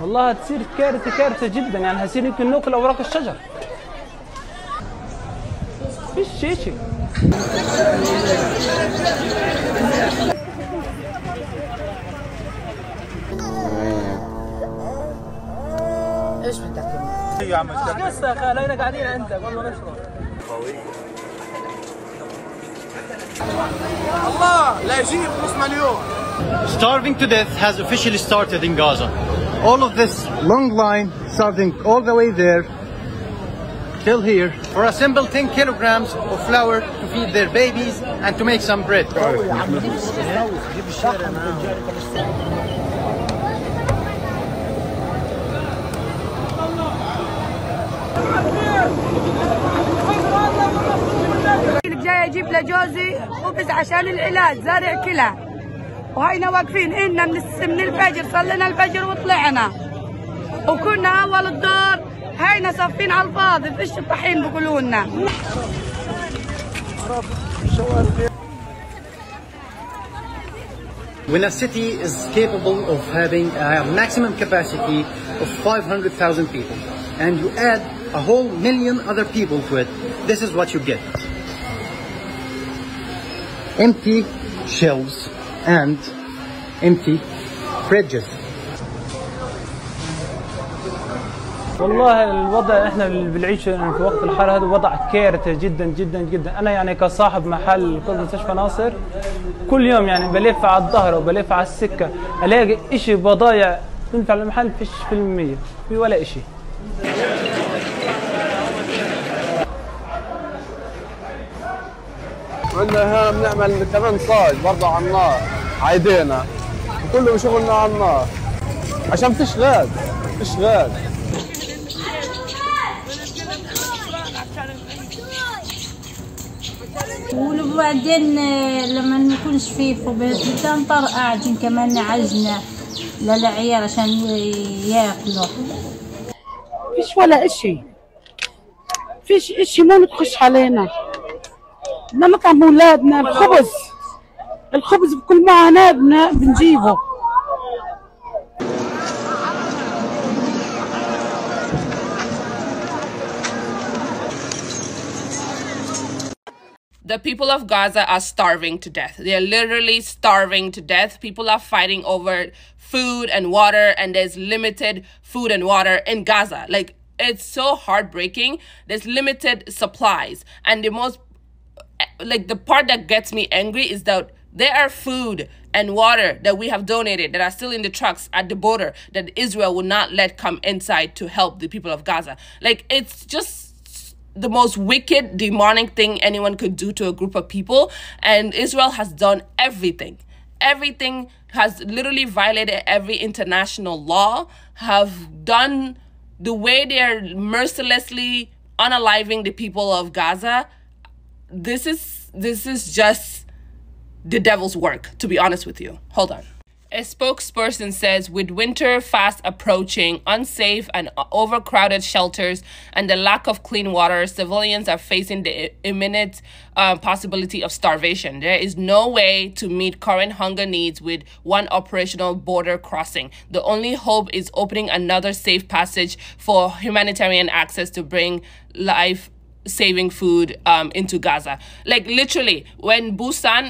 والله هتصير كارثة جدا، يعني هتصير يمكن ناكل أوراق الشجر. فيش شيء. ايش بدك؟ يا عم قصة يا خال، هنا قاعدين عندك والله نشرب. الله لا يجيب نص مليون. Starving to death has officially started in Gaza. All of this long line starting all the way there till here for a simple 10 kilograms of flour to feed their babies and to make some bread. جاي اجيب لجوزي خبز عشان العلاج، زارع كلى، وهينا واقفين إلنا من الفجر، صلينا الفجر وطلعنا، وكنا اول الدور هينا صافين على الفاضي، فيش طحين بيقولوا لنا. When a city is capable of having a maximum capacity of 500,000 people and you add a whole million other people to it, this is what you get. Empty shelves and empty fridges. والله الوضع احنا اللي بنعيشه في وقت الحر هذا وضع كارثي جدا جدا جدا. انا يعني كصاحب محل قرب مستشفى ناصر كل يوم يعني بلف على الظهر وبلف على السكه الاقي اشي بضايع بنفع المحل فيش في المية في ولا اشي. عندنا هنا بنعمل كمان صاج برضه على النار عايدينا وكله شغلنا على النار عشان فيش غاز فيش غاز. وبعدين لما نكونش فيه خبز بنطرقع عجين كمان عجنة للعيال عشان ياكلوا. فيش ولا اشي، فيش اشي ما تخش علينا، بدنا نطعم اولادنا. الخبز بكل معاناة بنجيبه. The people of Gaza are starving to death. They are literally starving to death. People are fighting over food and water, and there's limited food and water in Gaza. Like, it's so heartbreaking. There's limited supplies. And the part that gets me angry is that there are food and water that we have donated that are still in the trucks at the border that Israel will not let come inside to help the people of Gaza. Like, it's just the most wicked, demonic thing anyone could do to a group of people. And Israel has done everything. Everything has literally violated every international law, have done the way they are mercilessly unaliving the people of Gaza. This is just the devil's work, to be honest with you. Hold on. A spokesperson says with winter fast approaching, unsafe and overcrowded shelters, and the lack of clean water, civilians are facing the imminent possibility of starvation. There is no way to meet current hunger needs with one operational border crossing. The only hope is opening another safe passage for humanitarian access to bring life-saving food into Gaza. Like, literally, when Bisan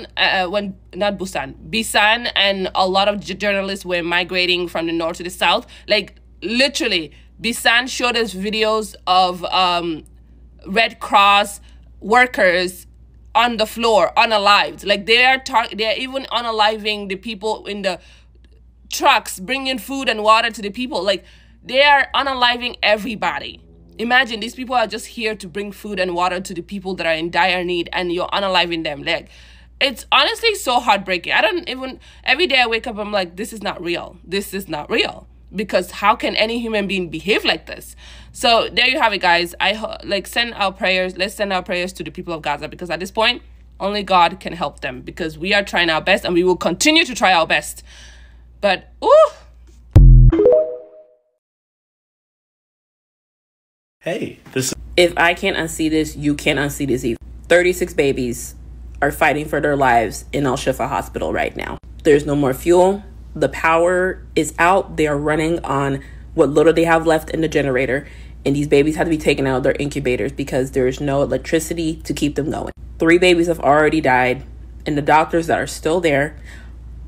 and a lot of journalists were migrating from the north to the south, like, literally, Bisan showed us videos of Red Cross workers on the floor, unalived. Like, they are even unaliving the people in the trucks, bringing food and water to the people. Like, they are unaliving everybody. Imagine these people are just here to bring food and water to the people that are in dire need, and you're unaliving them. Like, it's honestly so heartbreaking. Every day I wake up, I'm like, this is not real. This is not real. Because how can any human being behave like this? So there you have it, guys. Send our prayers. Let's send our prayers to the people of Gaza, because at this point, only God can help them, because we are trying our best and we will continue to try our best. But, ooh. Hey, If I can't unsee this, you can't unsee this either. 36 babies are fighting for their lives in Al-Shifa Hospital right now. There's no more fuel. The power is out. They are running on what little they have left in the generator, and these babies have to be taken out of their incubators because there is no electricity to keep them going. 3 babies have already died, and the doctors that are still there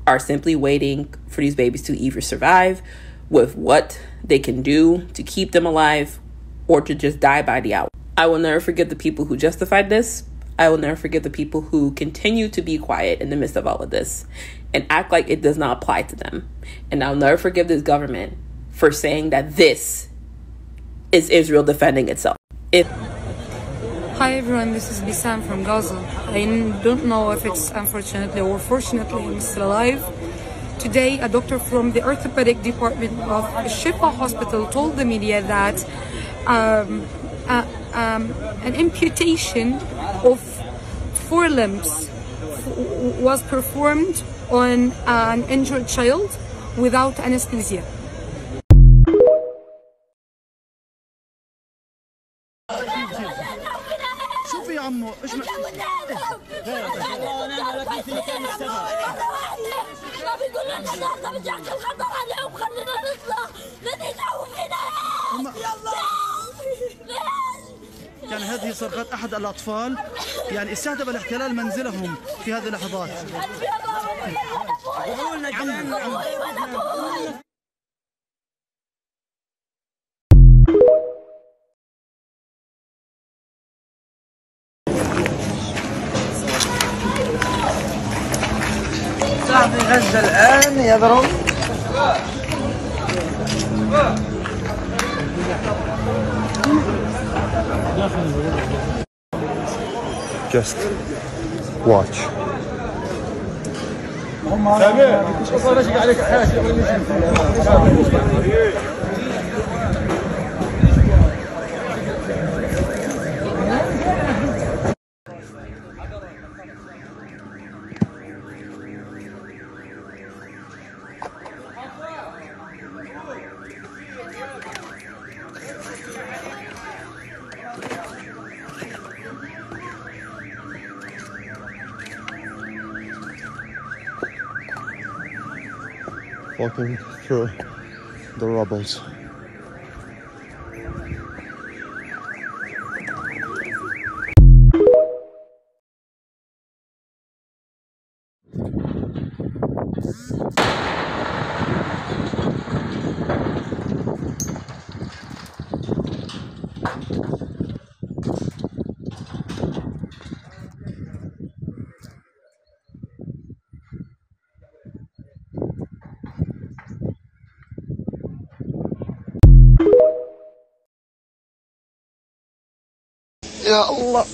are simply waiting for these babies to either survive with what they can do to keep them alive or to just die by the hour. I will never forget the people who justified this. I will never forget the people who continue to be quiet in the midst of all of this and act like it does not apply to them. And I'll never forgive this government for saying that this is Israel defending itself. Hi everyone, this is Bissam from Gaza. I don't know if it's unfortunately or fortunately I'm still alive. Today, a doctor from the orthopedic department of Shifa Hospital told the media that an amputation of 4 limbs was performed on an injured child without anesthesia. شوفي يا عمو ايش ما بيقول لنا النهارده بدي احكي الخطر عليهم خلينا نطلع بدي يدعوا فينا يعني هذه صرخات احد الاطفال يعني استهدف الاحتلال منزلهم في هذه اللحظات. صاحبي غزة الآن يضرب Just watch. Walking through the rubbles. يا الله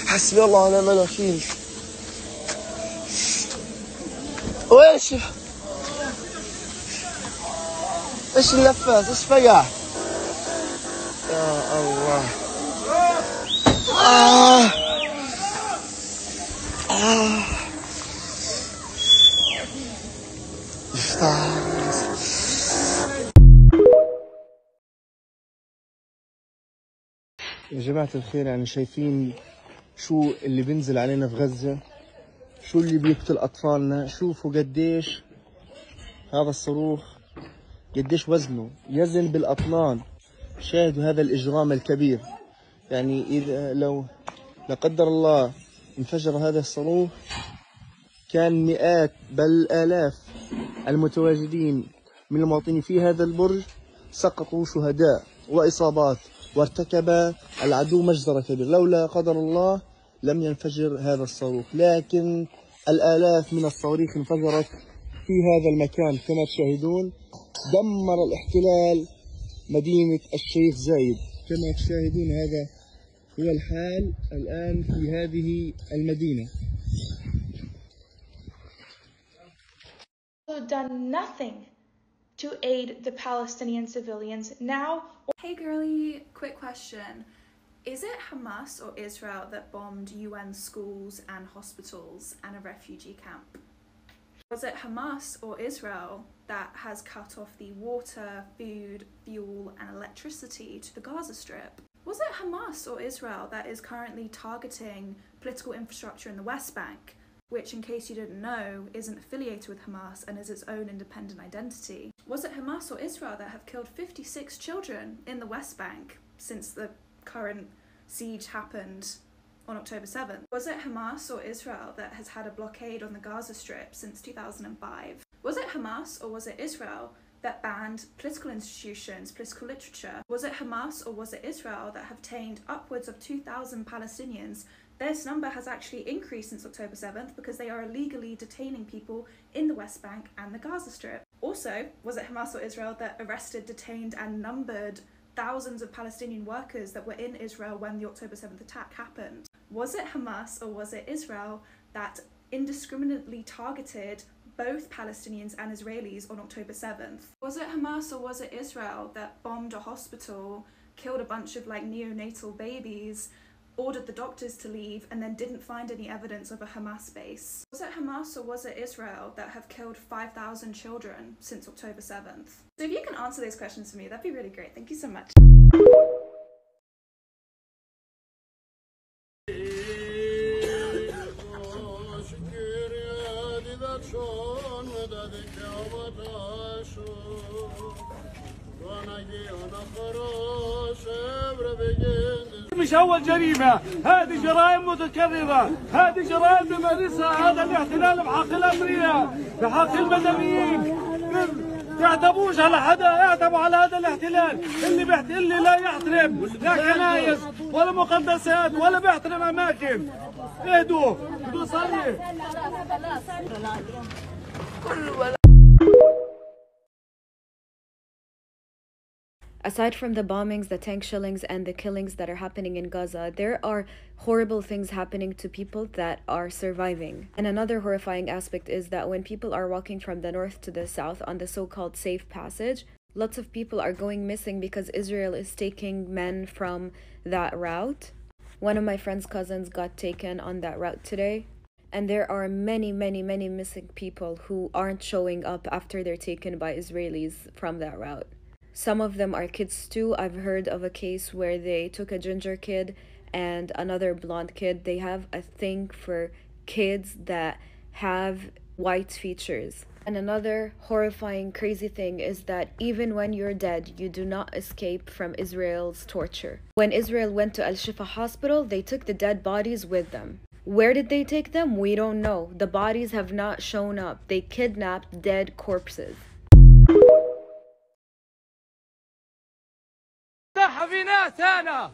حسبي الله ونعم الوكيل. وايش اللفات ايش فقع يا الله. يا جماعة الخير، يعني شايفين شو اللي بينزل علينا في غزة، شو اللي بيقتل أطفالنا. شوفوا قديش هذا الصاروخ، قديش وزنه يزن بالأطنان. شاهدوا هذا الإجرام الكبير. يعني إذا لو لا قدر الله انفجر هذا الصاروخ كان مئات بل آلاف المتواجدين من المواطنين في هذا البرج سقطوا شهداء وإصابات، وارتكب العدو مجزرة كبيرة. لولا قدر الله لم ينفجر هذا الصاروخ، لكن الآلاف من الصواريخ انفجرت في هذا المكان. كما تشاهدون دمر الاحتلال مدينة الشيخ زايد. كما تشاهدون هذا هو الحال الآن في هذه المدينة. Done nothing to aid the Palestinian civilians now. Hey girly, quick question. Is it Hamas or Israel that bombed UN schools and hospitals and a refugee camp? Was it Hamas or Israel that has cut off the water, food, fuel and electricity to the Gaza Strip? Was it Hamas or Israel that is currently targeting political infrastructure in the West Bank? which, in case you didn't know, isn't affiliated with Hamas and is its own independent identity? Was it Hamas or Israel that have killed 56 children in the West Bank since the current siege happened on October 7th? Was it Hamas or Israel that has had a blockade on the Gaza Strip since 2005? Was it Hamas or was it Israel that banned political institutions, political literature? Was it Hamas or was it Israel that have detained upwards of 2,000 Palestinians? This number has actually increased since October 7th because they are illegally detaining people in the West Bank and the Gaza Strip. Also, was it Hamas or Israel that arrested, detained and numbered thousands of Palestinian workers that were in Israel when the October 7th attack happened? Was it Hamas or was it Israel that indiscriminately targeted both Palestinians and Israelis on October 7th? Was it Hamas or was it Israel that bombed a hospital, killed a bunch of neonatal babies, ordered the doctors to leave and then didn't find any evidence of a Hamas base? Was it Hamas or was it Israel that have killed 5,000 children since October 7th? So if you can answer those questions for me, that'd be really great. Thank you so much. مش أول جريمة، هذه جرائم متكررة، هذه جرائم بمارسها هذا الاحتلال بحق الأبرياء، بحق المدنيين. تعتبوش على حدا، اعتبوا على هذا الاحتلال اللي لا يحترم لا كنايس ولا مقدسات ولا بيحترم أماكن. اهدوا، بدو صلي. Aside from the bombings, the tank shellings, and the killings that are happening in Gaza, there are horrible things happening to people that are surviving. And another horrifying aspect is that when people are walking from the north to the south on the so-called safe passage, lots of people are going missing because Israel is taking men from that route. One of my friend's cousins got taken on that route today. And there are many missing people who aren't showing up after they're taken by Israelis from that route. Some of them are kids too. I've heard of a case where they took a ginger kid and another blonde kid. They have a thing for kids that have white features. And another horrifying, crazy thing is that even when you're dead, you do not escape from Israel's torture. When Israel went to Al-Shifa hospital, they took the dead bodies with them. Where did they take them? We don't know. The bodies have not shown up. They kidnapped dead corpses. في ناس هنا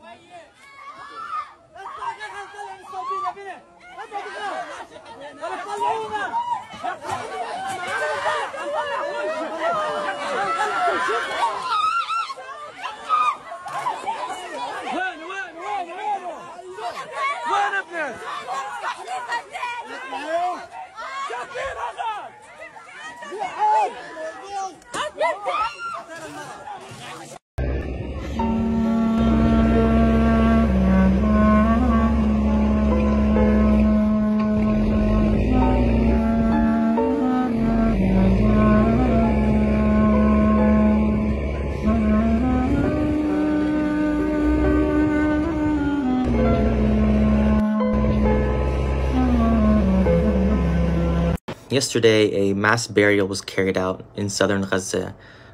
وين ابنك؟ Yesterday, a mass burial was carried out in southern Gaza.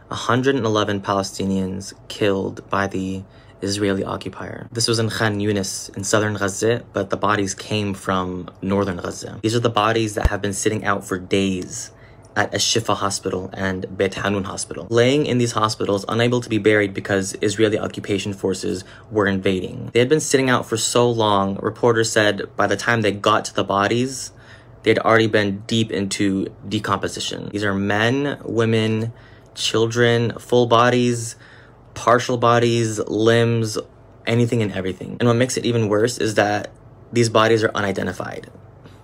111 Palestinians killed by the Israeli occupier. This was in Khan Yunis in southern Gaza, but the bodies came from northern Gaza. These are the bodies that have been sitting out for days at Al-Shifa hospital and Beit Hanun hospital, laying in these hospitals unable to be buried because Israeli occupation forces were invading. They had been sitting out for so long, reporters said by the time they got to the bodies, they'd already been deep into decomposition. These are men, women, children, full bodies, partial bodies, limbs, anything and everything. And what makes it even worse is that these bodies are unidentified.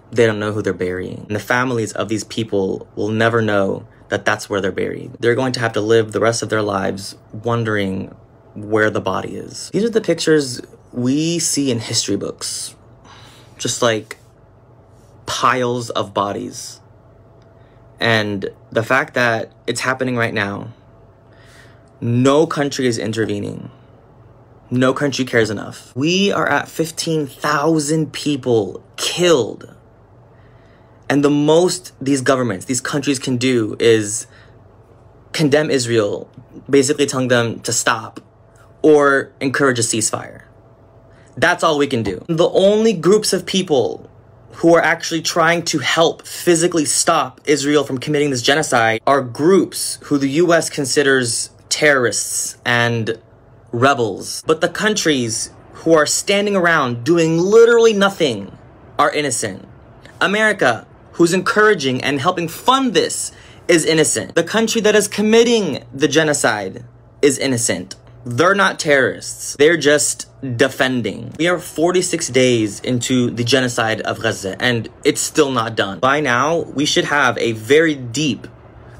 They don't know who they're burying. And the families of these people will never know that that's where they're buried. They're going to have to live the rest of their lives wondering where the body is. These are the pictures we see in history books. Just like piles of bodies. And the fact that it's happening right now, no country is intervening. No country cares enough. We are at 15,000 people killed. And the most these governments, these countries can do is condemn Israel, basically telling them to stop or encourage a ceasefire. That's all we can do. The only groups of people who are actually trying to help physically stop Israel from committing this genocide are groups who the US considers terrorists and rebels. But the countries who are standing around doing literally nothing are innocent. America, who's encouraging and helping fund this, is innocent. The country that is committing the genocide is innocent. They're not terrorists. They're just defending. We are 46 days into the genocide of Gaza, and it's still not done. By now, we should have a very deep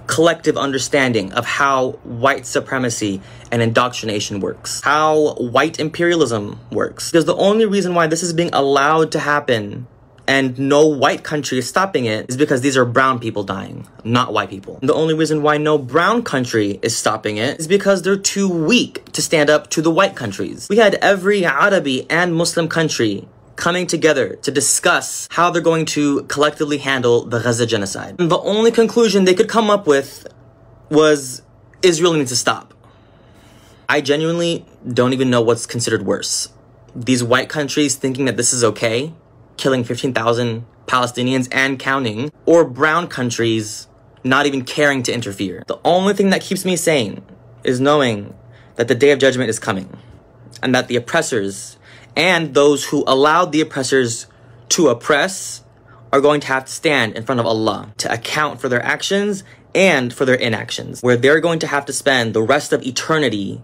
collective understanding of how white supremacy and indoctrination works, how white imperialism works. Because the only reason why this is being allowed to happen and no white country is stopping it is because these are brown people dying, not white people. The only reason why no brown country is stopping it is because they're too weak to stand up to the white countries. We had every Arabi and Muslim country coming together to discuss how they're going to collectively handle the Gaza genocide. And the only conclusion they could come up with was Israel needs to stop. I genuinely don't even know what's considered worse. These white countries thinking that this is okay, killing 15,000 Palestinians and counting, or brown countries not even caring to interfere. The only thing that keeps me sane is knowing that the day of judgment is coming, and that the oppressors and those who allowed the oppressors to oppress are going to have to stand in front of Allah to account for their actions and for their inactions, where they're going to have to spend the rest of eternity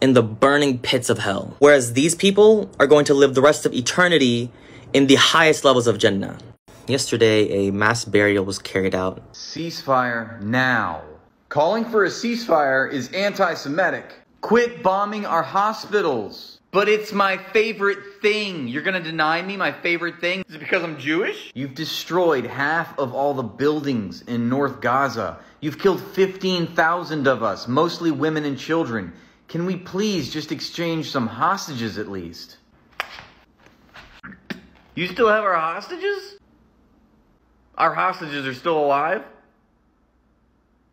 in the burning pits of hell. Whereas these people are going to live the rest of eternity in the highest levels of Jannah. Yesterday, a mass burial was carried out. Ceasefire now. Calling for a ceasefire is anti-Semitic. Quit bombing our hospitals. But it's my favorite thing. You're gonna deny me my favorite thing? Is it because I'm Jewish? You've destroyed half of all the buildings in North Gaza. You've killed 15,000 of us, mostly women and children. Can we please just exchange some hostages at least? You still have our hostages? Our hostages are still alive?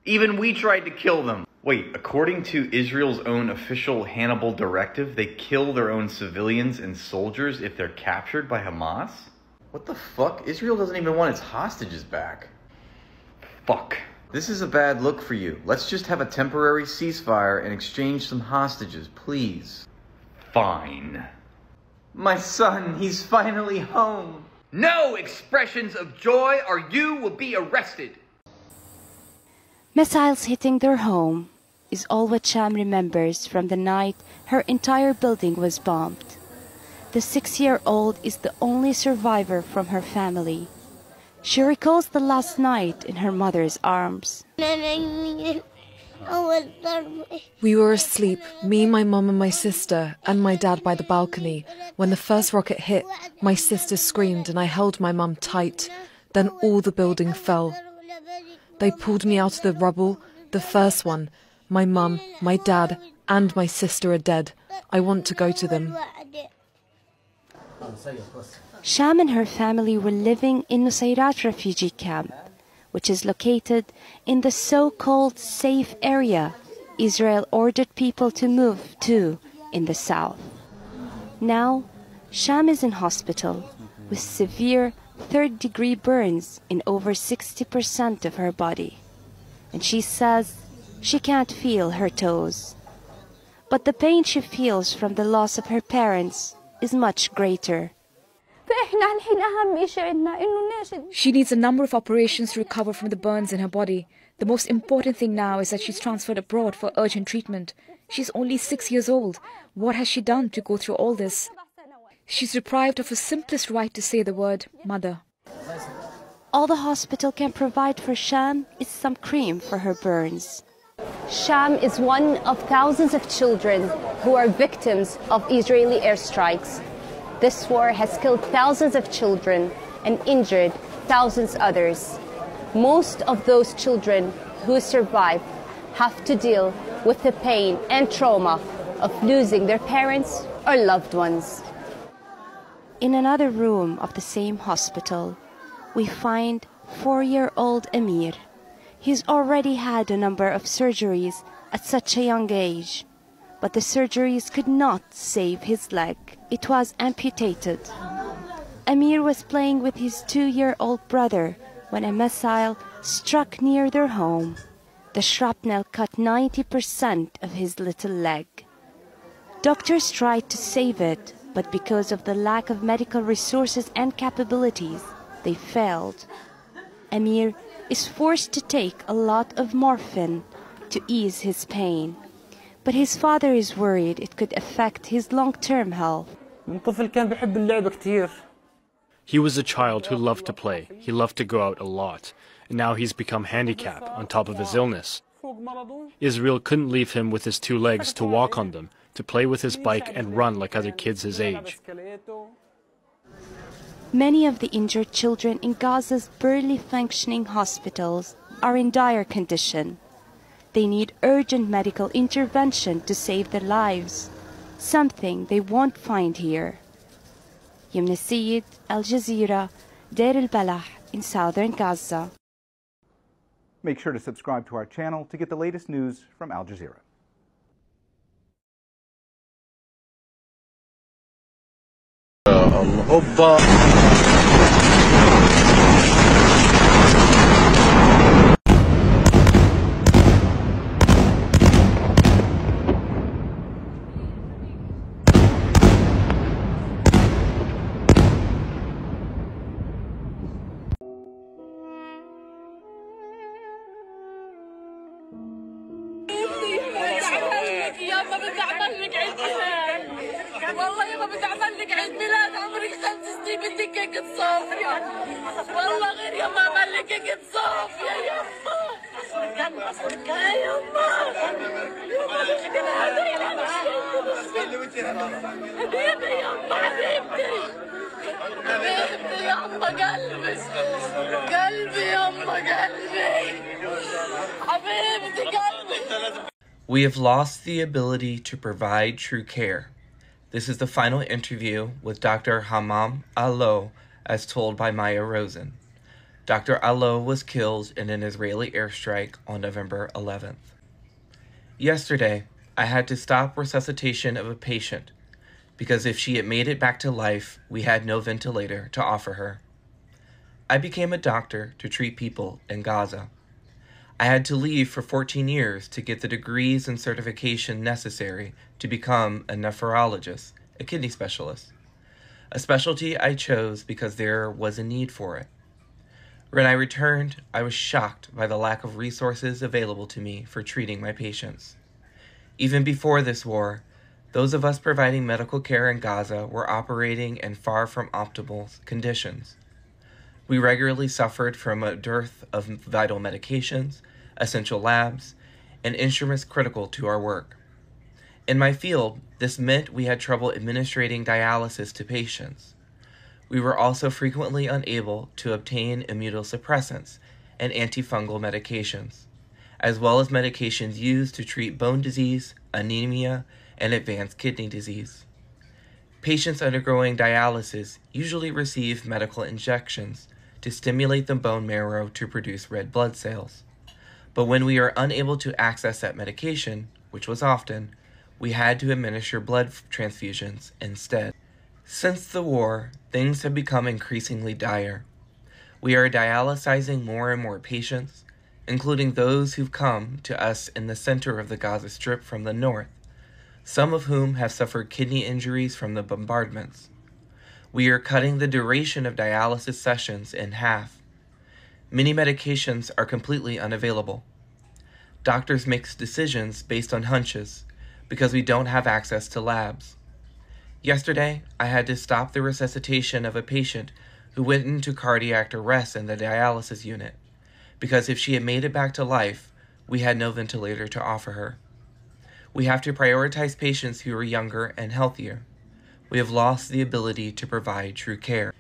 Even we tried to kill them. Wait, according to Israel's own official Hannibal directive, they kill their own civilians and soldiers if they're captured by Hamas? What the fuck? Israel doesn't even want its hostages back. Fuck. This is a bad look for you. Let's just have a temporary ceasefire and exchange some hostages, please. Fine. My son, he's finally home. No expressions of joy or you will be arrested. Missiles hitting their home is all what Sham remembers from the night her entire building was bombed. The 6-year-old is the only survivor from her family. She recalls the last night in her mother's arms. We were asleep, me, my mum and my sister, and my dad by the balcony. When the first rocket hit, my sister screamed and I held my mum tight. Then all the building fell. They pulled me out of the rubble, the first one. My mum, my dad, and my sister are dead. I want to go to them. Sham and her family were living in Nusayrat refugee camp, which is located in the so-called safe area Israel ordered people to move to in the south. Now, Sham is in hospital with severe third-degree burns in over 60% of her body. And she says she can't feel her toes. But the pain she feels from the loss of her parents is much greater. She needs a number of operations to recover from the burns in her body. The most important thing now is that she's transferred abroad for urgent treatment. She's only 6 years old. What has she done to go through all this? She's deprived of her simplest right to say the word mother. All the hospital can provide for Sham is some cream for her burns. Sham is one of thousands of children who are victims of Israeli airstrikes. This war has killed thousands of children and injured thousands others. Most of those children who survive have to deal with the pain and trauma of losing their parents or loved ones. In another room of the same hospital, we find 4-year-old Amir. He's already had a number of surgeries at such a young age, but the surgeries could not save his leg. It was amputated. Amir was playing with his 2-year-old brother when a missile struck near their home. The shrapnel cut 90% of his little leg. Doctors tried to save it, but because of the lack of medical resources and capabilities, they failed. Amir is forced to take a lot of morphine to ease his pain, but his father is worried it could affect his long-term health. He was a child who loved to play. He loved to go out a lot, and now he's become handicapped on top of his illness. Israel couldn't leave him with his 2 legs to walk on them, to play with his bike and run like other kids his age. Many of the injured children in Gaza's barely functioning hospitals are in dire condition. They need urgent medical intervention to save their lives, something they won't find here. Yumna Sayed, Al Jazeera, Deir al-Balah in southern Gaza. Make sure to subscribe to our channel to get the latest news from Al Jazeera. يابا بدي اعمل لك عيد ميلاد، والله يابا بدي اعمل لك عيد ميلاد، عمرك 5 سنين بدي كيكة صافية، والله غير يما اعمل لك كيكة صافية يما، يا يما، حبيبي يما حبيبتي، حبيبتي يما قلبي، قلبي يما قلبي، حبيبتي قلبي. We have lost the ability to provide true care. This is the final interview with Dr. Hammam Allo, as told by Maya Rosen. Dr. Allo was killed in an Israeli airstrike on November 11th. Yesterday, I had to stop resuscitation of a patient because if she had made it back to life, we had no ventilator to offer her. I became a doctor to treat people in Gaza. I had to leave for 14 years to get the degrees and certification necessary to become a nephrologist, a kidney specialist, a specialty I chose because there was a need for it. When I returned, I was shocked by the lack of resources available to me for treating my patients. Even before this war, those of us providing medical care in Gaza were operating in far from optimal conditions. We regularly suffered from a dearth of vital medications, essential labs, and instruments critical to our work. In my field, this meant we had trouble administering dialysis to patients. We were also frequently unable to obtain immunosuppressants and antifungal medications, as well as medications used to treat bone disease, anemia, and advanced kidney disease. Patients undergoing dialysis usually receive medical injections to stimulate the bone marrow to produce red blood cells. But when we are unable to access that medication, which was often, we had to administer blood transfusions instead. Since the war, things have become increasingly dire. We are dialysizing more and more patients, including those who've come to us in the center of the Gaza Strip from the north, some of whom have suffered kidney injuries from the bombardments. We are cutting the duration of dialysis sessions in half. Many medications are completely unavailable. Doctors make decisions based on hunches because we don't have access to labs. Yesterday, I had to stop the resuscitation of a patient who went into cardiac arrest in the dialysis unit because if she had made it back to life, we had no ventilator to offer her. We have to prioritize patients who are younger and healthier. We have lost the ability to provide true care.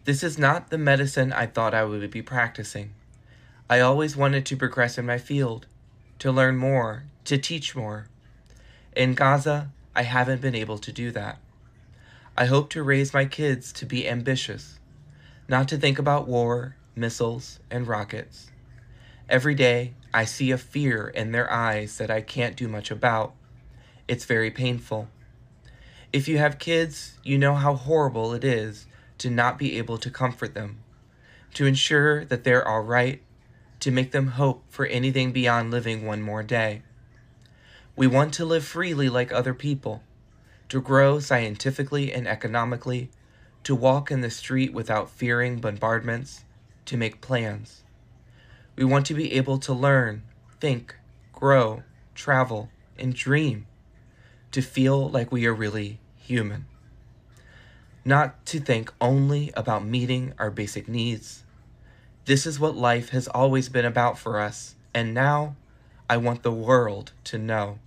This is not the medicine I thought I would be practicing. I always wanted to progress in my field, to learn more, to teach more. In Gaza, I haven't been able to do that. I hope to raise my kids to be ambitious, not to think about war missiles, and rockets. Every day, I see a fear in their eyes that I can't do much about. It's very painful. If you have kids, you know how horrible it is to not be able to comfort them, to ensure that they're all right, to make them hope for anything beyond living one more day. We want to live freely like other people, to grow scientifically and economically, to walk in the street without fearing bombardments, to make plans. We want to be able to learn, think, grow, travel, and dream, to feel like we are really human. Not to think only about meeting our basic needs. This is what life has always been about for us, and now I want the world to know.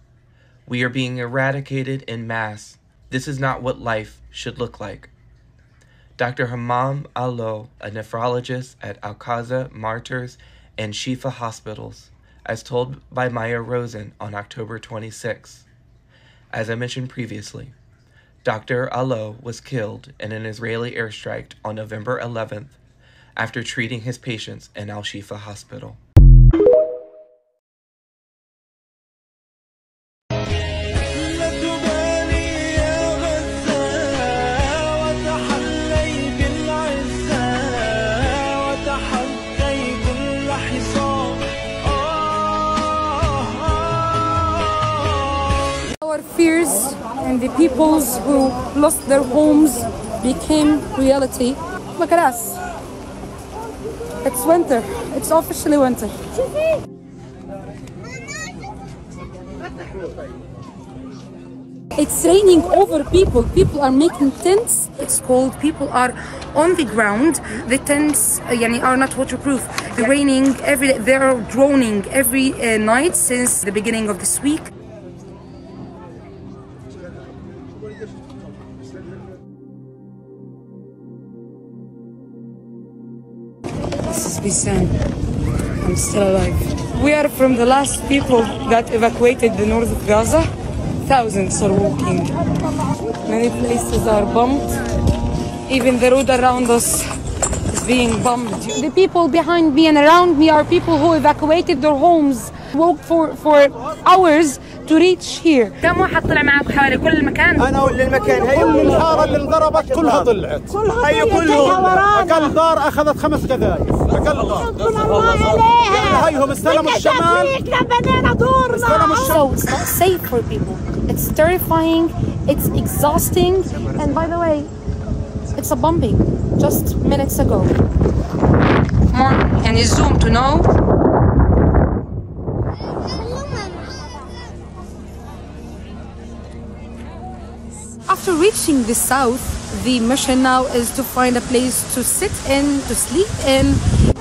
We are being eradicated en masse. This is not what life should look like. Dr. Hammam Allo, a nephrologist at Al-Qaza Martyrs and Shifa Hospitals, as told by Maya Rosen on October 26. As I mentioned previously, Dr. Allo was killed in an Israeli airstrike on November 11th after treating his patients in Al-Shifa Hospital. Our fears and the peoples who lost their homes became reality. Look at us. It's winter. It's officially winter. It's raining over people. People are making tents. It's cold. People are on the ground. The tents are not waterproof. It's raining every day. They are droning every night since the beginning of this week. This is Bisan. I'm still alive. We are from the last people that evacuated the north of Gaza. Thousands are walking. Many places are bombed. Even the road around us is being bombed. The people behind me and around me are people who evacuated their homes, walked for hours to reach here. كم واحد طلع معك حوالي كل المكان؟ أنا ولا المكان هي كل الحارة اللي انضربت كلها طلعت. هي كلهم أقل دار أخذت 5 كذايف. أقل دار. هيهم استلموا الشمال. So it's not safe for people. It's terrifying. It's exhausting. And by the way, it's a bombing just minutes ago. More, can you zoom to know? After reaching the south, the mission now is to find a place to sit in, to sleep in.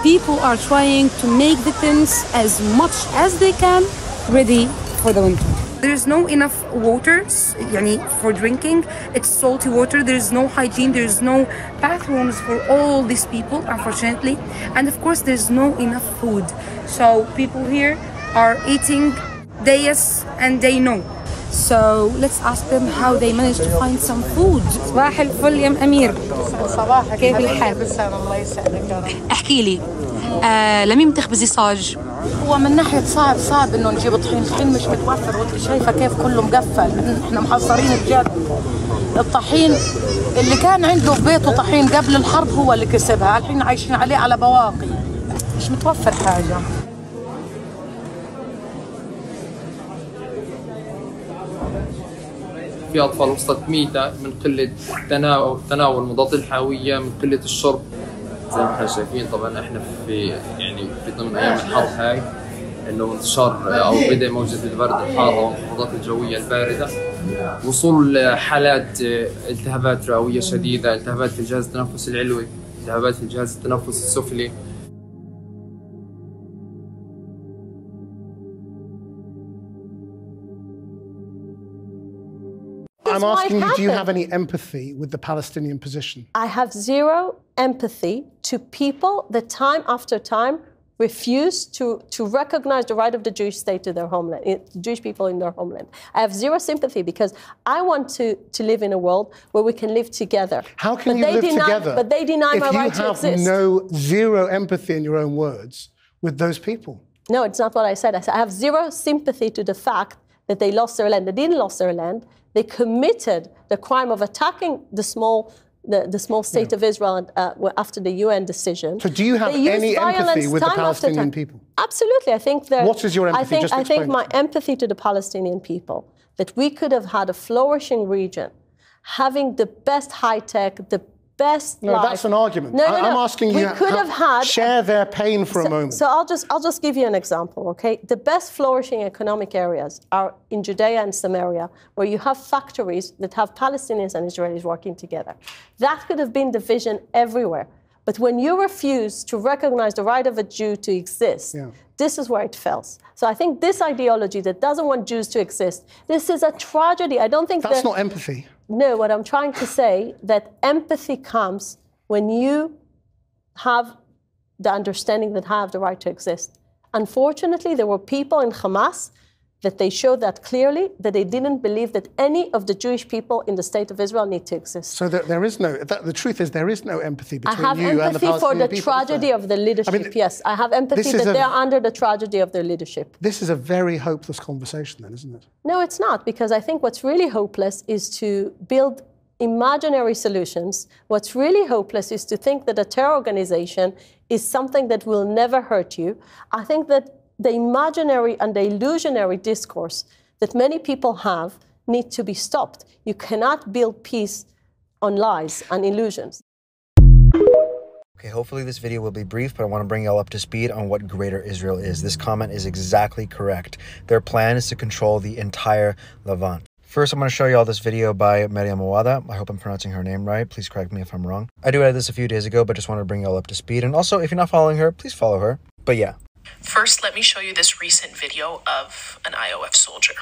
People are trying to make the tents as much as they can ready for the winter. There is no enough water for drinking. It's salty water. There is no hygiene. There is no bathrooms for all these people, unfortunately. And of course, there's no enough food. So people here are eating day yes and day no. So let's ask them how they managed to find some food. صباح الفل يا أمير. صباحك كيف الحال؟ الله يسعدك. احكي لي لمين بتخبزي صاج؟ هو من ناحية صعب انه نجيب طحين، الطحين مش متوفر وانت شايفة كيف كله مقفل، احنا محصرين بجد. الطحين اللي كان عنده في بيته طحين قبل الحرب هو اللي كسبها، الحين عايشين عليه على بواقي، مش متوفر حاجة. في أطفال وصلت ميتة من قلة تناول مضاد الحيوية، من قلة الشرب. زي ما احنا شايفين طبعا احنا في ضمن أيام الحرب هاي، إنه انتشار أو بدء موجة البرد الحارة والانخفاضات الجوية الباردة، وصول حالات التهابات رئوية شديدة، التهابات في الجهاز التنفسي العلوي، التهابات في الجهاز التنفسي السفلي. I'm asking you, do you have any empathy with the Palestinian position? I have zero empathy to people that time after time refuse to recognize the right of the Jewish state to their homeland, Jewish people in their homeland. I have zero sympathy because I want to live in a world where we can live together. How can you live together? But they deny my right to exist. If you have zero empathy, in your own words, with those people. No, it's not what I said. I said I have zero sympathy to the fact that they lost their land. They didn't lose their land. They committed the crime of attacking the small state of Israel after the UN decision. So do you have any empathy with the Palestinian people? Absolutely. I think that... What is your empathy? I think my empathy to the Palestinian people, that we could have had a flourishing region, having the best high-tech, the best life. No, that's an argument. No. I'm asking you to share their pain for a moment. So I'll just give you an example, okay? The best flourishing economic areas are in Judea and Samaria, where you have factories that have Palestinians and Israelis working together. That could have been the vision everywhere. But when you refuse to recognize the right of a Jew to exist, this is where it fails. So I think this ideology that doesn't want Jews to exist, this is a tragedy. I don't think that's not empathy. No, what I'm trying to say, that empathy comes when you have the understanding that I have the right to exist. Unfortunately, there were people in Hamas that they showed that clearly, that they didn't believe that any of the Jewish people in the state of Israel need to exist. So there is no, the truth is there is no empathy between you and the I have empathy for the tragedy of the leadership, yes. I have empathy that they're under the tragedy of their leadership. This is a very hopeless conversation then, isn't it? No, it's not, because I think what's really hopeless is to build imaginary solutions. What's really hopeless is to think that a terror organization is something that will never hurt you. I think that the imaginary and the illusionary discourse that many people have need to be stopped. You cannot build peace on lies and illusions. Okay, hopefully this video will be brief, but I want to bring y'all up to speed on what Greater Israel is. This comment is exactly correct. Their plan is to control the entire Levant. First, I'm going to show you all this video by Maryam Awada. I hope I'm pronouncing her name right. Please correct me if I'm wrong. I do edit this a few days ago, but just wanted to bring y'all up to speed. And also, if you're not following her, please follow her. But yeah. First, let me show you this recent video of an IOF soldier.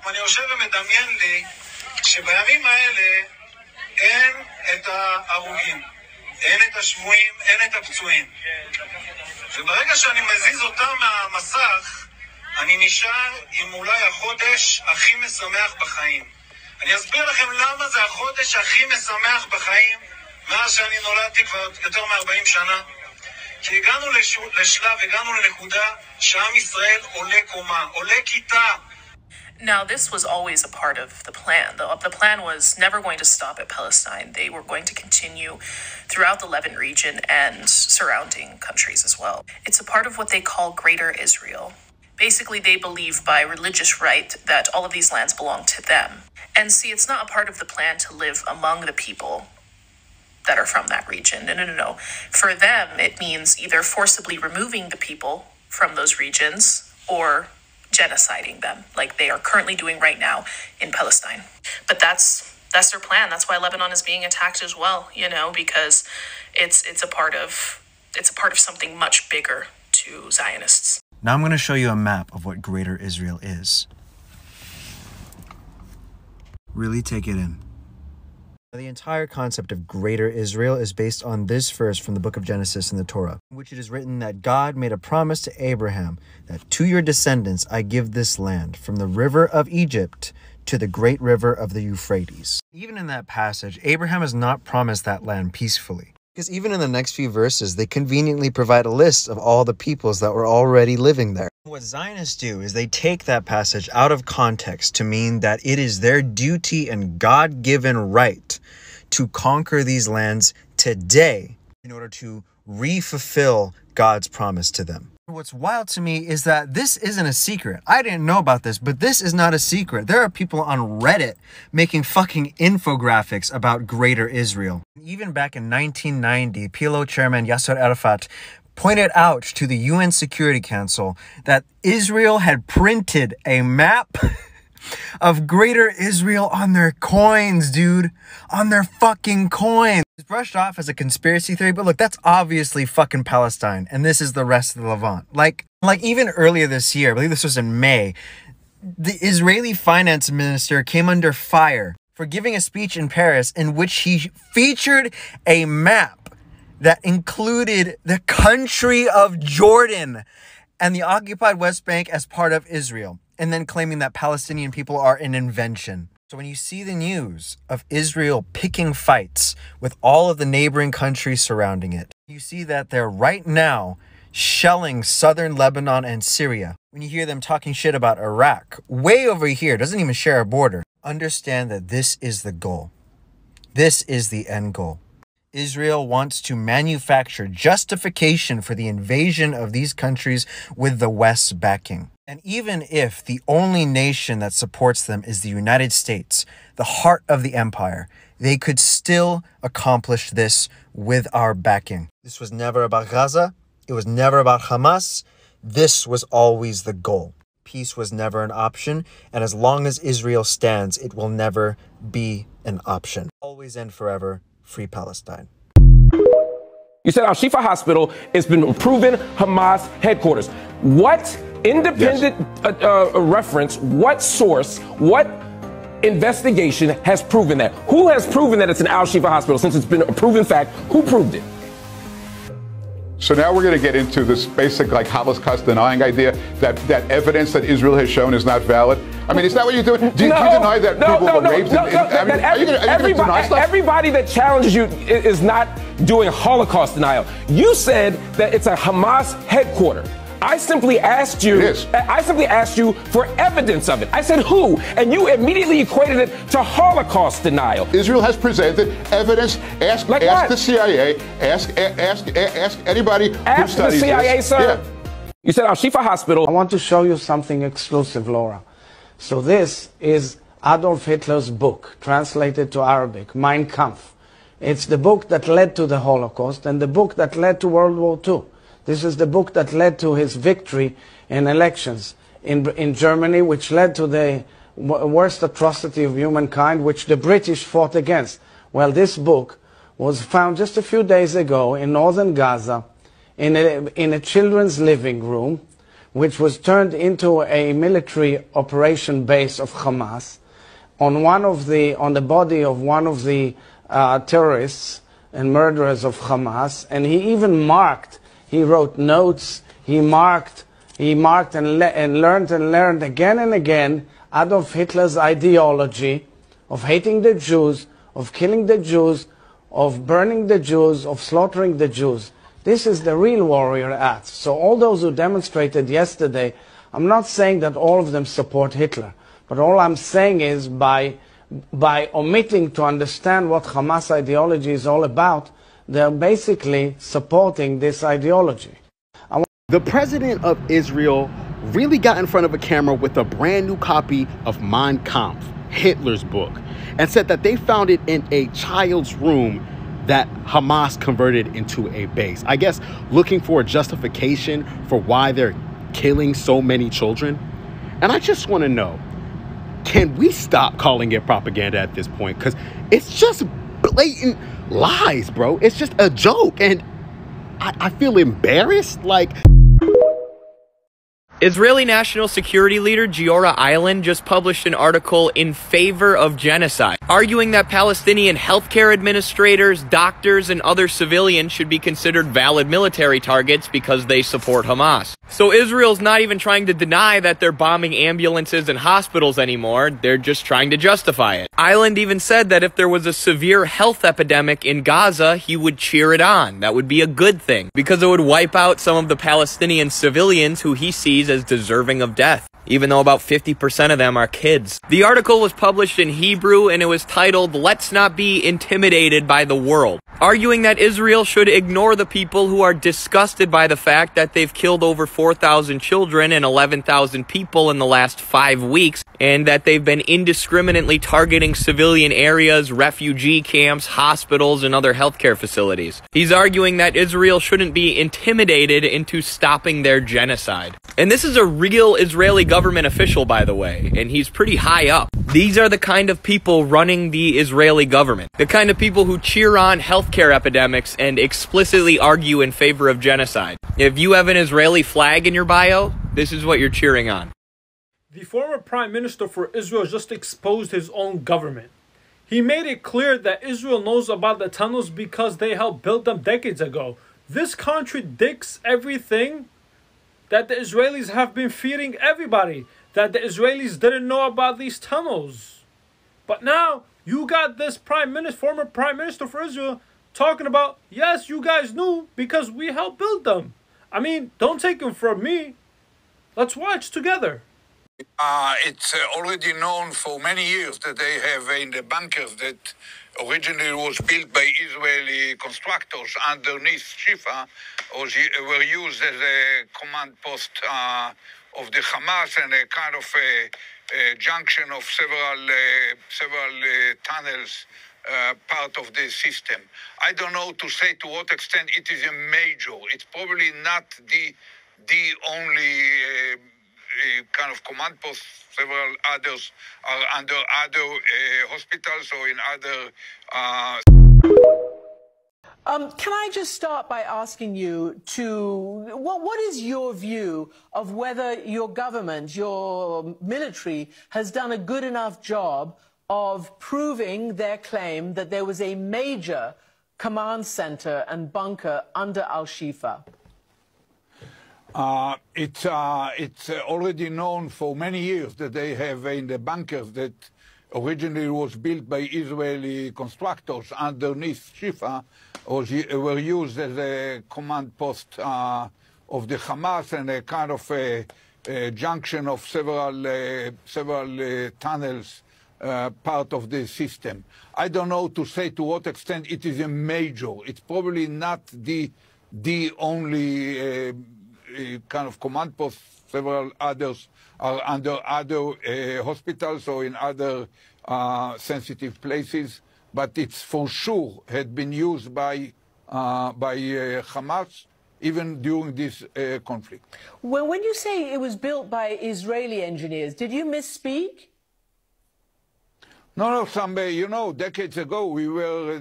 אני יושב ומדמיין לי שבימים האלה אין את ההרוגים, אין את השבויים, אין את הפצועים. וברגע שאני מזיז אותם מהמסך, אני נשאר עם אולי החודש הכי משמח בחיים. אני אסביר לכם למה זה החודש הכי משמח בחיים מאז שאני נולדתי כבר יותר מ-40 שנה. כי הגענו לשלב, הגענו לנקודה שעם ישראל עולה קומה, עולה כיתה. Now, this was always a part of the plan. The plan was never going to stop at Palestine. They were going to continue throughout the Levant region and surrounding countries as well. It's a part of what they call Greater Israel. Basically, they believe by religious right that all of these lands belong to them. And see, it's not a part of the plan to live among the people that are from that region. No. For them, it means either forcibly removing the people from those regions or genociding them, like they are currently doing right now in Palestine. But that's their plan. That's why Lebanon is being attacked as well, because it's a part of something much bigger to Zionists. Now I'm going to show you a map of what Greater Israel is. Really take it in. The entire concept of Greater Israel is based on this verse from the book of Genesis in the Torah, in which it is written that God made a promise to Abraham that to your descendants I give this land, from the river of Egypt to the great river of the Euphrates. Even in that passage, Abraham is not promised that land peacefully, because even in the next few verses, they conveniently provide a list of all the peoples that were already living there. What Zionists do is they take that passage out of context to mean that it is their duty and God-given right to conquer these lands today in order to re-fulfill God's promise to them. What's wild to me is that this isn't a secret. I didn't know about this, but this is not a secret. There are people on Reddit making fucking infographics about Greater Israel. Even back in 1990, PLO chairman Yasser Arafat pointed out to the UN Security Council that Israel had printed a map of Greater Israel on their coins, dude. On their fucking coins. It's brushed off as a conspiracy theory, but look, that's obviously fucking Palestine, and this is the rest of the Levant. Like, Like even earlier this year, I believe this was in May, the Israeli finance minister came under fire for giving a speech in Paris in which he featured a map that included the country of Jordan and the occupied West Bank as part of Israel, and then claiming that Palestinian people are an invention. So when you see the news of Israel picking fights with all of the neighboring countries surrounding it, you see that they're right now shelling southern Lebanon and Syria. When you hear them talking shit about Iraq, way over here, doesn't even share a border, understand that this is the goal. This is the end goal. Israel wants to manufacture justification for the invasion of these countries with the West's backing. And even if the only nation that supports them is the United States, the heart of the empire, they could still accomplish this with our backing. This was never about Gaza. It was never about Hamas. This was always the goal. Peace was never an option, and as long as Israel stands, it will never be an option. Always and forever, free Palestine. You said Al-Shifa Hospital has been proven Hamas headquarters. What independent reference, what source, what investigation has proven that? Who has proven that it's an Al-Shifa hospital since it's been a proven fact? Who proved it? So now we're going to get into this basic like Holocaust denying idea that evidence that Israel has shown is not valid. I mean, is that what you're doing? Do you deny that people were raped? Everybody that challenges you is not doing Holocaust denial. You said that it's a Hamas headquarters. I simply asked you for evidence of it. I said who? And you immediately equated it to Holocaust denial. Israel has presented evidence. Ask the CIA. Ask anybody who studies the CIA, this. sir. Yeah. You said Al-Shifa Hospital. I want to show you something exclusive, Laura. So this is Adolf Hitler's book, translated to Arabic, Mein Kampf. It's the book that led to the Holocaust and the book that led to World War II. This is the book that led to his victory in elections in Germany, which led to the worst atrocity of humankind, which the British fought against. Well, this book was found just a few days ago in northern Gaza in a children's living room, which was turned into a military operation base of Hamas, on the body of one of the terrorists and murderers of Hamas, and he even marked. He wrote notes, he marked and learned again and again Adolf Hitler's ideology of hating the Jews, of killing the Jews, of burning the Jews, of slaughtering the Jews. This is the real warrior act. So all those who demonstrated yesterday, I'm not saying that all of them support Hitler, but all I'm saying is by omitting to understand what Hamas ideology is all about, they're basically supporting this ideology. The president of Israel really got in front of a camera with a brand new copy of Mein Kampf, Hitler's book, and said that they found it in a child's room that Hamas converted into a base. I guess looking for a justification for why they're killing so many children. And I just want to know, can we stop calling it propaganda at this point? Because it's just blatant lies, bro. It's just a joke, and I feel embarrassed. Like, Israeli National Security Leader Giora Eiland just published an article in favor of genocide, arguing that Palestinian healthcare administrators, doctors, and other civilians should be considered valid military targets because they support Hamas. So Israel's not even trying to deny that they're bombing ambulances and hospitals anymore, they're just trying to justify it. Eiland even said that if there was a severe health epidemic in Gaza, he would cheer it on. That would be a good thing, because it would wipe out some of the Palestinian civilians who he sees as deserving of death, even though about 50% of them are kids. The article was published in Hebrew and it was titled, "Let's Not Be Intimidated by the World," arguing that Israel should ignore the people who are disgusted by the fact that they've killed over 4,000 children and 11,000 people in the last 5 weeks and that they've been indiscriminately targeting civilian areas, refugee camps, hospitals, and other healthcare facilities. He's arguing that Israel shouldn't be intimidated into stopping their genocide. And this is a real Israeli government official, by the way, and he's pretty high up. These are the kind of people running the Israeli government. The kind of people who cheer on healthcare epidemics and explicitly argue in favor of genocide. If you have an Israeli flag in your bio, this is what you're cheering on. The former prime minister for Israel just exposed his own government. He made it clear that Israel knows about the tunnels because they helped build them decades ago. This contradicts everything that the Israelis have been feeding everybody, that the Israelis didn't know about these tunnels. But now you got this former prime minister for Israel talking about, yes, you guys knew because we helped build them. I mean, don't take them from me. Let's watch together. It's already known for many years that they have in the bunkers that originally was built by Israeli constructors underneath Shifa, were used as a command post of the Hamas and a kind of a junction of several tunnels, part of the system. I don't know to say to what extent it is a major. It's probably not the only kind of command post. Several others are under other hospitals or in other. Can I just start by asking you what is your view of whether your government, your military, has done a good enough job of proving their claim that there was a major command center and bunker under Al-Shifa? It's already known for many years that they have in the bunkers that originally was built by Israeli constructors underneath Shifa, were used as a command post of the Hamas and a kind of a junction of several tunnels, part of the system. I don't know to say to what extent it is a major. It's probably not the only kind of command post. Several others are under other hospitals or in other sensitive places, but it's for sure had been used by Hamas even during this conflict. Well, when you say it was built by Israeli engineers, did you misspeak? No, decades ago we were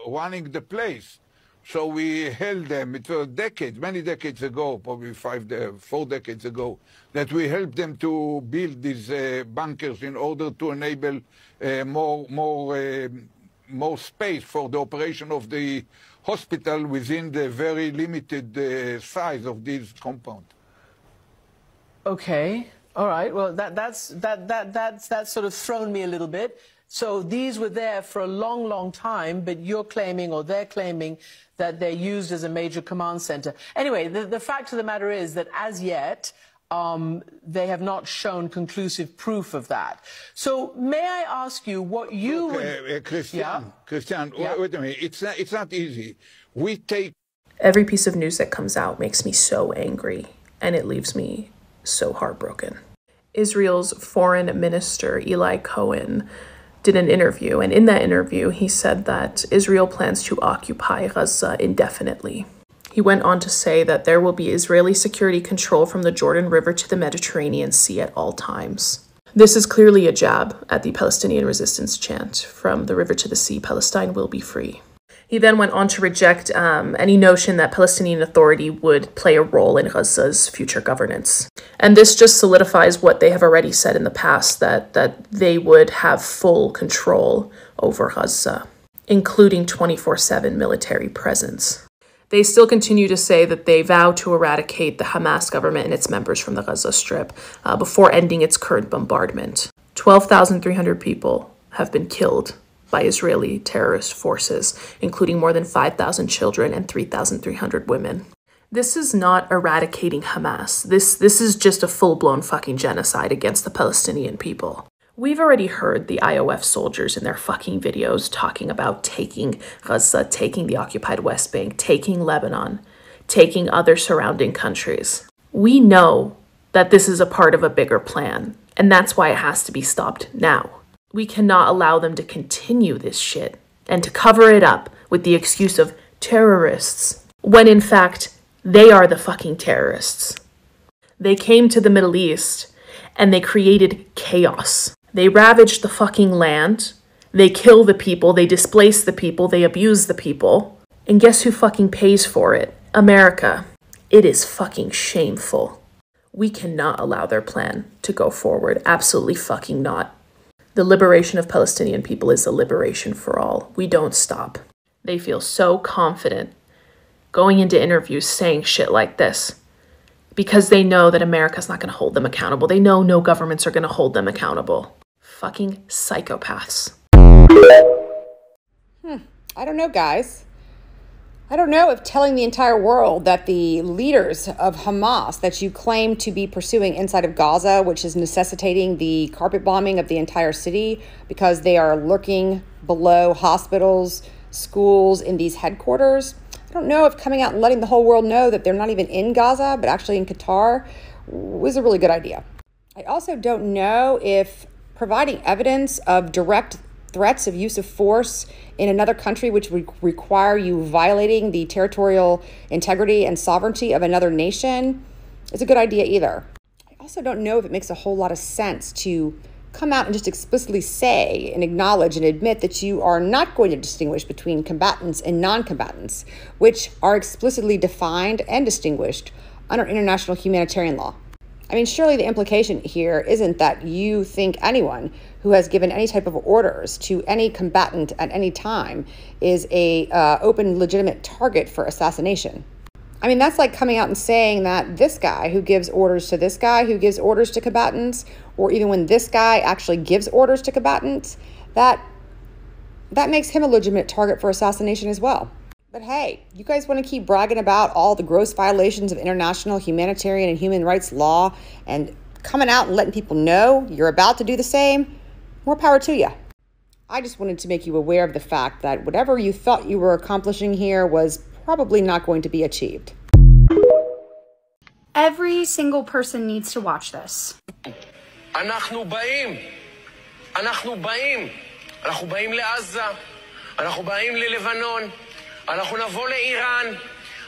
running the place. So we held them. It was many decades ago, probably 4 decades ago, that we helped them to build these bunkers in order to enable more space for the operation of the hospital within the very limited size of this compound. Okay, all right. Well, that's sort of thrown me a little bit. So these were there for a long, long time, but you're claiming, or they're claiming, that they're used as a major command center. Anyway, the fact of the matter is that as yet, they have not shown conclusive proof of that. So may I ask you what you would... Christian, wait a minute. It's not easy. We take... Every piece of news that comes out makes me so angry, and it leaves me so heartbroken. Israel's foreign minister, Eli Cohen, did an interview, and in that interview, he said that Israel plans to occupy Gaza indefinitely. He went on to say that there will be Israeli security control from the Jordan River to the Mediterranean Sea at all times. This is clearly a jab at the Palestinian resistance chant, from the river to the sea, Palestine will be free. He then went on to reject any notion that Palestinian Authority would play a role in Gaza's future governance. And this just solidifies what they have already said in the past, that they would have full control over Gaza, including 24/7 military presence. They still continue to say that they vow to eradicate the Hamas government and its members from the Gaza Strip before ending its current bombardment. 12,300 people have been killed by Israeli terrorist forces, including more than 5,000 children and 3,300 women. This is not eradicating Hamas. This is just a full-blown fucking genocide against the Palestinian people. We've already heard the IOF soldiers in their fucking videos talking about taking Gaza, taking the occupied West Bank, taking Lebanon, taking other surrounding countries. We know that this is a part of a bigger plan, And that's why it has to be stopped now. We cannot allow them to continue this shit and to cover it up with the excuse of terrorists, when in fact, they are the fucking terrorists. They came to the Middle East and they created chaos. They ravaged the fucking land. They kill the people. They displace the people. They abuse the people. And guess who fucking pays for it? America. It is fucking shameful. We cannot allow their plan to go forward. Absolutely fucking not. The liberation of Palestinian people is a liberation for all. We don't stop. They feel so confident going into interviews saying shit like this because they know that America's not going to hold them accountable. They know no governments are going to hold them accountable. Fucking psychopaths. I don't know, guys. I don't know if telling the entire world that the leaders of Hamas that you claim to be pursuing inside of Gaza, which is necessitating the carpet bombing of the entire city because they are lurking below hospitals, schools, in these headquarters. I don't know if coming out and letting the whole world know that they're not even in Gaza, but actually in Qatar, was a really good idea. I also don't know if providing evidence of direct threats of use of force in another country which would require you violating the territorial integrity and sovereignty of another nation is a good idea either. I also don't know if it makes a whole lot of sense to come out and just explicitly say and acknowledge and admit that you are not going to distinguish between combatants and non-combatants, which are explicitly defined and distinguished under international humanitarian law. I mean, surely the implication here isn't that you think anyone who has given any type of orders to any combatant at any time is a open, legitimate target for assassination. I mean, that's like coming out and saying that this guy who gives orders to this guy who gives orders to combatants, or even when this guy actually gives orders to combatants, that makes him a legitimate target for assassination as well. But hey, you guys want to keep bragging about all the gross violations of international humanitarian and human rights law and coming out and letting people know you're about to do the same? More power to you. I just wanted to make you aware of the fact that whatever you thought you were accomplishing here was probably not going to be achieved. Every single person needs to watch this. אנחנו באים לעזה, אנחנו באים ללבנון, אנחנו נבוא לאיראן,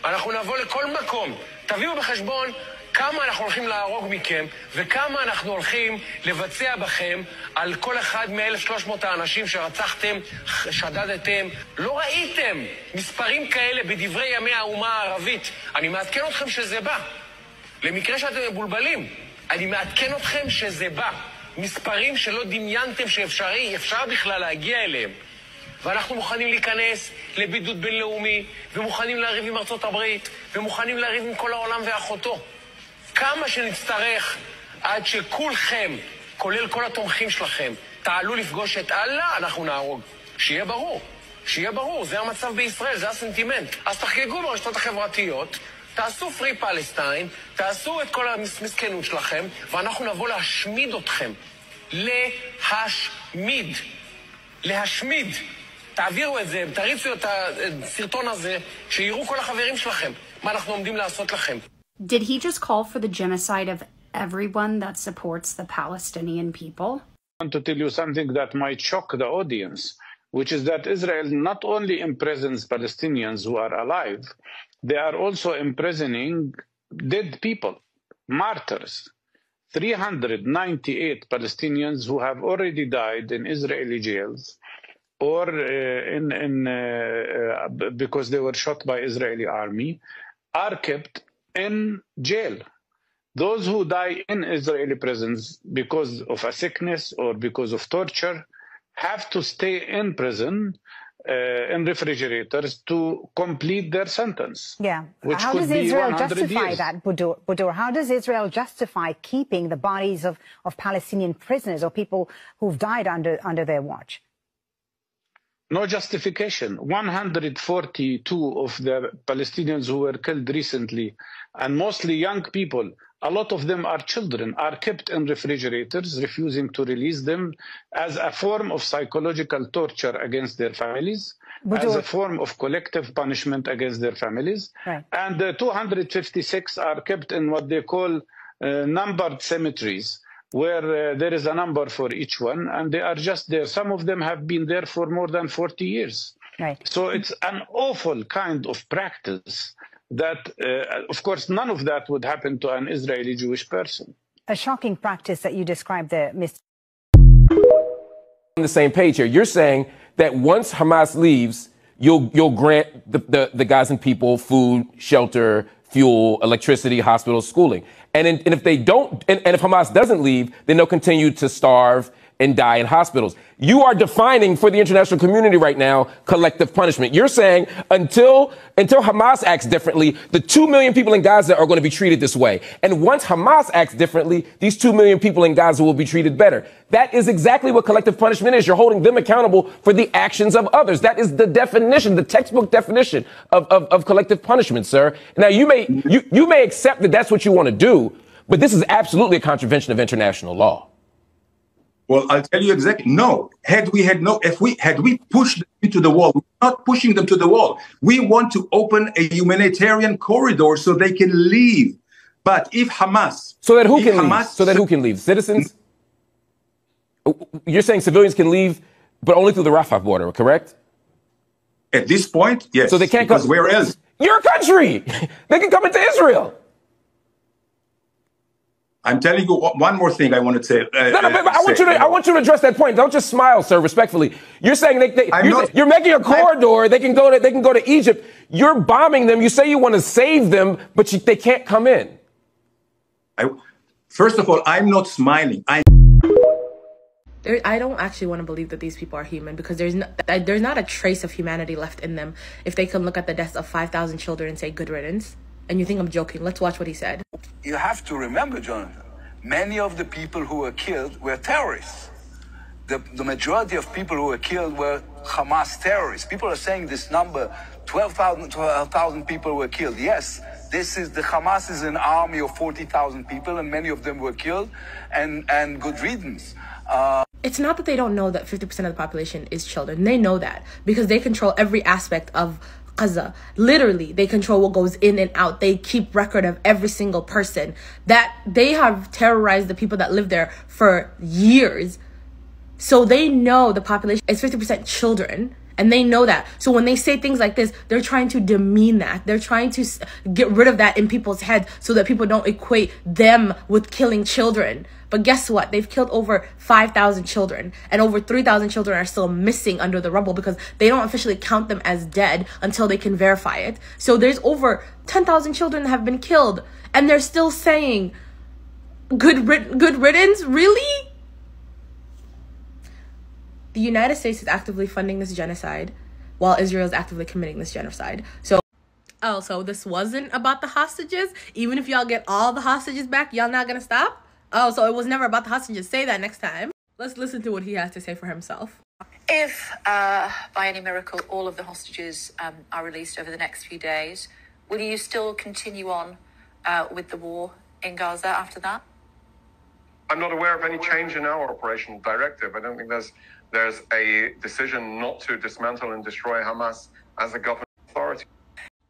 אנחנו נבוא לכל מקום. תביאו בחשבון כמה אנחנו הולכים להרוג מכם וכמה אנחנו הולכים לבצע בכם על כל אחד מ-1,300 האנשים שרצחתם, שדדתם. לא ראיתם מספרים כאלה בדברי ימי האומה הערבית. אני מעדכן אתכם שזה בא. למקרה שאתם מבולבלים, אני מעדכן אתכם שזה בא. מספרים שלא דמיינתם שאפשר בכלל להגיע אליהם. ואנחנו מוכנים להיכנס לבידוד בינלאומי, ומוכנים לריב עם ארצות הברית, ומוכנים לריב עם כל העולם ואחותו. כמה שנצטרך עד שכולכם, כולל כל התומכים שלכם, תעלו לפגוש את אללה, אנחנו נהרוג. שיהיה ברור, שיהיה ברור, זה המצב בישראל, זה הסנטימנט. אז תחגגו ברשתות החברתיות, תעשו פרי פלסטיין, תעשו את כל המסכנות שלכם, ואנחנו נבוא להשמיד אתכם. להשמיד. תעבירו את זה, תריצו את הסרטון הזה, שיראו כל החברים שלכם, מה אנחנו עומדים לעשות לכם. Did he just call for the genocide of everyone that supports the Palestinian people? I want to tell you something that might shock the audience, which is that Israel not only imprisons Palestinians who are alive, they are also imprisoning dead people, martyrs. 398 Palestinians who have already died in Israeli jails or because they were shot by Israeli army are kept in jail. Those who die in Israeli prisons because of a sickness or because of torture have to stay in prison in refrigerators to complete their sentence. Yeah. Which how could does be Israel 100 justify years. that, Budur? How does Israel justify keeping the bodies of Palestinian prisoners or people who've died under their watch? No justification. 142 of the Palestinians who were killed recently, and mostly young people, a lot of them are children, are kept in refrigerators, refusing to release them as a form of psychological torture against their families, as a form of collective punishment against their families. Right. And 256 are kept in what they call numbered cemeteries, where there is a number for each one, and they are just there. Some of them have been there for more than 40 years. Right. So it's an awful kind of practice that, of course, none of that would happen to an Israeli Jewish person. A shocking practice that you described there, Mr. On the same page here, you're saying that once Hamas leaves, you'll grant the Gazan people food, shelter, fuel, electricity, hospitals, schooling. And if they don't, and if Hamas doesn't leave, then they'll continue to starve and die in hospitals. You are defining for the international community right now collective punishment. You're saying until Hamas acts differently, the 2 million people in Gaza are going to be treated this way. And once Hamas acts differently, these 2 million people in Gaza will be treated better. That is exactly what collective punishment is. You're holding them accountable for the actions of others. That is the definition, the textbook definition of collective punishment, sir. Now, you may accept that that's what you want to do, but this is absolutely a contravention of international law. Well, I'll tell you exactly. No, had we pushed them to the wall, we're not pushing them to the wall. We want to open a humanitarian corridor so they can leave. But if Hamas, so that who can leave? Citizens? You're saying civilians can leave, but only through the Rafah border, correct? At this point, yes. So they can't come. Where else? Your country. They can come into Israel. I'm telling you one more thing I want to say. I want you to address that point. Don't just smile, sir, respectfully. You're saying you're making a corridor. They can go to Egypt. You're bombing them. You say you want to save them, but they can't come in. First of all, I'm not smiling. I don't actually want to believe that these people are human, because there's not a trace of humanity left in them. If they can look at the deaths of 5,000 children and say good riddance, and you think I'm joking, let's watch what he said. You have to remember, Jonathan, many of the people who were killed were terrorists. The majority of people who were killed were Hamas terrorists. People are saying this number, 12,000 people were killed. Yes, the Hamas is an army of 40,000 people, and many of them were killed, and good riddance. It's not that they don't know that 50% of the population is children. They know that because they control every aspect of Gaza. Literally, they control what goes in and out. They keep record of every single person. That they have terrorized the people that live there for years. So they know the population is 50% children, and they know that. So when they say things like this, they're trying to demean that. They're trying to get rid of that in people's heads so that people don't equate them with killing children. But guess what? They've killed over 5,000 children, and over 3,000 children are still missing under the rubble because they don't officially count them as dead until they can verify it. So there's over 10,000 children that have been killed, and they're still saying good riddance? Really? The United States is actively funding this genocide while Israel is actively committing this genocide. So this wasn't about the hostages? Even if y'all get all the hostages back, y'all not gonna stop? Oh, so it was never about the hostages. Say that next time. Let's listen to what he has to say for himself. If, by any miracle, all of the hostages are released over the next few days, will you still continue on with the war in Gaza after that? I'm not aware of any change in our operational directive. I don't think there's a decision not to dismantle and destroy Hamas as a government authority.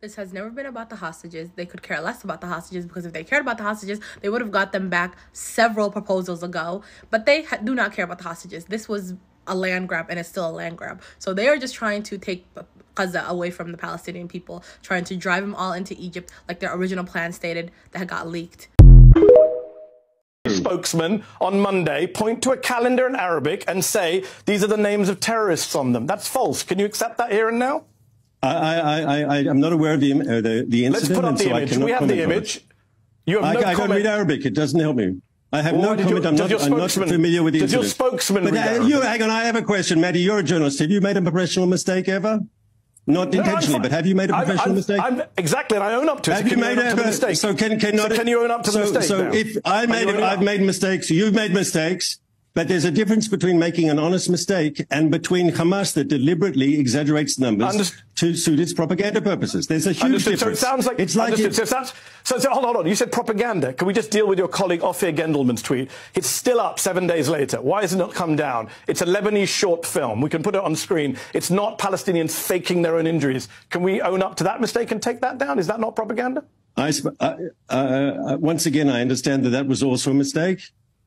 This has never been about the hostages. They could care less about the hostages, because if they cared about the hostages, they would have got them back several proposals ago. But they do not care about the hostages. This was a land grab, and it's still a land grab. So they are just trying to take Gaza away from the Palestinian people, trying to drive them all into Egypt like their original plan stated that got leaked. Spokesman on Monday point to a calendar in Arabic and say these are the names of terrorists on them. That's false. Can you accept that here and now? I'm not aware of the incident. Let's put up the image. We have the image. You have no I don't read Arabic. It doesn't help me. I have no comment. I'm not familiar with the incident. Does your spokesman read Arabic? Hang on. I have a question, Maddie. You're a journalist. Have you made a professional mistake ever? Not intentionally, but have you made a professional mistake? Exactly, and I own up to it. Have you made a mistake? So can you own up to the mistake? So if I've made mistakes, you've made mistakes. But there's a difference between making an honest mistake and between Hamas that deliberately exaggerates numbers to suit its propaganda purposes. There's a huge difference. So it sounds like it's like so hold on. You said propaganda. Can we just deal with your colleague Ophir Gendelman's tweet? It's still up 7 days later. Why has it not come down? It's a Lebanese short film. We can put it on screen. It's not Palestinians faking their own injuries. Can we own up to that mistake and take that down? Is that not propaganda? Once again, I understand that was also a mistake.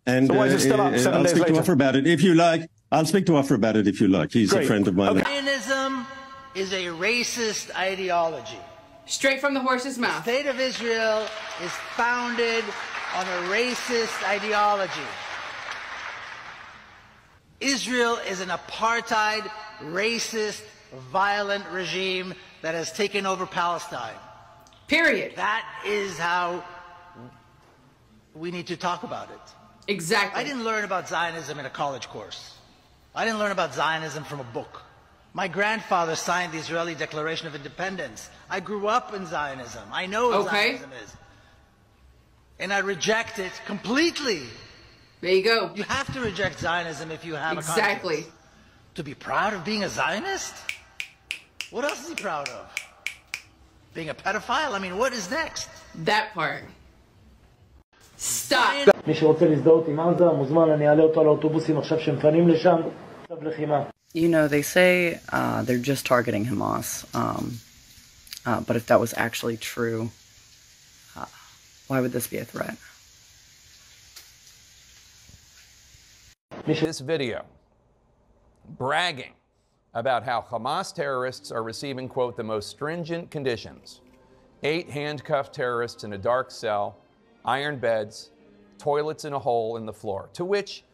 And so why is it still up 7 I'll days speak later? to Offer about it if you like. I'll speak to Offer about it if you like. He's a friend of mine. Zionism is a racist ideology. Straight from the horse's mouth. The state of Israel is founded on a racist ideology. Israel is an apartheid, racist, violent regime that has taken over Palestine. Period. That is how we need to talk about it. Exactly. I didn't learn about Zionism in a college course. I didn't learn about Zionism from a book. My grandfather signed the Israeli Declaration of Independence. I grew up in Zionism. I know what Zionism is. And I reject it completely. There you go. You have to reject Zionism if you have a conscience. Exactly. To be proud of being a Zionist? What else is he proud of? Being a pedophile? I mean, what is next? That part. Stop. מי שרוצה להזדהות עם עזה, מוזמן, אני אעלה אותו לאוטובוסים עכשיו שמפנים לשם, עכשיו לחימה. You know, they say they're just targeting Hamas, but if that was actually true, why would this be a threat? This video bragging about how Hamas terrorists are receiving, quote, the most stringent conditions. 8 handcuffed terrorists in a dark cell, iron beds, toilets in a hole in the floor, to which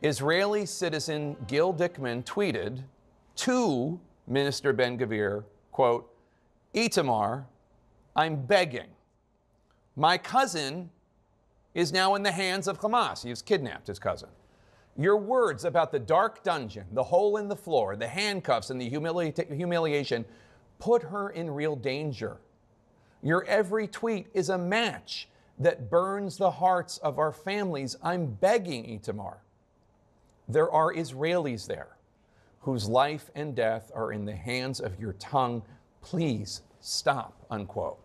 Israeli citizen Gil Dickman tweeted to Minister Ben-Gvir, quote, Itamar, I'm begging. My cousin is now in the hands of Hamas. He's kidnapped his cousin. Your words about the dark dungeon, the hole in the floor, the handcuffs, and the humiliation put her in real danger. Your every tweet is a match that burns the hearts of our families. I'm begging, Itamar. There are Israelis there whose life and death are in the hands of your tongue. Please stop, unquote.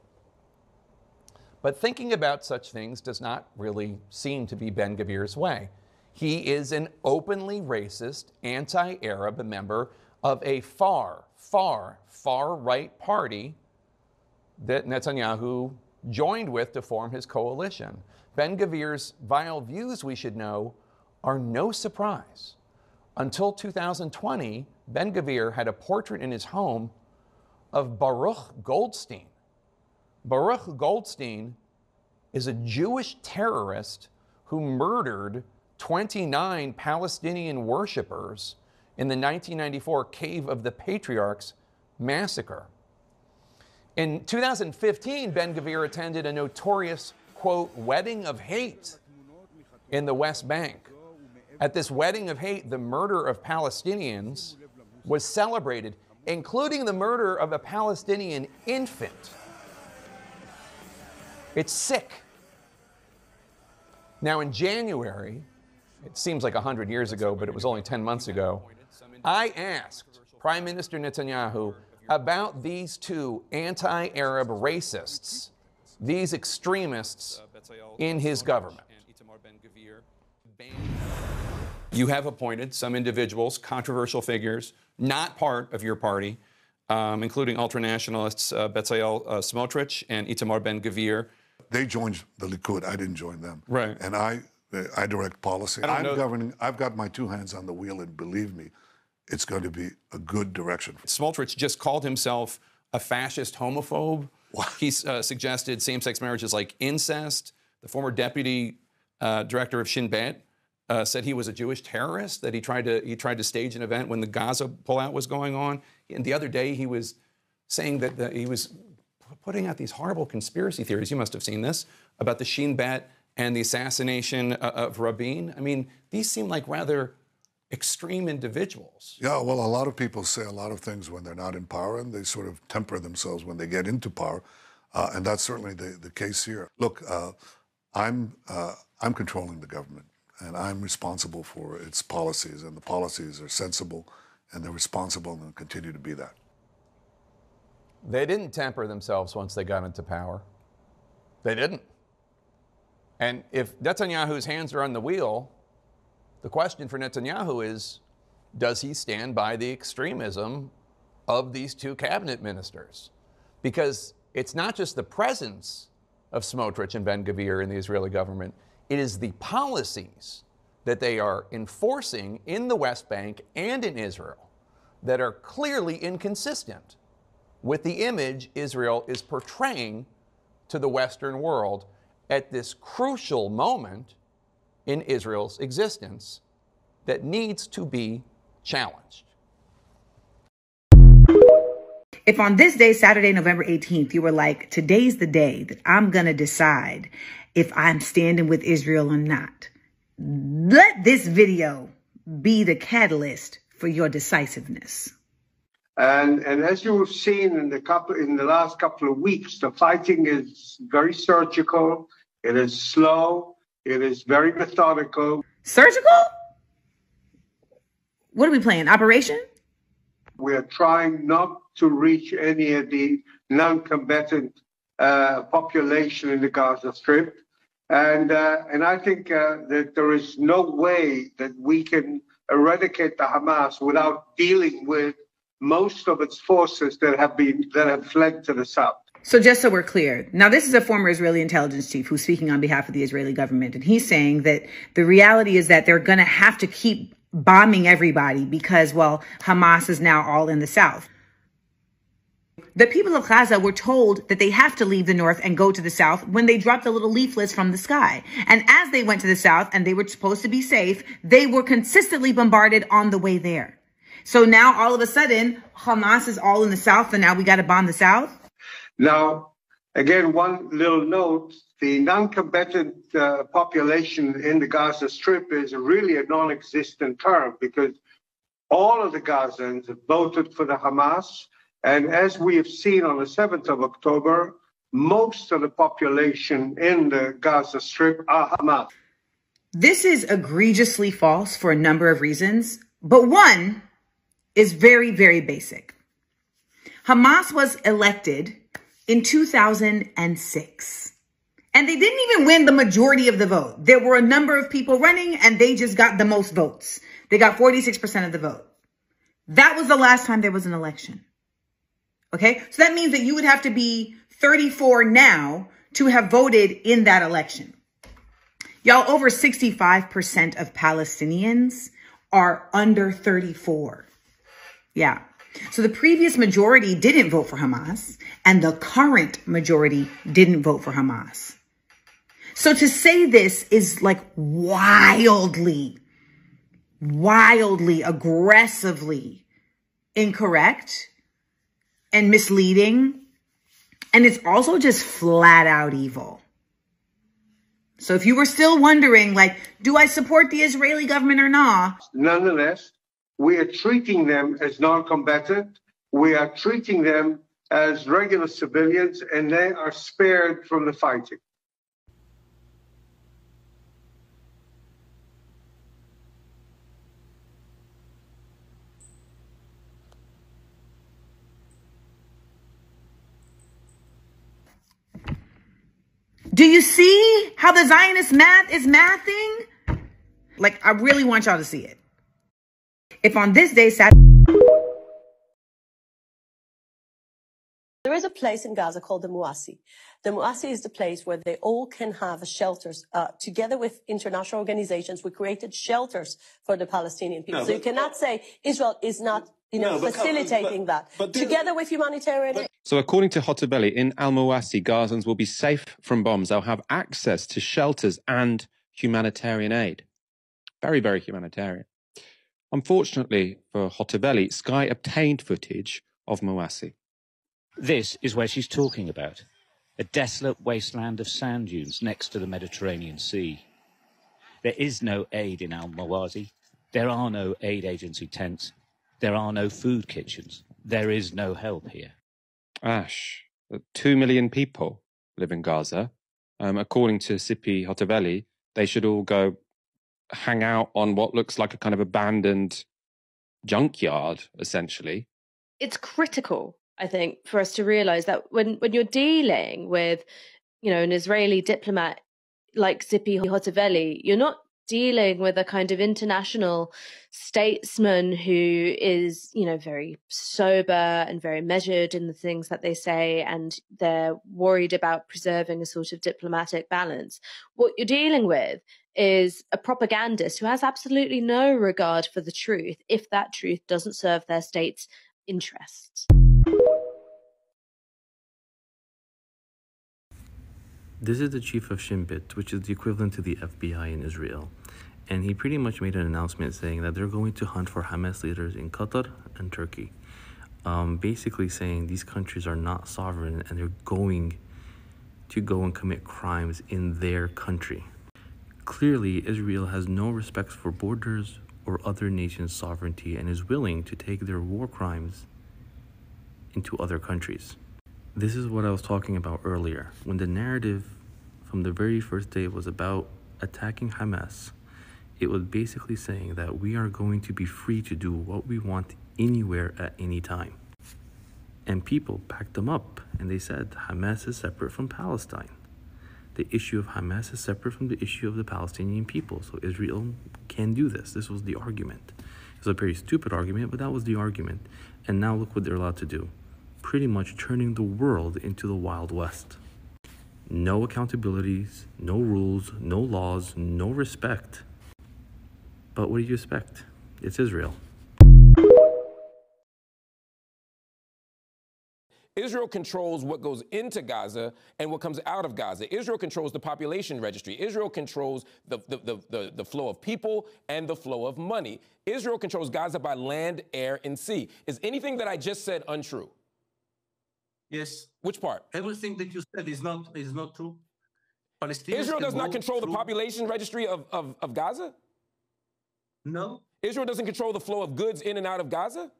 But thinking about such things does not really seem to be Ben-Gvir's way. He is an openly racist, anti-Arab member of a far, far, far-right party that Netanyahu joined with to form his coalition. Ben-Gvir's vile views, we should know, are no surprise. Until 2020, Ben-Gvir had a portrait in his home of Baruch Goldstein. Baruch Goldstein is a Jewish terrorist who murdered 29 Palestinian worshippers in the 1994 Cave of the Patriarchs massacre. In 2015, Ben-Gvir attended a notorious, quote, wedding of hate in the West Bank. At this wedding of hate, the murder of Palestinians was celebrated, including the murder of a Palestinian infant. It's sick. Now, in January, it seems like 100 years ago, but it was only 10 months ago, I asked Prime Minister Netanyahu about these two anti-Arab racists, these extremists in his government. You have appointed some individuals, controversial figures, not part of your party, including ultranationalists Bezalel Smotrich and Itamar Ben-Gvir. They joined the Likud. I didn't join them. Right. And I direct policy. I'm governing. I've got my 2 hands on the wheel, and believe me, it's going to be a good direction. Smotrich just called himself a fascist homophobe. What? He suggested same-sex marriage is like incest. The former deputy director of Shin Bet said he was a Jewish terrorist, that he tried to stage an event when the Gaza pullout was going on. And the other day he was saying that he was putting out these horrible conspiracy theories, you must have seen this, about the Shin Bet and the assassination of Rabin. I mean, these seem like rather extreme individuals. Yeah, well, a lot of people say a lot of things when they're not in power, and they sort of temper themselves when they get into power, and that's certainly the case here. Look, I'm controlling the government, and I'm responsible for its policies, and the policies are sensible, and they're responsible, and they'll continue to be that. They didn't temper themselves once they got into power. They didn't. And if Netanyahu's hands are on the wheel, the question for Netanyahu is, does he stand by the extremism of these two cabinet ministers? Because it's not just the presence of Smotrich and Ben-Gvir in the Israeli government, It is the policies that they are enforcing in the West Bank and in Israel that are clearly inconsistent with the image Israel is portraying to the Western world at this crucial moment in Israel's existence that needs to be challenged. If on this day, Saturday, November 18th, you were like, today's the day that I'm going to decide if I'm standing with Israel or not, let this video be the catalyst for your decisiveness. And as you have seen in the last couple of weeks, the fighting is very surgical. It is slow. It is very methodical. Surgical? What are we playing? Operation? We are trying not to reach any of the non-combatant population in the Gaza Strip. And I think that there is no way that we can eradicate the Hamas without dealing with most of its forces that have fled to the south. So just so we're clear, now this is a former Israeli intelligence chief who's speaking on behalf of the Israeli government. And he's saying that the reality is that they're going to have to keep bombing everybody because, well, Hamas is now all in the south. The people of Gaza were told that they have to leave the north and go to the south when they dropped the little leaflets from the sky. And as they went to the south and they were supposed to be safe, they were consistently bombarded on the way there. So now all of a sudden, Hamas is all in the south and now we got to bomb the south? Now, again, one little note, the non-combatant population in the Gaza Strip is really a non-existent term because all of the Gazans have voted for the Hamas. And as we have seen on the 7th of October, most of the population in the Gaza Strip are Hamas. This is egregiously false for a number of reasons, but one is very, very basic. Hamas was elected in 2006, and they didn't even win the majority of the vote. There were a number of people running, and they just got the most votes. They got 46% of the vote. That was the last time there was an election. Okay, so that means that you would have to be 34 now to have voted in that election. Y'all, over 65% of Palestinians are under 34. Yeah. So the previous majority didn't vote for Hamas, and the current majority didn't vote for Hamas. So to say this is like wildly, aggressively incorrect and misleading. And it's also just flat out evil. So if you were still wondering, like, do I support the Israeli government or not? Nonetheless, we are treating them as non-combatant. We are treating them as regular civilians, and they are spared from the fighting. Do you see how the Zionist math is mathing? Like, I really want y'all to see it. If on this day, Saturday... There is a place in Gaza called the Muassi. The Muassi is the place where they all can have shelters. Together with international organizations, we created shelters for the Palestinian people. So you cannot say Israel is not, facilitating that. Together with humanitarian... So according to Hotobelli, in Al-Muassi, Gazans will be safe from bombs. They'll have access to shelters and humanitarian aid. Very, very humanitarian. Unfortunately for Hotobelli, Sky obtained footage of Muassi. This is where she's talking about. A desolate wasteland of sand dunes next to the Mediterranean Sea. There is no aid in Al-Muassi. There are no aid agency tents. There are no food kitchens. There is no help here. Ash, 2 million people live in Gaza. According to Sipi Hotobelli, they should all go hang out on what looks like a kind of abandoned junkyard, essentially. It's critical, I think, for us to realize that when you're dealing with, an Israeli diplomat like Sipi Hotobelli, you're not dealing with a kind of international statesman who is, you know, very sober and very measured in the things that they say, and they're worried about preserving a sort of diplomatic balance. What you're dealing with is a propagandist who has absolutely no regard for the truth if that truth doesn't serve their state's interests. This is the chief of Shin Bet, which is the equivalent to the FBI in Israel. And he pretty much made an announcement saying that they're going to hunt for Hamas leaders in Qatar and Turkey. Basically saying these countries are not sovereign and they're going to go and commit crimes in their country. Clearly, Israel has no respect for borders or other nations' sovereignty and is willing to take their war crimes into other countries. This is what I was talking about earlier. When the narrative from the very first day was about attacking Hamas, it was basically saying that we are going to be free to do what we want anywhere at any time. And people backed them up and they said Hamas is separate from Palestine. The issue of Hamas is separate from the issue of the Palestinian people. So Israel can do this. This was the argument. It was a very stupid argument, but that was the argument. And now look what they're allowed to do. Pretty much turning the world into the Wild West. No accountabilities, no rules, no laws, no respect. But what do you expect? It's Israel. Israel controls what goes into Gaza and what comes out of Gaza. Israel controls the population registry. Israel controls the flow of people and the flow of money. Israel controls Gaza by land, air, and sea. Is anything that I just said untrue? Yes. Which part? Everything that you said is not true. Palestinians Israel does not control the population registry of Gaza? No. Israel doesn't control the flow of goods in and out of Gaza?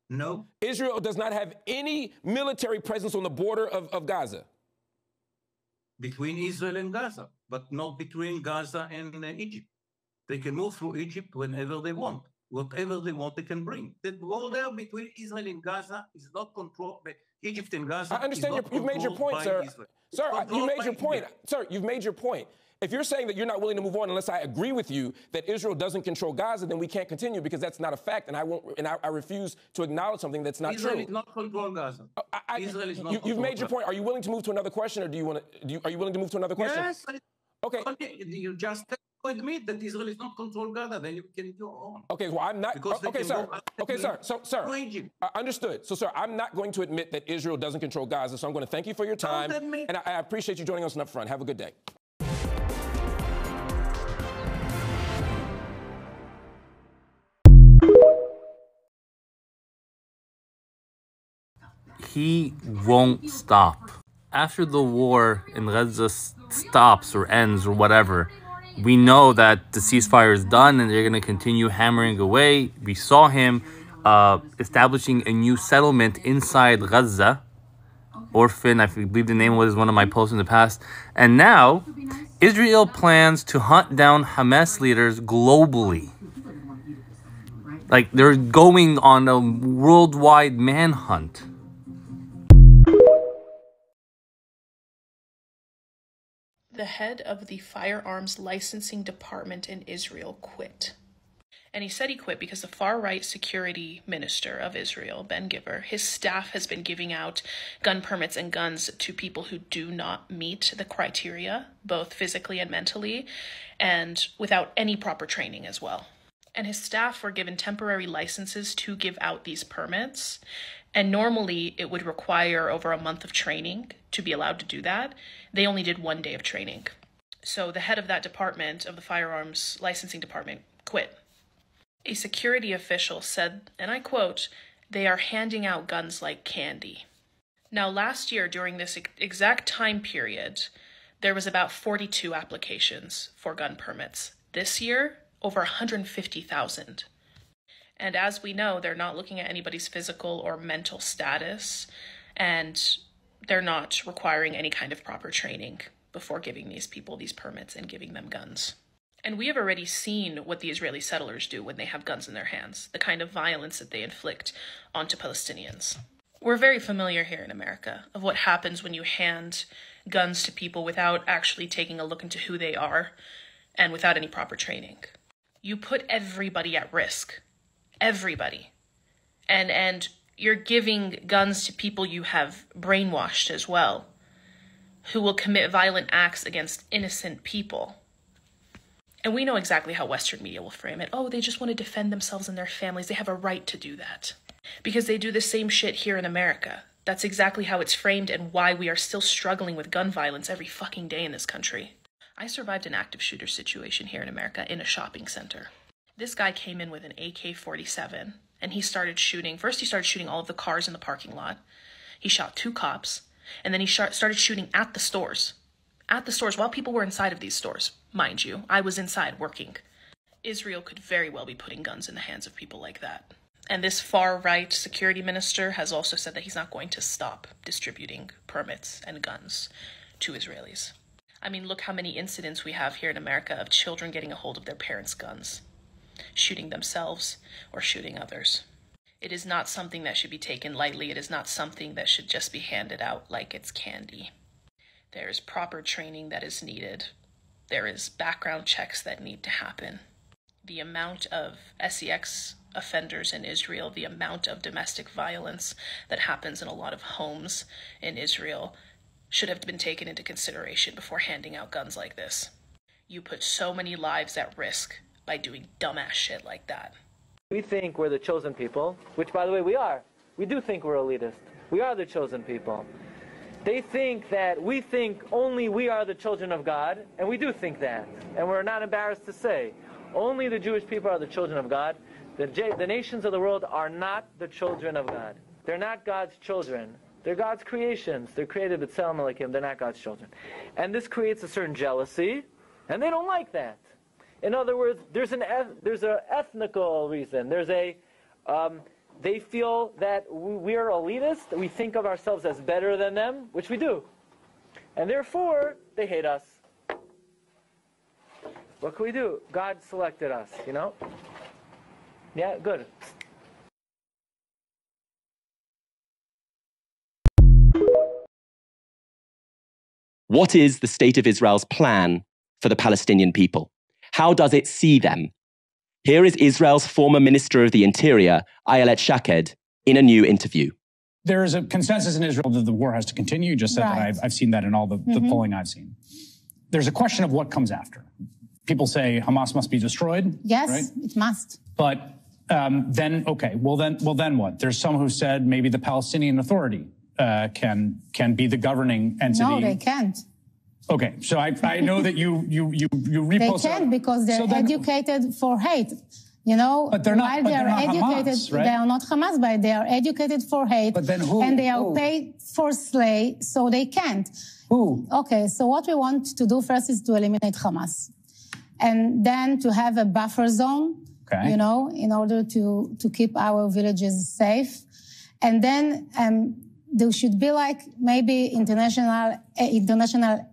No. Israel does not have any military presence on the border of Gaza? Between Israel and Gaza, but not between Gaza and Egypt. They can move through Egypt whenever they want. Whatever they want, they can bring. The border between Israel and Gaza is not controlled by Egypt and Gaza. I understand you've made your point, sir. Sir, you made your point. Sir, you've made your point. If you're saying that you're not willing to move on unless I agree with you that Israel doesn't control Gaza, then we can't continue because that's not a fact, and I refuse to acknowledge something that's not Israel true. Israel is not control Gaza. Israel is not. You've made your point. Are you willing to move to another question, or are you willing to move to another question? Yes. Okay. You just admit that Israel is not control Gaza, then you can go on. Okay, well, I'm not. Okay, sir. Okay, sir. So, sir. Understood. So, sir, I'm not going to admit that Israel doesn't control Gaza. So, I'm going to thank you for your time, and I appreciate you joining us up front. Have a good day. He won't stop. After the war in Gaza stops or ends or whatever, we know that the ceasefire is done and they're going to continue hammering away. We saw him establishing a new settlement inside Gaza. Orphan, I believe the name was one of my posts in the past. And now, Israel plans to hunt down Hamas leaders globally. Like, they're going on a worldwide manhunt. The head of the firearms licensing department in Israel quit. And he said he quit because the far-right security minister of Israel, Ben Gvir, his staff has been giving out gun permits and guns to people who do not meet the criteria, both physically and mentally, and without any proper training as well. And his staff were given temporary licenses to give out these permits. And normally it would require over a month of training to be allowed to do that. They only did 1 day of training. So the head of that department, of the firearms licensing department, quit. A security official said, and I quote, "They are handing out guns like candy." Now, last year, during this exact time period, there was about 42 applications for gun permits. This year, over 150,000. And as we know, they're not looking at anybody's physical or mental status, and they're not requiring any kind of proper training before giving these people these permits and giving them guns. And we have already seen what the Israeli settlers do when they have guns in their hands, the kind of violence that they inflict onto Palestinians. We're very familiar here in America of what happens when you hand guns to people without actually taking a look into who they are, and without any proper training. You put everybody at risk. Everybody. And you're giving guns to people you have brainwashed as well, who will commit violent acts against innocent people. And we know exactly how Western media will frame it. Oh, they just want to defend themselves and their families. They have a right to do that. Because they do the same shit here in America. That's exactly how it's framed and why we are still struggling with gun violence every fucking day in this country. I survived an active shooter situation here in America in a shopping center. This guy came in with an AK-47 and he started shooting. First, he started shooting all of the cars in the parking lot. He shot 2 cops and then he started shooting at the stores. At the stores while people were inside of these stores. Mind you, I was inside working. Israel could very well be putting guns in the hands of people like that. And this far-right security minister has also said that he's not going to stop distributing permits and guns to Israelis. I mean, look how many incidents we have here in America of children getting a hold of their parents' guns, shooting themselves or shooting others. It is not something that should be taken lightly. It is not something that should just be handed out like it's candy. There is proper training that is needed. There is background checks that need to happen. The amount of SEX offenders in Israel, the amount of domestic violence that happens in a lot of homes in Israel should have been taken into consideration before handing out guns like this. You put so many lives at risk by doing dumbass shit like that. We think we're the chosen people, which, by the way, we are. We do think we're elitist. We are the chosen people. They think that we think only we are the children of God, and we do think that. And we're not embarrassed to say, only the Jewish people are the children of God. The nations of the world are not the children of God. They're not God's children. They're God's creations. They're created b'tselem elokim. They're not God's children. And this creates a certain jealousy, and they don't like that. In other words, there's an ethnical reason. There's they feel that we are elitist. We think of ourselves as better than them, which we do. And therefore, they hate us. What can we do? God selected us, you know? Yeah, good. What is the State of Israel's plan for the Palestinian people? How does it see them? Here is Israel's former Minister of the Interior, Ayelet Shaked, in a new interview. There is a consensus in Israel that the war has to continue. You just said that. I've seen that in all the polling I've seen. There's a question of what comes after. People say Hamas must be destroyed. Yes, right? It must. But then, okay, well then what? There's some who said maybe the Palestinian Authority can be the governing entity. No, they can't. Okay, so I know that you repost. They can't because they're educated for hate. You know, but they're not, while they are educated, Hamas, right? They are not Hamas, but they are educated for hate. But then who? And they are paid for slay, so they can't. Who? Okay, so what we want to do first is to eliminate Hamas. And then to have a buffer zone, you know, in order to keep our villages safe. And then there should be like maybe international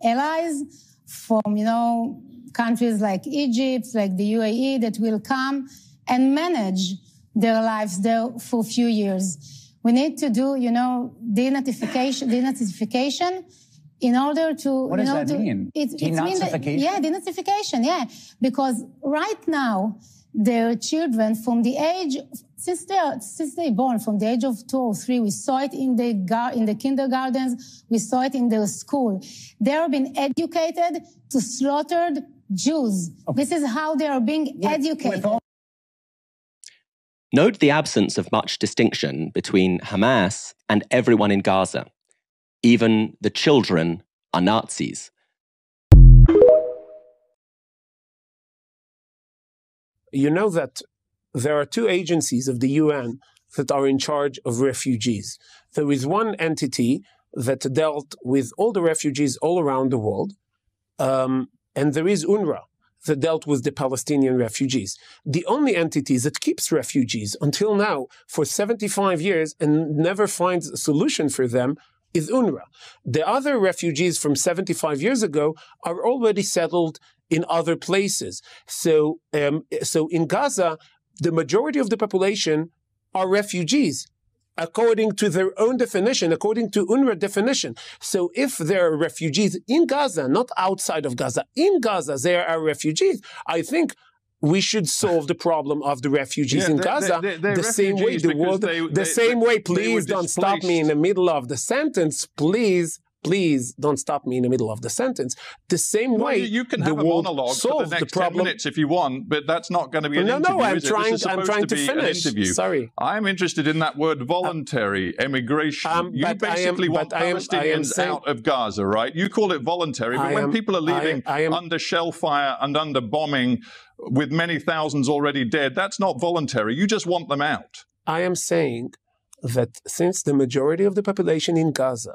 allies from, you know, countries like Egypt, like the UAE, that will come and manage their lives there for a few years. We need to do, you know, denazification in order to... What does that mean? Denazification? Yeah, denazification, yeah. Because right now, their children from the age... Since they're born, from the age of 2 or 3, we saw it in the kindergartens, we saw it in the school. They are being educated to slaughtered Jews. Okay. This is how they are being educated. Note the absence of much distinction between Hamas and everyone in Gaza. Even the children are Nazis. You know that there are 2 agencies of the UN that are in charge of refugees. There is one entity that dealt with all the refugees all around the world, and there is UNRWA that dealt with the Palestinian refugees. The only entity that keeps refugees until now for 75 years and never finds a solution for them is UNRWA. The other refugees from 75 years ago are already settled in other places. So in Gaza, the majority of the population are refugees. according to their own definition, according to UNRWA definition. So if there are refugees in Gaza, not outside of Gaza, in Gaza there are refugees, I think we should solve the problem of the refugees in Gaza the same way the world, please don't stop me in the middle of the sentence, please don't stop me in the middle of the sentence. The same way you can have a monologue for the next 10 minutes if you want, but that's not going to be an interview. No, I'm trying to finish. Sorry. I'm interested in that word voluntary emigration. You basically want Palestinians out of Gaza, right? You call it voluntary, but when people are leaving under shell fire and under bombing with many thousands already dead, that's not voluntary. You just want them out. I am saying that since the majority of the population in Gaza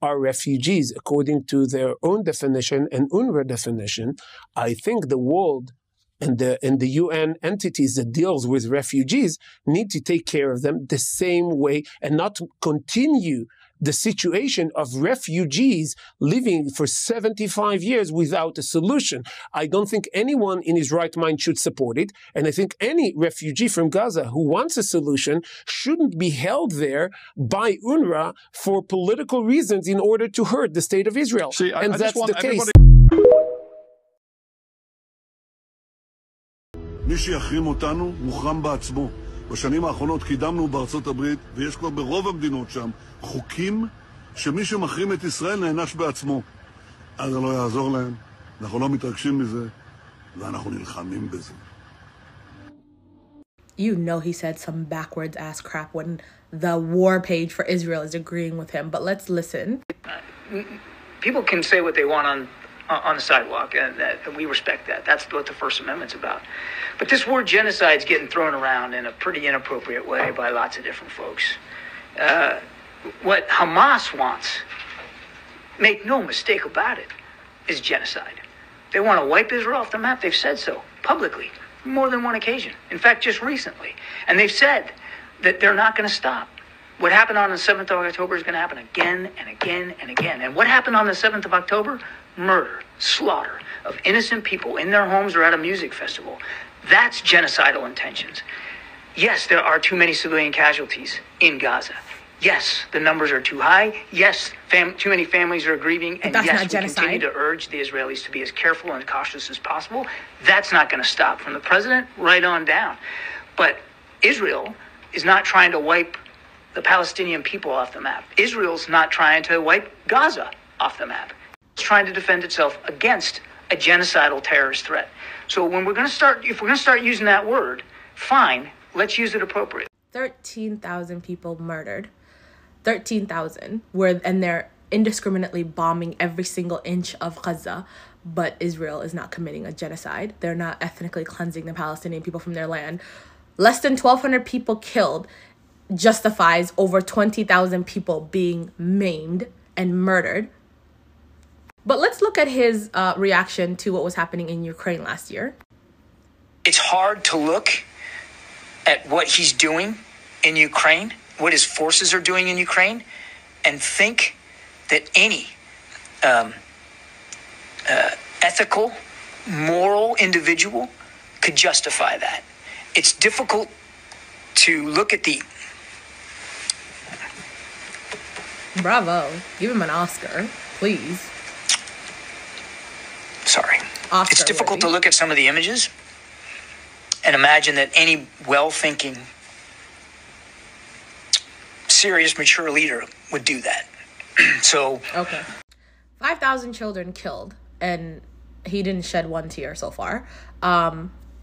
are refugees according to their own definition and UNRWA definition, I think the world and the UN entities that deals with refugees need to take care of them the same way and not continue the situation of refugees living for 75 years without a solution. I don't think anyone in his right mind should support it. And I think any refugee from Gaza who wants a solution shouldn't be held there by UNRWA for political reasons in order to hurt the state of Israel. See, and that's the case. מי שיחרים אותנו מוחרם בעצמו. בשנים האחרונות קידמנו בארצות הברית, ויש כבר ברוב המדינות שם, חוקים שמי שמחרים את ישראל נענש בעצמו. אז זה לא יעזור להם, אנחנו לא מתרגשים מזה, ואנחנו נלחמים בזה. You know he said some backwards ass crap when the war page for Israel is agreeing with him, but let's listen. People can say what they want on the sidewalk, and we respect that. That's what the First Amendment's about. But this word genocide is getting thrown around in a pretty inappropriate way by lots of different folks. What Hamas wants, make no mistake about it, is genocide. They want to wipe Israel off the map. They've said so publicly, more than one occasion. In fact, just recently. And they've said that they're not going to stop. What happened on the 7th of October is going to happen again and again and again. And what happened on the 7th of October? Murder, slaughter of innocent people in their homes or at a music festival. That's genocidal intentions. Yes, there are too many civilian casualties in Gaza. Yes, the numbers are too high. Yes, too many families are grieving. And yes, we continue to urge the Israelis to be as careful and cautious as possible. That's not going to stop, from the president right on down. But Israel is not trying to wipe the Palestinian people off the map. Israel's not trying to wipe Gaza off the map. It's trying to defend itself against a genocidal terrorist threat. So when we're going to start, if we're going to start using that word, fine, let's use it appropriately. 13,000 people murdered. 13,000, and they're indiscriminately bombing every single inch of Gaza, but Israel is not committing a genocide. They're not ethnically cleansing the Palestinian people from their land. Less than 1,200 people killed justifies over 20,000 people being maimed and murdered. But let's look at his reaction to what was happening in Ukraine last year. It's hard to look at what he's doing in Ukraine, what his forces are doing in Ukraine, and think that any ethical, moral individual could justify that. It's difficult to look at the... Bravo. Give him an Oscar, please. Sorry. Oscar it's difficult worthy. to look at some of the images and imagine that any well-thinking, serious, mature leader would do that. So... Okay. 5,000 children killed, and he didn't shed one tear so far.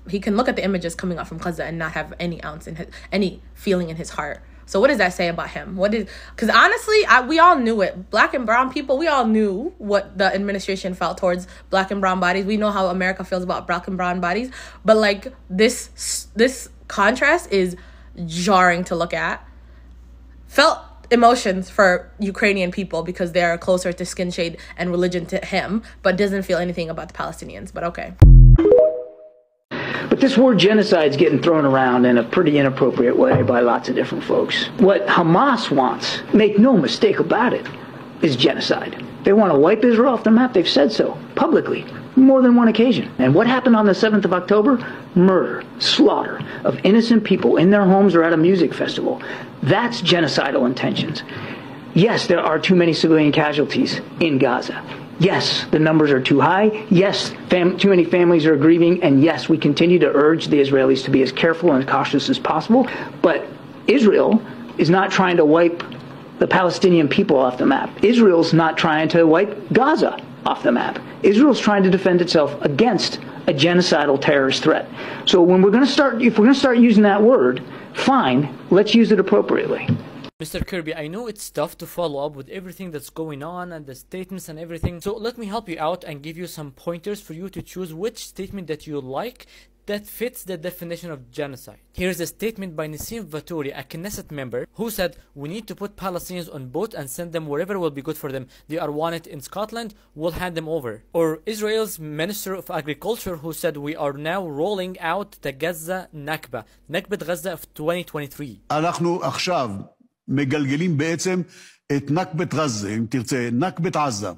He can look at the images coming out from Gaza and not have any ounce in any feeling in his heart. So what does that say about him? Because honestly, we all knew it. Black and brown people, we all knew what the administration felt towards black and brown bodies. We know how America feels about black and brown bodies. But like this contrast is jarring to look at. Felt emotions for Ukrainian people because they are closer to skin shade and religion to him, but doesn't feel anything about the Palestinians. But okay. But this word genocide is getting thrown around in a pretty inappropriate way by lots of different folks. What Hamas wants, make no mistake about it, is genocide. They want to wipe Israel off the map. They've said so publicly, more than one occasion. And what happened on the 7th of October? Murder, slaughter of innocent people in their homes or at a music festival. That's genocidal intentions. Yes, there are too many civilian casualties in Gaza. Yes, the numbers are too high. Yes, too many families are grieving. And yes, we continue to urge the Israelis to be as careful and cautious as possible. But Israel is not trying to wipe the Palestinian people off the map. Israel's not trying to wipe Gaza off the map. Israel's trying to defend itself against a genocidal terrorist threat. So when we're going to start, if we're going to start using that word, fine, let's use it appropriately. Mr. Kirby, I know it's tough to follow up with everything that's going on and the statements and everything, so let me help you out and give you some pointers for you to choose which statement that you like that fits the definition of genocide. Here's a statement by Nassim Vaturi, a Knesset member, who said, "We need to put Palestinians on boat and send them wherever will be good for them. They are wanted in Scotland, we'll hand them over." Or Israel's Minister of Agriculture, who said, "We are now rolling out the Gaza Nakba, Nakbat Gaza of 2023. אנחנו עכשיו מגלגלים בעצם את נכבת עזה, אם תרצה, נכבת עזה.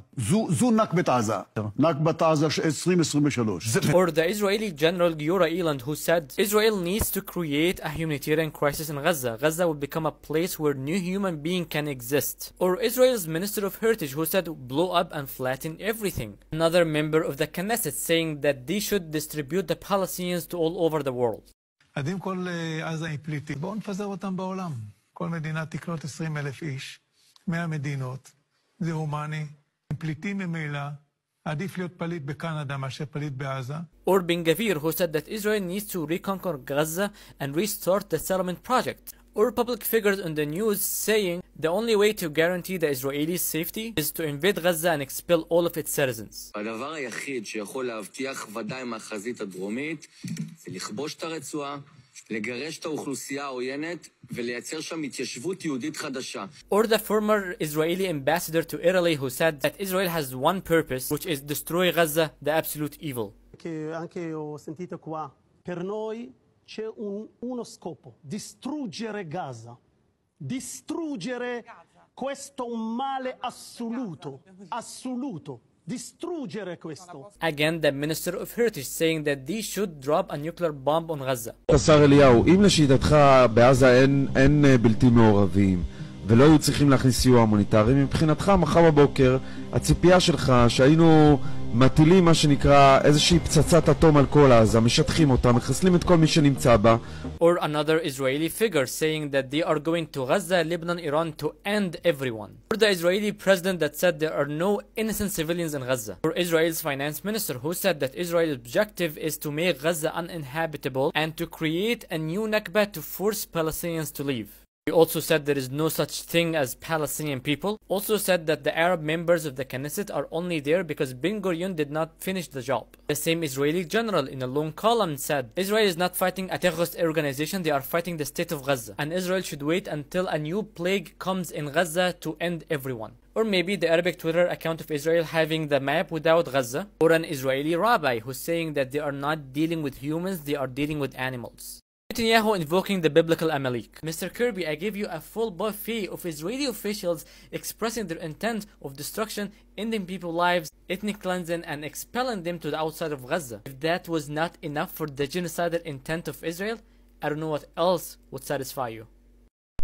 זו נכבת עזה. נכבת עזה 2023. Or the Israeli General Giora Eiland, who said, "Israel needs to create a humanitarian crisis in Gaza. Gaza will become a place where no human being can exist." Or Israel's Minister of Heritage, who said, "Blow up and flatten everything." Another member of the Knesset saying that they should distribute the Palestinians to all over the world. עדים כל עזה היא פליטים. בואו נפזר אותם בעולם. כל מדינה תקלוט 20,000 איש. 100 מדינות, זה הומני, הם פליטים ממילא, עדיף להיות פליט בקנדה מאשר פליט בעזה. Or Ben Gvir, who said that Israel needs to reconquer Gaza and restart the settlement project. Or public figures on the news saying the only way to guarantee the Israelis' safety is to invade Gaza and expel all of its citizens. הדבר היחיד שיכול להבטיח ודאי מהחזית הדרומית זה לכבוש את הרצועה, לגרש את האוכלוסייה העוינת ולייצר שם התיישבות יהודית חדשה. Or the former Israeli ambassador to Italy, who said that Israel has one purpose, which is destroy Gaza, the absolute evil. Che anche ho sentito qua, per noi c'è uno scopo, distruggere Gaza, distruggere questo male assoluto, assoluto. Again, the Minister of Heritage saying that they should drop a nuclear bomb on Gaza. השר אליהו, אם לשיטתך בעזה אין בלתי מעורבים ולא היו צריכים להכניס סיוע הומניטרי, מבחינתך מחר בבוקר הציפייה שלך שהיינו מטילים מה שנקרא איזושהי פצצת אטום על כל עזה, משטחים אותה, מחסלים את כל מי שנמצא בה. Or another Israeli figure saying that they are going to Gaza, Lebanon, Iran to end everyone. Or the Israeli president that said there are no innocent civilians in Gaza. Or Israel's finance minister who said that Israel's objective is to make Gaza uninhabitable and to create a new Nakba to force Palestinians to leave. He also said there is no such thing as Palestinian people. Also said that the Arab members of the Knesset are only there because Ben Gurion did not finish the job. The same Israeli general in a long column said Israel is not fighting a terrorist organization, they are fighting the state of Gaza. And Israel should wait until a new plague comes in Gaza to end everyone. Or maybe the Arabic Twitter account of Israel having the map without Gaza. Or an Israeli rabbi who's saying that they are not dealing with humans, they are dealing with animals. Netanyahu invoking the biblical Amalek. Mr. Kirby, I gave you a full buffet of Israeli officials expressing their intent of destruction, ending people's lives, ethnic cleansing, and expelling them to the outside of Gaza. If that was not enough for the genocidal intent of Israel, I don't know what else would satisfy you.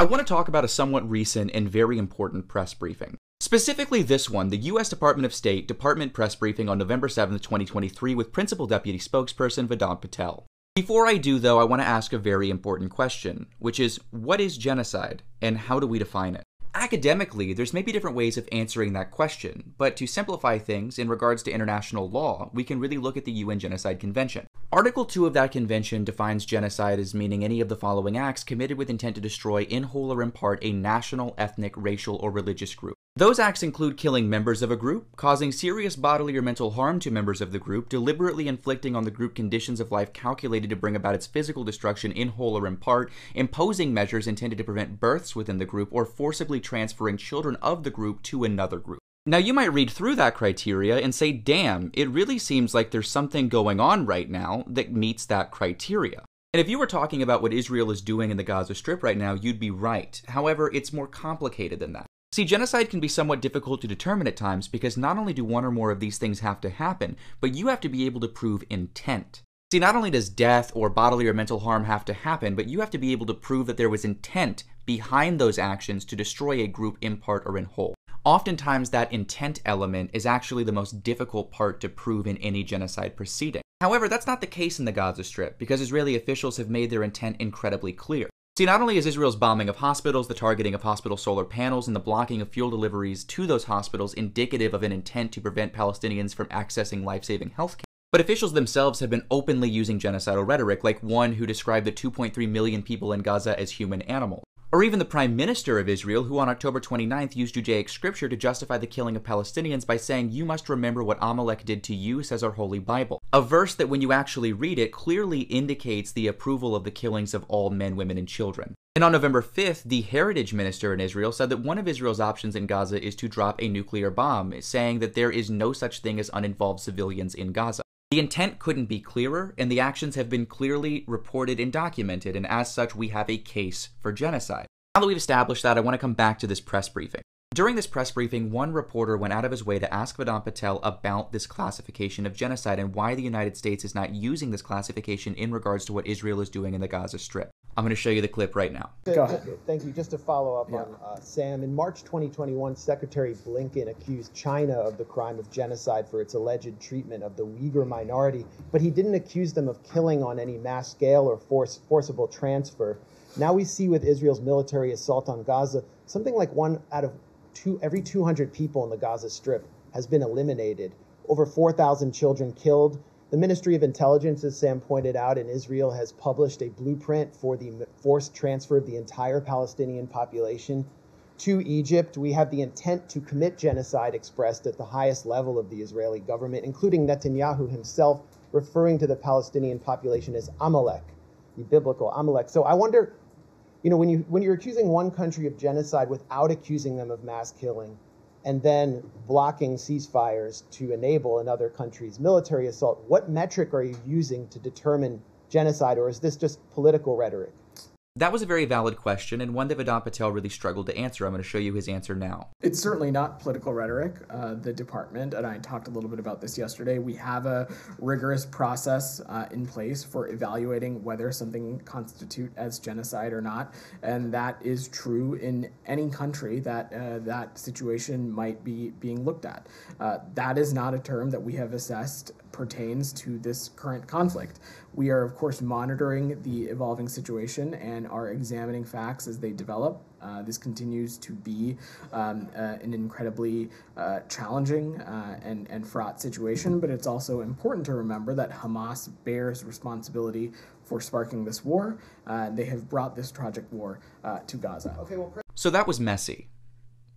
I want to talk about a somewhat recent and very important press briefing. Specifically this one, the U.S. Department of State Department press briefing on November 7th, 2023 with Principal Deputy Spokesperson Vedant Patel. Before I do, though, I want to ask a very important question, which is, what is genocide, and how do we define it? Academically, there's maybe different ways of answering that question, but to simplify things in regards to international law, we can really look at the UN Genocide Convention. Article 2 of that convention defines genocide as meaning any of the following acts committed with intent to destroy in whole or in part a national, ethnic, racial, or religious group. Those acts include killing members of a group, causing serious bodily or mental harm to members of the group, deliberately inflicting on the group conditions of life calculated to bring about its physical destruction in whole or in part, imposing measures intended to prevent births within the group, or forcibly transferring children of the group to another group. Now you might read through that criteria and say, damn, it really seems like there's something going on right now that meets that criteria. And if you were talking about what Israel is doing in the Gaza Strip right now, you'd be right. However, it's more complicated than that. See, genocide can be somewhat difficult to determine at times because not only do one or more of these things have to happen, but you have to be able to prove intent. See, not only does death or bodily or mental harm have to happen, but you have to be able to prove that there was intent behind those actions to destroy a group in part or in whole. Oftentimes, that intent element is actually the most difficult part to prove in any genocide proceeding. However, that's not the case in the Gaza Strip, because Israeli officials have made their intent incredibly clear. See, not only is Israel's bombing of hospitals, the targeting of hospital solar panels, and the blocking of fuel deliveries to those hospitals indicative of an intent to prevent Palestinians from accessing life-saving health care, but officials themselves have been openly using genocidal rhetoric, like one who described the 2.3 million people in Gaza as human animals. Or even the Prime Minister of Israel, who on October 29th used Judaic scripture to justify the killing of Palestinians by saying, "You must remember what Amalek did to you," says our Holy Bible. A verse that, when you actually read it, clearly indicates the approval of the killings of all men, women, and children. And on November 5th, the Heritage Minister in Israel said that one of Israel's options in Gaza is to drop a nuclear bomb, saying that there is no such thing as uninvolved civilians in Gaza. The intent couldn't be clearer, and the actions have been clearly reported and documented, and as such, we have a case for genocide. Now that we've established that, I want to come back to this press briefing. During this press briefing, one reporter went out of his way to ask Vedant Patel about this classification of genocide and why the United States is not using this classification in regards to what Israel is doing in the Gaza Strip. I'm going to show you the clip right now. Go ahead. Thank you. Just to follow up on Sam, in March 2021, Secretary Blinken accused China of the crime of genocide for its alleged treatment of the Uyghur minority, but he didn't accuse them of killing on any mass scale or forcible transfer. Now we see with Israel's military assault on Gaza, something like every 200 people in the Gaza Strip has been eliminated. Over 4,000 children killed. The Ministry of Intelligence, as Sam pointed out, in Israel has published a blueprint for the forced transfer of the entire Palestinian population to Egypt. We have the intent to commit genocide expressed at the highest level of the Israeli government, including Netanyahu himself referring to the Palestinian population as Amalek, the biblical Amalek. So I wonder, when you're accusing one country of genocide without accusing them of mass killing, and then blocking ceasefires to enable another country's military assault, what metric are you using to determine genocide, or is this just political rhetoric? That was a very valid question, and one that Vedant Patel really struggled to answer. I'm going to show you his answer now. It's certainly not political rhetoric. The department, and I talked a little bit about this yesterday, we have a rigorous process in place for evaluating whether something constitutes as genocide or not, and that is true in any country that that situation might be being looked at. That is not a term that we have assessed pertains to this current conflict. We are, of course, monitoring the evolving situation and are examining facts as they develop. This continues to be an incredibly challenging and fraught situation, but it's also important to remember that Hamas bears responsibility for sparking this war. They have brought this tragic war to Gaza. So that was messy,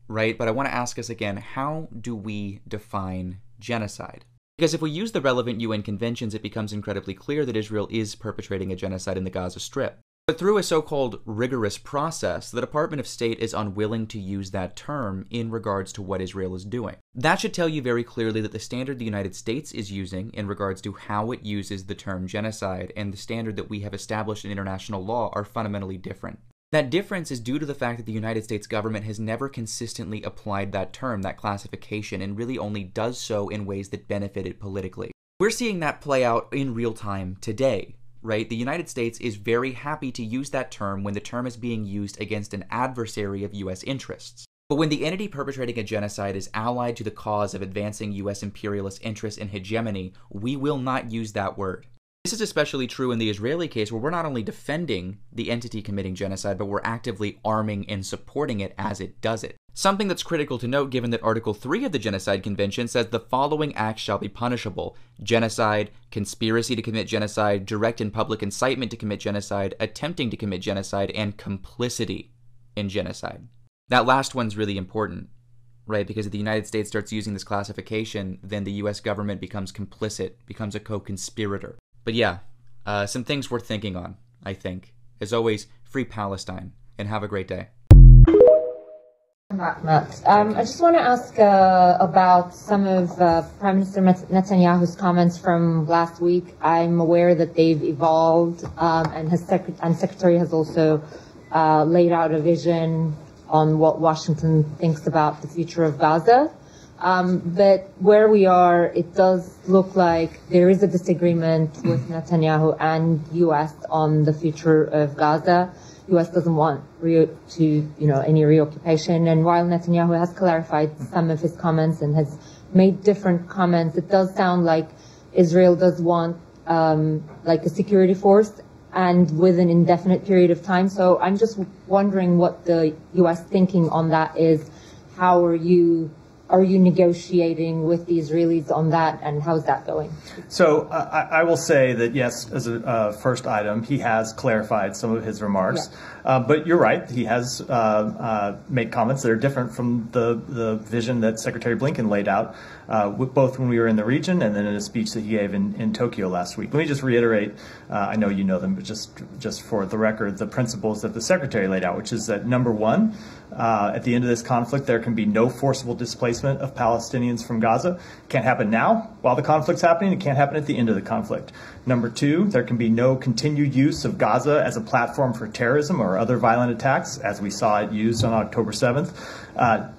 right? But I want to ask us again, how do we define genocide? Because if we use the relevant UN conventions, it becomes incredibly clear that Israel is perpetrating a genocide in the Gaza Strip. But through a so-called rigorous process, the Department of State is unwilling to use that term in regards to what Israel is doing. That should tell you very clearly that the standard the United States is using in regards to how it uses the term genocide and the standard that we have established in international law are fundamentally different. That difference is due to the fact that the United States government has never consistently applied that term, that classification, and really only does so in ways that benefit it politically. We're seeing that play out in real time today, right? The United States is very happy to use that term when the term is being used against an adversary of U.S. interests. But when the entity perpetrating a genocide is allied to the cause of advancing U.S. imperialist interests and hegemony, we will not use that word. This is especially true in the Israeli case, where we're not only defending the entity committing genocide, but we're actively arming and supporting it as it does it. Something that's critical to note, given that Article 3 of the Genocide Convention says the following acts shall be punishable: genocide, conspiracy to commit genocide, direct and public incitement to commit genocide, attempting to commit genocide, and complicity in genocide. That last one's really important, right? Because if the United States starts using this classification, then the U.S. government becomes complicit, becomes a co-conspirator. But yeah, some things worth thinking on, I think. As always, free Palestine, and have a great day. I just want to ask about some of Prime Minister Netanyahu's comments from last week. I'm aware that they've evolved, and Secretary has also laid out a vision on what Washington thinks about the future of Gaza. But where we are, it does look like there is a disagreement with Netanyahu and U.S. on the future of Gaza. U.S. doesn't want any reoccupation. And while Netanyahu has clarified some of his comments and has made different comments, it does sound like Israel does want like a security force and with an indefinite period of time. So I'm just wondering what the U.S. thinking on that is. How are you negotiating with the Israelis on that, and how's that going? So I will say that, yes, as a first item, he has clarified some of his remarks. Yeah. But you're right, he has made comments that are different from the vision that Secretary Blinken laid out, both when we were in the region and then in a speech that he gave in Tokyo last week. Let me just reiterate, I know you know them, but just for the record, the principles that the Secretary laid out, which is that, number one, at the end of this conflict, there can be no forcible displacement of Palestinians from Gaza. It can't happen now while the conflict's happening. It can't happen at the end of the conflict. Number two, there can be no continued use of Gaza as a platform for terrorism or other violent attacks, as we saw it used on October 7th.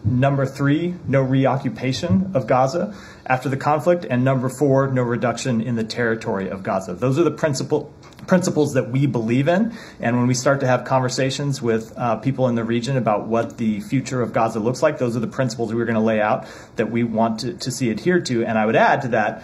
Number three, no reoccupation of Gaza after the conflict. And number four, no reduction in the territory of Gaza. Those are the principles that we believe in. And when we start to have conversations with people in the region about what the future of Gaza looks like, those are the principles we're going to lay out that we want to see adhered to. And I would add to that,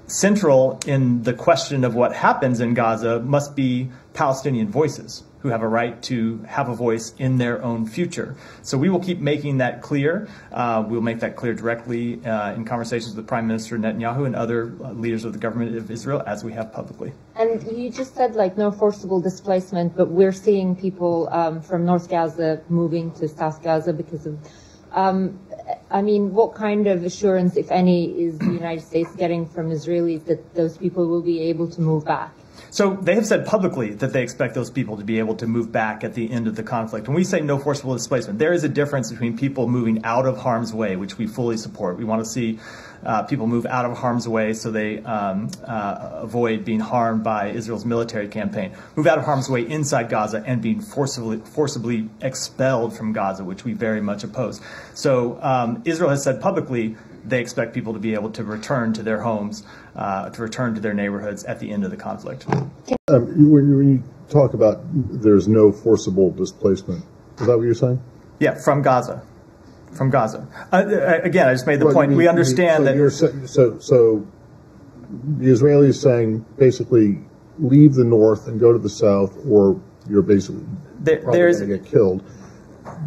central in the question of what happens in Gaza must be Palestinian voices who have a right to have a voice in their own future. So we will keep making that clear. We'll make that clear directly in conversations with Prime Minister Netanyahu and other leaders of the government of Israel, as we have publicly. And you just said like no forcible displacement, but we're seeing people from North Gaza moving to South Gaza because of I mean, what kind of assurance, if any, is the United States getting from Israelis that those people will be able to move back? So they have said publicly that they expect those people to be able to move back at the end of the conflict. When we say no forcible displacement, there is a difference between people moving out of harm's way, which we fully support. We want to see people move out of harm's way so they avoid being harmed by Israel's military campaign. Move out of harm's way inside Gaza and being forcibly expelled from Gaza, which we very much oppose. So Israel has said publicly they expect people to be able to return to their homes, to return to their neighborhoods at the end of the conflict. When you talk about there's no forcible displacement, is that what you're saying? Yeah, from Gaza. From Gaza. Again, I just made the point. We understand that. So the Israelis saying basically leave the north and go to the south, or you're basically probably going to get killed.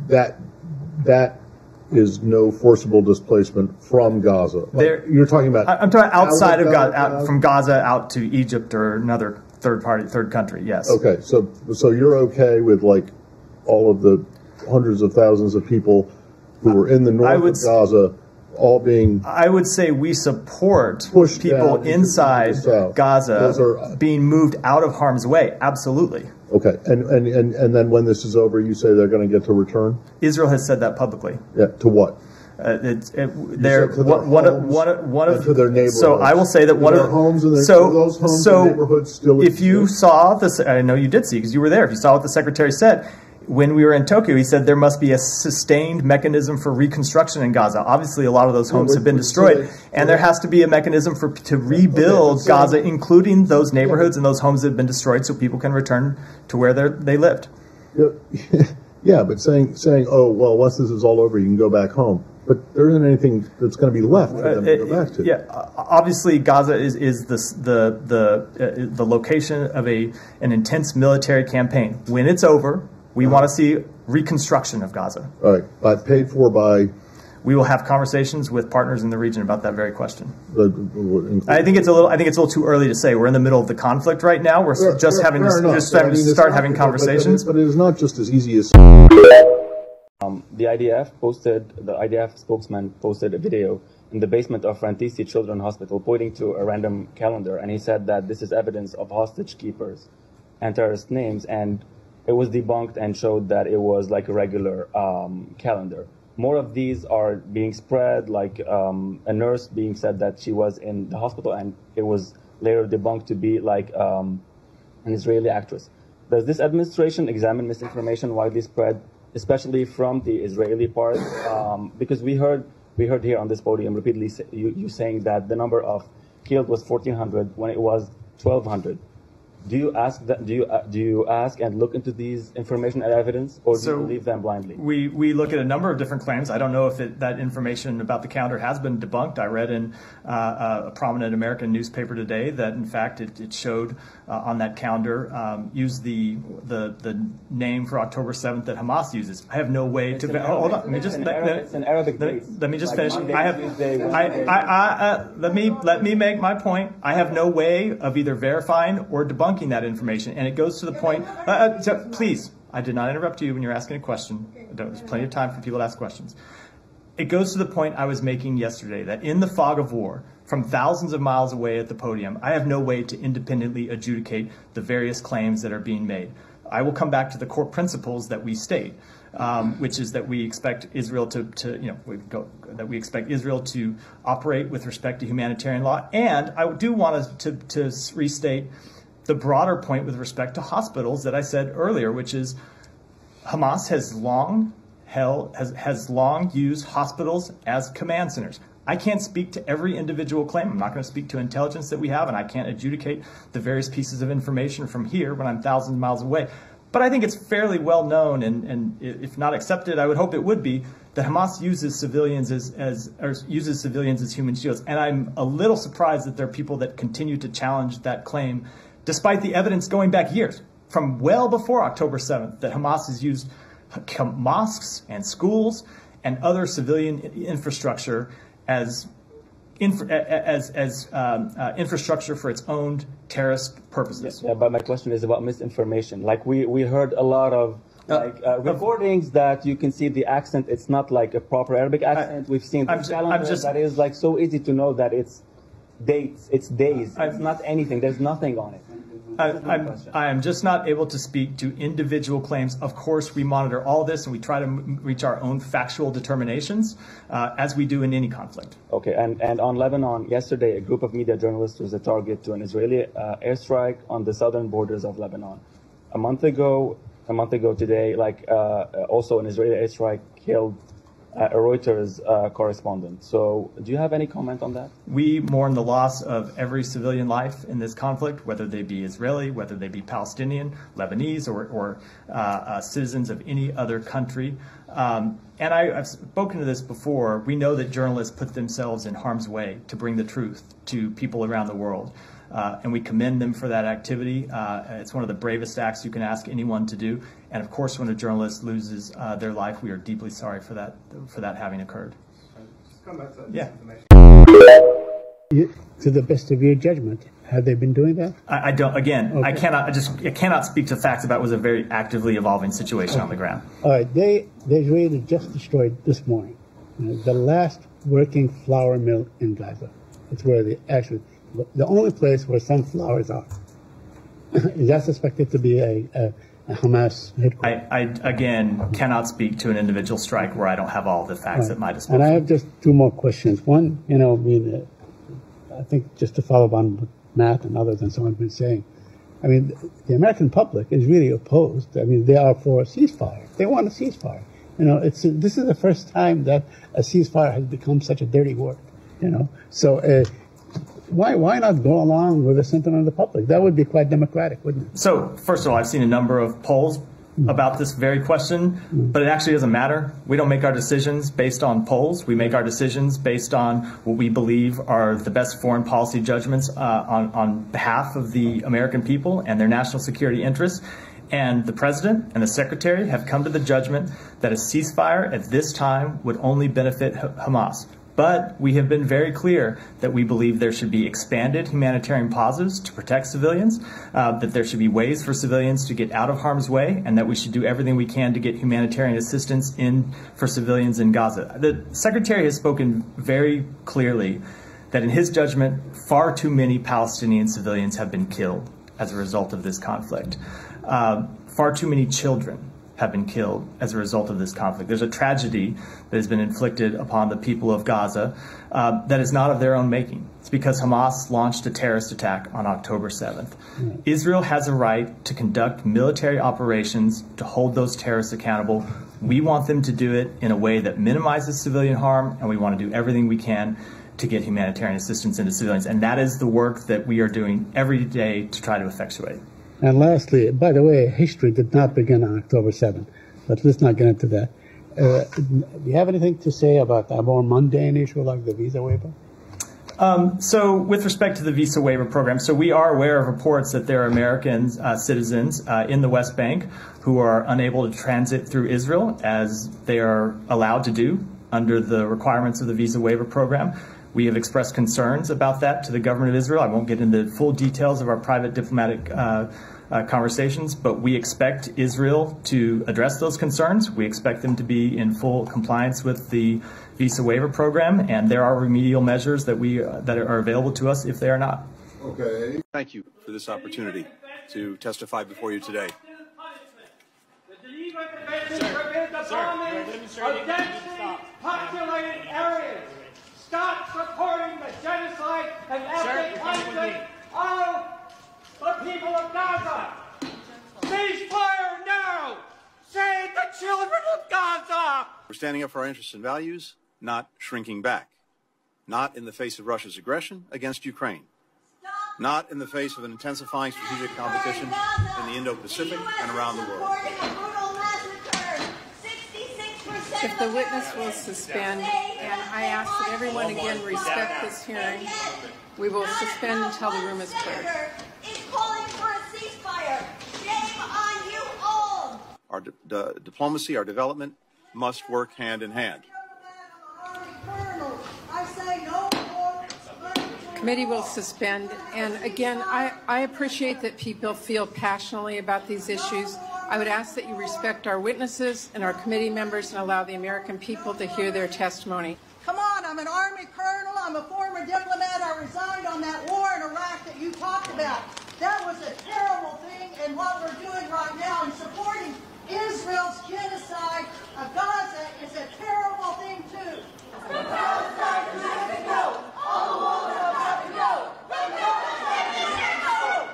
That is no forcible displacement from Gaza. You're talking about. I'm talking about outside of Gaza, from Gaza out to Egypt or another third country. Yes. Okay, so you're okay with like all of the hundreds of thousands of people who were in the north of Gaza all being. I would say we support people inside Gaza being moved out of harm's way. Absolutely. Okay, and then when this is over, you say they're going to get to return? Israel has said that publicly. Yeah, to what? They're one of to their neighborhoods. So I will say that one of their homes and those homes and neighborhoods still exist. If you saw this, I know you did see because you were there. If you saw what the secretary said. When we were in Tokyo, he said there must be a sustained mechanism for reconstruction in Gaza. Obviously, a lot of those homes have been destroyed, and there has to be a mechanism to rebuild Gaza, including those neighborhoods and those homes that have been destroyed, so people can return to where they lived. Yeah, but saying, oh, well, once this is all over, you can go back home. But there isn't anything that's going to be left for them to go back to. Yeah, obviously, Gaza is the location of an intense military campaign. When it's over, we want to see reconstruction of Gaza. All right, paid for by. We will have conversations with partners in the region about that very question. I think it's a little too early to say. We're in the middle of the conflict right now. We're just having to start having conversations. But it is not just as easy as. The IDF spokesman posted a video in the basement of Rantisi Children's Hospital pointing to a random calendar, and he said that this is evidence of hostage keepers and terrorist names, and it was debunked and showed that it was like a regular calendar. More of these are being spread, like a nurse being said that she was in the hospital, and it was later debunked to be like an Israeli actress. Does this administration examine misinformation widely spread especially from the Israeli part, because we heard here on this podium repeatedly you saying that the number of killed was 1,400 when it was 1,200. Do you ask that? Do you ask and look into these information and evidence, or do you believe them blindly? We look at a number of different claims. I don't know if that information about the counter has been debunked. I read in a prominent American newspaper today that in fact it showed on that calendar used the name for October 7th that Hamas uses. I have no way to hold on. Let me just it's an Arabic date. Let me just finish. Monday, I have let me make my point. I have no way of either verifying or debunking that information, and it goes to the point. Please, I did not interrupt you when you're asking a question. There's plenty of time for people to ask questions. It goes to the point I was making yesterday that in the fog of war, from thousands of miles away at the podium, I have no way to independently adjudicate the various claims that are being made. I will come back to the core principles that we state, which is that we expect Israel that we expect Israel to operate with respect to humanitarian law, and I do want to restate the broader point with respect to hospitals that I said earlier, which is Hamas has long used hospitals as command centers. I can't speak to every individual claim. I'm not going to speak to intelligence that we have, and I can't adjudicate the various pieces of information from here when I'm thousands of miles away. But I think it's fairly well known, and if not accepted, I would hope it would be, that Hamas uses civilians as human shields. And I'm a little surprised that there are people that continue to challenge that claim, despite the evidence going back years, from well before October 7th, that Hamas has used mosques and schools and other civilian infrastructure as infrastructure for its own terrorist purposes. Yeah, but my question is about misinformation. Like we heard a lot of recordings that you can see the accent. It's not like a proper Arabic accent. We've seen the calendar that is like so easy to know that it's dates, it's days, it's not anything. There's nothing on it. I am just not able to speak to individual claims. Of course, we monitor all this and we try to reach our own factual determinations, as we do in any conflict. Okay, and on Lebanon, yesterday, a group of media journalists was a target to an Israeli airstrike on the southern borders of Lebanon. A month ago today, also an Israeli airstrike killed a Reuters correspondent. So do you have any comment on that? We mourn the loss of every civilian life in this conflict, whether they be Israeli, whether they be Palestinian, Lebanese, or citizens of any other country. And I've spoken to this before. We know that journalists put themselves in harm's way to bring the truth to people around the world. And we commend them for that activity. It's one of the bravest acts you can ask anyone to do. And of course, when a journalist loses their life, we are deeply sorry for that having occurred. Just come back to that information. To the best of your judgment, have they been doing that? I don't. Again, okay. I cannot speak to facts about. It was a very actively evolving situation on the ground. All right, the Israelis just destroyed this morning the last working flour mill in Gaza. It's where the only place where some flowers are. Is that suspected to be a Hamas headquarters? I again cannot speak to an individual strike where I don't have all the facts at my disposal. And I have just two more questions. One, I think just to follow up on what Matt and others and so on have been saying, I mean, the American public is really opposed. I mean, they are for a ceasefire. They want a ceasefire. This is the first time that a ceasefire has become such a dirty word. So. Why not go along with the sentiment of the public? That would be quite democratic, wouldn't it? So, first of all, I've seen a number of polls about this very question, but it actually doesn't matter. We don't make our decisions based on polls. We make our decisions based on what we believe are the best foreign policy judgments on behalf of the American people and their national security interests. And the president and the secretary have come to the judgment that a ceasefire at this time would only benefit Hamas. But we have been very clear that we believe there should be expanded humanitarian pauses to protect civilians, that there should be ways for civilians to get out of harm's way, and that we should do everything we can to get humanitarian assistance in for civilians in Gaza. The secretary has spoken very clearly that in his judgment, far too many Palestinian civilians have been killed as a result of this conflict. Far too many children have been killed as a result of this conflict. There's a tragedy that has been inflicted upon the people of Gaza that is not of their own making. It's because Hamas launched a terrorist attack on October 7th. Israel has a right to conduct military operations to hold those terrorists accountable. We want them to do it in a way that minimizes civilian harm, and we want to do everything we can to get humanitarian assistance into civilians. And that is the work that we are doing every day to try to effectuate. And lastly, by the way, history did not begin on October 7th, but let's not get into that. Do you have anything to say about a more mundane issue like the visa waiver? So with respect to the visa waiver program, so we are aware of reports that there are American citizens in the West Bank who are unable to transit through Israel as they are allowed to do under the requirements of the visa waiver program. We have expressed concerns about that to the government of Israel. I won't get into full details of our private diplomatic conversations, but we expect Israel to address those concerns. We expect them to be in full compliance with the visa waiver program, and there are remedial measures that are available to us if they are not. Okay. Thank you for this opportunity to testify before you today. Populated areas. Stop supporting the genocide and ethnic cleansing of the people of Gaza. Cease fire now. Save the children of Gaza. We're standing up for our interests and values, not shrinking back. Not in the face of Russia's aggression against Ukraine. Not in the face of an intensifying strategic competition in the Indo-Pacific and around the world. If the witness will suspend, and I ask that everyone again respect this hearing, we will suspend until the room is cleared. Is calling for a ceasefire. Shame on you all. Our diplomacy, our development must work hand in hand. I say no more. Committee will suspend, and again, I appreciate that people feel passionately about these issues. I would ask that you respect our witnesses and our committee members and allow the American people to hear their testimony. Come on, I'm an Army colonel, I'm a former diplomat, I resigned on that war in Iraq that you talked about. That was a terrible thing, and what we're doing right now in supporting Israel's genocide of Gaza is a terrible thing too. The Palestinians have to go! All the walls have to go! The Palestinians have to go!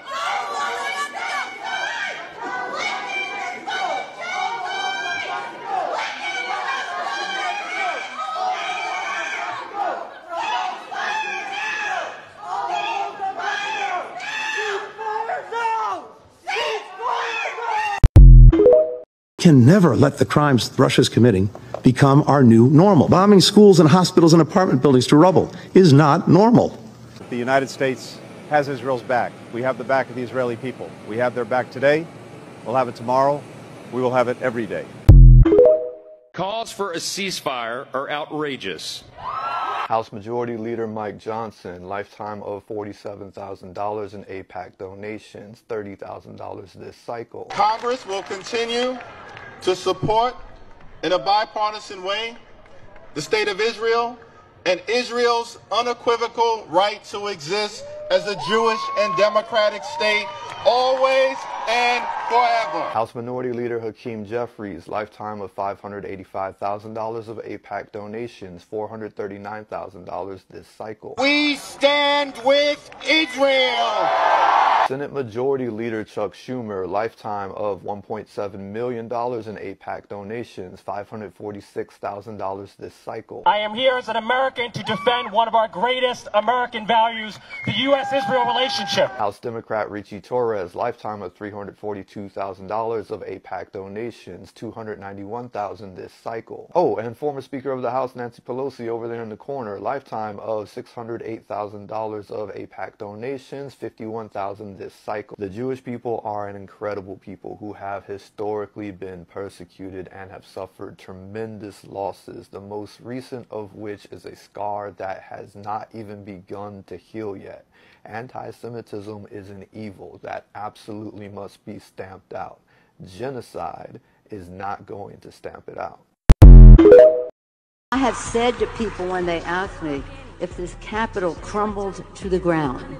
Can never let the crimes Russia's committing become our new normal. Bombing schools and hospitals and apartment buildings to rubble is not normal. The United States has Israel's back. We have the back of the Israeli people. We have their back today. We'll have it tomorrow. We will have it every day. Calls for a ceasefire are outrageous. House Majority Leader Mike Johnson, lifetime of $47,000 in AIPAC donations, $30,000 this cycle. Congress will continue to support in a bipartisan way the state of Israel and Israel's unequivocal right to exist as a Jewish and democratic state, always and forever. House Minority Leader Hakeem Jeffries, lifetime of $585,000 of AIPAC donations, $439,000 this cycle. We stand with Israel! Senate Majority Leader Chuck Schumer, lifetime of $1.7 million in AIPAC donations, $546,000 this cycle. I am here as an American to defend one of our greatest American values, the U.S.-Israel relationship. House Democrat Richie Torres, lifetime of $342,000 of AIPAC donations, $291,000 this cycle. Oh, and former Speaker of the House Nancy Pelosi over there in the corner, lifetime of $608,000 of AIPAC donations, $51,000 this cycle. The Jewish people are an incredible people who have historically been persecuted and have suffered tremendous losses, the most recent of which is a scar that has not even begun to heal yet. Anti-Semitism is an evil that absolutely must be stamped out. Genocide is not going to stamp it out. I have said to people when they ask me if this Capitol crumbled to the ground,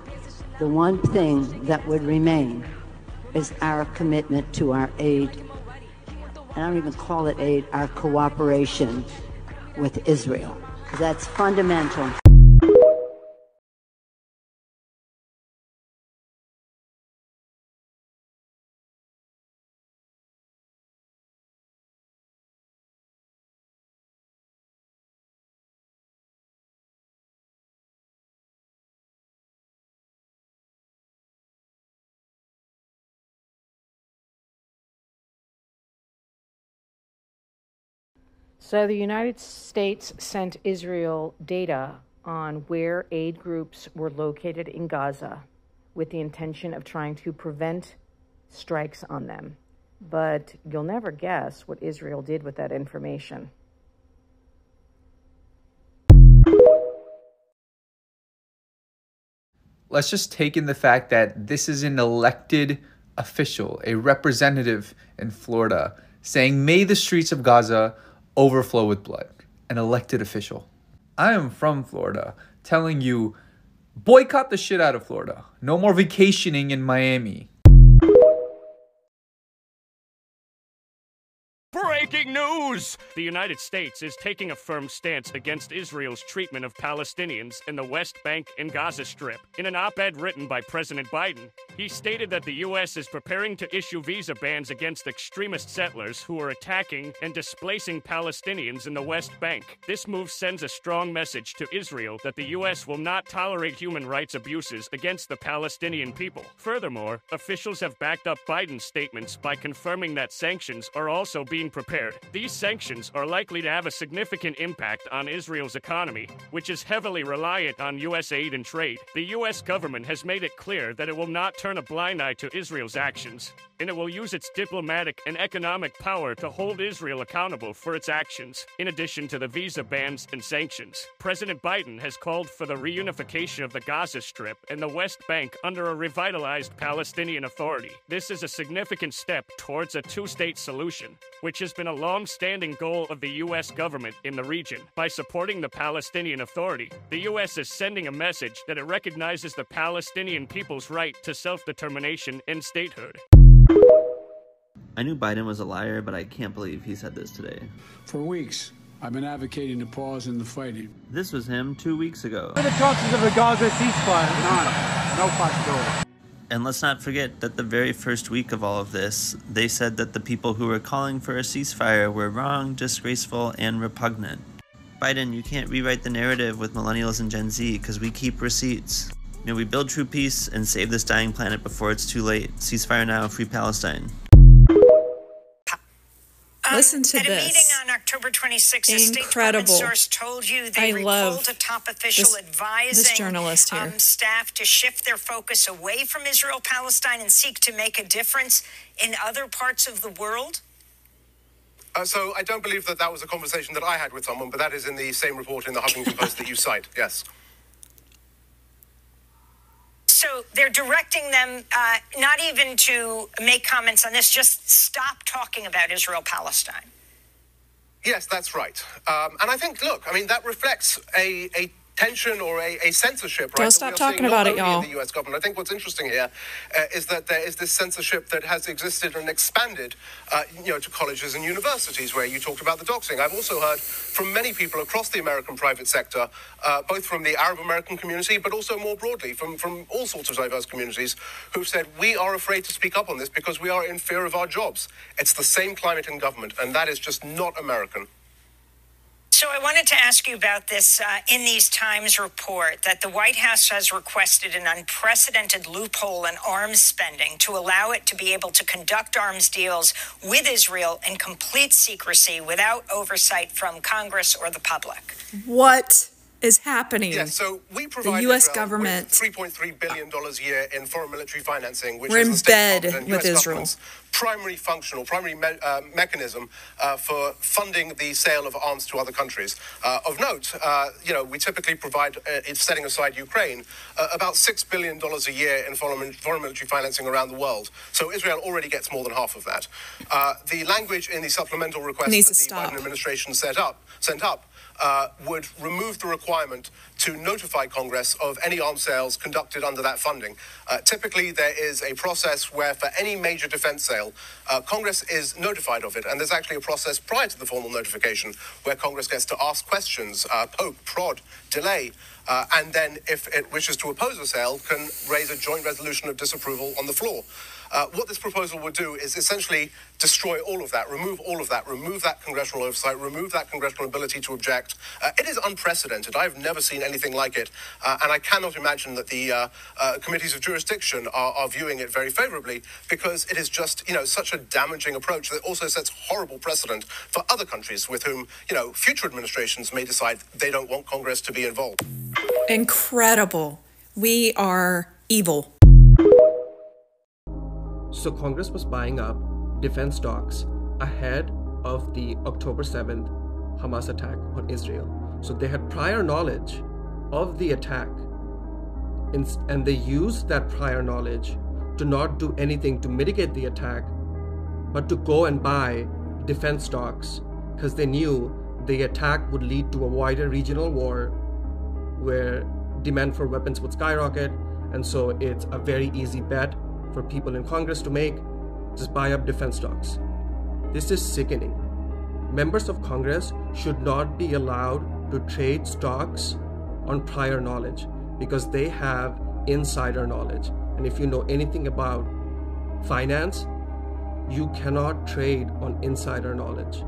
the one thing that would remain is our commitment to our aid and I don't even call it aid, our cooperation with Israel. That's fundamental. So the United States sent Israel data on where aid groups were located in Gaza with the intention of trying to prevent strikes on them. But you'll never guess what Israel did with that information. Let's just take in the fact that this is an elected official, a representative in Florida, saying, "May the streets of Gaza overflow with blood." An elected official. I am from Florida, telling you, boycott the shit out of Florida. No more vacationing in Miami. Breaking news! The United States is taking a firm stance against Israel's treatment of Palestinians in the West Bank and Gaza Strip. In an op-ed written by President Biden, he stated that the U.S. is preparing to issue visa bans against extremist settlers who are attacking and displacing Palestinians in the West Bank. This move sends a strong message to Israel that the U.S. will not tolerate human rights abuses against the Palestinian people. Furthermore, officials have backed up Biden's statements by confirming that sanctions are also being prepared. These sanctions are likely to have a significant impact on Israel's economy, which is heavily reliant on U.S. aid and trade. The U.S. government has made it clear that it will not turn a blind eye to Israel's actions, and it will use its diplomatic and economic power to hold Israel accountable for its actions. In addition to the visa bans and sanctions, President Biden has called for the reunification of the Gaza Strip and the West Bank under a revitalized Palestinian Authority. This is a significant step towards a two-state solution, which has been a long-standing goal of the U.S. government in the region. By supporting the Palestinian Authority, the U.S. is sending a message that it recognizes the Palestinian people's right to self-determination and statehood. I knew Biden was a liar, but I can't believe he said this today. For weeks, I've been advocating a pause in the fighting. This was him 2 weeks ago. What are the chances of a Gaza ceasefire? None. No possibility. And let's not forget that the very first week of all of this, they said that the people who were calling for a ceasefire were wrong, disgraceful, and repugnant. Biden, you can't rewrite the narrative with millennials and Gen Z because we keep receipts. You know, we build true peace and save this dying planet before it's too late. Ceasefire now, free Palestine. Listen to at this. At a meeting on October 26th, a State Incredible. Department source told you they recalled a top official this journalist here. advising staff to shift their focus away from Israel-Palestine and seek to make a difference in other parts of the world? So I don't believe that was a conversation that I had with someone, but that is in the same report in the Huffington Post that you cite, yes. So they're directing them not even to make comments on this, just stop talking about Israel-Palestine. Yes, that's right. And I think, look, I mean, that reflects a tension or a censorship, right? Don't stop talking about it, y'all. In the U.S. government. I think what's interesting here is that there is this censorship that has existed and expanded, to colleges and universities, where you talked about the doxing. I've also heard from many people across the American private sector, both from the Arab American community, but also more broadly from all sorts of diverse communities, who've said, we are afraid to speak up on this because we are in fear of our jobs. It's the same climate in government, and that is just not American. So I wanted to ask you about this in these Times report that the White House has requested an unprecedented loophole in arms spending to allow it to be able to conduct arms deals with Israel in complete secrecy without oversight from Congress or the public. What is happening? Yes, so we provide the U.S. Israel government with $3.3 billion a year in foreign military financing, which We're is in the State bed Department and with US Israel. government's primary mechanism for funding the sale of arms to other countries. Of note, we typically provide, setting aside Ukraine, about $6 billion a year in foreign military financing around the world. So Israel already gets more than half of that. The language in the supplemental request that the Biden administration sent up would remove the requirement to notify Congress of any arms sales conducted under that funding. Typically, there is a process where for any major defense sale, Congress is notified of it. And there's actually a process prior to the formal notification where Congress gets to ask questions, poke, prod, delay, and then if it wishes to oppose a sale, can raise a joint resolution of disapproval on the floor. What this proposal would do is essentially destroy all of that, remove that congressional oversight, remove that congressional ability to object. It is unprecedented. I've never seen anything like it. And I cannot imagine that the committees of jurisdiction are viewing it very favorably, because it is just, such a damaging approach that also sets horrible precedent for other countries with whom, future administrations may decide they don't want Congress to be involved. Incredible. We are evil. So Congress was buying up defense stocks ahead of the October 7th Hamas attack on Israel. So they had prior knowledge of the attack, and they used that prior knowledge to not do anything to mitigate the attack, but to go and buy defense stocks, because they knew the attack would lead to a wider regional war where demand for weapons would skyrocket. And so it's a very easy bet for people in Congress to make: just buy up defense stocks. This is sickening. Members of Congress should not be allowed to trade stocks on prior knowledge, because they have insider knowledge. And if you know anything about finance, you cannot trade on insider knowledge.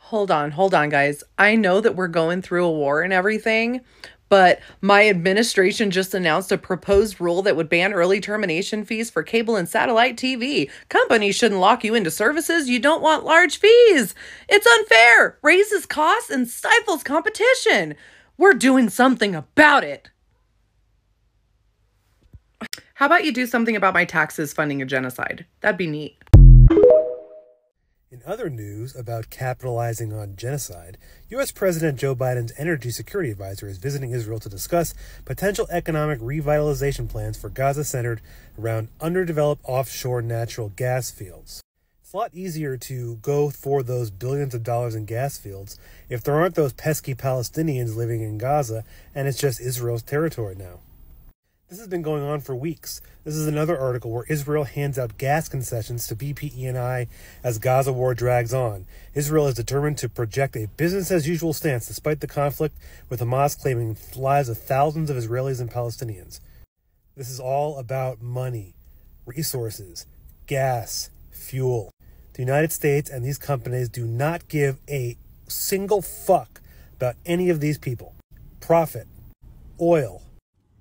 Hold on, guys. I know that we're going through a war and everything, but my administration just announced a proposed rule that would ban early termination fees for cable and satellite TV. Companies shouldn't lock you into services you don't want large fees. It's unfair, raises costs, and stifles competition. We're doing something about it. How about you do something about my taxes funding a genocide? That'd be neat. In other news about capitalizing on genocide, U.S. President Joe Biden's Energy Security Advisor is visiting Israel to discuss potential economic revitalization plans for Gaza centered around underdeveloped offshore natural gas fields. It's a lot easier to go for those billions of dollars in gas fields if there aren't those pesky Palestinians living in Gaza and it's just Israel's territory now. This has been going on for weeks. This is another article where Israel hands out gas concessions to BP E&I as Gaza war drags on. Israel is determined to project a business-as-usual stance despite the conflict, with Hamas claiming the lives of thousands of Israelis and Palestinians. This is all about money, resources, gas, fuel. The United States and these companies do not give a single fuck about any of these people. Profit, oil,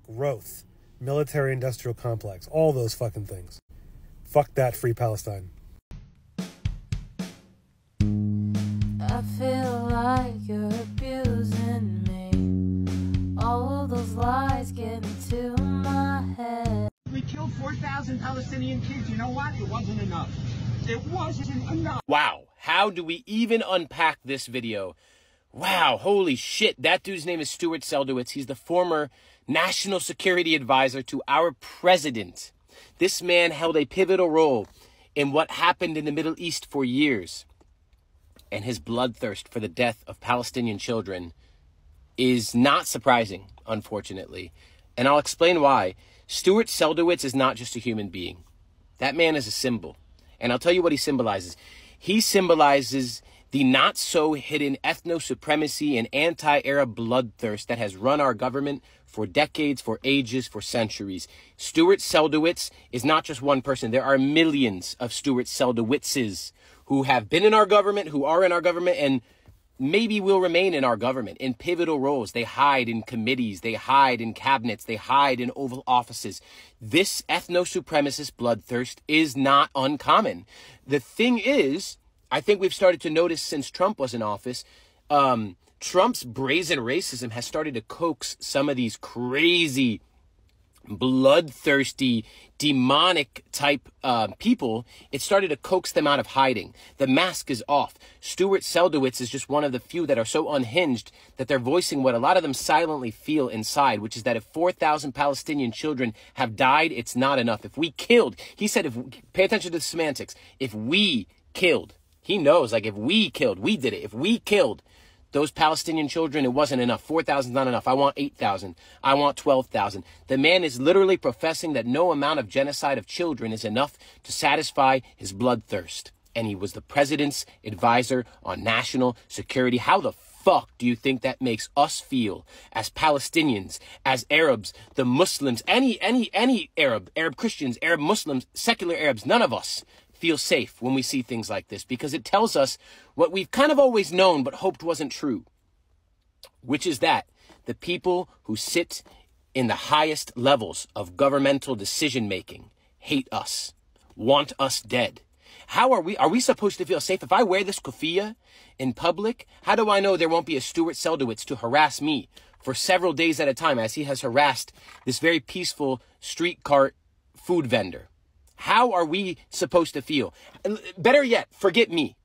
growth, military-industrial complex, all those fucking things. Fuck that, free Palestine. I feel like you're abusing me. All of those lies get into my head. We killed 4,000 Palestinian kids. You know what? It wasn't enough. It wasn't enough. Wow. How do we even unpack this video? Wow. Holy shit. That dude's name is Stuart Seldowitz. He's the former National Security Advisor to our president. This man held a pivotal role in what happened in the Middle East for years. And his bloodthirst for the death of Palestinian children is not surprising, unfortunately. And I'll explain why. Stuart Seldowitz is not just a human being. That man is a symbol. And I'll tell you what he symbolizes. He symbolizes the not-so-hidden ethno-supremacy and anti-Arab bloodthirst that has run our government for decades, for ages, for centuries. Stuart Seldowitz is not just one person. There are millions of Stuart Seldowitzes who have been in our government, who are in our government, and maybe will remain in our government in pivotal roles. They hide in committees, they hide in cabinets, they hide in Oval Offices. This ethno-supremacist bloodthirst is not uncommon. The thing is, I think we've started to notice since Trump was in office, Trump's brazen racism has started to coax some of these crazy, bloodthirsty, demonic type people. It started to coax them out of hiding. The mask is off. Stuart Seldowitz is just one of the few that are so unhinged that they're voicing what a lot of them silently feel inside, which is that if 4,000 Palestinian children have died, it's not enough. If we killed, he said, pay attention to the semantics, if we killed, He knows, like, if we did it. If we killed those Palestinian children, it wasn't enough. 4,000 is not enough. I want 8,000. I want 12,000. The man is literally professing that no amount of genocide of children is enough to satisfy his bloodthirst. And he was the president's advisor on national security. How the fuck do you think that makes us feel as Palestinians, as Arabs, the Muslims, any Arab Christians, Arab Muslims, secular Arabs, none of us feel safe when we see things like this, because it tells us what we've kind of always known but hoped wasn't true, which is that the people who sit in the highest levels of governmental decision-making hate us, want us dead. How are we supposed to feel safe? If I wear this kufiya in public, how do I know there won't be a Stuart Seldowitz to harass me for several days at a time, as he has harassed this very peaceful street cart food vendor? How are we supposed to feel? Better yet, forget me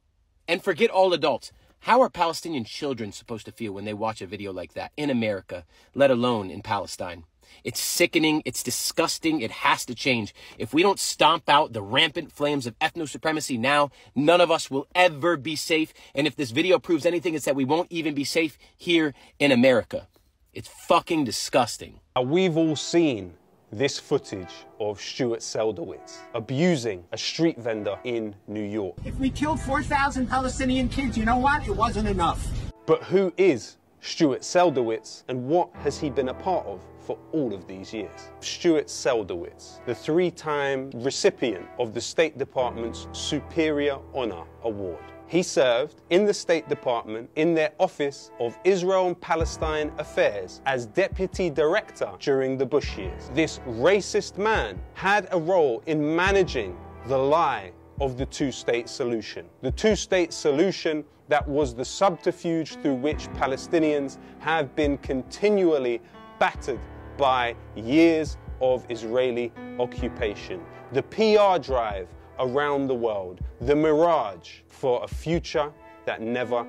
and forget all adults. How are Palestinian children supposed to feel when they watch a video like that in America, let alone in Palestine? It's sickening. It's disgusting. It has to change. If we don't stomp out the rampant flames of ethno-supremacy now, none of us will ever be safe. And if this video proves anything, it's that we won't even be safe here in America. It's fucking disgusting. We've all seen this footage of Stuart Seldowitz abusing a street vendor in New York. If we killed 4,000 Palestinian kids, you know what? It wasn't enough. But who is Stuart Seldowitz, and what has he been a part of for all of these years? Stuart Seldowitz, the 3-time recipient of the State Department's Superior Honor Award. He served in the State Department in their Office of Israel and Palestine Affairs as Deputy Director during the Bush years. This racist man had a role in managing the lie of the two-state solution. The two-state solution that was the subterfuge through which Palestinians have been continually battered by years of Israeli occupation. The PR drive around the world, the mirage for a future that never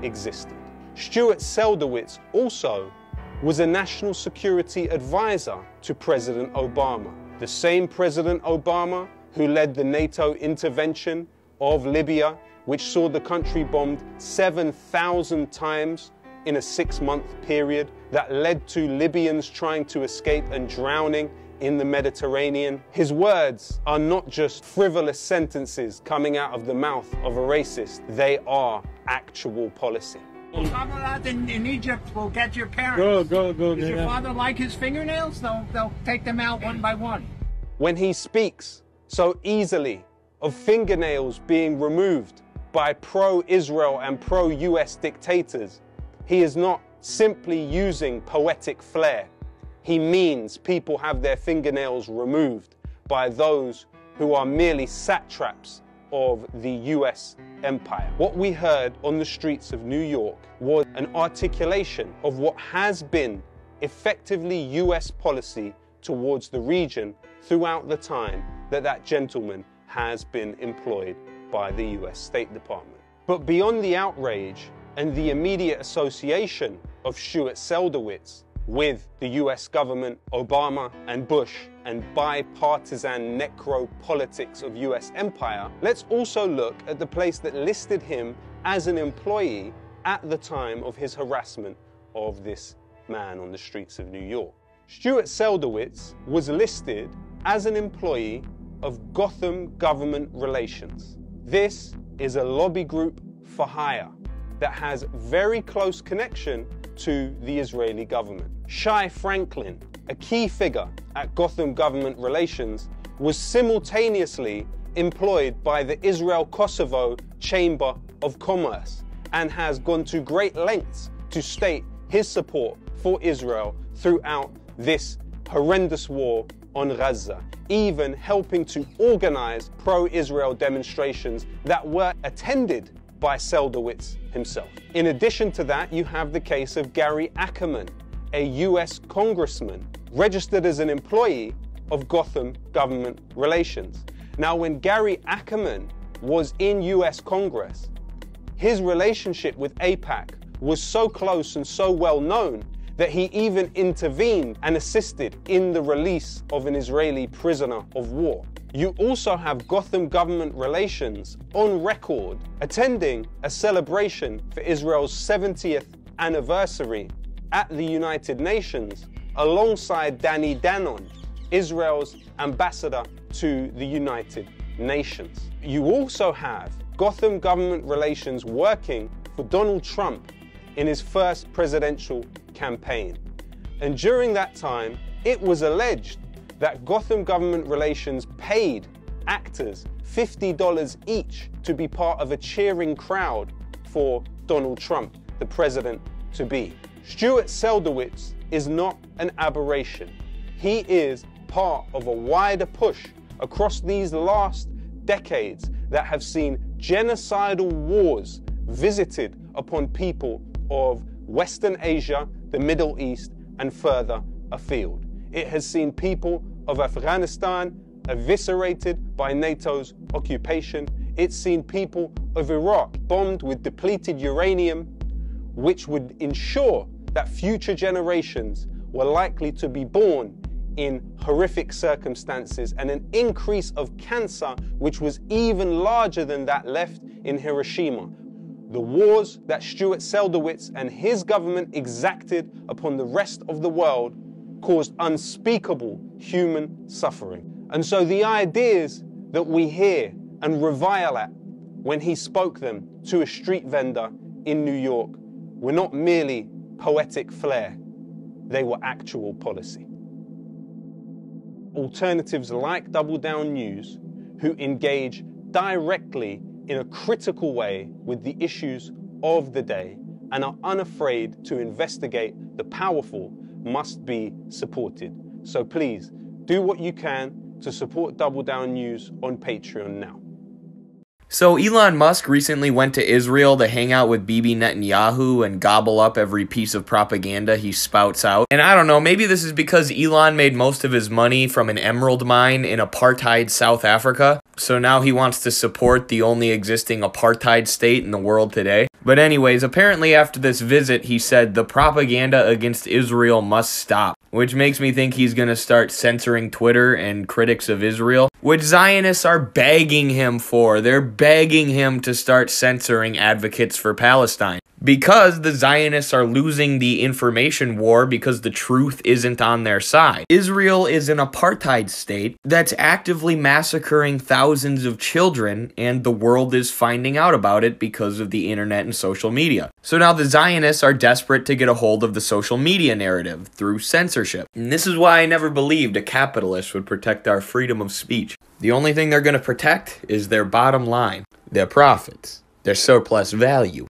existed. Stuart Seldowitz also was a national security advisor to President Obama, the same President Obama who led the NATO intervention of Libya, which saw the country bombed 7,000 times in a 6-month period, that led to Libyans trying to escape and drowning in the Mediterranean. His words are not just frivolous sentences coming out of the mouth of a racist, they are actual policy. Somewhere in Egypt will get your parents. Go. Does your father like his fingernails? They'll take them out one by one. When he speaks so easily of fingernails being removed by pro-Israel and pro-US dictators, he is not simply using poetic flair. He means people have their fingernails removed by those who are merely satraps of the US empire. What we heard on the streets of New York was an articulation of what has been effectively US policy towards the region throughout the time that that gentleman has been employed by the US State Department. But beyond the outrage and the immediate association of Stuart Seldowitz with the US government, Obama and Bush, and bipartisan necropolitics of US empire, let's also look at the place that listed him as an employee at the time of his harassment of this man on the streets of New York. Stuart Seldowitz was listed as an employee of Gotham Government Relations. This is a lobby group for hire that has very close connection to the Israeli government. Shai Franklin, a key figure at Gotham Government Relations, was simultaneously employed by the Israel-Kosovo Chamber of Commerce and has gone to great lengths to state his support for Israel throughout this horrendous war on Gaza, even helping to organize pro-Israel demonstrations that were attended by Seldowitz himself. In addition to that, you have the case of Gary Ackerman, a US congressman registered as an employee of Gotham Government Relations. Now, when Gary Ackerman was in US Congress, his relationship with AIPAC was so close and so well known that he even intervened and assisted in the release of an Israeli prisoner of war. You also have Gotham government relations on record attending a celebration for Israel's 70th anniversary at the United Nations alongside Danny Danon, Israel's ambassador to the United Nations. You also have Gotham government relations working for Donald Trump in his first presidential campaign. And during that time, it was alleged that Gotham government relations paid actors $50 each to be part of a cheering crowd for Donald Trump, the president-to-be. Stuart Seldowitz is not an aberration. He is part of a wider push across these last decades that have seen genocidal wars visited upon people of Western Asia, the Middle East, and further afield. It has seen people of Afghanistan eviscerated by NATO's occupation. It's seen people of Iraq bombed with depleted uranium, which would ensure that future generations were likely to be born in horrific circumstances, and an increase of cancer which was even larger than that left in Hiroshima. The wars that Stuart Seldowitz and his government exacted upon the rest of the world caused unspeakable human suffering. And so the ideas that we hear and revile at when he spoke them to a street vendor in New York were not merely poetic flair, they were actual policy. Alternatives like Double Down News, who engage directly in a critical way with the issues of the day and are unafraid to investigate the powerful, must be supported. So please, do what you can to support Double Down News on Patreon now. So Elon Musk recently went to Israel to hang out with Bibi Netanyahu and gobble up every piece of propaganda he spouts out. And I don't know, maybe this is because Elon made most of his money from an emerald mine in apartheid South Africa. So now he wants to support the only existing apartheid state in the world today. But anyways, apparently after this visit, he said the propaganda against Israel must stop, which makes me think he's gonna start censoring Twitter and critics of Israel, which Zionists are begging him for. They're begging him to start censoring advocates for Palestine, because the Zionists are losing the information war because the truth isn't on their side. Israel is an apartheid state that's actively massacring thousands of children, and the world is finding out about it because of the internet and social media. So now the Zionists are desperate to get a hold of the social media narrative through censorship. And this is why I never believed a capitalist would protect our freedom of speech. The only thing they're going to protect is their bottom line, their profits, their surplus value.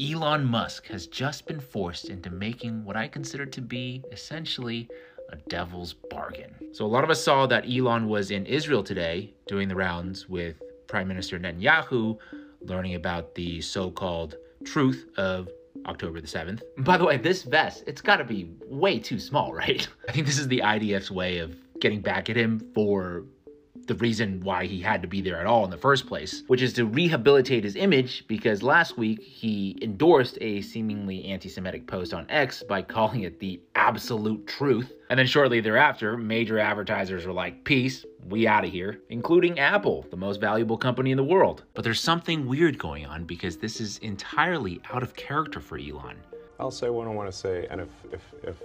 Elon Musk has just been forced into making what I consider to be essentially a devil's bargain. So a lot of us saw that Elon was in Israel today doing the rounds with Prime Minister Netanyahu, learning about the so-called truth of October the 7th. By the way, this vest, it's gotta be way too small, right? I think this is the IDF's way of getting back at him for the reason why he had to be there at all in the first place, which is to rehabilitate his image, because last week he endorsed a seemingly anti-Semitic post on X by calling it the absolute truth. And then shortly thereafter, major advertisers were like, peace, we out of here, including Apple, the most valuable company in the world. But there's something weird going on, because this is entirely out of character for Elon. I'll say what I want to say, and if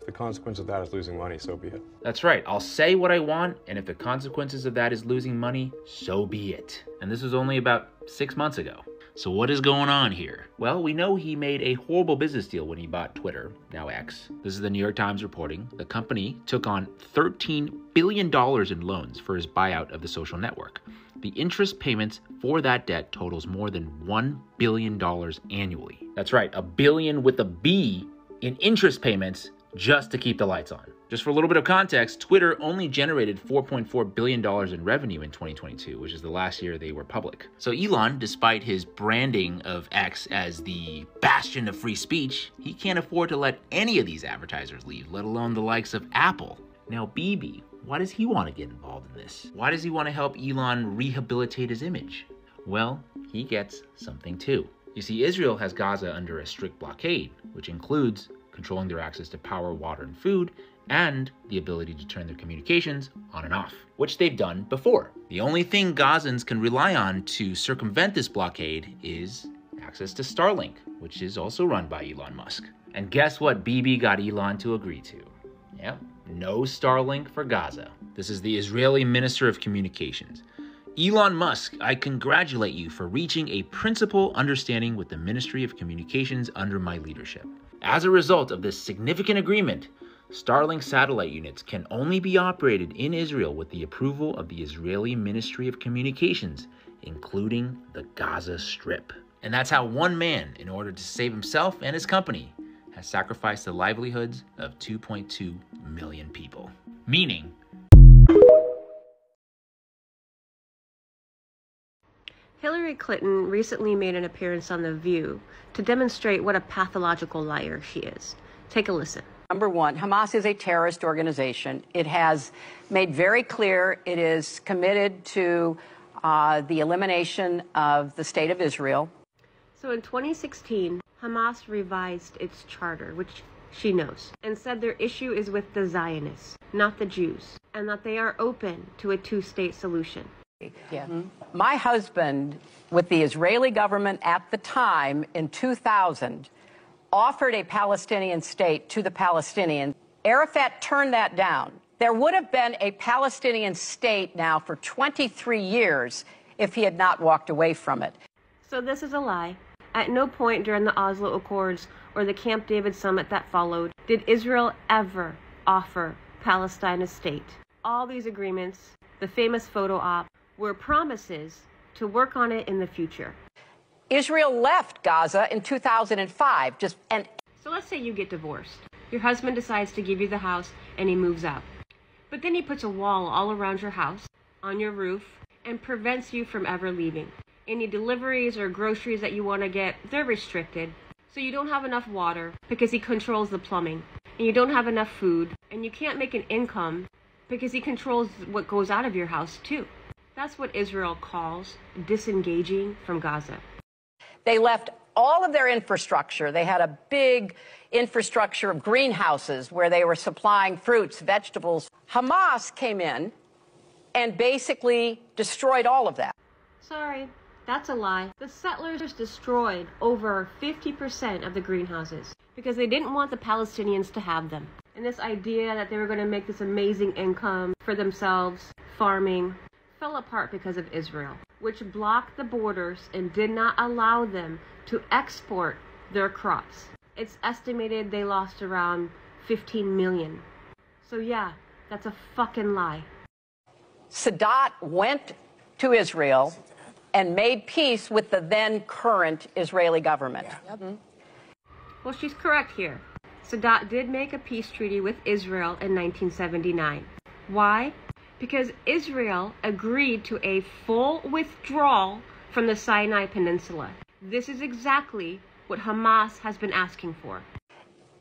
the consequence of that is losing money, so be it. That's right. I'll say what I want, and if the consequences of that is losing money, so be it. And this was only about 6 months ago. So what is going on here? Well, we know he made a horrible business deal when he bought Twitter, now X. This is the New York Times reporting. The company took on $13 billion in loans for his buyout of the social network. The interest payments for that debt totals more than $1 billion annually. That's right, $1 billion with a B in interest payments just to keep the lights on. Just for a little bit of context, Twitter only generated $4.4 billion in revenue in 2022, which is the last year they were public. So Elon, despite his branding of X as the bastion of free speech, he can't afford to let any of these advertisers leave, let alone the likes of Apple. Now, Bibi, why does he want to get involved in this? Why does he want to help Elon rehabilitate his image? Well, he gets something too. You see, Israel has Gaza under a strict blockade, which includes controlling their access to power, water, and food, and the ability to turn their communications on and off, which they've done before. The only thing Gazans can rely on to circumvent this blockade is access to Starlink, which is also run by Elon Musk. And guess what Bibi got Elon to agree to? Yep, no Starlink for Gaza. This is the Israeli Minister of Communications. Elon Musk, I congratulate you for reaching a principal understanding with the Ministry of Communications under my leadership. As a result of this significant agreement, Starlink satellite units can only be operated in Israel with the approval of the Israeli Ministry of Communications, including the Gaza Strip. And that's how one man, in order to save himself and his company, has sacrificed the livelihoods of 2.2 million people. Meaning, Hillary Clinton recently made an appearance on The View to demonstrate what a pathological liar she is. Take a listen. Number one, Hamas is a terrorist organization. It has made very clear it is committed to the elimination of the state of Israel. So in 2016, Hamas revised its charter, which she knows, and said their issue is with the Zionists, not the Jews, and that they are open to a two-state solution. Yeah. My husband, with the Israeli government at the time in 2000, offered a Palestinian state to the Palestinians. Arafat turned that down. There would have been a Palestinian state now for 23 years if he had not walked away from it. So this is a lie. At no point during the Oslo Accords or the Camp David summit that followed did Israel ever offer Palestine a state. All these agreements, the famous photo op, were promises to work on it in the future. Israel left Gaza in 2005. So let's say you get divorced. Your husband decides to give you the house and he moves out. But then he puts a wall all around your house, on your roof, and prevents you from ever leaving. Any deliveries or groceries that you want to get, they're restricted. So you don't have enough water because he controls the plumbing. And you don't have enough food. And you can't make an income because he controls what goes out of your house too. That's what Israel calls disengaging from Gaza. They left all of their infrastructure. They had a big infrastructure of greenhouses where they were supplying fruits, vegetables. Hamas came in and basically destroyed all of that. Sorry, that's a lie. The settlers destroyed over 50% of the greenhouses because they didn't want the Palestinians to have them. And this idea that they were going to make this amazing income for themselves, farming, fell apart because of Israel, which blocked the borders and did not allow them to export their crops. It's estimated they lost around 15 million. So yeah, that's a fucking lie. Sadat went to Israel and made peace with the then current Israeli government. Yeah. Yep. Well, she's correct here. Sadat did make a peace treaty with Israel in 1979. Why? Because Israel agreed to a full withdrawal from the Sinai Peninsula. This is exactly what Hamas has been asking for.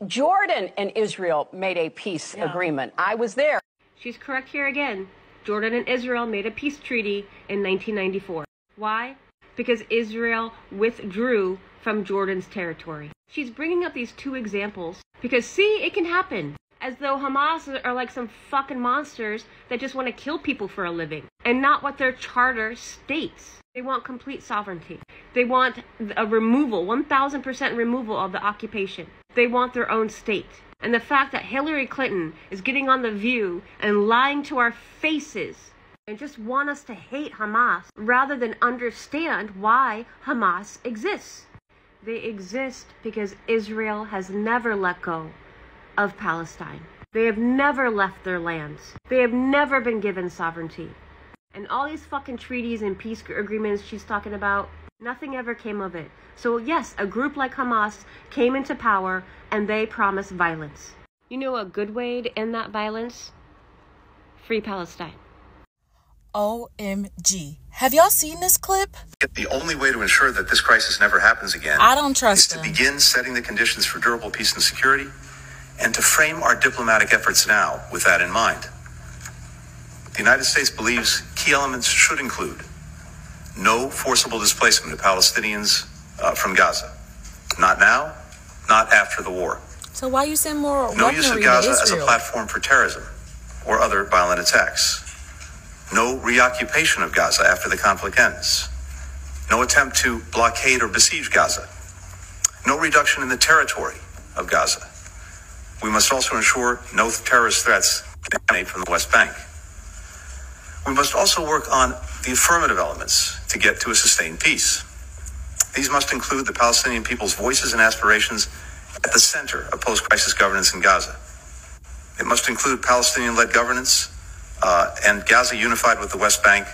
Jordan and Israel made a peace agreement. I was there. She's correct here again. Jordan and Israel made a peace treaty in 1994. Why? Because Israel withdrew from Jordan's territory. She's bringing up these two examples because, see, it can happen. As though Hamas are like some fucking monsters that just want to kill people for a living. And not what their charter states. They want complete sovereignty. They want a removal, 1000% removal of the occupation. They want their own state. And the fact that Hillary Clinton is getting on The View and lying to our faces and just want us to hate Hamas rather than understand why Hamas exists. They exist because Israel has never let go of Palestine. They have never left their lands. They have never been given sovereignty. And all these fucking treaties and peace agreements she's talking about, nothing ever came of it. So yes, a group like Hamas came into power and they promised violence. You know a good way to end that violence? Free Palestine. OMG. Have y'all seen this clip? The only way to ensure that this crisis never happens again I don't trust is to begin setting the conditions for durable peace and security, and to frame our diplomatic efforts now with that in mind. The United States believes key elements should include no forcible displacement of Palestinians from Gaza. Not now, not after the war. So why you send more No use of weaponry Gaza to as a Israel? platform for terrorism or other violent attacks. No reoccupation of Gaza after the conflict ends. No attempt to blockade or besiege Gaza. No reduction in the territory of Gaza. We must also ensure no terrorist threats emanate from the West Bank. We must also work on the affirmative elements to get to a sustained peace. These must include the Palestinian people's voices and aspirations at the center of post-crisis governance in Gaza. It must include Palestinian-led governance and Gaza unified with the West Bank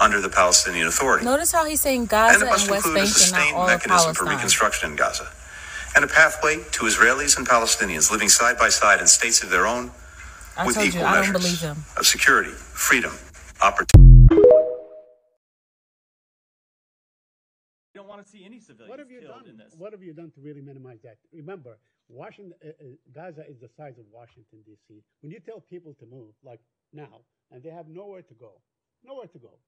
under the Palestinian Authority. Notice how he's saying Gaza And it must and West include a Bank and not sustained all of mechanism for Palestine. reconstruction in Gaza, and a pathway to Israelis and Palestinians living side by side in states of their own I with told equal you, I don't measures believe him. of security, freedom, opportunity. We don't want to see any civilians killed in this. What have you done to really minimize that? Remember, Washington, Gaza is the size of Washington, D.C. When you tell people to move, like now, and they have nowhere to go,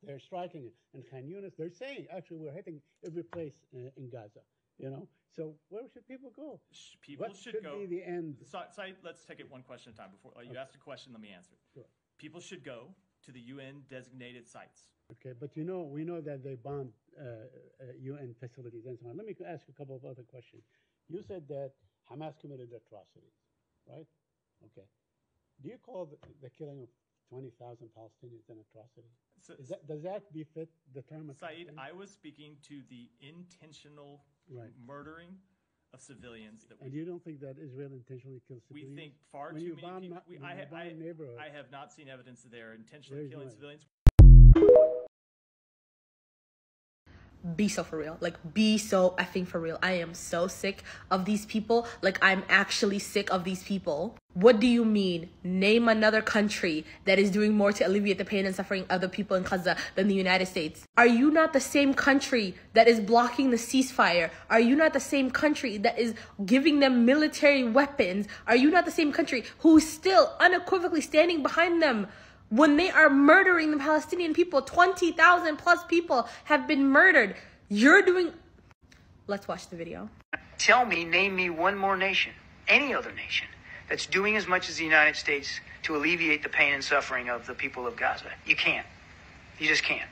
they're striking in Khan Yunis. They're saying, actually, we're hitting every place in Gaza, you know? So where should people go? People What should go. be the end? Said, let's take it one question at a time. Before you asked a question, let me answer it. Sure. People should go to the UN designated sites. Okay, but we know that they bombed UN facilities and so on. Let me ask you a couple of other questions. You said that Hamas committed atrocities, right? Okay. Do you call the killing of 20,000 Palestinians an atrocity? Does that befit the term atrocity? Said, I was speaking to the intentional murdering of civilians. And you don't think that Israel intentionally kills civilians? We think far when too you many bomb people. I have not seen evidence that they are intentionally killing civilians. Be so for real. Like, be so effing for real. I am so sick of these people. Like, I'm actually sick of these people. What do you mean? Name another country that is doing more to alleviate the pain and suffering of the people in Gaza than the United States. Are you not the same country that is blocking the ceasefire? Are you not the same country that is giving them military weapons? Are you not the same country who's still unequivocally standing behind them when they are murdering the Palestinian people? 20,000 plus people have been murdered. You're doing... Let's watch the video. Name me one more nation, any other nation, that's doing as much as the United States to alleviate the pain and suffering of the people of Gaza. You can't. You just can't.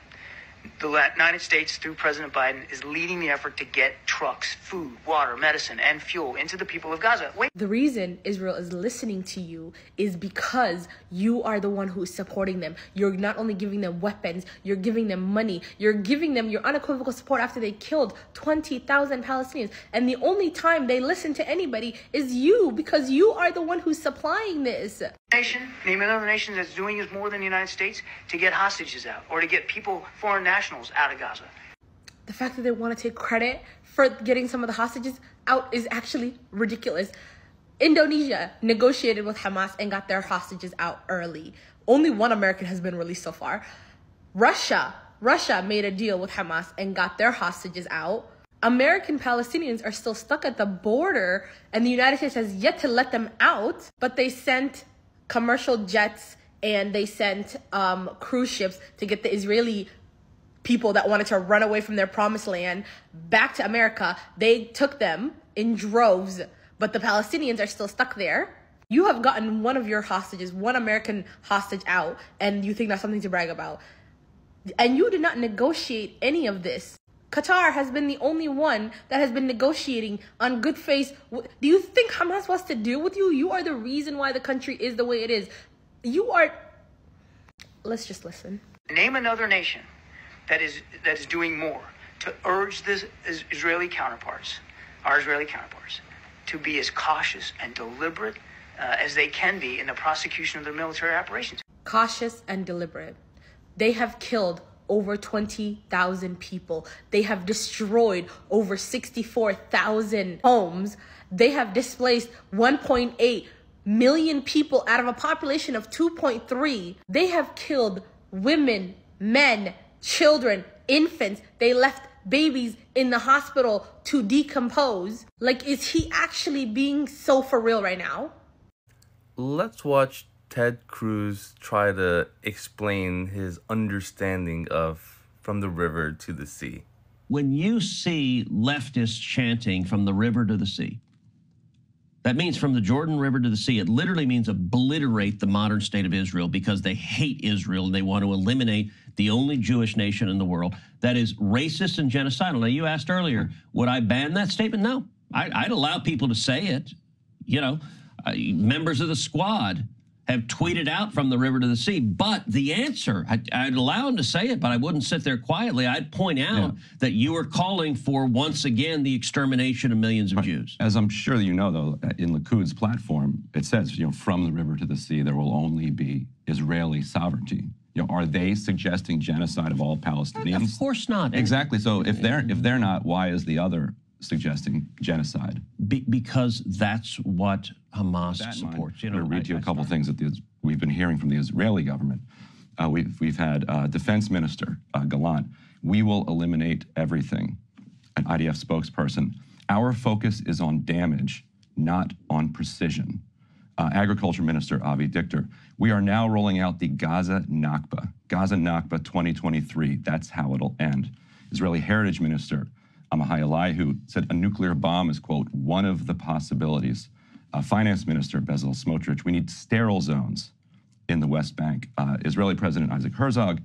The United States, through President Biden, is leading the effort to get trucks, food, water, medicine, and fuel into the people of Gaza. The reason Israel is listening to you is because you are the one who is supporting them. You're not only giving them weapons, you're giving them money. You're giving them your unequivocal support after they killed 20,000 Palestinians. And the only time they listen to anybody is you, because you are the one who's supplying this. Name another nation that's doing as more than the United States to get hostages out or to get people, foreign nationals, out of Gaza. The fact that they want to take credit for getting some of the hostages out is actually ridiculous. Indonesia negotiated with Hamas and got their hostages out early. Only one American has been released so far. Russia made a deal with Hamas and got their hostages out. American Palestinians are still stuck at the border, and the United States has yet to let them out, but they sent commercial jets and they sent cruise ships to get the Israeli people that wanted to run away from their promised land back to America. They took them in droves, but the Palestinians are still stuck there. You have gotten one of your hostages, one American hostage out, and you think that's something to brag about. And you did not negotiate any of this. Qatar has been the only one that has been negotiating on good faith. Do you think Hamas wants to deal with you? You are the reason why the country is the way it is. You are... Let's just listen. Name another nation that is doing more to urge our Israeli counterparts, to be as cautious and deliberate as they can be in the prosecution of their military operations. Cautious and deliberate. They have killed over 20,000 people. They have destroyed over 64,000 homes. They have displaced 1.8 million people out of a population of 2.3. They have killed women, men, children, infants. They left babies in the hospital to decompose. Like, is he actually being so for real right now? Let's watch Ted Cruz try to explain his understanding of from the river to the sea. When you see leftists chanting from the river to the sea, That means from the Jordan River to the sea. It literally means obliterate the modern state of Israel because they hate Israel and they want to eliminate the only Jewish nation in the world that is racist and genocidal. Now, you asked earlier, would I ban that statement? No. I'd allow people to say it. You know, members of the squad have tweeted out from the river to the sea. But the answer, I'd allow them to say it, but I wouldn't sit there quietly. I'd point out that you are calling for, once again, the extermination of millions of Jews. As I'm sure that you know, though, in Likud's platform, it says, you know, from the river to the sea, there will only be Israeli sovereignty. You know, are they suggesting genocide of all Palestinians? Of course not. Exactly. So if they're not, why is the other suggesting genocide? Because that's what Hamas supports. You know, I'm going to read you a couple things that we've been hearing from the Israeli government. We've had Defense Minister Gallant. We will eliminate everything. An IDF spokesperson. Our focus is on damage, not on precision. Agriculture Minister Avi Dichter. We are now rolling out the Gaza Nakba. Gaza Nakba 2023. That's how it'll end. Israeli Heritage Minister Amahai Elihu said a nuclear bomb is, quote, one of the possibilities. Finance Minister Bezalel Smotrich, we need sterile zones in the West Bank. Israeli President Isaac Herzog,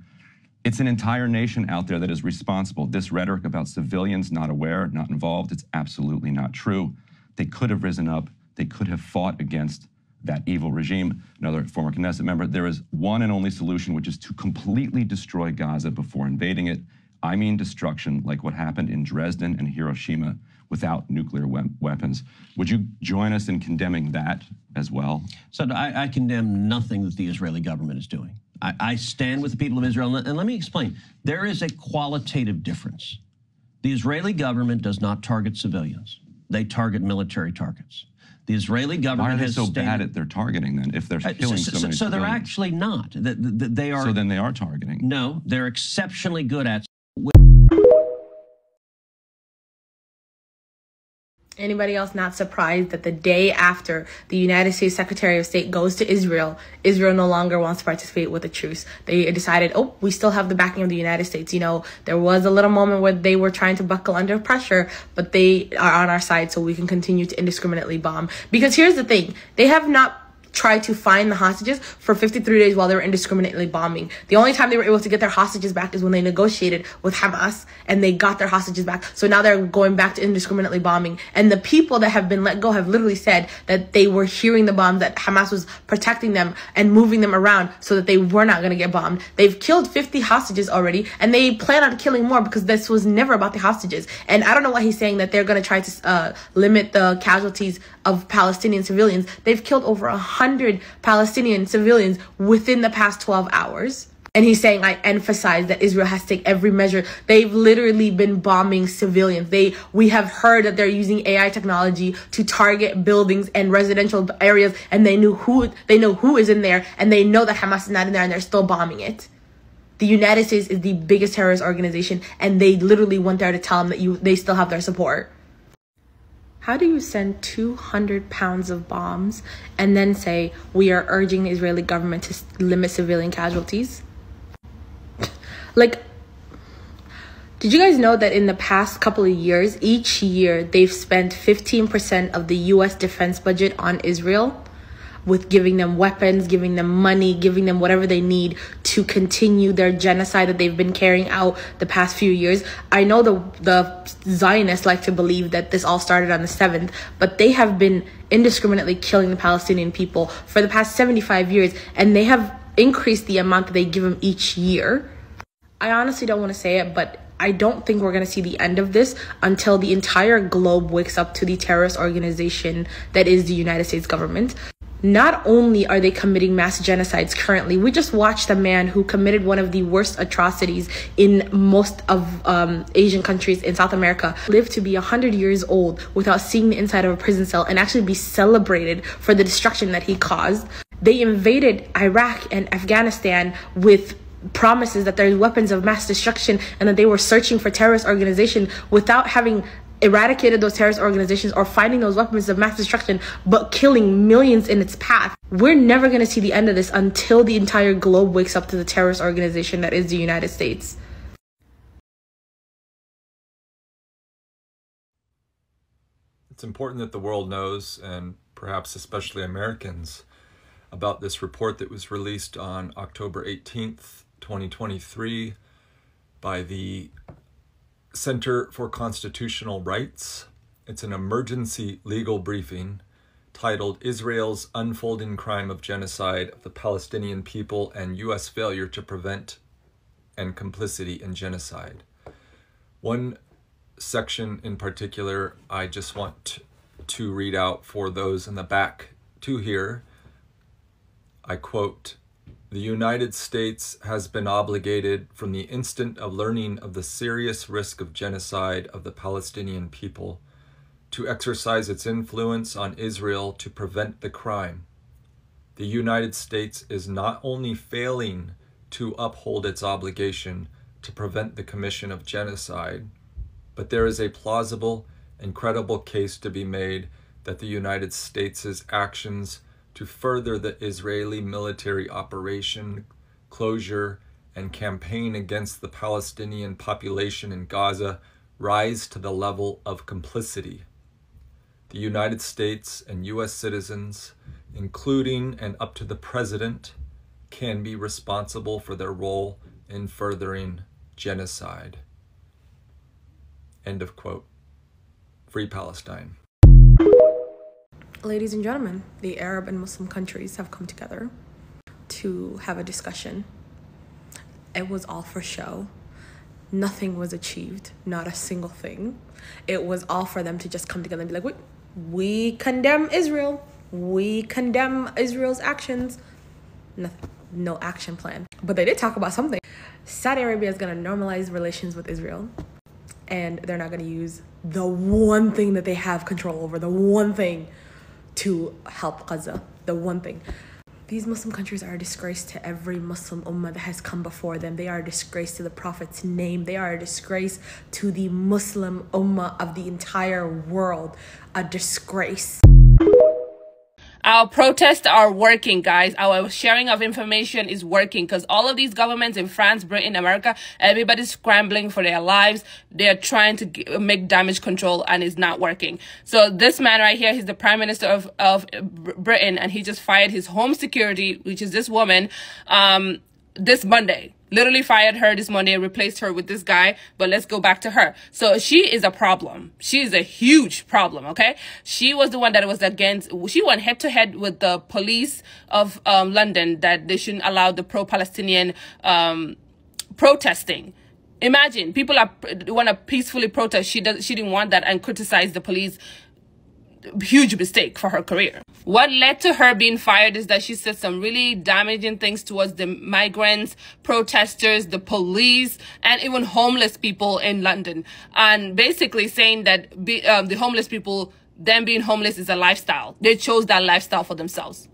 it's an entire nation out there that is responsible. This rhetoric about civilians not aware, not involved, it's absolutely not true. They could have risen up. They could have fought against that evil regime. Another former Knesset member, there is one and only solution, which is to completely destroy Gaza before invading it. I mean destruction, like what happened in Dresden and Hiroshima without nuclear weapons. Would you join us in condemning that as well? So I condemn nothing that the Israeli government is doing. I stand with the people of Israel, and let me explain. There is a qualitative difference. The Israeli government does not target civilians. They target military targets. The Israeli government has so bad at their targeting then, if they're killing so many So they're actually not. They are. So then they are targeting. No, they're exceptionally good at. Anybody else not surprised that the day after the United States Secretary of State goes to Israel, Israel no longer wants to participate with a truce? They decided, oh, we still have the backing of the United States. You know, there was a little moment where they were trying to buckle under pressure, but they are on our side so we can continue to indiscriminately bomb. Because here's the thing, they have not tried to find the hostages for 53 days while they were indiscriminately bombing. The only time they were able to get their hostages back is when they negotiated with Hamas and they got their hostages back. So now they're going back to indiscriminately bombing. And the people that have been let go have literally said that they were hearing the bombs, that Hamas was protecting them and moving them around so that they were not going to get bombed. They've killed 50 hostages already, and they plan on killing more because this was never about the hostages. And I don't know why he's saying that they're going to try to limit the casualties of Palestinian civilians. They've killed over 100 Palestinian civilians within the past 12 hours. And he's saying, I emphasize that Israel has to take every measure. They've literally been bombing civilians. We have heard that they're using AI technology to target buildings and residential areas, and they know who is in there, and they know that Hamas is not in there, and they're still bombing it. The United States is the biggest terrorist organization, and they literally went there to tell them that they still have their support. How do you send 200 pounds of bombs and then say, we are urging the Israeli government to limit civilian casualties? Like, did you guys know that in the past couple of years, each year, they've spent 15% of the U.S. defense budget on Israel, with giving them weapons, giving them money, giving them whatever they need to continue their genocide that they've been carrying out the past few years? I know the Zionists like to believe that this all started on the 7th, but they have been indiscriminately killing the Palestinian people for the past 75 years, and they have increased the amount that they give them each year. I honestly don't want to say it, but I don't think we're going to see the end of this until the entire globe wakes up to the terrorist organization that is the United States government. Not only are they committing mass genocides currently, we just watched a man who committed one of the worst atrocities in most of Asian countries in South America live to be 100 years old without seeing the inside of a prison cell and actually be celebrated for the destruction that he caused. They invaded Iraq and Afghanistan with promises that there's weapons of mass destruction and that they were searching for terrorist organizations without having eradicated those terrorist organizations or finding those weapons of mass destruction, but killing millions in its path. We're never going to see the end of this until the entire globe wakes up to the terrorist organization that is the United States. It's important that the world knows, and perhaps especially Americans, about this report that was released on October 18th, 2023 by the Center for Constitutional Rights. It's an emergency legal briefing titled Israel's Unfolding Crime of Genocide of the Palestinian People and U.S. Failure to Prevent and Complicity in Genocide. One section in particular I just want to read out for those in the back to hear. I quote, "The United States has been obligated from the instant of learning of the serious risk of genocide of the Palestinian people to exercise its influence on Israel to prevent the crime. The United States is not only failing to uphold its obligation to prevent the commission of genocide, but there is a plausible and credible case to be made that the United States' actions to further the Israeli military operation, closure, and campaign against the Palestinian population in Gaza rise to the level of complicity. The United States and U.S. citizens, including and up to the President, can be responsible for their role in furthering genocide." End of quote. Free Palestine. Ladies and gentlemen, the Arab and Muslim countries have come together to have a discussion. It was all for show. Nothing was achieved, not a single thing. It was all for them to just come together and be like, wait, we condemn Israel. We condemn Israel's actions. Nothing, no action plan. But they did talk about something. Saudi Arabia is going to normalize relations with Israel, and they're not going to use the one thing that they have control over, the one thing to help Gaza, the one thing. These Muslim countries are a disgrace to every Muslim ummah that has come before them. They are a disgrace to the Prophet's name. They are a disgrace to the Muslim ummah of the entire world. A disgrace. Our protests are working, guys. Our sharing of information is working because all of these governments in France, Britain, America, everybody's scrambling for their lives. They're trying to make damage control and it's not working. So this man right here, he's the Prime Minister of Britain, and he just fired his home security, which is this woman, this Monday. Literally fired her this Monday, replaced her with this guy. But let's go back to her. So she is a problem. She is a huge problem, okay? She was the one that was against, she went head to head with the police of London that they shouldn't allow the pro-Palestinian protesting. Imagine, people want to peacefully protest. She didn't want that and criticize the police. Huge mistake for her career. What led to her being fired is that she said some really damaging things towards the migrants, protesters, the police, and even homeless people in London. And basically saying that the homeless people, them being homeless is a lifestyle. They chose that lifestyle for themselves.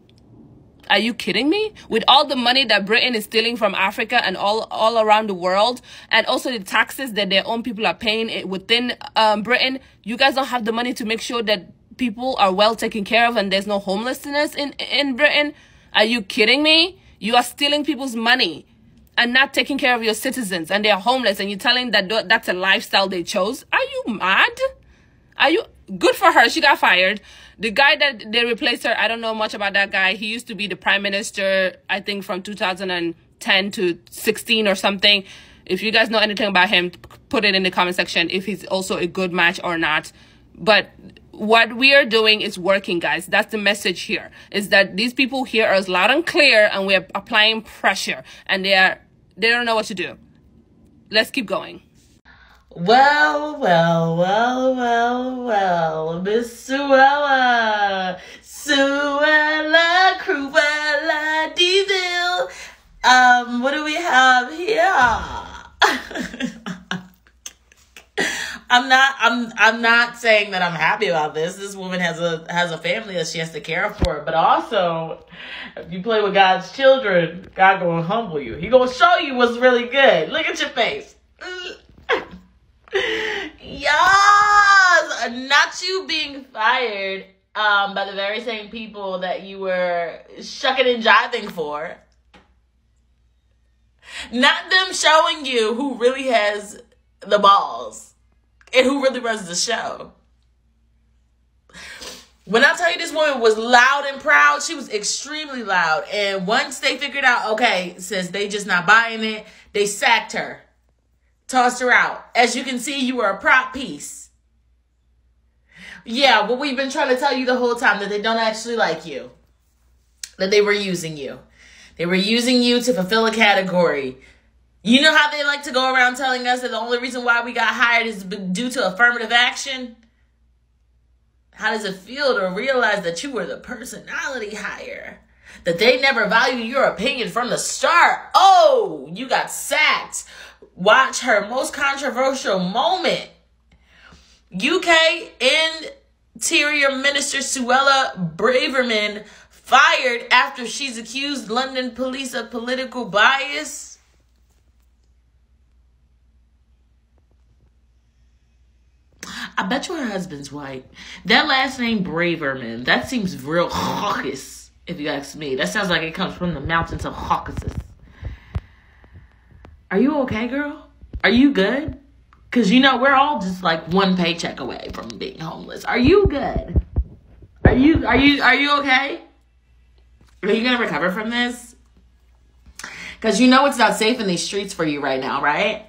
Are you kidding me? With all the money that Britain is stealing from Africa and all around the world, and also the taxes that their own people are paying within Britain, you guys don't have the money to make sure that people are well taken care of and there's no homelessness in Britain? Are you kidding me? You are stealing people's money and not taking care of your citizens, and they're homeless, and you're telling that that's a lifestyle they chose? Are you mad? Are you? Good for her. She got fired. The guy that they replaced her, I don't know much about that guy. He used to be the Prime Minister, I think, from 2010 to 16 or something. If you guys know anything about him, put it in the comment section if he's also a good match or not. But what we are doing is working, guys. That's the message here, is that these people hear us loud and clear, and we're applying pressure, and they don't know what to do. Let's keep going. Well, Miss Suella, Cruella, Deville. What do we have here? I'm not saying that I'm happy about this. This woman has a family that she has to care for. But also, if you play with God's children, God gonna humble you. He gonna show you what's really good. Look at your face. Yes, not you being fired by the very same people that you were shucking and jiving for. Not them showing you who really has the balls and who really runs the show. When I tell you this woman was loud and proud, she was extremely loud. And once they figured out, okay, since they just not buying it, they sacked her. Tossed her out. As you can see, you were a prop piece. Yeah, what we've been trying to tell you the whole time, that they don't actually like you. That they were using you. They were using you to fulfill a category. You know how they like to go around telling us that the only reason why we got hired is due to affirmative action? How does it feel to realize that you were the personality hire? That they never valued your opinion from the start? Oh, you got sacked. Watch her most controversial moment. UK Interior Minister Suella Braverman fired after she's accused London police of political bias. I bet you her husband's white. That last name, Braverman, that seems real hawkish, if you ask me. That sounds like it comes from the mountains of Caucasus. Are you okay, girl? Are you good? Because, you know, we're all just like one paycheck away from being homeless. Are you good? Are you okay? Are you going to recover from this? Because you know it's not safe in these streets for you right now, right?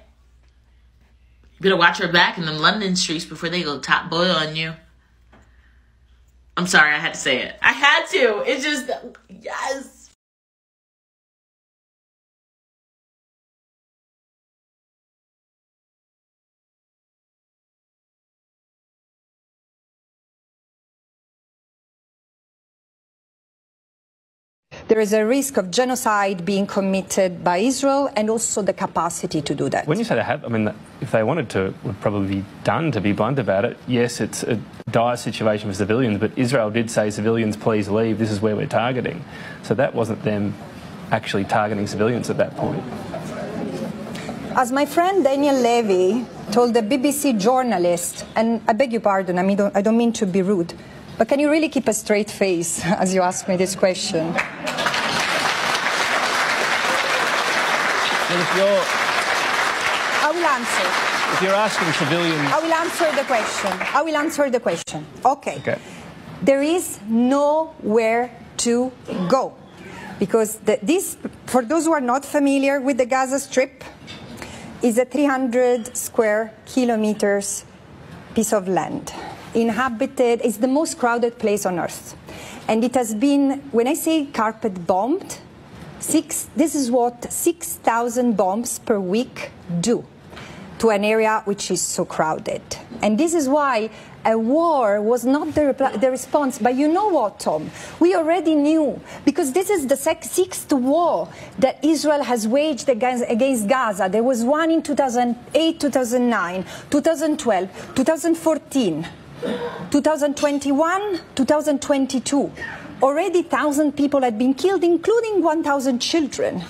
You better watch your back in them London streets before they go top boil on you. I'm sorry, I had to say it. I had to. It's just, yes. There is a risk of genocide being committed by Israel and also the capacity to do that. When you say they have, I mean, if they wanted to, it would probably be done, to be blunt about it. Yes, it's a dire situation for civilians, but Israel did say, civilians, please leave, this is where we're targeting. So that wasn't them actually targeting civilians at that point. As my friend Daniel Levy told the BBC journalist, and I beg your pardon, I don't mean to be rude, but can you really keep a straight face as you ask me this question? I will answer. If you're asking civilians... I will answer the question. Okay. There is nowhere to go. Because this, for those who are not familiar with the Gaza Strip, is a 300 square kilometers piece of land. Inhabited, it's the most crowded place on earth. And it has been, when I say carpet bombed, this is what 6,000 bombs per week do to an area which is so crowded. And this is why a war was not the response. But you know what, Tom? We already knew, because this is the sixth war that Israel has waged against Gaza. There was one in 2008, 2009, 2012, 2014. 2021, 2022, already 1,000 people had been killed, including 1,000 children.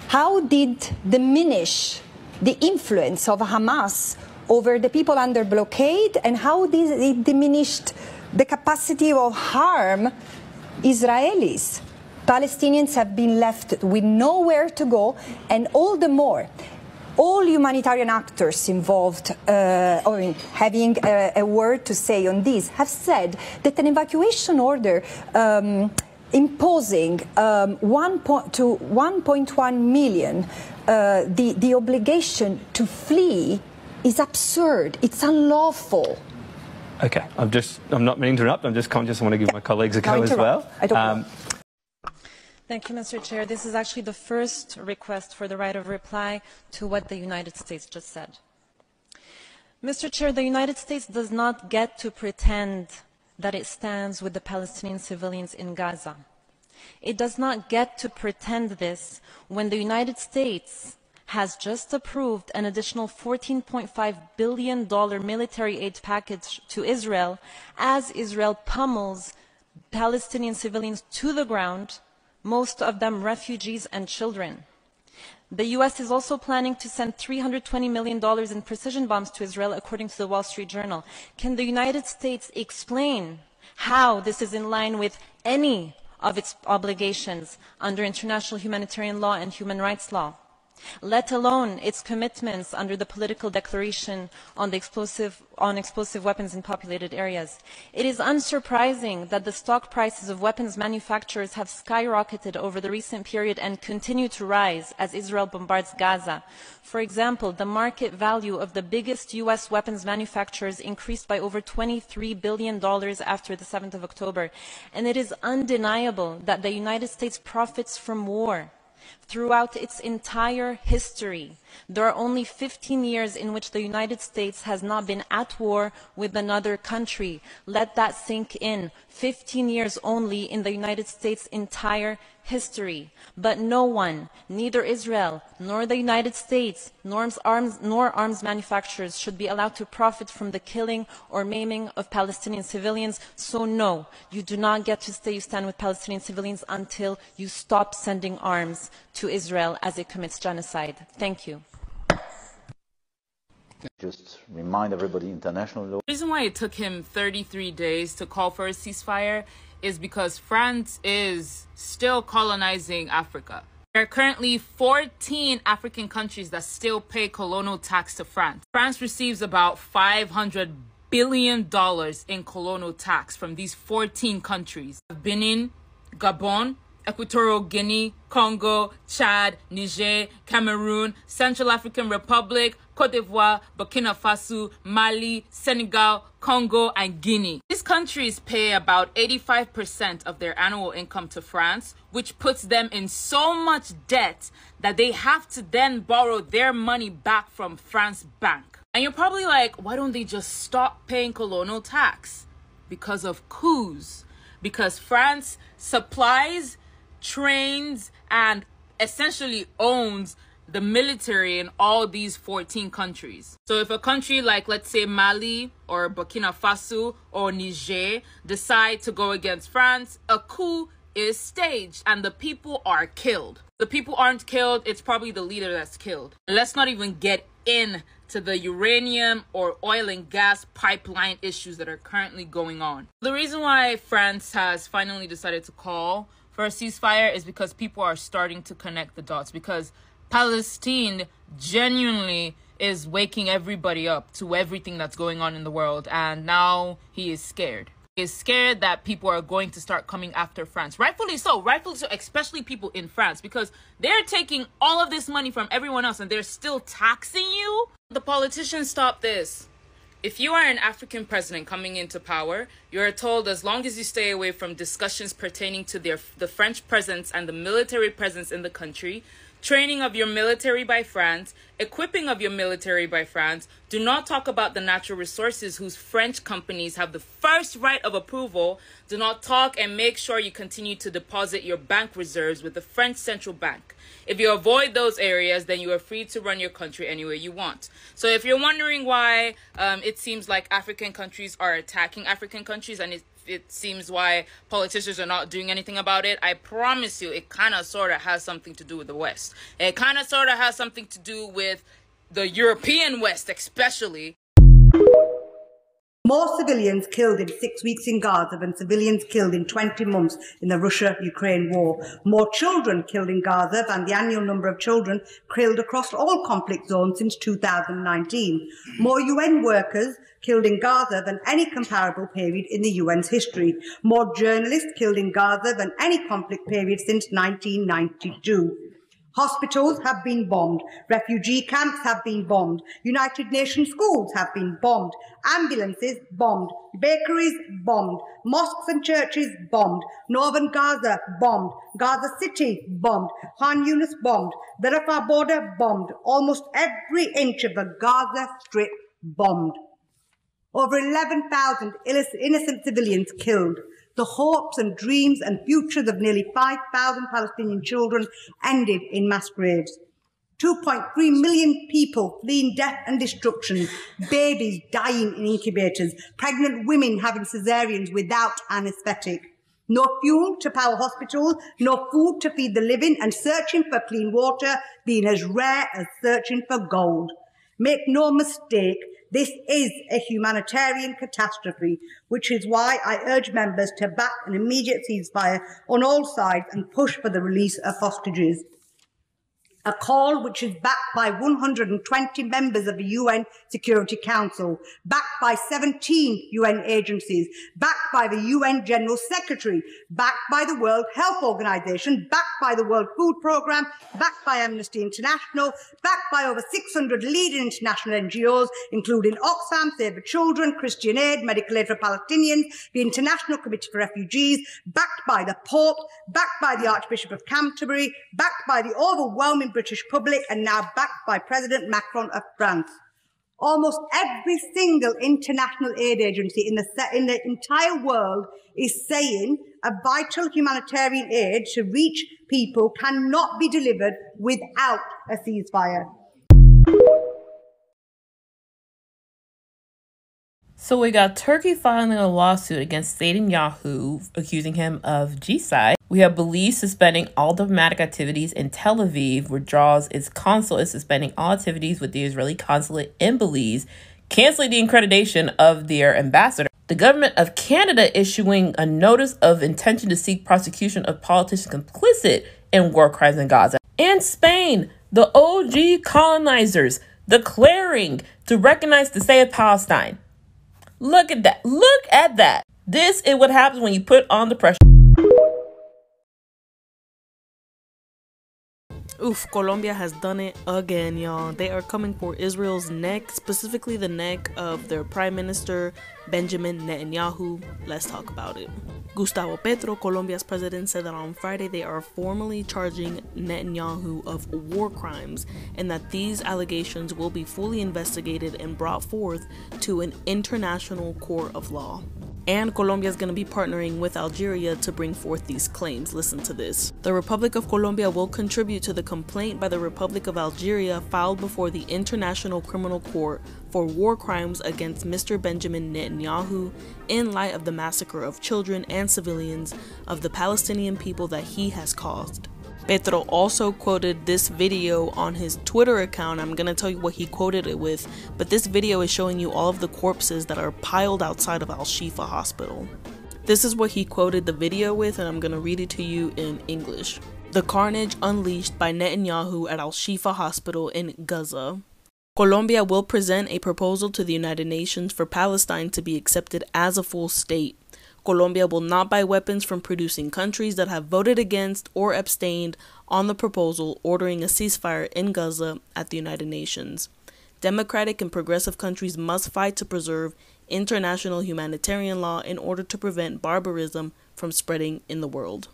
How did diminish the influence of Hamas over the people under blockade, and how did it diminished the capacity of harm Israelis? Palestinians have been left with nowhere to go, and all the more. All humanitarian actors involved, having a word to say on this, have said that an evacuation order imposing to 1.1 million the obligation to flee is absurd. It's unlawful. Okay, I'm not meaning to interrupt. I'm just conscious I want to give my colleagues a go as well. Thank you, Mr. Chair. This is actually the first request for the right of reply to what the United States just said. Mr. Chair, the United States does not get to pretend that it stands with the Palestinian civilians in Gaza. It does not get to pretend this when the United States has just approved an additional $14.5 billion military aid package to Israel as Israel pummels Palestinian civilians to the ground, most of them refugees and children. The U.S. is also planning to send $320 million in precision bombs to Israel, according to the Wall Street Journal. Can the United States explain how this is in line with any of its obligations under international humanitarian law and human rights law? let alone its commitments under the political declaration on explosive weapons in populated areas. It is unsurprising that the stock prices of weapons manufacturers have skyrocketed over the recent period and continue to rise as Israel bombards Gaza. For example, the market value of the biggest U.S. weapons manufacturers increased by over $23 billion after the 7th of October. And it is undeniable that the United States profits from war. Throughout its entire history, there are only 15 years in which the United States has not been at war with another country. Let that sink in. 15 years only in the United States' entire history. But no one, neither Israel, nor the United States, nor arms manufacturers should be allowed to profit from the killing or maiming of Palestinian civilians. So no, you do not get to say you stand with Palestinian civilians until you stop sending arms to Israel as it commits genocide. Thank you. Just remind everybody, international law. The reason why it took him 33 days to call for a ceasefire is because France is still colonizing Africa. There are currently 14 African countries that still pay colonial tax to France. France receives about $500 billion in colonial tax from these 14 countries: Benin, Gabon, Equatorial Guinea, Congo, Chad, Niger, Cameroon, Central African Republic, Cote d'Ivoire, Burkina Faso, Mali, Senegal, Congo, and Guinea. These countries pay about 85% of their annual income to France, which puts them in so much debt that they have to then borrow their money back from France Bank. And you're probably like, why don't they just stop paying colonial tax? Because of coups. Because France supplies, trains, and essentially owns the military in all these 14 countries. So if a country like, let's say, Mali or Burkina Faso or Niger decide to go against France, a coup is staged and the people are killed. The people aren't killed, it's probably the leader that's killed. Let's not even get into the uranium or oil and gas pipeline issues that are currently going on. The reason why France has finally decided to call for a ceasefire is because people are starting to connect the dots, because Palestine genuinely is waking everybody up to everything that's going on in the world, and now he is scared. He is scared that people are going to start coming after France. Rightfully so, especially people in France, because they're taking all of this money from everyone else and they're still taxing you. The politicians stop this. If you are an African president coming into power, you are told as long as you stay away from discussions pertaining to the French presence and the military presence in the country, training of your military by France, equipping of your military by France, do not talk about the natural resources whose French companies have the first right of approval, do not talk and make sure you continue to deposit your bank reserves with the French central bank. If you avoid those areas, then you are free to run your country any way you want. So if you're wondering why it seems like African countries are attacking African countries and it seems why politicians are not doing anything about it, I promise you it kind of sort of has something to do with the West. It kind of sort of has something to do with the European West especially. More civilians killed in 6 weeks in Gaza than civilians killed in 20 months in the Russia-Ukraine war. More children killed in Gaza than the annual number of children killed across all conflict zones since 2019. More UN workers killed in Gaza than any comparable period in the UN's history. More journalists killed in Gaza than any conflict period since 1992. Hospitals have been bombed. Refugee camps have been bombed. United Nations schools have been bombed. Ambulances bombed. Bakeries bombed. Mosques and churches bombed. Northern Gaza bombed. Gaza City bombed. Khan Yunis bombed. The Rafah border bombed. Almost every inch of the Gaza Strip bombed. Over 11,000 innocent civilians killed. The hopes and dreams and futures of nearly 5,000 Palestinian children ended in mass graves. 2.3 million people fleeing death and destruction, babies dying in incubators, pregnant women having cesareans without anaesthetic. No fuel to power hospitals, no food to feed the living, and searching for clean water being as rare as searching for gold. Make no mistake, this is a humanitarian catastrophe, which is why I urge members to back an immediate ceasefire on all sides and push for the release of hostages. A call which is backed by 120 members of the UN Security Council, backed by 17 UN agencies, backed by the UN General Secretary, backed by the World Health Organization, backed by the World Food Programme, backed by Amnesty International, backed by over 600 leading international NGOs, including Oxfam, Save the Children, Christian Aid, Medical Aid for Palestinians, the International Committee for Refugees, backed by the Pope, backed by the Archbishop of Canterbury, backed by the overwhelming British public, and now backed by President Macron of France. Almost every single international aid agency in the entire world is saying a vital humanitarian aid to reach people cannot be delivered without a ceasefire. So we got Turkey filing a lawsuit against Netanyahu, accusing him of genocide. We have Belize suspending all diplomatic activities in Tel Aviv, withdraws its consul, is suspending all activities with the Israeli consulate in Belize, canceling the accreditation of their ambassador. The government of Canada issuing a notice of intention to seek prosecution of politicians complicit in war crimes in Gaza. And Spain, the OG colonizers, declaring to recognize the state of Palestine. Look at that. Look at that. This is what happens when you put on the pressure. Oof, Colombia has done it again, y'all. They are coming for Israel's neck, specifically the neck of their Prime Minister, Benjamin Netanyahu. Let's talk about it. Gustavo Petro, Colombia's president, said that on Friday they are formally charging Netanyahu of war crimes and that these allegations will be fully investigated and brought forth to an international court of law. And Colombia is going to be partnering with Algeria to bring forth these claims. Listen to this. The Republic of Colombia will contribute to the complaint by the Republic of Algeria filed before the International Criminal Court for war crimes against Mr. Benjamin Netanyahu in light of the massacre of children and civilians of the Palestinian people that he has caused. Petro also quoted this video on his Twitter account. I'm going to tell you what he quoted it with, but this video is showing you all of the corpses that are piled outside of Al-Shifa Hospital. This is what he quoted the video with, and I'm going to read it to you in English. The carnage unleashed by Netanyahu at Al-Shifa Hospital in Gaza. Colombia will present a proposal to the United Nations for Palestine to be accepted as a full state. Colombia will not buy weapons from producing countries that have voted against or abstained on the proposal ordering a ceasefire in Gaza at the United Nations. Democratic and progressive countries must fight to preserve international humanitarian law in order to prevent barbarism from spreading in the world.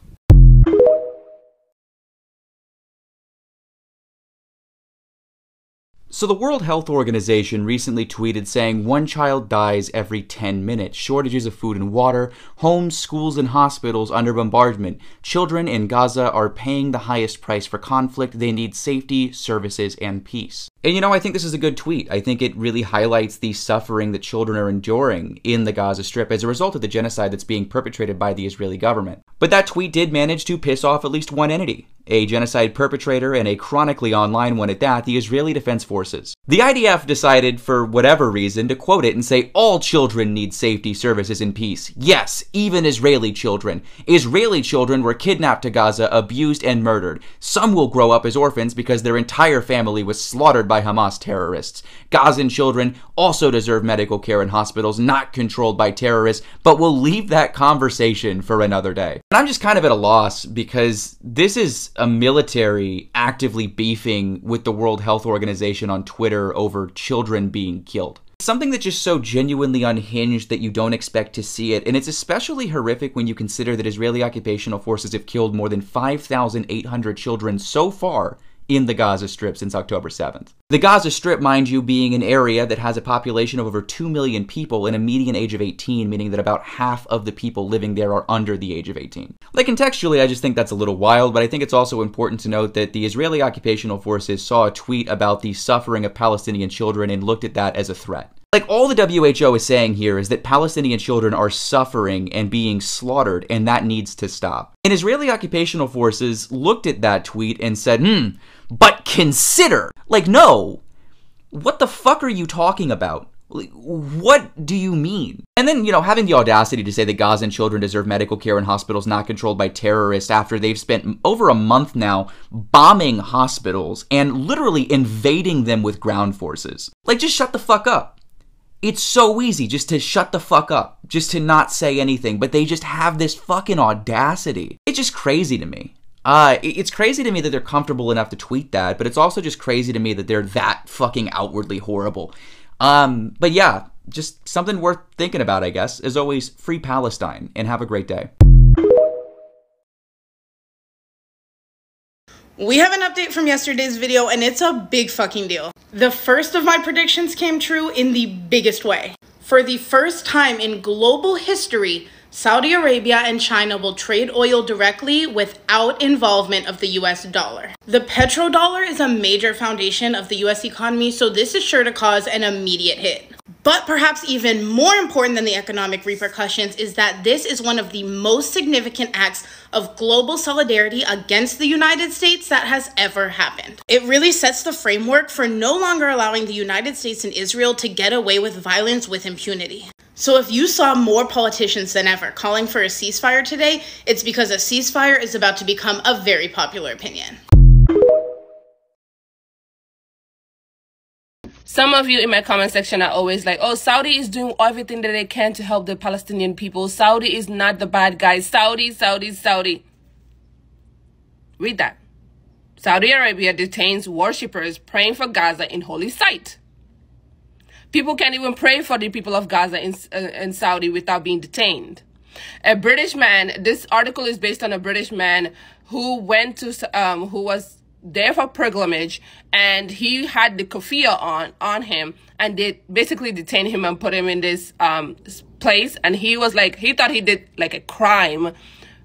So the World Health Organization recently tweeted saying 1 child dies every 10 minutes. Shortages of food and water, homes, schools, and hospitals under bombardment. Children in Gaza are paying the highest price for conflict. They need safety, services, and peace. And you know, I think this is a good tweet. I think it really highlights the suffering that children are enduring in the Gaza Strip as a result of the genocide that's being perpetrated by the Israeli government. But that tweet did manage to piss off at least one entity, a genocide perpetrator and a chronically online one at that, the Israeli Defense Forces. The IDF decided, for whatever reason, to quote it and say all children need safety, services, and peace. Yes, even Israeli children. Israeli children were kidnapped to Gaza, abused, and murdered. Some will grow up as orphans because their entire family was slaughtered by Hamas terrorists. Gazan children also deserve medical care in hospitals not controlled by terrorists, but we'll leave that conversation for another day. And I'm just kind of at a loss because this is a military actively beefing with the World Health Organization on Twitter over children being killed. Something that's just so genuinely unhinged that you don't expect to see it, and it's especially horrific when you consider that Israeli occupational forces have killed more than 5,800 children so far in the Gaza Strip since October 7th. The Gaza Strip, mind you, being an area that has a population of over 2 million people and a median age of 18, meaning that about half of the people living there are under the age of 18. Like, contextually, I just think that's a little wild, but I think it's also important to note that the Israeli occupational forces saw a tweet about the suffering of Palestinian children and looked at that as a threat. Like, all the WHO is saying here is that Palestinian children are suffering and being slaughtered, and that needs to stop. And Israeli occupational forces looked at that tweet and said, but consider. Like, no. What the fuck are you talking about? Like, what do you mean? And then, you know, having the audacity to say that Gazan children deserve medical care in hospitals not controlled by terrorists after they've spent over a month now bombing hospitals and literally invading them with ground forces. Like, just shut the fuck up. It's so easy just to shut the fuck up, just to not say anything, but they just have this fucking audacity. It's just crazy to me. It's crazy to me that they're comfortable enough to tweet that, but it's also just crazy to me that they're that fucking outwardly horrible. But yeah, just something worth thinking about, I guess. As always, free Palestine, and have a great day. We have an update from yesterday's video, and it's a big fucking deal. The first of my predictions came true in the biggest way. For the first time in global history, Saudi Arabia and China will trade oil directly without involvement of the US dollar. The petrodollar is a major foundation of the US economy, so this is sure to cause an immediate hit. But perhaps even more important than the economic repercussions is that this is one of the most significant acts of global solidarity against the United States that has ever happened. It really sets the framework for no longer allowing the United States and Israel to get away with violence with impunity. So if you saw more politicians than ever calling for a ceasefire today, it's because a ceasefire is about to become a very popular opinion. Some of you in my comment section are always like, oh, Saudi is doing everything that they can to help the Palestinian people. Saudi is not the bad guy. Saudi. Read that. Saudi Arabia detains worshippers praying for Gaza in holy site. People can't even pray for the people of Gaza in Saudi without being detained. A British man, this article is based on a British man who went to, who was there for pilgrimage, and he had the keffiyeh on him, and they basically detained him and put him in this place, and he was like, he thought he did like a crime,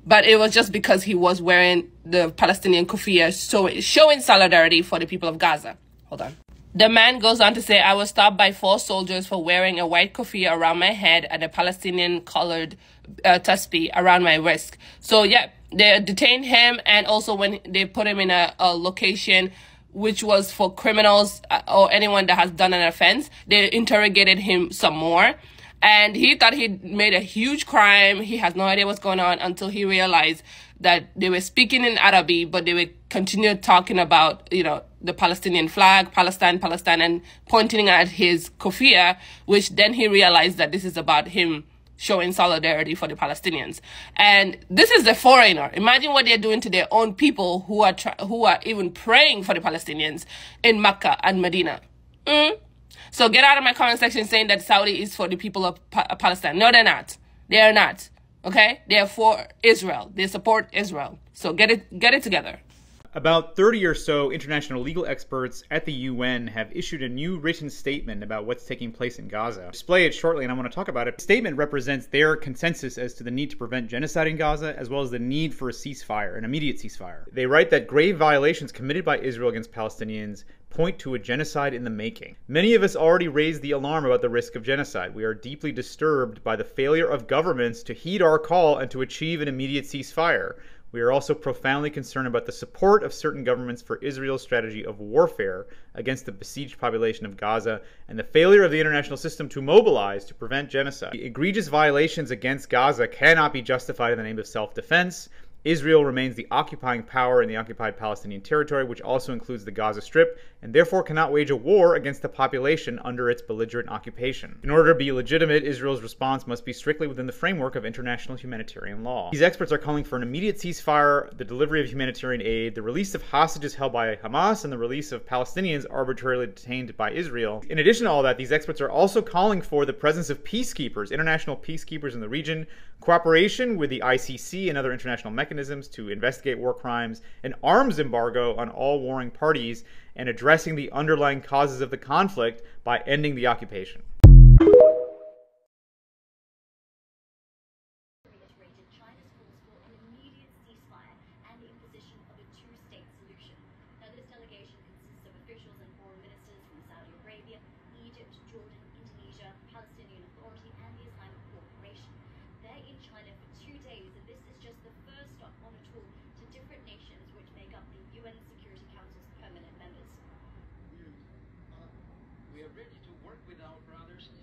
but it was just because he was wearing the Palestinian keffiyeh, showing solidarity for the people of Gaza. Hold on. The man goes on to say, I was stopped by 4 soldiers for wearing a white keffiyeh around my head and a Palestinian-colored tasbih around my wrist. So, yeah, they detained him, and also when they put him in a location which was for criminals or anyone that has done an offense, they interrogated him some more. And he thought he made a huge crime. He has no idea what's going on until he realized that they were speaking in Arabic, but they would continue talking about, you know, the Palestinian flag, Palestine, and pointing at his keffiyeh, which then he realized that this is about him showing solidarity for the Palestinians. And this is a foreigner. Imagine what they're doing to their own people who are even praying for the Palestinians in Mecca and Medina. So get out of my comment section saying that Saudi is for the people of Palestine. No, they're not. They are not. Okay? They are for Israel. They support Israel. So get it together. About 30 or so international legal experts at the UN have issued a new written statement about what's taking place in Gaza. I'll display it shortly, and I want to talk about it. The statement represents their consensus as to the need to prevent genocide in Gaza, as well as the need for a ceasefire, an immediate ceasefire. They write that grave violations committed by Israel against Palestinians point to a genocide in the making. Many of us already raised the alarm about the risk of genocide. We are deeply disturbed by the failure of governments to heed our call and to achieve an immediate ceasefire. We are also profoundly concerned about the support of certain governments for Israel's strategy of warfare against the besieged population of Gaza and the failure of the international system to mobilize to prevent genocide. The egregious violations against Gaza cannot be justified in the name of self-defense. Israel remains the occupying power in the occupied Palestinian territory, which also includes the Gaza Strip, and therefore cannot wage a war against the population under its belligerent occupation. In order to be legitimate, Israel's response must be strictly within the framework of international humanitarian law. These experts are calling for an immediate ceasefire, the delivery of humanitarian aid, the release of hostages held by Hamas, and the release of Palestinians arbitrarily detained by Israel. In addition to all that, these experts are also calling for the presence of peacekeepers, international peacekeepers in the region, cooperation with the ICC and other international mechanisms to investigate war crimes, an arms embargo on all warring parties, and addressing the underlying causes of the conflict by ending the occupation. We are ready to work with our brothers and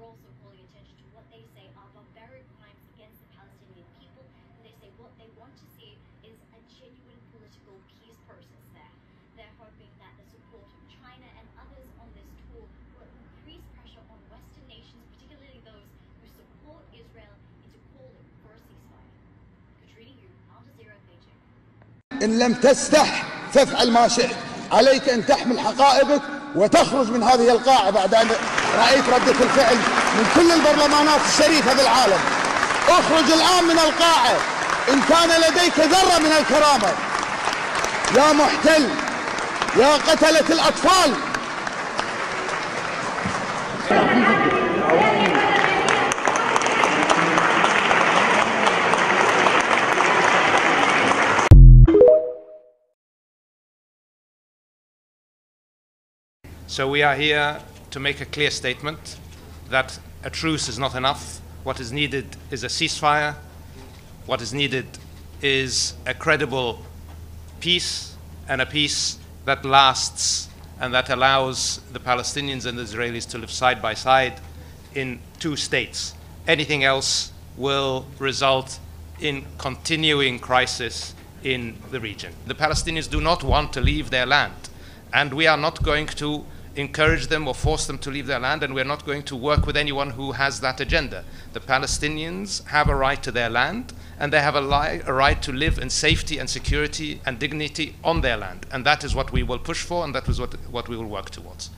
also calling attention to what they say are barbaric crimes against the Palestinian people. And they say what they want to see is a genuine political peace process there. They're hoping that the support of China and others on this tour will increase pressure on Western nations, particularly those who support Israel, into calling for a ceasefire. Katrina Yu, Al Jazeera, Beijing. إن لم تستح فافعل ما شئت، عليك أن تحمل حقائبك وتخرج من هذه القاعة بعد أن رأيت ردة الفعل من كل البرلمانات الشريفة بالعالم. اخرج الآن من القاعة إن كان لديك ذرة من الكرامة. يا محتل، يا قتلة الأطفال. So we are here to make a clear statement that a truce is not enough. What is needed is a ceasefire. What is needed is a credible peace, and a peace that lasts and that allows the Palestinians and the Israelis to live side by side in two states. Anything else will result in continuing crisis in the region. The Palestinians do not want to leave their land, and we are not going to encourage them or force them to leave their land, and we're not going to work with anyone who has that agenda. The Palestinians have a right to their land, and they have a right to live in safety and security and dignity on their land. And that is what we will push for, and that is what we will work towards.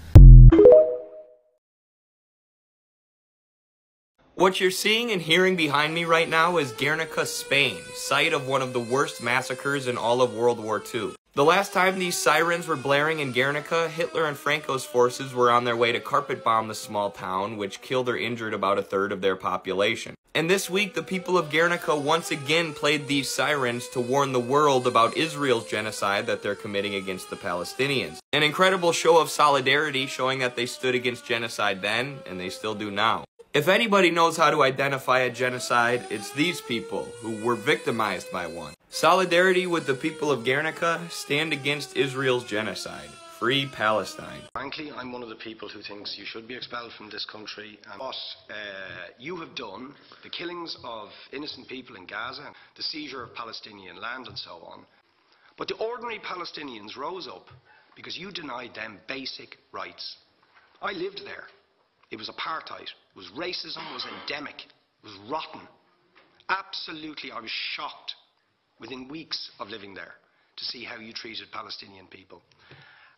What you're seeing and hearing behind me right now is Guernica, Spain, site of one of the worst massacres in all of World War II. The last time these sirens were blaring in Guernica, Hitler and Franco's forces were on their way to carpet bomb the small town, which killed or injured about a third of their population. And this week, the people of Guernica once again played these sirens to warn the world about Israel's genocide that they're committing against the Palestinians. An incredible show of solidarity showing that they stood against genocide then, and they still do now. If anybody knows how to identify a genocide, it's these people who were victimized by one. Solidarity with the people of Guernica, stand against Israel's genocide. Free Palestine. Frankly, I'm one of the people who thinks you should be expelled from this country. And what you have done, the killings of innocent people in Gaza, the seizure of Palestinian land and so on, but the ordinary Palestinians rose up because you denied them basic rights. I lived there. It was apartheid. It was racism. It was endemic. It was rotten. Absolutely, I was shocked within weeks of living there to see how you treated Palestinian people.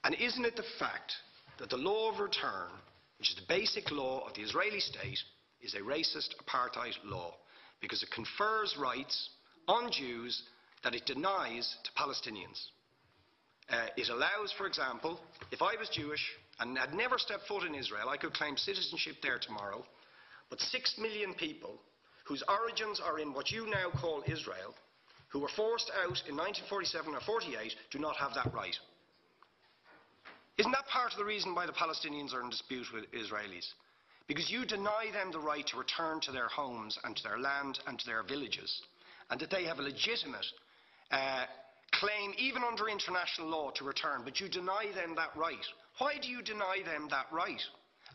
And isn't it the fact that the law of return, which is the basic law of the Israeli state, is a racist apartheid law because it confers rights on Jews that it denies to Palestinians. It allows, for example, if I was Jewish and had never stepped foot in Israel, I could claim citizenship there tomorrow, but 6 million people whose origins are in what you now call Israel, who were forced out in 1947 or 48, do not have that right. Isn't that part of the reason why the Palestinians are in dispute with Israelis? Because you deny them the right to return to their homes and to their land and to their villages, and that they have a legitimate claim, even under international law, to return, but you deny them that right. Why do you deny them that right?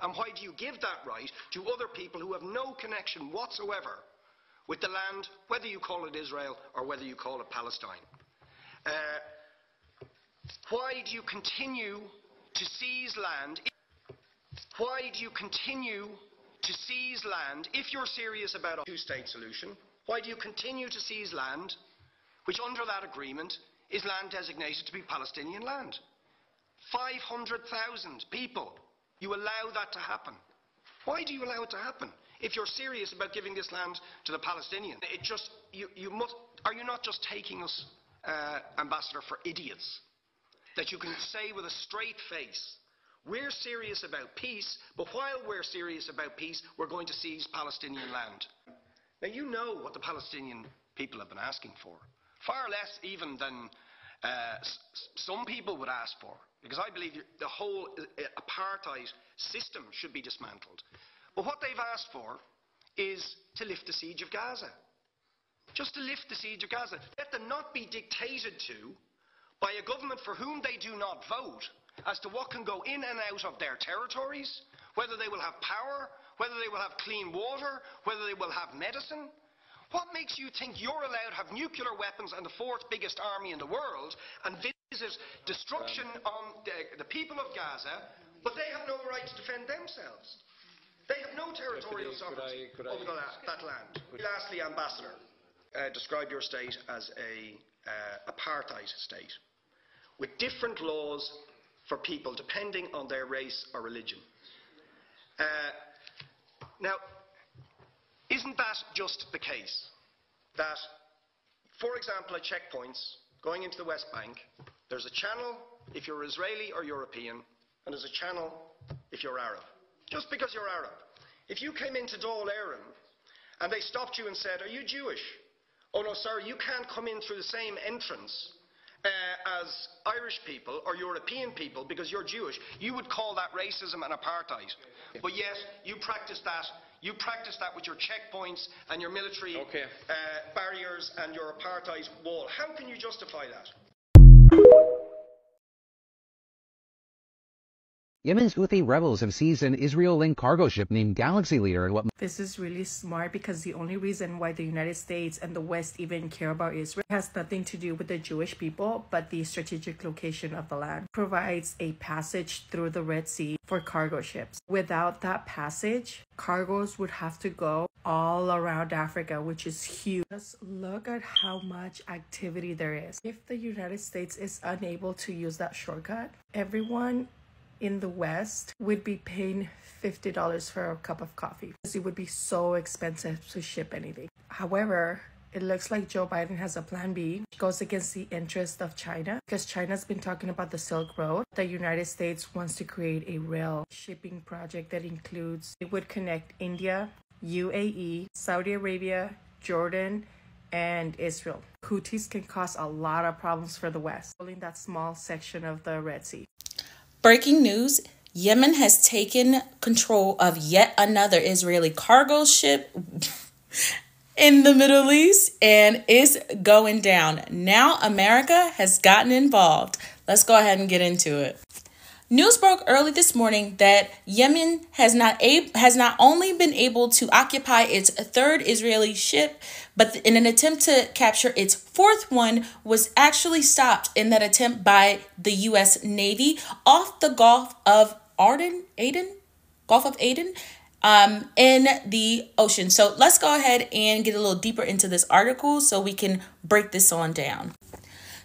And why do you give that right to other people who have no connection whatsoever with the land, whether you call it Israel or whether you call it Palestine? Why do you continue to seize land? Why do you continue to seize land if you're serious about a two-state solution? Why do you continue to seize land which under that agreement is land designated to be Palestinian land? 500,000 people. You allow that to happen. Why do you allow it to happen? If you're serious about giving this land to the Palestinians, are you not just taking us, Ambassador, for idiots? That you can say with a straight face, we're serious about peace, but while we're serious about peace, we're going to seize Palestinian land. Now, you know what the Palestinian people have been asking for. Far less even than some people would ask for, because I believe the whole apartheid system should be dismantled. But what they've asked for is to lift the siege of Gaza. Just to lift the siege of Gaza. Let them not be dictated to by a government for whom they do not vote as to what can go in and out of their territories, whether they will have power, whether they will have clean water, whether they will have medicine. What makes you think you're allowed to have nuclear weapons and the fourth biggest army in the world and visit destruction on the people of Gaza, but they have no right to defend themselves? They have no territorial sovereignty over that land. Lastly, Ambassador, describe your state as a apartheid state with different laws for people depending on their race or religion. Now, isn't that just the case that, for example, at checkpoints going into the West Bank, there's a channel if you're Israeli or European, and there's a channel if you're Arab? Just because you're Arab. If you came into Dáil Éireann and they stopped you and said, "Are you Jewish?" "Oh no, sir, you can't come in through the same entrance as Irish people or European people because you're Jewish," you would call that racism and apartheid. But yet, you practice that. You practice that with your checkpoints and your military barriers and your apartheid wall. How can you justify that? Yemen's Houthi rebels have seized an Israel-linked cargo ship named Galaxy Leader in what... This is really smart because the only reason why the United States and the West even care about Israel has nothing to do with the Jewish people, but the strategic location of the land provides a passage through the Red Sea for cargo ships. Without that passage, cargoes would have to go all around Africa, which is huge. Just look at how much activity there is. If the United States is unable to use that shortcut, everyone in the West would be paying $50 for a cup of coffee because it would be so expensive to ship anything. However, it looks like Joe Biden has a plan B, which goes against the interest of China because China's been talking about the Silk Road. The United States wants to create a rail shipping project that includes, it would connect India, UAE, Saudi Arabia, Jordan, and Israel. Houthis can cause a lot of problems for the West, pulling that small section of the Red Sea. Breaking news, Yemen has taken control of yet another Israeli cargo ship in the Middle East and is going down. Now America has gotten involved. Let's go ahead and get into it. News broke early this morning that Yemen has not only been able to occupy its third Israeli ship, but in an attempt to capture its fourth one was actually stopped in that attempt by the U.S. Navy off the Gulf of Aden, in the ocean. So let's go ahead and get a little deeper into this article so we can break this on down.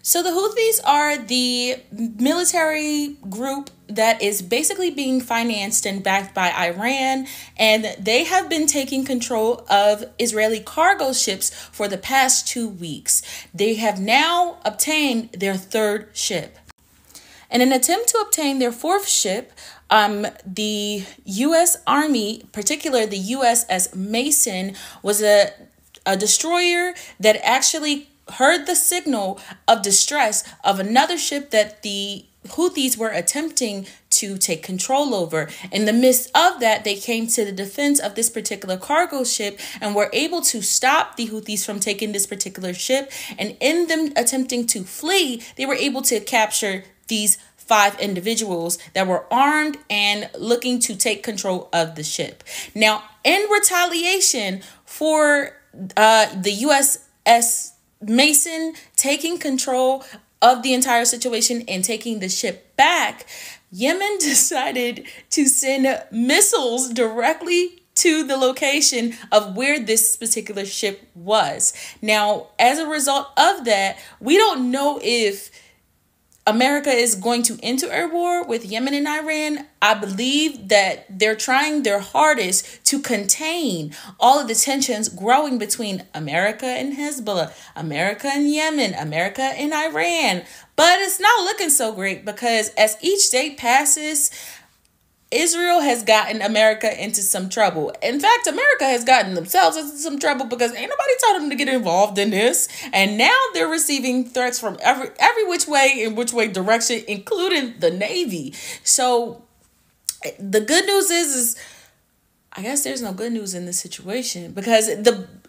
So the Houthis are the military group that is basically being financed and backed by Iran, and they have been taking control of Israeli cargo ships for the past 2 weeks. They have now obtained their third ship. In an attempt to obtain their fourth ship, the U.S. Army, particularly the USS Mason, was a destroyer that actually heard the signal of distress of another ship that the Houthis were attempting to take control over. In the midst of that, they came to the defense of this particular cargo ship and were able to stop the Houthis from taking this particular ship. And in them attempting to flee, they were able to capture these 5 individuals that were armed and looking to take control of the ship. Now, in retaliation for the USS Mason taking control of the entire situation and taking the ship back, Yemen decided to send missiles directly to the location of where this particular ship was. Now, as a result of that, we don't know if America is going to enter a war with Yemen and Iran. I believe that they're trying their hardest to contain all of the tensions growing between America and Hezbollah, America and Yemen, America and Iran. But it's not looking so great because as each day passes, Israel has gotten America into some trouble. In fact, America has gotten themselves into some trouble because ain't nobody told them to get involved in this. And now they're receiving threats from every which way, in which way direction, including the Navy. So the good news is I guess there's no good news in this situation because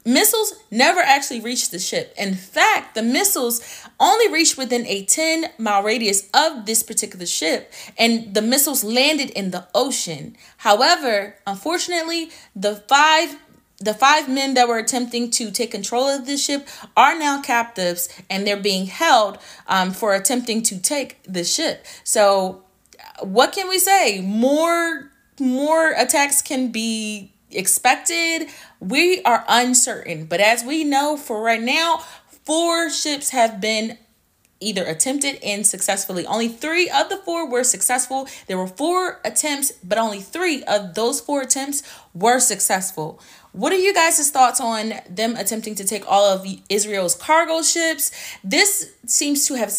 Missiles never actually reached the ship. In fact, the missiles only reached within a 10-mile radius of this particular ship, and the missiles landed in the ocean. However, unfortunately, the five men that were attempting to take control of this ship are now captives, and they're being held for attempting to take the ship. So what can we say? More attacks can be expected. We are uncertain, but as we know, for right now, 4 ships have been either attempted and successfully. Only 3 of the 4 were successful. There were 4 attempts, but only 3 of those 4 attempts were successful. What are you guys' thoughts on them attempting to take all of Israel's cargo ships? This seems to have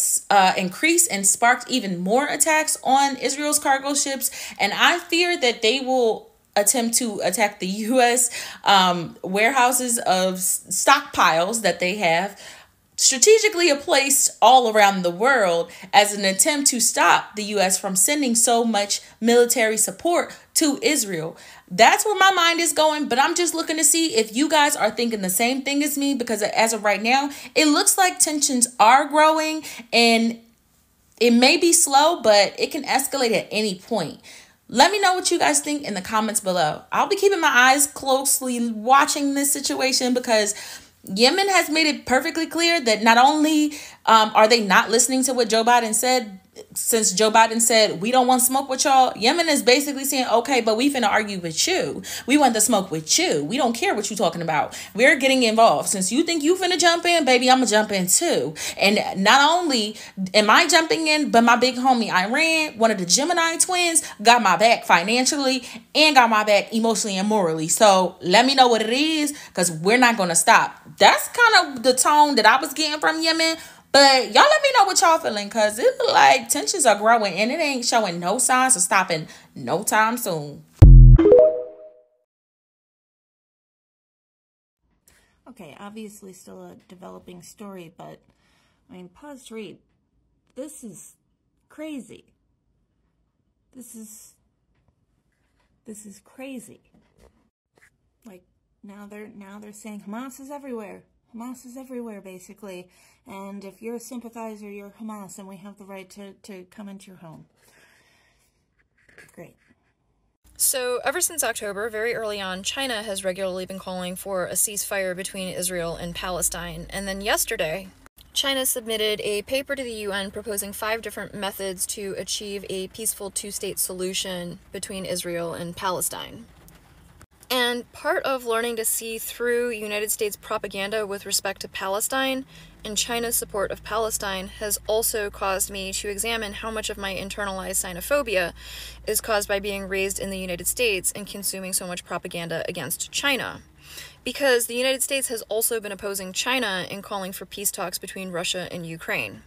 increased and sparked even more attacks on Israel's cargo ships, and I fear that they will attempt to attack the U.S. Warehouses of stockpiles that they have strategically placed all around the world as an attempt to stop the U.S. from sending so much military support to Israel. That's where my mind is going, but I'm just looking to see if you guys are thinking the same thing as me, because as of right now, it looks like tensions are growing, and it may be slow, but it can escalate at any point. Let me know what you guys think in the comments below. I'll be keeping my eyes closely watching this situation, because Yemen has made it perfectly clear that not only are they not listening to what Joe Biden said, since Joe Biden said, we don't want smoke with y'all, Yemen is basically saying, okay, but we finna argue with you. We want the smoke with you. We don't care what you talking about. We're getting involved. Since you think you finna jump in, baby, I'm gonna jump in too. And not only am I jumping in, but my big homie Iran, one of the Gemini twins, got my back financially and got my back emotionally and morally. So let me know what it is, because we're not gonna stop. That's kind of the tone that I was getting from Yemen. But y'all let me know what y'all feeling, because it look like tensions are growing and it ain't showing no signs of stopping no time soon. Okay, obviously still a developing story, but I mean, pause to read. This is crazy. This is crazy. Like now they're saying Hamas is everywhere. Hamas is everywhere, basically. And if you're a sympathizer, you're Hamas, and we have the right to come into your home. Great. So, ever since October, very early on, China has regularly been calling for a ceasefire between Israel and Palestine. And then yesterday, China submitted a paper to the UN proposing 5 different methods to achieve a peaceful 2-state solution between Israel and Palestine. And part of learning to see through United States propaganda with respect to Palestine and China's support of Palestine has also caused me to examine how much of my internalized xenophobia is caused by being raised in the United States and consuming so much propaganda against China. Because the United States has also been opposing China in calling for peace talks between Russia and Ukraine.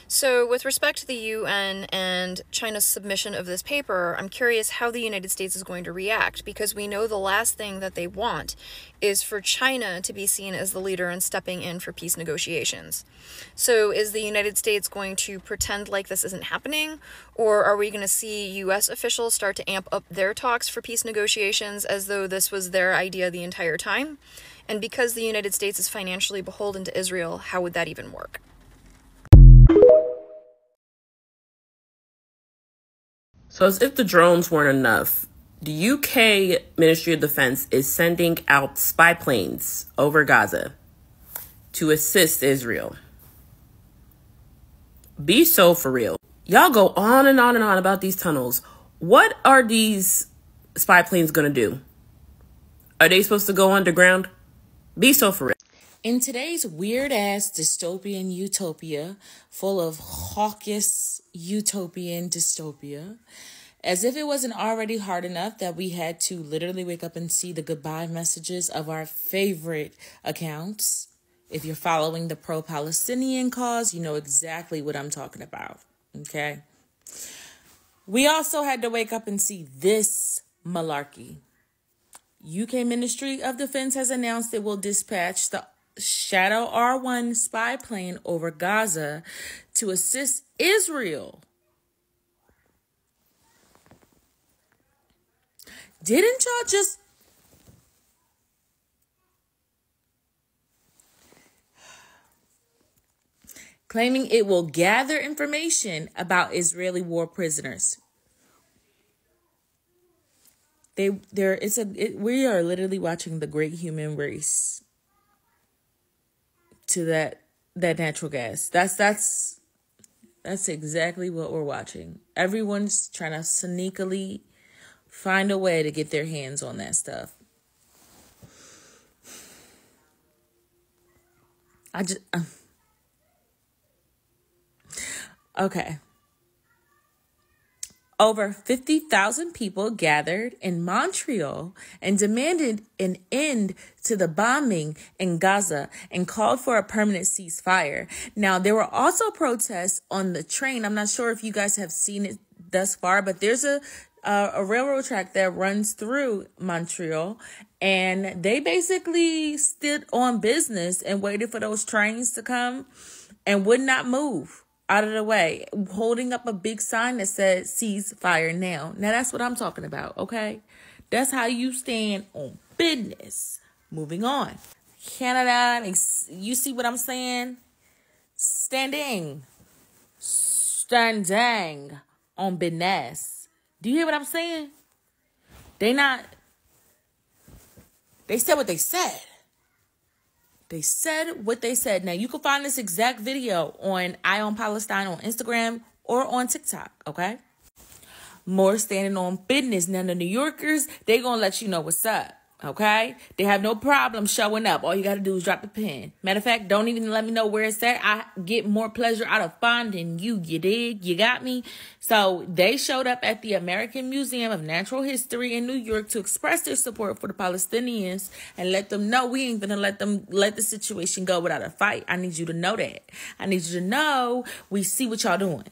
So, with respect to the UN and China's submission of this paper, I'm curious how the United States is going to react, because we know the last thing that they want is for China to be seen as the leader and stepping in for peace negotiations. So, is the United States going to pretend like this isn't happening, or are we going to see US officials start to amp up their talks for peace negotiations as though this was their idea the entire time? And because the United States is financially beholden to Israel, how would that even work? So as if the drones weren't enough, the UK Ministry of Defense is sending out spy planes over Gaza to assist Israel. Be so for real. Y'all go on and on and on about these tunnels. What are these spy planes gonna do? Are they supposed to go underground? Be so for real. In today's weird-ass dystopian utopia, full of hawkish utopian dystopia, as if it wasn't already hard enough that we had to literally wake up and see the goodbye messages of our favorite accounts. If you're following the pro-Palestinian cause, you know exactly what I'm talking about, okay? We also had to wake up and see this malarkey. UK Ministry of Defense has announced it will dispatch the Shadow R1 spy plane over Gaza to assist Israel. Didn't y'all just... claiming it will gather information about Israeli war prisoners. We are literally watching the great human race to that natural gas. That's exactly what we're watching. Everyone's trying to sneakily find a way to get their hands on that stuff. Okay. Over 50,000 people gathered in Montreal and demanded an end to the bombing in Gaza and called for a permanent ceasefire. Now, there were also protests on the train. I'm not sure if you guys have seen it thus far, but there's a railroad track that runs through Montreal, and they basically stood on business and waited for those trains to come and would not move out of the way, holding up a big sign that said ceasefire now. Now that's what I'm talking about, okay? That's how you stand on business. Moving on. Canada, you see what I'm saying? Standing on business. Do you hear what I'm saying? They said what they said. They said what they said. Now, you can find this exact video on Eye on Palestine on Instagram or on TikTok, okay? More standing on business. Now, the New Yorkers, they going to let you know what's up, okay? They have no problem showing up. All you got to do is drop the pen. Matter of fact, don't even let me know where it's at. I get more pleasure out of finding you. You dig? You got me? So they showed up at the American Museum of Natural History in New York to express their support for the Palestinians and let them know we ain't gonna let the situation go without a fight. I need you to know that. I need you to know we see what y'all doing.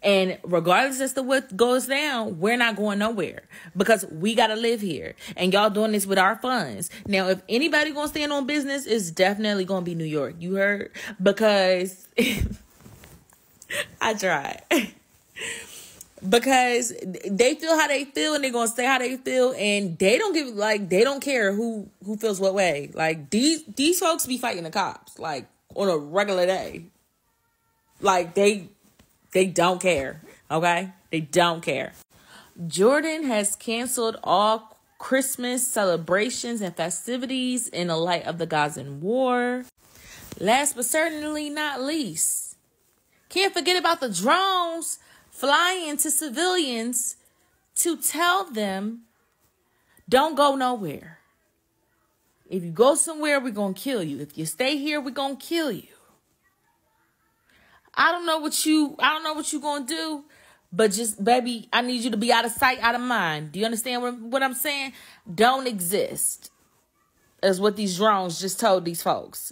And regardless as to what goes down, we're not going nowhere because we got to live here. And y'all doing this with our funds. Now, if anybody going to stand on business, it's definitely going to be New York. You heard? Because I tried. Because they feel how they feel and they're going to say how they feel. And they don't care who feels what way. Like these folks be fighting the cops like on a regular day. Like they don't care, okay? They don't care. Jordan has canceled all Christmas celebrations and festivities in the light of the Gazan war. Last but certainly not least, can't forget about the drones flying into civilians to tell them, don't go nowhere. If you go somewhere, we're going to kill you. If you stay here, we're going to kill you. I don't know what you gonna do, but just, baby, I need you to be out of sight, out of mind. Do you understand what I'm saying? Don't exist, is what these drones just told these folks.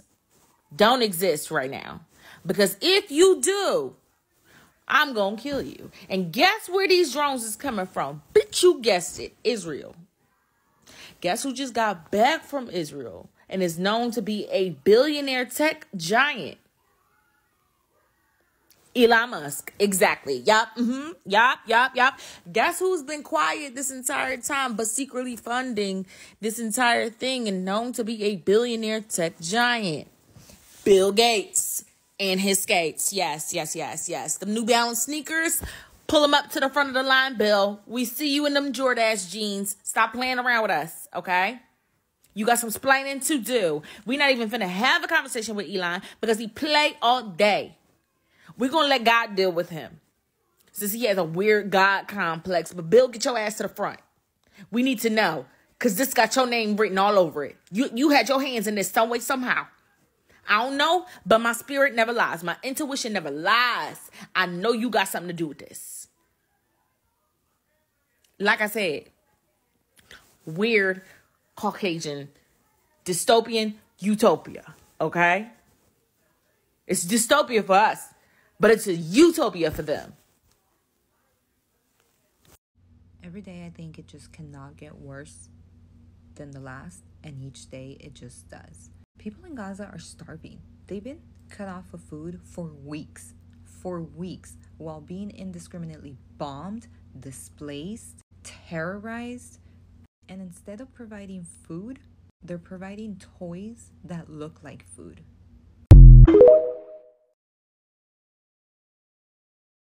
Don't exist right now. Because if you do, I'm gonna kill you. And guess where these drones is coming from? Bitch, you guessed it, Israel. Guess who just got back from Israel and is known to be a billionaire tech giant? Elon Musk. Exactly. Yup. Yup. Guess who's been quiet this entire time but secretly funding this entire thing and known to be a billionaire tech giant? Bill Gates and his skates. Yes. The New Balance sneakers. Pull them up to the front of the line, Bill. We see you in them Jordache jeans. Stop playing around with us, okay? You got some splaining to do. We're not even finna have a conversation with Elon because he play all day. We're going to let God deal with him since he has a weird God complex. But Bill, get your ass to the front. We need to know because this got your name written all over it. You had your hands in this some way, somehow. I don't know, but my spirit never lies. My intuition never lies. I know you got something to do with this. Like I said, weird, Caucasian, dystopian, utopia, okay? It's dystopia for us. But it's a utopia for them. Every day I think it just cannot get worse than the last, and each day it just does. People in Gaza are starving. They've been cut off of food for weeks, while being indiscriminately bombed, displaced, terrorized. And instead of providing food, they're providing toys that look like food.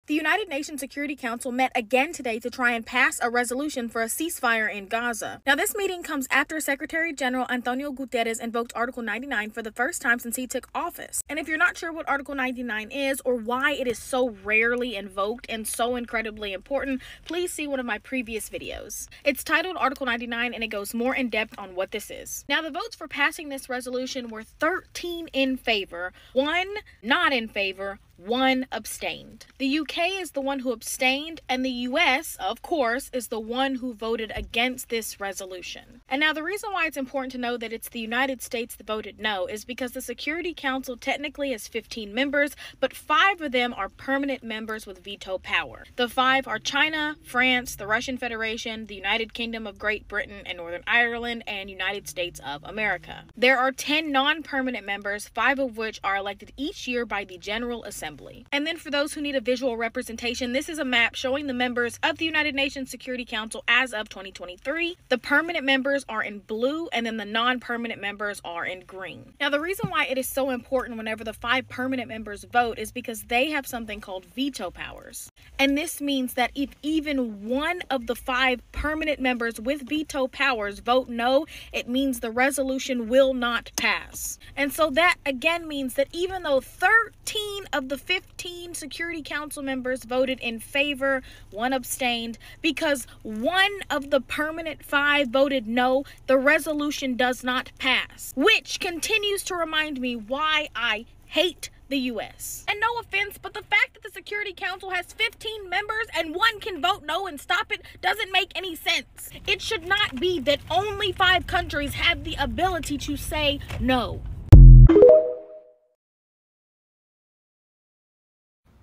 The United Nations Security Council met again today to try and pass a resolution for a ceasefire in Gaza. Now, this meeting comes after Secretary General Antonio Guterres invoked Article 99 for the first time since he took office. And if you're not sure what Article 99 is or why it is so rarely invoked and so incredibly important, please see one of my previous videos. It's titled Article 99 and it goes more in depth on what this is. Now, the votes for passing this resolution were 13 in favor, 1 not in favor, 1 abstained. The UK is the one who abstained, and the US, of course, is the one who voted against this resolution. And now the reason why it's important to know that it's the United States that voted no is because the Security Council technically has 15 members, but 5 of them are permanent members with veto power. The 5 are China, France, the Russian Federation, the United Kingdom of Great Britain and Northern Ireland, and United States of America. There are 10 non-permanent members, 5 of which are elected each year by the General Assembly. And then for those who need a visual representation, this is a map showing the members of the United Nations Security Council as of 2023. The permanent members are in blue and then the non-permanent members are in green. Now, the reason why it is so important whenever the 5 permanent members vote is because they have something called veto powers. And this means that if even one of the 5 permanent members with veto powers vote no, it means the resolution will not pass. And so that again means that even though 13 of the 15 Security Council members voted in favor, 1 abstained, because 1 of the permanent 5 voted no, the resolution does not pass. Which continues to remind me why I hate the US. And no offense, but the fact that the Security Council has 15 members and 1 can vote no and stop it doesn't make any sense. It should not be that only 5 countries have the ability to say no.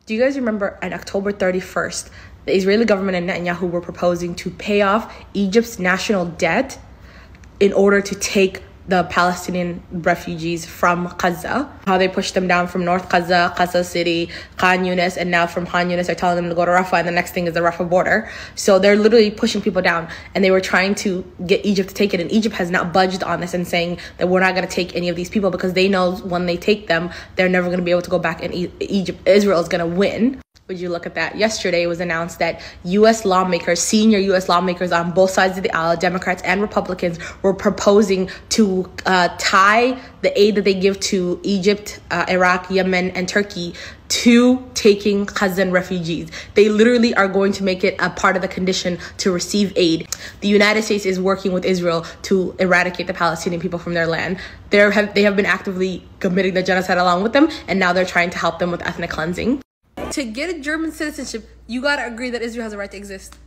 Do you guys remember on October 31st, the Israeli government and Netanyahu were proposing to pay off Egypt's national debt in order to take the Palestinian refugees from Gaza? How they pushed them down from North Gaza, Gaza City, Khan Yunis, and now from Khan Yunis they're telling them to go to Rafah, and the next thing is the Rafah border. So they're literally pushing people down, and they were trying to get Egypt to take it, and Egypt has not budged on this and saying that we're not going to take any of these people because they know when they take them, they're never going to be able to go back, and Israel is going to win. Would you look at that? Yesterday it was announced that U.S. lawmakers, senior U.S. lawmakers on both sides of the aisle, Democrats and Republicans, were proposing to tie the aid that they give to Egypt, Iraq, Yemen, and Turkey to taking Gazan refugees. They literally are going to make it a part of the condition to receive aid. The United States is working with Israel to eradicate the Palestinian people from their land. They have been actively committing the genocide along with them, and now they're trying to help them with ethnic cleansing. To get a German citizenship, you gotta agree that Israel has a right to exist.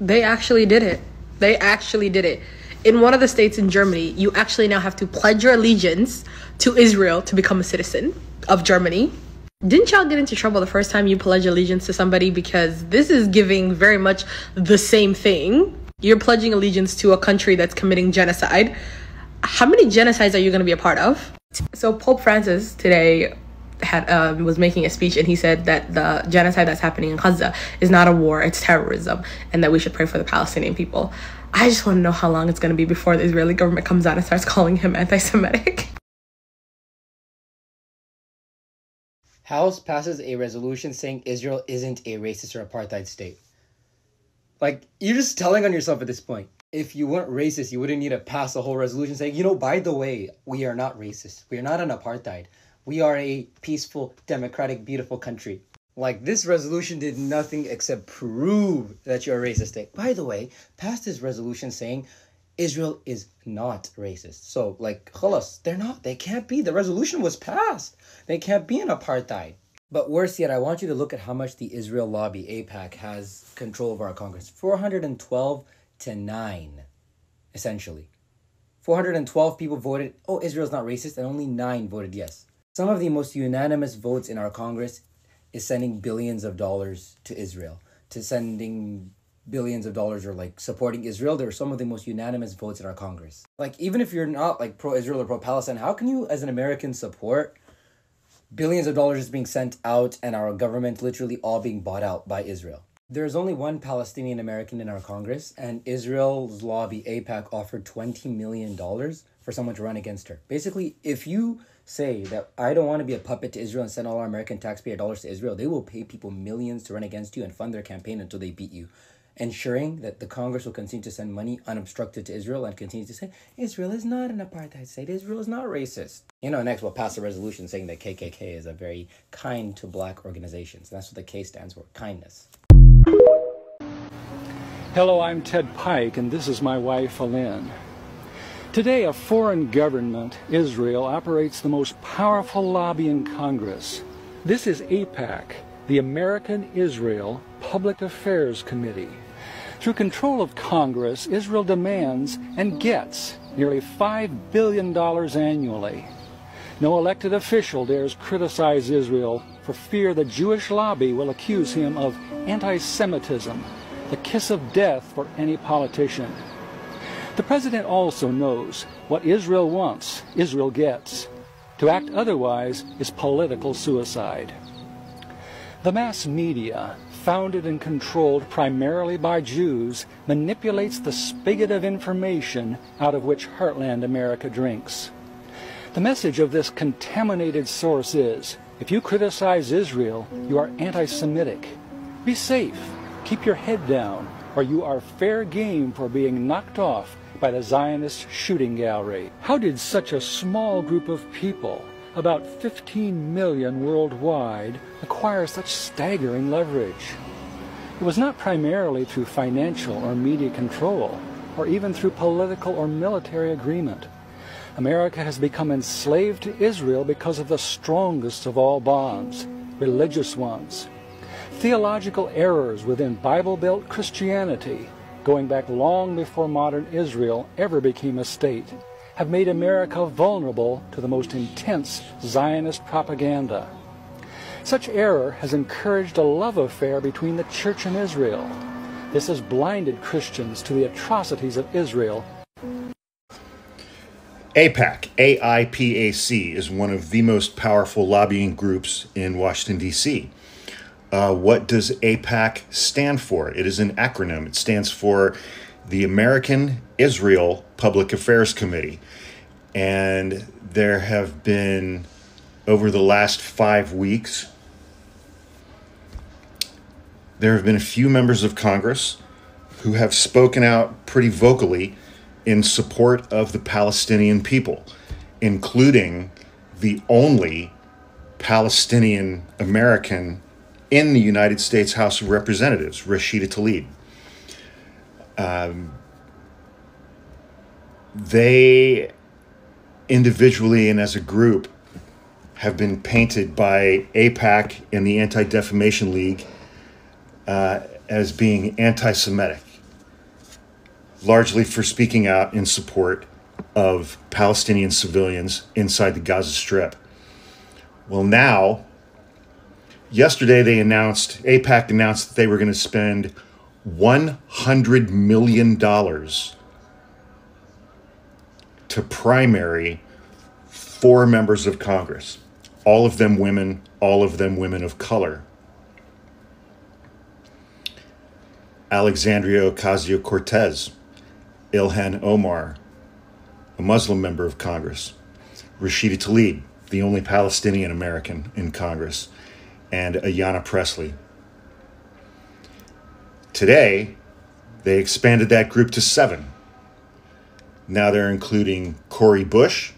They actually did it. They actually did it. In one of the states in Germany, you actually now have to pledge your allegiance to Israel to become a citizen of Germany. Didn't y'all get into trouble the first time you pledge allegiance to somebody? Because this is giving very much the same thing. You're pledging allegiance to a country that's committing genocide. How many genocides are you going to be a part of? So Pope Francis today was making a speech, and he said that the genocide that's happening in Gaza is not a war, it's terrorism, and that we should pray for the Palestinian people. I just want to know how long it's going to be before the Israeli government comes out and starts calling him anti-Semitic. House passes a resolution saying Israel isn't a racist or apartheid state. Like, you're just telling on yourself at this point. If you weren't racist, you wouldn't need to pass a whole resolution saying, you know, by the way, we are not racist. We are not an apartheid. We are a peaceful, democratic, beautiful country. Like, this resolution did nothing except prove that you're a racist state. By the way, pass this resolution saying Israel is not racist. So, like, khalas, they're not. They can't be. The resolution was passed. They can't be an apartheid. But worse yet, I want you to look at how much the Israel lobby, AIPAC, has control over our Congress. 412 to 9, essentially. 412 people voted, oh, Israel's not racist, and only 9 voted yes. Some of the most unanimous votes in our Congress is sending billions of dollars to Israel. To sending billions of dollars or like supporting Israel, there are some of the most unanimous votes in our Congress. Like, even if you're not like pro-Israel or pro-Palestine, how can you as an American support billions of dollars being sent out and our government literally all being bought out by Israel? There's only one Palestinian American in our Congress, and Israel's lobby, AIPAC, offered $20 million for someone to run against her. Basically, if you say that I don't want to be a puppet to Israel and send all our American taxpayer dollars to Israel, they will pay people millions to run against you and fund their campaign until they beat you, ensuring that the Congress will continue to send money unobstructed to Israel and continue to say, Israel is not an apartheid state, Israel is not racist. Next we'll pass a resolution saying that KKK is a very kind to black organizations. That's what the K stands for, kindness. Hello, I'm Ted Pike, and this is my wife, Alin. Today, a foreign government, Israel, operates the most powerful lobby in Congress. This is AIPAC, the American Israel Public Affairs Committee. Through control of Congress, Israel demands and gets nearly $5 billion annually. No elected official dares criticize Israel for fear the Jewish lobby will accuse him of anti-Semitism, the kiss of death for any politician. The president also knows what Israel wants, Israel gets. To act otherwise is political suicide. The mass media, founded and controlled primarily by Jews, manipulates the spigot of information out of which heartland America drinks. The message of this contaminated source is, if you criticize Israel, you are anti-Semitic. Be safe. Keep your head down, or you are fair game for being knocked off by the Zionist shooting gallery. How did such a small group of people, about 15 million worldwide, acquire such staggering leverage? It was not primarily through financial or media control, or even through political or military agreement. America has become enslaved to Israel because of the strongest of all bonds, religious ones. Theological errors within Bible-Belt Christianity, going back long before modern Israel ever became a state, have made America vulnerable to the most intense Zionist propaganda. Such error has encouraged a love affair between the church and Israel. This has blinded Christians to the atrocities of Israel. AIPAC, AIPAC, is one of the most powerful lobbying groups in Washington, D.C. What does AIPAC stand for? It is an acronym. It stands for the American Israel Public Affairs Committee. And there have been, over the last 5 weeks, there have been a few members of Congress who have spoken out pretty vocally in support of the Palestinian people, including the only Palestinian American in the United States House of Representatives, Rashida Tlaib. They individually and as a group have been painted by AIPAC and the Anti-Defamation League as being anti-Semitic, largely for speaking out in support of Palestinian civilians inside the Gaza Strip. Well, now, yesterday AIPAC announced that they were going to spend $100 million to primary 4 members of Congress, all of them women of color. Alexandria Ocasio-Cortez, Ilhan Omar, a Muslim member of Congress, Rashida Tlaib, the only Palestinian American in Congress, and Ayanna Pressley. Today, they expanded that group to 7. Now they're including Cori Bush,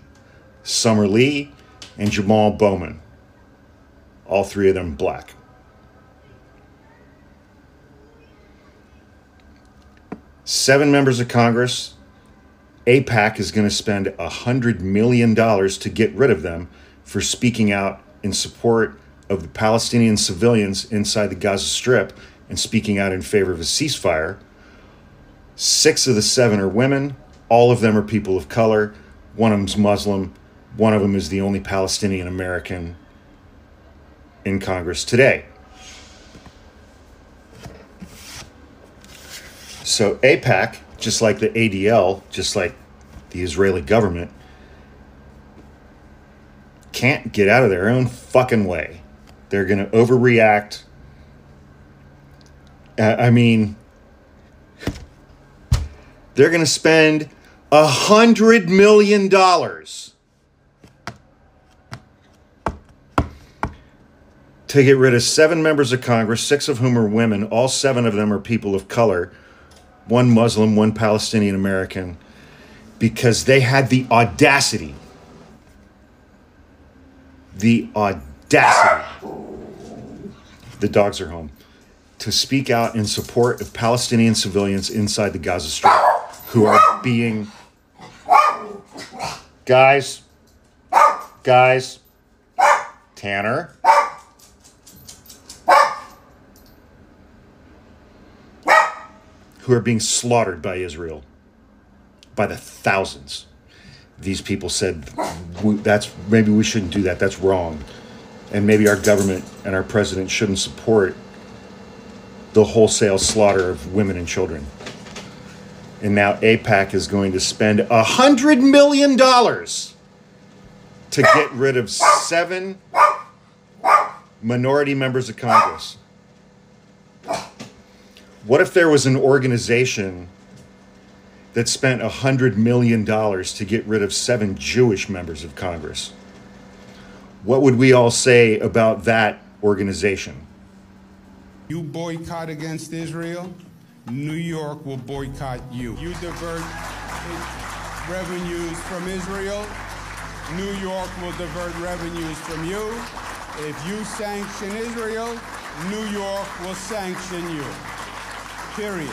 Summer Lee, and Jamal Bowman. All 3 of them black. Seven members of Congress. AIPAC is going to spend $100 million to get rid of them for speaking out in support of the Palestinian civilians inside the Gaza Strip and speaking out in favor of a ceasefire. 6 of the 7 are women. All of them are people of color. One of them's Muslim. One of them is the only Palestinian American in Congress today. So AIPAC, just like the ADL, just like the Israeli government, can't get out of their own fucking way. They're going to overreact I mean, they're going to spend $100 million to get rid of 7 members of Congress, 6 of whom are women. All 7 of them are people of color, 1 Muslim, 1 Palestinian American, because they had the audacity, the dogs are home, to speak out in support of Palestinian civilians inside the Gaza Strip who are being, guys, Tanner, who are being slaughtered by Israel by the thousands. These people said, maybe we shouldn't do that, that's wrong. And maybe our government and our president shouldn't support the wholesale slaughter of women and children. And now AIPAC is going to spend $100 million to get rid of 7 minority members of Congress. What if there was an organization that spent $100 million to get rid of 7 Jewish members of Congress? What would we all say about that organization? You boycott against Israel, New York will boycott you. You divert revenues from Israel, New York will divert revenues from you. If you sanction Israel, New York will sanction you. Period.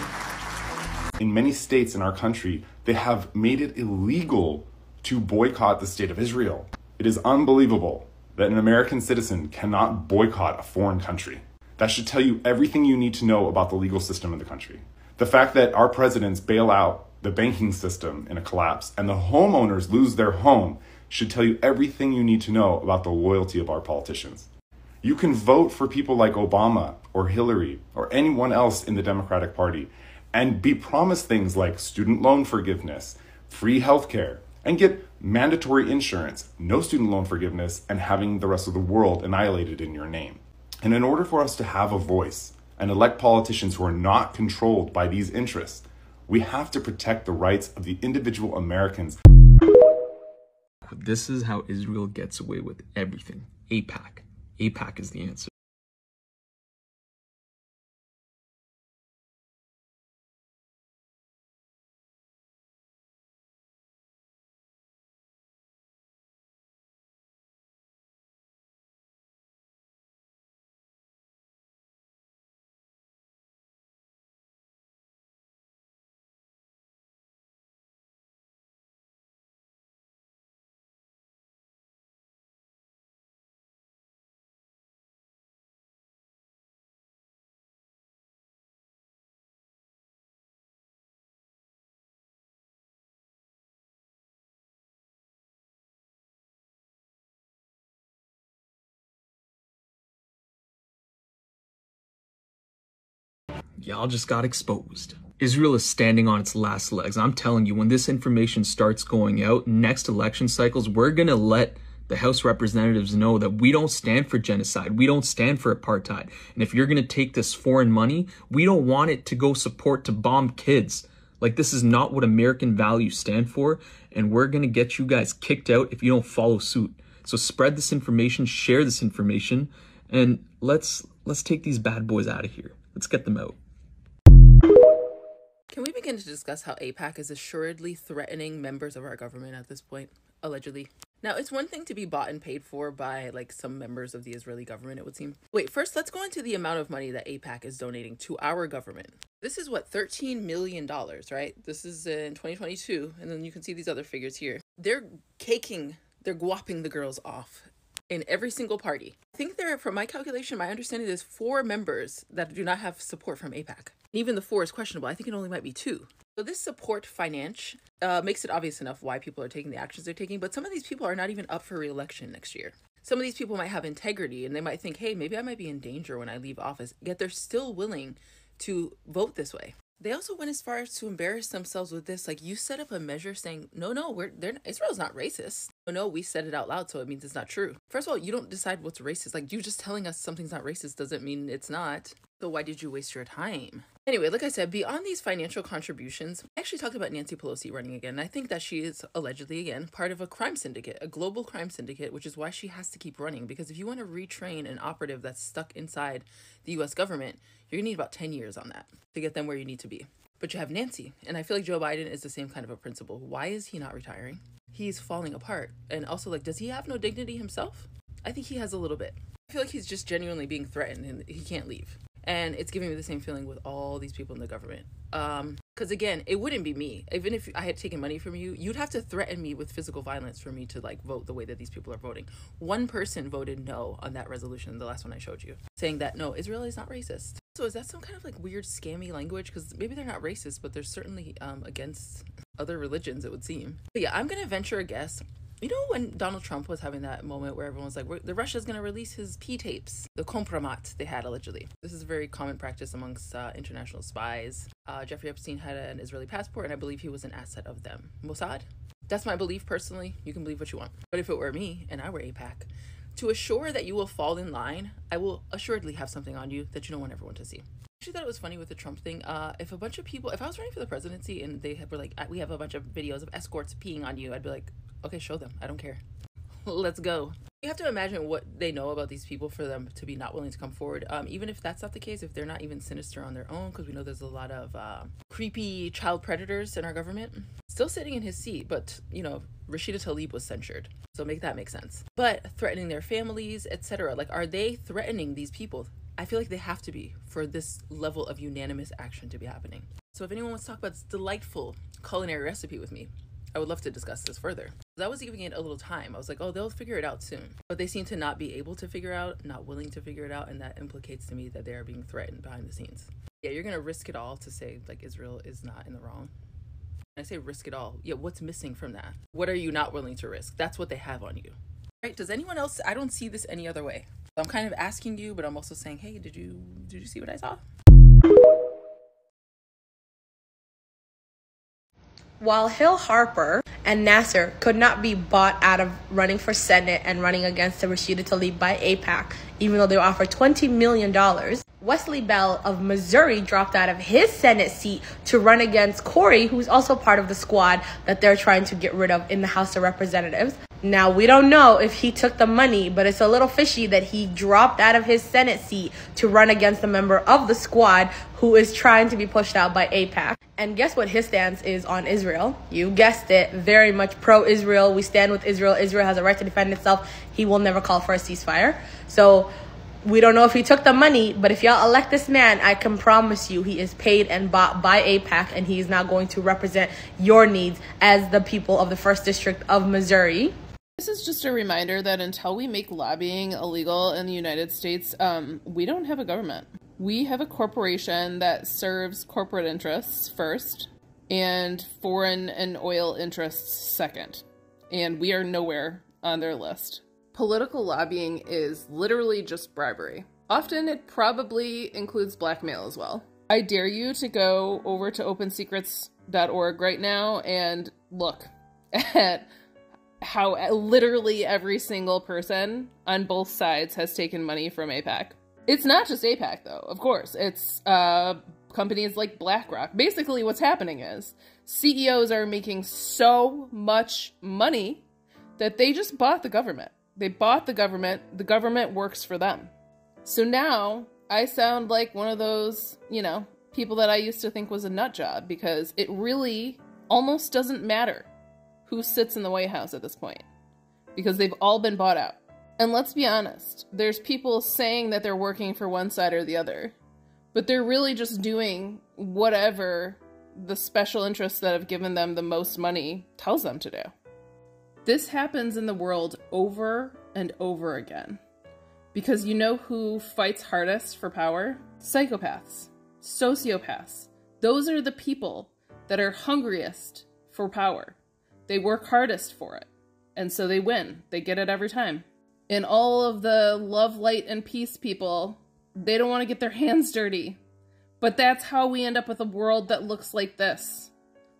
In many states in our country, they have made it illegal to boycott the state of Israel. It is unbelievable that an American citizen cannot boycott a foreign country. That should tell you everything you need to know about the legal system in the country. The fact that our presidents bail out the banking system in a collapse and the homeowners lose their home should tell you everything you need to know about the loyalty of our politicians. You can vote for people like Obama or Hillary or anyone else in the Democratic Party and be promised things like student loan forgiveness, free healthcare, and get mandatory insurance, no student loan forgiveness, and having the rest of the world annihilated in your name. And in order for us to have a voice and elect politicians who are not controlled by these interests, we have to protect the rights of the individual Americans. This is how Israel gets away with everything. AIPAC. AIPAC is the answer. Y'all just got exposed. Israel is standing on its last legs. I'm telling you, when this information starts going out, next election cycles, we're gonna let the House representatives know that we don't stand for genocide. We don't stand for apartheid. And if you're gonna take this foreign money, we don't want it to go support to bomb kids. Like, this is not what American values stand for. And we're gonna get you guys kicked out if you don't follow suit. So spread this information, share this information, and let's take these bad boys out of here. Let's get them out. Can we begin to discuss how AIPAC is assuredly threatening members of our government at this point, allegedly? Now, it's one thing to be bought and paid for by, like, some members of the Israeli government, it would seem. Wait, first, let's go into the amount of money that AIPAC is donating to our government. This is, what, $13 million, right? This is in 2022, and then you can see these other figures here. They're guapping the girls off in every single party. I think there, from my calculation, my understanding, there's 4 members that do not have support from AIPAC. Even the 4 is questionable. I think it only might be 2. So this support finance makes it obvious enough why people are taking the actions they're taking, but some of these people are not even up for re-election next year. Some of these people might have integrity and they might think, hey, maybe I might be in danger when I leave office, yet they're still willing to vote this way. They also went as far as to embarrass themselves with this. Like, you set up a measure saying, no, Israel's not racist. No, we said it out loud, so it means it's not true. First of all, you don't decide what's racist. Like, you just telling us something's not racist doesn't mean it's not. So why did you waste your time? Anyway, like I said, beyond these financial contributions, I actually talked about Nancy Pelosi running again. And I think that she is allegedly, again, part of a crime syndicate, a global crime syndicate, which is why she has to keep running. Because if you want to retrain an operative that's stuck inside the U.S. government, you're going to need about 10 years on that to get them where you need to be. But you have Nancy, and I feel like Joe Biden is the same kind of a principle. Why is he not retiring? He's falling apart. And also, like, does he have no dignity himself? I think he has a little bit. I feel like he's just genuinely being threatened and he can't leave. And it's giving me the same feeling with all these people in the government. Because again, it wouldn't be me. Even if I had taken money from you, you'd have to threaten me with physical violence for me to like vote the way that these people are voting. One person voted no on that resolution, the last one I showed you, saying that no, Israel is not racist. So is that some kind of like weird scammy language? Because maybe they're not racist, but they're certainly against other religions, it would seem. But yeah, I'm going to venture a guess. You know when Donald Trump was having that moment where everyone was like, the Russia's going to release his P-tapes, the compromat they had allegedly. This is a very common practice amongst international spies. Jeffrey Epstein had an Israeli passport, and I believe he was an asset of them. Mossad? That's my belief personally. You can believe what you want. But if it were me, and I were AIPAC, to assure that you will fall in line, I will assuredly have something on you that you don't want everyone to see. I actually thought it was funny with the Trump thing. If a bunch of people, if I was running for the presidency and they were like, we have a bunch of videos of escorts peeing on you, I'd be like, okay, show them. I don't care. Let's go. You have to imagine what they know about these people for them to be not willing to come forward. Even if that's not the case, if they're not even sinister on their own, because we know there's a lot of creepy child predators in our government. Still sitting in his seat, but, you know, Rashida Tlaib was censured. So make that make sense. But threatening their families, etc. Like, are they threatening these people? I feel like they have to be for this level of unanimous action to be happening. So if anyone wants to talk about this delightful culinary recipe with me, I would love to discuss this further. I was giving it a little time. I was like, oh, they'll figure it out soon. But they seem to not be able to figure out, not willing to figure it out, and that implicates to me that they are being threatened behind the scenes. Yeah, you're gonna risk it all to say, like, Israel is not in the wrong. And I say risk it all. Yeah, what's missing from that? What are you not willing to risk? That's what they have on you. Right? Does anyone else? I don't see this any other way. So I'm kind of asking you, but I'm also saying, hey, did you see what I saw? While Hill Harper and Nasser could not be bought out of running for Senate and running against Rashida Tlaib by AIPAC, even though they were offered $20 million, Wesley Bell of Missouri dropped out of his Senate seat to run against Corey, who's also part of the squad that they're trying to get rid of in the House of Representatives. Now, we don't know if he took the money, but it's a little fishy that he dropped out of his Senate seat to run against a member of the squad who is trying to be pushed out by AIPAC. And guess what his stance is on Israel? You guessed it, very much pro-Israel. We stand with Israel. Israel has a right to defend itself. He will never call for a ceasefire. So we don't know if he took the money, but if y'all elect this man, I can promise you he is paid and bought by AIPAC, and he is not going to represent your needs as the people of the 1st District of Missouri. This is just a reminder that until we make lobbying illegal in the United States, we don't have a government. We have a corporation that serves corporate interests first and foreign and oil interests second. And we are nowhere on their list. Political lobbying is literally just bribery. Often it probably includes blackmail as well. I dare you to go over to opensecrets.org right now and look at how literally every single person on both sides has taken money from AIPAC. It's not just AIPAC though, of course. It's companies like BlackRock. Basically what's happening is CEOs are making so much money that they just bought the government. They bought the government works for them. So now I sound like one of those, you know, people that I used to think was a nut job, because it really almost doesn't matter who sits in the White House at this point, because they've all been bought out. And let's be honest, there's people saying that they're working for one side or the other, but they're really just doing whatever the special interests that have given them the most money tells them to do. This happens in the world over and over again. Because you know who fights hardest for power? Psychopaths, sociopaths. Those are the people that are hungriest for power. They work hardest for it. And so they win. They get it every time. And all of the love, light, and peace people, they don't want to get their hands dirty. But that's how we end up with a world that looks like this.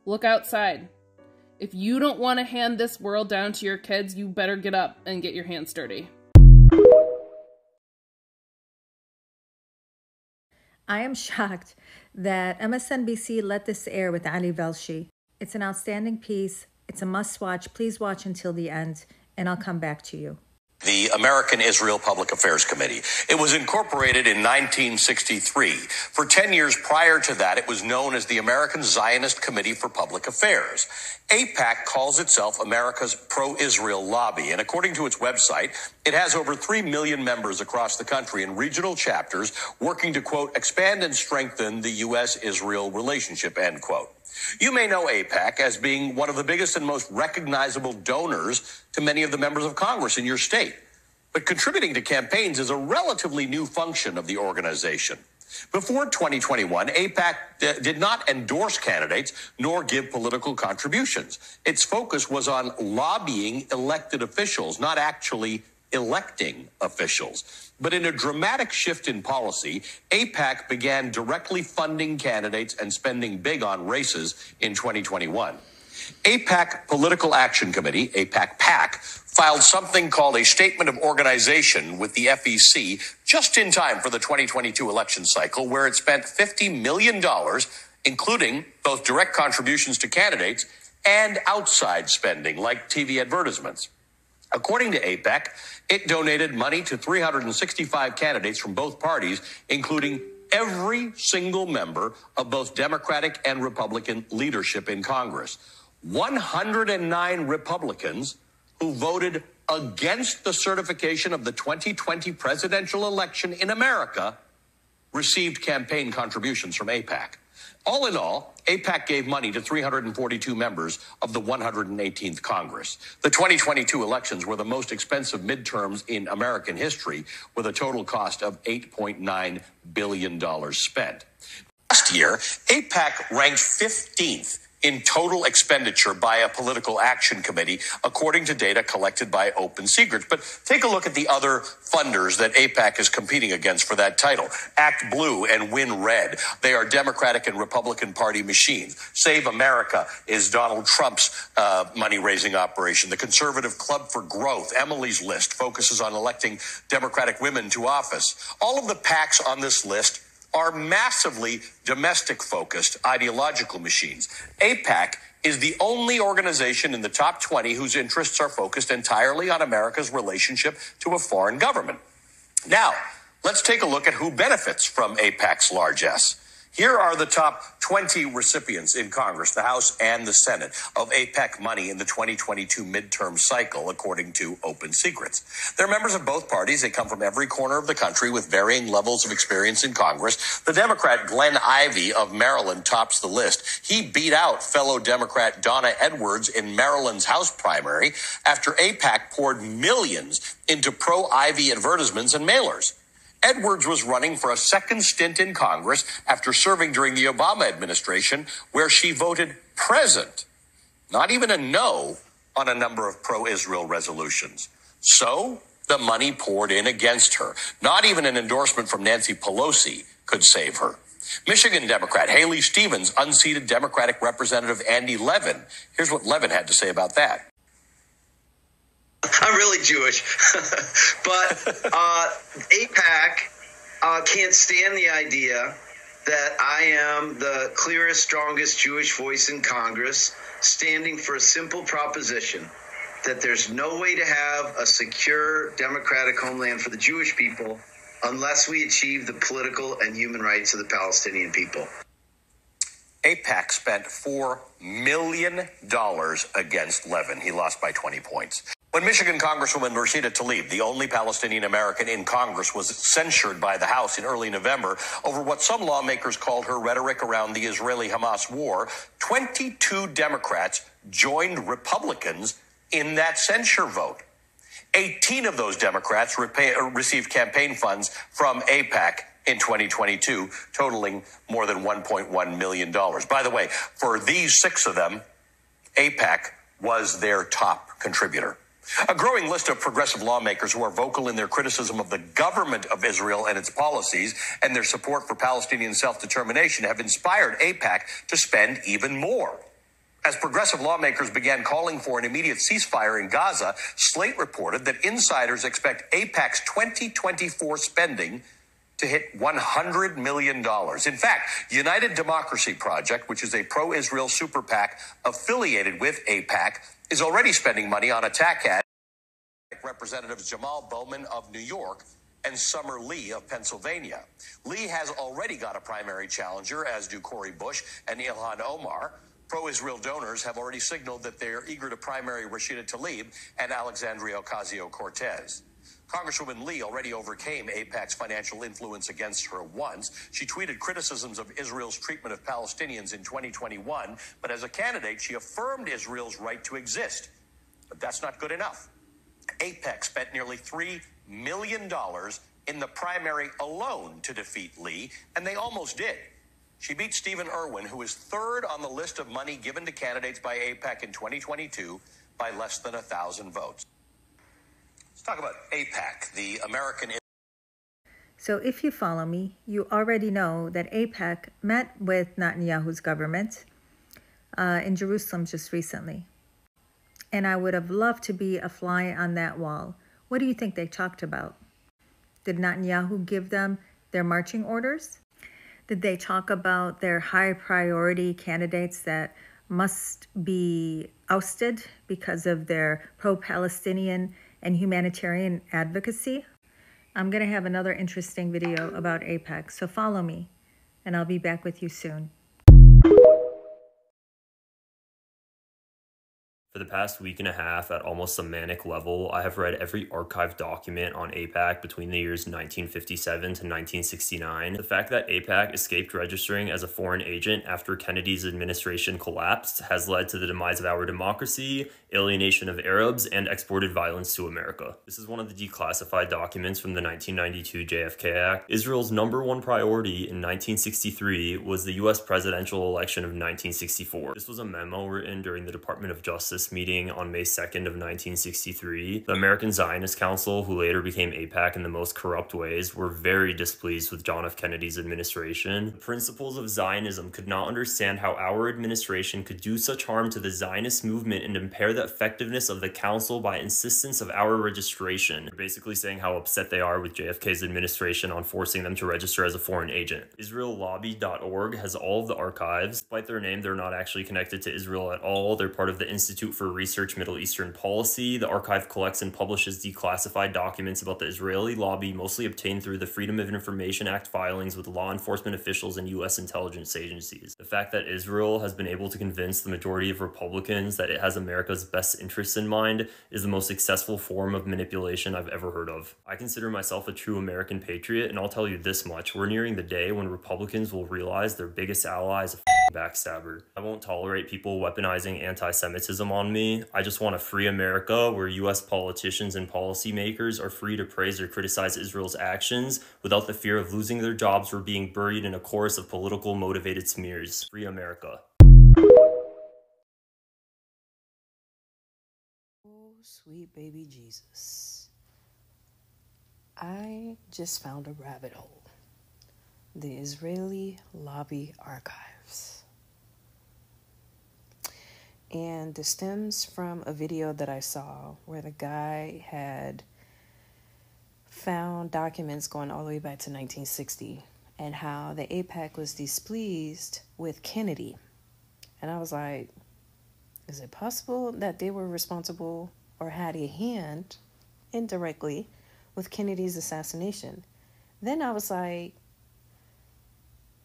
Look outside. If you don't want to hand this world down to your kids, you better get up and get your hands dirty. I am shocked that MSNBC let this air with Ali Velshi. It's an outstanding piece. It's a must-watch. Please watch until the end, and I'll come back to you. The American Israel Public Affairs Committee. It was incorporated in 1963. For 10 years prior to that, it was known as the American Zionist Committee for Public Affairs. AIPAC calls itself America's pro-Israel lobby, and according to its website, it has over 3 million members across the country in regional chapters working to, quote, expand and strengthen the U.S.-Israel relationship, end quote. You may know AIPAC as being one of the biggest and most recognizable donors to many of the members of Congress in your state. But contributing to campaigns is a relatively new function of the organization. Before 2021, AIPAC did not endorse candidates nor give political contributions. Its focus was on lobbying elected officials, not actually electing officials. But in a dramatic shift in policy, AIPAC began directly funding candidates and spending big on races in 2021. AIPAC Political Action Committee, AIPAC-PAC, filed something called a Statement of Organization with the FEC just in time for the 2022 election cycle, where it spent $50 million, including both direct contributions to candidates and outside spending, like TV advertisements. According to AIPAC, it donated money to 365 candidates from both parties, including every single member of both Democratic and Republican leadership in Congress. 109 Republicans who voted against the certification of the 2020 presidential election in America received campaign contributions from AIPAC. All in all, AIPAC gave money to 342 members of the 118th Congress. The 2022 elections were the most expensive midterms in American history, with a total cost of $8.9 billion spent. Last year, AIPAC ranked 15th in total expenditure by a political action committee, according to data collected by Open Secrets. But take a look at the other funders that AIPAC is competing against for that title. Act Blue and Win Red. They are Democratic and Republican Party machines. Save America is Donald Trump's money-raising operation. The Conservative Club for Growth, Emily's List, focuses on electing Democratic women to office. All of the PACs on this list are massively domestic-focused ideological machines. AIPAC is the only organization in the top 20 whose interests are focused entirely on America's relationship to a foreign government. Now, let's take a look at who benefits from AIPAC's largesse. Here are the top 20 recipients in Congress, the House and the Senate, of AIPAC money in the 2022 midterm cycle, according to Open Secrets. They're members of both parties. They come from every corner of the country with varying levels of experience in Congress. The Democrat Glenn Ivey of Maryland tops the list. He beat out fellow Democrat Donna Edwards in Maryland's House primary after AIPAC poured millions into pro-Ivey advertisements and mailers. Edwards was running for a second stint in Congress after serving during the Obama administration, where she voted present, not even a no, on a number of pro-Israel resolutions. So the money poured in against her. Not even an endorsement from Nancy Pelosi could save her. Michigan Democrat Haley Stevens unseated Democratic Representative Andy Levin. Here's what Levin had to say about that. I'm really Jewish, but AIPAC can't stand the idea that I am the clearest, strongest Jewish voice in Congress, standing for a simple proposition that there's no way to have a secure democratic homeland for the Jewish people unless we achieve the political and human rights of the Palestinian people. AIPAC spent $4 million against Levin. He lost by 20 points. When Michigan Congresswoman Rashida Tlaib, the only Palestinian American in Congress, was censured by the House in early November over what some lawmakers called her rhetoric around the Israeli-Hamas war, 22 Democrats joined Republicans in that censure vote. 18 of those Democrats received campaign funds from AIPAC in 2022, totaling more than $1.1 million. By the way, for these 6 of them, AIPAC was their top contributor. A growing list of progressive lawmakers who are vocal in their criticism of the government of Israel and its policies and their support for Palestinian self-determination have inspired AIPAC to spend even more. As progressive lawmakers began calling for an immediate ceasefire in Gaza, Slate reported that insiders expect AIPAC's 2024 spending to hit $100 million. In fact, United Democracy Project, which is a pro-Israel super PAC affiliated with AIPAC, is already spending money on attack ads. Representatives Jamal Bowman of New York and Summer Lee of Pennsylvania. Lee has already got a primary challenger, as do Cori Bush and Ilhan Omar. Pro-Israel donors have already signaled that they're eager to primary Rashida Tlaib and Alexandria Ocasio-Cortez. Congresswoman Lee already overcame AIPAC's financial influence against her once. She tweeted criticisms of Israel's treatment of Palestinians in 2021, but as a candidate, she affirmed Israel's right to exist. But that's not good enough. AIPAC spent nearly $3 million in the primary alone to defeat Lee, and they almost did. She beat Stephen Irwin, who is third on the list of money given to candidates by AIPAC in 2022, by less than 1,000 votes. Let's talk about AIPAC, the American... So if you follow me, you already know that AIPAC met with Netanyahu's government in Jerusalem just recently. And I would have loved to be a fly on that wall. What do you think they talked about? Did Netanyahu give them their marching orders? Did they talk about their high priority candidates that must be ousted because of their pro-Palestinian and humanitarian advocacy? I'm going to have another interesting video about AIPAC, so follow me, and I'll be back with you soon. For the past week and a half, at almost a manic level, I have read every archived document on AIPAC between the years 1957 to 1969. The fact that AIPAC escaped registering as a foreign agent after Kennedy's administration collapsed has led to the demise of our democracy, alienation of Arabs, and exported violence to America. This is one of the declassified documents from the 1992 JFK Act. Israel's #1 priority in 1963 was the U.S. presidential election of 1964. This was a memo written during the Department of Justice meeting on May 2nd of 1963. The American Zionist Council, who later became AIPAC in the most corrupt ways, were very displeased with John F. Kennedy's administration. The principles of Zionism could not understand how our administration could do such harm to the Zionist movement and impair the effectiveness of the council by insistence of our registration. They're basically saying how upset they are with JFK's administration on forcing them to register as a foreign agent. IsraelLobby.org has all of the archives. Despite their name, they're not actually connected to Israel at all. They're part of the Institute for Research Middle Eastern Policy. The archive collects and publishes declassified documents about the Israeli lobby, mostly obtained through the Freedom of Information Act filings with law enforcement officials and U.S. intelligence agencies. The fact that Israel has been able to convince the majority of Republicans that it has America's best interests in mind is the most successful form of manipulation I've ever heard of. I consider myself a true American patriot, and I'll tell you this much: we're nearing the day when Republicans will realize their biggest ally is a backstabber. I won't tolerate people weaponizing anti-Semitism on me. I just want a free America where U.S. politicians and policymakers are free to praise or criticize Israel's actions without the fear of losing their jobs or being buried in a chorus of political motivated smears. Free America. Oh, sweet baby Jesus. I just found a rabbit hole. The Israeli Lobby Archives. And this stems from a video that I saw where the guy had found documents going all the way back to 1960 and how the AIPAC was displeased with Kennedy. And I was like, is it possible that they were responsible or had a hand indirectly with Kennedy's assassination? Then I was like,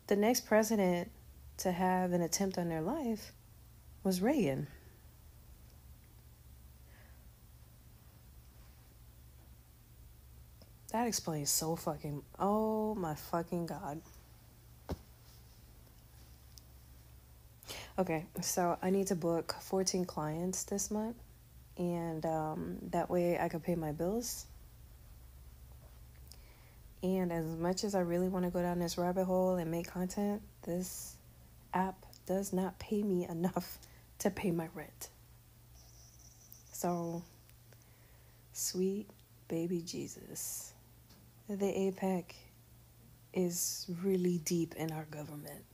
the next president to have an attempt on their life was Reagan. That explains so fucking... Oh my fucking God. Okay, so I need to book 14 clients this month. And that way I can pay my bills. And as much as I really want to go down this rabbit hole and make content, this app does not pay me enough to pay my rent. So Sweet baby Jesus. The AIPAC is really deep in our government.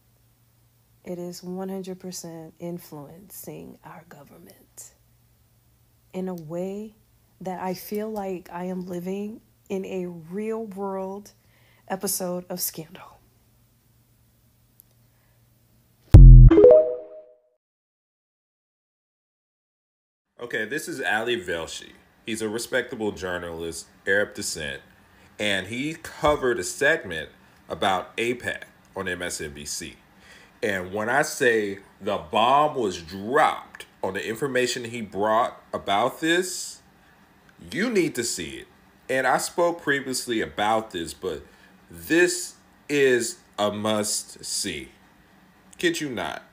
It is 100% influencing our government in a way that I feel like I am living in a real world episode of Scandal. Okay, this is Ali Velshi. He's a respectable journalist, Arab descent, and he covered a segment about AIPAC on MSNBC. And when I say the bomb was dropped on the information he brought about this, you need to see it. And I spoke previously about this, but this is a must-see. Kid you not.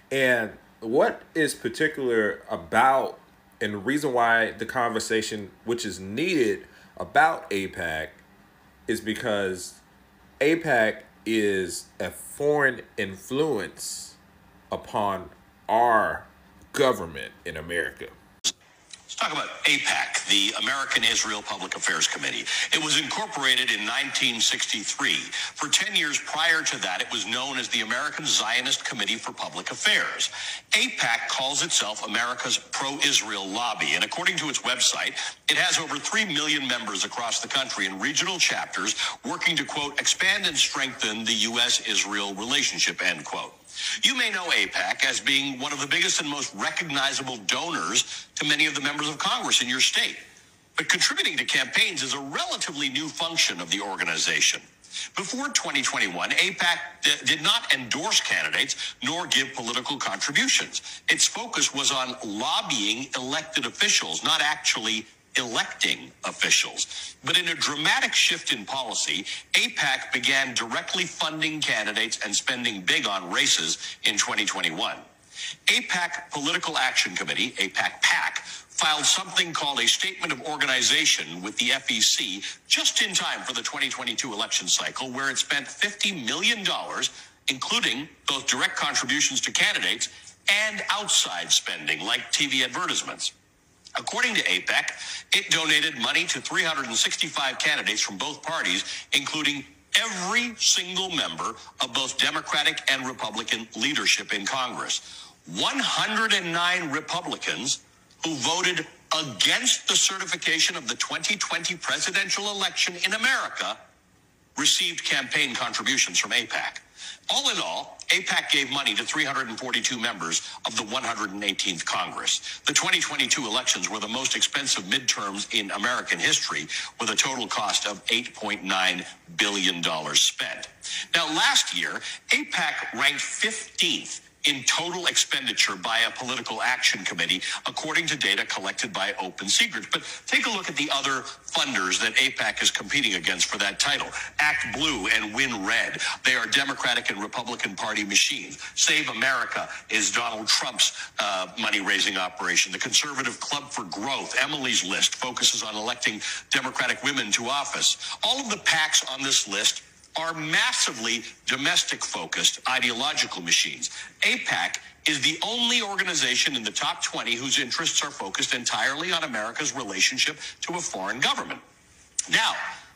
And what is particular about, and the reason why the conversation which is needed about AIPAC is because AIPAC is a foreign influence upon our government in America. Let's talk about AIPAC, the American Israel Public Affairs Committee. It was incorporated in 1963. For 10 years prior to that, it was known as the American Zionist Committee for Public Affairs. AIPAC calls itself America's pro-Israel lobby, and according to its website, it has over 3 million members across the country in regional chapters working to, quote, expand and strengthen the U.S.-Israel relationship, end quote. You may know AIPAC as being one of the biggest and most recognizable donors to many of the members of Congress in your state. But contributing to campaigns is a relatively new function of the organization. Before 2021, AIPAC did not endorse candidates nor give political contributions. Its focus was on lobbying elected officials, not actually electing officials. But in a dramatic shift in policy, AIPAC began directly funding candidates and spending big on races in 2021. AIPAC Political Action Committee, AIPAC-PAC, filed something called a Statement of Organization with the FEC just in time for the 2022 election cycle, where it spent $50 million, including both direct contributions to candidates and outside spending like TV advertisements. According to AIPAC, it donated money to 365 candidates from both parties, including every single member of both Democratic and Republican leadership in Congress. 109 Republicans who voted against the certification of the 2020 presidential election in America received campaign contributions from AIPAC. All in all, AIPAC gave money to 342 members of the 118th Congress. The 2022 elections were the most expensive midterms in American history, with a total cost of $8.9 billion spent. Now, last year, AIPAC ranked 15th in total expenditure by a political action committee, according to data collected by Open Secrets. But take a look at the other funders that AIPAC is competing against for that title. Act Blue and Win Red. They are Democratic and Republican Party machines. Save America is Donald Trump's money-raising operation. The Conservative Club for Growth, Emily's List, focuses on electing Democratic women to office. All of the PACs on this list are massively domestic-focused ideological machines. AIPAC is the only organization in the top 20 whose interests are focused entirely on America's relationship to a foreign government. Now,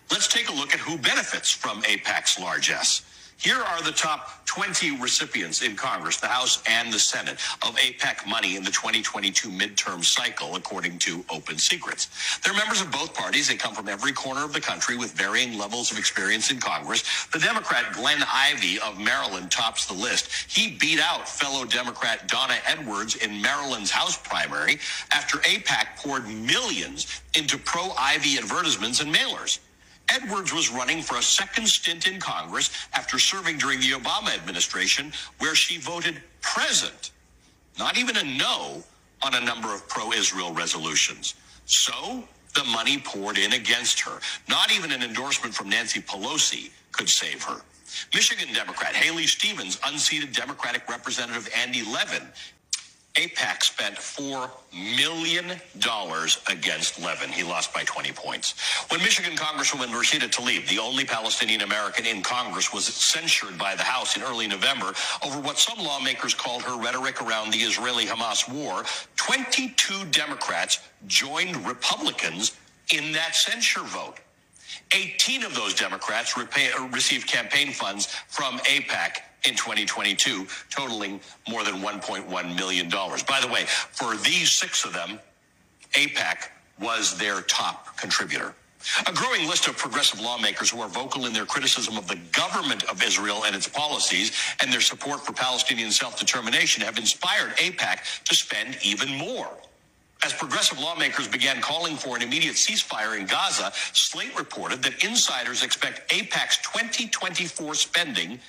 let's take a look at who benefits from AIPAC's largesse. Here are the top 20 recipients in Congress, the House and the Senate, of AIPAC money in the 2022 midterm cycle, according to Open Secrets. They're members of both parties. They come from every corner of the country with varying levels of experience in Congress. The Democrat Glenn Ivey of Maryland tops the list. He beat out fellow Democrat Donna Edwards in Maryland's House primary after AIPAC poured millions into pro-Ivey advertisements and mailers. Edwards was running for a second stint in Congress after serving during the Obama administration, where she voted present, not even a no, on a number of pro-Israel resolutions. So the money poured in against her. Not even an endorsement from Nancy Pelosi could save her. Michigan Democrat Haley Stevens, unseated Democratic Representative Andy Levin. AIPAC spent $4 million against Levin. He lost by 20 points. When Michigan Congresswoman Rashida Tlaib, the only Palestinian American in Congress, was censured by the House in early November over what some lawmakers called her rhetoric around the Israeli-Hamas war, 22 Democrats joined Republicans in that censure vote. 18 of those Democrats received campaign funds from AIPAC in 2022, totaling more than $1.1 million. By the way, for these 6 of them, AIPAC was their top contributor. A growing list of progressive lawmakers who are vocal in their criticism of the government of Israel and its policies and their support for Palestinian self-determination have inspired AIPAC to spend even more. As progressive lawmakers began calling for an immediate ceasefire in Gaza, Slate reported that insiders expect AIPAC's 2024 spending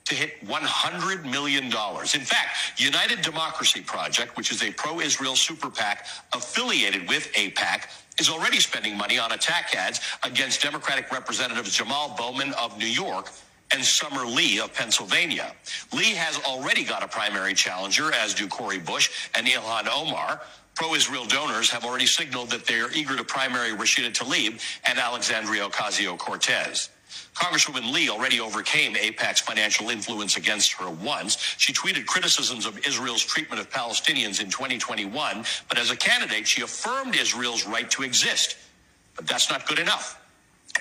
to hit $100 million. In fact, United Democracy Project, which is a pro-Israel super PAC affiliated with AIPAC, is already spending money on attack ads against Democratic Representatives Jamal Bowman of New York and Summer Lee of Pennsylvania. Lee has already got a primary challenger, as do Cori Bush and Ilhan Omar. Pro-Israel donors have already signaled that they are eager to primary Rashida Tlaib and Alexandria Ocasio-Cortez. Congresswoman Lee already overcame AIPAC's financial influence against her once. She tweeted criticisms of Israel's treatment of Palestinians in 2021, but as a candidate, she affirmed Israel's right to exist. But that's not good enough.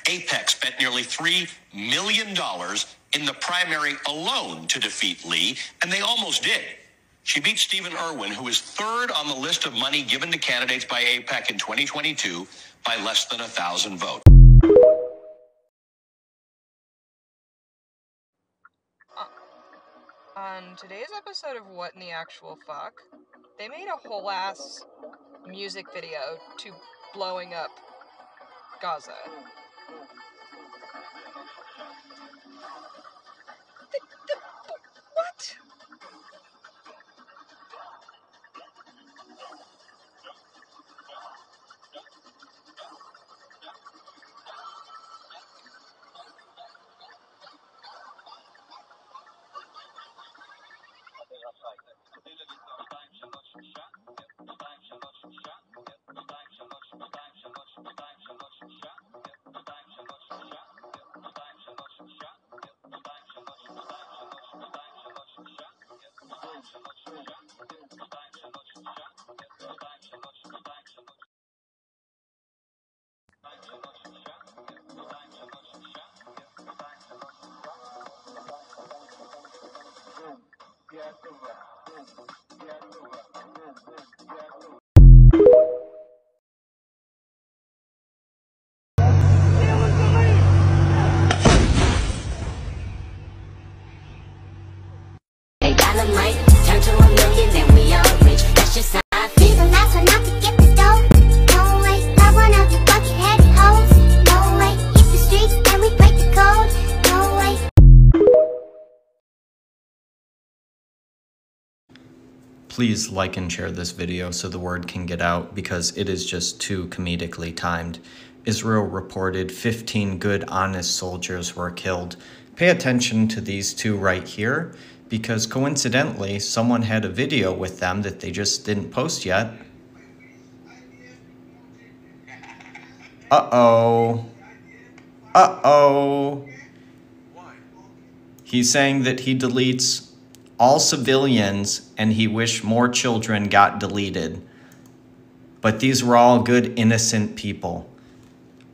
AIPAC spent nearly $3 million in the primary alone to defeat Lee, and they almost did. She beat Stephen Irwin, who is 3rd on the list of money given to candidates by AIPAC in 2022, by less than 1,000 votes. On today's episode of What in the Actual Fuck, they made a whole ass music video to blowing up Gaza. What? Turn to $1 million, then we all rich. That's just how I feel. The last one not to get the dough. No way, not one of you bucket-headed hoes. No way, hit the streets, then we break the code. No way. Please like and share this video so the word can get out, because it is just too comedically timed. Israel reported 15 good, honest soldiers were killed. Pay attention to these 2 right here, because coincidentally, someone had a video with them that they just didn't post yet. Uh-oh. Uh-oh. He's saying that he deletes all civilians and he wished more children got deleted. But these were all good, innocent people.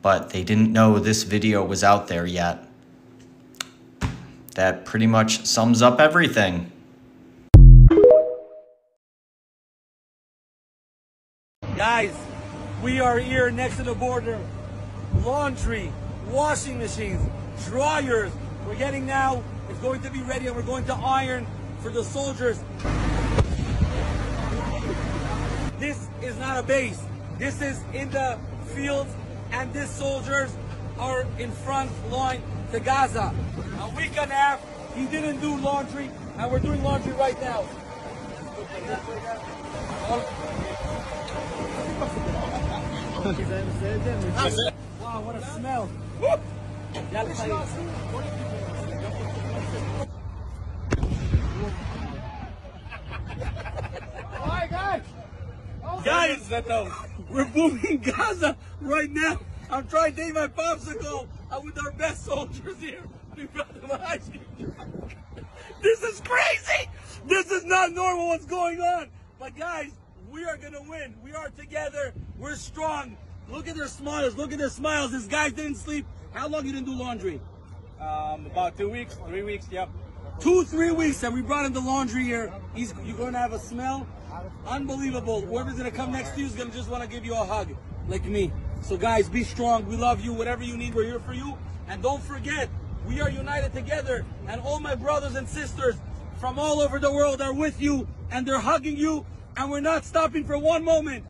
But they didn't know this video was out there yet. That pretty much sums up everything. Guys, we are here next to the border. Laundry, washing machines, dryers. We're getting now, it's going to be ready and we're going to iron for the soldiers. This is not a base. This is in the fields, and these soldiers are in front line to Gaza. A week and a half, he didn't do laundry, and we're doing laundry right now. Wow, what a smell. Guys, we're booming Gaza right now. I'm trying to take my popsicle with our best soldiers here. This is crazy. This is not normal what's going on. But guys, we are going to win. We are together. We're strong. Look at their smiles. Look at their smiles. This guy didn't sleep. How long you didn't do laundry? About 2 weeks, 3 weeks, yep. 2-3 weeks, and we brought him the laundry here. You're going to have a smell. Unbelievable. Whoever's going to come next to you is going to just want to give you a hug, like me. So guys, be strong. We love you. Whatever you need, we're here for you. And don't forget, we are united together. And all my brothers and sisters from all over the world are with you, and they're hugging you, and we're not stopping for one moment.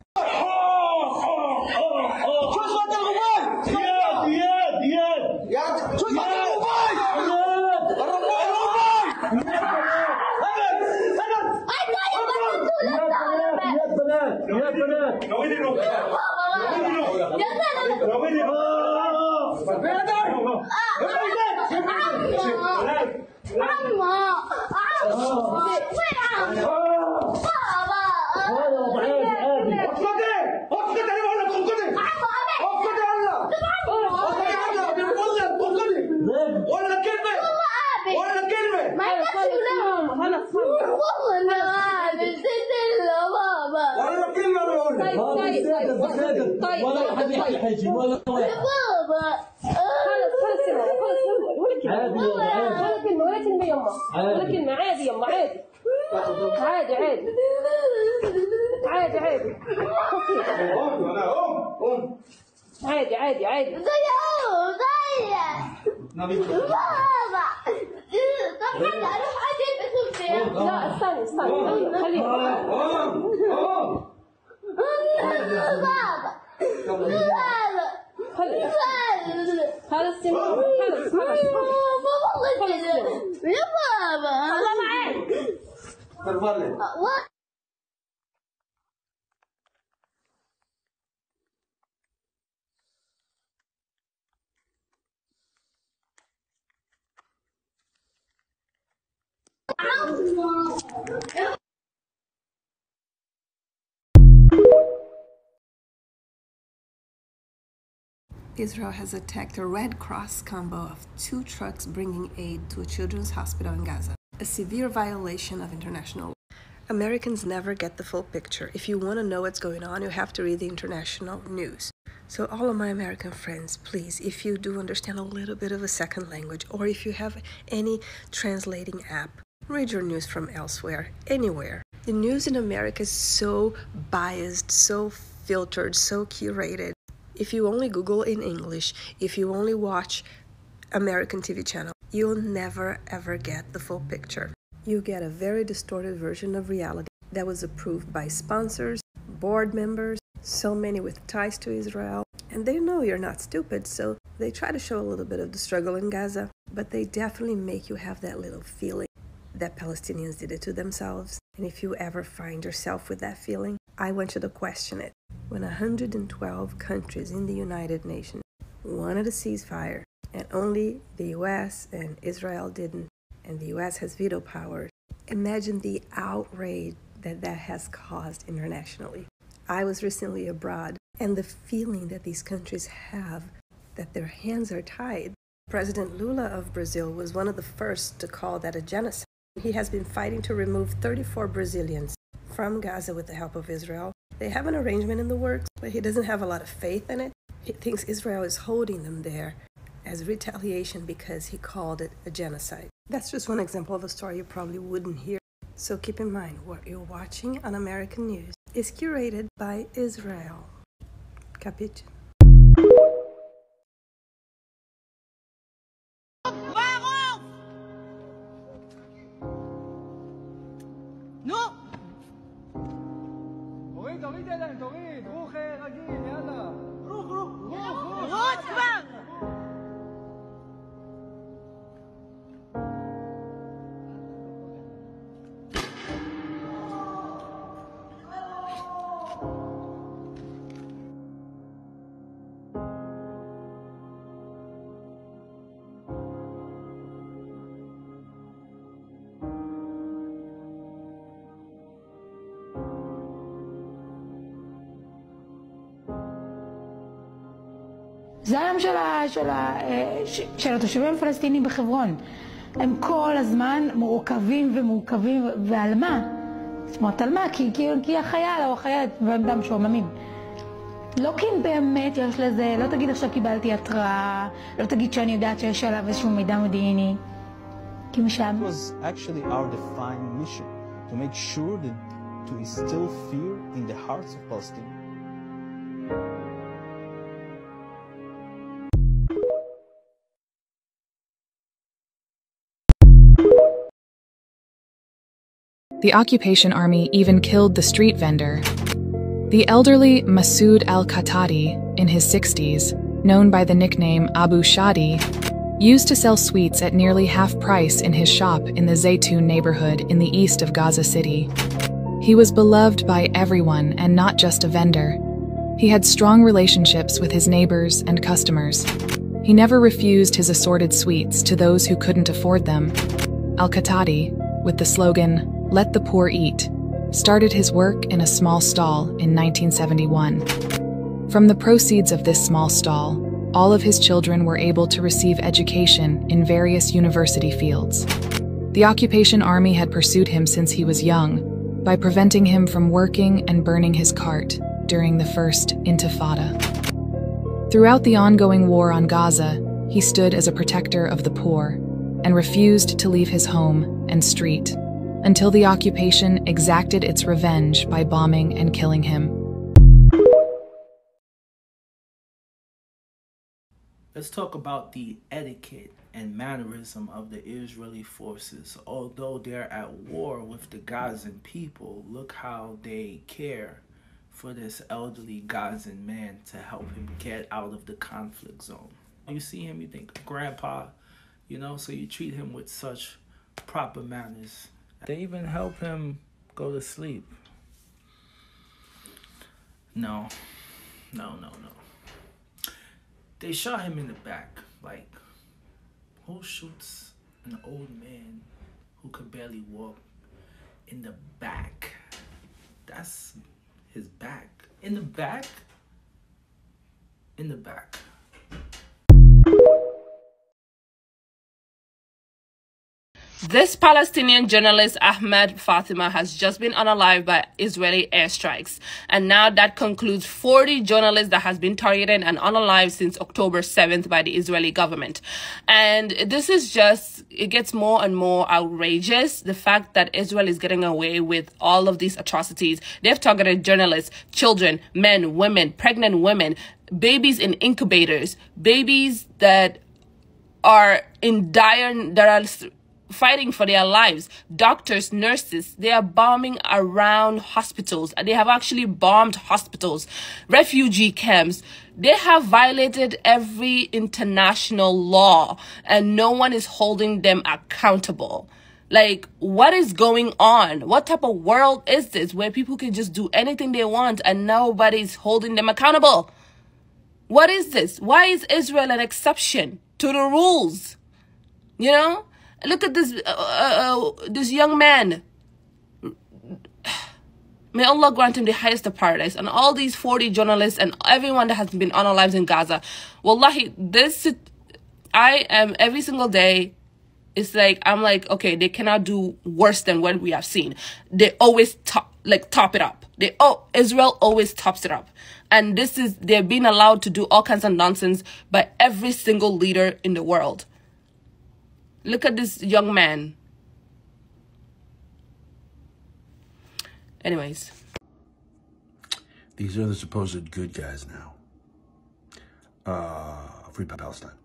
Israel has attacked a Red Cross combo of 2 trucks bringing aid to a children's hospital in Gaza, a severe violation of international law. Americans never get the full picture. If you want to know what's going on, you have to read the international news. So all of my American friends, please, if you do understand a little bit of a second language, or if you have any translating app, read your news from elsewhere, anywhere. The news in America is so biased, so filtered, so curated. If you only Google in English, if you only watch American TV channel, you'll never ever get the full picture. You get a very distorted version of reality that was approved by sponsors, board members, so many with ties to Israel. And they know you're not stupid, so they try to show a little bit of the struggle in Gaza, but they definitely make you have that little feeling that Palestinians did it to themselves. And if you ever find yourself with that feeling, I want you to question it. When 112 countries in the United Nations wanted a ceasefire, and only the US and Israel didn't, and the US has veto powers, imagine the outrage that has caused internationally. I was recently abroad, and the feeling that these countries have that their hands are tied. President Lula of Brazil was one of the first to call that a genocide. He has been fighting to remove 34 Brazilians from Gaza with the help of Israel. They have an arrangement in the works, but he doesn't have a lot of faith in it. He thinks Israel is holding them there as retaliation because he called it a genocide. That's just one example of a story you probably wouldn't hear. So keep in mind, what you're watching on American news is curated by Israel. Capiche? No! תוריד ידיים, תוריד, רוח רגיל, יאללה. רוץ כבר! זה היום של התושבים הפלסטינים בחברון. הם כל הזמן מורכבים, ועל מה? זאת אומרת, על מה? כי החייל או החיילת בעמדה משועממים. לא כי באמת יש לזה, לא תגיד עכשיו קיבלתי התראה, לא תגיד שאני יודעת שיש עליו איזשהו מידע מודיעיני. כי משם... It was actually our defined mission to make sure that to instill fear in the hearts of Palestinians. The occupation army even killed the street vendor. The elderly Masoud al-Khattadi, in his 60s, known by the nickname Abu Shadi, used to sell sweets at nearly half price in his shop in the Zaytun neighborhood in the east of Gaza City. He was beloved by everyone and not just a vendor. He had strong relationships with his neighbors and customers. He never refused his assorted sweets to those who couldn't afford them. Al-Khattadi, with the slogan, "Let the poor eat," started his work in a small stall in 1971. From the proceeds of this small stall, all of his children were able to receive education in various university fields. The occupation army had pursued him since he was young, by preventing him from working and burning his cart during the first Intifada. Throughout the ongoing war on Gaza, he stood as a protector of the poor and refused to leave his home and street until the occupation exacted its revenge by bombing and killing him. Let's talk about the etiquette and mannerism of the Israeli forces. Although they're at war with the Gazan people, look how they care for this elderly Gazan man to help him get out of the conflict zone. You see him, you think, Grandpa, you know, so you treat him with such proper manners. They even help him go to sleep. No. They shot him in the back. Like, who shoots an old man who could barely walk in the back? That's his back. In the back? In the back. This Palestinian journalist, Ahmed Fatima, has just been unalived by Israeli airstrikes. And now that concludes 40 journalists that has been targeted and unalived since October 7th by the Israeli government. And this is just, it gets more and more outrageous. The fact that Israel is getting away with all of these atrocities. They've targeted journalists, children, men, women, pregnant women, babies in incubators, babies that are in that are fighting for their lives, doctors, nurses. They are bombing around hospitals. They have actually bombed hospitals, refugee camps. They have violated every international law and no one is holding them accountable. Like, what is going on? What type of world is this where people can just do anything they want and nobody's holding them accountable? What is this? Why is Israel an exception to the rules? You know? Look at this young man. May Allah grant him the highest of paradise. And all these 40 journalists and everyone that has been unalived in Gaza. Wallahi, I am every single day. It's like, I'm like, okay, they cannot do worse than what we have seen. They always top it up. Israel always tops it up. And they're being allowed to do all kinds of nonsense by every single leader in the world. Look at this young man. Anyways. These are the supposed good guys now. Free Palestine.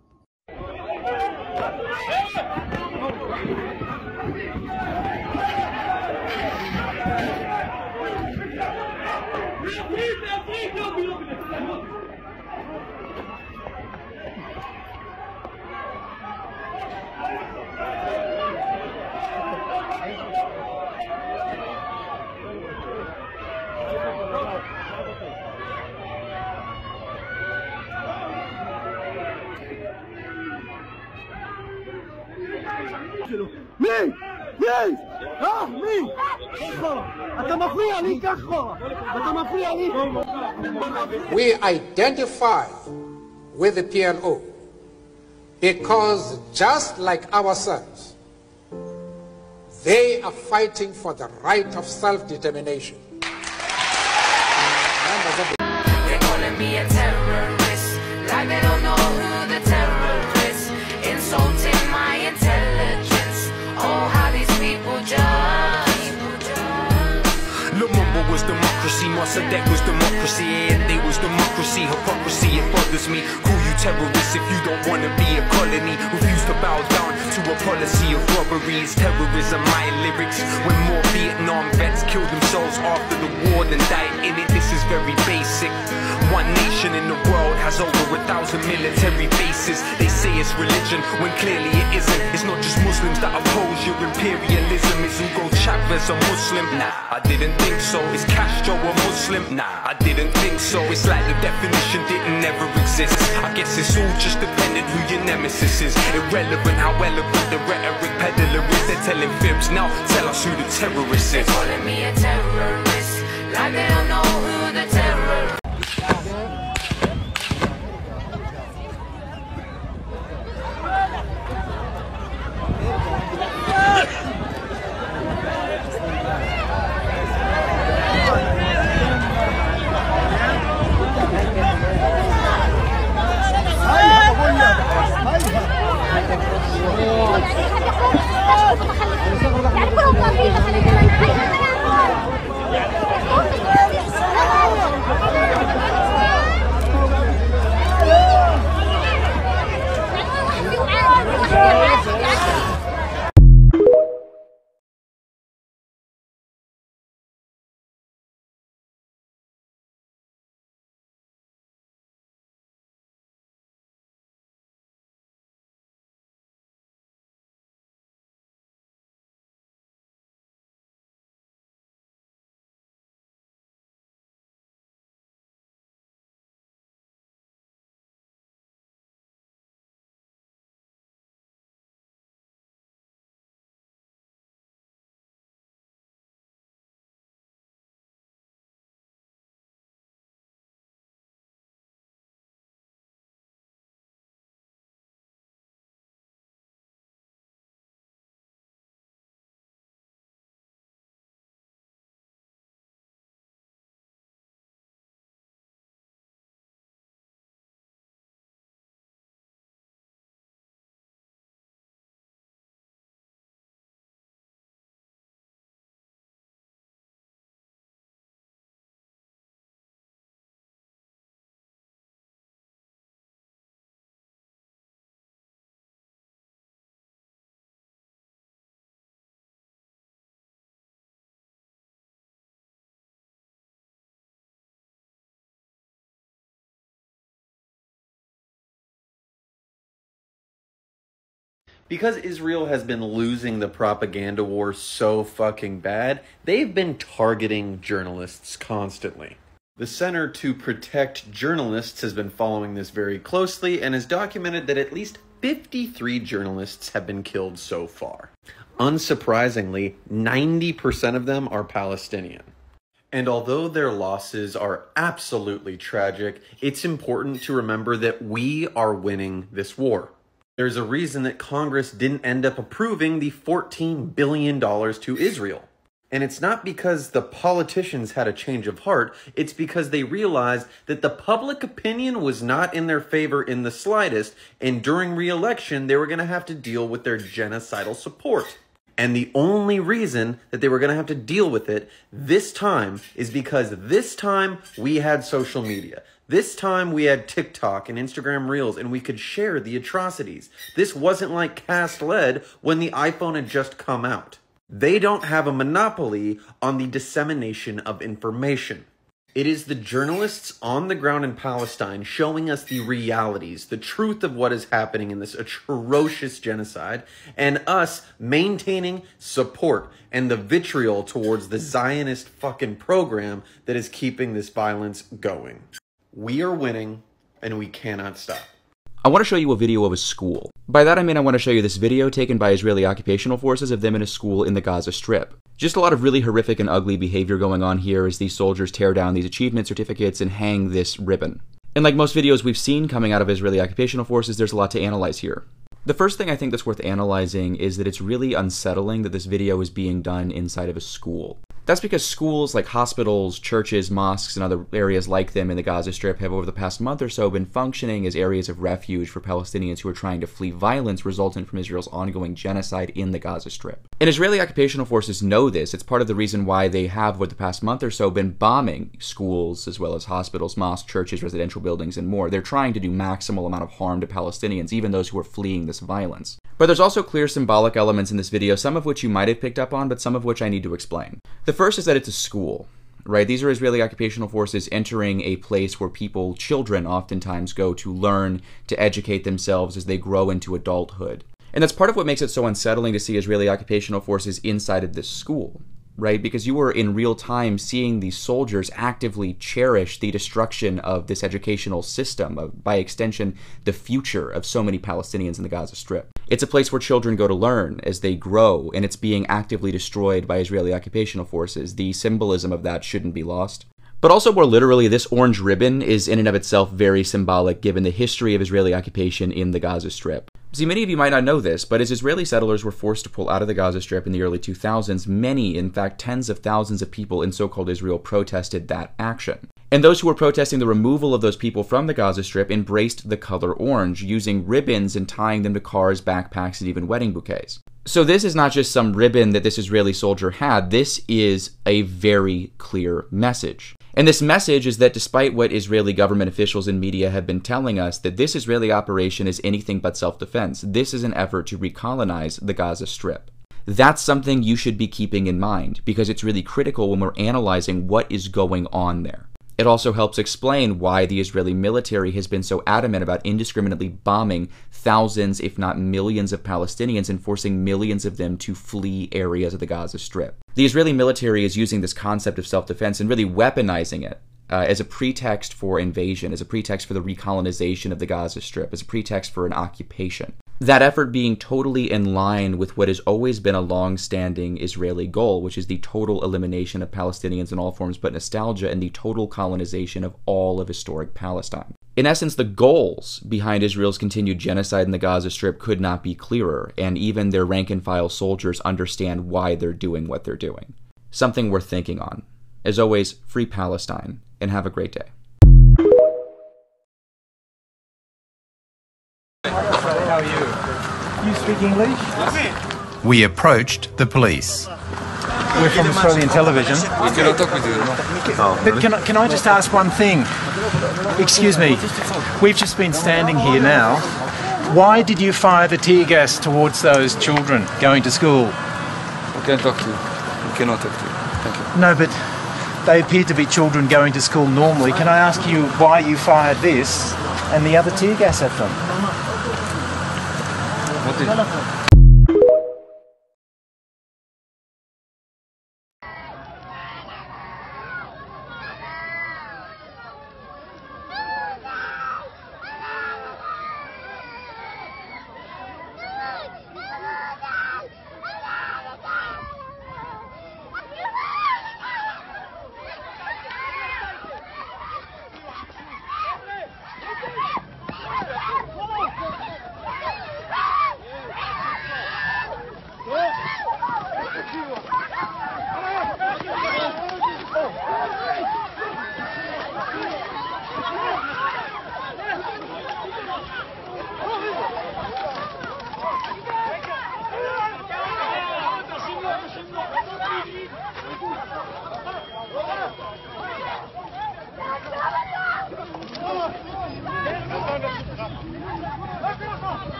מי? מי? אתה מפריע לי, ככה! אתה מפריע לי! We identify with the PLO because just like ourselves, they are fighting for the right of self-determination. calling me a terrorist, like they don't know who the terrorist, insulting my intelligence. Oh, how these people judge. Lumumba was democracy, Mossadegh was democracy, and they was democracy. Hypocrisy, it bothers me. Call you terrorists if you don't want to be a colony. Refuse to bow down to a policy of robberies, terrorism, my lyrics. When more Vietnam vets killed themselves after the war than died in it, this is very basic. One nation in the world has over 1,000 military bases. They say it's religion, when clearly it isn't. It's not just Muslims that oppose your imperialism. It's Hugo Chavez a Muslim? Nah, I didn't think so. Is Castro a Muslim? Nah, I didn't think so. It's like the definition didn't never exist. I guess it's all just dependent who your nemesis is. Irrelevant how eloquent the rhetoric peddler is. They're telling fibs, now tell us who the terrorist is. They're calling me a terrorist, like they don't know who the terrorist. Because Israel has been losing the propaganda war so fucking bad, they've been targeting journalists constantly. The Center to Protect Journalists has been following this very closely and has documented that at least 53 journalists have been killed so far. Unsurprisingly, 90% of them are Palestinian. And although their losses are absolutely tragic, it's important to remember that we are winning this war. There's a reason that Congress didn't end up approving the $14 billion to Israel. And it's not because the politicians had a change of heart, it's because they realized that the public opinion was not in their favor in the slightest, and during re-election they were going to have to deal with their genocidal support. And the only reason that they were going to have to deal with it this time is because this time we had social media. This time we had TikTok and Instagram Reels and we could share the atrocities. This wasn't like Cast Lead when the iPhone had just come out. They don't have a monopoly on the dissemination of information. It is the journalists on the ground in Palestine showing us the realities, the truth of what is happening in this atrocious genocide, and us maintaining support and the vitriol towards the Zionist fucking program that is keeping this violence going. We are winning, and we cannot stop. I want to show you a video of a school. By that I mean I want to show you this video taken by Israeli occupational forces of them in a school in the Gaza Strip. Just a lot of really horrific and ugly behavior going on here as these soldiers tear down these achievement certificates and hang this ribbon. And like most videos we've seen coming out of Israeli occupational forces, there's a lot to analyze here. The first thing I think that's worth analyzing is that it's really unsettling that this video is being done inside of a school. That's because schools like hospitals, churches, mosques, and other areas like them in the Gaza Strip have over the past month or so been functioning as areas of refuge for Palestinians who are trying to flee violence resultant from Israel's ongoing genocide in the Gaza Strip. And Israeli occupational forces know this. It's part of the reason why they have, over the past month or so, been bombing schools as well as hospitals, mosques, churches, residential buildings, and more. They're trying to do maximal amount of harm to Palestinians, even those who are fleeing this violence. But there's also clear symbolic elements in this video, some of which you might have picked up on, but some of which I need to explain. The first is that it's a school, right? These are Israeli occupational forces entering a place where people, children oftentimes go to learn, to educate themselves as they grow into adulthood. And that's part of what makes it so unsettling to see Israeli occupational forces inside of this school, right? Because you were in real time seeing these soldiers actively cherish the destruction of this educational system, by extension, the future of so many Palestinians in the Gaza Strip. It's a place where children go to learn as they grow, and it's being actively destroyed by Israeli occupational forces. The symbolism of that shouldn't be lost. But also more literally, this orange ribbon is in and of itself very symbolic given the history of Israeli occupation in the Gaza Strip. See, many of you might not know this, but as Israeli settlers were forced to pull out of the Gaza Strip in the early 2000s, many, in fact tens of thousands of people in so-called Israel protested that action. And those who were protesting the removal of those people from the Gaza Strip embraced the color orange, using ribbons and tying them to cars, backpacks, and even wedding bouquets. So this is not just some ribbon that this Israeli soldier had, this is a very clear message. And this message is that despite what Israeli government officials and media have been telling us, that this Israeli operation is anything but self-defense. This is an effort to recolonize the Gaza Strip. That's something you should be keeping in mind, because it's really critical when we're analyzing what is going on there. It also helps explain why the Israeli military has been so adamant about indiscriminately bombing thousands, if not millions, of Palestinians and forcing millions of them to flee areas of the Gaza Strip. The Israeli military is using this concept of self-defense and really weaponizing it as a pretext for invasion, as a pretext for the recolonization of the Gaza Strip, as a pretext for an occupation. That effort being totally in line with what has always been a long-standing Israeli goal, which is the total elimination of Palestinians in all forms but nostalgia and the total colonization of all of historic Palestine. In essence, the goals behind Israel's continued genocide in the Gaza Strip could not be clearer, and even their rank-and-file soldiers understand why they're doing what they're doing. Something worth thinking on. As always, free Palestine, and have a great day. How are you? You speak English? Yes. We approached the police. We're from Australian television. We cannot talk with you. No. But can I just ask one thing? Excuse me. We've just been standing here now. Why did you fire the tear gas towards those children going to school? We can't talk to you. We cannot talk to you. Thank you. No, but they appear to be children going to school normally. Can I ask you why you fired this and the other tear gas at them? What did...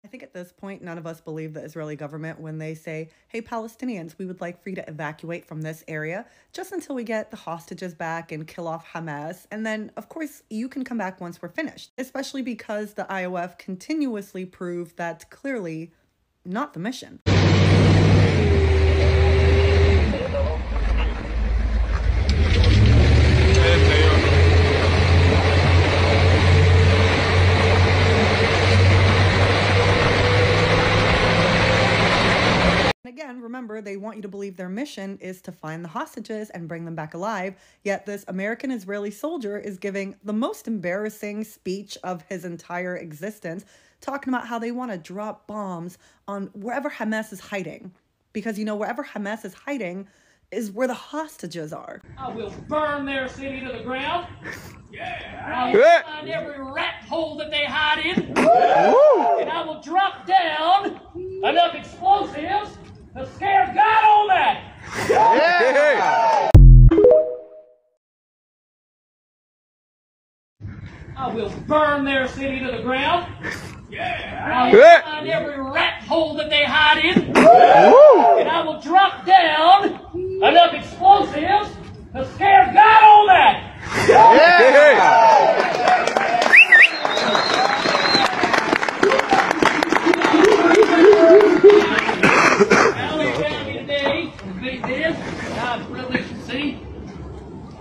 I think at this point, none of us believe the Israeli government when they say, hey, Palestinians, we would like for you to evacuate from this area just until we get the hostages back and kill off Hamas. And then, of course, you can come back once we're finished, especially because the IOF continuously proved that's clearly not the mission. Again, remember, they want you to believe their mission is to find the hostages and bring them back alive, yet this American-Israeli soldier is giving the most embarrassing speech of his entire existence, talking about how they want to drop bombs on wherever Hamas is hiding. Because, you know, wherever Hamas is hiding is where the hostages are. I will burn their city to the ground. I will find every rat hole that they hide in. And I will drop down enough explosives to scare God Almighty. I will burn their city to the ground. I will find every rat hole that they hide in. And I will drop down enough explosives to scare God Almighty.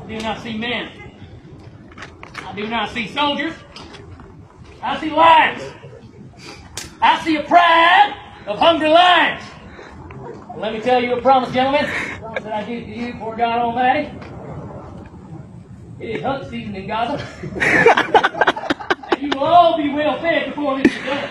I do not see men. I do not see soldiers. I see lions. I see a pride of hungry lions. Well, let me tell you a promise, gentlemen. A promise that I give to you before God Almighty. It is hunt season in Gaza. And you will all be well fed before this is done.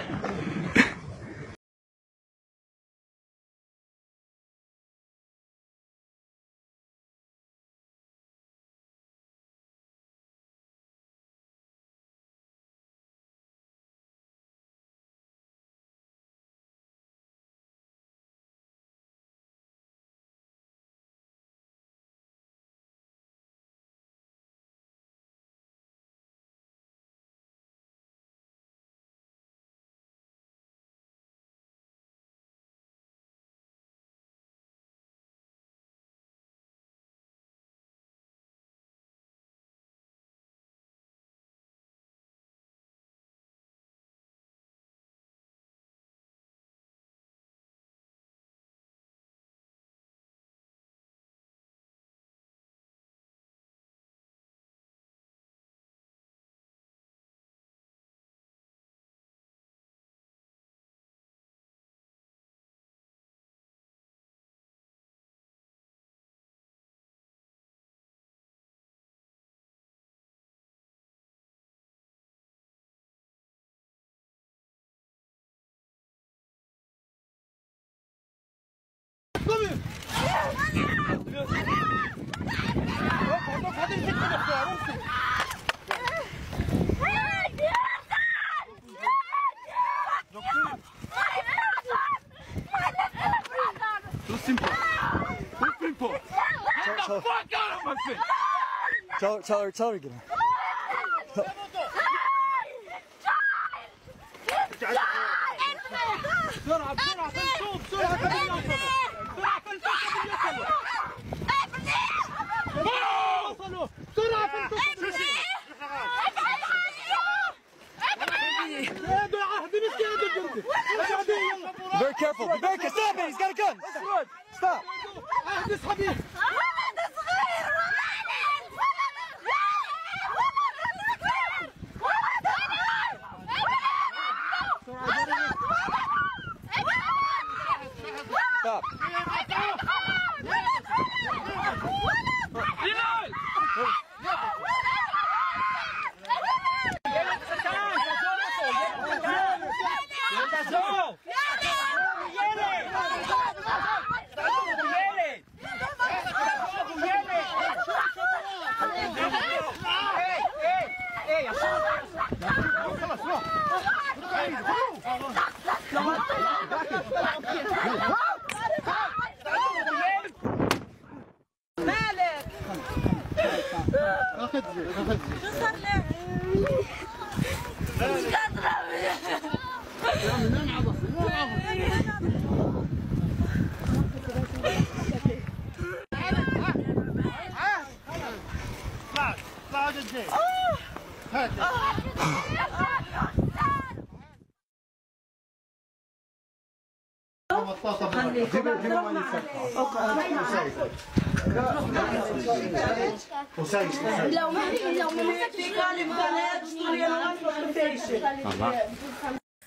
Tell her to get her. Very careful. Be very careful. Stop it. He's got a gun. Stop. Stop.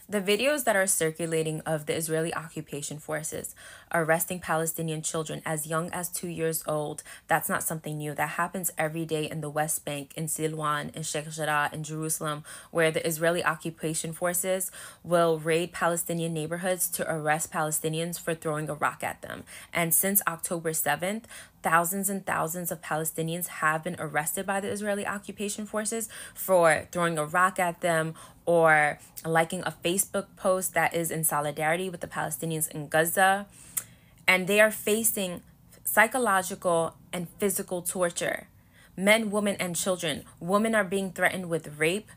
The videos that are circulating of the Israeli occupation forces arresting Palestinian children as young as 2 years old, that's not something new. That happens every day in the West Bank, in Silwan, in Sheikh Jarrah, in Jerusalem, where the Israeli occupation forces will raid Palestinian neighborhoods to arrest Palestinians for throwing a rock at them. And since October 7th, thousands and thousands of Palestinians have been arrested by the Israeli occupation forces for throwing a rock at them or liking a Facebook post that is in solidarity with the Palestinians in Gaza. And they are facing psychological and physical torture. Men, women, and children. Women are being threatened with rape.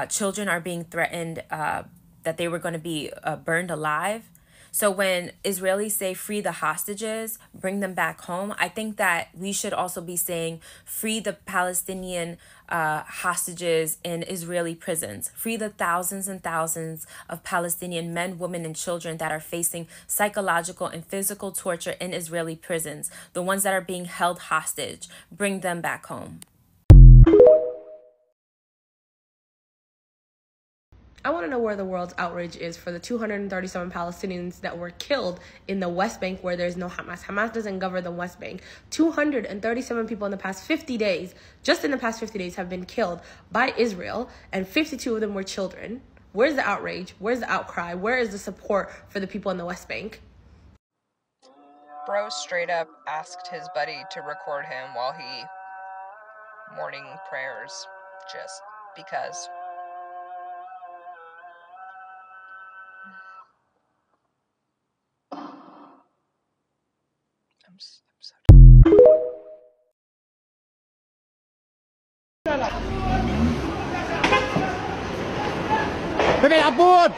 Children are being threatened that they were going to be burned alive. So when Israelis say free the hostages, bring them back home, I think that we should also be saying free the Palestinian hostages in Israeli prisons. Free the thousands and thousands of Palestinian men, women, and children that are facing psychological and physical torture in Israeli prisons. The ones that are being held hostage, bring them back home. I want to know where the world's outrage is for the 237 Palestinians that were killed in the West Bank where there's no Hamas. Hamas doesn't govern the West Bank. 237 people in the past 50 days, just in the past 50 days, have been killed by Israel, and 52 of them were children. Where's the outrage? Where's the outcry? Where is the support for the people in the West Bank? Bro straight up asked his buddy to record him while he morning prayers, just because. ببعد عبود.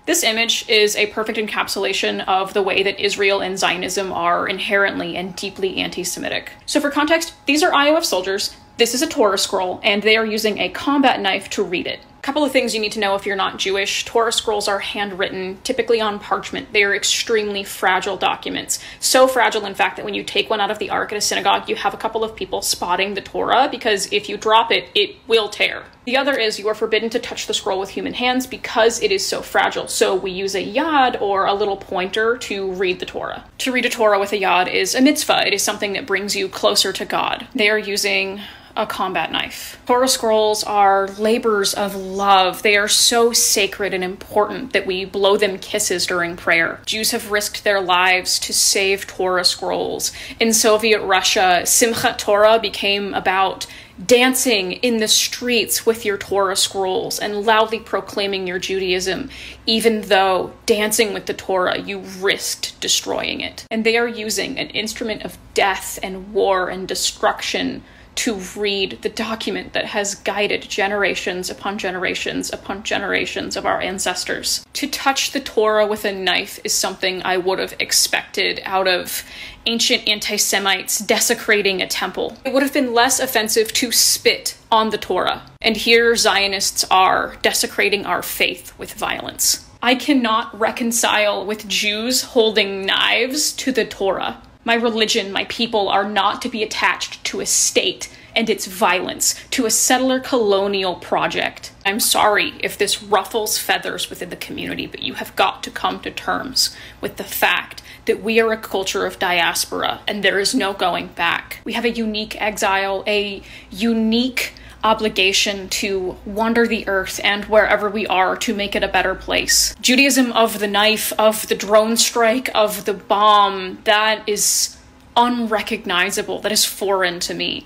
This image is a perfect encapsulation of the way that Israel and Zionism are inherently and deeply anti-Semitic. So for context, these are IOF soldiers, this is a Torah scroll, and they are using a combat knife to read it. A couple of things you need to know if you're not Jewish. Torah scrolls are handwritten, typically on parchment. They are extremely fragile documents. So fragile, in fact, that when you take one out of the ark at a synagogue, you have a couple of people spotting the Torah, because if you drop it, it will tear. The other is you are forbidden to touch the scroll with human hands because it is so fragile. So we use a yad, or a little pointer, to read the Torah. To read a Torah with a yad is a mitzvah. It is something that brings you closer to God. They are using a combat knife. Torah scrolls are labors of love. They are so sacred and important that we blow them kisses during prayer. Jews have risked their lives to save Torah scrolls. In Soviet Russia, Simchat Torah became about dancing in the streets with your Torah scrolls and loudly proclaiming your Judaism, even though dancing with the Torah, you risked destroying it. And they are using an instrument of death and war and destruction to read the document that has guided generations upon generations upon generations of our ancestors. To touch the Torah with a knife is something I would have expected out of ancient anti-Semites desecrating a temple. It would have been less offensive to spit on the Torah. And here Zionists are desecrating our faith with violence. I cannot reconcile with Jews holding knives to the Torah. My religion, my people are not to be attached to a state and its violence, to a settler colonial project. I'm sorry if this ruffles feathers within the community, but you have got to come to terms with the fact that we are a culture of diaspora and there is no going back. We have a unique exile, a unique obligation to wander the earth and wherever we are to make it a better place. Judaism of the knife, of the drone strike, of the bomb, that is unrecognizable, that is foreign to me.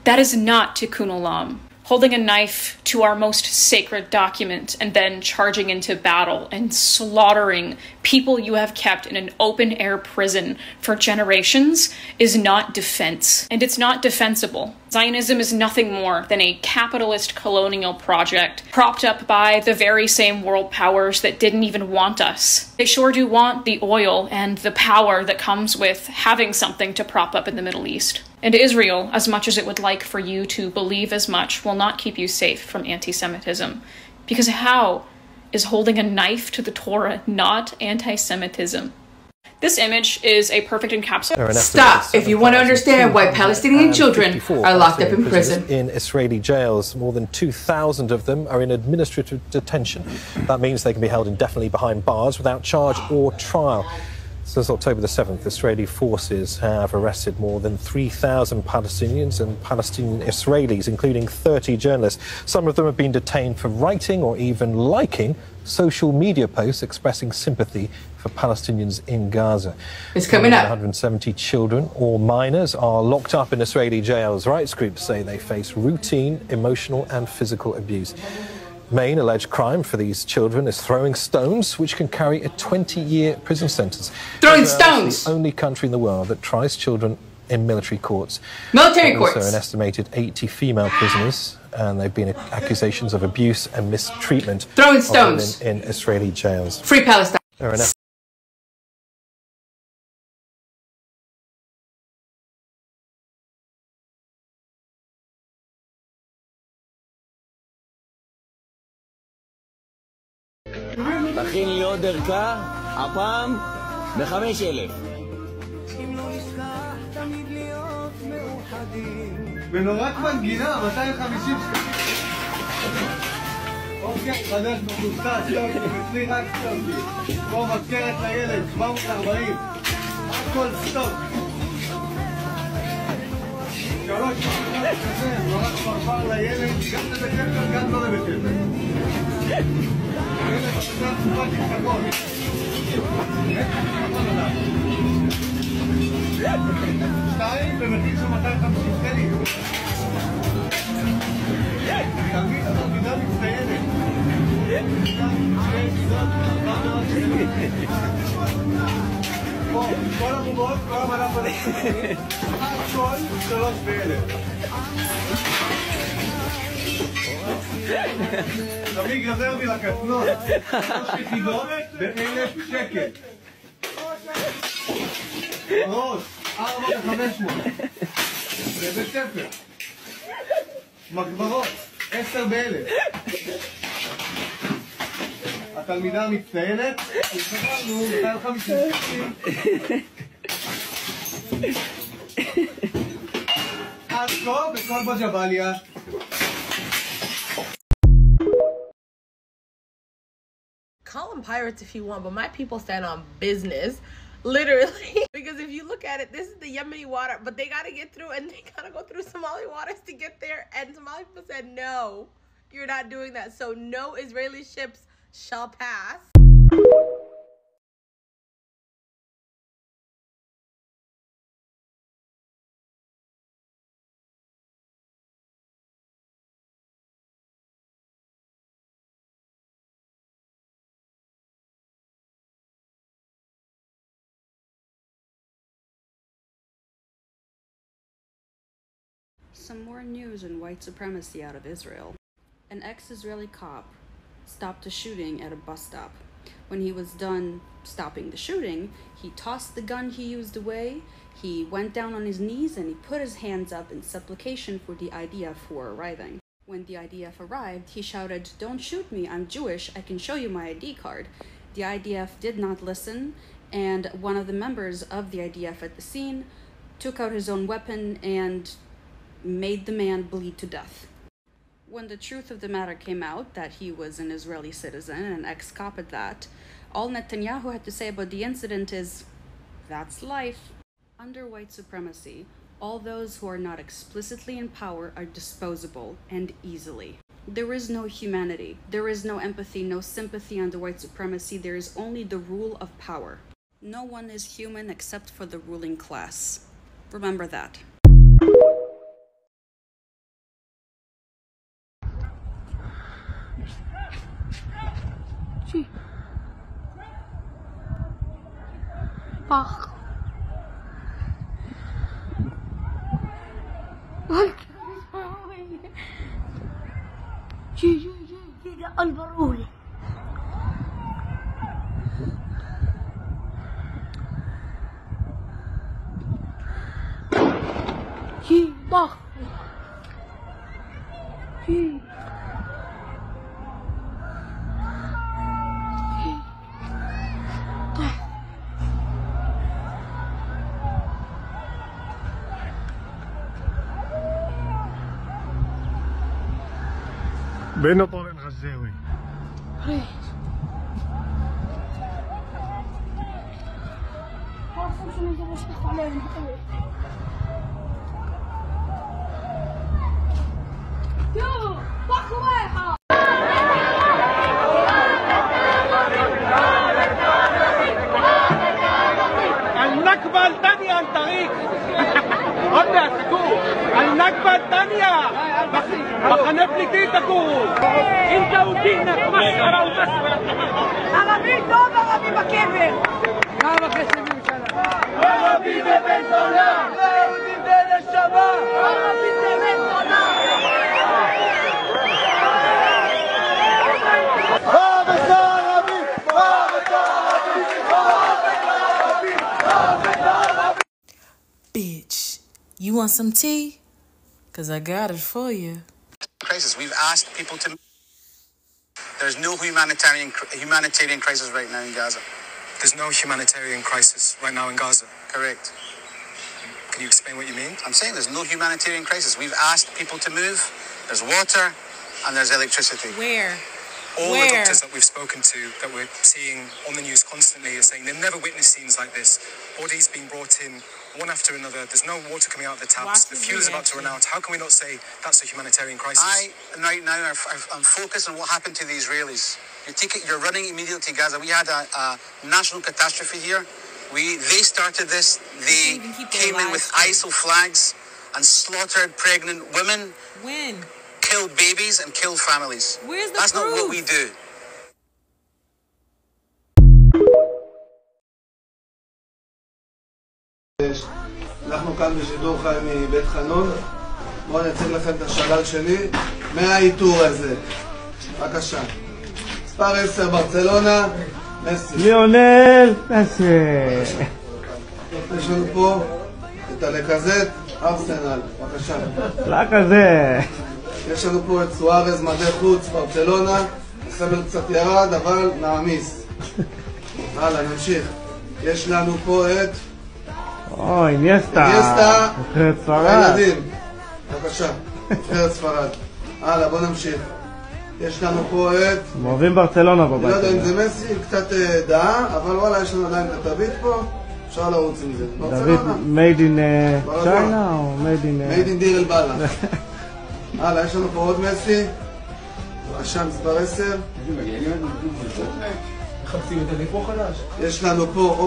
That is not tikkun olam. Holding a knife to our most sacred document and then charging into battle and slaughtering people you have kept in an open-air prison for generations is not defense, and it's not defensible. Zionism is nothing more than a capitalist colonial project propped up by the very same world powers that didn't even want us. They sure do want the oil and the power that comes with having something to prop up in the Middle East. And Israel, as much as it would like for you to believe as much, will not keep you safe from anti-Semitism. Because how is holding a knife to the Torah not anti-Semitism? This image is a perfect encapsulation. Stop if you want to understand why Palestinian children are locked up in prison. In Israeli jails, more than 2,000 of them are in administrative detention. That means they can be held indefinitely behind bars without charge or trial. Since October the 7th, Israeli forces have arrested more than 3,000 Palestinians and Palestinian Israelis, including 30 journalists. Some of them have been detained for writing or even liking social media posts expressing sympathy for Palestinians in Gaza. It's coming up. 170 children, all minors, are locked up in Israeli jails. Rights groups say they face routine emotional and physical abuse. Main alleged crime for these children is throwing stones, which can carry a 20-year prison sentence. Throwing Israel stones! is the only country in the world that tries children in military courts. Military Also, courts! an estimated 80 female prisoners, and there have been accusations of abuse and mistreatment Throwing stones! in Israeli jails. Free Palestine! תכין לי עוד ערכה, הפעם ב5,000. אם לא נשכח תמיד להיות מאוחדים. ונורא מנגינה, 250 שקלים. אוקיי, חדש מחוסה, שוקי, אצלי רק שוקי. פה מזכרת לילד, 740. הכל סטוק. 3 מחוסה כזה, נורא פרפר לילד, גם לבית ספר, גם לא לבית ספר. שתיים במחיר של 250 שקלים. תמיד התלמידה מצטיינת. פה, כל המומות, כל המלאפ הלכת. הכל 3 ב-1,000. תמיד גזרתי לקטנות, 3 יחידות ב1,000 שקל. ראש, 4,500. בבית ספר. מגברות, 10 ב1,000. התלמידה המצטיינת, התחברנו 250 שקלים. עד כה בכל בג'בליה. Call them pirates if you want, but my people stand on business, literally. Because if you look at it, this is the Yemeni water, but they gotta get through, and they gotta go through Somali waters to get there. And Somali people said, no, you're not doing that. So no Israeli ships shall pass. Some more news on white supremacy out of Israel. An ex-Israeli cop stopped a shooting at a bus stop. When he was done stopping the shooting, he tossed the gun he used away, he went down on his knees, and he put his hands up in supplication for the IDF for arriving. When the IDF arrived, he shouted, "Don't shoot me, I'm Jewish, I can show you my ID card." The IDF did not listen, and one of the members of the IDF at the scene took out his own weapon and made the man bleed to death. When the truth of the matter came out, that he was an Israeli citizen, an ex-cop at that, all Netanyahu had to say about the incident is, that's life. Under white supremacy, all those who are not explicitly in power are disposable and easily. There is no humanity, there is no empathy, no sympathy under white supremacy, there is only the rule of power. No one is human except for the ruling class. Remember that. Fuck. جي البرولي جي ضخ جي بين طارق الغزاوي النكبة الثانية عن طريق هبدأ تكون النكبة الثانية מחנה פליטים תקום انت ودينك مسخرة ومسخرة ערבי טוב ערבי בקבר כמה חסמים שלנו ערבי זה בן זונה יהודי זה נשמה ערבי זה בן זונה ערבי ערבי ערבי Bitch, you want some tea? Cause I got it for you. Crisis. We've asked people to. There's no humanitarian crisis right now in Gaza. There's no humanitarian crisis right now in Gaza. Correct. Can you explain what you mean? I'm saying there's no humanitarian crisis. We've asked people to move. There's water and there's electricity. Where? All the doctors that we've spoken to, that we're seeing on the news constantly, are saying they've never witnessed scenes like this. Bodies being brought in one after another. There's no water coming out of the taps. The fuel is about to run out. How can we not say that's a humanitarian crisis? Right now, I'm focused on what happened to the Israelis. You're running immediately to Gaza. We had a national catastrophe here. They started this. They came in with ISIL flags and slaughtered pregnant women. When? Killed babies and killed families. Where's the That's proof? not what we do. אנחנו כאן בשידור חי מבית חנון. בואו אני אציג לכם את השלל שלי מהאיתור הזה. בבקשה. מספר 10 ברצלונה, מסי. ליונל מסי. יש לנו פה את הלקזט, ארסנל. בבקשה. לקזט. יש לנו פה את סוארז, מדי חוץ, ברצלונה. הסמל קצת ירד, אבל נעמיס. הלאה, נמשיך. יש לנו פה את... אוי, ניאסטה. נבחרת ספרד. הילדים. בבקשה. נבחרת ספרד. הלאה, בוא נמשיך. יש לנו פה את... אוהבים ברצלונה בבית. אני לא יודע אם זה מסי, קצת דעה, אבל וואלה, יש לנו עדיין את הטבית פה. אפשר לרוץ עם זה. ברצלונה. made in China או made in... דיר אל בלה. הלאה, יש לנו פה עוד מסי. בבקשה, מספר 10. יש לנו פה,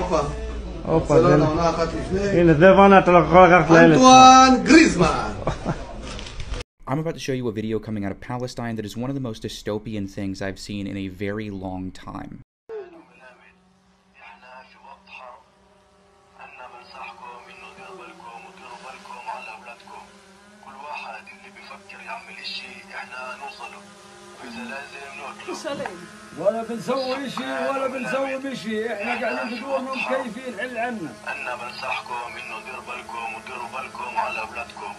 ברצלונה, עונה אחת לפני. הנה, זה בונה, אתה לא יכול לקחת לילד. אנטואן גריזמן. I'm about to show you a video coming out of Palestine that is one of the most dystopian things I've seen in a very long time. ولا بنسوي شيء ولا بنسوي بشيء، احنا قاعدين بدورنا مكيفين حل عنا. انا بنصحكم انه ديروا بالكم وديروا بالكم على اولادكم.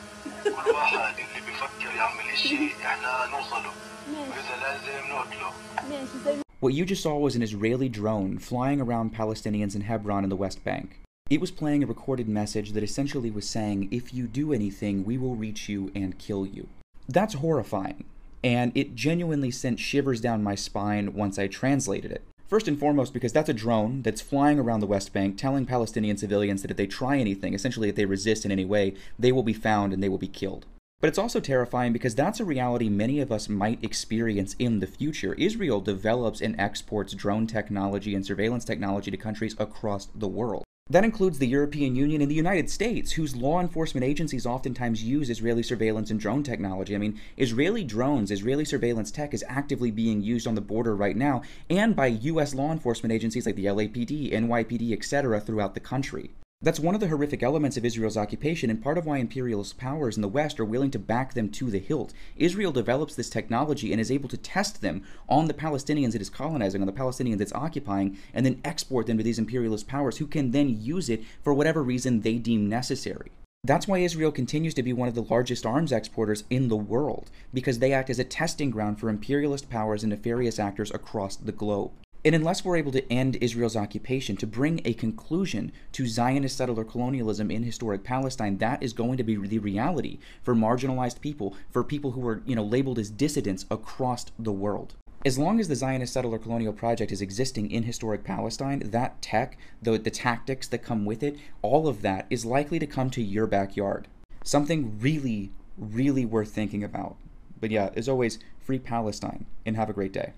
What you just saw was an Israeli drone flying around Palestinians in Hebron in the West Bank. It was playing a recorded message that essentially was saying, if you do anything, we will reach you and kill you. That's horrifying, and it genuinely sent shivers down my spine once I translated it. First and foremost, because that's a drone that's flying around the West Bank telling Palestinian civilians that if they try anything, essentially if they resist in any way, they will be found and they will be killed. But it's also terrifying because that's a reality many of us might experience in the future. Israel develops and exports drone technology and surveillance technology to countries across the world. That includes the European Union and the United States, whose law enforcement agencies oftentimes use Israeli surveillance and drone technology. I mean, Israeli drones, Israeli surveillance tech is actively being used on the border right now and by U.S. law enforcement agencies like the LAPD, NYPD, etc. throughout the country. That's one of the horrific elements of Israel's occupation and part of why imperialist powers in the West are willing to back them to the hilt. Israel develops this technology and is able to test them on the Palestinians it is colonizing, on the Palestinians it's occupying, and then export them to these imperialist powers who can then use it for whatever reason they deem necessary. That's why Israel continues to be one of the largest arms exporters in the world, because they act as a testing ground for imperialist powers and nefarious actors across the globe. And unless we're able to end Israel's occupation, to bring a conclusion to Zionist settler colonialism in historic Palestine, that is going to be the reality for marginalized people, for people who are, labeled as dissidents across the world. As long as the Zionist settler colonial project is existing in historic Palestine, that tech, the tactics that come with it, all of that is likely to come to your backyard. Something really, really worth thinking about. But yeah, as always, free Palestine, and have a great day.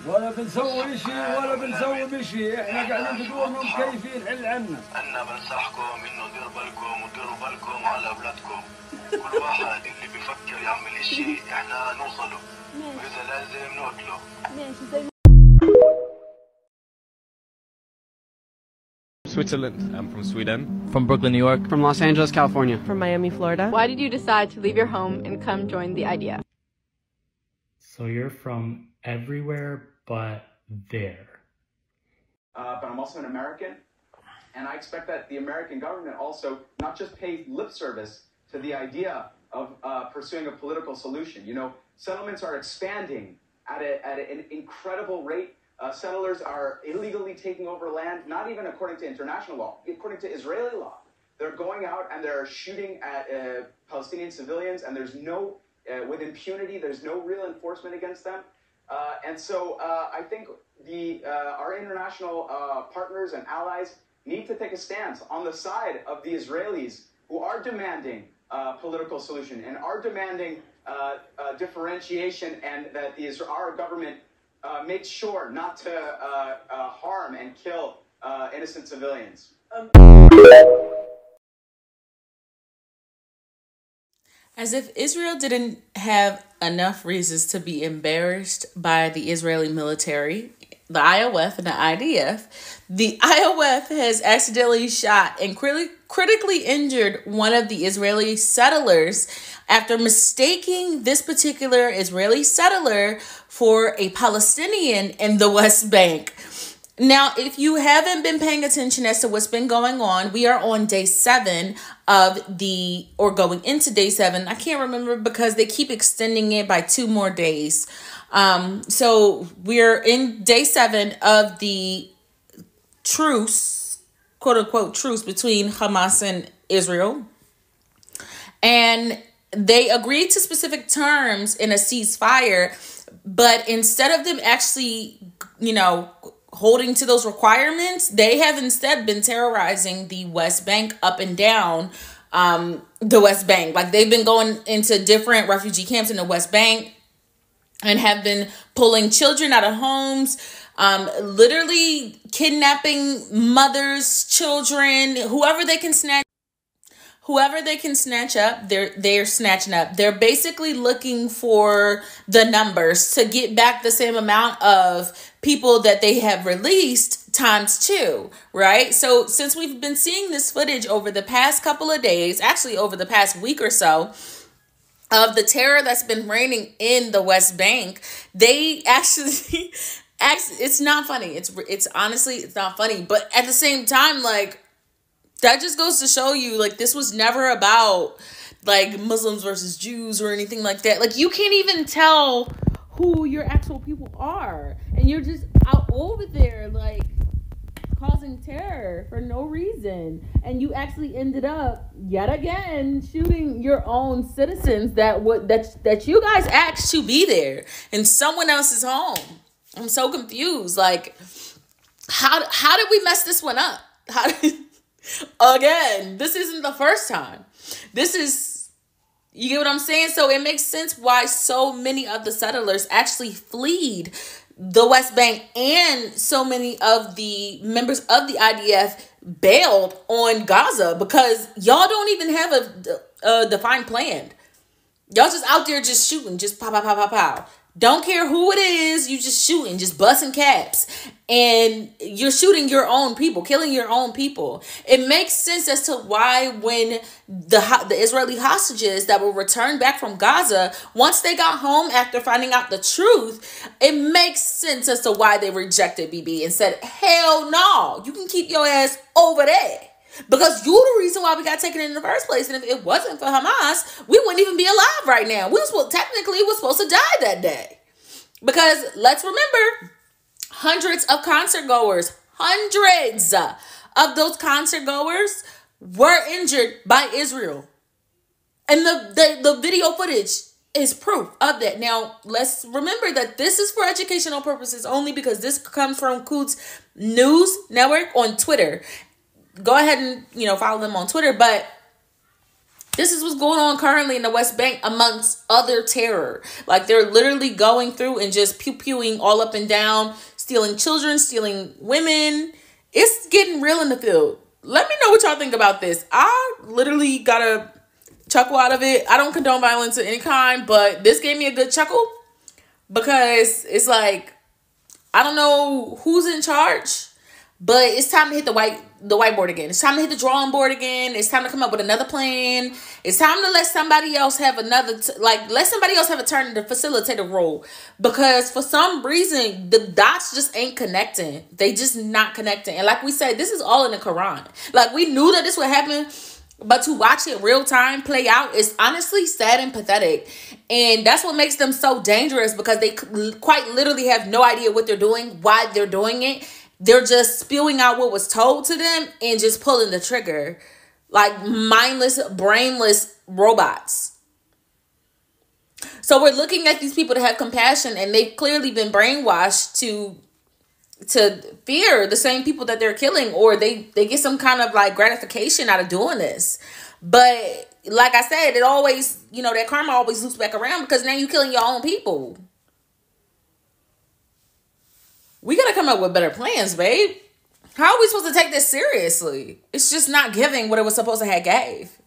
ولا بنسوي شيء ولا بنسوي بشيء، احنا قاعدين بدورنا مكيفين حل عنا. انا بنصحكم انه ديروا بالكم وديروا بالكم على اولادكم. كل واحد اللي بفكر يعمل شيء احنا نوصله، واذا لازم نقتله. Switzerland. I'm from Sweden. From Brooklyn, New York. From Los Angeles, California. From Miami, Florida. Why did you decide to leave your home and come join the idea? So you're from everywhere but there. But I'm also an American, and I expect that the American government also not just pay lip service to the idea of pursuing a political solution. Settlements are expanding at an incredible rate. Settlers are illegally taking over land, not even according to international law, according to Israeli law. They're going out and they're shooting at Palestinian civilians, and there's no, with impunity, there's no real enforcement against them. And so I think our international partners and allies need to take a stance on the side of the Israelis who are demanding a political solution and are demanding differentiation, and that our government makes sure not to harm and kill innocent civilians. As if Israel didn't have enough reasons to be embarrassed by the Israeli military, the IOF and the IDF, the IOF has accidentally shot and critically injured one of the Israeli settlers after mistaking this particular Israeli settler for a Palestinian in the West Bank. Now, if you haven't been paying attention as to what's been going on, we are on day 7 or going into day 7. I can't remember because they keep extending it by 2 more days. So we're in day 7 of the truce, quote unquote truce between Hamas and Israel. And they agreed to specific terms in a ceasefire, but instead of them actually, holding to those requirements, they have instead been terrorizing the West Bank up and down the West Bank. Like, they've been going into different refugee camps in the West Bank and have been pulling children out of homes, literally kidnapping mothers, children, whoever they can snatch up, they're snatching up. They're basically looking for the numbers to get back the same amount of people that they have released ×2, right? So since we've been seeing this footage over the past couple of days, actually over the past week or so, of the terror that's been reigning in the West Bank, they actually, it's not funny. It's honestly, it's not funny. But at the same time, like, that just goes to show you, like, this was never about, like, Muslims versus Jews or anything like that. Like, you can't even tell who your actual people are. And you're just out over there, like, causing terror for no reason. And you actually ended up, yet again, shooting your own citizens that you guys asked to be there in someone else's home. I'm so confused. Like, how did we mess this one up? Again, this isn't the first time. This is, you get what I'm saying? So it makes sense why so many of the settlers actually fled the West Bank, and so many of the members of the IDF bailed on Gaza, because y'all don't even have a defined plan. Y'all just out there just shooting, just pow, pow, pow, pow, pow. Don't care who it is, you just shooting, just busting caps. And you're shooting your own people, killing your own people. It makes sense as to why when the Israeli hostages that were returned back from Gaza, once they got home after finding out the truth, it makes sense as to why they rejected BB and said, hell no, you can keep your ass over there. Because you're the reason why we got taken in the first place. And if it wasn't for Hamas, we wouldn't even be alive right now. Technically, we're supposed to die that day. Because let's remember, hundreds of concert goers, hundreds of those concert goers were injured by Israel. And the video footage is proof of that. Now, let's remember that this is for educational purposes only, because this comes from Quds News Network on Twitter. Go ahead and, follow them on Twitter. But this is what's going on currently in the West Bank amongst other terror. Like, they're literally going through and just pew-pewing all up and down, stealing children, stealing women. It's getting real in the field. Let me know what y'all think about this. I literally got a chuckle out of it. I don't condone violence of any kind, but this gave me a good chuckle, because it's like, I don't know who's in charge, but it's time to hit the whiteboard again. It's time to hit the drawing board again. It's time to come up with another plan. It's time to let somebody else have let somebody else have a turn in the facilitator role. Because for some reason, the dots just ain't connecting. They just not connecting. And like we said, this is all in the Quran. Like, we knew that this would happen, but to watch it real time play out is honestly sad and pathetic. And that's what makes them so dangerous, because they quite literally have no idea what they're doing, why they're doing it. They're just spewing out what was told to them and just pulling the trigger like mindless, brainless robots. So we're looking at these people to have compassion, and they've clearly been brainwashed to fear the same people that they're killing, or they get some kind of like gratification out of doing this. But like I said, it always, that karma always loops back around, because now you're killing your own people. We got to come up with better plans, babe. How are we supposed to take this seriously? It's just not giving what it was supposed to have gave.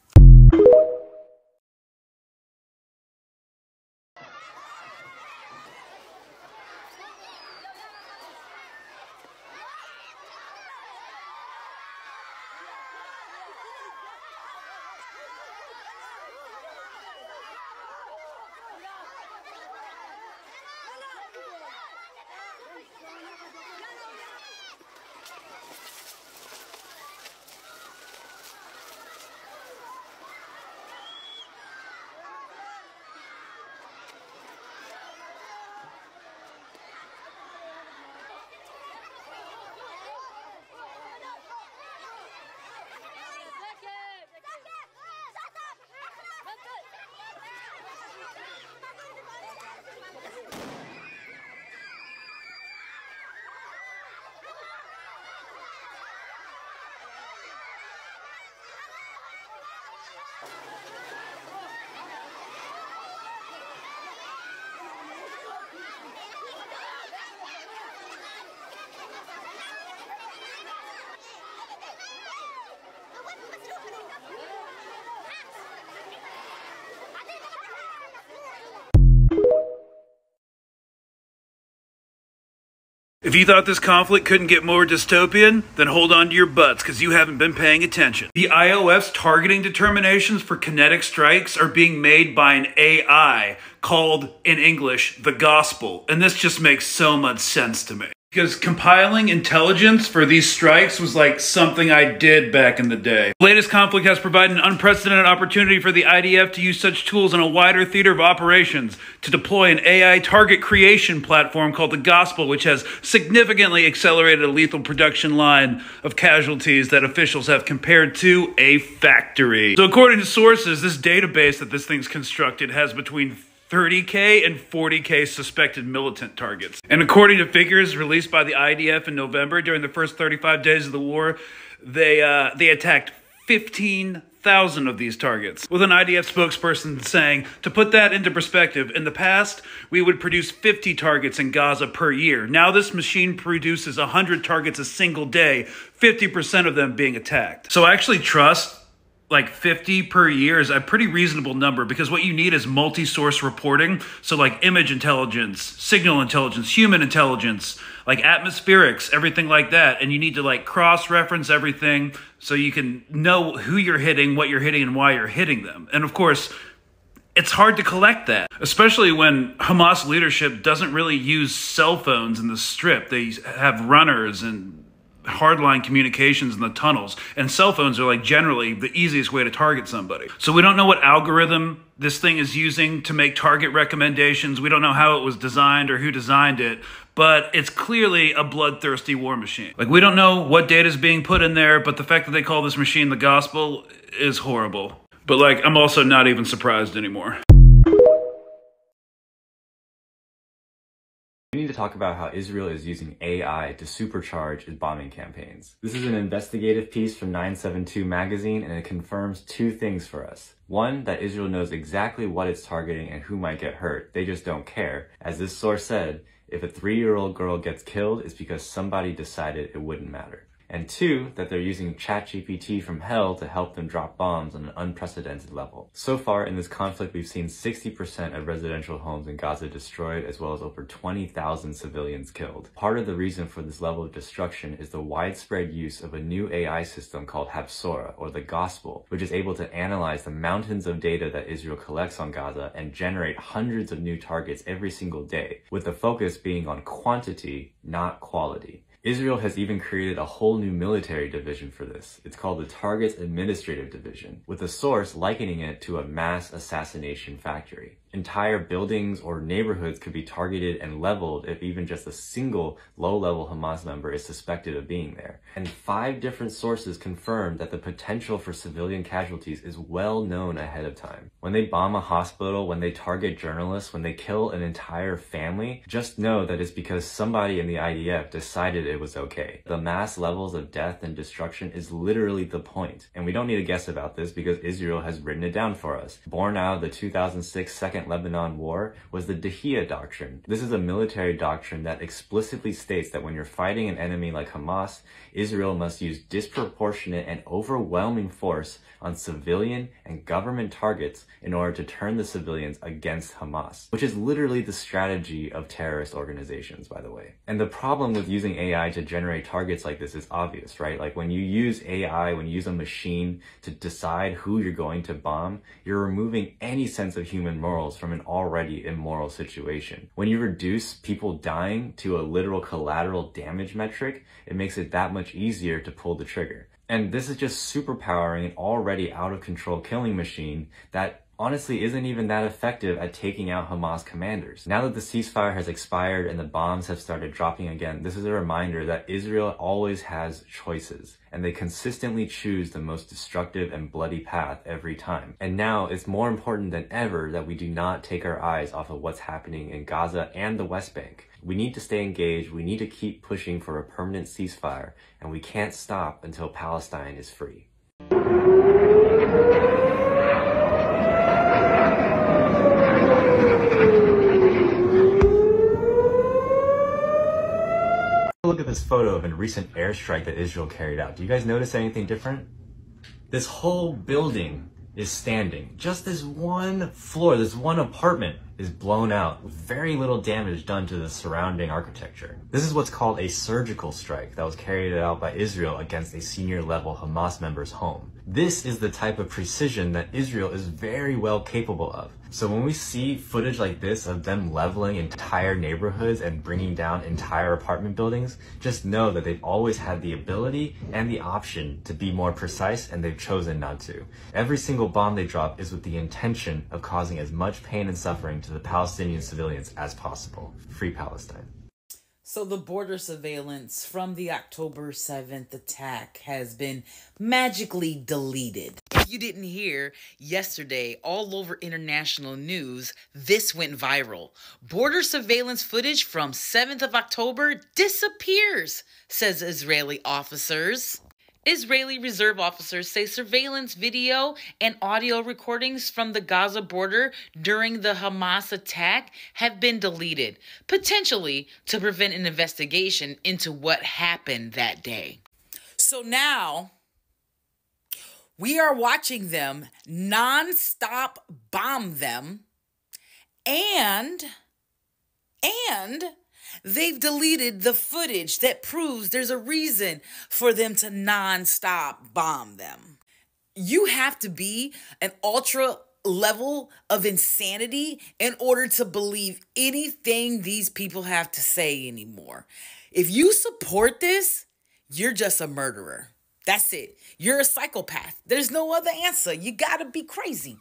If If you thought this conflict couldn't get more dystopian, then hold on to your butts, because you haven't been paying attention. The IOF's targeting determinations for kinetic strikes are being made by an AI called, in English, the Gospel. And this just makes so much sense to me. Because compiling intelligence for these strikes was like something I did back in the day. The latest conflict has provided an unprecedented opportunity for the IDF to use such tools in a wider theater of operations, to deploy an AI target creation platform called the Gospel, which has significantly accelerated a lethal production line of casualties that officials have compared to a factory. So according to sources, this database that this thing's constructed has between 30K and 40K suspected militant targets. And according to figures released by the IDF in November, during the first 35 days of the war, they attacked 15,000 of these targets. With an IDF spokesperson saying, to put that into perspective, in the past, we would produce 50 targets in Gaza per year. Now this machine produces 100 targets a single day, 50% of them being attacked. So I actually trust like 50 per year is a pretty reasonable number, because what you need is multi-source reporting. So like image intelligence, signal intelligence, human intelligence, like atmospherics, everything like that. And you need to like cross-reference everything so you can know who you're hitting, what you're hitting, and why you're hitting them. And of course, it's hard to collect that, especially when Hamas leadership doesn't really use cell phones in the Strip. They have runners and hardline communications in the tunnels, and cell phones are like generally the easiest way to target somebody. So we don't know what algorithm this thing is using to make target recommendations. We don't know how it was designed or who designed it, but it's clearly a bloodthirsty war machine. Like, we don't know what data is being put in there, but the fact that they call this machine the Gospel is horrible. But like, I'm also not even surprised anymore. We need to talk about how Israel is using AI to supercharge its bombing campaigns. This is an investigative piece from 972 magazine, and it confirms two things for us. One, that Israel knows exactly what it's targeting and who might get hurt. They just don't care. As this source said, if a 3-year-old girl gets killed, it's because somebody decided it wouldn't matter. And two, that they're using ChatGPT from hell to help them drop bombs on an unprecedented level. So far in this conflict, we've seen 60% of residential homes in Gaza destroyed, as well as over 20,000 civilians killed. Part of the reason for this level of destruction is the widespread use of a new AI system called Hapsora, or the Gospel, which is able to analyze the mountains of data that Israel collects on Gaza and generate hundreds of new targets every single day, with the focus being on quantity, not quality. Israel has even created a whole new military division for this. It's called the Targets Administrative Division, with a source likening it to a mass assassination factory. Entire buildings or neighborhoods could be targeted and leveled if even just a single low-level Hamas member is suspected of being there. And 5 different sources confirm that the potential for civilian casualties is well known ahead of time. When they bomb a hospital, when they target journalists, when they kill an entire family, just know that it's because somebody in the IDF decided it was okay. The mass levels of death and destruction is literally the point. And we don't need to guess about this because Israel has written it down for us. Born out of the 2006 Second Lebanon War was the Dahiyya Doctrine. This is a military doctrine that explicitly states that when you're fighting an enemy like Hamas, Israel must use disproportionate and overwhelming force on civilian and government targets in order to turn the civilians against Hamas, which is literally the strategy of terrorist organizations, by the way. And the problem with using AI to generate targets like this is obvious, right? Like, when you use AI, when you use a machine to decide who you're going to bomb, you're removing any sense of human morals from an already immoral situation. When you reduce people dying to a literal collateral damage metric, it makes it that much easier to pull the trigger. And this is just superpowering an already out of control killing machine that honestly isn't even that effective at taking out Hamas commanders. Now that the ceasefire has expired and the bombs have started dropping again, this is a reminder that Israel always has choices, and they consistently choose the most destructive and bloody path every time. And now it's more important than ever that we do not take our eyes off of what's happening in Gaza and the West Bank. We need to stay engaged, we need to keep pushing for a permanent ceasefire, and we can't stop until Palestine is free. Look at this photo of a recent airstrike that Israel carried out. Do you guys notice anything different? This whole building is standing. Just this one floor, this one apartment is blown out with very little damage done to the surrounding architecture. This is what's called a surgical strike that was carried out by Israel against a senior level Hamas member's home. This is the type of precision that Israel is very well capable of. So when we see footage like this of them leveling entire neighborhoods and bringing down entire apartment buildings, just know that they've always had the ability and the option to be more precise, and they've chosen not to. Every single bomb they drop is with the intention of causing as much pain and suffering to the Palestinian civilians as possible. Free Palestine. So the border surveillance from the October 7th attack has been magically deleted. If you didn't hear, yesterday, all over international news, this went viral. Border surveillance footage from 7th of October disappears, says Israeli officers. Israeli reserve officers say surveillance video and audio recordings from the Gaza border during the Hamas attack have been deleted, potentially to prevent an investigation into what happened that day. So now we are watching them nonstop bomb them, and they've deleted the footage that proves there's a reason for them to non-stop bomb them. You have to be an ultra level of insanity in order to believe anything these people have to say anymore. If you support this, you're just a murderer. That's it. You're a psychopath. There's no other answer. You gotta be crazy.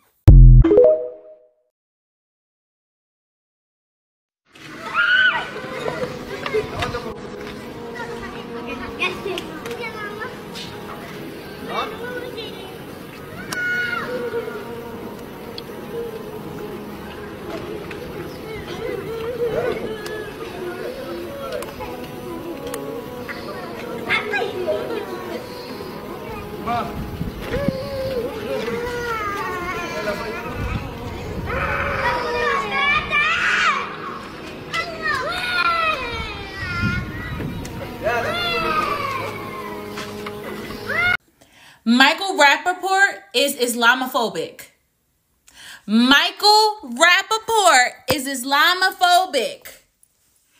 Michael Rappaport is Islamophobic. Michael Rappaport is Islamophobic.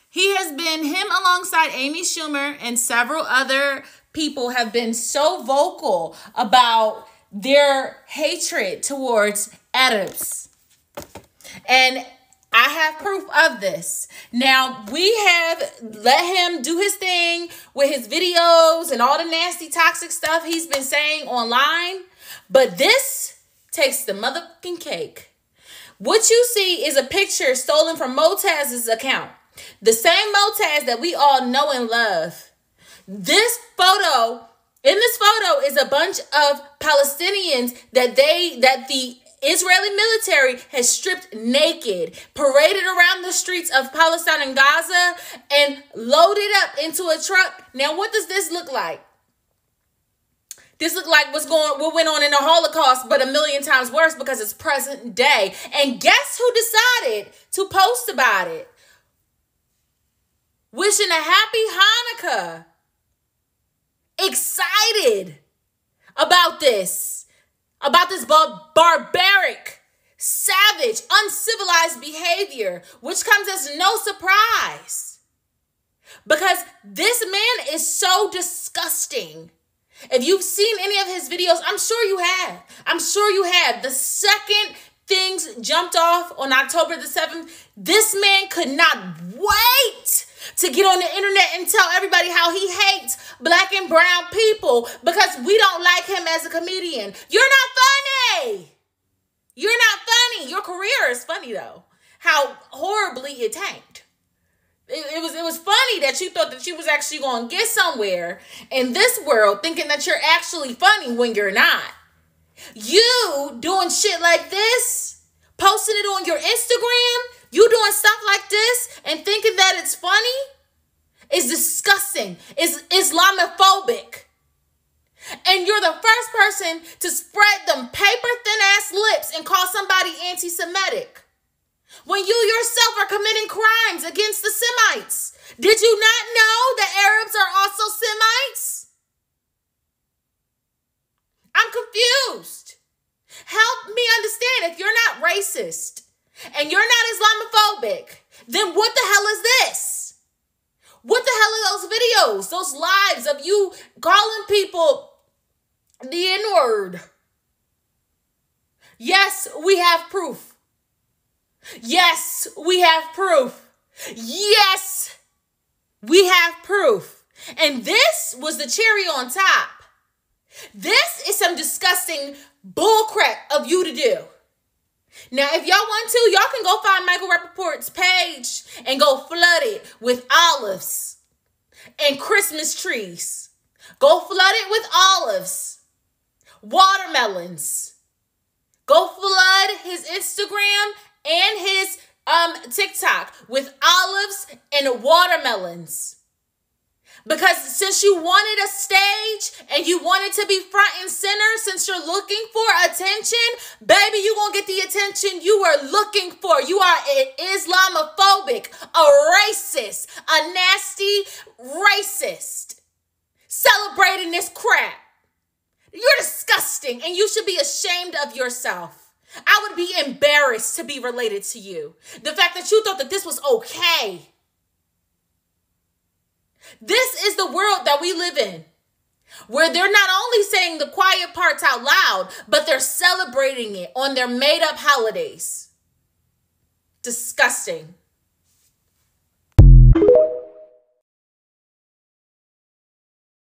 He has been, him alongside Amy Schumer and several other people have been so vocal about their hatred towards Arabs. And I have proof of this. Now, we have let him do his thing with his videos and all the nasty, toxic stuff he's been saying online. But this takes the motherfucking cake. What you see is a picture stolen from Motaz's account. The same Motaz that we all know and love. This photo, in this photo is a bunch of Palestinians that the Israeli military has stripped naked, paraded around the streets of Palestine and Gaza, and loaded up into a truck. Now, what does this look like? This look like what went on in the Holocaust, but a million times worse because it's present day. And guess who decided to post about it? Wishing a happy Hanukkah. Excited about this. About this barbaric, savage, uncivilized behavior, which comes as no surprise. Because this man is so disgusting. If you've seen any of his videos, I'm sure you have. I'm sure you have. The second things jumped off on October the 7th, this man could not wait to get on the internet and tell everybody how he hates black and brown people because we don't like him as a comedian. You're not funny. You're not funny. Your career is funny, though. How horribly it tanked. It was funny that you thought that you was actually going to get somewhere in this world thinking that you're actually funny when you're not. You doing shit like this, posting it on your Instagram, you doing stuff like this and thinking that it's funny is disgusting. It's Islamophobic. And you're the first person to spread them paper-thin ass lips and call somebody anti-Semitic. When you yourself are committing crimes against the Semites. Did you not know that Arabs are also Semites? I'm confused. Help me understand if you're not racist. and you're not Islamophobic, then what the hell is this? What the hell are those videos, those lives of you calling people the N-word? Yes, we have proof. Yes, we have proof. Yes, we have proof. And this was the cherry on top. This is some disgusting bullcrap of you to do. Now, if y'all want to, y'all can go find Michael Rappaport's page and go flood it with olives and Christmas trees. Go flood it with olives, watermelons. Go flood his Instagram and his TikTok with olives and watermelons. Because since you wanted a stage and you wanted to be front and center, since you're looking for attention, baby, you're going to get the attention you are looking for. You are an Islamophobic, a racist, a nasty racist, celebrating this crap. You're disgusting, and you should be ashamed of yourself. I would be embarrassed to be related to you. The fact that you thought that this was okay. This is the world that we live in, where they're not only saying the quiet parts out loud, but they're celebrating it on their made-up holidays. Disgusting.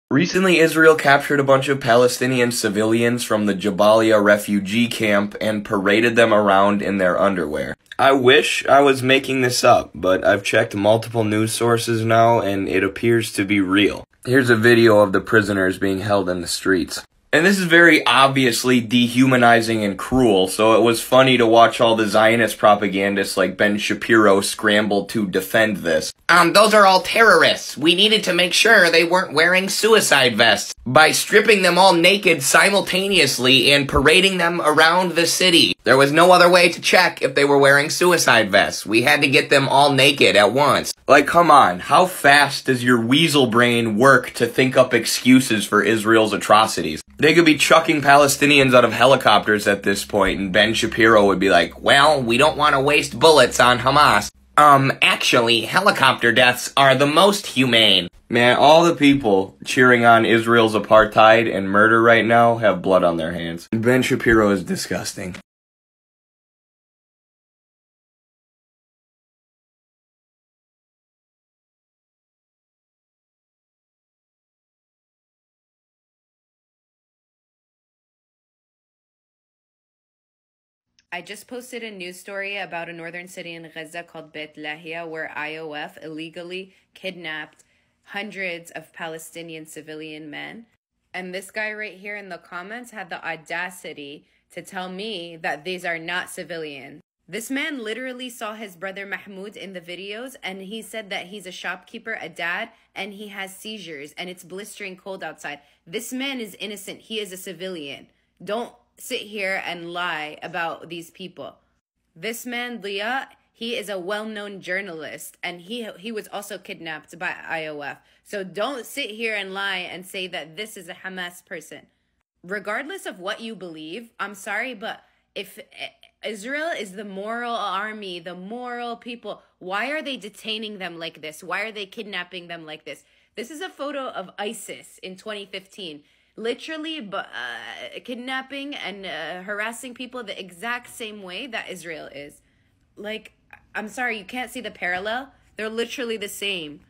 Recently, Israel captured a bunch of Palestinian civilians from the Jabalia refugee camp and paraded them around in their underwear. I wish I was making this up, but I've checked multiple news sources now and it appears to be real. Here's a video of the prisoners being held in the streets. And this is very obviously dehumanizing and cruel, so it was funny to watch all the Zionist propagandists like Ben Shapiro scramble to defend this. Those are all terrorists. We needed to make sure they weren't wearing suicide vests by stripping them all naked simultaneously and parading them around the city. There was no other way to check if they were wearing suicide vests. We had to get them all naked at once. Like, come on, how fast does your weasel brain work to think up excuses for Israel's atrocities? They could be chucking Palestinians out of helicopters at this point, and Ben Shapiro would be like, well, we don't want to waste bullets on Hamas. Actually, helicopter deaths are the most humane. Man, all the people cheering on Israel's apartheid and murder right now have blood on their hands. Ben Shapiro is disgusting. I just posted a news story about a northern city in Gaza called Beit Lahia, where IOF illegally kidnapped hundreds of Palestinian civilian men. And this guy right here in the comments had the audacity to tell me that these are not civilians. This man literally saw his brother Mahmoud in the videos, and he said that he's a shopkeeper, a dad, and he has seizures, and it's blistering cold outside. This man is innocent. He is a civilian. Don't sit here and lie about these people. This man, Leah, he is a well-known journalist, and he was also kidnapped by IOF. So don't sit here and lie and say that this is a Hamas person. Regardless of what you believe, I'm sorry, but if Israel is the moral army, the moral people, why are they detaining them like this? Why are they kidnapping them like this? This is a photo of ISIS in 2015. Literally kidnapping and harassing people the exact same way that Israel is. Like, I'm sorry, you can't see the parallel? They're literally the same.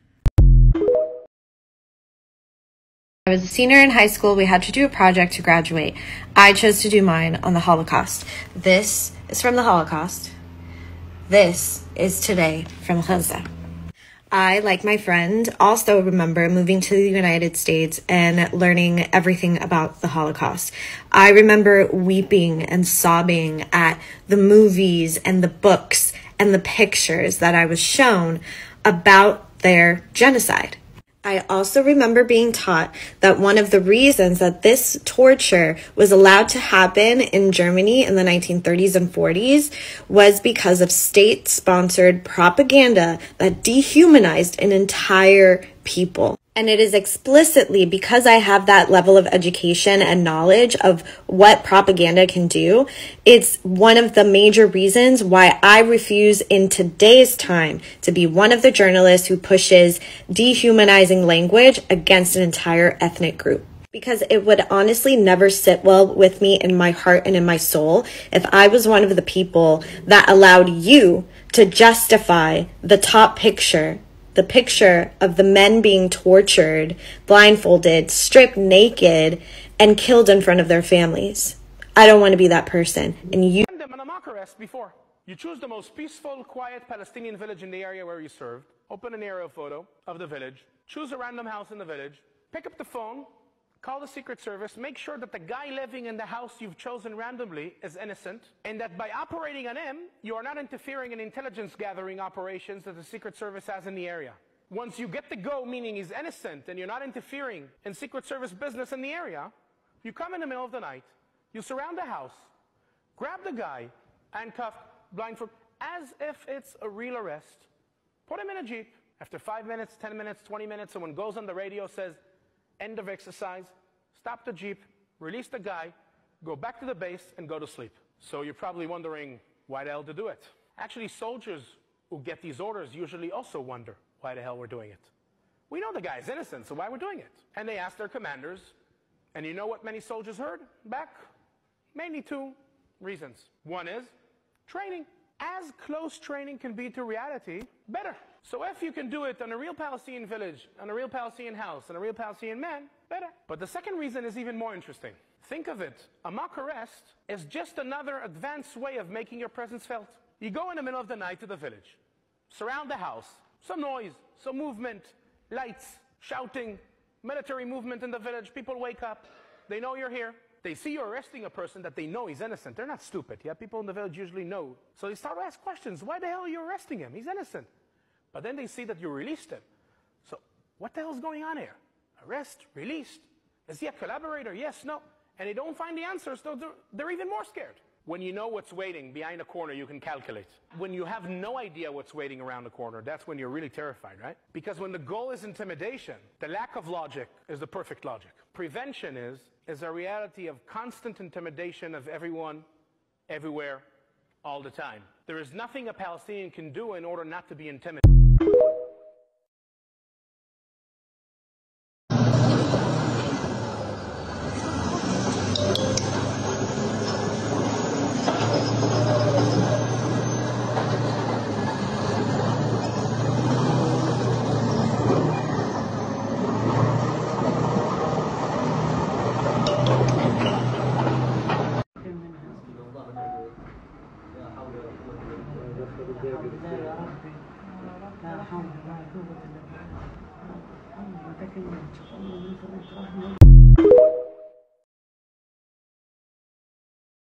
I was a senior in high school. We had to do a project to graduate. I chose to do mine on the Holocaust. This is from the Holocaust. This is today from Gaza. I, like my friend, also remember moving to the United States and learning everything about the Holocaust. I remember weeping and sobbing at the movies and the books and the pictures that I was shown about their genocide. I also remember being taught that one of the reasons that this torture was allowed to happen in Germany in the 1930s and 40s was because of state-sponsored propaganda that dehumanized an entire people. And it is explicitly because I have that level of education and knowledge of what propaganda can do. It's one of the major reasons why I refuse in today's time to be one of the journalists who pushes dehumanizing language against an entire ethnic group. Because it would honestly never sit well with me in my heart and in my soul if I was one of the people that allowed you to justify the top picture, the picture of the men being tortured, blindfolded, stripped naked, and killed in front of their families. I don't want to be that person. And you... them on a mock arrest before. You choose the most peaceful, quiet Palestinian village in the area where you served, open an aerial photo of the village, choose a random house in the village, pick up the phone, call the Secret Service, make sure that the guy living in the house you've chosen randomly is innocent, and that by operating on him, you are not interfering in intelligence gathering operations that the Secret Service has in the area. Once you get the go, meaning he's innocent, and you're not interfering in Secret Service business in the area, you come in the middle of the night, you surround the house, grab the guy, handcuffed, blindfolded, as if it's a real arrest, put him in a Jeep. After 5 minutes, 10 minutes, 20 minutes, someone goes on the radio, says, end of exercise, stop the Jeep, release the guy, go back to the base, and go to sleep. So you're probably wondering why the hell to do it. Actually, soldiers who get these orders usually also wonder why the hell we're doing it. We know the guy's innocent, so why we're doing it? And they ask their commanders, and you know what many soldiers heard back? Mainly two reasons. One is training. As close training can be to reality, better. So if you can do it on a real Palestinian village, on a real Palestinian house, on a real Palestinian man, better. But the second reason is even more interesting. Think of it. A mock arrest is just another advanced way of making your presence felt. You go in the middle of the night to the village, surround the house, some noise, some movement, lights, shouting, military movement in the village, people wake up, they know you're here. They see you arresting a person that they know he's innocent. They're not stupid. Yeah, people in the village usually know. So they start to ask questions. Why the hell are you arresting him? He's innocent. But then they see that you released him. So what the hell is going on here? Arrest, released. Is he a collaborator? Yes, no. And they don't find the answers, so they're even more scared. When you know what's waiting behind a corner, you can calculate. When you have no idea what's waiting around the corner, that's when you're really terrified, right? Because when the goal is intimidation, the lack of logic is the perfect logic. Prevention is a reality of constant intimidation of everyone, everywhere, all the time. There is nothing a Palestinian can do in order not to be intimidated.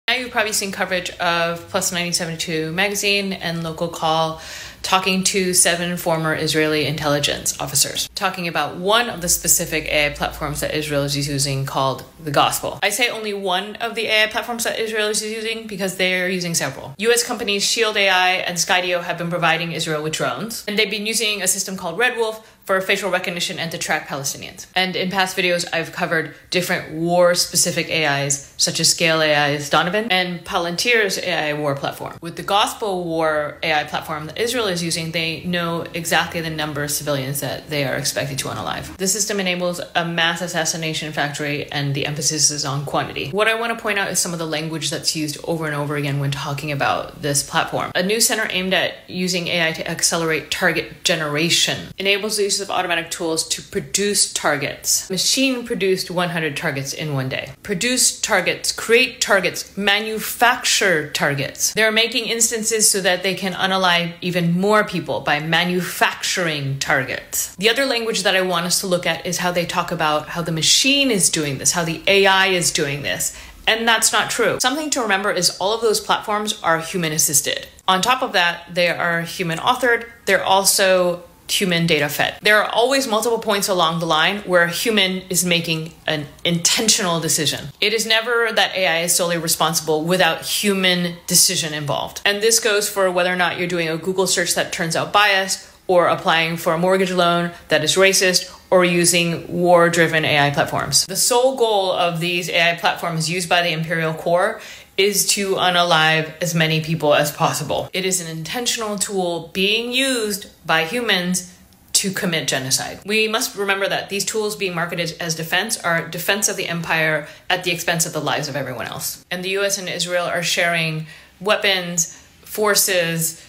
Now you've probably seen coverage of Plus 9072 magazine and Local Call talking to 7 former Israeli intelligence officers, talking about one of the specific AI platforms that Israel is using called the Gospel. I say only one of the AI platforms that Israel is using because they're using several. US companies Shield AI and Skydio have been providing Israel with drones, and they've been using a system called Red Wolf for facial recognition and to track Palestinians. And in past videos, I've covered different war-specific AIs, such as Scale AI's Donovan and Palantir's AI war platform. With the Gospel War AI platform that Israel is using, they know exactly the number of civilians that they are expected to unalive. The system enables a mass assassination factory, and the emphasis is on quantity. What I want to point out is some of the language that's used over and over again when talking about this platform. A new center aimed at using AI to accelerate target generation enables the use of automatic tools to produce targets. Machine produced 100 targets in one day. Produce targets, create targets, manufacture targets. They're making instances so that they can unalive even more people by manufacturing targets. The other language that I want us to look at is how they talk about how the machine is doing this, how the AI is doing this. And that's not true. Something to remember is all of those platforms are human assisted. On top of that, they are human authored. They're also human data fed. There are always multiple points along the line where a human is making an intentional decision. It is never that AI is solely responsible without human decision involved. And this goes for whether or not you're doing a Google search that turns out biased, or applying for a mortgage loan that is racist, or using war-driven AI platforms. The sole goal of these AI platforms used by the Imperial Core is to unalive as many people as possible. It is an intentional tool being used by humans to commit genocide. We must remember that these tools being marketed as defense are defense of the empire at the expense of the lives of everyone else. And the US and Israel are sharing weapons, forces,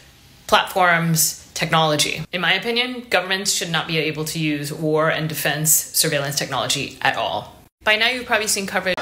platforms, technology. In my opinion, governments should not be able to use war and defense surveillance technology at all. By now, you've probably seen coverage.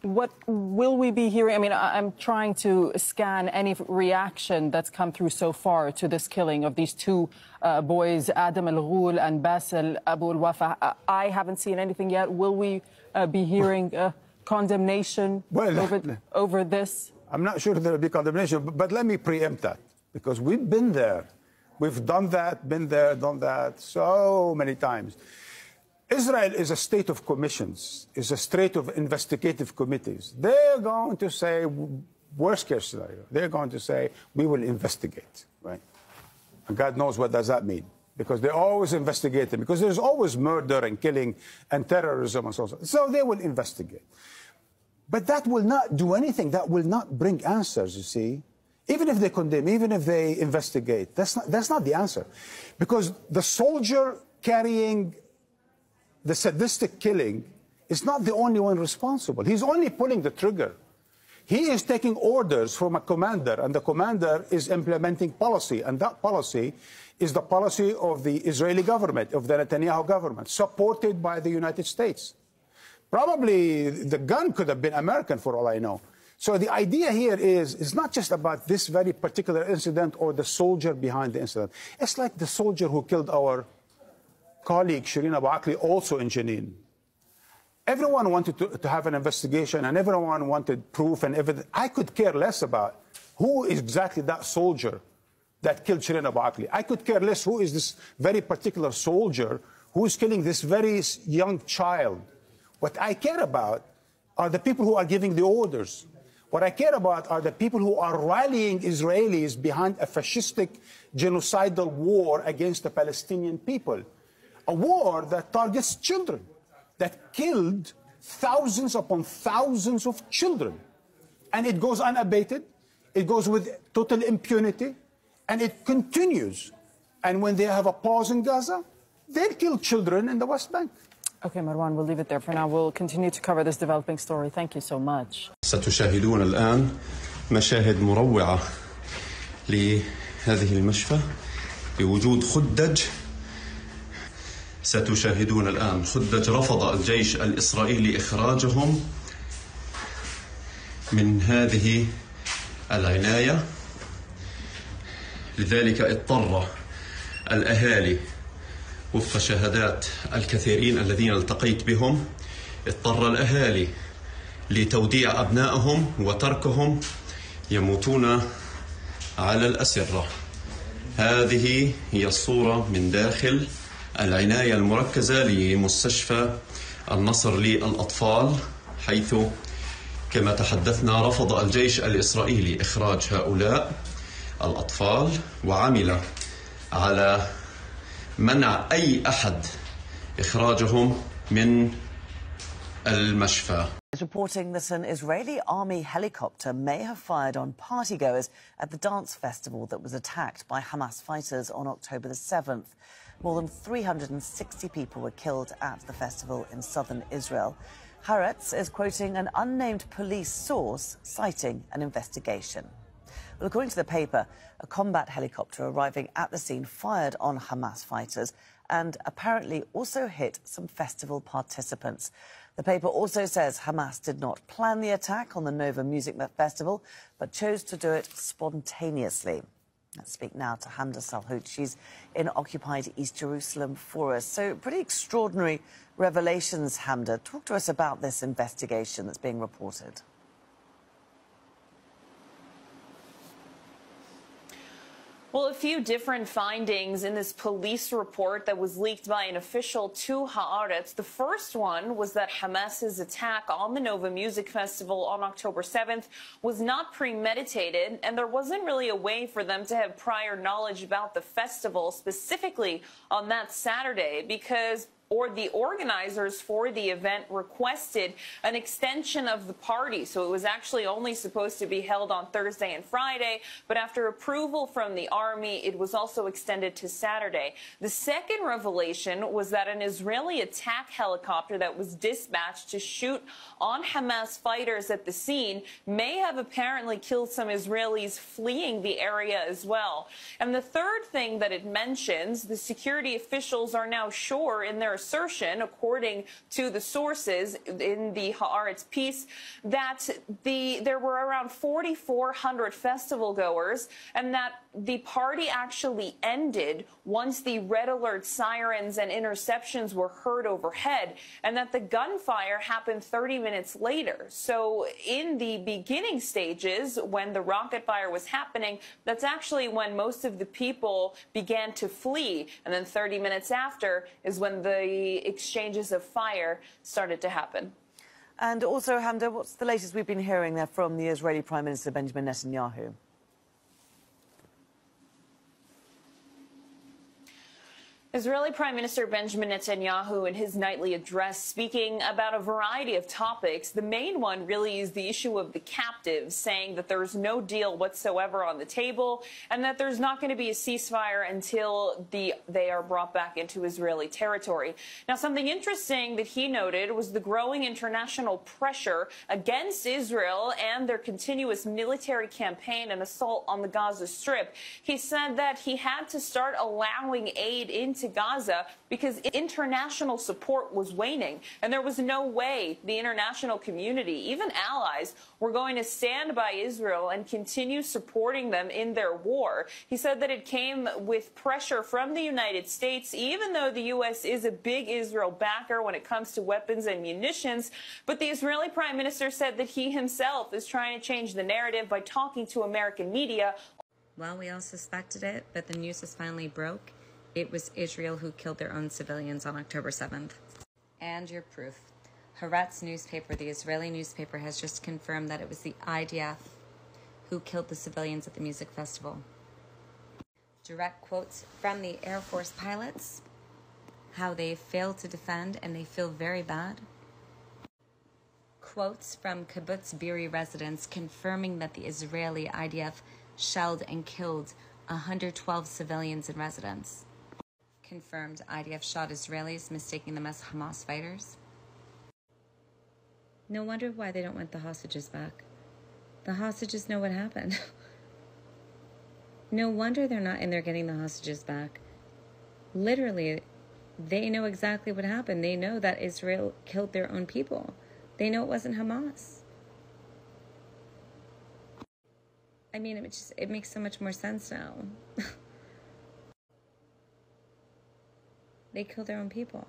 What will we be hearing? I mean, I'm trying to scan any reaction that's come through so far to this killing of these two boys, Adam Al-Ghul and Basil Abu Al-Wafa. I haven't seen anything yet. Will we be hearing condemnation over this? I'm not sure there will be condemnation, but let me preempt that, because we've been there. We've done that, been there, done that so many times. Israel is a state of commissions, is a state of investigative committees. They're going to say, worst case scenario, they're going to say, we will investigate, right? And God knows what does that mean, because they're always investigating, because there's always murder and killing and terrorism and so on. So they will investigate. But that will not do anything. That will not bring answers, you see. Even if they condemn, even if they investigate, that's not the answer. Because the soldier carrying the sadistic killing is not the only one responsible. He's only pulling the trigger. He is taking orders from a commander, and the commander is implementing policy, and that policy is the policy of the Israeli government, of the Netanyahu government, supported by the United States. Probably the gun could have been American, for all I know. So the idea here is, it's not just about this very particular incident or the soldier behind the incident. It's like the soldier who killed our colleague, Shireen Abu Akleh, also in Jenin. Everyone wanted to have an investigation, and everyone wanted proof and evidence. I could care less about who is exactly that soldier that killed Shireen Abu Akleh. I could care less who is this very particular soldier who is killing this very young child. What I care about are the people who are giving the orders. What I care about are the people who are rallying Israelis behind a fascistic, genocidal war against the Palestinian people. A war that targets children, that killed thousands upon thousands of children. And it goes unabated, it goes with total impunity, and it continues. And when they have a pause in Gaza, they'll kill children in the West Bank. Okay, Marwan, we'll leave it there for now. We'll continue to cover this developing story. Thank you so much. ستشاهدون الآن مشاهد مروعة لهذه المشفى بوجود خدج. ستشاهدون الآن خدج رفض الجيش الإسرائيلي إخراجهم من هذه العناية. لذلك اضطر الأهالي وفق شهادات الكثيرين الذين التقيت بهم، اضطر الأهالي لتوديع أبنائهم وتركهم يموتون على الأسرة. هذه هي الصورة من داخل العناية المركزة لمستشفى النصر للأطفال، حيث كما تحدثنا رفض الجيش الإسرائيلي إخراج هؤلاء الأطفال وعمل على منع أي أحد إخراجهم من المشفى. Is reporting that an Israeli army helicopter may have fired on partygoers at the dance festival that was attacked by Hamas fighters on October the 7th. More than 360 people were killed at the festival in southern Israel. Haaretz is quoting an unnamed police source citing an investigation. Well, according to the paper, a combat helicopter arriving at the scene fired on Hamas fighters and apparently also hit some festival participants. The paper also says Hamas did not plan the attack on the Nova Music Festival, but chose to do it spontaneously. Let's speak now to Hamda Salhout. She's in occupied East Jerusalem for us. So pretty extraordinary revelations, Hamda. Talk to us about this investigation that's being reported. Well, a few different findings in this police report that was leaked by an official to Haaretz. The first one was that Hamas's attack on the Nova Music Festival on October 7th was not premeditated, and there wasn't really a way for them to have prior knowledge about the festival, specifically on that Saturday, because the organizers for the event requested an extension of the party. So it was actually only supposed to be held on Thursday and Friday, but after approval from the army, it was also extended to Saturday. The second revelation was that an Israeli attack helicopter that was dispatched to shoot on Hamas fighters at the scene may have apparently killed some Israelis fleeing the area as well. And the third thing that it mentions, the security officials are now sure in their assertion, according to the sources in the Haaretz piece, that there were around 4,400 festival goers, and that the party actually ended once the red alert sirens and interceptions were heard overhead, and that the gunfire happened 30 minutes later. So in the beginning stages, when the rocket fire was happening, that's actually when most of the people began to flee, and then 30 minutes after is when the exchanges of fire started to happen. And also, Hamda, what's the latest we've been hearing there from the Israeli Prime Minister Benjamin Netanyahu? Israeli Prime Minister Benjamin Netanyahu, in his nightly address, speaking about a variety of topics. The main one really is the issue of the captives, saying that there's no deal whatsoever on the table and that there's not going to be a ceasefire until they are brought back into Israeli territory. Now, something interesting that he noted was the growing international pressure against Israel and their continuous military campaign and assault on the Gaza Strip. He said that he had to start allowing aid into into Gaza because international support was waning, and there was no way the international community, even allies, were going to stand by Israel and continue supporting them in their war. He said that it came with pressure from the United States, even though the U.S. is a big Israel backer when it comes to weapons and munitions. But the Israeli Prime Minister said that he himself is trying to change the narrative by talking to American media. Well, we all suspected it, but the news has finally broke. It was Israel who killed their own civilians on October 7th. And your proof. Haaretz newspaper, the Israeli newspaper, has just confirmed that it was the IDF who killed the civilians at the music festival. Direct quotes from the Air Force pilots, how they failed to defend and they feel very bad. Quotes from Kibbutz Be'eri residents confirming that the Israeli IDF shelled and killed 112 civilians and residents. Confirmed IDF shot Israelis, mistaking them as Hamas fighters. No wonder why they don't want the hostages back. The hostages know what happened. No wonder they're not in there getting the hostages back. Literally, they know exactly what happened. They know that Israel killed their own people. They know it wasn't Hamas. I mean, it makes so much more sense now. They kill their own people.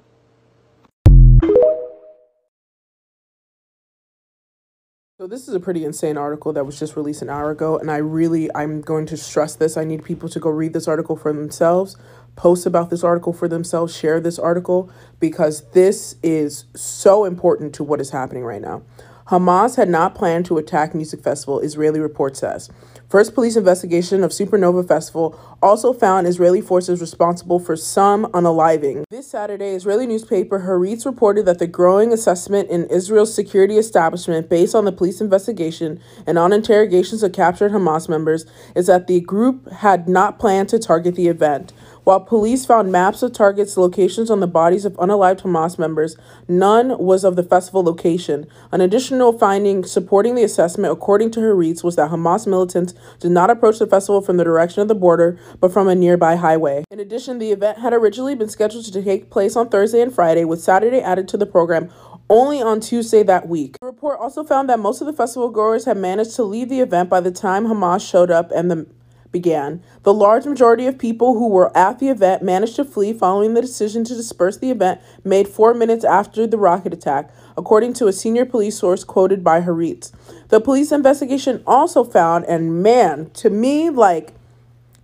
So this is a pretty insane article that was just released an hour ago, and I'm going to stress this. I need people to go read this article for themselves, post about this article for themselves, share this article, because this is so important to what is happening right now. Hamas had not planned to attack music festival, Israeli report says. First police investigation of Supernova Festival also found Israeli forces responsible for some unaliving. This Saturday, Israeli newspaper Haaretz reported that the growing assessment in Israel's security establishment based on the police investigation and on interrogations of captured Hamas members is that the group had not planned to target the event. While police found maps of targets' locations on the bodies of unalived Hamas members, none was of the festival location. An additional finding supporting the assessment, according to Haaretz, was that Hamas militants did not approach the festival from the direction of the border, but from a nearby highway. In addition, the event had originally been scheduled to take place on Thursday and Friday, with Saturday added to the program only on Tuesday that week. The report also found that most of the festival goers had managed to leave the event by the time Hamas showed up and began. The large majority of people who were at the event managed to flee following the decision to disperse the event made 4 minutes after the rocket attack, according to a senior police source quoted by Haaretz. The police investigation also found, and man, to me,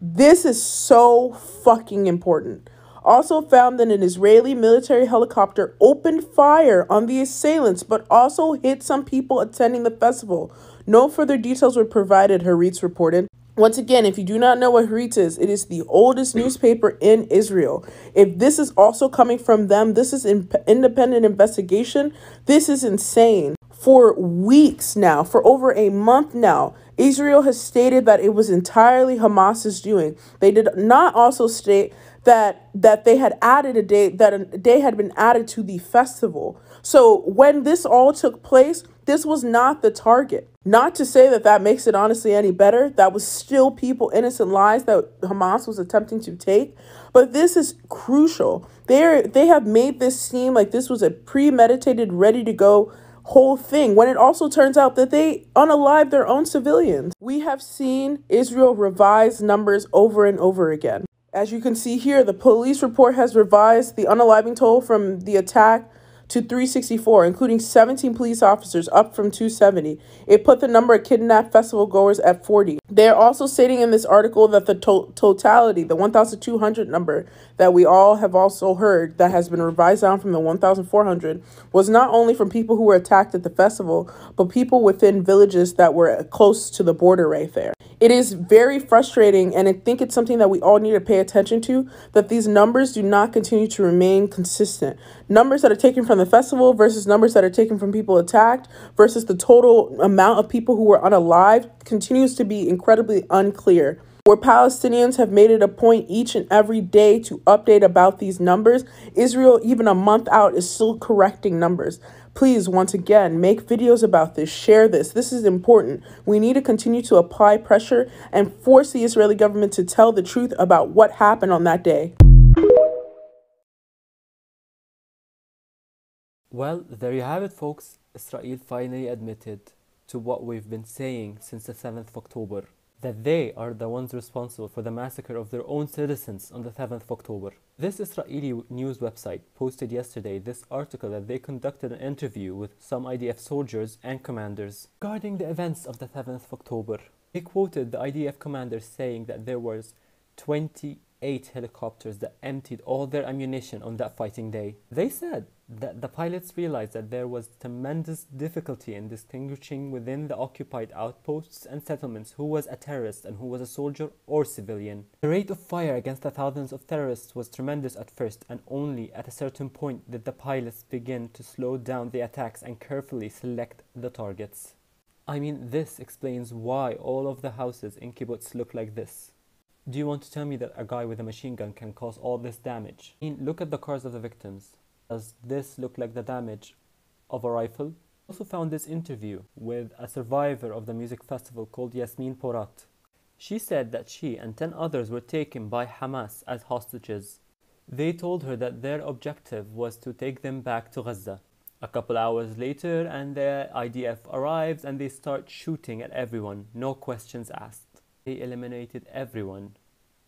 this is so fucking important, also found that an Israeli military helicopter opened fire on the assailants, but also hit some people attending the festival. No further details were provided, Haaretz reported. Once again, if you do not know what Haaretz is, it is the oldest newspaper in Israel. If this is also coming from them, this is an independent investigation. This is insane. For weeks now, for over a month now, Israel has stated that it was entirely Hamas's doing. They did not also state that they had added a date, that a day had been added to the festival. So when this all took place, this was not the target. Not to say that that makes it honestly any better. That was still innocent lives that Hamas was attempting to take. But this is crucial. They have made this seem like this was a premeditated, ready to go whole thing, when it also turns out that they unalived their own civilians. We have seen Israel revise numbers over and over again. As you can see here, the police report has revised the unaliving toll from the attack to 364, including 17 police officers, up from 270. It put the number of kidnapped festival goers at 40. They are also stating in this article that the totality, the 1,200 number that we all have also heard that has been revised down from the 1,400, was not only from people who were attacked at the festival, but people within villages that were close to the border right there. It is very frustrating, and I think it's something that we all need to pay attention to, that these numbers do not continue to remain consistent. Numbers that are taken from the festival versus numbers that are taken from people attacked versus the total amount of people who were unalived continues to be incredibly unclear. Where Palestinians have made it a point each and every day to update about these numbers, Israel, even a month out, is still correcting numbers. Please, once again, make videos about this, share this. This is important. We need to continue to apply pressure and force the Israeli government to tell the truth about what happened on that day. Well, there you have it, folks. Israel finally admitted to what we've been saying since the 7th of October, that they are the ones responsible for the massacre of their own citizens on the 7th of October. This Israeli news website posted yesterday this article that they conducted an interview with some IDF soldiers and commanders regarding the events of the 7th of October. They quoted the IDF commanders saying that there was 28 helicopters that emptied all their ammunition on that fighting day. They said that the pilots realized that there was tremendous difficulty in distinguishing within the occupied outposts and settlements who was a terrorist and who was a soldier or civilian. The rate of fire against the thousands of terrorists was tremendous at first, and only at a certain point did the pilots begin to slow down the attacks and carefully select the targets. I mean, this explains why all of the houses in kibbutz look like this. Do you want to tell me that a guy with a machine gun can cause all this damage? I mean, look at the cars of the victims. Does this look like the damage of a rifle? I also found this interview with a survivor of the music festival called Yasmin Porat. She said that she and 10 others were taken by Hamas as hostages. They told her that their objective was to take them back to Gaza. A couple hours later, and the IDF arrives and they start shooting at everyone, no questions asked. They eliminated everyone,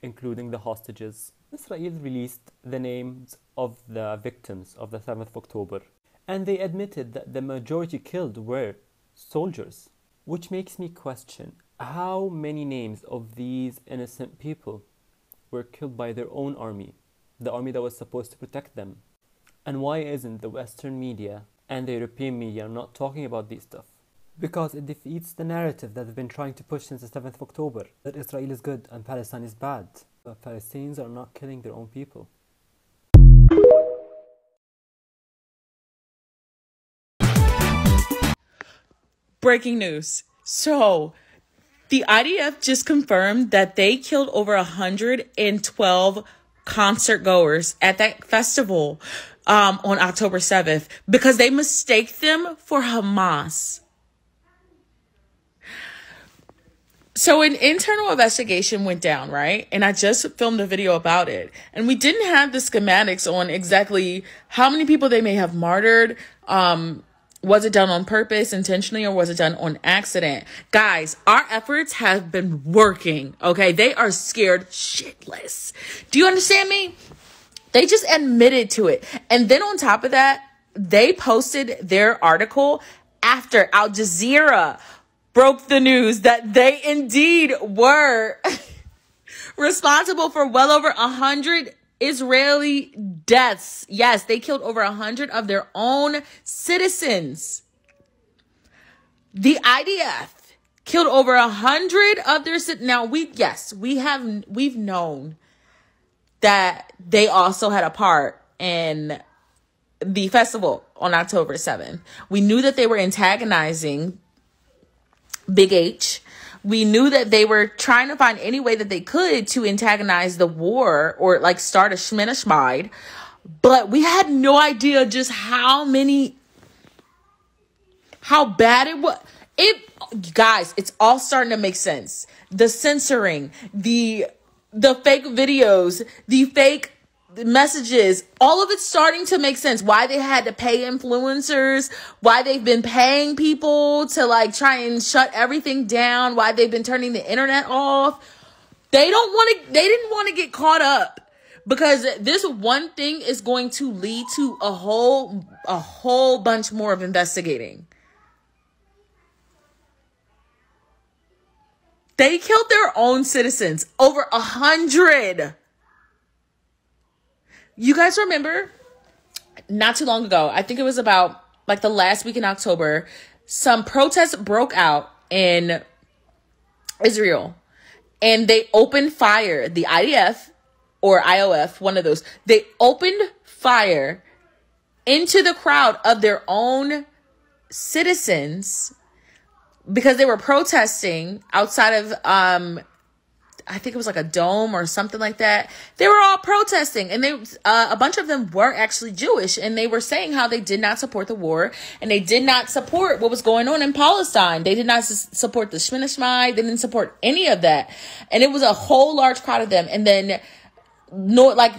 including the hostages. Israel released the names of the victims of the 7th of October, and they admitted that the majority killed were soldiers, which makes me question how many names of these innocent people were killed by their own army, the army that was supposed to protect them. And why isn't the Western media and the European media not talking about these stuff? Because it defeats the narrative that they've been trying to push since the 7th of October, that Israel is good and Palestine is bad. But Palestinians are not killing their own people. Breaking news. So, the IDF just confirmed that they killed over 112 concert goers at that festival on October 7th because they mistake them for Hamas. So an internal investigation went down, right? And I just filmed a video about it. And we didn't have the schematics on exactly how many people they may have martyred. Was it done on purpose, intentionally, or was it done on accident? Guys, our efforts have been working, okay? They are scared shitless. Do you understand me? They just admitted to it. And then on top of that, they posted their article after Al Jazeera broke the news that they indeed were responsible for well over 100 Israeli deaths. Yes, they killed over 100 of their own citizens. The IDF killed over 100 of their citizens. Now, we've known that they also had a part in the festival on October 7th. We knew that they were antagonizing Big H. We knew that they were trying to find any way that they could to antagonize the war or like start a Genocide. But we had no idea just how bad it was. Guys, it's all starting to make sense. The censoring, the fake videos, the fake messages, all of it's starting to make sense. Why they had to pay influencers, why they've been paying people to like try and shut everything down, why they've been turning the internet off. They didn't want to get caught up because this one thing is going to lead to a whole bunch more of investigating. They killed their own citizens, over 100. You guys remember not too long ago, I think it was about like the last week in October, some protests broke out in Israel and they opened fire. The IDF or IOF, one of those, they opened fire into the crowd of their own citizens because they were protesting outside of, I think it was like a dome or something like that. They were all protesting and a bunch of them were actually Jewish, and they were saying how they did not support the war and they did not support what was going on in Palestine. They did not support the Genocide. They didn't support any of that. And it was a whole large crowd of them. And then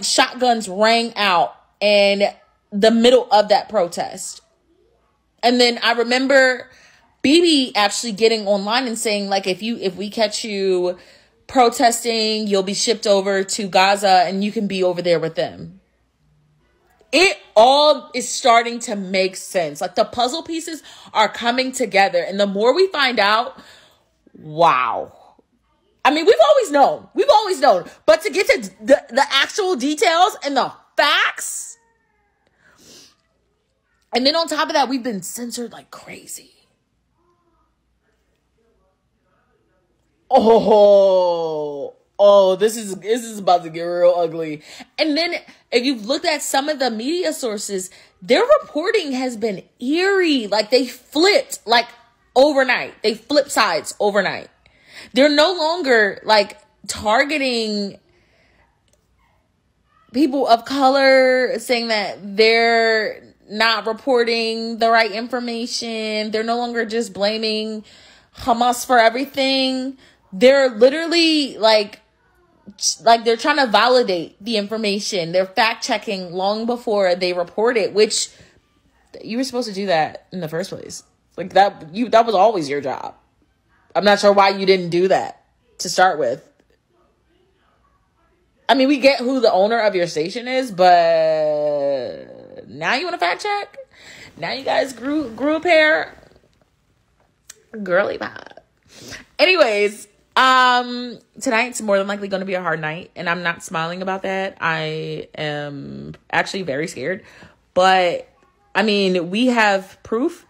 shotguns rang out in the middle of that protest. And then I remember Bibi actually getting online and saying, like, if we catch you protesting, you'll be shipped over to Gaza and you can be over there with them. It all is starting to make sense. Like, the puzzle pieces are coming together. And the more we find out, wow. I mean, we've always known. But to get to the actual details and the facts. And then on top of that, we've been censored like crazy. Oh, this is about to get real ugly. And then if you've looked at some of the media sources, their reporting has been eerie. Like, they flipped like overnight. They flipped sides overnight. They're no longer like targeting people of color, saying that they're not reporting the right information. They're no longer just blaming Hamas for everything. They're literally like they're trying to validate the information. They're fact checking long before they report it, which you were supposed to do that in the first place. Like, that was always your job. I'm not sure why you didn't do that to start with. I mean, we get who the owner of your station is, but now you want to fact check? Now you guys grew a pair? Girly pop. Anyways, tonight's more than likely going to be a hard night, and I'm not smiling about that. I am actually very scared. But, I mean, we have proof.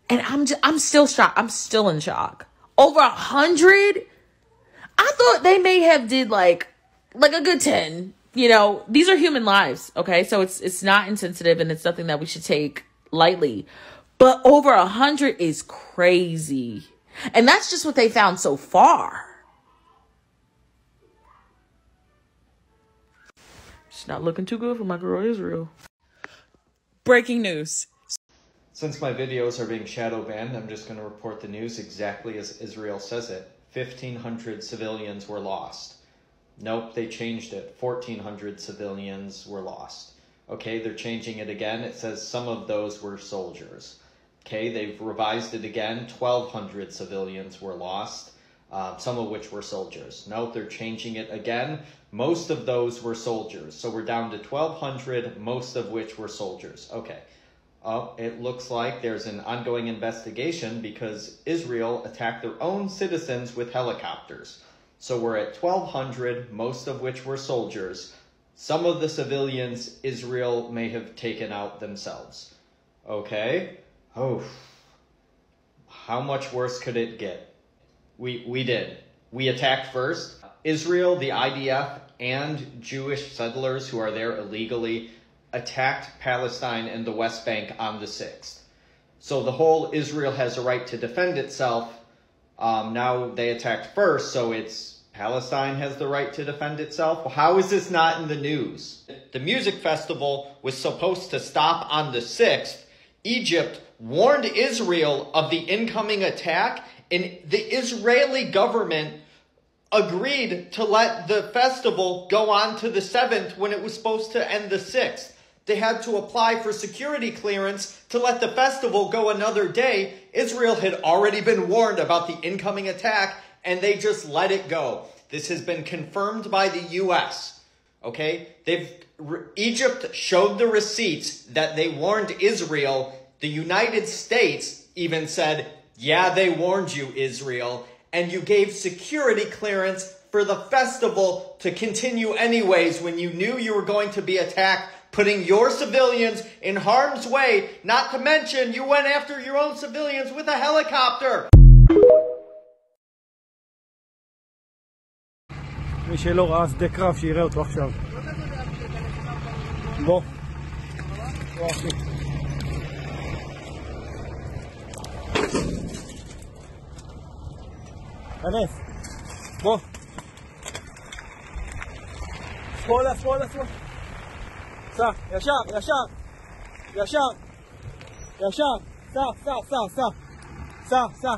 And I'm still shocked. I'm still in shock. Over 100? I thought they may have did like a good 10. You know, these are human lives, okay? So it's not insensitive, and it's nothing that we should take lightly. But over 100 is crazy. And that's just what they found so far. It's not looking too good for my girl Israel. Breaking news. Since my videos are being shadow banned, I'm just going to report the news exactly as Israel says it. 1,500 civilians were lost. Nope, they changed it. 1,400 civilians were lost. Okay, they're changing it again. It says some of those were soldiers. Okay, they've revised it again. 1,200 civilians were lost, some of which were soldiers. Nope, they're changing it again. Most of those were soldiers. So we're down to 1,200, most of which were soldiers. Okay. It looks like there's an ongoing investigation because Israel attacked their own citizens with helicopters. So we're at 1,200, most of which were soldiers. Some of the civilians Israel may have taken out themselves. Okay? Oh, how much worse could it get? We did. We attacked first. Israel, the IDF, and Jewish settlers who are there illegally attacked Palestine and the West Bank on the 6th. So the whole Israel has a right to defend itself. Now they attacked first, so it's Palestine has the right to defend itself. Well, how is this not in the news? The music festival was supposed to stop on the 6th. Egypt warned Israel of the incoming attack, and the Israeli government agreed to let the festival go on to the 7th when it was supposed to end the 6th. They had to apply for security clearance to let the festival go another day. Israel had already been warned about the incoming attack, and they just let it go. This has been confirmed by the U.S. Okay? Egypt showed the receipts that they warned Israel. The United States even said, yeah, they warned you, Israel, and you gave security clearance for the festival to continue anyways when you knew you were going to be attacked, putting your civilians in harm's way, not to mention you went after your own civilians with a helicopter. מי שלא ראה שדה קרב שיראה אותו עכשיו. בוא. בוא אחי. כנס. בוא. שמאלה, שמאלה, שמאלה. סע, ישר, ישר. ישר. ישר. סע, סע, סע, סע. סע, סע.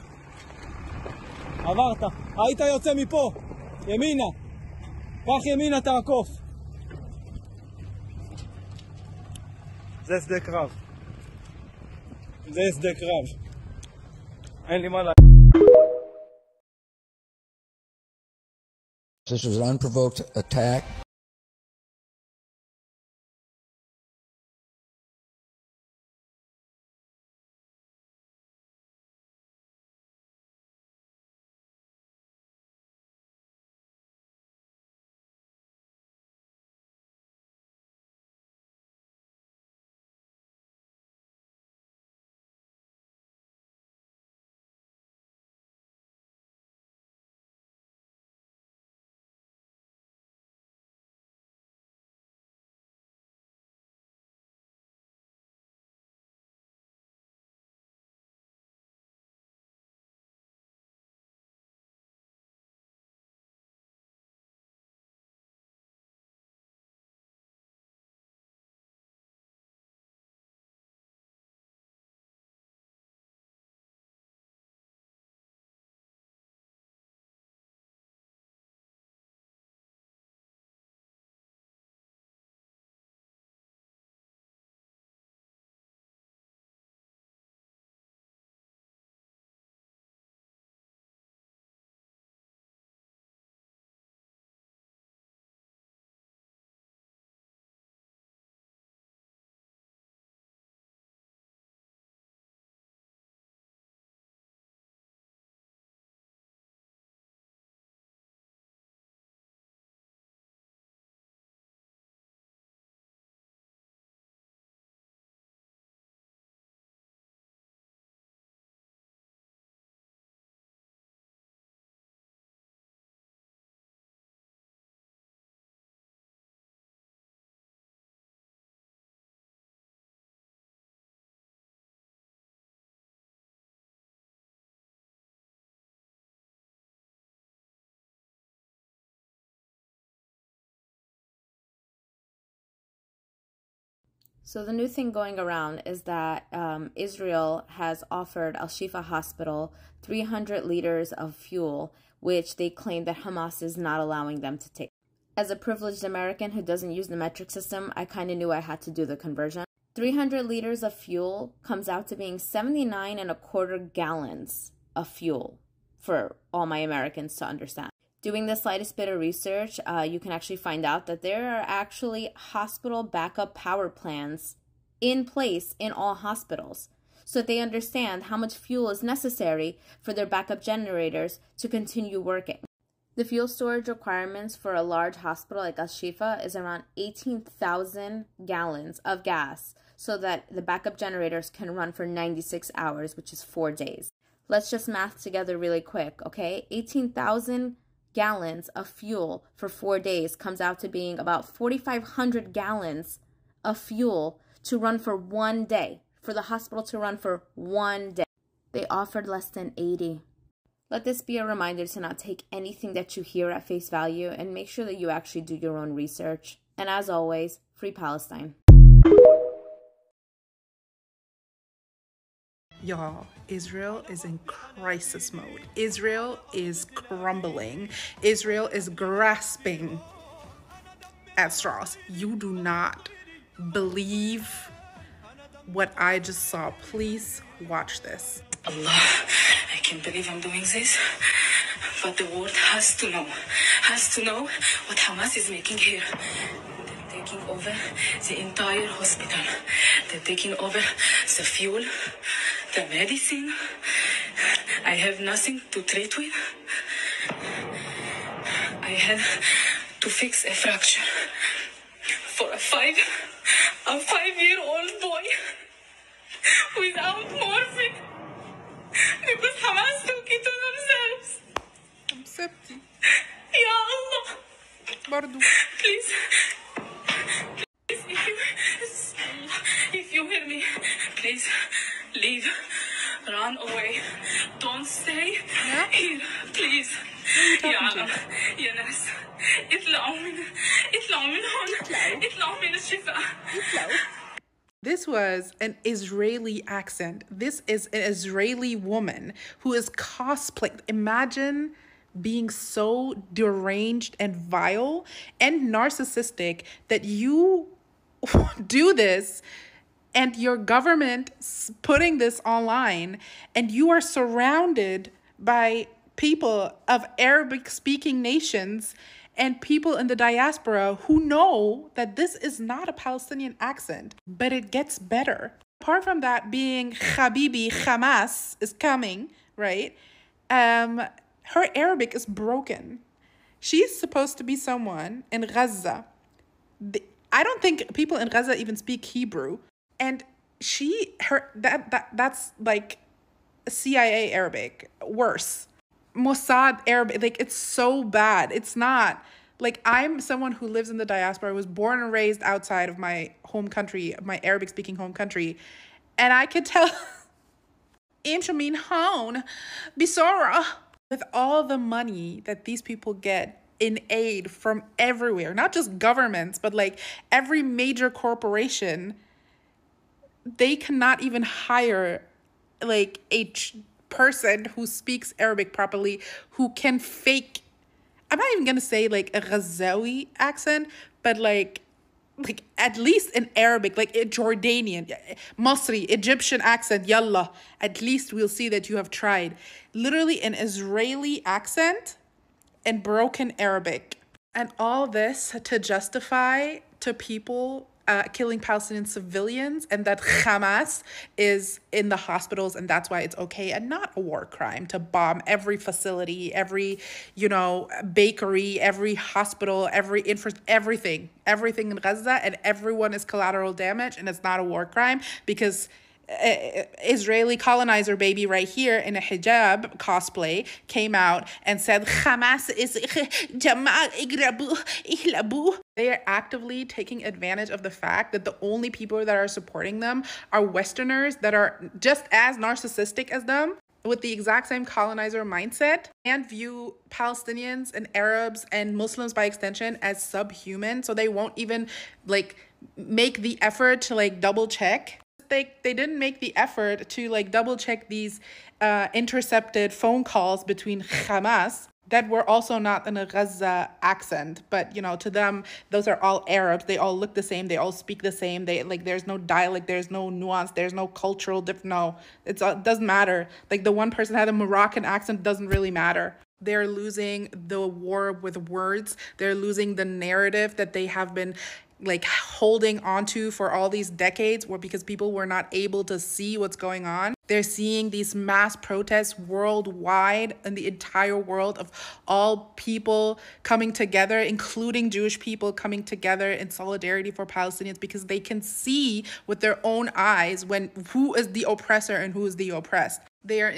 עברת. היית יוצא מפה. ימינה. קח ימינה, תעקוף. זה שדה קרב. זה שדה קרב. אין לי מה לה... This was an unprovoked attack. So the new thing going around is that Israel has offered Al-Shifa Hospital 300 liters of fuel, which they claim that Hamas is not allowing them to take. As a privileged American who doesn't use the metric system, I kind of knew I had to do the conversion. 300 liters of fuel comes out to being 79.25 gallons of fuel for all my Americans to understand. Doing the slightest bit of research, you can actually find out that there are actually hospital backup power plants in place in all hospitals, so that they understand how much fuel is necessary for their backup generators to continue working. The fuel storage requirements for a large hospital like Al-Shifa is around 18,000 gallons of gas, so that the backup generators can run for 96 hours, which is 4 days. Let's just math together really quick, okay? 18,000 gallons of fuel for 4 days comes out to being about 4,500 gallons of fuel to run for 1 day, for the hospital to run for 1 day. They offered less than 80. Let this be a reminder to not take anything that you hear at face value and make sure that you actually do your own research. And as always, free Palestine. Y'all, Israel is in crisis mode. Israel is crumbling. Israel is grasping at straws. You do not believe what I just saw. Please watch this. Allah, I can't believe I'm doing this, but the world has to know what Hamas is making here. They're taking over the entire hospital. They're taking over the fuel, the medicine. I have nothing to treat with. I had to fix a fracture for a 5-year-old boy without morphine because Hamas took it to themselves. I'm septic. Ya Allah. Bardo. Please, if you hear me, please leave. Run away. Don't stay here, please. يا عالم يا ناس اطلعوا من هون اطلعوا من الشفاء. This was an Israeli accent. This is an Israeli woman who is cosplaying. Imagine being so deranged and vile and narcissistic that you do this and your government putting this online, and you are surrounded by people of Arabic-speaking nations and people in the diaspora who know that this is not a Palestinian accent, but it gets better. Apart from that being Habibi, Hamas is coming, right? Her Arabic is broken. She's supposed to be someone in Gaza. I don't think people in Gaza even speak Hebrew. And that's like CIA Arabic, worse. Mossad Arabic, like it's so bad. It's not like, I'm someone who lives in the diaspora, was born and raised outside of my home country, my Arabic speaking home country. And I could tell with all the money that these people get in aid from everywhere, not just governments, but like every major corporation, they cannot even hire like a person who speaks Arabic properly, who can fake, I'm not even gonna say like a Ghazawi accent, but like at least an Arabic, like a Jordanian, Masri, Egyptian accent, yallah, at least we'll see that you have tried. Literally an Israeli accent and broken Arabic. And all this to justify to people killing Palestinian civilians, and that Hamas is in the hospitals, and that's why it's okay and not a war crime to bomb every facility, every, bakery, every hospital, everything in Gaza, and everyone is collateral damage, and it's not a war crime because Israeli colonizer baby right here in a hijab cosplay came out and said Hamas is Jamal ihlabu. They are actively taking advantage of the fact that the only people that are supporting them are Westerners that are just as narcissistic as them, with the exact same colonizer mindset, and view Palestinians and Arabs and Muslims by extension as subhuman. So they won't even make the effort to double check. They didn't make the effort to double check these intercepted phone calls between Hamas that were also not in a Gaza accent, but to them those are all Arabs. They all look the same. They all speak the same. They there's no dialect. There's no nuance. There's no cultural No, it doesn't matter. The one person had a Moroccan accent, doesn't really matter. They're losing the war with words. They're losing the narrative that they have been holding onto for all these decades, because people were not able to see what's going on. They're seeing these mass protests worldwide, in the entire world, of all people coming together, including Jewish people coming together in solidarity for Palestinians, because they can see with their own eyes who is the oppressor and who is the oppressed. They are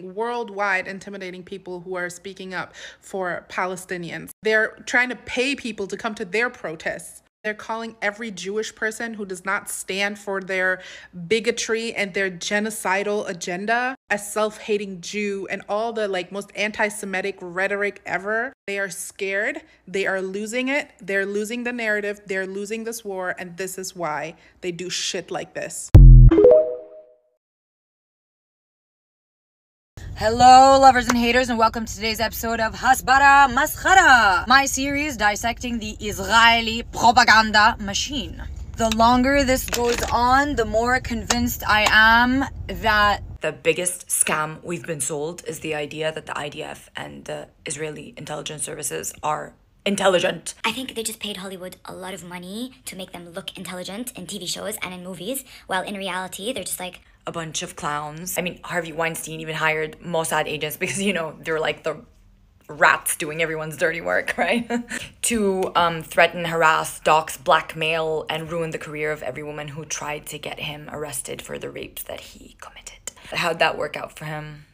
worldwide intimidating people who are speaking up for Palestinians. They're trying to pay people to come to their protests. They're calling every Jewish person who does not stand for their bigotry and their genocidal agenda a self-hating Jew, and all the most anti-Semitic rhetoric ever. They are scared. They are losing it. They're losing the narrative. They're losing this war, and this is why they do shit like this. Hello, lovers and haters, and welcome to today's episode of Hasbara Maskhara, my series dissecting the Israeli propaganda machine. The longer this goes on, the more convinced I am that the biggest scam we've been sold is the idea that the IDF and the Israeli intelligence services are intelligent. I think they just paid Hollywood a lot of money to make them look intelligent in TV shows and in movies, while in reality, they're just a bunch of clowns. I mean, Harvey Weinstein even hired Mossad agents because, they're the rats doing everyone's dirty work, right? to threaten, harass, dox, blackmail, and ruin the career of every woman who tried to get him arrested for the rapes that he committed. How'd that work out for him?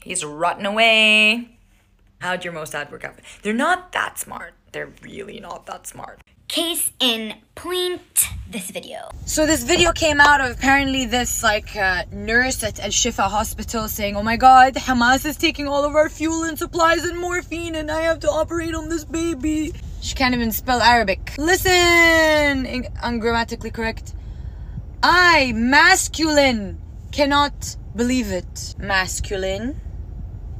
He's rotting away. How'd your Mossad work out? They're not that smart. They're really not that smart. Case in point, this video. So this video came out of apparently this nurse at Al Shifa hospital saying, oh my god, Hamas is taking all of our fuel and supplies and morphine and I have to operate on this baby. She can't even spell Arabic. Listen, ungrammatically correct. I, masculine, cannot believe it. Masculine,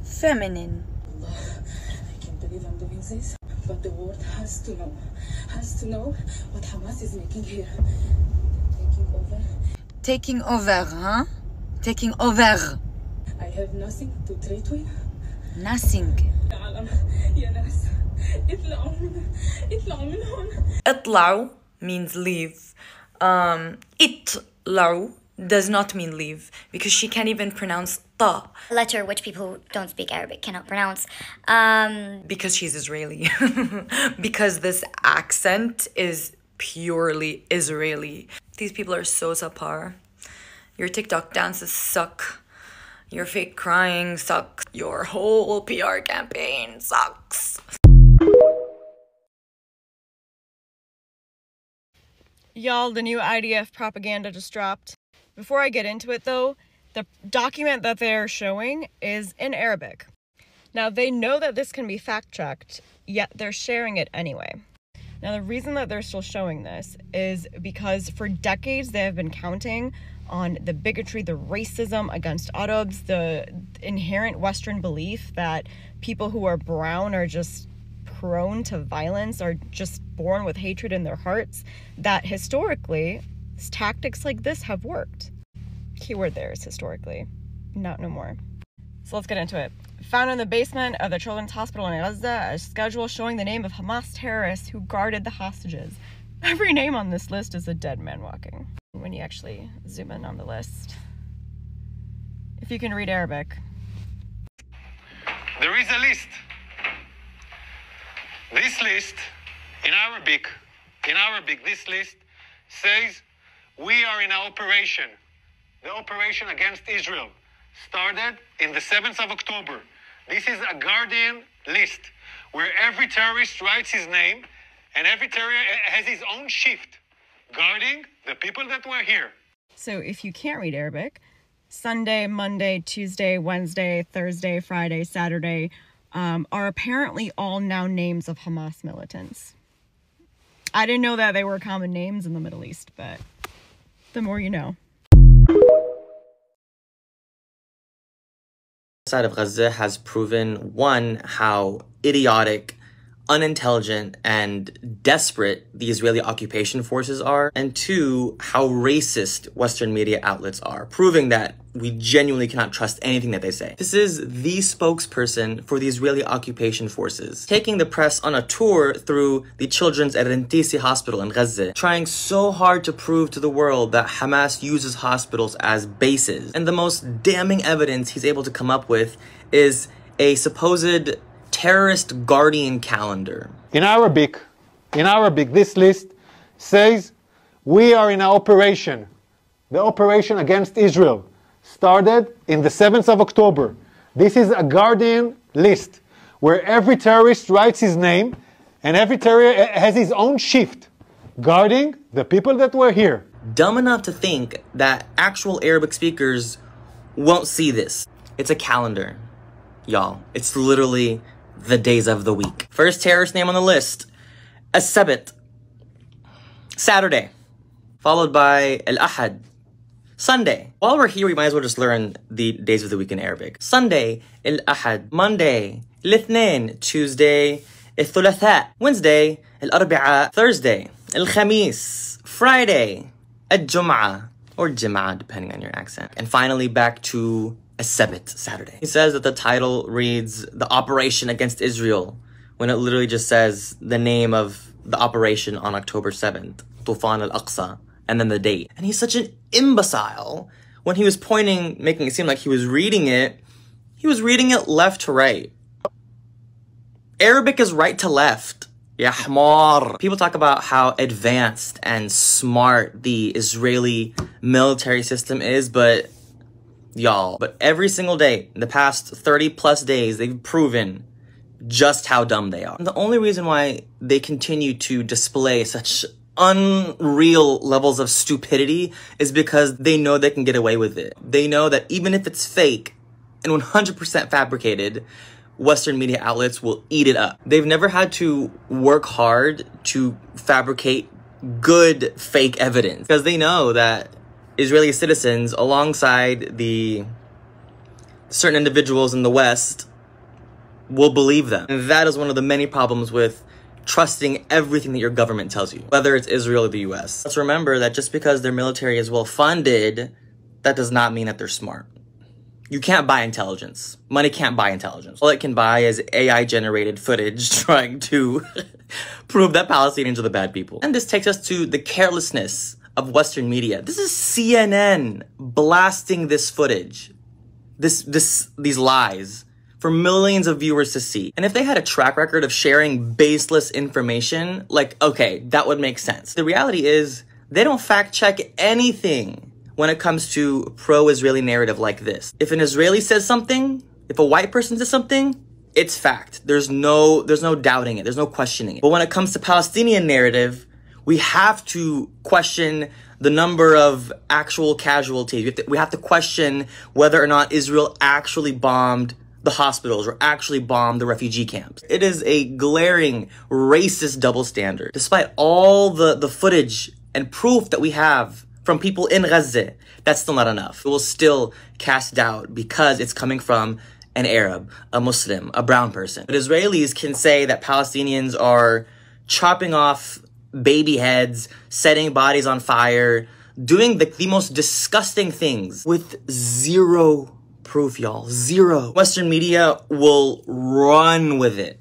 feminine. I can't believe I'm doing this, but the world has to know what Hamas is making here. Taking over, huh? Taking over. I have nothing to trade with. Nothing. اطلعوا means leave. اطلعوا does not mean leave because she can't even pronounce ta. A letter which people who don't speak Arabic cannot pronounce. Because she's Israeli. Because this accent is purely Israeli. These people are so subpar. Your TikTok dances suck. Your fake crying sucks. Your whole PR campaign sucks. Y'all, the new IDF propaganda just dropped. Before I get into it though, the document that they're showing is in Arabic. Now they know that this can be fact-checked, yet they're sharing it anyway. Now the reason that they're still showing this is because for decades they have been counting on the bigotry, the racism against Arabs, the inherent Western belief that people who are brown are just prone to violence, are just born with hatred in their hearts, that historically tactics like this have worked. Keyword there is historically, not no more. So let's get into it. Found in the basement of the Children's Hospital in Gaza, a schedule showing the name of Hamas terrorists who guarded the hostages. Every name on this list is a dead man walking. When you actually zoom in on the list. If you can read Arabic. There is a list. This list, in Arabic, this list says we are in an operation. The operation against Israel started in the 7th of October. This is a Guardian list where every terrorist writes his name and every terrorist has his own shift guarding the people that were here. So if you can't read Arabic, Sunday, Monday, Tuesday, Wednesday, Thursday, Friday, Saturday are apparently all now names of Hamas militants. I didn't know that they were common names in the Middle East, but the more you know. Side of Gaza has proven, one, how idiotic, unintelligent, and desperate the Israeli occupation forces are, and two, how racist Western media outlets are, proving that we genuinely cannot trust anything that they say. This is the spokesperson for the Israeli occupation forces, taking the press on a tour through the Children's Rentisi Hospital in Gaza, trying so hard to prove to the world that Hamas uses hospitals as bases. And the most damning evidence he's able to come up with is a supposed terrorist guardian calendar. In Arabic, this list says we are in an operation. The operation against Israel started in the 7th of October. This is a Guardian list where every terrorist writes his name and every terrorist has his own shift guarding the people that were here. Dumb enough to think that actual Arabic speakers won't see this. It's a calendar, y'all. It's literally the days of the week. First terrorist name on the list, As-Sabt, Saturday, followed by Al-Ahad, Sunday. While we're here, we might as well just learn the days of the week in Arabic. Sunday, Al-Ahad, Monday, Al-Ithnain, Tuesday, Al-Thulatha, Wednesday, Al-Arbi'a, Thursday, Al-Khamis, Friday, Al-Jum'ah, or Jum'ah, depending on your accent. And finally, back to As-Sabt, Saturday. He says that the title reads the operation against Israel, when it literally just says the name of the operation on October 7th, Tufan al-Aqsa, and then the date. And he's such an imbecile. When he was pointing, making it seem like he was reading it left to right. Arabic is right to left. Ya hamar. People talk about how advanced and smart the Israeli military system is, but every single day, in the past 30 plus days, they've proven just how dumb they are. And the only reason why they continue to display such unreal levels of stupidity is because they know they can get away with it. They know that even if it's fake and 100% fabricated, Western media outlets will eat it up. They've never had to work hard to fabricate good fake evidence because they know that Israeli citizens, alongside the certain individuals in the West, will believe them. And that is one of the many problems with trusting everything that your government tells you, whether it's Israel or the US. Let's remember that just because their military is well funded, that does not mean that they're smart. You can't buy intelligence. Money can't buy intelligence. All it can buy is AI-generated footage trying to prove that Palestinians are the bad people. And this takes us to the carelessness of Western media. This is CNN blasting this footage, these lies for millions of viewers to see. And if they had a track record of sharing baseless information, like, okay, that would make sense. The reality is they don't fact check anything when it comes to pro-Israeli narrative like this. If an Israeli says something, if a white person says something, it's fact. There's no doubting it. There's no questioning it. But when it comes to Palestinian narrative, we have to question the number of actual casualties. We have to question whether or not Israel actually bombed the hospitals or actually bombed the refugee camps. It is a glaring racist double standard. Despite all the footage and proof that we have from people in Gaza, that's still not enough. It will still cast doubt because it's coming from an Arab, a Muslim, a brown person. But Israelis can say that Palestinians are chopping off baby heads, setting bodies on fire, doing the most disgusting things with zero proof, y'all. Zero. Western media will run with it.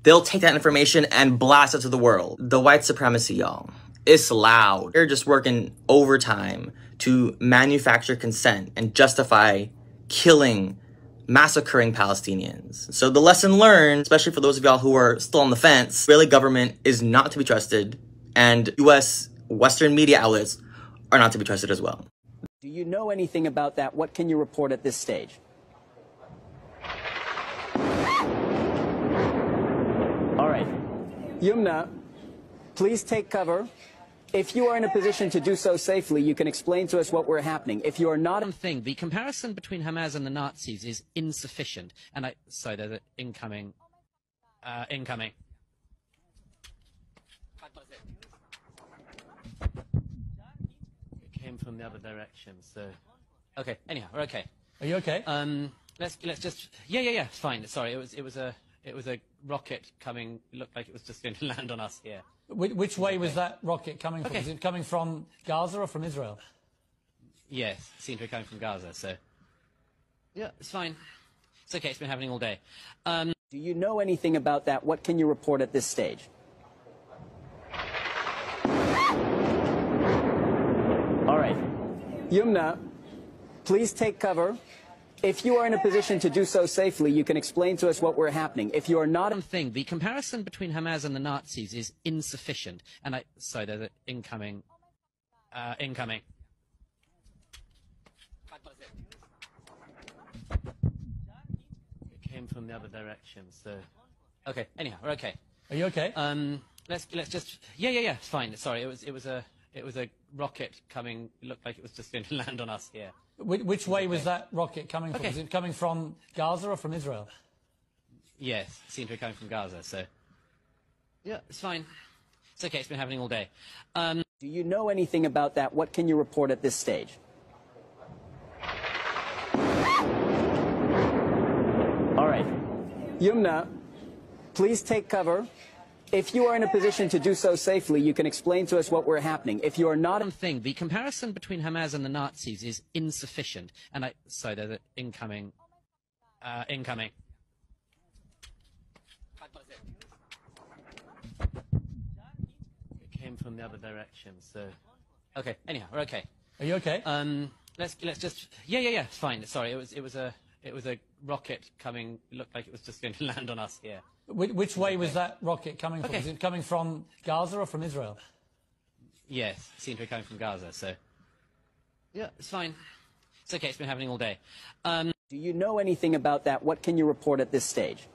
They'll take that information and blast it to the world. The white supremacy, y'all. It's loud. They're just working overtime to manufacture consent and justify killing, massacring Palestinians. So the lesson learned, especially for those of y'all who are still on the fence, Israeli government is not to be trusted, and US Western media outlets are not to be trusted as well. Do you know anything about that? What can you report at this stage? All right. Yumna, please take cover. If you are in a position to do so safely, you can explain to us what we're happening. If you are not... The comparison between Hamas and the Nazis is insufficient. And sorry, there's an incoming. Incoming. It came from the other direction, so... Okay, anyhow, we're okay. Are you okay? Let's just... Yeah, fine. Sorry, it was a rocket coming, looked like it was just going to land on us here. Which way was that rocket coming from? Is it coming from Gaza or from Israel? Yes, it seemed to be coming from Gaza, so... Yeah, it's fine. It's okay, it's been happening all day. Do you know anything about that? What can you report at this stage? All right. Yumna, please take cover. If you are in a position to do so safely, you can explain to us what we're happening. If you are not... The comparison between Hamas and the Nazis is insufficient. And sorry, there's an incoming. Incoming. It came from the other direction, so... Okay, anyhow, we're okay. Are you okay? Let's just... Yeah, fine. Sorry, it was a rocket coming, looked like it was just going to land on us here. Which way was that rocket coming from? Is it coming from Gaza or from Israel? Yes, it seemed to be coming from Gaza, so... Yeah, it's fine. It's okay, it's been happening all day. Do you know anything about that? What can you report at this stage? All right. Yumna, please take cover. If you are in a position to do so safely, you can explain to us what we're happening. If you are not... The comparison between Hamas and the Nazis is insufficient. And sorry, there's an incoming. Incoming. It came from the other direction, so... Okay, anyhow, we're okay. Are you okay? Let's just... Yeah, fine. Sorry, it was a rocket coming, looked like it was just going to land on us here. Which way was that rocket coming from? Is it coming from Gaza or from Israel? Yes, it seemed to be coming from Gaza, so... Yeah, it's fine. It's okay, it's been happening all day. Do you know anything about that? What can you report at this stage?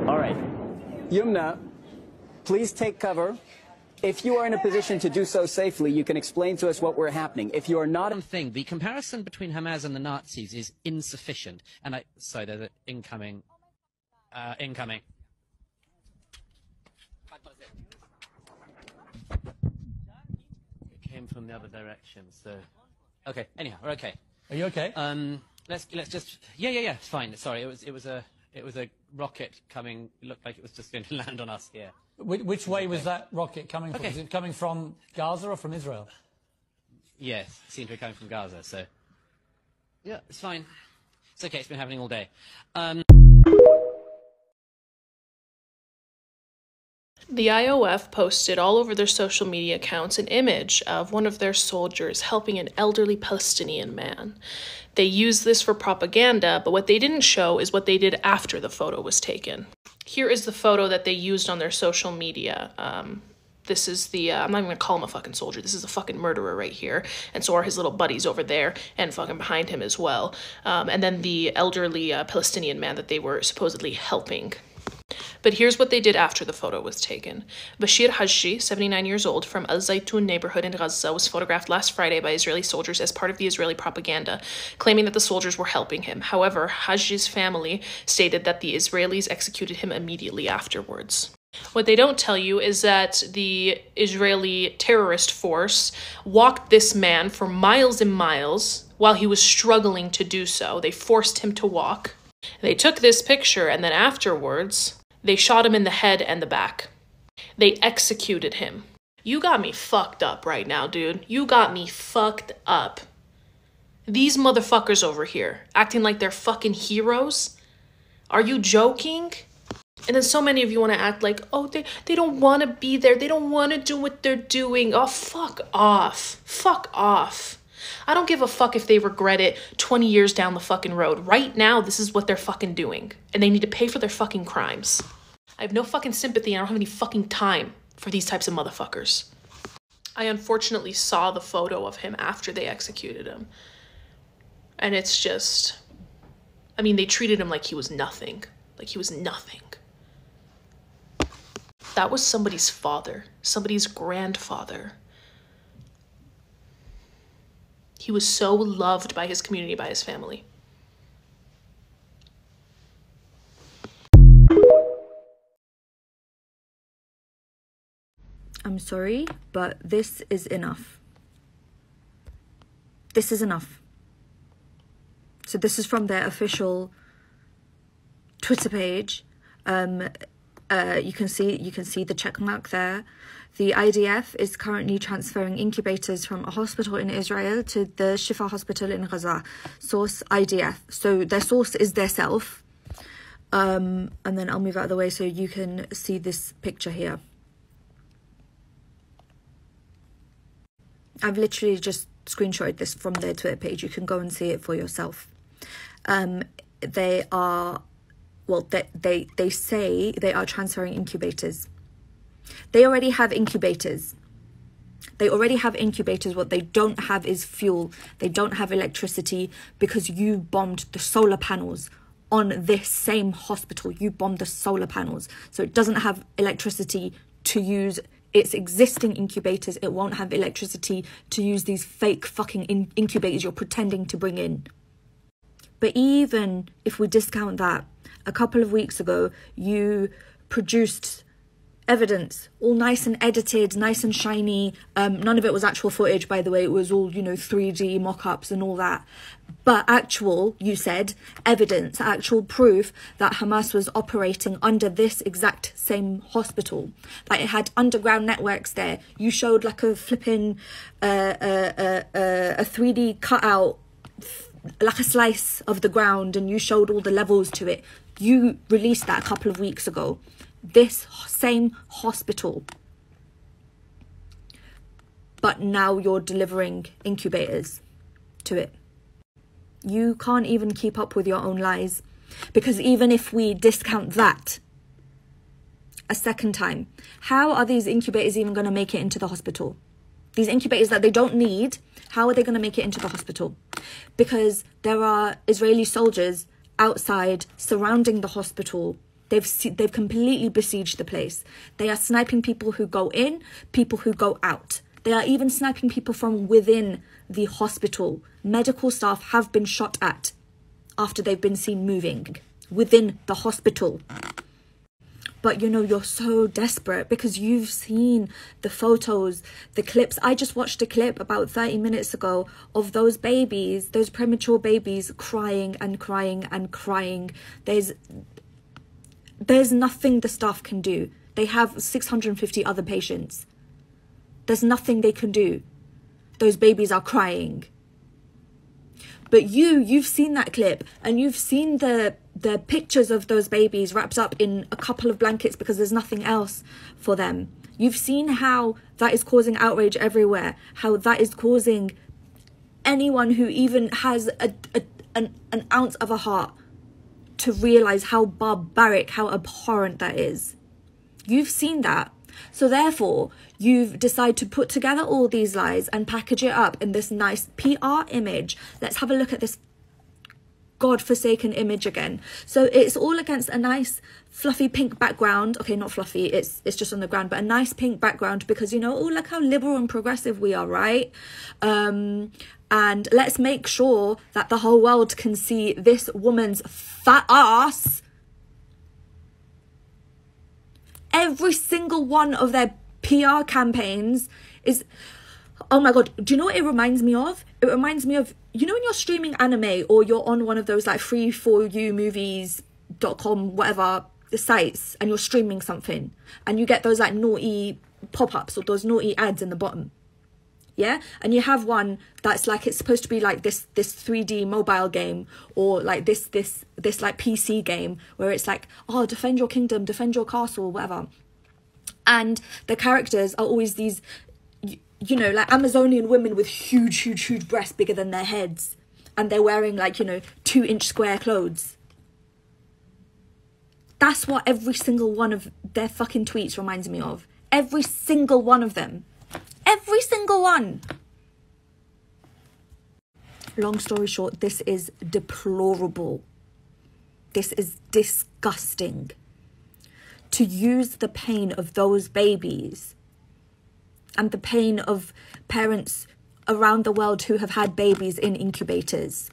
All right. Yumna, please take cover. If you are in a position to do so safely, you can explain to us what we're happening. If you are not... The comparison between Hamas and the Nazis is insufficient. And sorry, there's an incoming. Incoming. It came from the other direction, so... Okay, anyhow, we're okay. Are you okay? Let's just yeah, it's fine. Sorry, it was a rocket coming. It looked like it was just going to land on us. Yeah. Which way was that rocket coming from? Okay. Is it coming from Gaza or from Israel? Yes, it seemed to be coming from Gaza. So yeah, it's fine. It's okay. It's been happening all day. The IOF posted all over their social media accounts an image of one of their soldiers helping an elderly Palestinian man. They used this for propaganda, but what they didn't show is what they did after the photo was taken. Here is the photo that they used on their social media. This is the, I'm not even gonna call him a fucking soldier, this is a fucking murderer right here, and so are his little buddies over there, and fucking behind him as well. And then the elderly Palestinian man that they were supposedly helping. But here's what they did after the photo was taken. Bashir Hajji, 79 years old, from Al Zaytun neighborhood in Gaza, was photographed last Friday by Israeli soldiers as part of the Israeli propaganda, claiming that the soldiers were helping him. However, Hajji's family stated that the Israelis executed him immediately afterwards. What they don't tell you is that the Israeli terrorist force walked this man for miles and miles while he was struggling to do so. They forced him to walk. They took this picture, and then afterwards, they shot him in the head and the back. They executed him. You got me fucked up right now, dude. You got me fucked up. These motherfuckers over here, acting like they're fucking heroes? Are you joking? And then so many of you want to act like, oh, they don't want to be there. They don't want to do what they're doing. Oh, fuck off. Fuck off. I don't give a fuck if they regret it 20 years down the fucking road. Right now, this is what they're fucking doing. And they need to pay for their fucking crimes. I have no fucking sympathy. I don't have any fucking time for these types of motherfuckers. I unfortunately saw the photo of him after they executed him. And it's just, I mean, they treated him like he was nothing. Like he was nothing. That was somebody's father, somebody's grandfather. He was so loved by his community, by his family. I'm sorry, but this is enough. This is enough. So this is from their official Twitter page. You can see the check mark there. The IDF is currently transferring incubators from a hospital in Israel to the Shifa hospital in Gaza. Source IDF. So their source is their self. And then I'll move out of the way so you can see this picture here. I've literally just screenshotted this from their Twitter page. You can go and see it for yourself. They are, well, they say they are transferring incubators. They already have incubators. They already have incubators. What they don't have is fuel. They don't have electricity because you bombed the solar panels on this same hospital. You bombed the solar panels. So it doesn't have electricity to use its existing incubators. It won't have electricity to use these fake fucking incubators you're pretending to bring in. But even if we discount that, a couple of weeks ago, you produced evidence, all nice and edited, nice and shiny. None of it was actual footage, by the way. It was all, 3D mock-ups and all that. But actual, you said, evidence, actual proof that Hamas was operating under this exact same hospital. That it had underground networks there. You showed like a flipping, a 3D cutout, like a slice of the ground, and you showed all the levels to it. You released that a couple of weeks ago. This same hospital. But now you're delivering incubators to it. You can't even keep up with your own lies. Because even if we discount that a second time, how are these incubators even going to make it into the hospital? These incubators that they don't need, how are they going to make it into the hospital? Because there are Israeli soldiers outside surrounding the hospital. They've completely besieged the place. They are sniping people who go in, people who go out. They are even sniping people from within the hospital. Medical staff have been shot at after they've been seen moving within the hospital. but you know, you're so desperate because you've seen the photos, the clips. I just watched a clip about 30 minutes ago of those babies, those premature babies crying and crying and crying. There's nothing the staff can do. They have 650 other patients. There's nothing they can do. Those babies are crying. But you've seen that clip, and you've seen the pictures of those babies wrapped up in a couple of blankets because there's nothing else for them. You've seen how that is causing outrage everywhere, how that is causing anyone who even has an ounce of a heart to realize how barbaric, how abhorrent that is. You've seen that. So therefore, you've decided to put together all these lies and package it up in this nice PR image. Let's have a look at this godforsaken image again. So it's all against a nice fluffy pink background. Okay, not fluffy, it's just on the ground, but a nice pink background because, you know, oh, look how liberal and progressive we are, right? And let's make sure that the whole world can see this woman's fat ass. Every single one of their PR campaigns is, oh my God, do you know what it reminds me of? It reminds me of, you know, when you're streaming anime or you're on one of those like free4umovies.com, whatever, the sites, and you're streaming something and you get those like naughty pop-ups or those naughty ads in the bottom. Yeah, and you have one that's like, it's supposed to be like this 3D mobile game, or like this like PC game where it's like, oh, defend your kingdom, defend your castle, whatever. And the characters are always these, you know, like Amazonian women with huge breasts bigger than their heads, and they're wearing like, you know, 2-inch square clothes. That's what every single one of their fucking tweets reminds me of. Every single one of them. Every single one. Long story short, this is deplorable. This is disgusting. To use the pain of those babies and the pain of parents around the world who have had babies in incubators,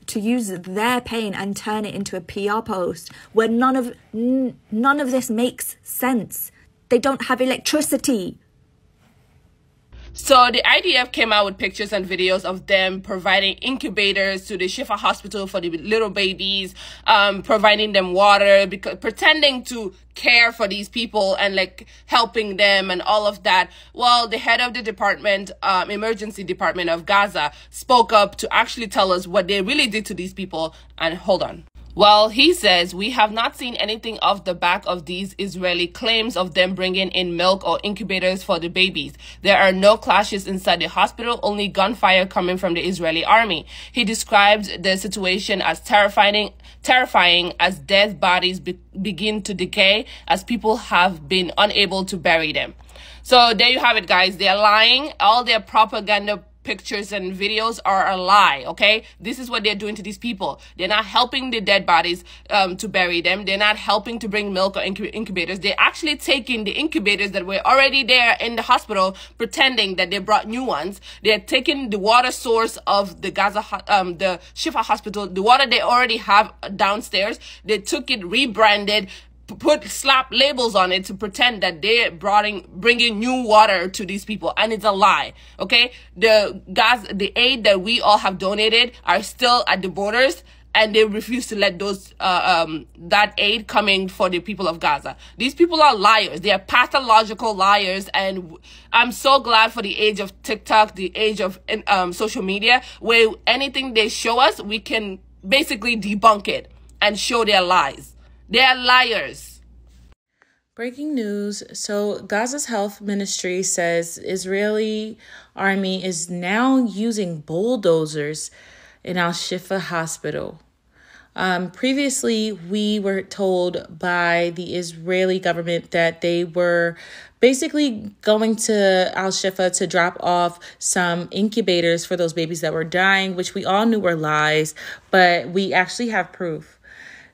to use their pain and turn it into a PR post where none of this makes sense. They don't have electricity. So the IDF came out with pictures and videos of them providing incubators to the Shifa hospital for the little babies, providing them water, because pretending to care for these people and like helping them and all of that. Well, the head of the department, emergency department of Gaza, spoke up to actually tell us what they really did to these people. And hold on. Well, he says, we have not seen anything off the back of these Israeli claims of them bringing in milk or incubators for the babies. There are no clashes inside the hospital, only gunfire coming from the Israeli army. He described the situation as terrifying as dead bodies begin to decay as people have been unable to bury them. So there you have it, guys. They're lying. All their propaganda pictures and videos are a lie, okay? This is what they're doing to these people. They're not helping the dead bodies to bury them. They're not helping to bring milk or incubators. They're actually taking the incubators that were already there in the hospital, pretending that they brought new ones. They're taking the water source of the Gaza, the Shifa hospital, the water they already have downstairs. They took it, rebranded, slap labels on it to pretend that they're bringing new water to these people, and it's a lie. Okay, the aid that we all have donated are still at the borders, and they refuse to let those that aid coming for the people of Gaza. These people are liars. They are pathological liars, and I'm so glad for the age of TikTok, the age of social media, where anything they show us, we can basically debunk it and show their lies. They are liars. Breaking news. So Gaza's health ministry says Israeli army is now using bulldozers in Al-Shifa hospital. Previously, we were told by the Israeli government that they were basically going to Al-Shifa to drop off some incubators for those babies that were dying, which we all knew were lies, but we actually have proof.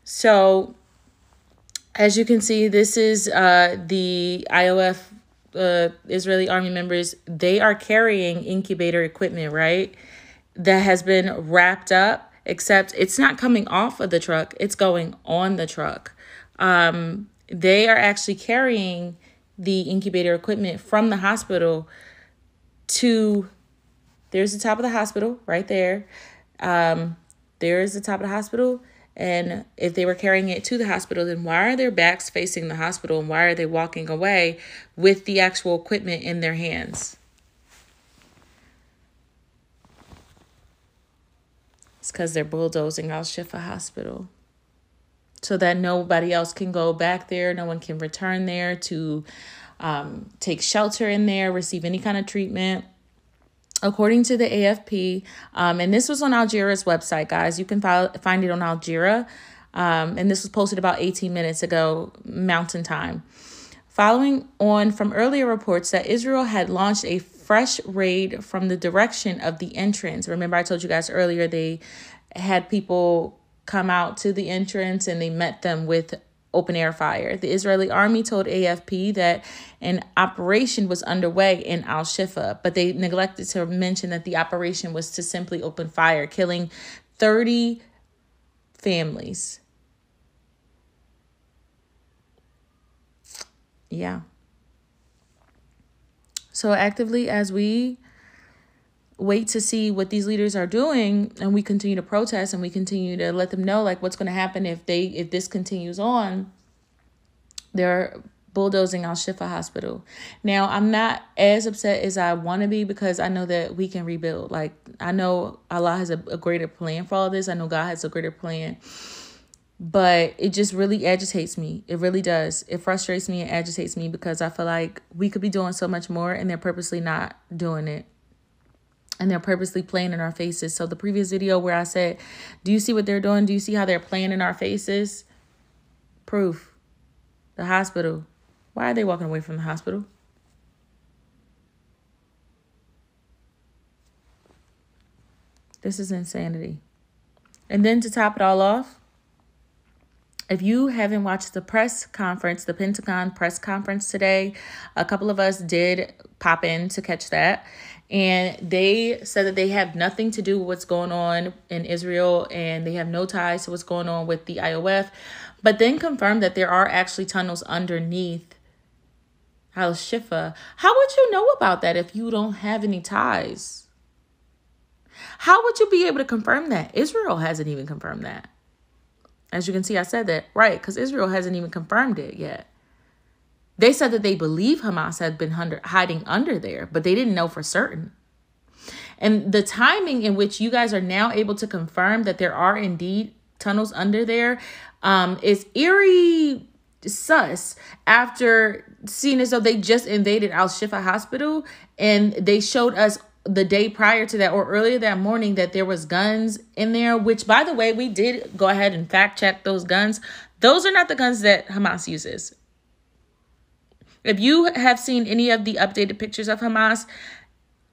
So as you can see, this is the IOF Israeli army members. They are carrying incubator equipment, right? That has been wrapped up, except it's not coming off of the truck. It's going on the truck. They are actually carrying the incubator equipment from the hospital to, there's the top of the hospital right there. There's the top of the hospital. And if they were carrying it to the hospital, then why are their backs facing the hospital? And why are they walking away with the actual equipment in their hands? It's because they're bulldozing Al-Shifa Hospital so that nobody else can go back there. No one can return there to take shelter in there, receive any kind of treatment. According to the AFP, and this was on Al Jazeera's website, guys. You can find it on Al Jazeera. And this was posted about 18 minutes ago, Mountain Time. Following on from earlier reports that Israel had launched a fresh raid from the direction of the entrance. Remember, I told you guys earlier they had people come out to the entrance and they met them with open air fire. The Israeli army told AFP that an operation was underway in Al-Shifa, but they neglected to mention that the operation was to simply open fire, killing 30 families. Yeah. So actively, as we wait to see what these leaders are doing, and we continue to protest and we continue to let them know like what's going to happen if this continues on, they're bulldozing Al-Shifa Hospital. Now, I'm not as upset as I want to be because I know that we can rebuild. Like, I know Allah has a greater plan for all this. I know God has a greater plan. But it just really agitates me. It really does. It frustrates me and agitates me because I feel like we could be doing so much more and they're purposely not doing it. And they're purposely playing in our faces. So the previous video where I said, do you see what they're doing? Do you see how they're playing in our faces? Proof. The hospital. Why are they walking away from the hospital? This is insanity. And then to top it all off, if you haven't watched the press conference, the Pentagon press conference today, a couple of us did pop in to catch that. And they said that they have nothing to do with what's going on in Israel and they have no ties to what's going on with the IOF, but then confirmed that there are actually tunnels underneath Al-Shifa. How would you know about that if you don't have any ties? How would you be able to confirm that? Israel hasn't even confirmed that. As you can see, I said that, right, because Israel hasn't even confirmed it yet. They said that they believe Hamas had been hiding under there, but they didn't know for certain. And the timing in which you guys are now able to confirm that there are indeed tunnels under there is eerie sus after seeing as though they just invaded Al-Shifa Hospital and they showed us the day prior to that or earlier that morning that there was guns in there, which, by the way, we did go ahead and fact check those guns. Those are not the guns that Hamas uses. If you have seen any of the updated pictures of Hamas,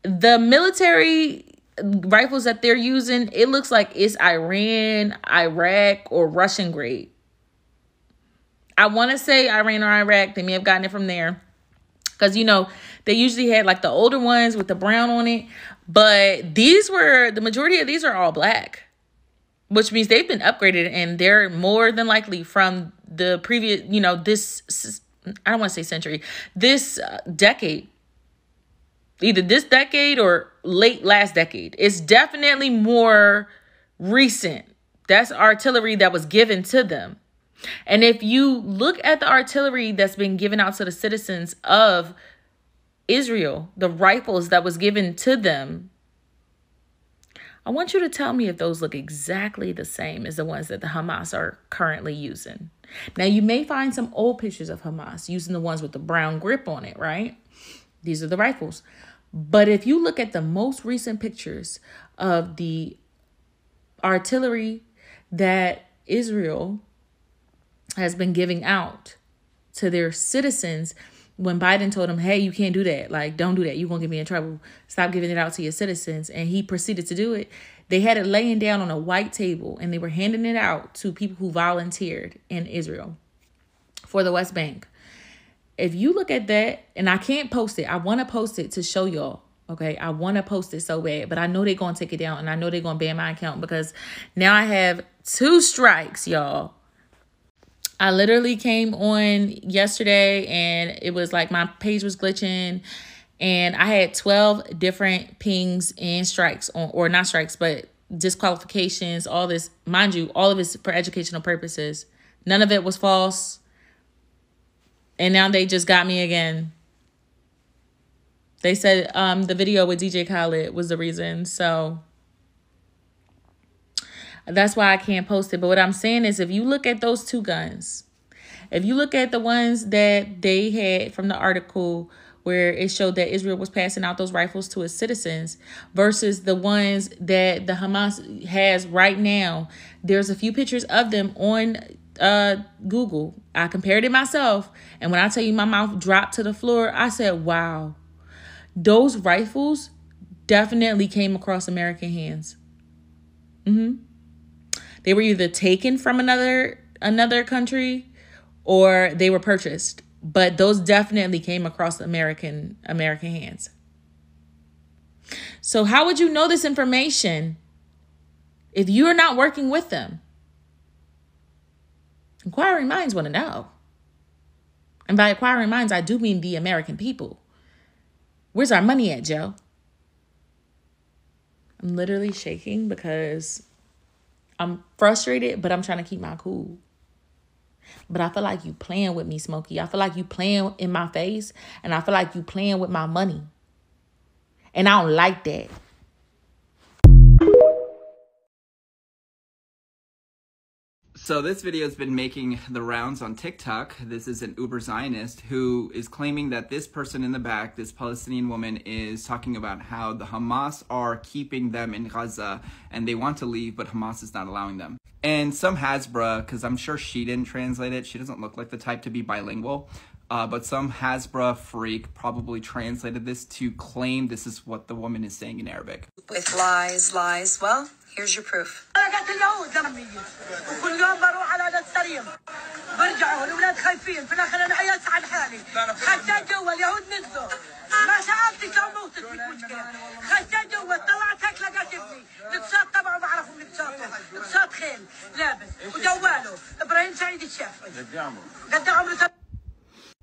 the military rifles that they're using, it looks like it's Iran, Iraq, or Russian grade. I want to say Iran or Iraq. They may have gotten it from there. Because, you know, they usually had like the older ones with the brown on it. But the majority of these are all black. Which means they've been upgraded and they're more than likely from the previous, you know, this, I don't want to say century, this decade. Either this decade or late last decade. It's definitely more recent. That's artillery that was given to them. And if you look at the artillery that's been given out to the citizens of Israel, the rifles that was given to them, I want you to tell me if those look exactly the same as the ones that the Hamas are currently using. Now, you may find some old pictures of Hamas using the ones with the brown grip on it, right? These are the rifles. But if you look at the most recent pictures of the artillery that Israel has been giving out to their citizens, when Biden told them, hey, you can't do that. Like, don't do that. You're going to get me in trouble. Stop giving it out to your citizens. And he proceeded to do it. They had it laying down on a white table and they were handing it out to people who volunteered in Israel for the West Bank. If you look at that, and I can't post it. I want to post it to show y'all. Okay, I want to post it so bad, but I know they're going to take it down and I know they're going to ban my account because now I have 2 strikes, y'all. I literally came on yesterday and it was like my page was glitching and I had 12 different pings and strikes on, or not strikes, but disqualifications, all this, mind you, all of it's for educational purposes. None of it was false. And now they just got me again. They said the video with DJ Khaled was the reason. So that's why I can't post it. But what I'm saying is, if you look at those two guns, if you look at the ones that they had from the article where it showed that Israel was passing out those rifles to its citizens versus the ones that the Hamas has right now, there's a few pictures of them on Google. I compared it myself. And when I tell you my mouth dropped to the floor, I said, wow, those rifles definitely came across American hands. They were either taken from another country or they were purchased. But those definitely came across American hands. So how would you know this information if you're not working with them? Inquiring minds want to know. And by inquiring minds, I do mean the American people. Where's our money at, Joe? I'm literally shaking because I'm frustrated, but I'm trying to keep my cool. But I feel like you playing with me, Smokey. I feel like you playing in my face. And I feel like you playing with my money. And I don't like that. So this video has been making the rounds on TikTok. This is an Uber Zionist who is claiming that this person in the back, this Palestinian woman, is talking about how the Hamas are keeping them in Gaza and they want to leave, but Hamas is not allowing them. And some Hasbra, because I'm sure she didn't translate it, she doesn't look like the type to be bilingual, but some Hasbra freak probably translated this to claim this is what the woman is saying in Arabic. With lies. Well, here's your proof.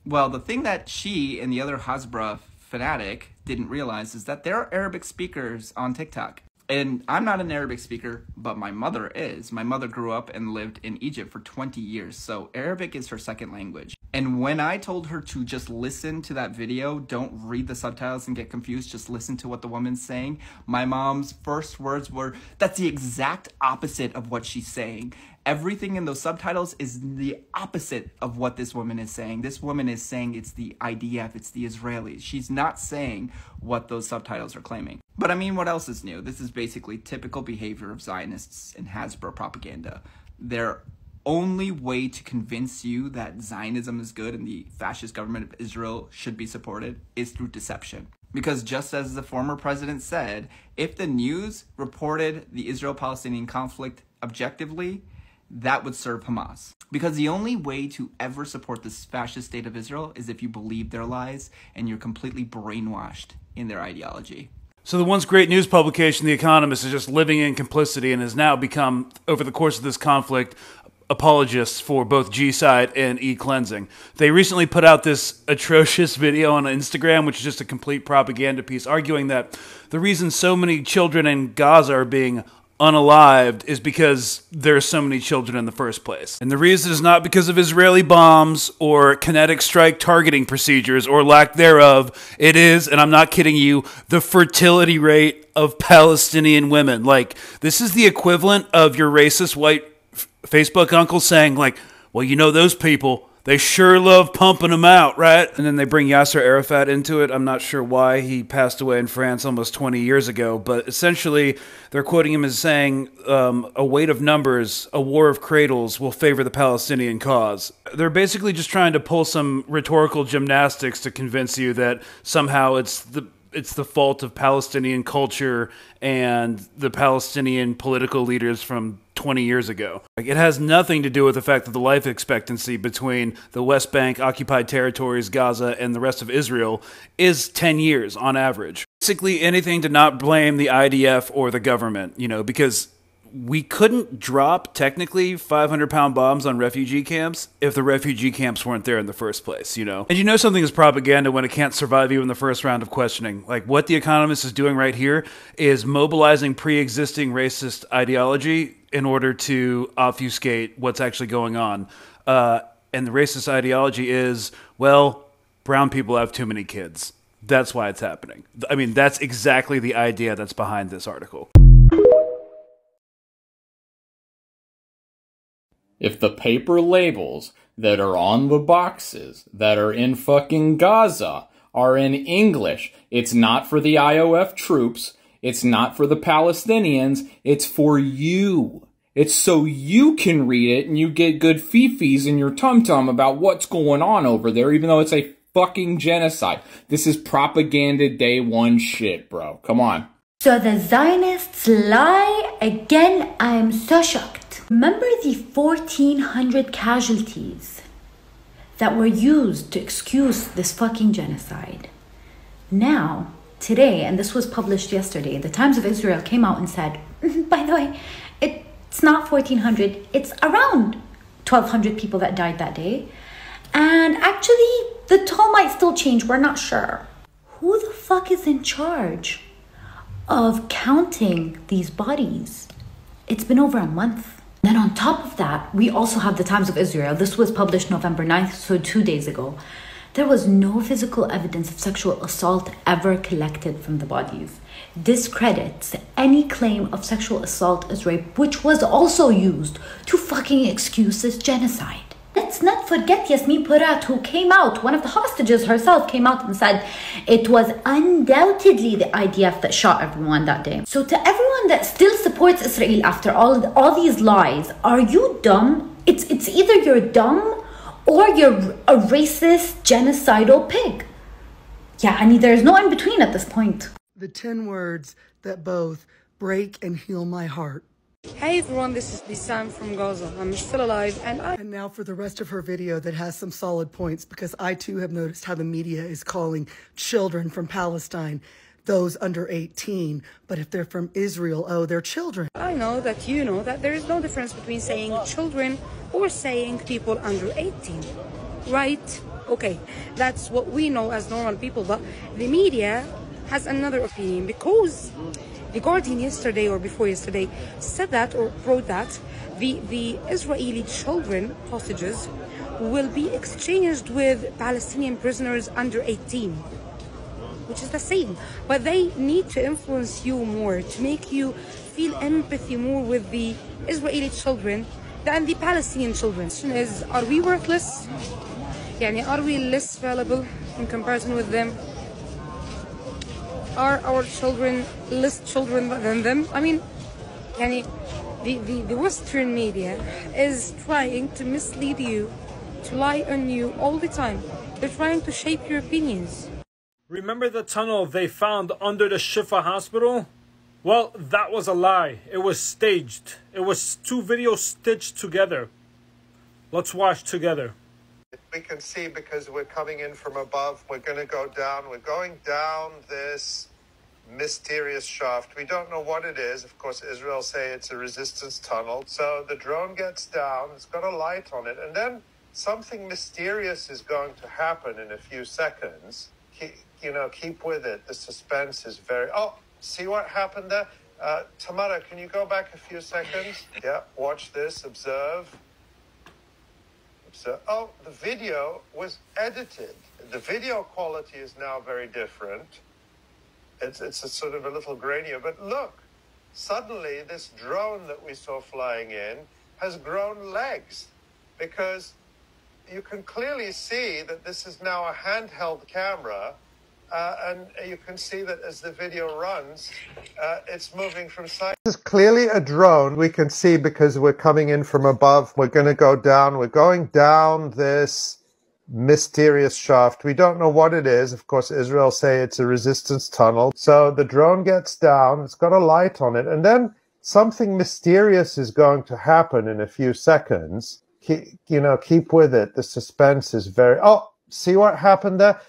Well, the thing that she and the other Hasbra fanatic didn't realize is that there are Arabic speakers on TikTok. And I'm not an Arabic speaker, but my mother is. My mother grew up and lived in Egypt for 20 years, so Arabic is her second language. And when I told her to just listen to that video, don't read the subtitles and get confused, just listen to what the woman's saying, my mom's first words were, that's the exact opposite of what she's saying. Everything in those subtitles is the opposite of what this woman is saying. This woman is saying it's the IDF, it's the Israelis. She's not saying what those subtitles are claiming. But I mean, what else is new? This is basically typical behavior of Zionists and Hasbro propaganda. Their only way to convince you that Zionism is good and the fascist government of Israel should be supported is through deception. Because just as the former president said, if the news reported the Israel-Palestinian conflict objectively, that would serve Hamas. Because the only way to ever support this fascist state of Israel is if you believe their lies and you're completely brainwashed in their ideology. So the once great news publication, The Economist, is just living in complicity and has now become, over the course of this conflict, apologists for both Genocide and e-cleansing. They recently put out this atrocious video on Instagram, which is just a complete propaganda piece, arguing that the reason so many children in Gaza are being unalived is because there are so many children in the first place. And the reason is not because of Israeli bombs or kinetic strike targeting procedures or lack thereof. It is, and I'm not kidding you, the fertility rate of Palestinian women. Like, this is the equivalent of your racist white Facebook uncle saying, like, well, you know, those people, they sure love pumping them out, right? And then they bring Yasser Arafat into it. I'm not sure why. He passed away in France almost 20 years ago. But essentially, they're quoting him as saying, a weight of numbers, a war of cradles will favor the Palestinian cause. They're basically just trying to pull some rhetorical gymnastics to convince you that somehow it's the fault of Palestinian culture and the Palestinian political leaders from 20 years ago. Like, it has nothing to do with the fact that the life expectancy between the West Bank, occupied territories, Gaza, and the rest of Israel is 10 years on average. Basically anything to not blame the IDF or the government, you know, because we couldn't drop technically 500-pound bombs on refugee camps if the refugee camps weren't there in the first place, you know? And you know something is propaganda when it can't survive even the first round of questioning. Like, what The Economist is doing right here is mobilizing pre-existing racist ideology in order to obfuscate what's actually going on. And the racist ideology is, well, brown people have too many kids. That's why it's happening. I mean, that's exactly the idea that's behind this article. If the paper labels that are on the boxes that are in fucking Gaza are in English, it's not for the IOF troops, it's not for the Palestinians, it's for you. It's so you can read it and you get good fifis in your tum-tum about what's going on over there, even though it's a fucking genocide. This is propaganda day one shit, bro. Come on. So the Zionists lie again. I am so shocked. Remember the 1,400 casualties that were used to excuse this fucking genocide? Now, today, and this was published yesterday, the Times of Israel came out and said, by the way, it's not 1,400, it's around 1,200 people that died that day. And actually, the toll might still change, we're not sure. Who the fuck is in charge of counting these bodies? It's been over a month. Then on top of that, we also have the Times of Israel. This was published November 9th, so 2 days ago. There was no physical evidence of sexual assault ever collected from the bodies. Discredits any claim of sexual assault as rape, which was also used to fucking excuse this genocide. Let's not forget Yasmin Purat, who came out, one of the hostages herself came out and said it was undoubtedly the IDF that shot everyone that day. So to everyone that still supports Israel after all these lies, are you dumb? It's either you're dumb or you're a racist, genocidal pig. Yeah, I mean, there's no in between at this point. The 10 words that both break and heal my heart. Hey everyone, this is Bissam from Gaza. I'm still alive And now for the rest of her video that has some solid points, because I too have noticed how the media is calling children from Palestine those under 18, but if they're from Israel, oh, they're children. I know that you know that there is no difference between saying children or saying people under 18, right? Okay, that's what we know as normal people, but the media has another opinion, because The Guardian yesterday or before yesterday said that, or wrote that, the Israeli children, hostages, will be exchanged with Palestinian prisoners under 18, which is the same. But they need to influence you more, to make you feel empathy more with the Israeli children than the Palestinian children. Is, are we worthless? Are we less valuable in comparison with them? Are our children less children than them? I mean, the Western media is trying to mislead you, to lie on you all the time. They're trying to shape your opinions. Remember the tunnel they found under the Shifa hospital? Well, that was a lie. It was staged. It was 2 videos stitched together. Let's watch together. We can see because we're coming in from above, we're going to go down. We're going down this mysterious shaft. We don't know what it is. Of course, Israel say it's a resistance tunnel. So the drone gets down. It's got a light on it. And then something mysterious is going to happen in a few seconds. Keep with it. The suspense is very... Oh, see what happened there? Tamara, can you go back a few seconds? Yeah, watch this. Observe. So, oh, the video was edited. The video quality is now very different. It's a sort of a little grainier. But look, suddenly this drone that we saw flying in has grown legs, because you can clearly see that this is now a handheld camera. And you can see that as the video runs, it's moving from side. This is clearly a drone. We can see because we're coming in from above. We're going to go down. We're going down this mysterious shaft. We don't know what it is. Of course, Israel say it's a resistance tunnel. So the drone gets down. It's got a light on it. And then something mysterious is going to happen in a few seconds. Keep with it. The suspense is very... Oh, see what happened there?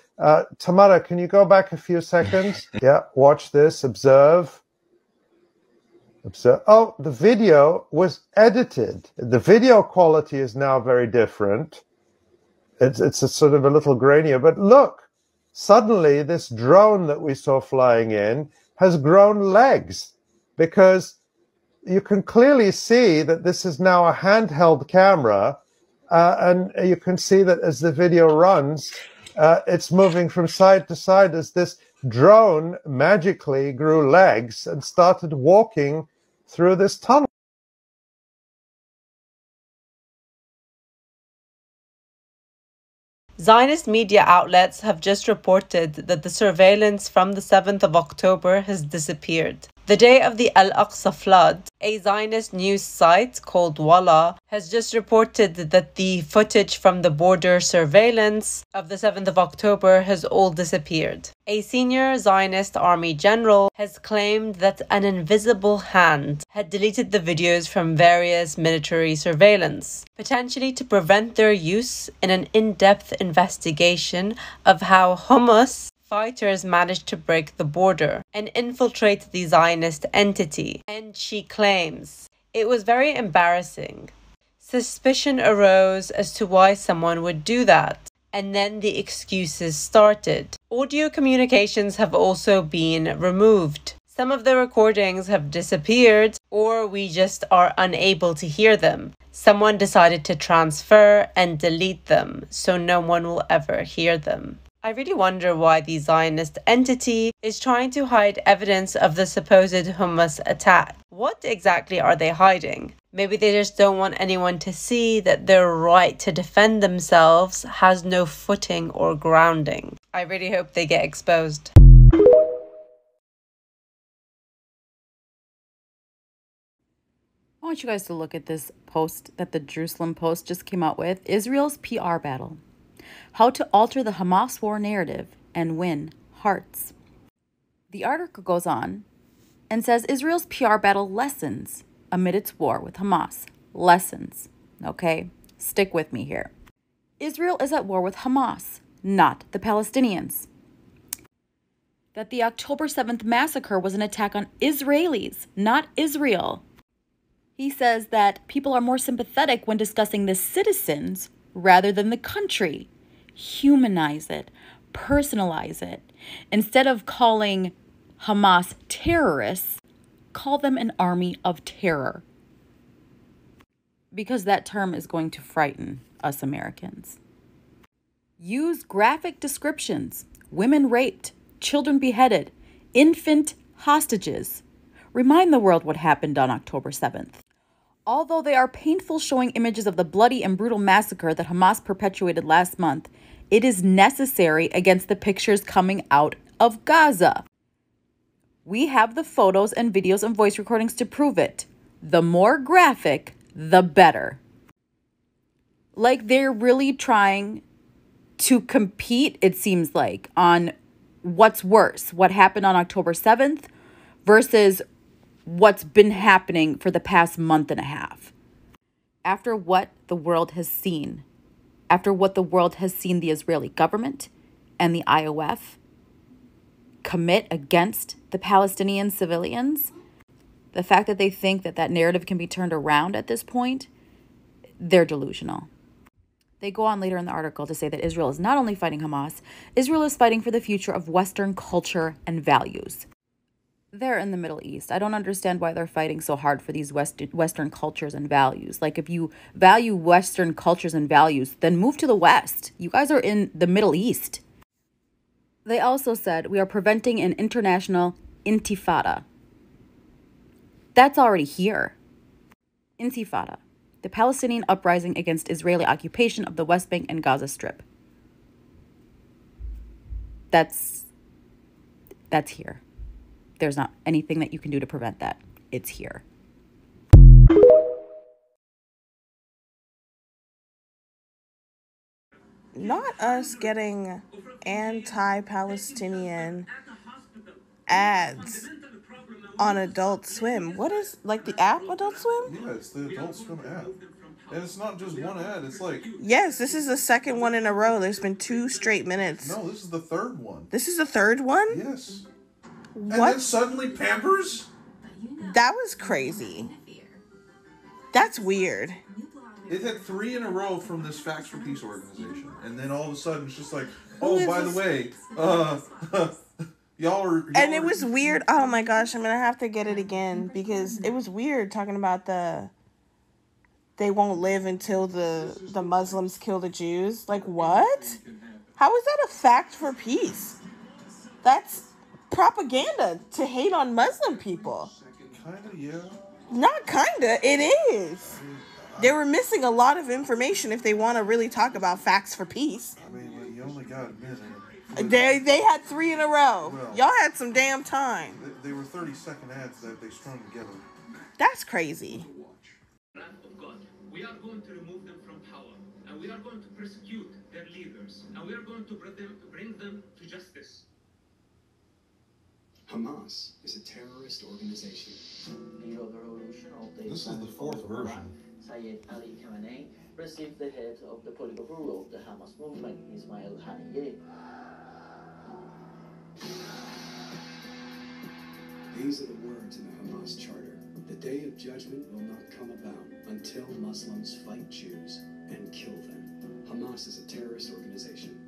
Tamara, can you go back a few seconds? Yeah, watch this. Observe. Oh, the video was edited. The video quality is now very different. It's a sort of a little grainier, but look, suddenly this drone that we saw flying in has grown legs, because you can clearly see that this is now a handheld camera, and you can see that as the video runs, it's moving from side to side as this drone magically grew legs and started walking through this tunnel. Zionist media outlets have just reported that the surveillance from the 7th of October has disappeared. The day of the Al-Aqsa flood, a Zionist news site called Walla has just reported that the footage from the border surveillance of the 7th of October has all disappeared. A senior Zionist army general has claimed that an invisible hand had deleted the videos from various military surveillance, potentially to prevent their use in an in-depth investigation of how Hamas fighters managed to break the border and infiltrate the Zionist entity. And she claims it was very embarrassing. Suspicion arose as to why someone would do that, and then the excuses started. Audio communications have also been removed. Some of the recordings have disappeared, or we just are unable to hear them. Someone decided to transfer and delete them, so no one will ever hear them. I really wonder why the Zionist entity is trying to hide evidence of the supposed Hamas attack. What exactly are they hiding? Maybe they just don't want anyone to see that their right to defend themselves has no footing or grounding. I really hope they get exposed. I want you guys to look at this post that the Jerusalem Post just came out with. Israel's PR battle. How to alter the Hamas war narrative and win hearts. The article goes on and says Israel's PR battle lessons amid its war with Hamas. Lessons. Okay? Stick with me here. Israel is at war with Hamas, not the Palestinians. That the October 7th massacre was an attack on Israelis, not Israel. He says that people are more sympathetic when discussing the citizens rather than the country. Humanize it, personalize it. Instead of calling Hamas terrorists, call them an army of terror. Because that term is going to frighten us Americans. Use graphic descriptions. Women raped, children beheaded, infant hostages. Remind the world what happened on October 7th. Although they are painful showing images of the bloody and brutal massacre that Hamas perpetuated last month, it is necessary against the pictures coming out of Gaza. We have the photos and videos and voice recordings to prove it. The more graphic, the better. Like they're really trying to compete, it seems like, on what's worse, what happened on October 7th versus what's been happening for the past month and a half. After what the world has seen, the Israeli government and the IOF commit against the Palestinian civilians, the fact that they think that that narrative can be turned around at this point, they're delusional. They go on later in the article to say that Israel is not only fighting Hamas, Israel is fighting for the future of Western culture and values. They're in the Middle East. I don't understand why they're fighting so hard for these Western cultures and values. Like, if you value Western cultures and values, then move to the West. You guys are in the Middle East. They also said, we are preventing an international intifada. That's already here. Intifada, the Palestinian uprising against Israeli occupation of the West Bank and Gaza Strip. That's here. There's not anything that you can do to prevent that. It's here. Not us getting anti-Palestinian ads on Adult Swim. What is, like, the app Adult Swim? Yeah, it's the Adult Swim app. And it's not just one ad, it's like... Yes, this is the second one in a row. There's been 2 straight minutes. No, this is the third one. This is the third one? Yes. What? And then suddenly Pampers? That was crazy. That's weird. It had 3 in a row from this Facts for Peace organization, and then all of a sudden it's just like, oh, by the way, And it was weird. Oh my gosh, I'm gonna have to get it again because it was weird talking about they won't live until the Muslims kill the Jews. Like, what? How is that a fact for peace? That's propaganda to hate on Muslim people. Kinda, yeah. Not kinda, it is. They were missing a lot of information if they want to really talk about facts for peace. I mean, you only got a minute. They had 3 in a row. Well, y'all had some damn time. They were 30-second ads that they strung together. That's crazy. Wrath of God. We are going to remove them from power, and we are going to persecute their leaders, and we are going to bring them to justice. Hamas is a terrorist organization. This is the 4th version. Sayyid Ali Khamenei received the head of the political rule of the Hamas movement, Ismail Haniyeh. These are the words in the Hamas charter. The day of judgment will not come about until Muslims fight Jews and kill them. Hamas is a terrorist organization.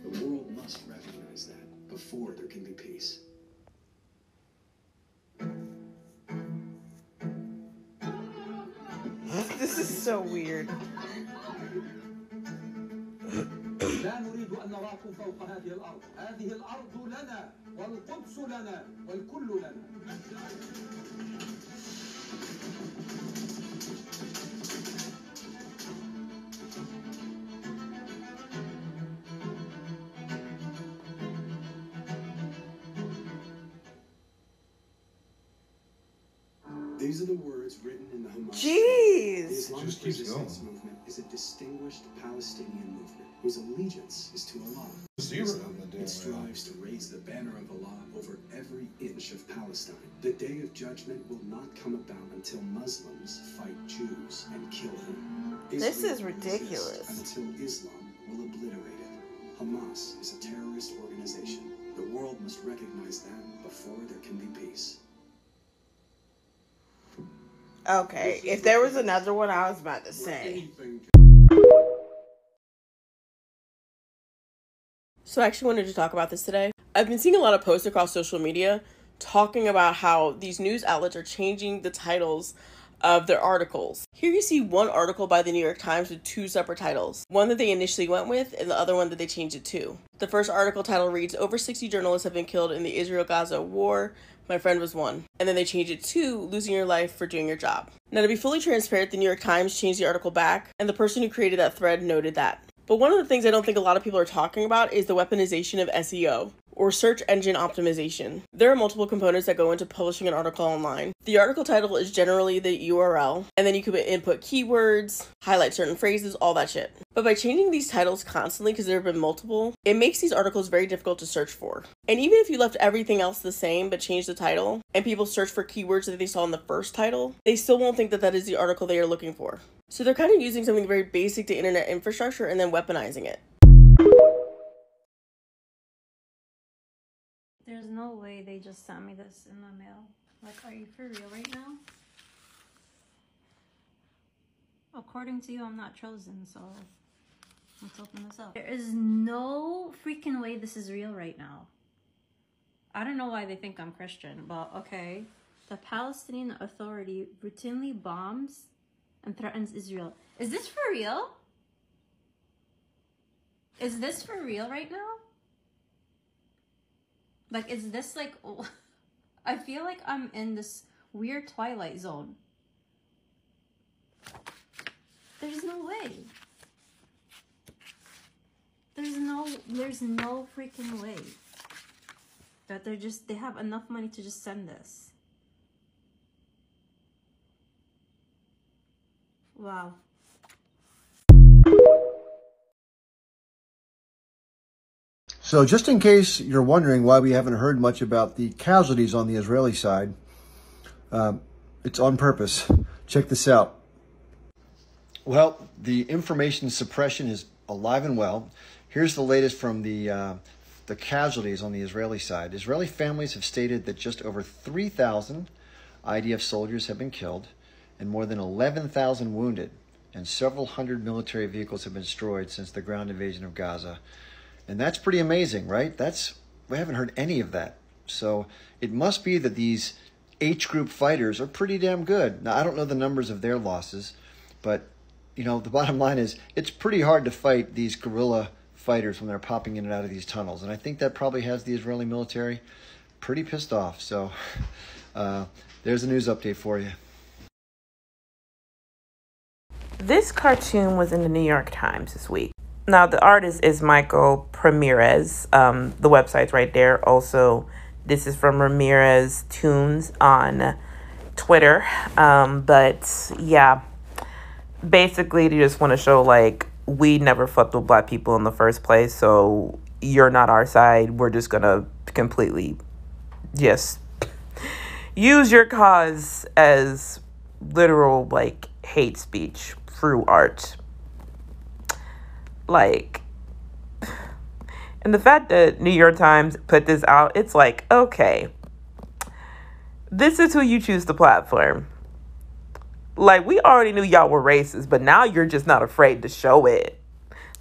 The world must recognize that before there can be peace. This is so weird. لا نريد أن نراكم فوق هذه الأرض. هذه الأرض لنا والقدس لنا والكل لنا. These are the words written in the Hamas. Jeez. The Islamic resistance movement is a distinguished Palestinian movement whose allegiance is to Allah. It strives to raise the banner of Allah over every inch of Palestine. The day of judgment will not come about until Muslims fight Jews and kill them. This Israel is ridiculous. Until Islam will obliterate it. Hamas is a terrorist organization. The world must recognize that before there can be peace. Okay, if there was another one, I was about to say. So I actually wanted to talk about this today. I've been seeing a lot of posts across social media talking about how these news outlets are changing the titles of their articles. Here you see one article by the New York Times with 2 separate titles. One that they initially went with and the other one that they changed it to. The first article title reads, "Over 60 journalists have been killed in the Israel-Gaza war. My friend was one." And then they changed it to "Losing your life for doing your job." Now, to be fully transparent, the New York Times changed the article back, and the person who created that thread noted that. But one of the things I don't think a lot of people are talking about is the weaponization of SEO, or search engine optimization. There are multiple components that go into publishing an article online. The article title is generally the URL, and then you could input keywords, highlight certain phrases, all that shit. But by changing these titles constantly, because there have been multiple, it makes these articles very difficult to search for. And even if you left everything else the same but changed the title, and people search for keywords that they saw in the first title, they still won't think that that is the article they are looking for. So they're kind of using something very basic to internet infrastructure and then weaponizing it. There's no way they just sent me this in the mail. Like, are you for real right now? According to you, I'm not chosen, so let's open this up. There is no freaking way this is real right now. I don't know why they think I'm Christian, but okay. The Palestinian Authority routinely bombs and threatens Israel. Is this for real? Is this for real right now? Like, is this like... I feel like I'm in this weird Twilight Zone. There's no way. There's no freaking way that they have enough money to just send this. Wow. So just in case you're wondering why we haven't heard much about the casualties on the Israeli side, it's on purpose. Check this out. Well, the information suppression is alive and well. Here's the latest from the casualties on the Israeli side. Israeli families have stated that just over 3,000 IDF soldiers have been killed and more than 11,000 wounded, and several hundred military vehicles have been destroyed since the ground invasion of Gaza. And that's pretty amazing, right? We haven't heard any of that. So it must be that these H group fighters are pretty damn good. Now, I don't know the numbers of their losses, but you know, the bottom line is it's pretty hard to fight these guerrilla fighters when they're popping in and out of these tunnels. And I think that probably has the Israeli military pretty pissed off. So there's a news update for you. This cartoon was in the New York Times this week. Now, the artist is Michael Ramirez. The website's right there. Also, this is from Ramirez Tunes on Twitter. But yeah, basically, they just want to show, like, we never fucked with black people in the first place, so you're not our side. We're just going to completely just use your cause as literal, like, hate speech through art. Like, and the fact that New York Times put this out, it's like, okay, this is who you choose to platform. Like, we already knew y'all were racist, but now you're just not afraid to show it.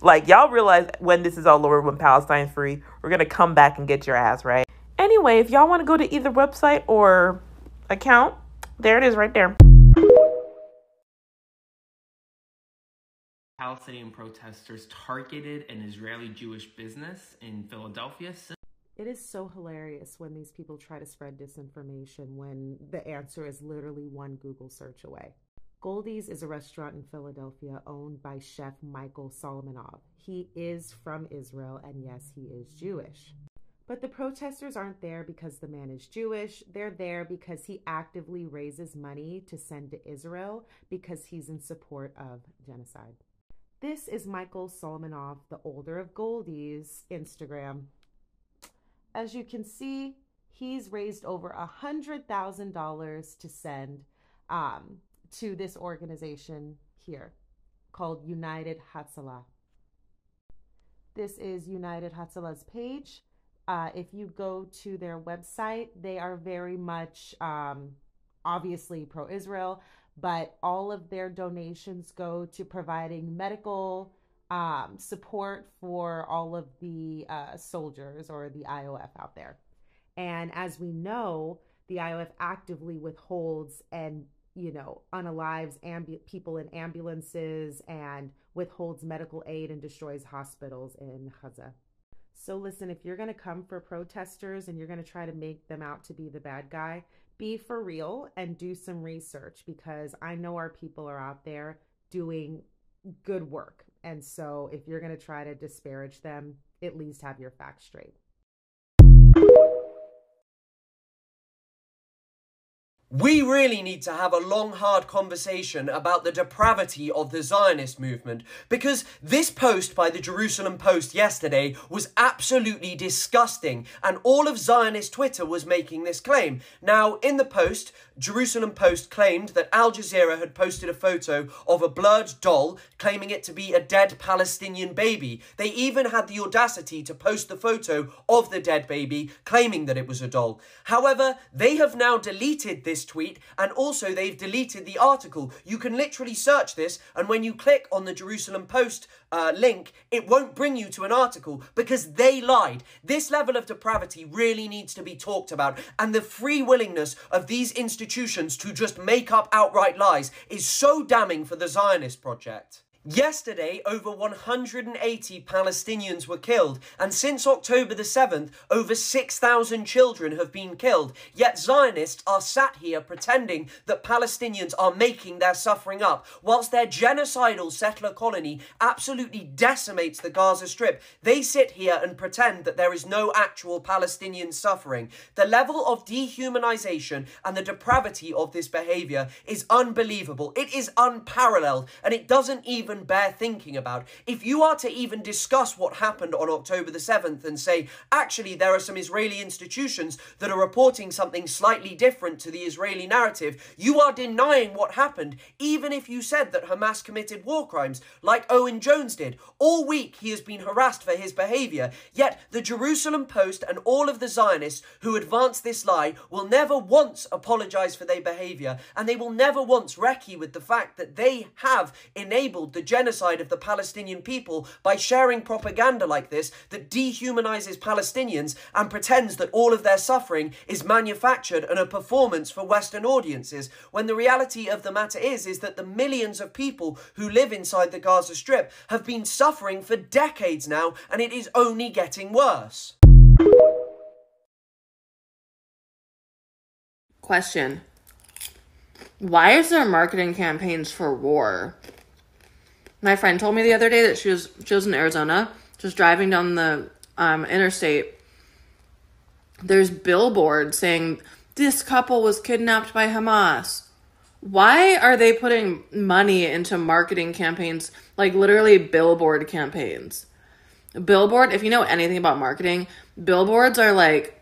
Like, y'all realize when this is all over, when Palestine's free, we're going to come back and get your ass, right? Anyway, if y'all want to go to either website or account, there it is right there. Palestinian protesters targeted an Israeli Jewish business in Philadelphia. It is so hilarious when these people try to spread disinformation when the answer is literally one Google search away. Goldie's is a restaurant in Philadelphia owned by chef Michael Solomonov. He is from Israel, and yes, he is Jewish. But the protesters aren't there because the man is Jewish. They're there because he actively raises money to send to Israel because he's in support of genocide. This is Michael Solomonov, the older of Goldie's, Instagram. As you can see, he's raised over $100,000 to send to this organization here called United Hatzalah. This is United Hatzalah's page. If you go to their website, they are very much obviously pro-Israel, but all of their donations go to providing medical support for all of the soldiers or the IOF out there. And as we know, the IOF actively withholds and, you know, unalives people in ambulances and withholds medical aid and destroys hospitals in Gaza. So listen, if you're going to come for protesters and you're going to try to make them out to be the bad guy, be for real and do some research, because I know our people are out there doing good work. And so if you're going to try to disparage them, at least have your facts straight. We really need to have a long, hard conversation about the depravity of the Zionist movement, because this post by the Jerusalem Post yesterday was absolutely disgusting, and all of Zionist Twitter was making this claim. Now, in the post, Jerusalem Post claimed that Al Jazeera had posted a photo of a blurred doll, claiming it to be a dead Palestinian baby. They even had the audacity to post the photo of the dead baby, claiming that it was a doll. However, they have now deleted this tweet, and also they've deleted the article. You can literally search this, and when you click on the Jerusalem Post link, it won't bring you to an article because they lied. This level of depravity really needs to be talked about, and the free willingness of these institutions to just make up outright lies is so damning for the Zionist project. Yesterday, over 180 Palestinians were killed, and since October the 7th, over 6,000 children have been killed. Yet Zionists are sat here pretending that Palestinians are making their suffering up, whilst their genocidal settler colony absolutely decimates the Gaza Strip. They sit here and pretend that there is no actual Palestinian suffering. The level of dehumanization and the depravity of this behavior is unbelievable. It is unparalleled, and it doesn't even even bear thinking about. If you are to even discuss what happened on October the 7th and say, actually, there are some Israeli institutions that are reporting something slightly different to the Israeli narrative, you are denying what happened, even if you said that Hamas committed war crimes, like Owen Jones did. All week, he has been harassed for his behavior, yet the Jerusalem Post and all of the Zionists who advance this lie will never once apologize for their behavior, and they will never once recce with the fact that they have enabled the genocide of the Palestinian people by sharing propaganda like this that dehumanizes Palestinians and pretends that all of their suffering is manufactured and a performance for Western audiences, when the reality of the matter is that the millions of people who live inside the Gaza Strip have been suffering for decades now, and it is only getting worse. Question. Why is there marketing campaigns for war? My friend told me the other day that she was in Arizona, just driving down the interstate. There's billboards saying, this couple was kidnapped by Hamas. Why are they putting money into marketing campaigns, like literally billboard campaigns? Billboard, if you know anything about marketing, billboards are like,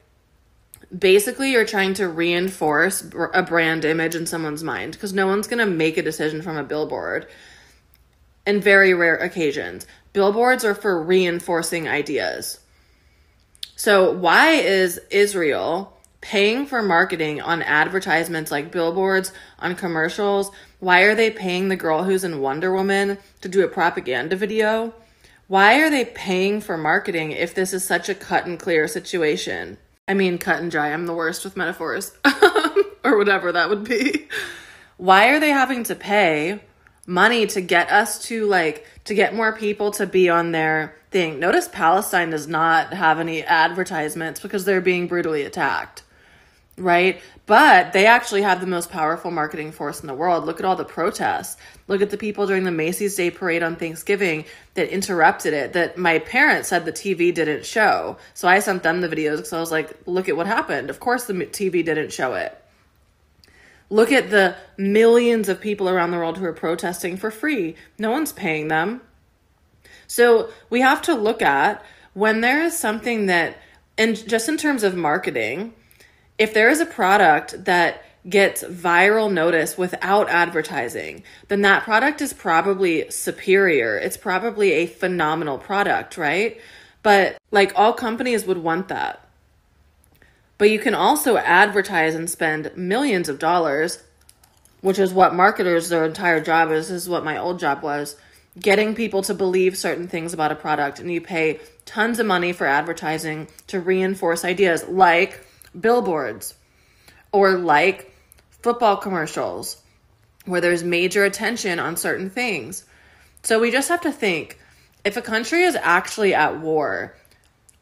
basically you're trying to reinforce a brand image in someone's mind, because no one's going to make a decision from a billboard. In very rare occasions, billboards are for reinforcing ideas. So why is Israel paying for marketing on advertisements like billboards, on commercials? Why are they paying the girl who's in Wonder Woman to do a propaganda video? Why are they paying for marketing if this is such a cut and clear situation? I mean, cut and dry. I'm the worst with metaphors. Or whatever that would be. Why are they having to pay money to get us to get more people to be on their thing? Notice Palestine does not have any advertisements because they're being brutally attacked, right? But they actually have the most powerful marketing force in the world. Look at all the protests. Look at the people during the Macy's Day Parade on Thanksgiving that interrupted it, that my parents said the TV didn't show. So I sent them the videos because I was like, look at what happened. Of course the TV didn't show it. Look at the millions of people around the world who are protesting for free. No one's paying them. So we have to look at when there is something that, and just in terms of marketing, if there is a product that gets viral notice without advertising, then that product is probably superior. It's probably a phenomenal product, right? But like all companies would want that. But you can also advertise and spend millions of dollars, which is what marketers, their entire job is. This is what my old job was, getting people to believe certain things about a product. And you pay tons of money for advertising to reinforce ideas like billboards or like football commercials where there's major attention on certain things. So we just have to think, if a country is actually at war,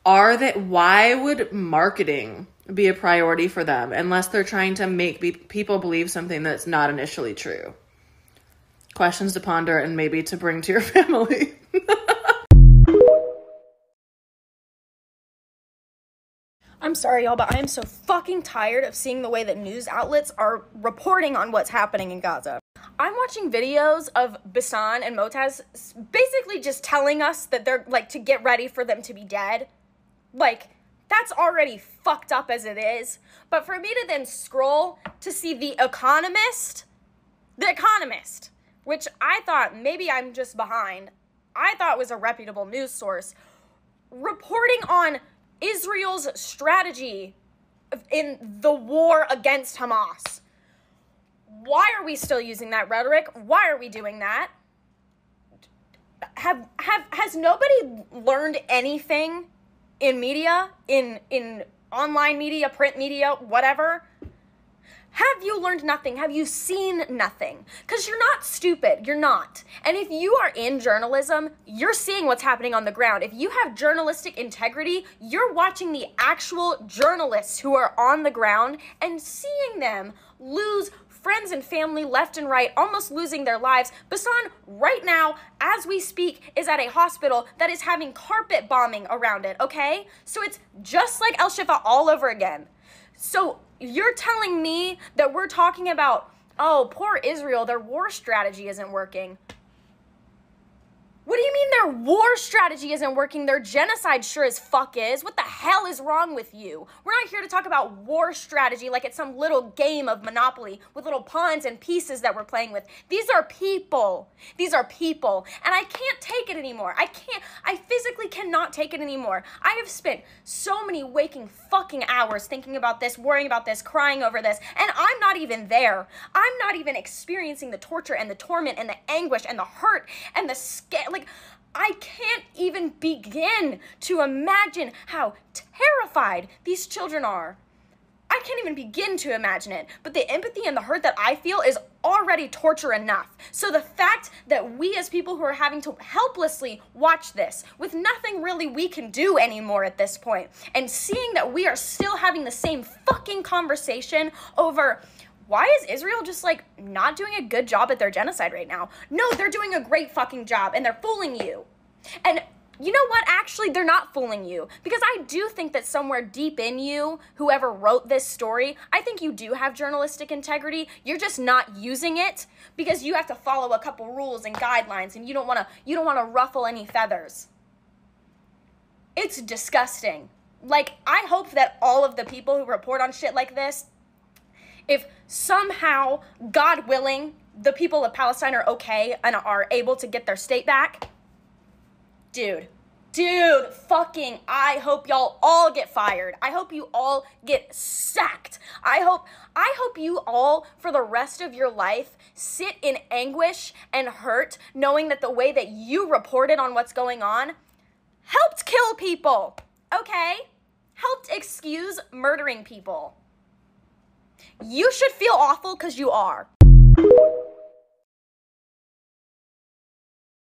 why would marketing be a priority for them unless they're trying to make people believe something that's not initially true? Questions to ponder and maybe to bring to your family. I'm sorry, y'all, but I am so fucking tired of seeing the way that news outlets are reporting on what's happening in Gaza. I'm watching videos of Basan and Motaz basically just telling us that they're, like, to get ready for them to be dead. Like, that's already fucked up as it is. But for me to then scroll to see The Economist, which I thought, maybe I'm just behind, I thought was a reputable news source, reporting on Israel's strategy in the war against Hamas. Why are we still using that rhetoric? Why are we doing that? Has nobody learned anything in media, in online media, print media, whatever? Have you learned nothing? Have you seen nothing? Because you're not stupid. You're not. And if you are in journalism, you're seeing what's happening on the ground. If you have journalistic integrity, you're watching the actual journalists who are on the ground and seeing them lose friends and family left and right, almost losing their lives. Basan, right now, as we speak, is at a hospital that is having carpet bombing around it, okay? So it's just like El Shifa all over again. So you're telling me that we're talking about, oh, poor Israel, their war strategy isn't working. their war strategy isn't working, their genocide sure as fuck is. What the hell is wrong with you? We're not here to talk about war strategy like it's some little game of Monopoly with little pawns and pieces that we're playing with. These are people. These are people. And I can't take it anymore. I physically cannot take it anymore. I have spent so many waking fucking hours thinking about this, worrying about this, crying over this, and I'm not even there. I'm not even experiencing the torture and the torment and the anguish and the hurt and the like, I can't even begin to imagine how terrified these children are. I can't even begin to imagine it, but the empathy and the hurt that I feel is already torture enough. So the fact that we as people who are having to helplessly watch this with nothing really we can do anymore at this point, and seeing that we are still having the same fucking conversation over why is Israel just like not doing a good job at their genocide right now? No, they're doing a great fucking job and they're fooling you. And you know what? Actually, they're not fooling you, because I do think that somewhere deep in you, whoever wrote this story, I think you do have journalistic integrity. You're just not using it because you have to follow a couple rules and guidelines, and you don't want to ruffle any feathers. It's disgusting. Like, I hope that all of the people who report on shit like this, if somehow, God willing, the people of Palestine are okay and are able to get their state back, dude, fucking, I hope y'all all get fired. I hope you all get sacked. I hope you all, for the rest of your life, sit in anguish and hurt, knowing that the way that you reported on what's going on helped kill people, okay? Helped excuse murdering people. You should feel awful because you are.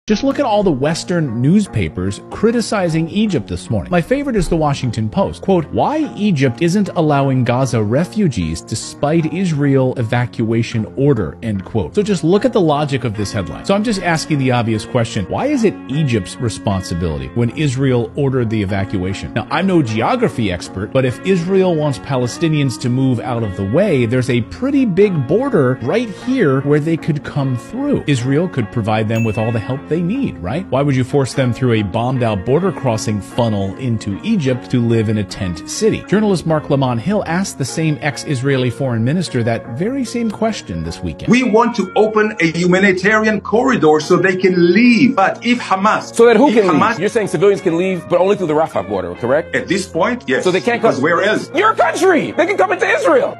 Just look at all the Western newspapers criticizing Egypt this morning. My favorite is the Washington Post. Quote, why Egypt isn't allowing Gaza refugees despite Israel evacuation order, end quote. So just look at the logic of this headline. So I'm just asking the obvious question, why is it Egypt's responsibility when Israel ordered the evacuation? Now, I'm no geography expert, but if Israel wants Palestinians to move out of the way, there's a pretty big border right here where they could come through. Israel could provide them with all the help they need, right? Why would you force them through a bombed out border crossing funnel into Egypt to live in a tent city? Journalist Mark Lamont Hill asked the same ex-Israeli foreign minister that very same question this weekend. We want to open a humanitarian corridor so they can leave. But if Hamas... So that who can leave? You're saying civilians can leave, but only through the Rafah border, correct? At this point, yes. So they can't come... where else? Your country! They can come into Israel!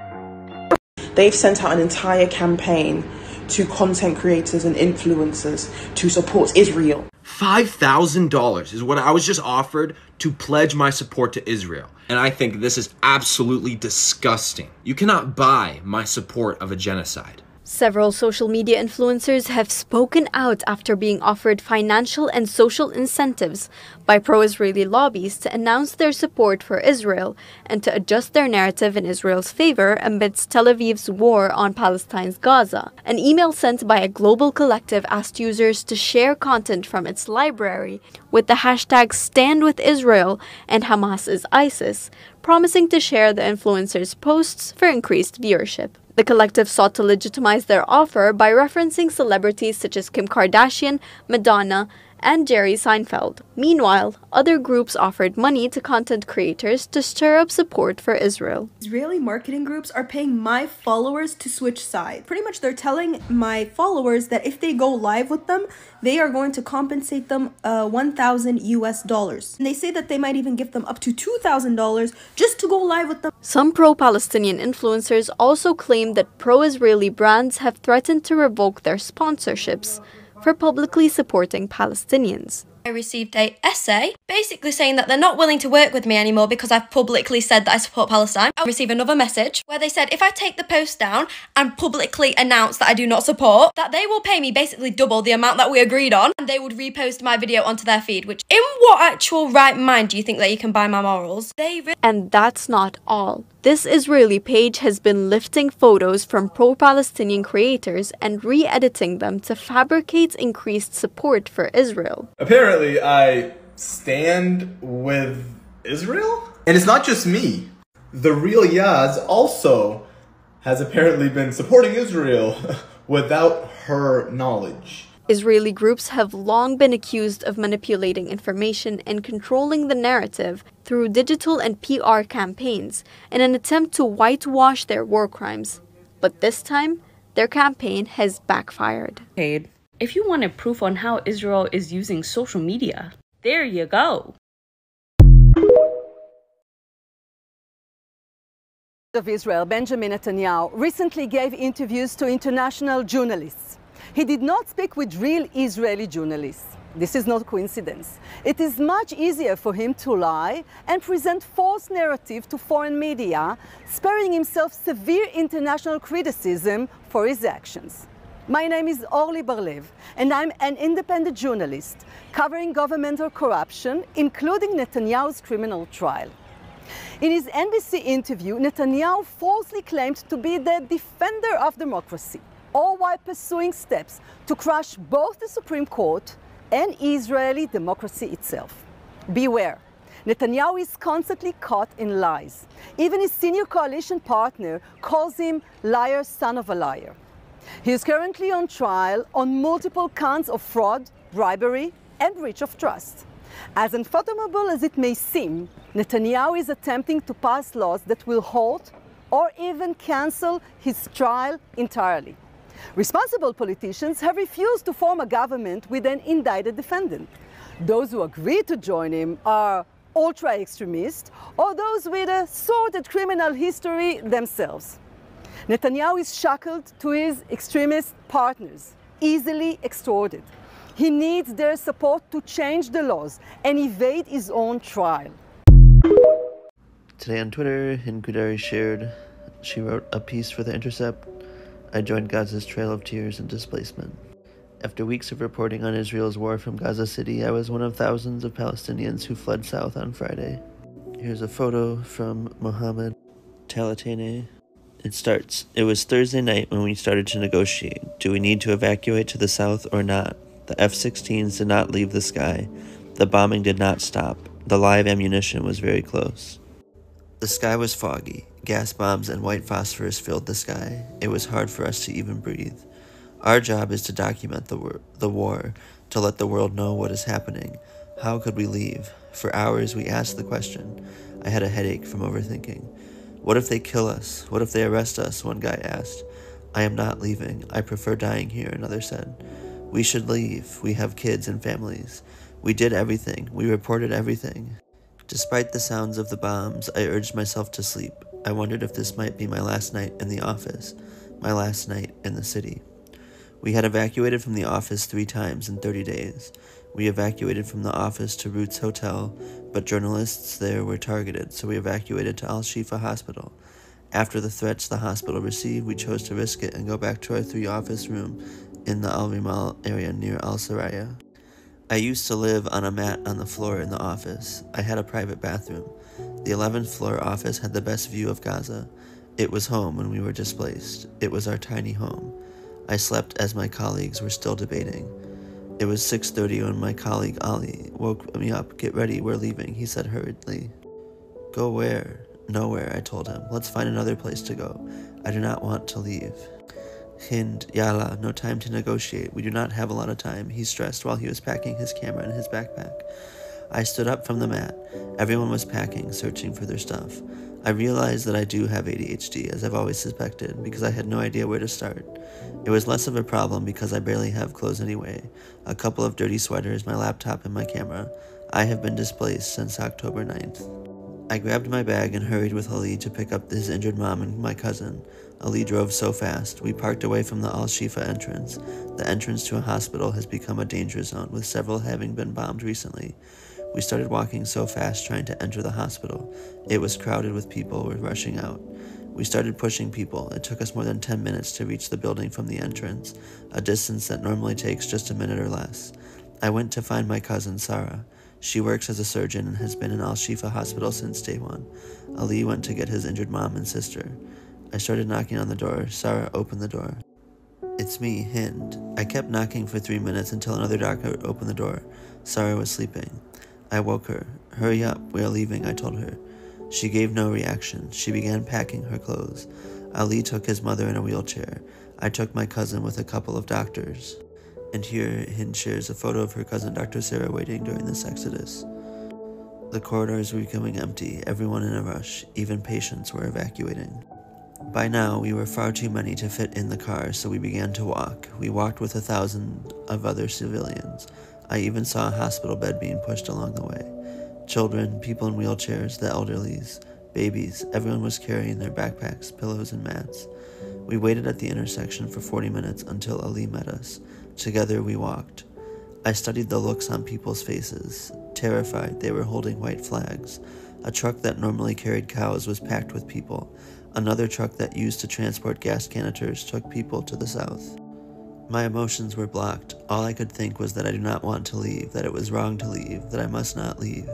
They've sent out an entire campaign to content creators and influencers to support Israel. $5,000 is what I was just offered to pledge my support to Israel. And I think this is absolutely disgusting. You cannot buy my support of a genocide. Several social media influencers have spoken out after being offered financial and social incentives by pro-Israeli lobbies to announce their support for Israel and to adjust their narrative in Israel's favor amidst Tel Aviv's war on Palestine's Gaza. An email sent by a global collective asked users to share content from its library with the hashtags #StandWithIsrael and Hamas is ISIS, promising to share the influencers' posts for increased viewership. The collective sought to legitimize their offer by referencing celebrities such as Kim Kardashian, Madonna, and Jerry Seinfeld. Meanwhile, other groups offered money to content creators to stir up support for Israel. Israeli marketing groups are paying my followers to switch sides. Pretty much they're telling my followers that if they go live with them, they are going to compensate them $1,000 US. And they say that they might even give them up to $2,000 just to go live with them. Some pro-Palestinian influencers also claim that pro-Israeli brands have threatened to revoke their sponsorships for publicly supporting Palestinians. I received an essay basically saying that they're not willing to work with me anymore because I've publicly said that I support Palestine. I'll receive another message where they said if I take the post down and publicly announce that I do not support, that they will pay me basically double the amount that we agreed on, and they would repost my video onto their feed, which in what actual right mind do you think that you can buy my morals? And that's not all. This Israeli page has been lifting photos from pro-Palestinian creators and re-editing them to fabricate increased support for Israel. Apparently, I stand with Israel? And it's not just me. The real Yaz also has apparently been supporting Israel without her knowledge. Israeli groups have long been accused of manipulating information and controlling the narrative through digital and PR campaigns in an attempt to whitewash their war crimes. But this time, their campaign has backfired. If you wanted proof on how Israel is using social media, there you go. Of Israel, Benjamin Netanyahu, recently gave interviews to international journalists. He did not speak with real Israeli journalists. This is not coincidence. It is much easier for him to lie and present false narrative to foreign media, sparing himself severe international criticism for his actions. My name is Orly Barlev, and I'm an independent journalist covering governmental corruption, including Netanyahu's criminal trial. In his NBC interview, Netanyahu falsely claimed to be the defender of democracy, all while pursuing steps to crush both the Supreme Court and Israeli democracy itself. Beware, Netanyahu is constantly caught in lies. Even his senior coalition partner calls him liar, son of a liar. He is currently on trial on multiple counts of fraud, bribery, and breach of trust. As unfathomable as it may seem, Netanyahu is attempting to pass laws that will halt or even cancel his trial entirely. Responsible politicians have refused to form a government with an indicted defendant. Those who agree to join him are ultra-extremists or those with a sordid criminal history themselves. Netanyahu is shackled to his extremist partners, easily extorted. He needs their support to change the laws and evade his own trial. Today on Twitter, Hind Qudari she wrote a piece for The Intercept. I joined Gaza's trail of tears and displacement. After weeks of reporting on Israel's war from Gaza City, I was one of thousands of Palestinians who fled south on Friday. Here's a photo from Mohammed Talatene. It starts, "It was Thursday night when we started to negotiate. Do we need to evacuate to the south or not? The F-16s did not leave the sky. The bombing did not stop. The live ammunition was very close. The sky was foggy. Gas bombs and white phosphorus filled the sky. It was hard for us to even breathe. Our job is to document the war, to let the world know what is happening. How could we leave? For hours we asked the question. I had a headache from overthinking. What if they kill us? What if they arrest us? One guy asked. I am not leaving. I prefer dying here, another said. We should leave. We have kids and families. We did everything. We reported everything. Despite the sounds of the bombs, I urged myself to sleep. I wondered if this might be my last night in the office, my last night in the city. We had evacuated from the office 3 times in 30 days. We evacuated from the office to Roots Hotel, but journalists there were targeted, so we evacuated to Al-Shifa Hospital. After the threats the hospital received, we chose to risk it and go back to our 3-office room in the Al-Rimal area near Al-Saraya. I used to live on a mat on the floor in the office. I had a private bathroom. The 11th floor office had the best view of Gaza. It was home when we were displaced. It was our tiny home. I slept as my colleagues were still debating. It was 6:30 when my colleague Ali woke me up. Get ready, we're leaving, he said hurriedly. Go where? Nowhere, I told him. Let's find another place to go. I do not want to leave. Hind, Yalla, no time to negotiate. We do not have a lot of time, he stressed while he was packing his camera in his backpack. I stood up from the mat. Everyone was packing, searching for their stuff. I realized that I do have ADHD, as I've always suspected, because I had no idea where to start. It was less of a problem because I barely have clothes anyway. A couple of dirty sweaters, my laptop, and my camera. I have been displaced since October 9th. I grabbed my bag and hurried with Ali to pick up his injured mom and my cousin. Ali drove so fast. We parked away from the Al-Shifa entrance. The entrance to a hospital has become a danger zone, with several having been bombed recently. We started walking so fast trying to enter the hospital. It was crowded with people rushing out. We started pushing people. It took us more than 10 minutes to reach the building from the entrance, a distance that normally takes just a minute or less. I went to find my cousin, Sarah. She works as a surgeon and has been in Al-Shifa hospital since day one. Ali went to get his injured mom and sister. I started knocking on the door. Sarah opened the door. It's me, Hind. I kept knocking for 3 minutes until another doctor opened the door. Sarah was sleeping. I woke her. Hurry up, we are leaving, I told her. She gave no reaction. She began packing her clothes. Ali took his mother in a wheelchair. I took my cousin with a couple of doctors. And here, Hind shares a photo of her cousin Dr. Sarah waiting during this exodus. The corridors were becoming empty, everyone in a rush, even patients were evacuating. By now, we were far too many to fit in the car, so we began to walk. We walked with 1,000 of other civilians. I even saw a hospital bed being pushed along the way. Children, people in wheelchairs, the elderlies, babies, everyone was carrying their backpacks, pillows, and mats. We waited at the intersection for 40 minutes until Ali met us. Together we walked. I studied the looks on people's faces. Terrified, they were holding white flags. A truck that normally carried cows was packed with people. Another truck that used to transport gas canisters took people to the south. My emotions were blocked. All I could think was that I do not want to leave, that it was wrong to leave, that I must not leave.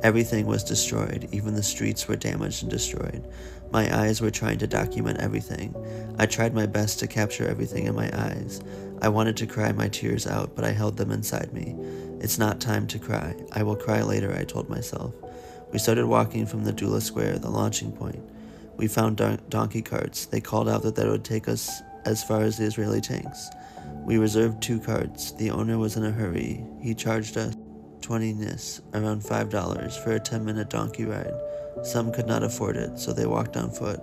Everything was destroyed. Even the streets were damaged and destroyed. My eyes were trying to document everything. I tried my best to capture everything in my eyes. I wanted to cry my tears out, but I held them inside me. It's not time to cry. I will cry later, I told myself. We started walking from the Dula Square, the launching point. We found donkey carts. They called out that would take us as far as the Israeli tanks. We reserved 2 carts. The owner was in a hurry. He charged us 20 nis, around $5, for a 10-minute donkey ride. Some could not afford it, so they walked on foot.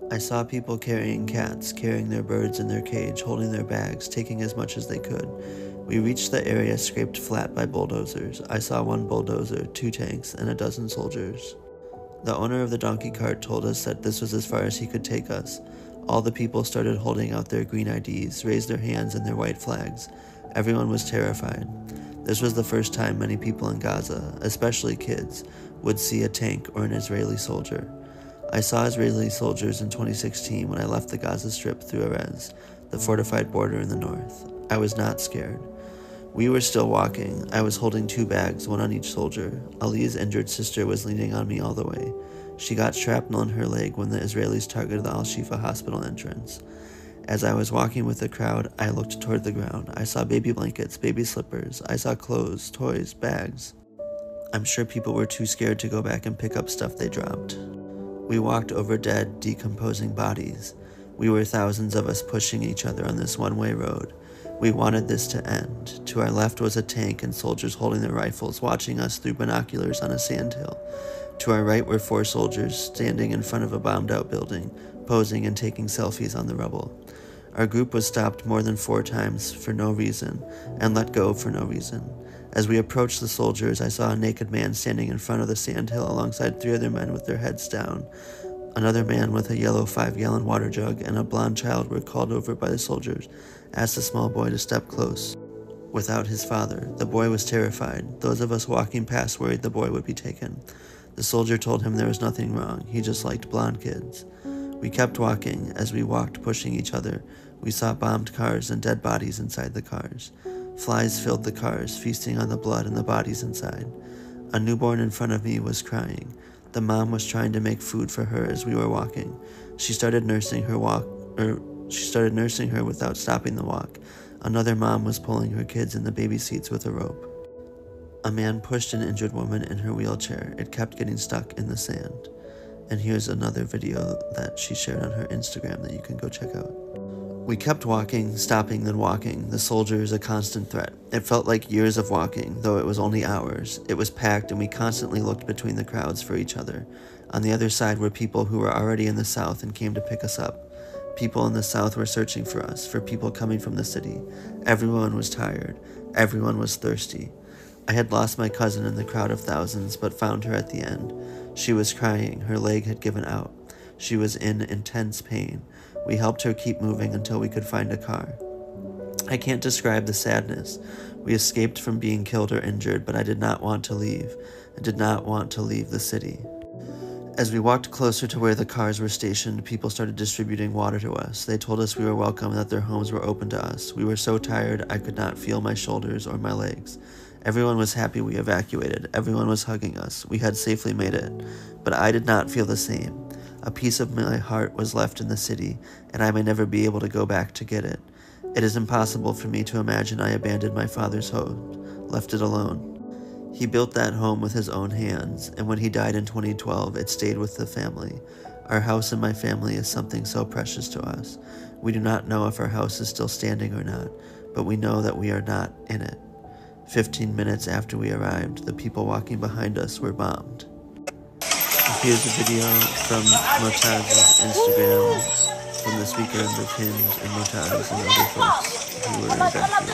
I saw people carrying cats, carrying their birds in their cage, holding their bags, taking as much as they could. We reached the area scraped flat by bulldozers. I saw 1 bulldozer, 2 tanks, and a dozen soldiers. The owner of the donkey cart told us that this was as far as he could take us. All the people started holding out their green IDs, raised their hands and their white flags. Everyone was terrified. This was the first time many people in Gaza, especially kids, would see a tank or an Israeli soldier. I saw Israeli soldiers in 2016 when I left the Gaza Strip through Erez, the fortified border in the north. I was not scared. We were still walking. I was holding 2 bags, 1 on each soldier. Ali's injured sister was leaning on me all the way. She got shrapnel in her leg when the Israelis targeted the Al-Shifa hospital entrance. As I was walking with the crowd, I looked toward the ground. I saw baby blankets, baby slippers. I saw clothes, toys, bags. I'm sure people were too scared to go back and pick up stuff they dropped. We walked over dead, decomposing bodies. We were thousands of us pushing each other on this one-way road. We wanted this to end. To our left was a tank and soldiers holding their rifles, watching us through binoculars on a sandhill. To our right were 4 soldiers standing in front of a bombed-out building, posing and taking selfies on the rubble. Our group was stopped more than 4 times for no reason, and let go for no reason. As we approached the soldiers, I saw a naked man standing in front of the sandhill alongside 3 other men with their heads down. Another man with a yellow 5-gallon water jug and a blonde child were called over by the soldiers, asked the small boy to step close. Without his father, the boy was terrified. Those of us walking past worried the boy would be taken. The soldier told him there was nothing wrong. He just liked blonde kids. We kept walking. As we walked, pushing each other, we saw bombed cars and dead bodies inside the cars. Flies filled the cars, feasting on the blood and the bodies inside. A newborn in front of me was crying. The mom was trying to make food for her as we were walking. She started nursing her without stopping the walk. Another mom was pulling her kids in the baby seats with a rope. A man pushed an injured woman in her wheelchair. It kept getting stuck in the sand. And here's another video that she shared on her Instagram that you can go check out. We kept walking, stopping, then walking. The soldiers a constant threat. It felt like years of walking, though it was only hours. It was packed, and we constantly looked between the crowds for each other. On the other side were people who were already in the south and came to pick us up. People in the south were searching for us, for people coming from the city. Everyone was tired. Everyone was thirsty. I had lost my cousin in the crowd of thousands, but found her at the end. She was crying. Her leg had given out. She was in intense pain. We helped her keep moving until we could find a car. I can't describe the sadness. We escaped from being killed or injured, but I did not want to leave. I did not want to leave the city. As we walked closer to where the cars were stationed, people started distributing water to us. They told us we were welcome and that their homes were open to us. We were so tired I could not feel my shoulders or my legs. Everyone was happy we evacuated. Everyone was hugging us. We had safely made it. But I did not feel the same. A piece of my heart was left in the city, and I may never be able to go back to get it. It is impossible for me to imagine I abandoned my father's home, left it alone. He built that home with his own hands, and when he died in 2012, it stayed with the family. Our house and my family is something so precious to us. We do not know if our house is still standing or not, but we know that we are not in it. 15 minutes after we arrived, the people walking behind us were bombed. Here's a video from Motaz's Instagram from this weekend of him and Motaz and other folks who were evacuated.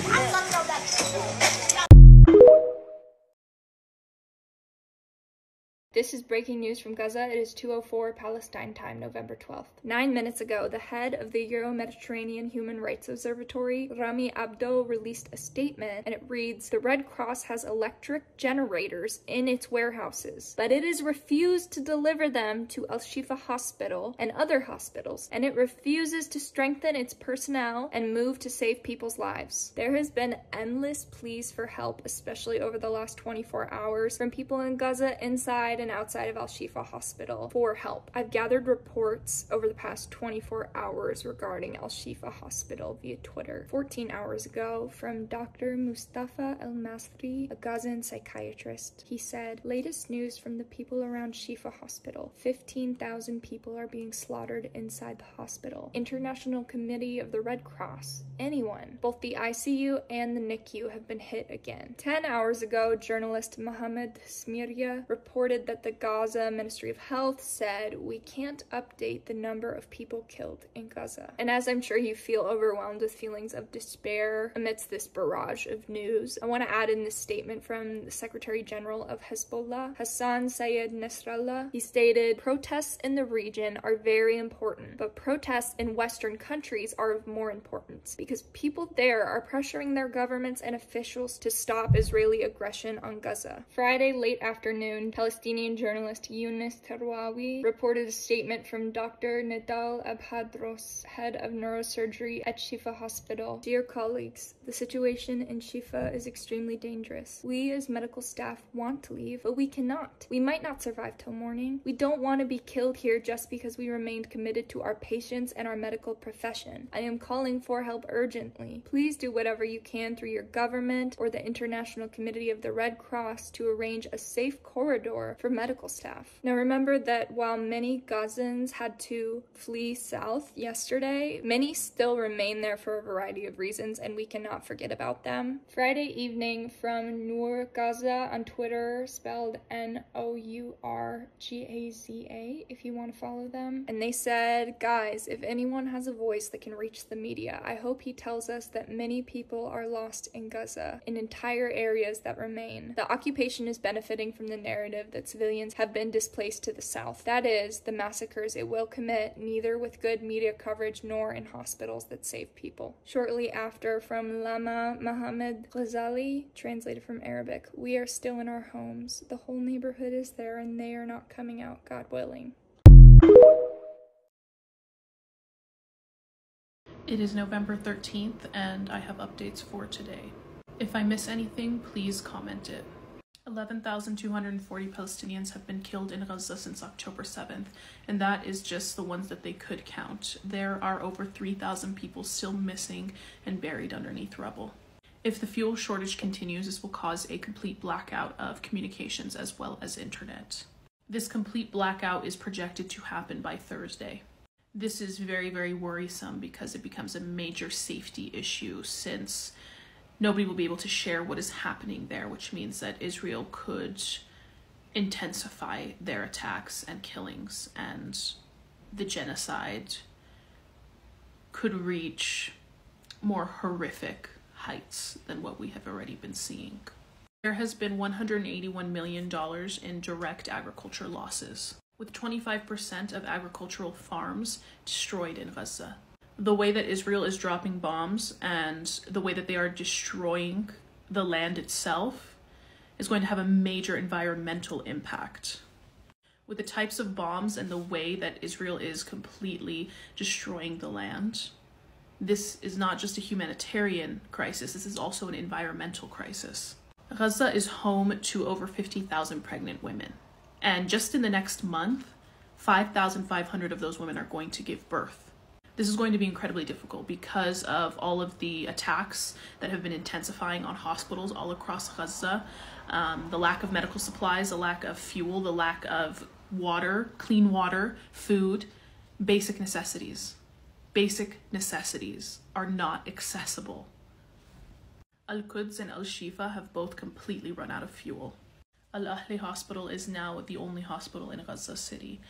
This is breaking news from Gaza. It is 2:04 Palestine time, November 12th. 9 minutes ago, the head of the Euro-Mediterranean Human Rights Observatory, Rami Abdo, released a statement, and it reads, "The Red Cross has electric generators in its warehouses, but it has refused to deliver them to Al-Shifa Hospital and other hospitals, and it refuses to strengthen its personnel and move to save people's lives." There has been endless pleas for help, especially over the last 24 hours, from people in Gaza inside and outside of Al-Shifa Hospital for help. I've gathered reports over the past 24 hours regarding Al-Shifa Hospital via Twitter. 14 hours ago, from Dr. Mustafa El-Masri, a Gazan psychiatrist. He said, "Latest news from the people around Shifa Hospital. 15,000 people are being slaughtered inside the hospital. International Committee of the Red Cross. Anyone. Both the ICU and the NICU have been hit again." 10 hours ago, journalist Mohammed Smirya reported that the Gaza Ministry of Health said, "We can't update the number of people killed in Gaza." And as I'm sure you feel overwhelmed with feelings of despair amidst this barrage of news, I want to add in this statement from the Secretary General of Hezbollah, Hassan Sayed Nasrallah. He stated, "Protests in the region are very important, but protests in Western countries are of more importance because people there are pressuring their governments and officials to stop Israeli aggression on Gaza." Friday late afternoon, Palestinian journalist Younes Terwawi reported a statement from Dr. Nidal Abhadros, head of neurosurgery at Shifa Hospital. "Dear colleagues, the situation in Shifa is extremely dangerous. We as medical staff want to leave, but we cannot. We might not survive till morning. We don't want to be killed here just because we remained committed to our patients and our medical profession. I am calling for help urgently. Please do whatever you can through your government or the International Committee of the Red Cross to arrange a safe corridor for medical staff." Now remember that while many Gazans had to flee south yesterday, many still remain there for a variety of reasons, and we cannot forget about them. Friday evening from Noor Gaza on Twitter, spelled Nourgaza, if you want to follow them. And they said, "Guys, if anyone has a voice that can reach the media, I hope he tells us that many people are lost in Gaza, in entire areas that remain. The occupation is benefiting from the narrative that civilians have been displaced to the south. That is, the massacres it will commit, neither with good media coverage nor in hospitals that save people." Shortly after, from Lama Mohammed Ghazali, translated from Arabic, "We are still in our homes. The whole neighborhood is there and they are not coming out, God willing." It is November 13th and I have updates for today. If I miss anything, please comment it. 11,240 Palestinians have been killed in Gaza since October 7th, and that is just the ones that they could count. There are over 3,000 people still missing and buried underneath rubble. If the fuel shortage continues, this will cause a complete blackout of communications as well as internet. This complete blackout is projected to happen by Thursday. This is very, very worrisome because it becomes a major safety issue since nobody will be able to share what is happening there, which means that Israel could intensify their attacks and killings, and the genocide could reach more horrific heights than what we have already been seeing. There has been $181 million in direct agriculture losses, with 25% of agricultural farms destroyed in Gaza. The way that Israel is dropping bombs and the way that they are destroying the land itself is going to have a major environmental impact. With the types of bombs and the way that Israel is completely destroying the land, this is not just a humanitarian crisis, this is also an environmental crisis. Gaza is home to over 50,000 pregnant women. And just in the next month, 5,500 of those women are going to give birth. This is going to be incredibly difficult because of all of the attacks that have been intensifying on hospitals all across Gaza, the lack of medical supplies, the lack of fuel, the lack of water, clean water, food, basic necessities. Basic necessities are not accessible Al-Quds and Al-Shifa have both completely run out of fuel. Al-Ahli Hospital is now the only hospital in Gaza City.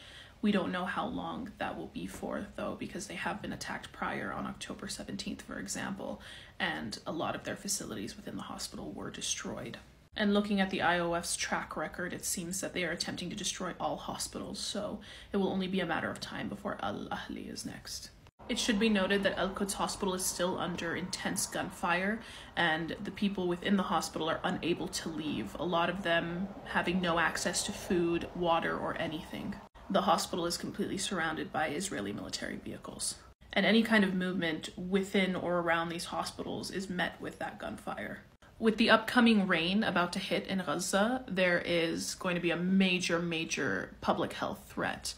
We don't know how long that will be for, though, because they have been attacked prior on October 17th, for example, and a lot of their facilities within the hospital were destroyed. And looking at the IOF's track record, it seems that they are attempting to destroy all hospitals, so it will only be a matter of time before Al-Ahli is next. It should be noted that Al-Quds Hospital is still under intense gunfire, and the people within the hospital are unable to leave, a lot of them having no access to food, water, or anything. The hospital is completely surrounded by Israeli military vehicles, and any kind of movement within or around these hospitals is met with that gunfire. With the upcoming rain about to hit in Gaza, there is going to be a major public health threat.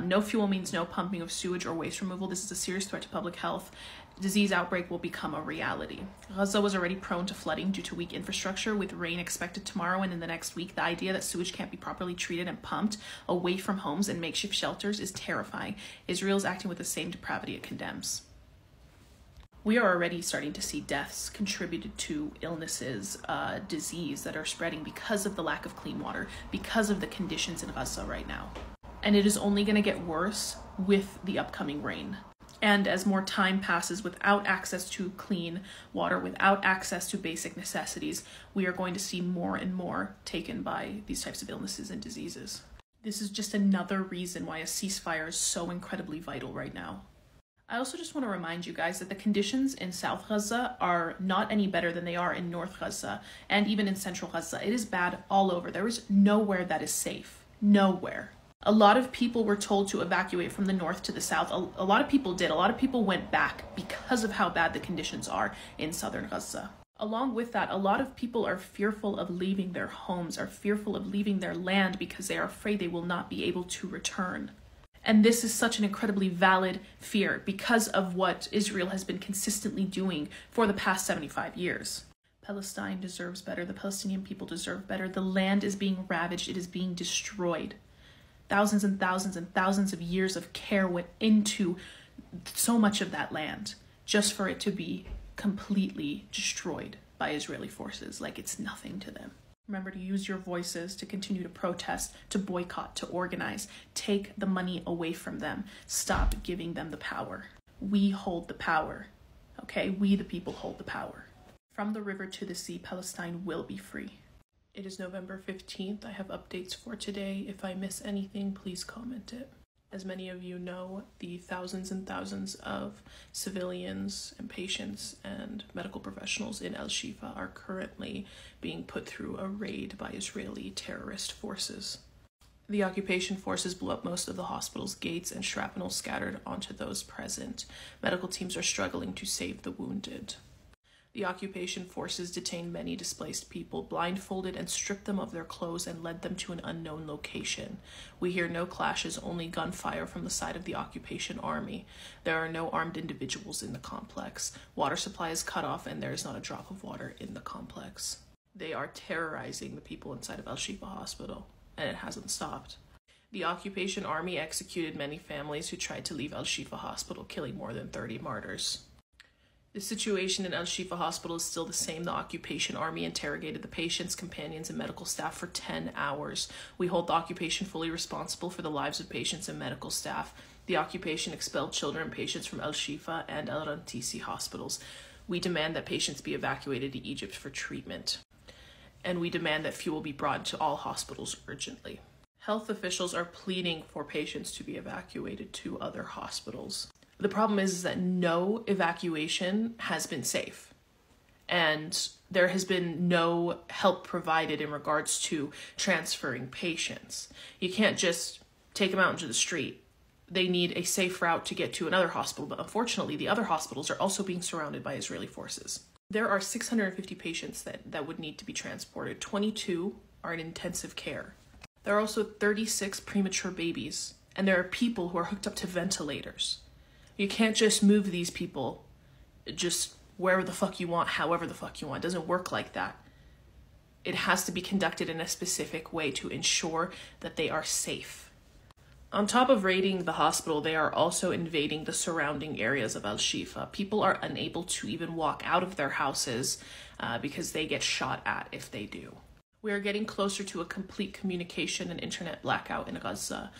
No fuel means no pumping of sewage or waste removal. This is a serious threat to public health. Disease outbreak will become a reality. Gaza was already prone to flooding due to weak infrastructure. With rain expected tomorrow and in the next week, the idea that sewage can't be properly treated and pumped away from homes and makeshift shelters is terrifying. Israel is acting with the same depravity it condemns. We are already starting to see deaths contributed to illnesses, disease that are spreading because of the lack of clean water, because of the conditions in Gaza right now. And it is only going to get worse with the upcoming rain. And as more time passes without access to clean water, without access to basic necessities, we are going to see more and more taken by these types of illnesses and diseases. This is just another reason why a ceasefire is so incredibly vital right now. I also just want to remind you guys that the conditions in South Gaza are not any better than they are in North Gaza and even in Central Gaza. It is bad all over. There is nowhere that is safe. Nowhere. A lot of people were told to evacuate from the north to the south. A lot of people did. A lot of people went back because of how bad the conditions are in southern Gaza. Along with that, a lot of people are fearful of leaving their homes, are fearful of leaving their land because they are afraid they will not be able to return. And this is such an incredibly valid fear because of what Israel has been consistently doing for the past 75 years. Palestine deserves better. The Palestinian people deserve better. The land is being ravaged. It is being destroyed. Thousands and thousands and thousands of years of care went into so much of that land just for it to be completely destroyed by Israeli forces like it's nothing to them. Remember to use your voices to continue to protest, to boycott, to organize. Take the money away from them. Stop giving them the power. We hold the power. Okay? We the people hold the power. From the river to the sea, Palestine will be free. It is November 15th. I have updates for today. If I miss anything, please comment it. As many of you know, the thousands and thousands of civilians and patients and medical professionals in Al-Shifa are currently being put through a raid by Israeli terrorist forces. The occupation forces blew up most of the hospital's gates and shrapnel scattered onto those present. Medical teams are struggling to save the wounded. The occupation forces detained many displaced people, blindfolded and stripped them of their clothes and led them to an unknown location. We hear no clashes, only gunfire from the side of the occupation army. There are no armed individuals in the complex. Water supply is cut off and there is not a drop of water in the complex. They are terrorizing the people inside of Al-Shifa Hospital, and it hasn't stopped. The occupation army executed many families who tried to leave Al-Shifa Hospital, killing more than 30 martyrs. The situation in Al-Shifa Hospital is still the same. The occupation army interrogated the patients, companions, and medical staff for 10 hours. We hold the occupation fully responsible for the lives of patients and medical staff. The occupation expelled children and patients from Al-Shifa and Al-Rantisi hospitals. We demand that patients be evacuated to Egypt for treatment. And we demand that fuel be brought to all hospitals urgently. Health officials are pleading for patients to be evacuated to other hospitals. The problem is that no evacuation has been safe, and there has been no help provided in regards to transferring patients. You can't just take them out into the street. They need a safe route to get to another hospital, but unfortunately the other hospitals are also being surrounded by Israeli forces. There are 650 patients that would need to be transported. 22 are in intensive care. There are also 36 premature babies, and there are people who are hooked up to ventilators. You can't just move these people just wherever the fuck you want, however the fuck you want. It doesn't work like that. It has to be conducted in a specific way to ensure that they are safe. On top of raiding the hospital, they are also invading the surrounding areas of Al-Shifa. People are unable to even walk out of their houses because they get shot at if they do. We are getting closer to a complete communication and internet blackout in Gaza.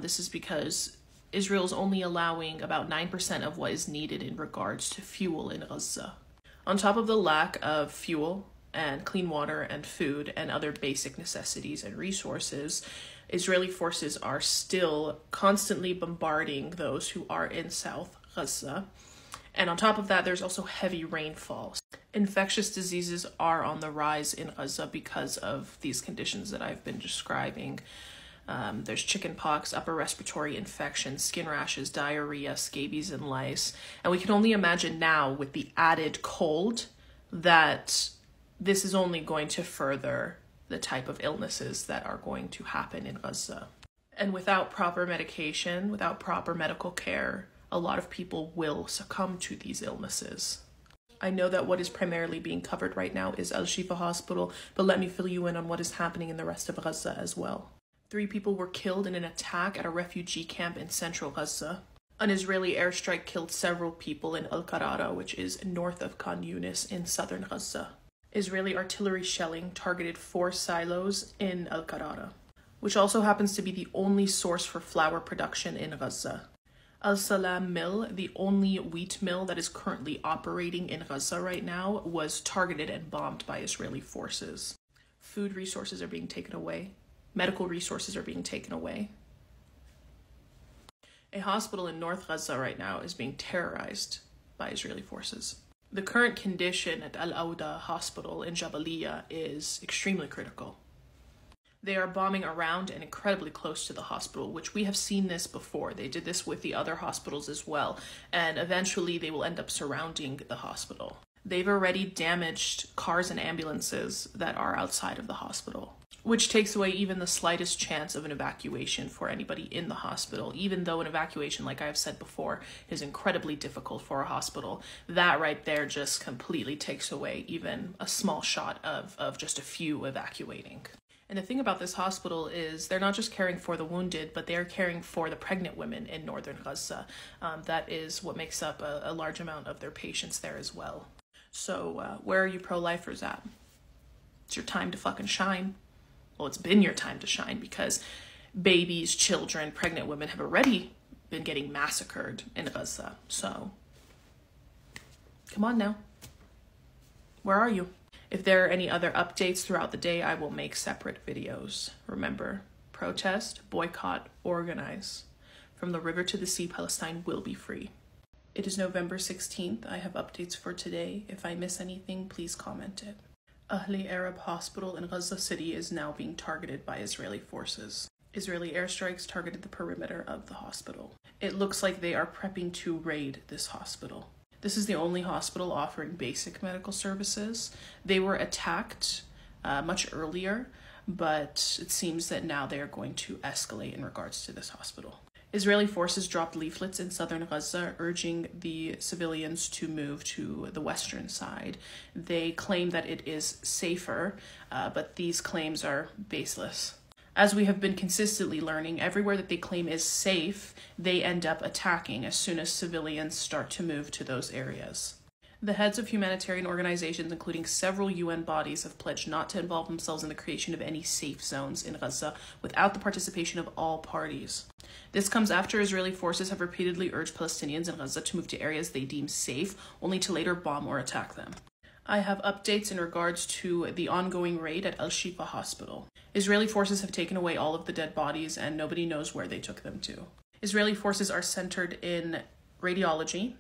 This is because Israel's only allowing about 9% of what is needed in regards to fuel in Gaza. On top of the lack of fuel and clean water and food and other basic necessities and resources, Israeli forces are still constantly bombarding those who are in South Gaza. And on top of that, there's also heavy rainfall. Infectious diseases are on the rise in Gaza because of these conditions that I've been describing. There's chickenpox, upper respiratory infections, skin rashes, diarrhea, scabies, and lice. And we can only imagine now with the added cold that this is only going to further the type of illnesses that are going to happen in Gaza. And without proper medication, without proper medical care, a lot of people will succumb to these illnesses. I know that what is primarily being covered right now is Al-Shifa Hospital, but let me fill you in on what is happening in the rest of Gaza as well. 3 people were killed in an attack at a refugee camp in central Gaza. An Israeli airstrike killed several people in Al-Qarara, which is north of Khan Yunis in southern Gaza. Israeli artillery shelling targeted 4 silos in Al-Qarara, which also happens to be the only source for flour production in Gaza. Al-Salam mill, the only wheat mill that is currently operating in Gaza right now, was targeted and bombed by Israeli forces. Food resources are being taken away. Medical resources are being taken away. A hospital in North Gaza right now is being terrorized by Israeli forces. The current condition at Al-Awda Hospital in Jabalia is extremely critical. They are bombing around and incredibly close to the hospital, which we have seen this before. They did this with the other hospitals as well, and eventually they will end up surrounding the hospital. They've already damaged cars and ambulances that are outside of the hospital, which takes away even the slightest chance of an evacuation for anybody in the hospital, even though an evacuation, like I've said before, is incredibly difficult for a hospital. That right there just completely takes away even a small shot of just a few evacuating. And the thing about this hospital is they're not just caring for the wounded, but they're caring for the pregnant women in northern Gaza. That is what makes up a large amount of their patients there as well. So where are you pro-lifers at? It's your time to fucking shine. Well, it's been your time to shine because babies, children, pregnant women have already been getting massacred in Gaza. So come on now. Where are you? If there are any other updates throughout the day, I will make separate videos. Remember, protest, boycott, organize. From the river to the sea, Palestine will be free. It is November 16th. I have updates for today. If I miss anything, please comment it. Ahli Arab Hospital in Gaza City is now being targeted by Israeli forces. Israeli airstrikes targeted the perimeter of the hospital. It looks like they are prepping to raid this hospital. This is the only hospital offering basic medical services. They were attacked much earlier, but it seems that now they are going to escalate in regards to this hospital. Israeli forces dropped leaflets in southern Gaza urging the civilians to move to the western side. They claim that it is safer, but these claims are baseless. As we have been consistently learning, everywhere that they claim is safe, they end up attacking as soon as civilians start to move to those areas. The heads of humanitarian organizations, including several UN bodies, have pledged not to involve themselves in the creation of any safe zones in Gaza without the participation of all parties. This comes after Israeli forces have repeatedly urged Palestinians in Gaza to move to areas they deem safe, only to later bomb or attack them. I have updates in regards to the ongoing raid at Al-Shifa Hospital. Israeli forces have taken away all of the dead bodies and nobody knows where they took them to. Israeli forces are centered in radiology,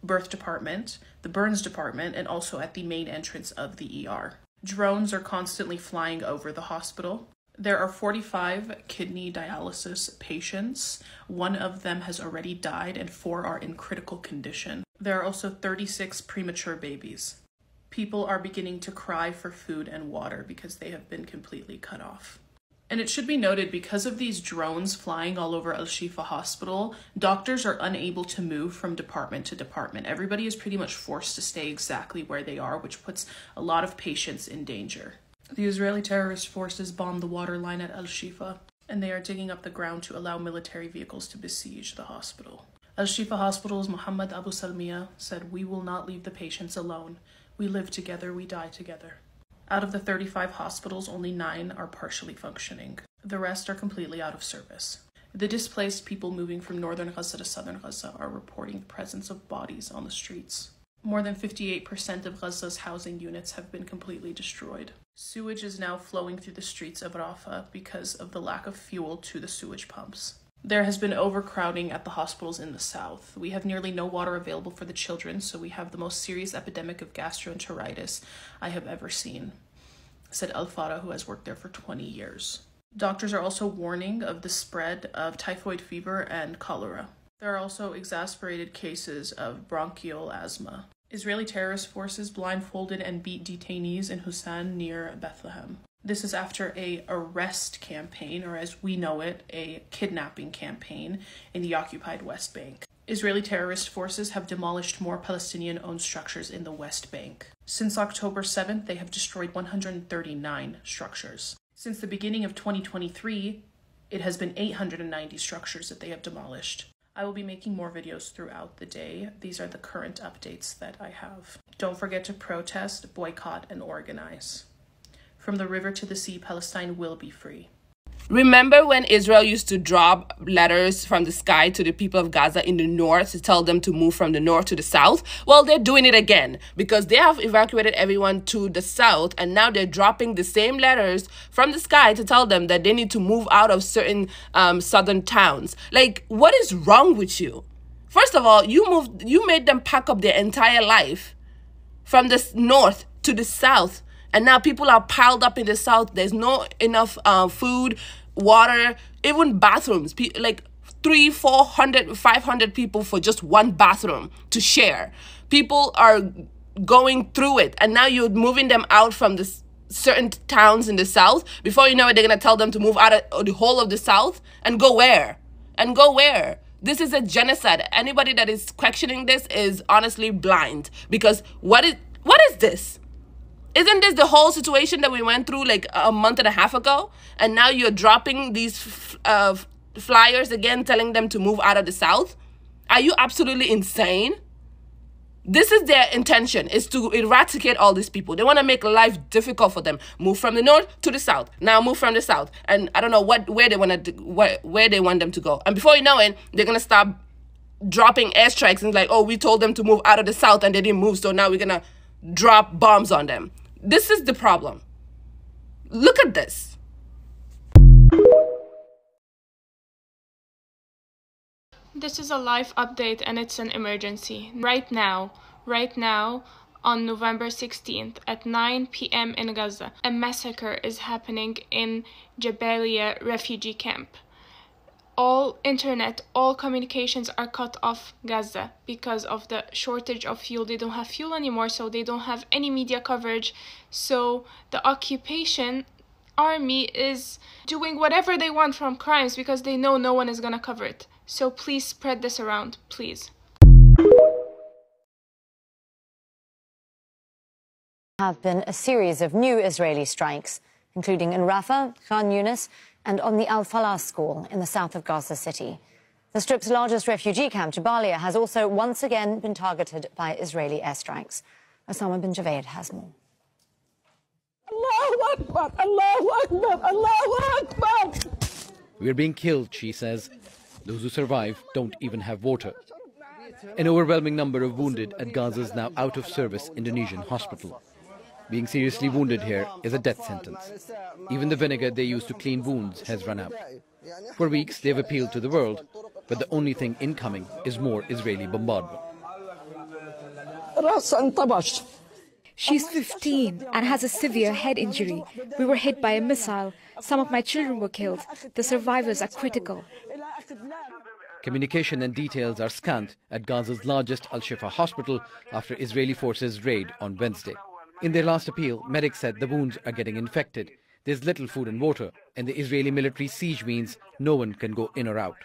birth department, the burns department, and also at the main entrance of the ER. Drones are constantly flying over the hospital. There are 45 kidney dialysis patients. 1 of them has already died and 4 are in critical condition. There are also 36 premature babies. People are beginning to cry for food and water because they have been completely cut off. And it should be noted, because of these drones flying all over Al-Shifa Hospital, doctors are unable to move from department to department. Everybody is pretty much forced to stay exactly where they are, which puts a lot of patients in danger. The Israeli terrorist forces bombed the water line at Al-Shifa. and they are digging up the ground to allow military vehicles to besiege the hospital. Al-Shifa Hospital's Muhammad Abu Salmiya said, "We will not leave the patients alone. We live together, we die together." Out of the 35 hospitals, only 9 are partially functioning. The rest are completely out of service. The displaced people moving from northern Gaza to southern Gaza are reporting the presence of bodies on the streets. More than 58% of Gaza's housing units have been completely destroyed. Sewage is now flowing through the streets of Rafah because of the lack of fuel to the sewage pumps. There has been overcrowding at the hospitals in the south. We have nearly no water available for the children, so we have the most serious epidemic of gastroenteritis I have ever seen, said Al-Farah, who has worked there for 20 years. Doctors are also warning of the spread of typhoid fever and cholera. There are also exacerbated cases of bronchial asthma. Israeli terrorist forces blindfolded and beat detainees in Hussan near Bethlehem. This is after an arrest campaign, or as we know it, a kidnapping campaign in the occupied West Bank. Israeli terrorist forces have demolished more Palestinian-owned structures in the West Bank. Since October 7th, they have destroyed 139 structures. Since the beginning of 2023, it has been 890 structures that they have demolished. I will be making more videos throughout the day. These are the current updates that I have. Don't forget to protest, boycott, and organize. From the river to the sea, Palestine will be free. Remember when Israel used to drop letters from the sky to the people of Gaza in the north to tell them to move from the north to the south? Well, they're doing it again because they have evacuated everyone to the south, and now they're dropping the same letters from the sky to tell them that they need to move out of certain southern towns. Like, what is wrong with you? First of all, you made them pack up their entire life from the north to the south. And now people are piled up in the south. There's no enough food, water, even bathrooms. Like 300, 400, 500 people for just one bathroom to share. People are going through it. And now you're moving them out from the certain towns in the south. Before you know it, they're going to tell them to move out of the whole of the south. And go where? And go where? This is a genocide. Anybody that is questioning this is honestly blind. Because what is this? Isn't this the whole situation that we went through like a month and a half ago? And now you're dropping these flyers again, telling them to move out of the south? Are you absolutely insane? This is their intention, is to eradicate all these people. They want to make life difficult for them. Move from the north to the south. Now move from the south. And I don't know where they want them to go. And before you know it, they're going to start dropping airstrikes and like, oh, we told them to move out of the south and they didn't move. So now we're going to drop bombs on them. This is the problem. Look at this. This is a live update and it's an emergency. Right now, on November 16th at 9 p.m. in Gaza, a massacre is happening in Jabalia refugee camp. All internet, all communications are cut off Gaza because of the shortage of fuel. They don't have fuel anymore, so they don't have any media coverage. So the occupation army is doing whatever they want from crimes because they know no one is gonna cover it. So please spread this around, please. Have been a series of new Israeli strikes, including in Rafah, Khan Yunis, and on the Al-Falah school in the south of Gaza City. The Strip's largest refugee camp, Jabalia, has also once again been targeted by Israeli airstrikes. Osama bin Javed has more. Allahu Akbar! Allahu Akbar! Allahu Akbar! We're being killed, she says. Those who survive don't even have water. An overwhelming number of wounded at Gaza's now out-of-service Indonesian hospital. Being seriously wounded here is a death sentence. Even the vinegar they use to clean wounds has run out. For weeks, they've appealed to the world, but the only thing incoming is more Israeli bombardment. She's 15 and has a severe head injury. We were hit by a missile. Some of my children were killed. The survivors are critical. Communication and details are scant at Gaza's largest Al-Shifa hospital after Israeli forces raid on Wednesday. In their last appeal, medics said the wounds are getting infected. There's little food and water, and the Israeli military siege means no one can go in or out.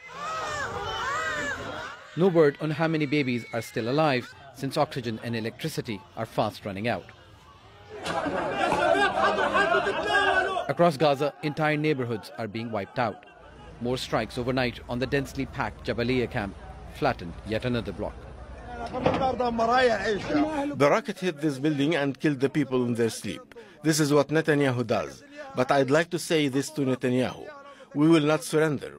No word on how many babies are still alive, since oxygen and electricity are fast running out. Across Gaza, entire neighborhoods are being wiped out. More strikes overnight on the densely packed Jabalia camp flattened yet another block. The rocket hit this building and killed the people in their sleep. This is what Netanyahu does. But I'd like to say this to Netanyahu. We will not surrender.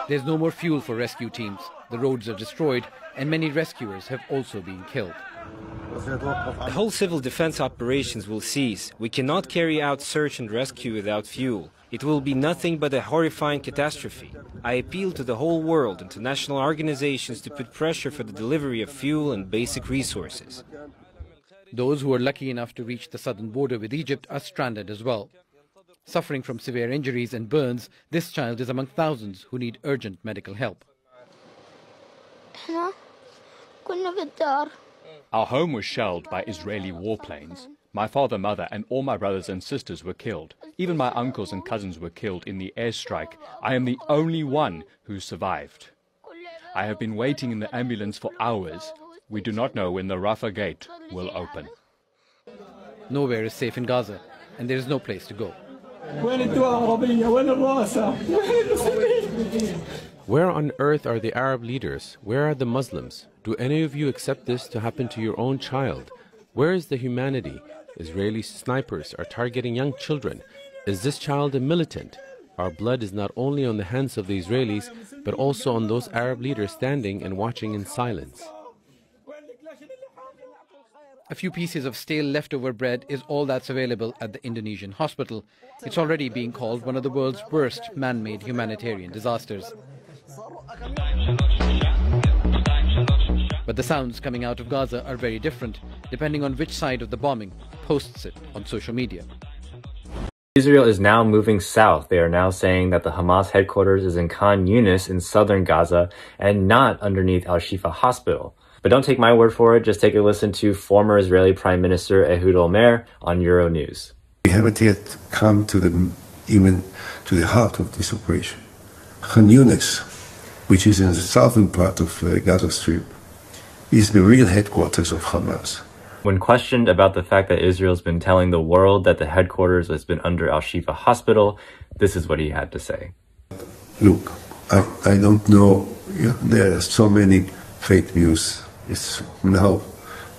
There's no more fuel for rescue teams. The roads are destroyed and many rescuers have also been killed. The whole civil defense operations will cease. We cannot carry out search and rescue without fuel. It will be nothing but a horrifying catastrophe. I appeal to the whole world and to national organizations to put pressure for the delivery of fuel and basic resources. Those who are lucky enough to reach the southern border with Egypt are stranded as well. Suffering from severe injuries and burns, this child is among thousands who need urgent medical help. Our home was shelled by Israeli warplanes. My father, mother and all my brothers and sisters were killed. Even my uncles and cousins were killed in the airstrike. I am the only one who survived. I have been waiting in the ambulance for hours. We do not know when the Rafah gate will open. Nowhere is safe in Gaza, and there is no place to go. Where on earth are the Arab leaders? Where are the Muslims? Do any of you accept this to happen to your own child? Where is the humanity? Israeli snipers are targeting young children. Is this child a militant? Our blood is not only on the hands of the Israelis, but also on those Arab leaders standing and watching in silence. A few pieces of stale leftover bread is all that's available at the Indonesian hospital. It's already being called one of the world's worst man-made humanitarian disasters. But the sounds coming out of Gaza are very different, depending on which side of the bombing posts it on social media. Israel is now moving south. They are now saying that the Hamas headquarters is in Khan Yunis in southern Gaza and not underneath Al-Shifa Hospital. But don't take my word for it, just take a listen to former Israeli Prime Minister Ehud Olmert on Euronews. We haven't yet come to even to the heart of this operation. Khan Yunis, which is in the southern part of Gaza Strip, is the real headquarters of Hamas. When questioned about the fact that Israel's been telling the world that the headquarters has been under Al-Shifa Hospital, this is what he had to say. Look, I don't know, there are so many fake news. It's now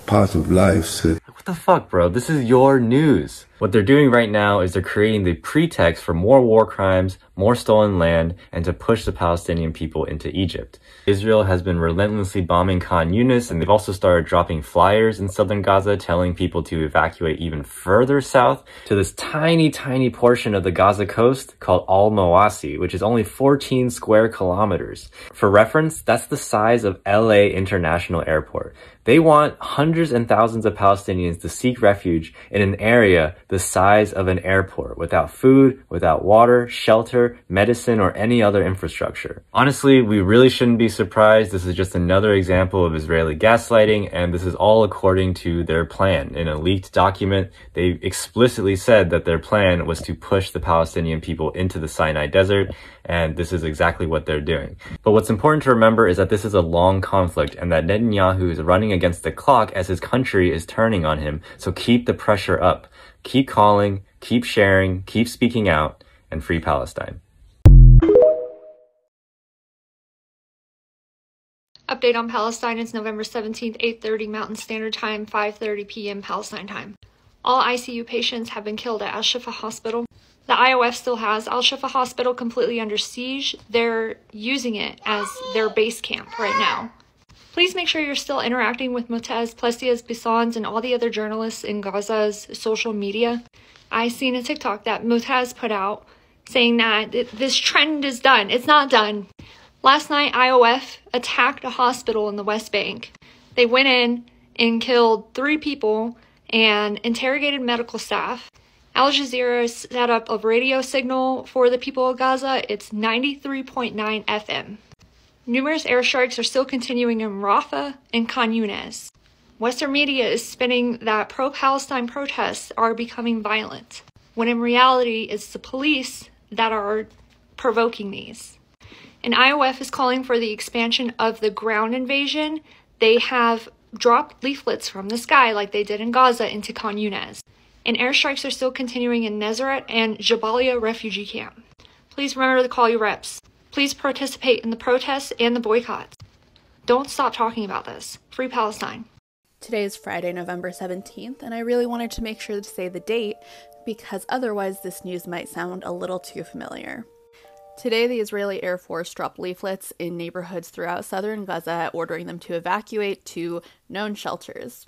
part of life. So. What the fuck, bro? This is your news. What they're doing right now is they're creating the pretext for more war crimes, more stolen land, and to push the Palestinian people into Egypt. Israel has been relentlessly bombing Khan Yunis, and they've also started dropping flyers in southern Gaza telling people to evacuate even further south to this tiny, tiny portion of the Gaza coast called Al-Mawasi, which is only 14 square kilometers. For reference, that's the size of LA International Airport. They want hundreds and thousands of Palestinians to seek refuge in an area the size of an airport, without food, without water, shelter, medicine, or any other infrastructure. Honestly, we really shouldn't be surprised. This is just another example of Israeli gaslighting, and this is all according to their plan. In a leaked document, they explicitly said that their plan was to push the Palestinian people into the Sinai Desert, and this is exactly what they're doing. But what's important to remember is that this is a long conflict, and that Netanyahu is running against the clock as his country is turning on him. So keep the pressure up. Keep calling, keep sharing, keep speaking out, and free Palestine. Update on Palestine is November 17th, 8:30 Mountain Standard Time, 5:30 p.m. Palestine time. All ICU patients have been killed at Al-Shifa Hospital. The IOF still has Al-Shifa Hospital completely under siege. They're using it as their base camp right now. Please make sure you're still interacting with Motaz, Plessias, Bissons, and all the other journalists in Gaza's social media. I seen a TikTok that Motaz put out saying that this trend is done. It's not done. Last night, IOF attacked a hospital in the West Bank. They went in and killed 3 people and interrogated medical staff. Al Jazeera set up a radio signal for the people of Gaza. It's 93.9 FM. Numerous airstrikes are still continuing in Rafah and Khan Yunis. Western media is spinning that pro-Palestine protests are becoming violent, when in reality it's the police that are provoking these. And IOF is calling for the expansion of the ground invasion. They have dropped leaflets from the sky like they did in Gaza into Khan Yunis. And airstrikes are still continuing in Nazareth and Jabalia refugee camp. Please remember to call your reps. Please participate in the protests and the boycotts. Don't stop talking about this. Free Palestine. Today is Friday, November 17th, and I really wanted to make sure to say the date because otherwise this news might sound a little too familiar. Today, the Israeli Air Force dropped leaflets in neighborhoods throughout southern Gaza ordering them to evacuate to known shelters.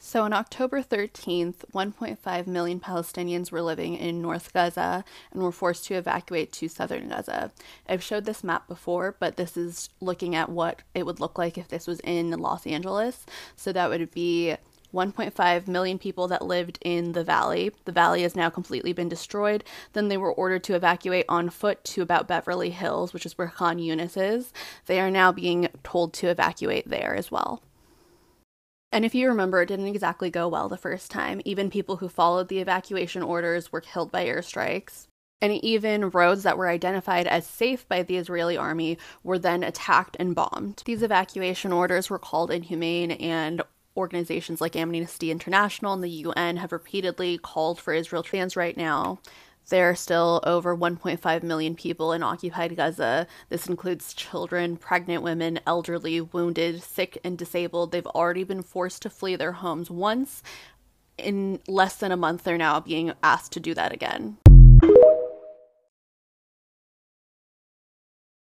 So on October 13th, 1.5 million Palestinians were living in North Gaza and were forced to evacuate to southern Gaza. I've showed this map before, but this is looking at what it would look like if this was in Los Angeles. So that would be 1.5 million people that lived in the valley. The valley has now completely been destroyed. Then they were ordered to evacuate on foot to about Beverly Hills, which is where Khan Yunis is. They are now being told to evacuate there as well. And if you remember, it didn't exactly go well the first time. Even people who followed the evacuation orders were killed by airstrikes. And even roads that were identified as safe by the Israeli army were then attacked and bombed. These evacuation orders were called inhumane, and organizations like Amnesty International and the UN have repeatedly called for Israel trans right now. There are still over 1.5 million people in occupied Gaza. This includes children, pregnant women, elderly, wounded, sick, and disabled. They've already been forced to flee their homes once. In less than a month, they're now being asked to do that again.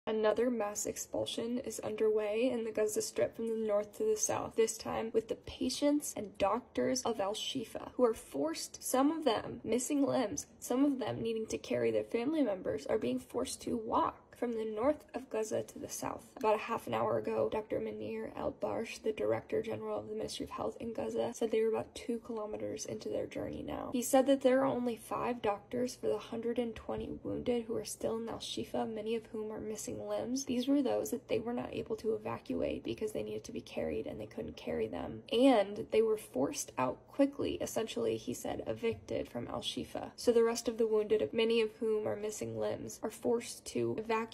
Another mass expulsion is underway in the Gaza Strip from the north to the south, this time with the patients and doctors of Al-Shifa, who are forced, some of them missing limbs, some of them needing to carry their family members, are being forced to walk from the north of Gaza to the south. About a half an hour ago, Dr. Munir Al-Barsh, the Director General of the Ministry of Health in Gaza, said they were about 2 kilometers into their journey now. He said that there are only 5 doctors for the 120 wounded who are still in Al-Shifa, many of whom are missing limbs. These were those that they were not able to evacuate because they needed to be carried and they couldn't carry them. And they were forced out quickly, essentially, he said, evicted from Al-Shifa. So the rest of the wounded, many of whom are missing limbs, are forced to evacuate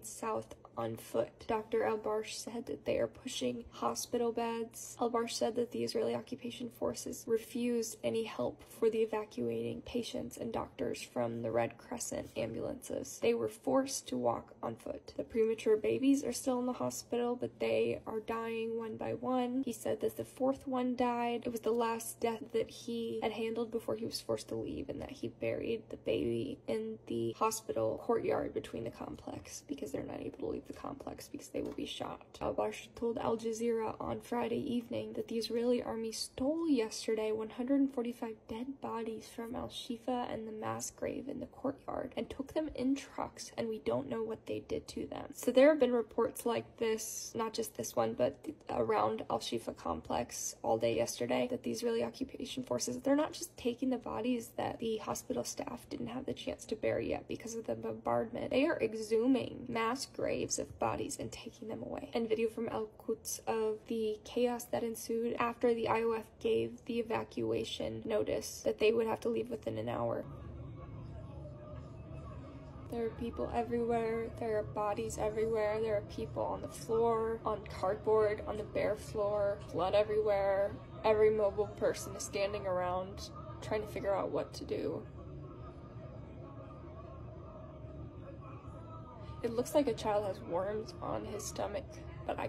south on foot. Dr. Al-Barsh said that they are pushing hospital beds. Al-Barsh said that the Israeli occupation forces refused any help for the evacuating patients and doctors from the Red Crescent ambulances. They were forced to walk on foot. The premature babies are still in the hospital, but they are dying one by one. He said that the 4th one died. It was the last death that he had handled before he was forced to leave, and that he buried the baby in the hospital courtyard between the complex because they're not able to leave the complex because they will be shot. Al-Barsh told Al Jazeera on Friday evening that the Israeli army stole yesterday 145 dead bodies from Al-Shifa and the mass grave in the courtyard and took them in trucks, and we don't know what they did to them. So there have been reports like this, not just this one, but around Al-Shifa complex all day yesterday, that the Israeli occupation forces, they're not just taking the bodies that the hospital staff didn't have the chance to bury yet because of the bombardment. They are exhuming mass graves of bodies and taking them away. And video from Al-Quds of the chaos that ensued after the IOF gave the evacuation notice that they would have to leave within an hour. There are people everywhere, there are bodies everywhere, there are people on the floor, on cardboard, on the bare floor, blood everywhere. Every mobile person is standing around trying to figure out what to do. It looks like a child has worms on his stomach, but I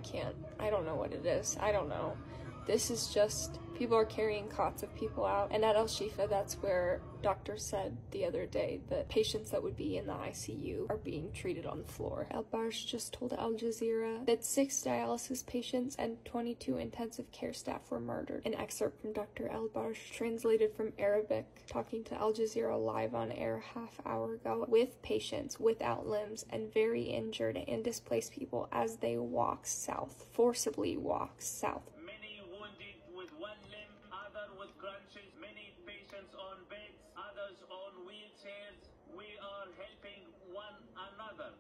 don't know what it is. I don't know. This is just, people are carrying cots of people out. And at Al-Shifa, that's where doctors said the other day that patients that would be in the ICU are being treated on the floor. Al-Barsh just told Al Jazeera that 6 dialysis patients and 22 intensive care staff were murdered. An excerpt from Dr. Al-Barsh, translated from Arabic, talking to Al Jazeera live on air half-hour ago, with patients without limbs and very injured and displaced people as they walk south, forcibly walk south. Many patients on beds, others on wheelchairs. We are helping one another.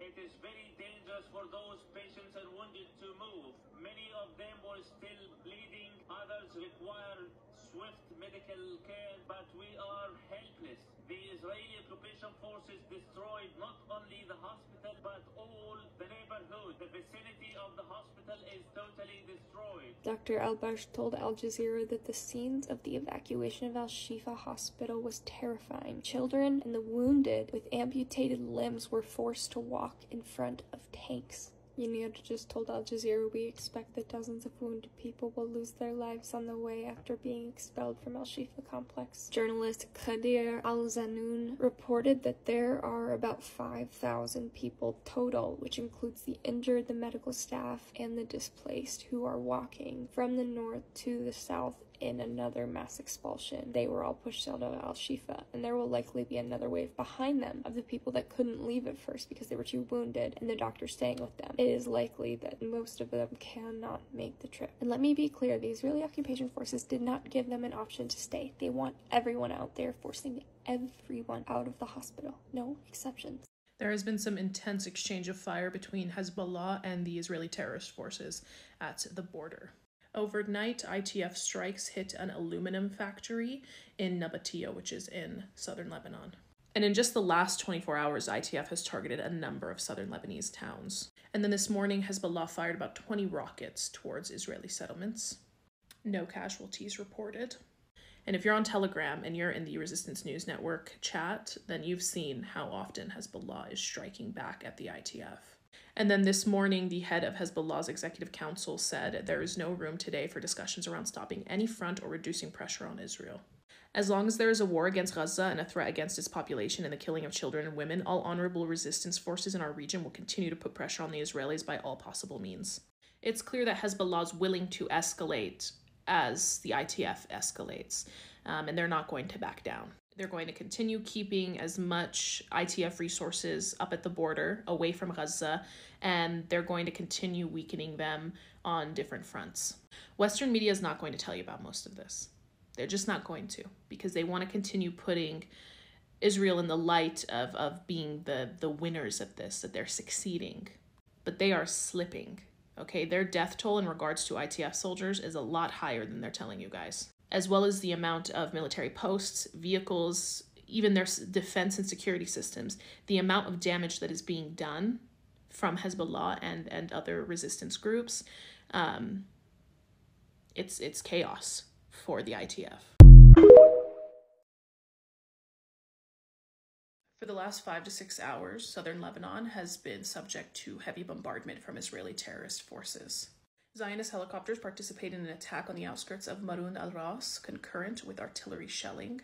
It is very dangerous for those patients and wounded to move. Many of them were still bleeding, others require swift medical care, but we are helpless. The Israeli occupation forces destroyed not only the hospital but all the neighborhood. The vicinity of the hospital is totally destroyed. Dr. Al-Bash told Al Jazeera that the scenes of the evacuation of Al-Shifa hospital was terrifying. Children and the wounded with amputated limbs were forced to walk in front of tanks. Yunus just told Al Jazeera, "We expect that dozens of wounded people will lose their lives on the way after being expelled from Al-Shifa complex." Journalist Khadir Al-Zanoun reported that there are about 5,000 people total, which includes the injured, the medical staff, and the displaced, who are walking from the north to the south in another mass expulsion. They were all pushed out of Al-Shifa, and there will likely be another wave behind them of the people that couldn't leave at first because they were too wounded and the doctor staying with them. It is likely that most of them cannot make the trip. And let me be clear, the Israeli occupation forces did not give them an option to stay. They want everyone out there, forcing everyone out of the hospital. No exceptions. There has been some intense exchange of fire between Hezbollah and the Israeli terrorist forces at the border. Overnight, ITF strikes hit an aluminum factory in Nabatea, which is in southern Lebanon. And in just the last 24 hours, ITF has targeted a number of southern Lebanese towns. And then this morning, Hezbollah fired about 20 rockets towards Israeli settlements. No casualties reported. And if you're on Telegram and you're in the Resistance News Network chat, then you've seen how often Hezbollah is striking back at the ITF. And then this morning, the head of Hezbollah's executive council said there is no room today for discussions around stopping any front or reducing pressure on Israel. As long as there is a war against Gaza and a threat against its population and the killing of children and women, all honorable resistance forces in our region will continue to put pressure on the Israelis by all possible means. It's clear that Hezbollah is willing to escalate as the ITF escalates, and they're not going to back down. They're going to continue keeping as much ITF resources up at the border, away from Gaza, and they're going to continue weakening them on different fronts. Western media is not going to tell you about most of this. They're just not going to, because they want to continue putting Israel in the light of being the winners of this, that they're succeeding. But they are slipping, okay? Their death toll in regards to ITF soldiers is a lot higher than they're telling you guys, as well as the amount of military posts, vehicles, even their defense and security systems. The amount of damage that is being done from Hezbollah and other resistance groups, it's chaos for the ITF. For the last 5 to 6 hours, southern Lebanon has been subject to heavy bombardment from Israeli terrorist forces. Zionist helicopters participated in an attack on the outskirts of Marun al-Ras, concurrent with artillery shelling.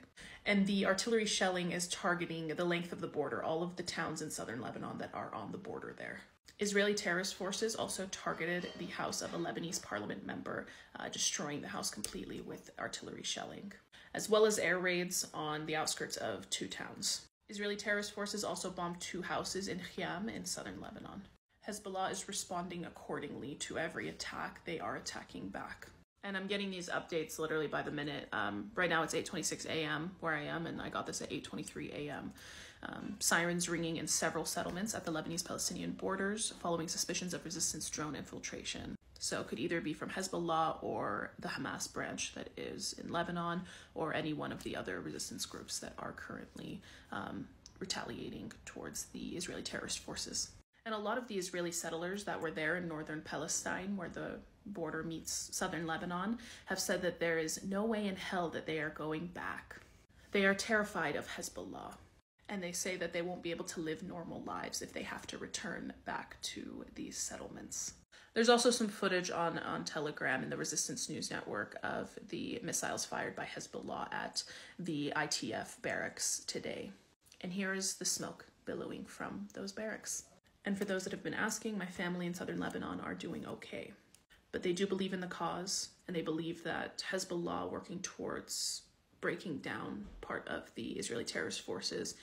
And the artillery shelling is targeting the length of the border, all of the towns in southern Lebanon that are on the border there. Israeli terrorist forces also targeted the house of a Lebanese parliament member, destroying the house completely with artillery shelling, as well as air raids on the outskirts of 2 towns. Israeli terrorist forces also bombed 2 houses in Khiam in southern Lebanon. Hezbollah is responding accordingly to every attack. They are attacking back. And I'm getting these updates literally by the minute. Right now it's 8:26 a.m. where I am, and I got this at 8:23 a.m. Sirens ringing in several settlements at the Lebanese-Palestinian borders following suspicions of resistance drone infiltration. So it could either be from Hezbollah or the Hamas branch that is in Lebanon, or any one of the other resistance groups that are currently retaliating towards the Israeli terrorist forces. And a lot of the Israeli settlers that were there in northern Palestine, where the border meets southern Lebanon, have said that there is no way in hell that they are going back. They are terrified of Hezbollah, and they say that they won't be able to live normal lives if they have to return back to these settlements. There's also some footage on Telegram in the Resistance News Network of the missiles fired by Hezbollah at the ITF barracks today. And here is the smoke billowing from those barracks. And for those that have been asking, my family in southern Lebanon are doing okay. But they do believe in the cause, and they believe that Hezbollah working towards breaking down part of the Israeli terrorist forces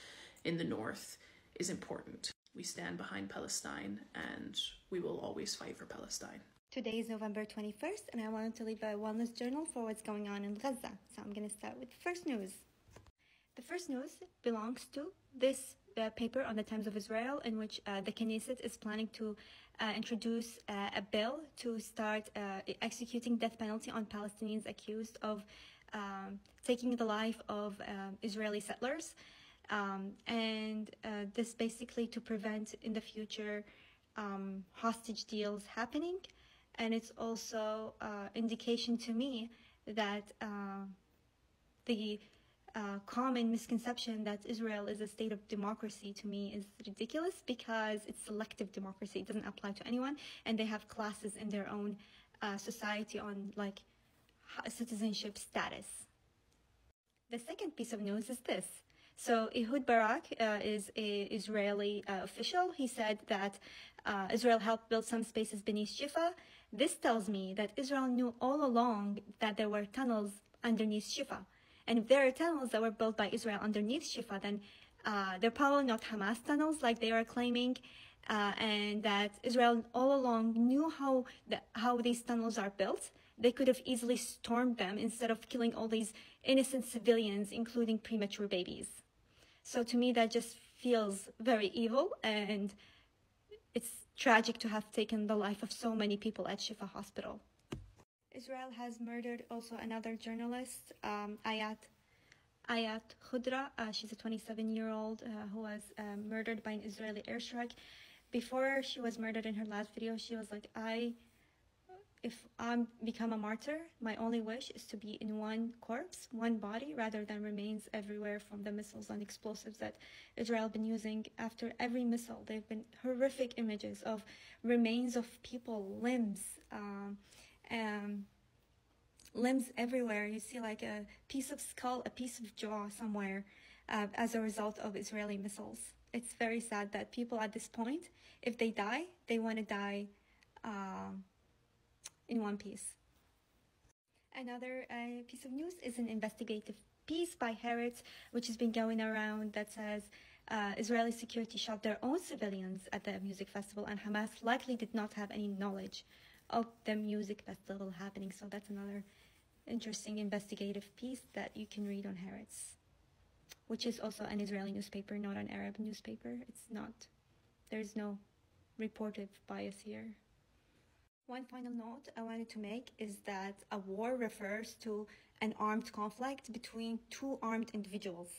in the north is important. We stand behind Palestine, and we will always fight for Palestine. Today is November 21st, and I wanted to leave a wellness journal for what's going on in Gaza. So I'm going to start with the first news. The first news belongs to this paper on the Times of Israel, in which the Knesset is planning to introduce a bill to start executing death penalty on Palestinians accused of taking the life of Israeli settlers. And this basically to prevent in the future hostage deals happening. And it's also indication to me that the common misconception that Israel is a state of democracy to me is ridiculous, because it's selective democracy. It doesn't apply to anyone, and they have classes in their own society on like citizenship status. The second piece of news is this. So Ehud Barak is an Israeli official. He said that Israel helped build some spaces beneath Shifa. This tells me that Israel knew all along that there were tunnels underneath Shifa. And if there are tunnels that were built by Israel underneath Shifa, then they're probably not Hamas tunnels like they are claiming, and that Israel all along knew how these tunnels are built. They could have easily stormed them instead of killing all these innocent civilians, including premature babies. So to me, that just feels very evil, and it's tragic to have taken the life of so many people at Shifa Hospital. Israel has murdered also another journalist, Ayat Khudra. She's a 27-year-old who was murdered by an Israeli airstrike. Before she was murdered, in her last video, she was like, if I become a martyr, my only wish is to be in one corpse, one body, rather than remains everywhere from the missiles and explosives that Israel has been using. After every missile, there have been horrific images of remains of people, limbs everywhere. You see like a piece of skull, a piece of jaw somewhere as a result of Israeli missiles. It's very sad that people at this point, if they die, they want to die in one piece. Another piece of news is an investigative piece by Haaretz, which has been going around, that says Israeli security shot their own civilians at the music festival, and Hamas likely did not have any knowledge of the music festival happening. So that's another interesting investigative piece that you can read on Haaretz, which is also an Israeli newspaper, not an Arab newspaper. There's no reportive bias here. One final note I wanted to make is that a war refers to an armed conflict between two armed individuals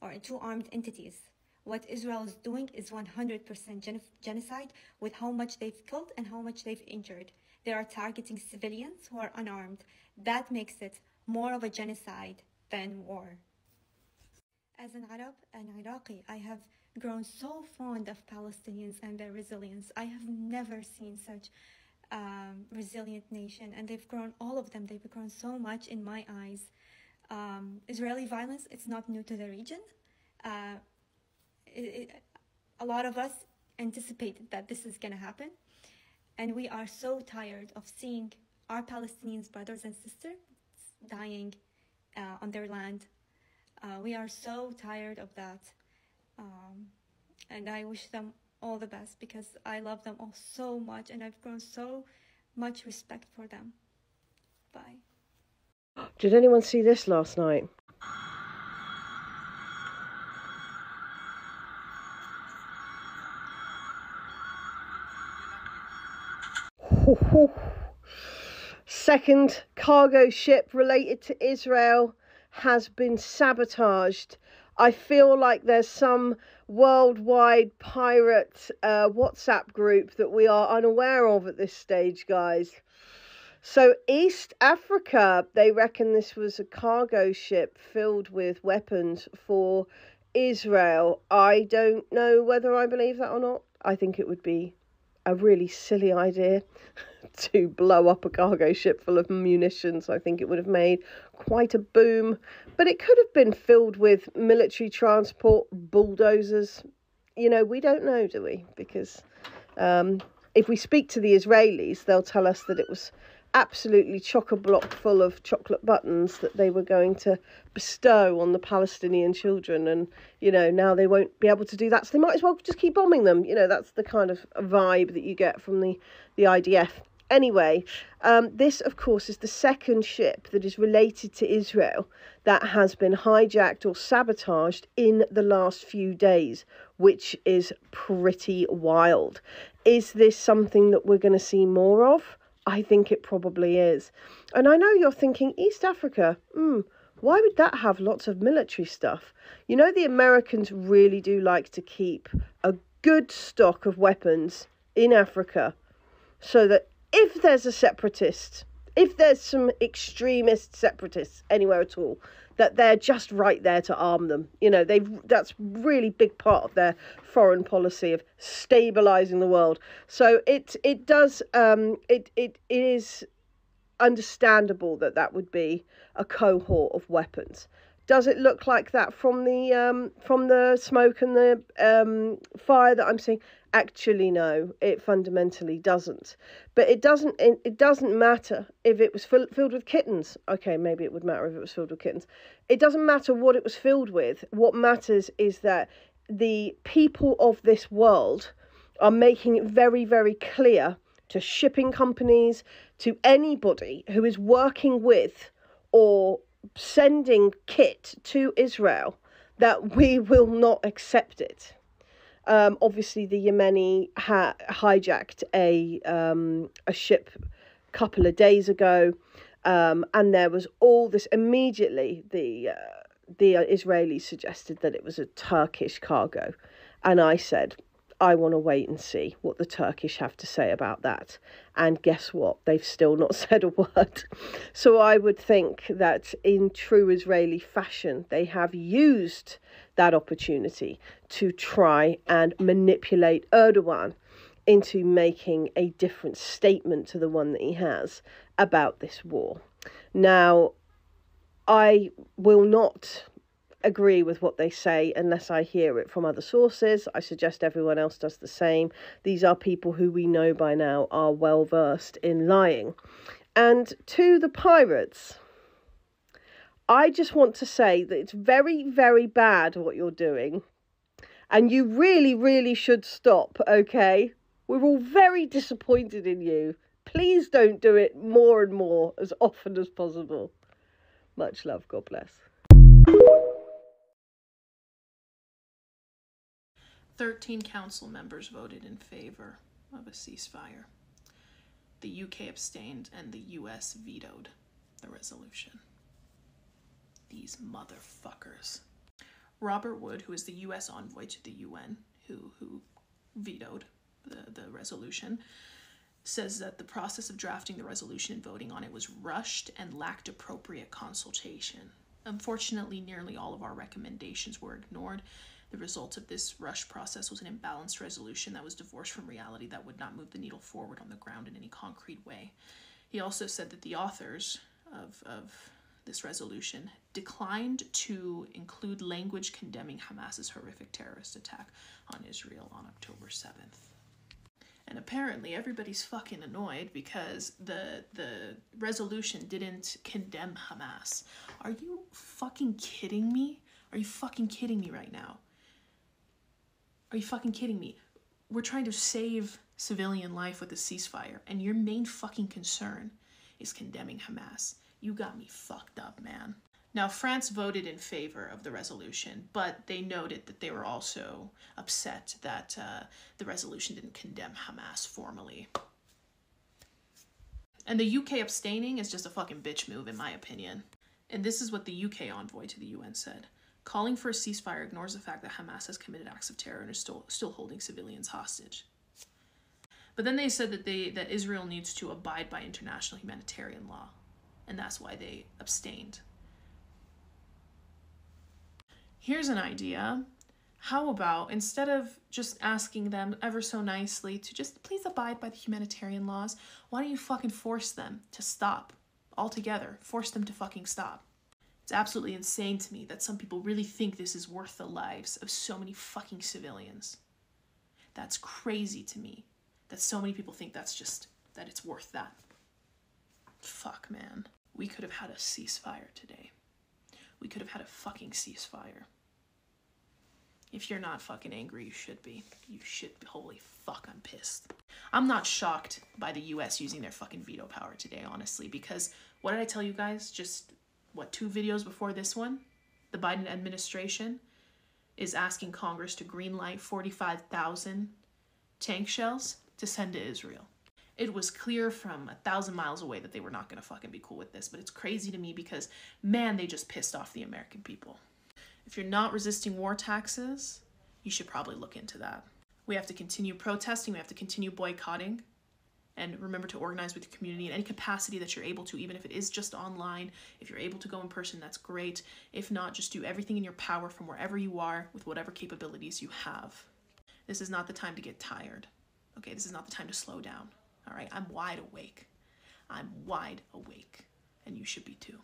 or two armed entities. What Israel is doing is 100% genocide, with how much they've killed and how much they've injured. They are targeting civilians who are unarmed. That makes it more of a genocide than war. As an Arab and Iraqi, I have grown so fond of Palestinians and their resilience. I have never seen such resilient nation, and all of them, they've grown so much in my eyes. Israeli violence, it's not new to the region. A lot of us anticipated that this is going to happen, and we are so tired of seeing our Palestinian brothers and sisters dying on their land. We are so tired of that, and I wish them all the best, because I love them all so much, and I've grown so much respect for them. Bye. Did anyone see this last night? Second cargo ship related to Israel has been sabotaged. I feel like there's some worldwide pirate WhatsApp group that we are unaware of at this stage, guys. So East Africa, they reckon this was a cargo ship filled with weapons for Israel. I don't know whether I believe that or not. I think it would be a really silly idea to blow up a cargo ship full of munitions. I think it would have made quite a boom, but it could have been filled with military transport, bulldozers. You know, we don't know, do we? Because if we speak to the Israelis, they'll tell us that it was absolutely chock-a-block full of chocolate buttons that they were going to bestow on the Palestinian children, and you know, now they won't be able to do that, so they might as well just keep bombing them. You know, that's the kind of vibe that you get from the IDF. Anyway, this of course is the second ship that is related to Israel that has been hijacked or sabotaged in the last few days, which is pretty wild. Is this something that we're going to see more of? I think it probably is. And I know you're thinking, East Africa, Why would that have lots of military stuff? You know, the Americans really do like to keep a good stock of weapons in Africa, so that if there's a separatist, if there's some extremist separatists anywhere at all, that they're just right there to arm them. You know, that's really big part of their foreign policy of stabilizing the world. So it is understandable that would be a cohort of weapons. Does it look like that from the smoke and the fire that I'm seeing? Actually, no, it fundamentally doesn't. But it doesn't matter if it was filled with kittens. Okay, maybe it would matter if it was filled with kittens. It doesn't matter what it was filled with. What matters is that the people of this world are making it very, very clear to shipping companies, to anybody who is working with or sending kit to Israel, that we will not accept it. Obviously, the Yemeni hijacked a ship a couple of days ago, and there was all this. Immediately, the Israelis suggested that it was a Turkish cargo, and I said, I want to wait and see what the Turkish have to say about that. And guess what? They've still not said a word. So I would think that in true Israeli fashion, they have used that opportunity to try and manipulate Erdogan into making a different statement to the one that he has about this war. Now, I will not agree with what they say unless I hear it from other sources. I suggest everyone else does the same. These are people who we know by now are well versed in lying. And to the pirates, I just want to say that it's very, very bad what you're doing, and you really, really should stop, okay? We're all very disappointed in you. Please don't do it more and more as often as possible. Much love. God bless. 13 council members voted in favor of a ceasefire. The UK abstained and the US vetoed the resolution. These motherfuckers. Robert Wood, who is the US envoy to the UN, who vetoed the resolution, says that the process of drafting the resolution and voting on it was rushed and lacked appropriate consultation. Unfortunately, nearly all of our recommendations were ignored. The result of this rush process was an imbalanced resolution that was divorced from reality that would not move the needle forward on the ground in any concrete way. He also said that the authors of this resolution declined to include language condemning Hamas's horrific terrorist attack on Israel on October 7th. And apparently everybody's fucking annoyed because the resolution didn't condemn Hamas. Are you fucking kidding me? Are you fucking kidding me right now? Are you fucking kidding me? We're trying to save civilian life with a ceasefire, and your main fucking concern is condemning Hamas. You got me fucked up, man. Now, France voted in favor of the resolution, but they noted that they were also upset that the resolution didn't condemn Hamas formally. And the UK abstaining is just a fucking bitch move, in my opinion. And this is what the UK envoy to the UN said. Calling for a ceasefire ignores the fact that Hamas has committed acts of terror and is still holding civilians hostage. But then they said that Israel needs to abide by international humanitarian law, and that's why they abstained. Here's an idea. How about, instead of just asking them ever so nicely to just please abide by the humanitarian laws, why don't you fucking force them to stop altogether? Force them to fucking stop. It's absolutely insane to me that some people really think this is worth the lives of so many fucking civilians. That's crazy to me, that so many people think that it's worth that. Fuck, man. We could have had a ceasefire today. We could have had a fucking ceasefire. If you're not fucking angry, you should be. You should be. Holy fuck, I'm pissed. I'm not shocked by the US using their fucking veto power today, honestly, because what did I tell you guys just 2 videos before this one? The Biden administration is asking Congress to greenlight 45,000 tank shells to send to Israel. It was clear from 1,000 miles away that they were not going to fucking be cool with this, but it's crazy to me because, man, they just pissed off the American people. If you're not resisting war taxes, you should probably look into that. We have to continue protesting, we have to continue boycotting, and remember to organize with your community in any capacity that you're able to, even if it is just online. If you're able to go in person, that's great. If not, just do everything in your power from wherever you are with whatever capabilities you have. This is not the time to get tired. Okay, this is not the time to slow down. All right, I'm wide awake. I'm wide awake, and you should be too.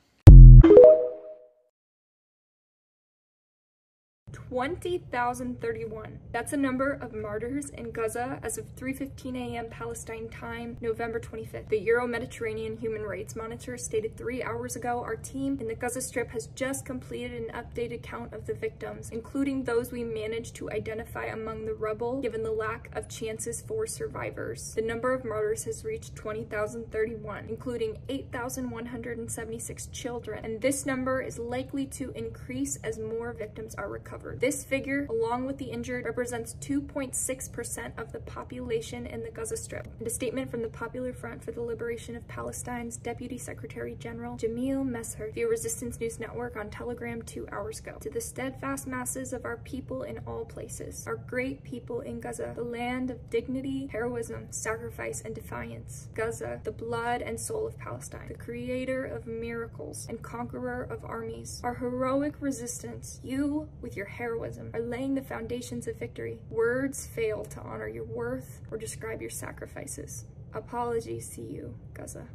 20,031. That's the number of martyrs in Gaza as of 3:15 a.m. Palestine time, November 25th. The Euro-Mediterranean Human Rights Monitor stated 3 hours ago, our team in the Gaza Strip has just completed an updated count of the victims, including those we managed to identify among the rubble, given the lack of chances for survivors. The number of martyrs has reached 20,031, including 8,176 children, and this number is likely to increase as more victims are recovered. This figure, along with the injured, represents 2.6% of the population in the Gaza Strip. In a statement from the Popular Front for the Liberation of Palestine's Deputy Secretary General Jamil Mesher via Resistance News Network on Telegram 2 hours ago. To the steadfast masses of our people in all places, our great people in Gaza, the land of dignity, heroism, sacrifice, and defiance. Gaza, the blood and soul of Palestine, the creator of miracles and conqueror of armies. Our heroic resistance, you, with your heroism, are laying the foundations of victory. Words fail to honor your worth or describe your sacrifices. Apologies to you, Gaza.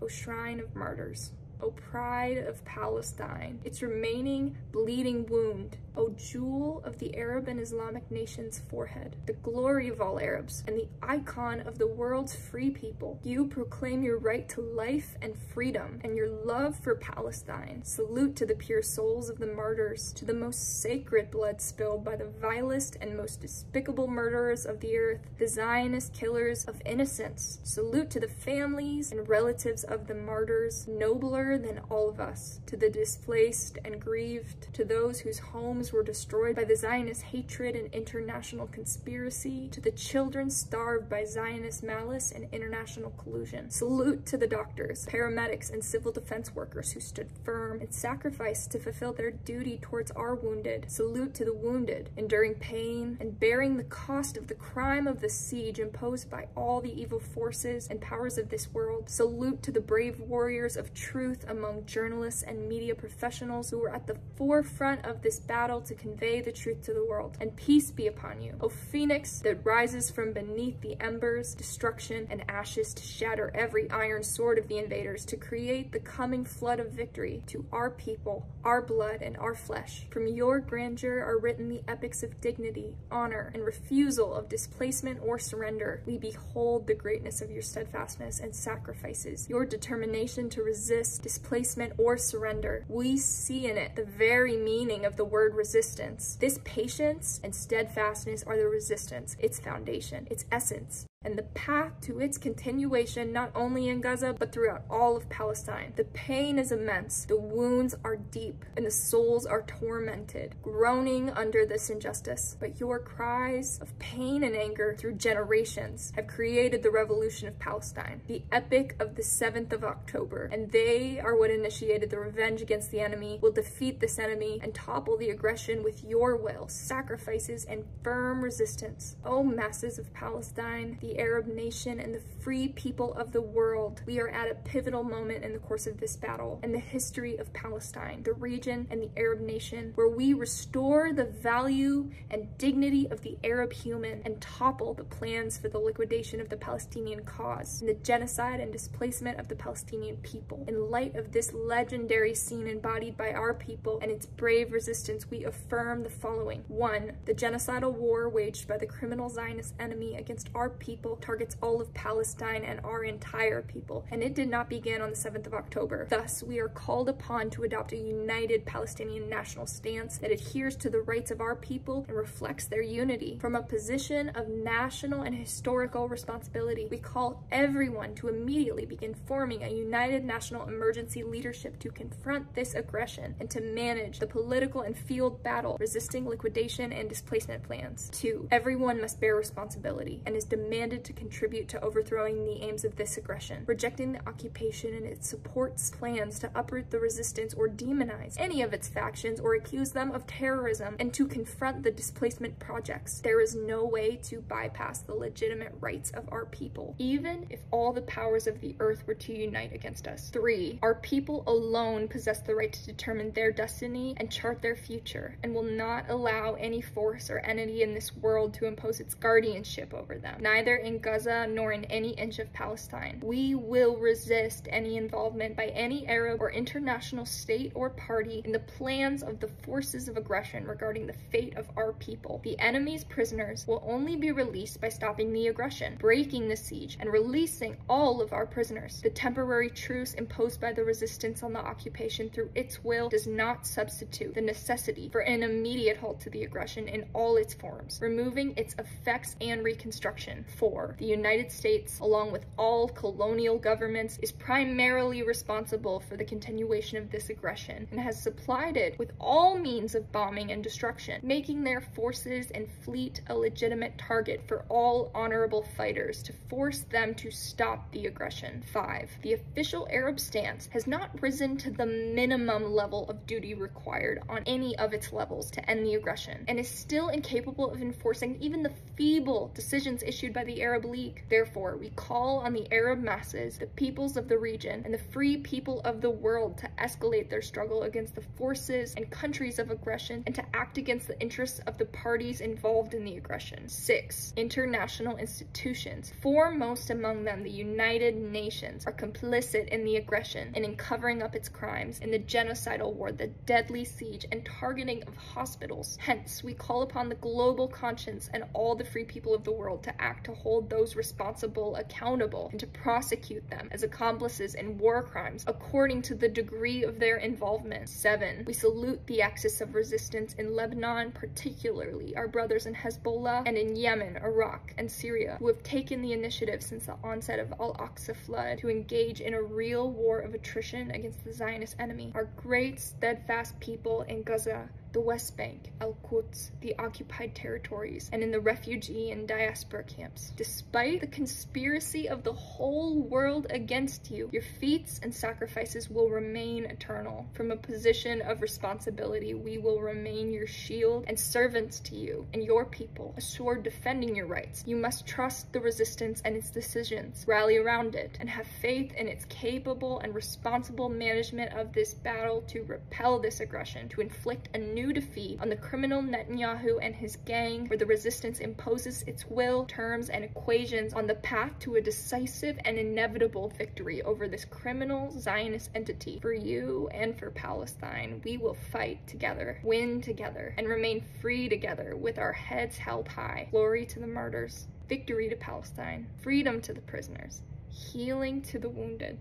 O shrine of martyrs. O pride of Palestine, its remaining bleeding wound, O jewel of the Arab and Islamic nation's forehead, the glory of all Arabs, and the icon of the world's free people. You proclaim your right to life and freedom, and your love for Palestine. Salute to the pure souls of the martyrs, to the most sacred blood spilled by the vilest and most despicable murderers of the earth, the Zionist killers of innocence. Salute to the families and relatives of the martyrs, nobler than all of us, to the displaced and grieved, to those whose homes were destroyed by the Zionist hatred and international conspiracy, to the children starved by Zionist malice and international collusion. Salute to the doctors, paramedics, and civil defense workers who stood firm and sacrificed to fulfill their duty towards our wounded. Salute to the wounded, enduring pain and bearing the cost of the crime of the siege imposed by all the evil forces and powers of this world. Salute to the brave warriors of truth among journalists and media professionals who were at the forefront of this battle to convey the truth to the world. And peace be upon you, O phoenix that rises from beneath the embers, destruction, and ashes to shatter every iron sword of the invaders, to create the coming flood of victory to our people, our blood, and our flesh. From your grandeur are written the epics of dignity, honor, and refusal of displacement or surrender. We behold the greatness of your steadfastness and sacrifices, your determination to resist displacement or surrender. We see in it the very meaning of the word resistance. This patience and steadfastness are the resistance, its foundation, its essence, and the path to its continuation not only in Gaza, but throughout all of Palestine. The pain is immense, the wounds are deep, and the souls are tormented, groaning under this injustice. But your cries of pain and anger through generations have created the revolution of Palestine, the epic of the 7th of October, and they are what initiated the revenge against the enemy, will defeat this enemy, and topple the aggression with your will, sacrifices, and firm resistance. O masses of Palestine, the Arab nation, and the free people of the world, we are at a pivotal moment in the course of this battle and the history of Palestine, the region, and the Arab nation, where we restore the value and dignity of the Arab human and topple the plans for the liquidation of the Palestinian cause and the genocide and displacement of the Palestinian people. In light of this legendary scene embodied by our people and its brave resistance, we affirm the following. 1. The genocidal war waged by the criminal Zionist enemy against our people targets all of Palestine and our entire people, and it did not begin on the 7th of October. Thus, we are called upon to adopt a united Palestinian national stance that adheres to the rights of our people and reflects their unity. From a position of national and historical responsibility, we call everyone to immediately begin forming a united national emergency leadership to confront this aggression and to manage the political and field battle resisting liquidation and displacement plans. 2. Everyone must bear responsibility and is demanded intended to contribute to overthrowing the aims of this aggression, rejecting the occupation and its supports plans to uproot the resistance or demonize any of its factions or accuse them of terrorism, and to confront the displacement projects. There is no way to bypass the legitimate rights of our people, even if all the powers of the earth were to unite against us. 3. Our people alone possess the right to determine their destiny and chart their future, and will not allow any force or entity in this world to impose its guardianship over them, neither in Gaza nor in any inch of Palestine. We will resist any involvement by any Arab or international state or party in the plans of the forces of aggression regarding the fate of our people. The enemy's prisoners will only be released by stopping the aggression, breaking the siege, and releasing all of our prisoners. The temporary truce imposed by the resistance on the occupation through its will does not substitute the necessity for an immediate halt to the aggression in all its forms, removing its effects and reconstruction. 4. The United States, along with all colonial governments, is primarily responsible for the continuation of this aggression and has supplied it with all means of bombing and destruction, making their forces and fleet a legitimate target for all honorable fighters to force them to stop the aggression. 5. The official Arab stance has not risen to the minimum level of duty required on any of its levels to end the aggression, and is still incapable of enforcing even the feeble decisions issued by the Arab League. Therefore, we call on the Arab masses, the peoples of the region, and the free people of the world to escalate their struggle against the forces and countries of aggression and to act against the interests of the parties involved in the aggression. 6. International institutions, foremost among them the United Nations, are complicit in the aggression and in covering up its crimes, in the genocidal war, the deadly siege, and targeting of hospitals. Hence, we call upon the global conscience and all the free people of the world to act to hold those responsible accountable and to prosecute them as accomplices in war crimes according to the degree of their involvement. 7. We salute the axis of resistance in Lebanon, particularly our brothers in Hezbollah, and in Yemen, Iraq, and Syria, who have taken the initiative since the onset of Al-Aqsa flood to engage in a real war of attrition against the Zionist enemy. Our great, steadfast people in Gaza, the West Bank, Al-Quds, the occupied territories, and in the refugee and diaspora camps. Despite the conspiracy of the whole world against you, your feats and sacrifices will remain eternal. From a position of responsibility, we will remain your shield and servants to you and your people, assured defending your rights. You must trust the resistance and its decisions, rally around it, and have faith in its capable and responsible management of this battle to repel this aggression, to inflict a new defeat on the criminal Netanyahu and his gang, where the resistance imposes its will, terms, and equations on the path to a decisive and inevitable victory over this criminal Zionist entity. For you and for Palestine, we will fight together, win together, and remain free together with our heads held high. Glory to the martyrs, victory to Palestine, freedom to the prisoners, healing to the wounded.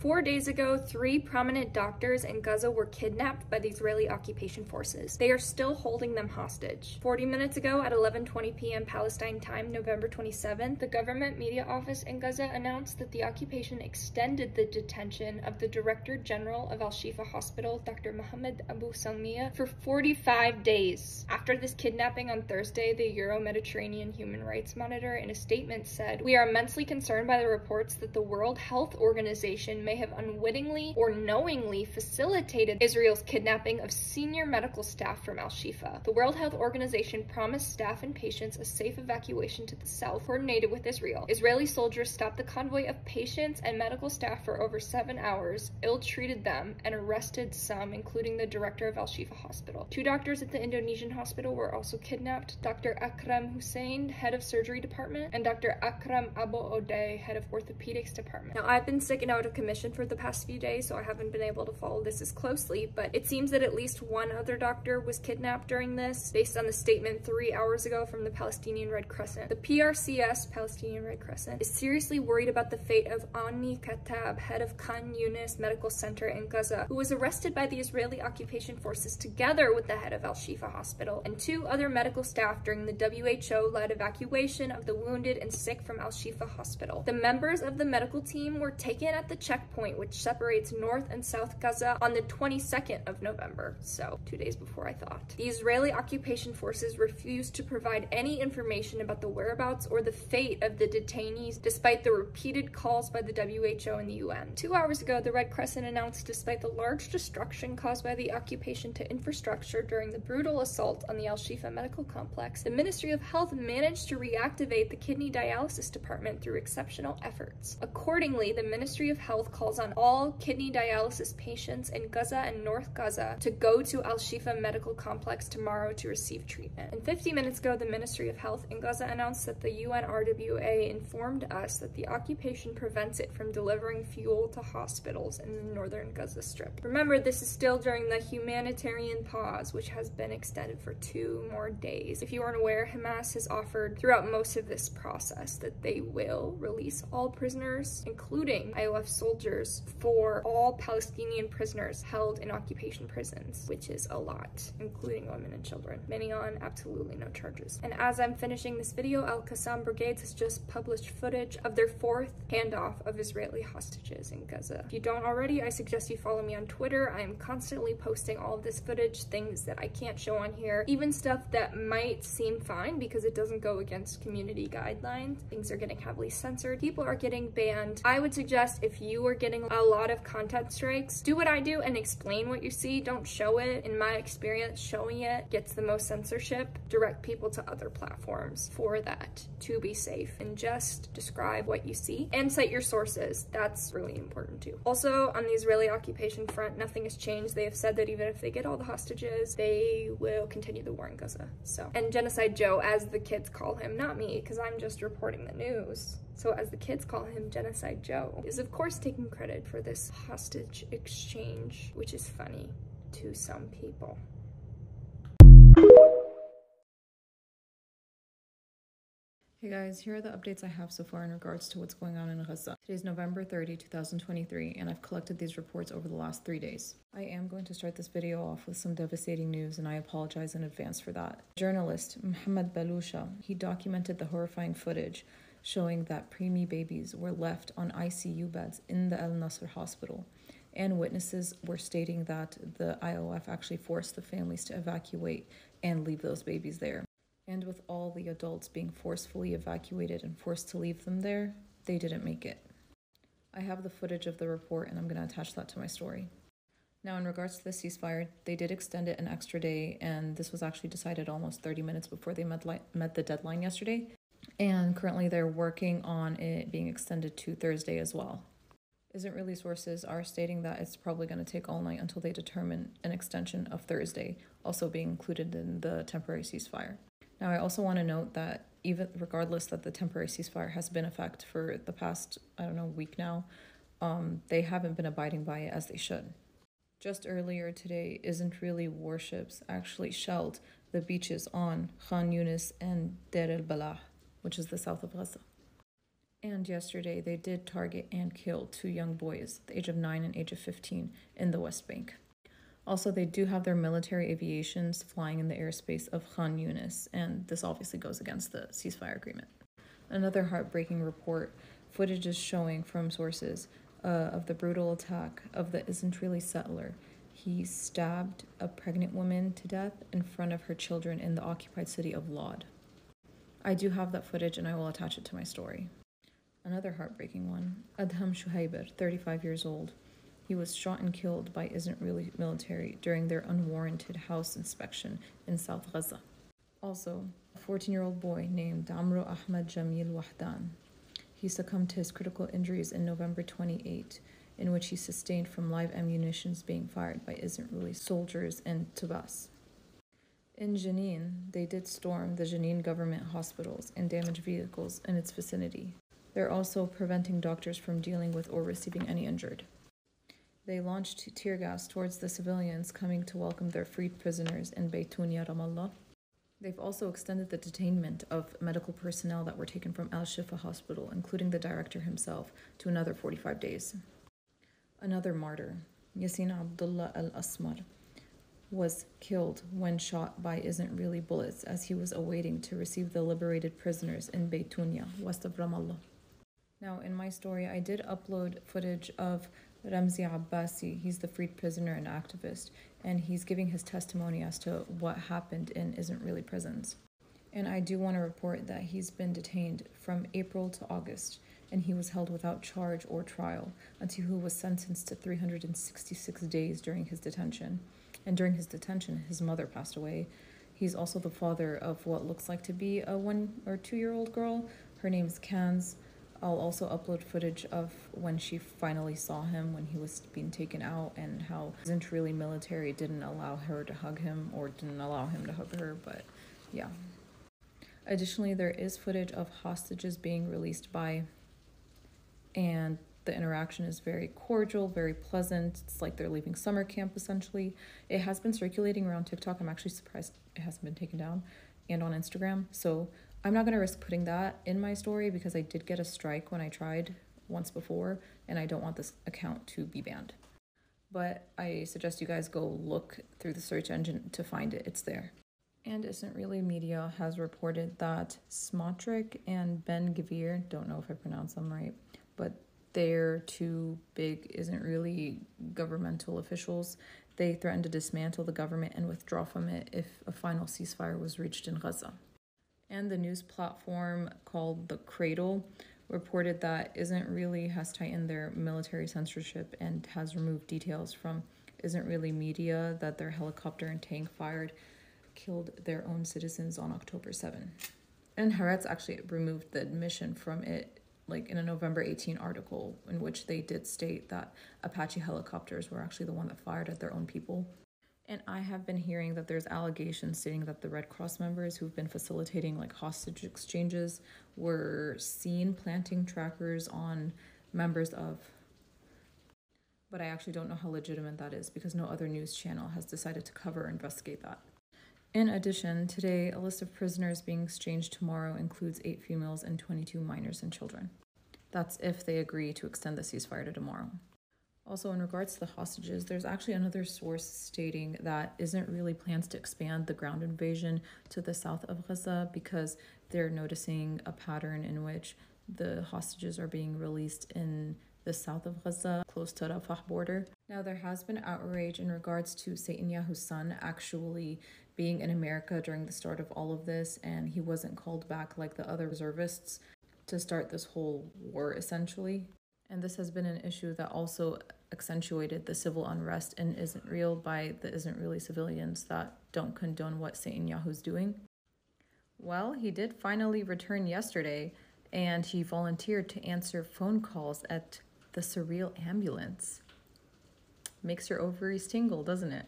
4 days ago, 3 prominent doctors in Gaza were kidnapped by the Israeli occupation forces. They are still holding them hostage. 40 minutes ago at 11:20 p.m. Palestine time, November 27th, the government media office in Gaza announced that the occupation extended the detention of the Director General of Al-Shifa Hospital, Dr. Mohammed Abu Salmiya, for 45 days. After this kidnapping on Thursday, the Euro-Mediterranean Human Rights Monitor in a statement said, "We are immensely concerned by the reports that the World Health Organization may have unwittingly or knowingly facilitated Israel's kidnapping of senior medical staff from Al-Shifa. The World Health Organization promised staff and patients a safe evacuation to the south, coordinated with Israel. Israeli soldiers stopped the convoy of patients and medical staff for over 7 hours, ill-treated them, and arrested some, including the director of Al-Shifa Hospital. 2 doctors at the Indonesian hospital were also kidnapped, Dr. Akram Hussein, head of surgery department, and Dr. Akram Abu Odeh, head of orthopedics department." Now, I've been sick and out of commission for the past few days, so I haven't been able to follow this as closely, but it seems that at least one other doctor was kidnapped during this, based on the statement 3 hours ago from the Palestinian Red Crescent. The PRCS, Palestinian Red Crescent, is seriously worried about the fate of Ani Katab, head of Khan Yunis Medical Center in Gaza, who was arrested by the Israeli occupation forces together with the head of Al-Shifa Hospital and 2 other medical staff during the WHO-led evacuation of the wounded and sick from Al-Shifa Hospital. The members of the medical team were taken at the checkpoint checkpoint which separates North and South Gaza on the 22nd of November, so 2 days before I thought. The Israeli occupation forces refused to provide any information about the whereabouts or the fate of the detainees despite the repeated calls by the WHO and the UN. 2 hours ago, the Red Crescent announced despite the large destruction caused by the occupation to infrastructure during the brutal assault on the Al-Shifa medical complex, the Ministry of Health managed to reactivate the kidney dialysis department through exceptional efforts. Accordingly, the Ministry of Health calls on all kidney dialysis patients in Gaza and North Gaza to go to Al-Shifa medical complex tomorrow to receive treatment. And 50 minutes ago, the Ministry of Health in Gaza announced that the UNRWA informed us that the occupation prevents it from delivering fuel to hospitals in the northern Gaza Strip. Remember, this is still during the humanitarian pause, which has been extended for 2 more days. If you aren't aware, Hamas has offered throughout most of this process that they will release all prisoners, including IOF soldiers, for all Palestinian prisoners held in occupation prisons, which is a lot, including women and children, many on absolutely no charges. And as I'm finishing this video, Al-Qassam Brigades has just published footage of their 4th handoff of Israeli hostages in Gaza. If you don't already, I suggest you follow me on Twitter. I am constantly posting all of this footage, things that I can't show on here, even stuff that might seem fine because it doesn't go against community guidelines. Things are getting heavily censored. People are getting banned. I would suggest if you are getting a lot of content strikes, do what I do and explain what you see. Don't show it. In my experience, showing it gets the most censorship. Direct people to other platforms for that to be safe, and just describe what you see and cite your sources. That's really important too. Also, on the Israeli occupation front, nothing has changed. They have said that even if they get all the hostages, they will continue the war in Gaza. So, and Genocide Joe, as the kids call him, not me, because I'm just reporting the news. So as the kids call him, Genocide Joe is of course taking credit for this hostage exchange, which is funny to some people. Hey guys, here are the updates I have so far in regards to what's going on in Gaza. Today's November 30, 2023, and I've collected these reports over the last 3 days. I am going to start this video off with some devastating news, and I apologize in advance for that. Journalist Mohammed Balusha, he documented the horrifying footage showing that preemie babies were left on ICU beds in the Al Nasr hospital, and witnesses were stating that the IOF actually forced the families to evacuate and leave those babies there. And with all the adults being forcefully evacuated and forced to leave them there, they didn't make it. I have the footage of the report and I'm going to attach that to my story. Now, in regards to the ceasefire, they did extend it an extra day, and this was actually decided almost 30 minutes before they met the deadline yesterday. And currently they're working on it being extended to Thursday as well. Israeli sources are stating that it's probably going to take all night until they determine an extension of Thursday, also being included in the temporary ceasefire. Now, I also want to note that even regardless that the temporary ceasefire has been in effect for the past, week now, they haven't been abiding by it as they should. Just earlier today, Israeli warships actually shelled the beaches on Khan Yunis and Deir el-Balah, which is the south of Gaza. And yesterday, they did target and kill 2 young boys, the age of 9 and age of 15, in the West Bank. Also, they do have their military aviations flying in the airspace of Khan Yunis, and this obviously goes against the ceasefire agreement. Another heartbreaking report, footage is showing from sources of the brutal attack of the Israeli settler. He stabbed a pregnant woman to death in front of her children in the occupied city of Lod. I do have that footage and I will attach it to my story. Another heartbreaking one, Adham Shuhaiber, 35 years old. He was shot and killed by Israeli military during their unwarranted house inspection in South Gaza. Also, a 14-year-old boy named Amro Ahmed Jamil Wahdan. He succumbed to his critical injuries in November 28, in which he sustained from live ammunitions being fired by Israeli soldiers in Tubas. In Jenin, they did storm the Jenin government hospitals and damage vehicles in its vicinity. They're also preventing doctors from dealing with or receiving any injured. They launched tear gas towards the civilians coming to welcome their freed prisoners in Baytunia, Ramallah. They've also extended the detainment of medical personnel that were taken from Al-Shifa hospital, including the director himself, to another 45 days. Another martyr, Yassin Abdullah al-Asmar, was killed when shot by Israeli bullets as he was awaiting to receive the liberated prisoners in Baytunia, west of Ramallah. Now, in my story, I did upload footage of Ramzi Abbasi. He's the freed prisoner and activist, and he's giving his testimony as to what happened in Israeli prisons. And I do want to report that he's been detained from April to August, and he was held without charge or trial until he was sentenced to 366 days during his detention. And during his detention, his mother passed away. He's also the father of what looks like to be a 1 or 2 year old girl. Her name is Kanz. I'll also upload footage of when she finally saw him when he was being taken out, and how the Israeli military didn't allow her to hug him, or didn't allow him to hug her, but yeah. Additionally, there is footage of hostages being released and the interaction is very cordial, very pleasant. It's like they're leaving summer camp, essentially. It has been circulating around TikTok. I'm actually surprised it hasn't been taken down, and on Instagram. So I'm not going to risk putting that in my story because I did get a strike when I tried once before, and I don't want this account to be banned. But I suggest you guys go look through the search engine to find it. It's there. And Israeli media has reported that Smotrich and Ben Gvir, don't know if I pronounced them right, but they're two big Israeli governmental officials. They threatened to dismantle the government and withdraw from it if a final ceasefire was reached in Gaza. And the news platform called The Cradle reported that Israeli has tightened their military censorship and has removed details from Israeli media that their helicopter and tank fired killed their own citizens on October 7. And Haaretz actually removed the admission from it, like in a November 18 article, in which they did state that Apache helicopters were actually the one that fired at their own people. And I have been hearing that there's allegations stating that the Red Cross members who've been facilitating like hostage exchanges were seen planting trackers on members of, but I actually don't know how legitimate that is because no other news channel has decided to cover or investigate that. In addition, today, a list of prisoners being exchanged tomorrow includes 8 females and 22 minors and children. That's if they agree to extend the ceasefire to tomorrow. Also, in regards to the hostages, there's actually another source stating that Israeli plans to expand the ground invasion to the south of Gaza because they're noticing a pattern in which the hostages are being released in the south of Gaza, close to Rafah border. Now, there has been outrage in regards to Netanyahu's son actually being in America during the start of all of this, and he wasn't called back like the other reservists to start this whole war, essentially. And this has been an issue that also accentuated the civil unrest in Israel by the Israeli civilians that don't condone what Netanyahu's doing. Well, he did finally return yesterday, and he volunteered to answer phone calls at the surreal ambulance. Makes your ovaries tingle, doesn't it?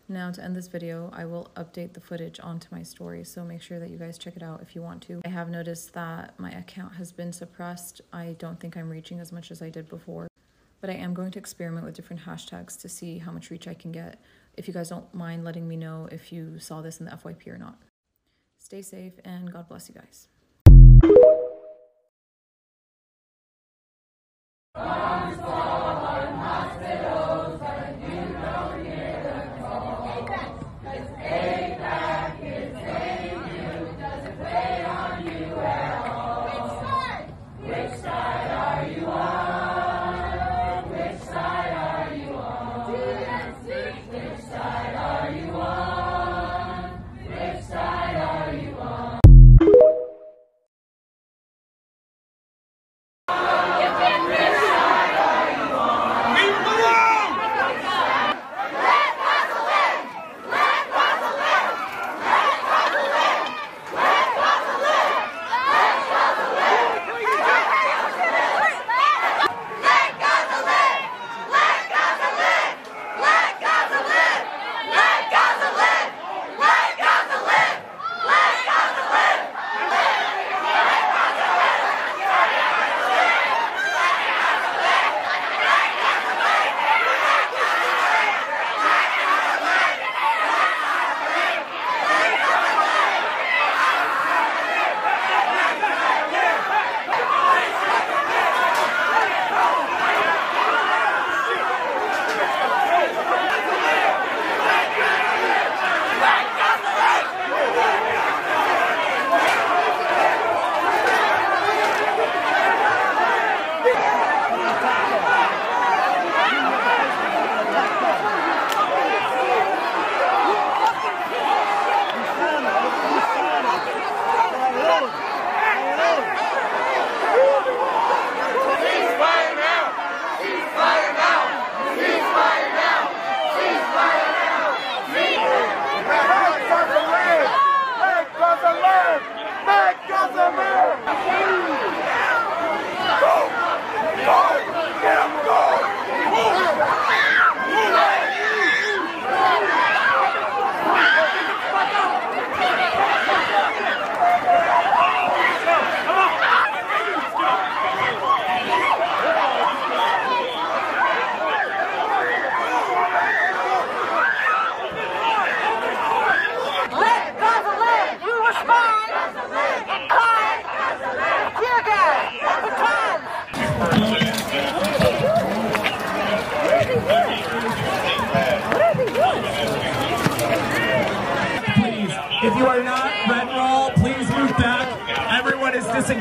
Now, to end this video, I will update the footage onto my story, so make sure that you guys check it out if you want to. I have noticed that my account has been suppressed. I don't think I'm reaching as much as I did before, but I am going to experiment with different hashtags to see how much reach I can get. If you guys don't mind letting me know if you saw this in the FYP or not. Stay safe, and God bless you guys.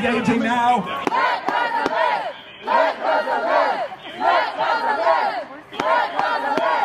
engaging now. Let Gaza live! Let Gaza live! Let Gaza live! Let Gaza live!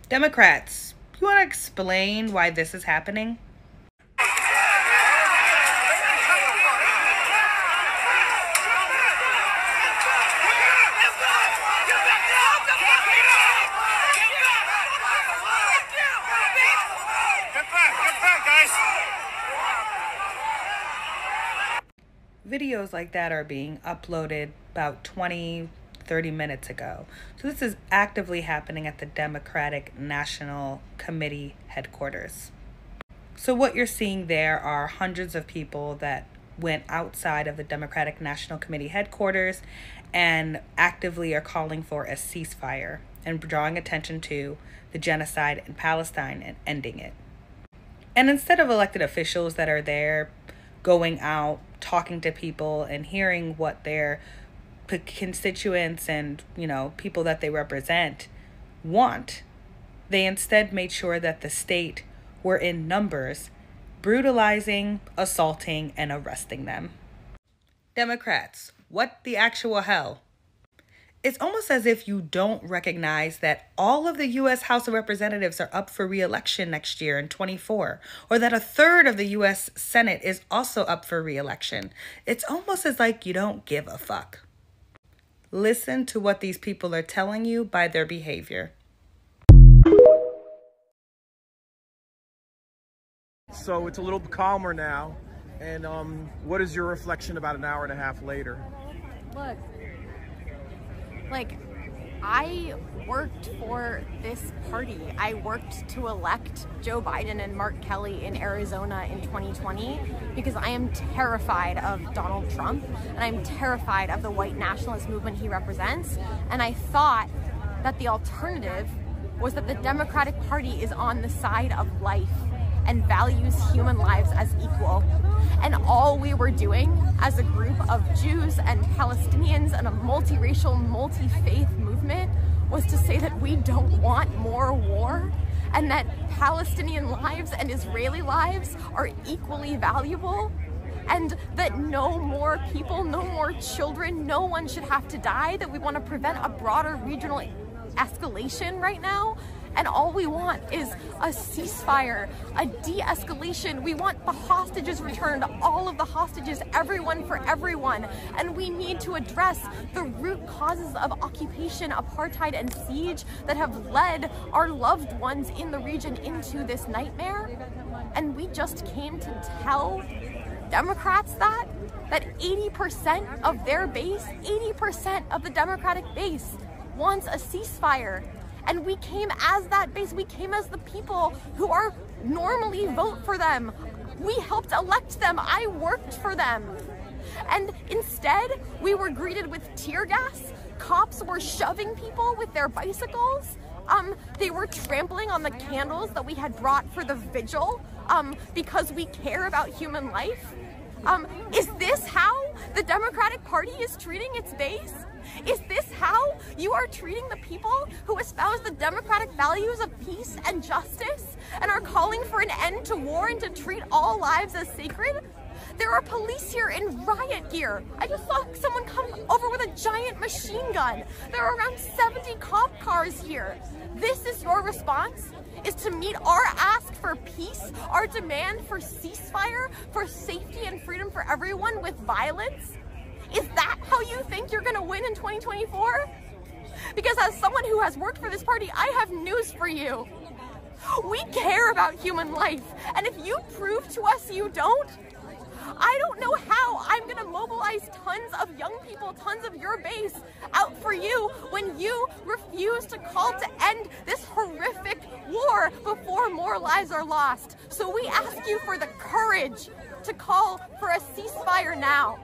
Democrats, you want to explain why this is happening? Videos like that are being uploaded about 20-30 minutes ago. So this is actively happening at the Democratic National Committee headquarters. So what you're seeing there are hundreds of people that went outside of the Democratic National Committee headquarters and actively are calling for a ceasefire and drawing attention to the genocide in Palestine and ending it. And instead of elected officials that are there going out, talking to people and hearing what their constituents and, people that they represent want, they instead made sure that the state were in numbers, brutalizing, assaulting, and arresting them. Democrats, what the actual hell? It's almost as if you don't recognize that all of the U.S. House of Representatives are up for re-election next year in 2024, or that a third of the U.S. Senate is also up for re-election. It's almost as like you don't give a fuck. Listen to what these people are telling you by their behavior. So it's a little calmer now. And what is your reflection about an hour and a half later? Look, I worked for this party. I worked to elect Joe Biden and Mark Kelly in Arizona in 2020 because I am terrified of Donald Trump and I'm terrified of the white nationalist movement he represents. And I thought that the alternative was that the Democratic Party is on the side of life and values human lives as equal. And all we were doing as a group of Jews and Palestinians and a multiracial, multi-faith movement was to say that we don't want more war and that Palestinian lives and Israeli lives are equally valuable and that no more people, no more children, no one should have to die, that we want to prevent a broader regional escalation right now. And all we want is a ceasefire, a de-escalation. We want the hostages returned, all of the hostages, everyone for everyone. And we need to address the root causes of occupation, apartheid, and siege that have led our loved ones in the region into this nightmare. And we just came to tell Democrats that 80% of their base, 80% of the Democratic base wants a ceasefire. And we came as that base, we came as the people who are normally vote for them. We helped elect them, I worked for them. And instead, we were greeted with tear gas. Cops were shoving people with their bicycles. They were trampling on the candles that we had brought for the vigil because we care about human life. Is this how the Democratic Party is treating its base? Is this how you are treating the people who espouse the democratic values of peace and justice and are calling for an end to war and to treat all lives as sacred? There are police here in riot gear. I just saw someone come over with a giant machine gun. There are around 70 cop cars here. This is your response? Is to meet our ask for peace, our demand for ceasefire, for safety and freedom for everyone with violence? Is that how you think you're gonna win in 2024? Because as someone who has worked for this party, I have news for you. We care about human life, and if you prove to us you don't, I don't know how I'm gonna mobilize tons of young people, tons of your base out for you when you refuse to call to end this horrific war before more lives are lost. So we ask you for the courage to call for a ceasefire now.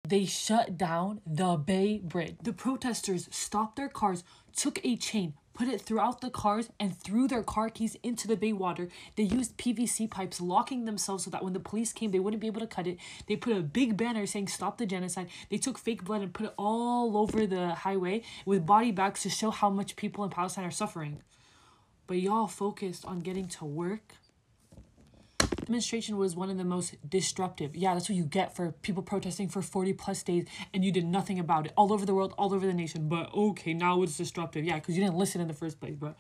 They shut down the Bay Bridge. The protesters stopped their cars, took a chain, put it throughout the cars, and threw their car keys into the bay water. They used PVC pipes, locking themselves so that when the police came, they wouldn't be able to cut it. They put a big banner saying, "Stop the genocide." They took fake blood and put it all over the highway with body bags to show how much people in Palestine are suffering. But y'all focused on getting to work. Demonstration was one of the most disruptive. Yeah, that's what you get for people protesting for 40+ days and you did nothing about it. All over the world, all over the nation. But okay, now it's disruptive. Yeah, because you didn't listen in the first place. But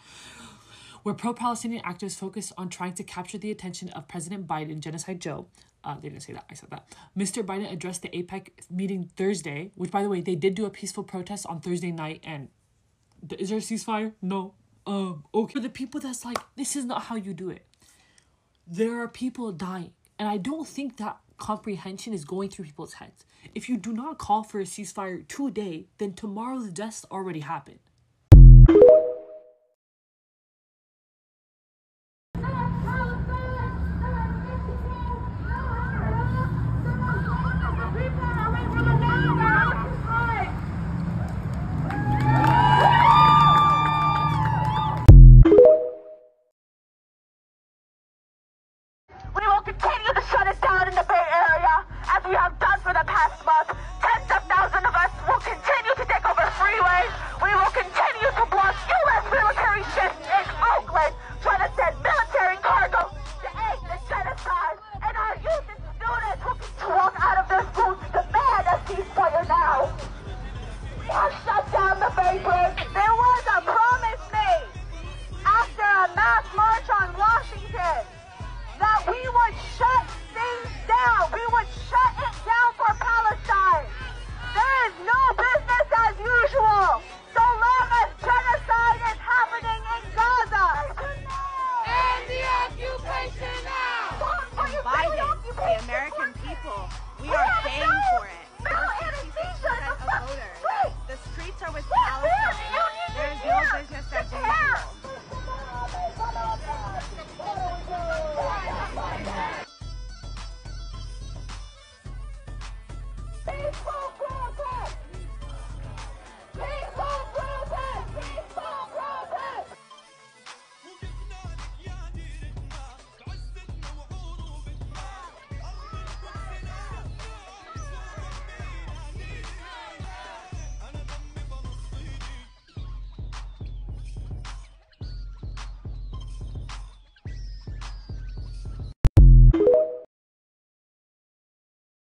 where pro-Palestinian activists focused on trying to capture the attention of President Biden, Genocide Joe, they didn't say that, I said that. Mr. Biden addressed the AIPAC meeting Thursday, which, by the way, they did do a peaceful protest on Thursday night. And is there a ceasefire? No. Okay. For the people that's like, this is not how you do it. There are people dying, and I don't think that comprehension is going through people's heads. If you do not call for a ceasefire today, then tomorrow the deaths already happened.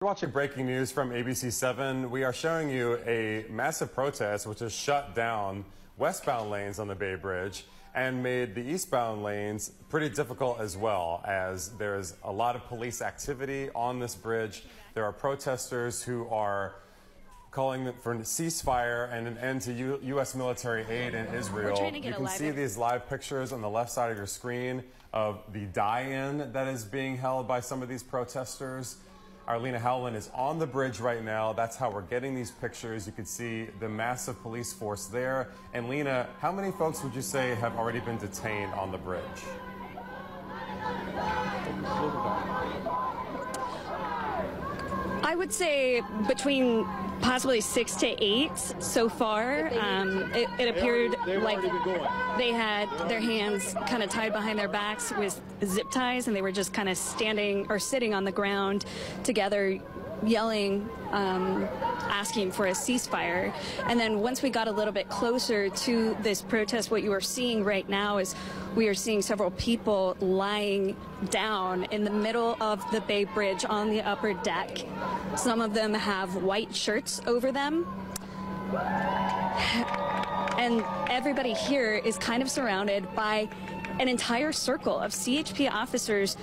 You're watching breaking news from ABC7. We are showing you a massive protest which has shut down westbound lanes on the Bay Bridge and made the eastbound lanes pretty difficult as well, as there's a lot of police activity on this bridge. There are protesters who are calling for a ceasefire and an end to U.S. military aid in Israel. You can see these live pictures on the left side of your screen of the die-in that is being held by some of these protesters. Our Lena Howland is on the bridge right now. That's how we're getting these pictures. You can see the massive police force there. And Lena, how many folks would you say have already been detained on the bridge? I would say between possibly 6 to 8 so far. It appeared like they had their hands kind of tied behind their backs with zip ties, and they were just kind of standing or sitting on the ground together, yelling, asking for a ceasefire. And then once we got a little bit closer to this protest, what you are seeing right now is we are seeing several people lying down in the middle of the Bay Bridge on the upper deck. Some of them have white shirts over them. And everybody here is kind of surrounded by an entire circle of CHP officers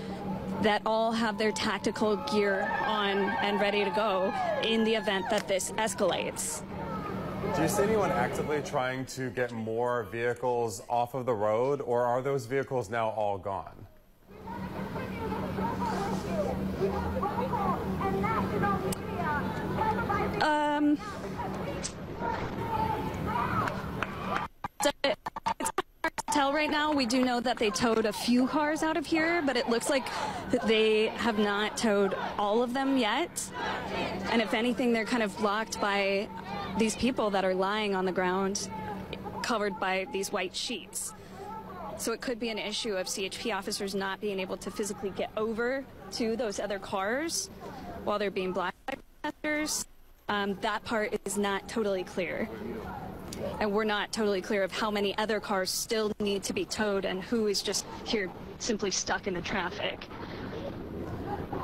that all have their tactical gear on and ready to go in the event that this escalates. Do you see anyone actively trying to get more vehicles off of the road, or are those vehicles now all gone? It's hard to tell right now. We do know that they towed a few cars out of here, but it looks like they have not towed all of them yet. And if anything, they're kind of blocked by these people that are lying on the ground, covered by these white sheets. So it could be an issue of CHP officers not being able to physically get over to those other cars while they're being blocked by protesters. That part is not totally clear. And we're not totally clear of how many other cars still need to be towed and who is just here simply stuck in the traffic.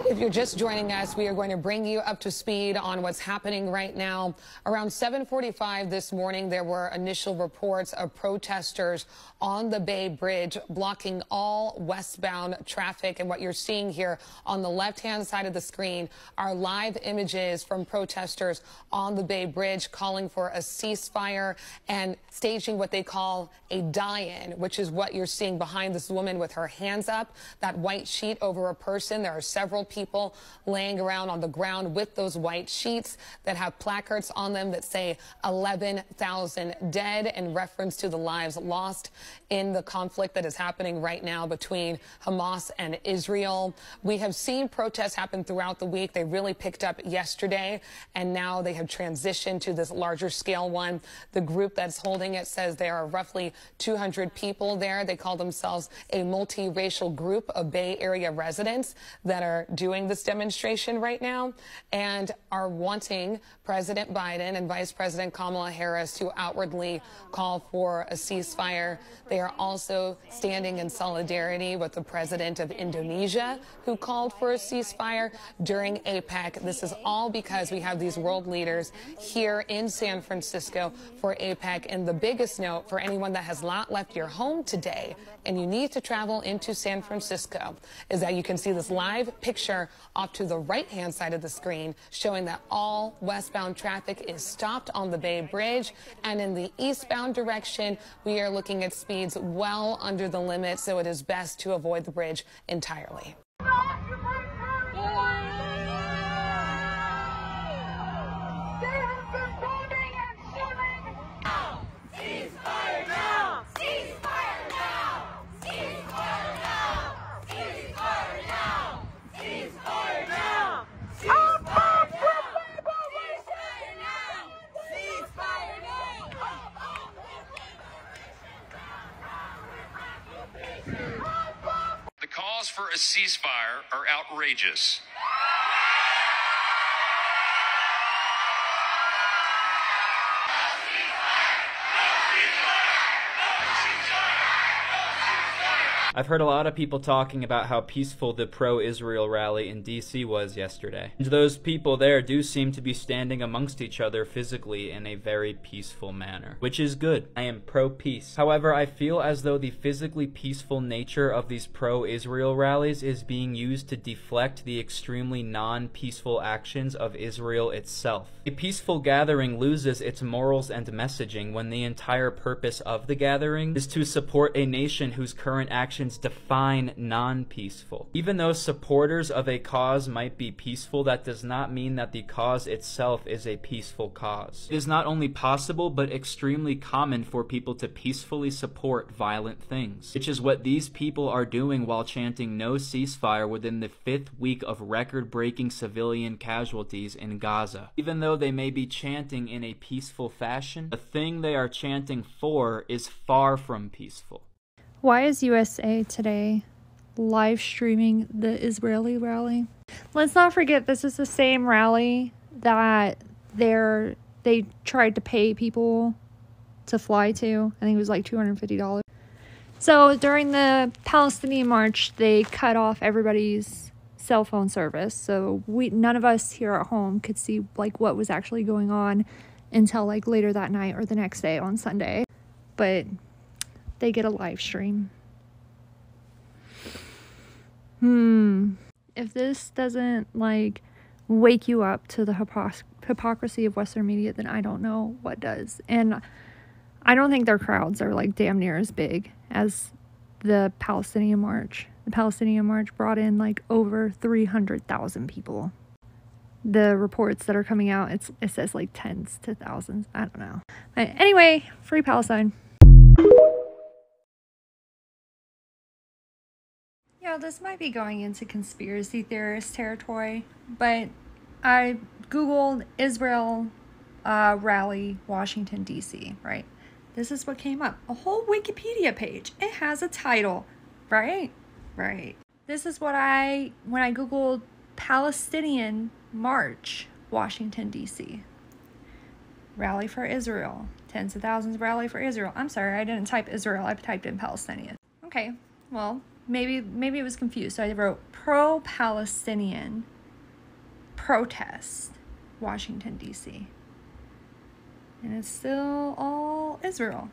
If you're just joining us, we are going to bring you up to speed on what's happening right now. Around 7:45 this morning, there were initial reports of protesters on the Bay Bridge blocking all westbound traffic. And what you're seeing here on the left-hand side of the screen are live images from protesters on the Bay Bridge calling for a ceasefire and staging what they call a die-in, which is what you're seeing behind this woman with her hands up, that white sheet over a person. There are several people laying around on the ground with those white sheets that have placards on them that say 11,000 dead in reference to the lives lost in the conflict that is happening right now between Hamas and Israel. We have seen protests happen throughout the week. They really picked up yesterday, and now they have transitioned to this larger scale one. The group that's holding it says there are roughly 200 people there. They call themselves a multiracial group of Bay Area residents that are doing this demonstration right now and are wanting President Biden and Vice President Kamala Harris to outwardly call for a ceasefire. They are also standing in solidarity with the president of Indonesia, who called for a ceasefire during AIPAC. This is all because we have these world leaders here in San Francisco for AIPAC. And the biggest note for anyone that has not left your home today and you need to travel into San Francisco is that you can see this live picture off to the right-hand side of the screen showing that all westbound traffic is stopped on the Bay Bridge, and in the eastbound direction we are looking at speeds well under the limit, so it is best to avoid the bridge entirely. The calls for a ceasefire are outrageous. I've heard a lot of people talking about how peaceful the pro-Israel rally in DC was yesterday. And those people there do seem to be standing amongst each other physically in a very peaceful manner, which is good. I am pro-peace. However, I feel as though the physically peaceful nature of these pro-Israel rallies is being used to deflect the extremely non-peaceful actions of Israel itself. A peaceful gathering loses its morals and messaging when the entire purpose of the gathering is to support a nation whose current actions define non-peaceful. Even though supporters of a cause might be peaceful, that does not mean that the cause itself is a peaceful cause. It is not only possible, but extremely common for people to peacefully support violent things, which is what these people are doing while chanting no ceasefire within the 5th week of record-breaking civilian casualties in Gaza. Even though they may be chanting in a peaceful fashion, the thing they are chanting for is far from peaceful. Why is USA Today live streaming the Israeli rally. Let's not forget, this is the same rally that they tried to pay people to fly to. I think it was like $250. So during the Palestinian march, they cut off everybody's cell phone service. So none of us here at home could see like what was actually going on until like later that night or the next day on Sunday. But they get a live stream. If this doesn't like wake you up to the hypocrisy of Western media, then I don't know what does. And I don't think their crowds are like damn near as big as the Palestinian march. The Palestinian march brought in like over 300,000 people. The reports that are coming out, it says like tens to thousands. I don't know. But anyway, free Palestine. This might be going into conspiracy theorist territory, but I googled Israel rally Washington DC, right? This is what came up. A whole Wikipedia page. It has a title, right? Right. This is what when I googled Palestinian march Washington DC. Rally for Israel. Tens of thousands rally for Israel. I'm sorry, I didn't type Israel, I typed in Palestinian. Okay, well, maybe it was confused. So I wrote pro-Palestinian protest Washington DC. And it's still all Israel.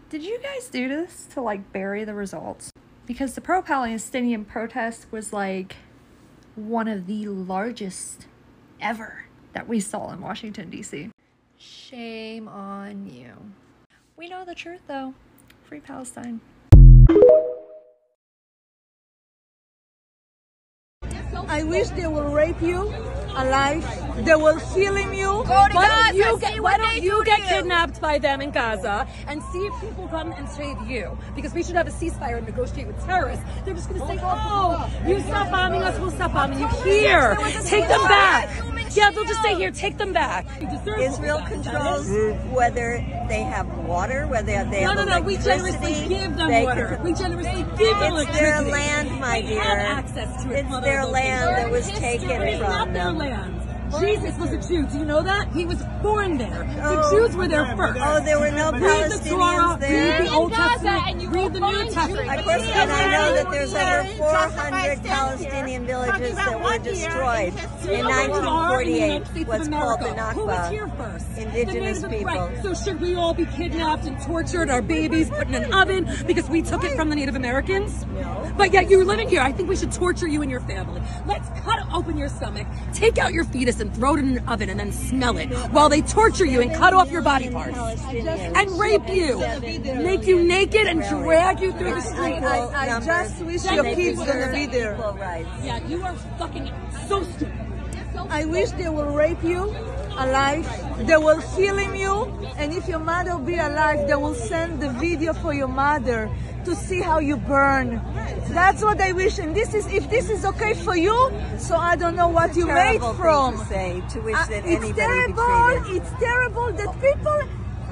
Did you guys do this to like bury the results? Because the pro-Palestinian protest was like one of the largest ever that we saw in Washington DC. Shame on you. We know the truth though. Free Palestine. I wish they will rape you alive. They will film you. Why don't you get kidnapped by them in Gaza and see if people come and save you? Because we should have a ceasefire and negotiate with terrorists. They're just going to say, oh, you stop bombing us, we'll stop bombing you. Here, take them back. Yeah, they'll just say, here, take them back. Israel controls whether they have water, whether they have electricity. No, we generously give them water. We generously give them electricity. It's their land, my dear. They have access to it. It's their land that was taken from them. It's not their land. Jesus was a Jew. Do you know that? He was born there. The Jews were there first. Oh, there were no Palestinians there. Read the Old Testament. Read the New Testament. Of course, and I know that there's over 400 Palestinian villages that were destroyed in 1948. What's called the Nakba. Who was here first? Indigenous people. Right. So should we all be kidnapped and tortured, our babies put in an oven because we took it from the Native Americans? No. But yet you're living here. I think we should torture you and your family. Let's cut open your stomach, take out your fetus and throw it in an oven and then smell it while they torture you and cut off your body parts and rape you, make you naked and drag you through the street. I just wish your kids gonna be there. Yeah, you are fucking so stupid. I wish they will rape you alive. They will film you, and if your mother will be alive, they will send the video for your mother to see how you burn. That's what I wish, and this is if this is okay for you. So I don't know what you made from. To wish that it's terrible. It's terrible that people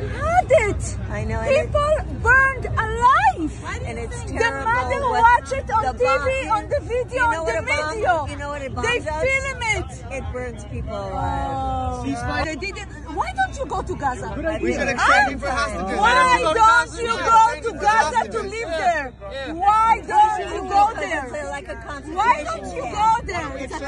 had it. I know. People burned alive. And it's terrible. The mother watch it on TV, on the video, on the video. You know what a bomb they does? film it. It burns people alive. They didn't. Why don't you go to Gaza? Why don't you go to Gaza to live there? Why don't you go there? Why don't you go there? It's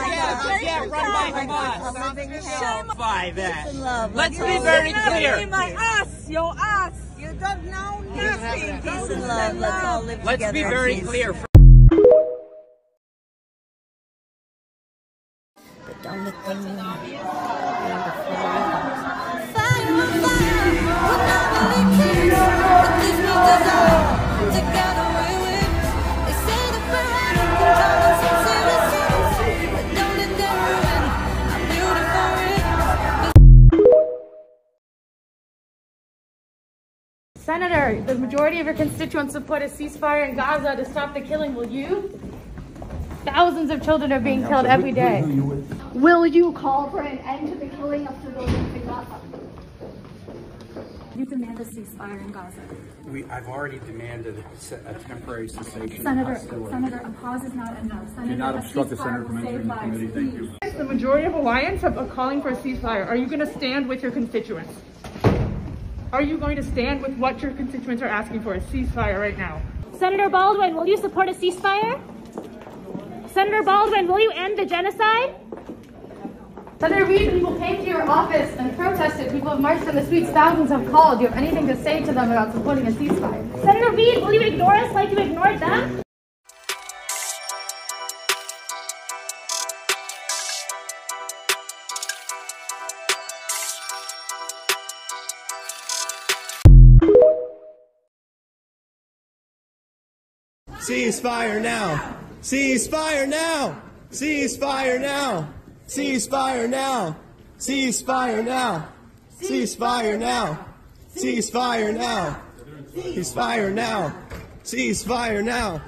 by that. Let's be very clear. My ass, your ass. You don't know nothing. Peace and love. Let's all live together. Let's be very clear. But don't let them Senator, the majority of your constituents support a ceasefire in Gaza to stop the killing. Will you? Thousands of children are being killed every day. Will you call for an end to the killing of civilians in Gaza? You demand a ceasefire in Gaza. I've already demanded a temporary cessation Senator, of hostility. Senator, a pause is not enough. Senator, Do not obstruct the senator from entering the committee. Thank you. The majority of Hawaiians are calling for a ceasefire. Are you going to stand with your constituents? Are you going to stand with what your constituents are asking for, a ceasefire right now? Senator Baldwin, will you support a ceasefire? Senator Baldwin, will you end the genocide? Senator Reid, people came to your office and protested. People have marched in the streets. Thousands have called. Do you have anything to say to them about supporting a ceasefire? Senator Reid, will you ignore us like you ignored them? Ceasefire now! Ceasefire now! Ceasefire now! Ceasefire now! Ceasefire now! Ceasefire now! Ceasefire now! Ceasefire now! Ceasefire now!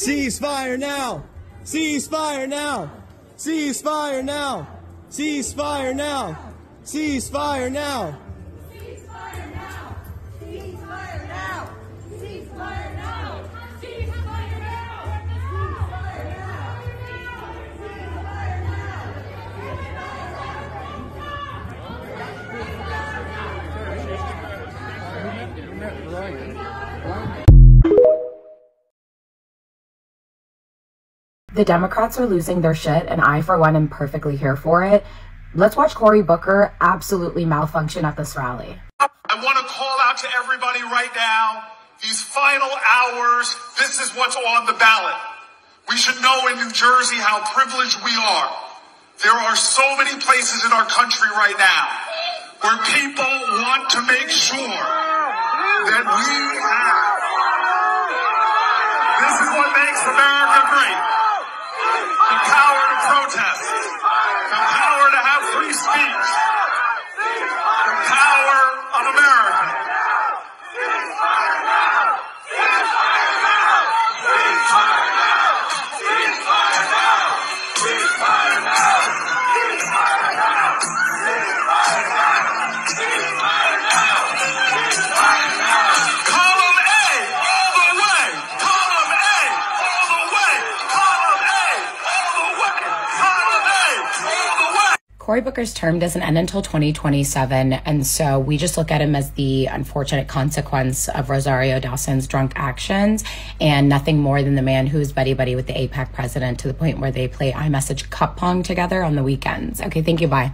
Ceasefire now! Ceasefire now! Ceasefire now! Ceasefire now! Ceasefire now! The Democrats are losing their shit, and I, for one, am perfectly here for it. Let's watch Cory Booker absolutely malfunction at this rally. I want to call out to everybody right now, these final hours, this is what's on the ballot. We should know in New Jersey how privileged we are. There are so many places in our country right now where people want to make sure that we have. This is what makes America great. The power to protest. The power to have free speech. The power of America. Cory Booker's term doesn't end until 2027, and so we just look at him as the unfortunate consequence of Rosario Dawson's drunk actions and nothing more than the man who's buddy-buddy with the AIPAC president to the point where they play iMessage cup pong together on the weekends. Okay, thank you, bye.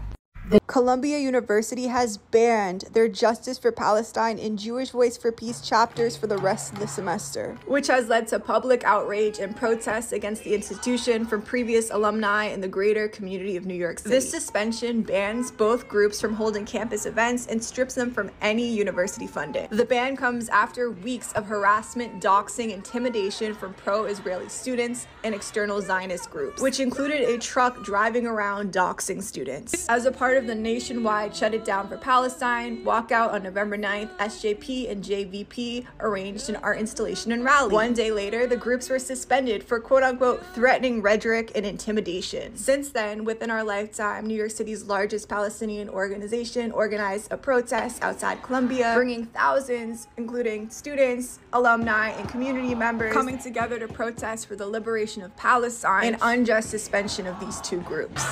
Columbia University has banned their Justice for Palestine and Jewish Voice for Peace chapters for the rest of the semester, which has led to public outrage and protests against the institution from previous alumni and the greater community of New York City. This suspension bans both groups from holding campus events and strips them from any university funding. The ban comes after weeks of harassment, doxing, intimidation from pro-Israeli students and external Zionist groups, which included a truck driving around doxing students. As a part of the nationwide Shut It Down for Palestine walkout on November 9th, SJP and JVP arranged an art installation and rally. One day later, the groups were suspended for quote-unquote threatening rhetoric and intimidation. Since then, within our lifetime, New York City's largest Palestinian organization organized a protest outside Columbia, bringing thousands, including students, alumni, and community members, coming together to protest for the liberation of Palestine and unjust suspension of these two groups.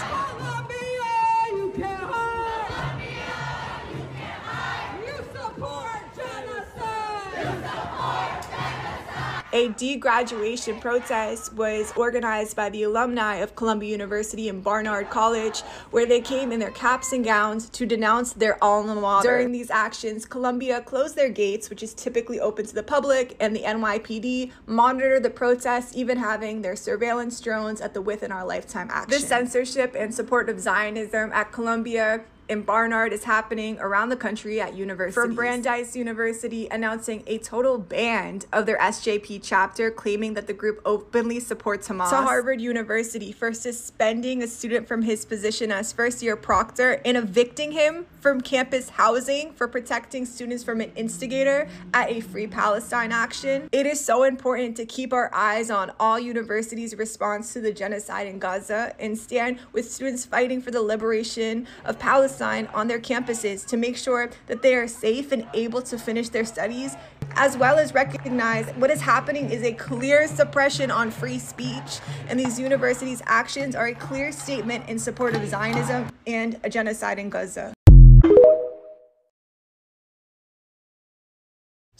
A degraduation protest was organized by the alumni of Columbia University and Barnard College, where they came in their caps and gowns to denounce their alma mater. During these actions, Columbia closed their gates, which is typically open to the public, and the NYPD monitored the protests, even having their surveillance drones at the Within Our Lifetime action. This censorship and support of Zionism at Columbia and Barnard is happening around the country at universities. From Brandeis University announcing a total ban of their SJP chapter, claiming that the group openly supports Hamas, to Harvard University for suspending a student from his position as first-year proctor and evicting him from campus housing for protecting students from an instigator at a Free Palestine action. It is so important to keep our eyes on all universities' response to the genocide in Gaza and stand with students fighting for the liberation of Palestine sign on their campuses to make sure that they are safe and able to finish their studies, as well as recognize what is happening is a clear suppression on free speech, and these universities' actions are a clear statement in support of Zionism and a genocide in Gaza.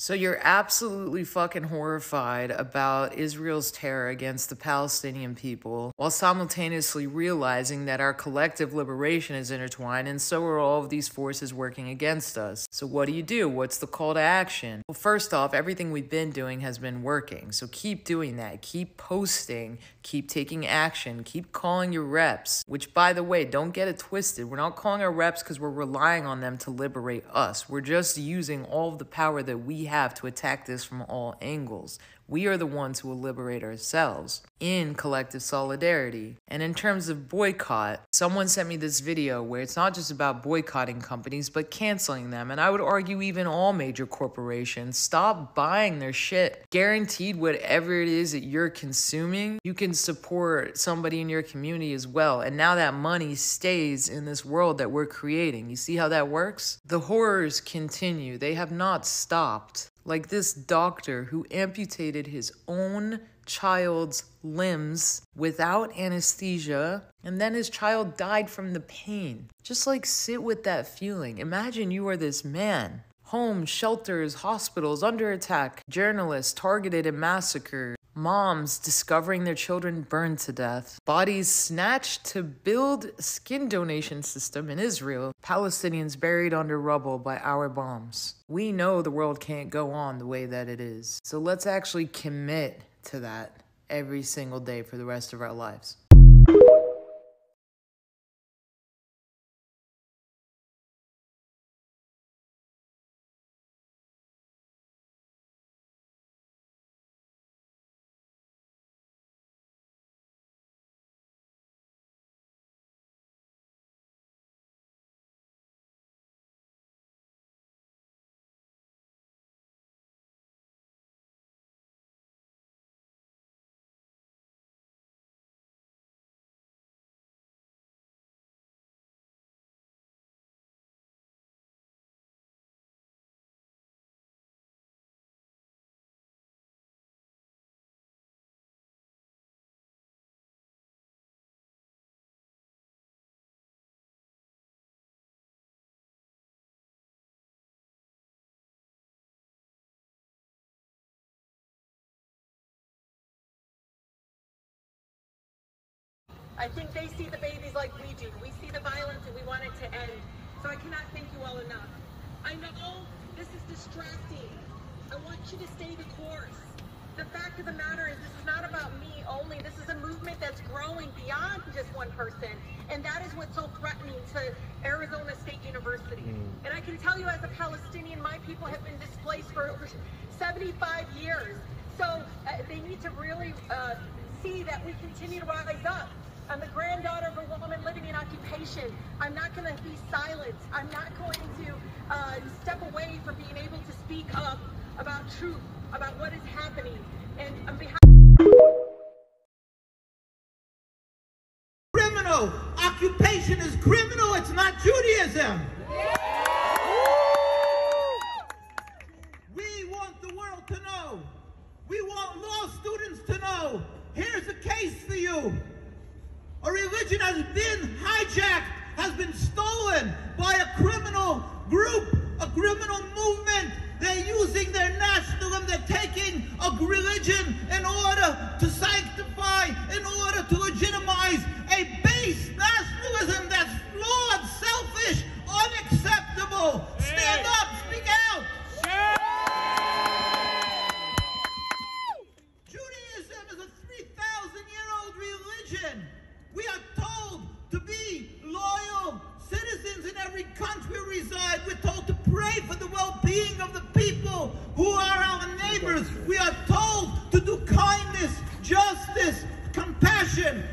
So you're absolutely fucking horrified about Israel's terror against the Palestinian people, while simultaneously realizing that our collective liberation is intertwined, and so are all of these forces working against us. So what do? What's the call to action? Well, first off, everything we've been doing has been working. So keep doing that. Keep posting. Keep taking action. Keep calling your reps. Which, by the way, don't get it twisted. We're not calling our reps because we're relying on them to liberate us. We're just using all of the power that we have to attack this from all angles. We are the ones who will liberate ourselves in collective solidarity. And in terms of boycott, someone sent me this video where it's not just about boycotting companies, but canceling them. And I would argue even all major corporations, stop buying their shit. Guaranteed whatever it is that you're consuming, you can support somebody in your community as well. And now that money stays in this world that we're creating. You see how that works? The horrors continue. They have not stopped. Like this doctor who amputated his own child's limbs without anesthesia, and then his child died from the pain. Just like sit with that feeling. Imagine you are this man. Homes, shelters, hospitals under attack, journalists targeted and massacred, moms discovering their children burned to death, bodies snatched to build a skin donation system in Israel, Palestinians buried under rubble by our bombs. We know the world can't go on the way that it is. So let's actually commit to that every single day for the rest of our lives. I think they see the babies like we do. We see the violence and we want it to end. So I cannot thank you all enough. I know this is distracting. I want you to stay the course. The fact of the matter is this is not about me only. This is a movement that's growing beyond just one person. And that is what's so threatening to Arizona State University. And I can tell you as a Palestinian, my people have been displaced for over 75 years. So they need to really see that we continue to rise up. I'm the granddaughter of a woman living in occupation. I'm not going to be silent. I'm not going to step away from being able to speak up about truth, about what is happening. And on behalf criminal. Occupation is criminal. It's not Judaism. We want the world to know. We want law students to know. Here's a case for you. A religion has been hijacked, has been stolen by a criminal group, a criminal movement. They're using their nationalism, they're taking a religion in order to sanctify, in order to legitimize a base nationalism that's flawed, selfish, unacceptable. Stand up, speak out. Judaism is a 3,000-year-old religion. We are told to be loyal citizens in every country we reside. We're told to pray for the well-being of the people who are our neighbors. We are told to do kindness, justice, compassion.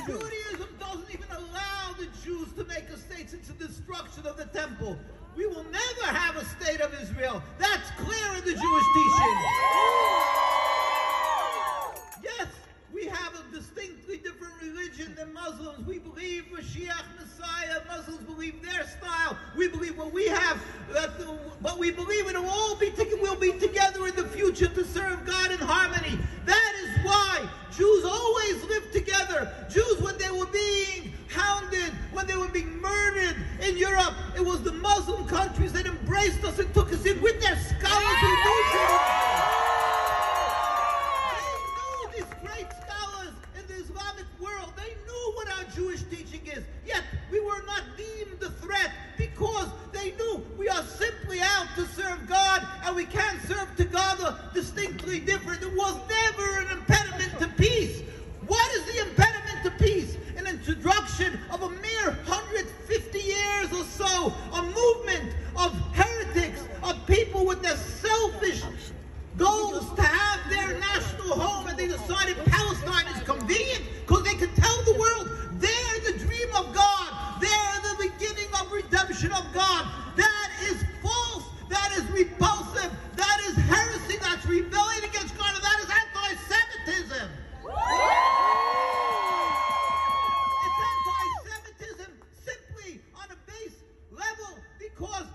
Judaism doesn't even allow the Jews to make a state since the destruction of the temple. We will never have a state of Israel. That's clear in the Jewish teaching. Yes, we have a distinctly different religion than Muslims. We believe Mashiach, Messiah. Muslims believe their style. We believe what we have, but we believe it will all be we'll be together in the future to serve God in harmony. That is why Jews always lived together. Jews, when they were being hounded, when they were being murdered in Europe, it was the Muslim countries that embraced us and took us in with their scholars who knew these great scholars in the Islamic world. They knew what our Jewish teaching is. Yet we were not deemed a threat because they knew we are simply out to serve God and we can't serve together distinctly different. It was never an impediment to peace. What is the impediment to peace? An introduction of a mere 150 years or so, a movement of heretics, of people with their selfish goals to have their national home, and they decided Palestine is convenient because they can tell the world they're the dream of God, they're the beginning of redemption of God. That is false, that is repulsive, that is heresy, that's rebellion against God, and that is anti-Semitism. It's anti-Semitism simply on a base level because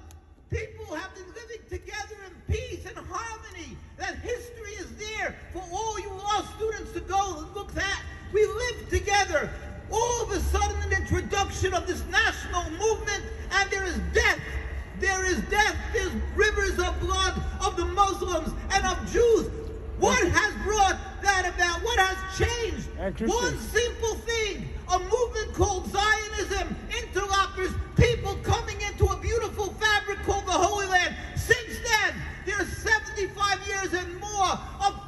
people have been living together in peace and harmony. That history is there for all you law students to go and look at. We live together. All of a sudden, an introduction of this national movement, and there is death. There is death. There's rivers of blood of the Muslims and of Jews. What has brought that about? What has changed? One simple thing. A movement called Zionism, interlopers, people coming into a beautiful fabric called the Holy Land. Since then, there's 75 years and more of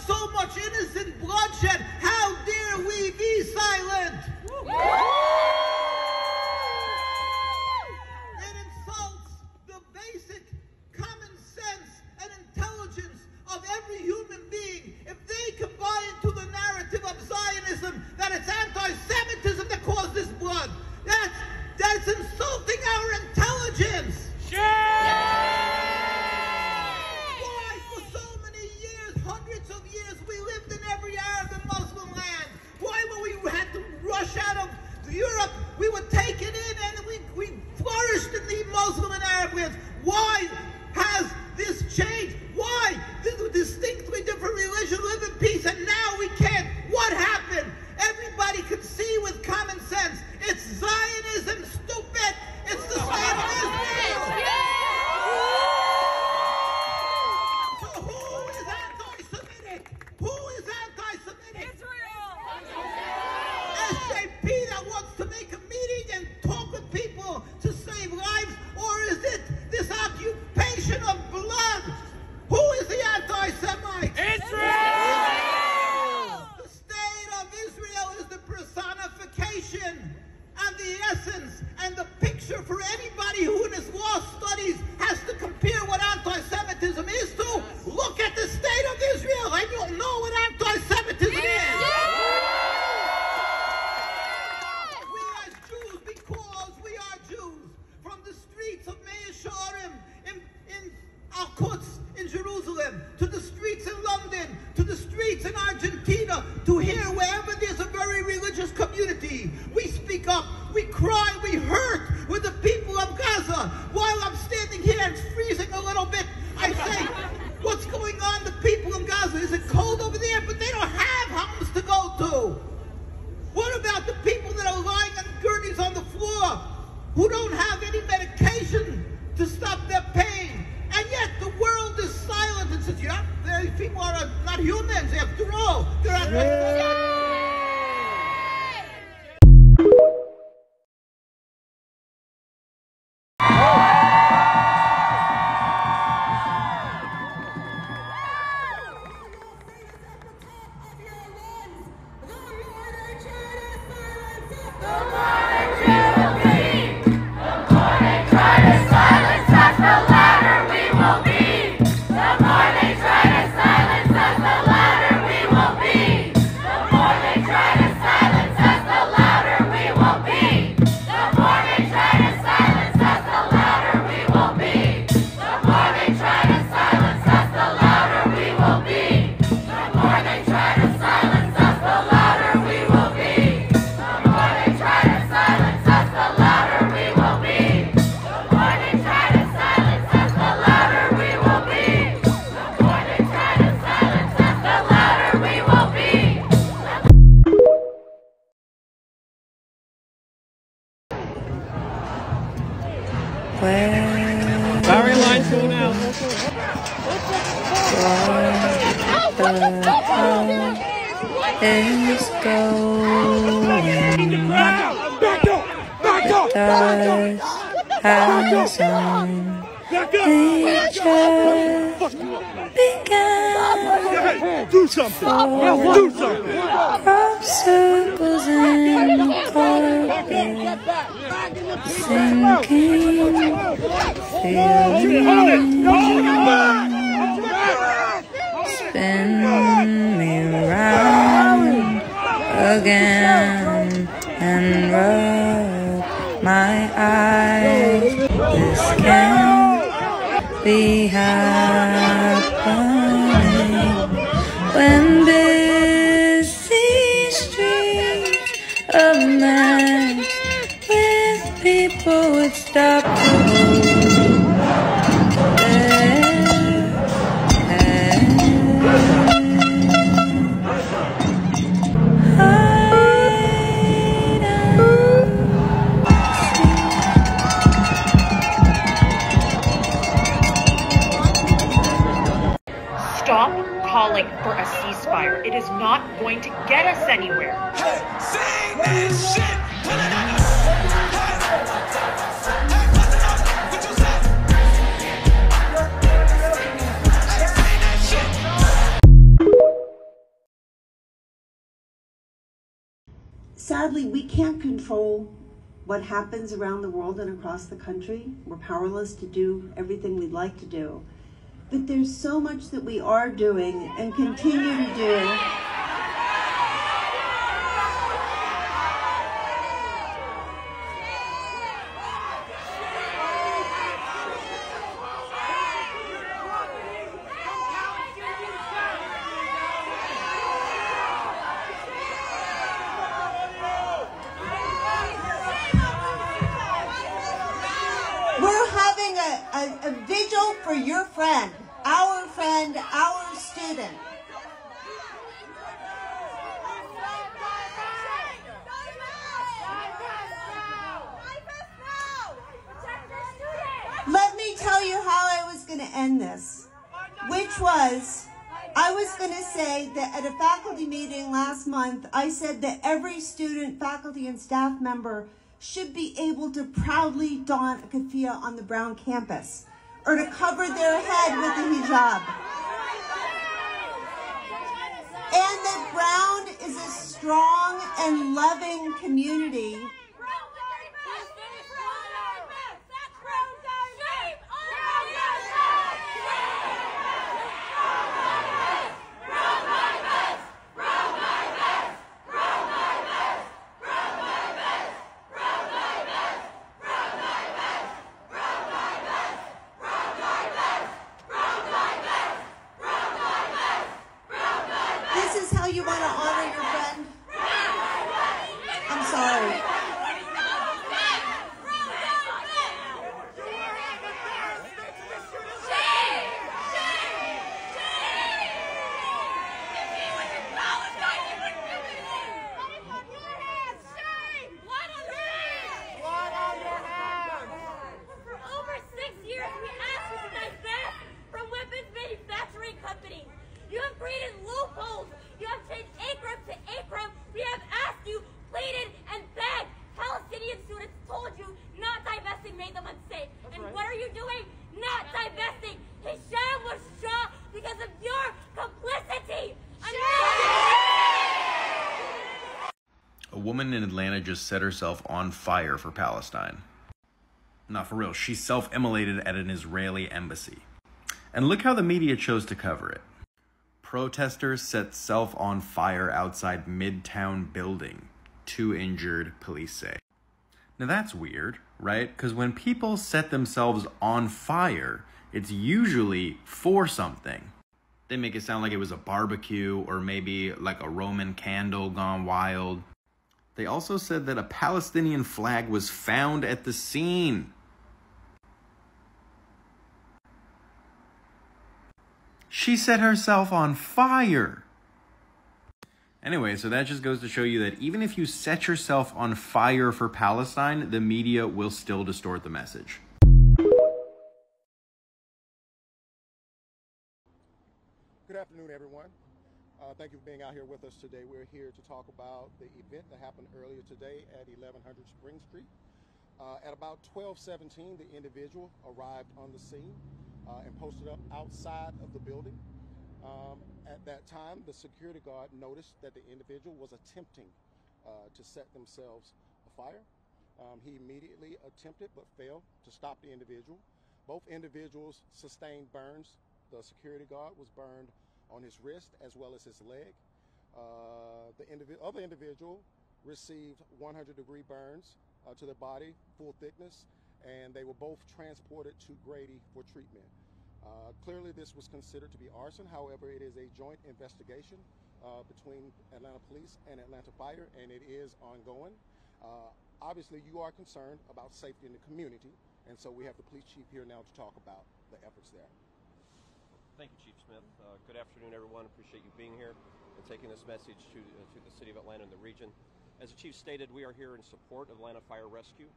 so much innocent bloodshed. How dare we be silent? It insults the basic common sense and intelligence of every human being if they can buy into the narrative of Zionism that it's anti-Semitism that caused this blood. That's insulting our intelligence. Why, for so many years, hundreds of years, we lived in every Arab and Muslim land. Why, when we had to rush out of Europe, we were taken in and we flourished in the Muslim and Arab lands. Why has this changed? Why? This is a distinctly different religion, live in peace, and now we can't. What happened? Everybody could see with common sense. It's Zionism, stupid. It's the state of Israel. So who is anti-Semitic? Who is anti-Semitic? Israel. SJP that wants to make a meeting and talk with people to save lives? Or is it this occupation of blood? Who is the anti-Semite? Israel! The state of Israel is the personification and the essence and the picture for anybody who in his law studies has to compare what anti-Semitism is to. Look at the state of Israel and you'll know what anti-Semitism is. We as Jews, because we are Jews, from the streets of Meir Sharim in Al-Quds, in Jerusalem, to the streets in London, to the streets in Argentina, to here, wherever there's a very religious community, we speak up, we cry, we hurt with the people of Gaza. While I'm standing here and it's freezing a little bit, I say, what's going on? The people in Gaza, is it cold over there? But they don't have homes to go to. What about the people that are lying on gurneys on the floor, who don't have any medication to stop their pain? And yet the world is silent and says, yeah, these people are not humans after all. They're is going. Has begun. Do something. Do something. Crop circles in the carpet, sinking, feeling, spin me round again and rub my eyes. This can't be happening when busy streets of men with people would stop to hold their head. Stop calling for a ceasefire. It is not going to get us anywhere. Hey, sing this shit. Sadly, we can't control what happens around the world and across the country. We're powerless to do everything we'd like to do. But there's so much that we are doing and continue to do. We're having a vigil for your friend, our student. Let me tell you how I was going to end this, which was, I was going to say that at a faculty meeting last month, I said that every student, faculty, and staff member should be able to proudly don a keffiyeh on the Brown campus, or to cover their head with a hijab. And that Brown is a strong and loving community. You want to honor your friend? I'm sorry. For over 6 years, we asked you to divest from weapons manufacturing companies. You have created loopholes. You have changed ACRM to ACRM. We have asked you, pleaded, and begged. Palestinian students told you not divesting made them unsafe. And what are you doing? Not divesting. Hisham was shot because of your complicity. A woman in Atlanta just set herself on fire for Palestine. Not for real, she self-immolated at an Israeli embassy. And look how the media chose to cover it. Protesters set self on fire outside Midtown building. 2 injured, police say. Now that's weird, right? Because when people set themselves on fire, it's usually for something. They make it sound like it was a barbecue or maybe like a Roman candle gone wild. They also said that a Palestinian flag was found at the scene. She set herself on fire. Anyway, so that just goes to show you that even if you set yourself on fire for Palestine, the media will still distort the message. Good afternoon, everyone. Thank you for being out here with us today. We're here to talk about the event that happened earlier today at 1100 Spring Street. At about 12:17, the individual arrived on the scene and posted up outside of the building. At that time, the security guard noticed that the individual was attempting to set themselves afire. He immediately attempted but failed to stop the individual. Both individuals sustained burns. The security guard was burned on his wrist as well as his leg. The other individual received 100-degree burns to the body, full thickness, and they were both transported to Grady for treatment. Clearly this was considered to be arson. However, it is a joint investigation between Atlanta Police and Atlanta Fire, and it is ongoing. Obviously, you are concerned about safety in the community, and so we have the police chief here now to talk about the efforts there. Thank you, Chief Smith. Good afternoon, everyone. Appreciate you being here and taking this message to the city of Atlanta and the region. As the chief stated, we are here in support of Atlanta Fire Rescue.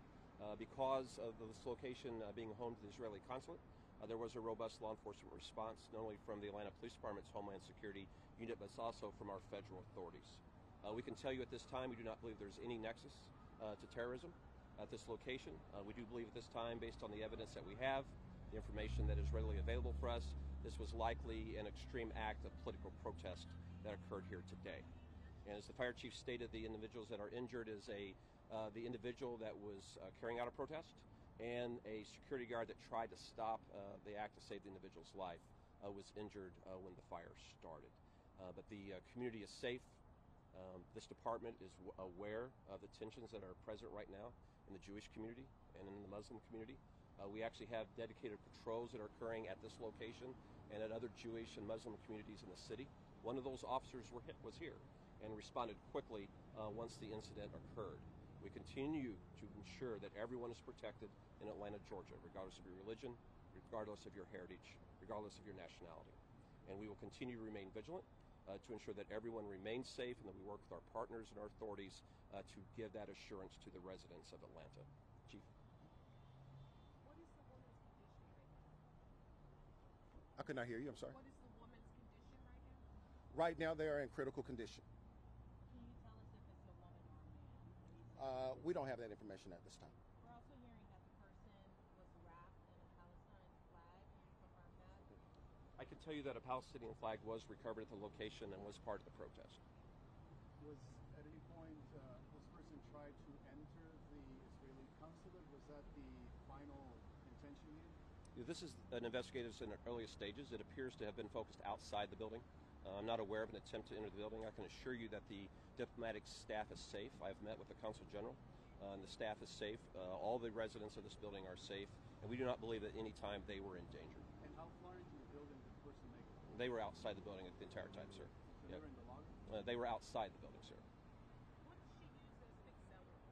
Because of this location being home to the Israeli consulate, there was a robust law enforcement response, not only from the Atlanta Police Department's Homeland Security Unit, but also from our federal authorities. We can tell you at this time we do not believe there's any nexus to terrorism at this location. We do believe at this time, based on the evidence that we have, the information that is readily available for us, this was likely an extreme act of political protest that occurred here today. And as the fire chief stated, the individuals that are injured is the individual that was carrying out a protest and a security guard that tried to stop the act to save the individual's life was injured when the fire started. But the community is safe. This department is aware of the tensions that are present right now in the Jewish community and in the Muslim community. We actually have dedicated patrols that are occurring at this location and at other Jewish and Muslim communities in the city. One of those officers was here and responded quickly once the incident occurred. We continue to ensure that everyone is protected in Atlanta, Georgia, regardless of your religion, regardless of your heritage, regardless of your nationality. And we will continue to remain vigilant to ensure that everyone remains safe and that we work with our partners and our authorities to give that assurance to the residents of Atlanta. Chief. What is the woman's condition right now? I could not hear you, I'm sorry. What is the woman's condition right now? Right now they are in critical condition. Can you tell us if it's a woman or a man? We don't have that information at this time. We're also hearing that the person was wrapped in a Palestine flag. Can you confirm that? I can tell you that a Palestinian flag was recovered at the location and was part of the protest. Was at any point this person tried to enter the Israeli consulate? Was that the final intention here? This is an investigation in the earliest stages. It appears to have been focused outside the building. I'm not aware of an attempt to enter the building. I can assure you that the diplomatic staff is safe. I've met with the Consul General, and the staff is safe. All the residents of this building are safe, and we do not believe at any time they were in danger. And how far into the building did the person make it? They were outside the building the entire time, sir. So they were in the lobby? They were outside the building, sir. What did she use as an accelerant?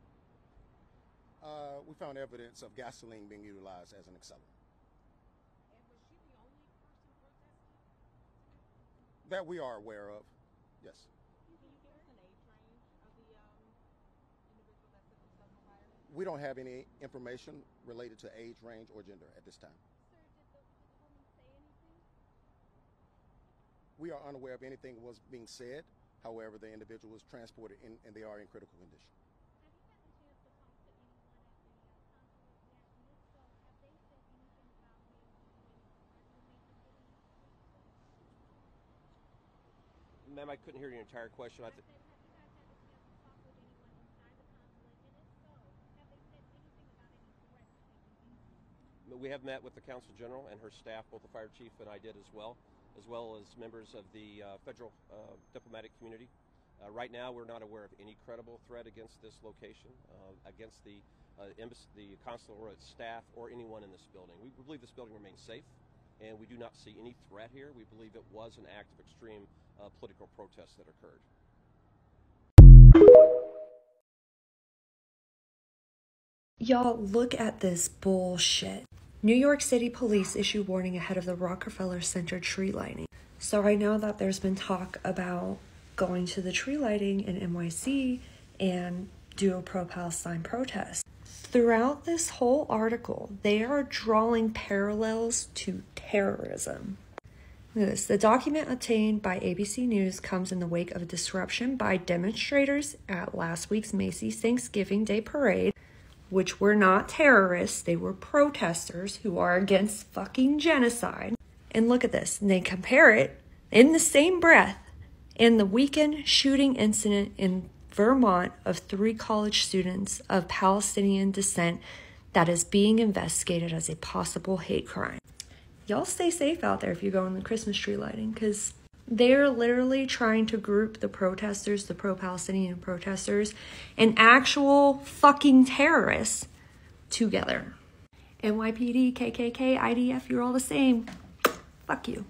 We found evidence of gasoline being utilized as an accelerant. And was she the only person protesting? That we are aware of, yes. Can you give us an age range of the individual that set themselves on fire? We don't have any information related to age, range, or gender at this time. Sir, did the woman say anything? We are unaware of anything was being said. However, the individual was transported in, and they are in critical condition. Have you gotten a chance to talk to anyone at the consulate yet? And if so, have they said anything about maybe doing major getting? Ma'am, I couldn't hear your entire question. I said, have you guys had a chance to talk with anyone inside the consulate? And if so, have they said anything about any threats taking place? We have met with the Consul General and her staff, both the fire chief and I did as well as members of the federal diplomatic community. Right now, we're not aware of any credible threat against this location, against the embassy, the consular staff, or anyone in this building. We believe this building remains safe, and we do not see any threat here. We believe it was an act of extreme political protest that occurred. Y'all, look at this bullshit. New York City police issue warning ahead of the Rockefeller Center tree lighting. So I know that there's been talk about going to the tree lighting in NYC and do a pro-Palestine protest. Throughout this whole article, they are drawing parallels to terrorism. Look at this. The document obtained by ABC News comes in the wake of a disruption by demonstrators at last week's Macy's Thanksgiving Day Parade, which were not terrorists. They were protesters who are against fucking genocide. And look at this. And they compare it in the same breath in the weekend shooting incident in Vermont of 3 college students of Palestinian descent that is being investigated as a possible hate crime. Y'all stay safe out there if you go in the Christmas tree lighting, because they're literally trying to group the protesters, the pro-Palestinian protesters, and actual fucking terrorists together. NYPD, KKK, IDF, you're all the same. Fuck you.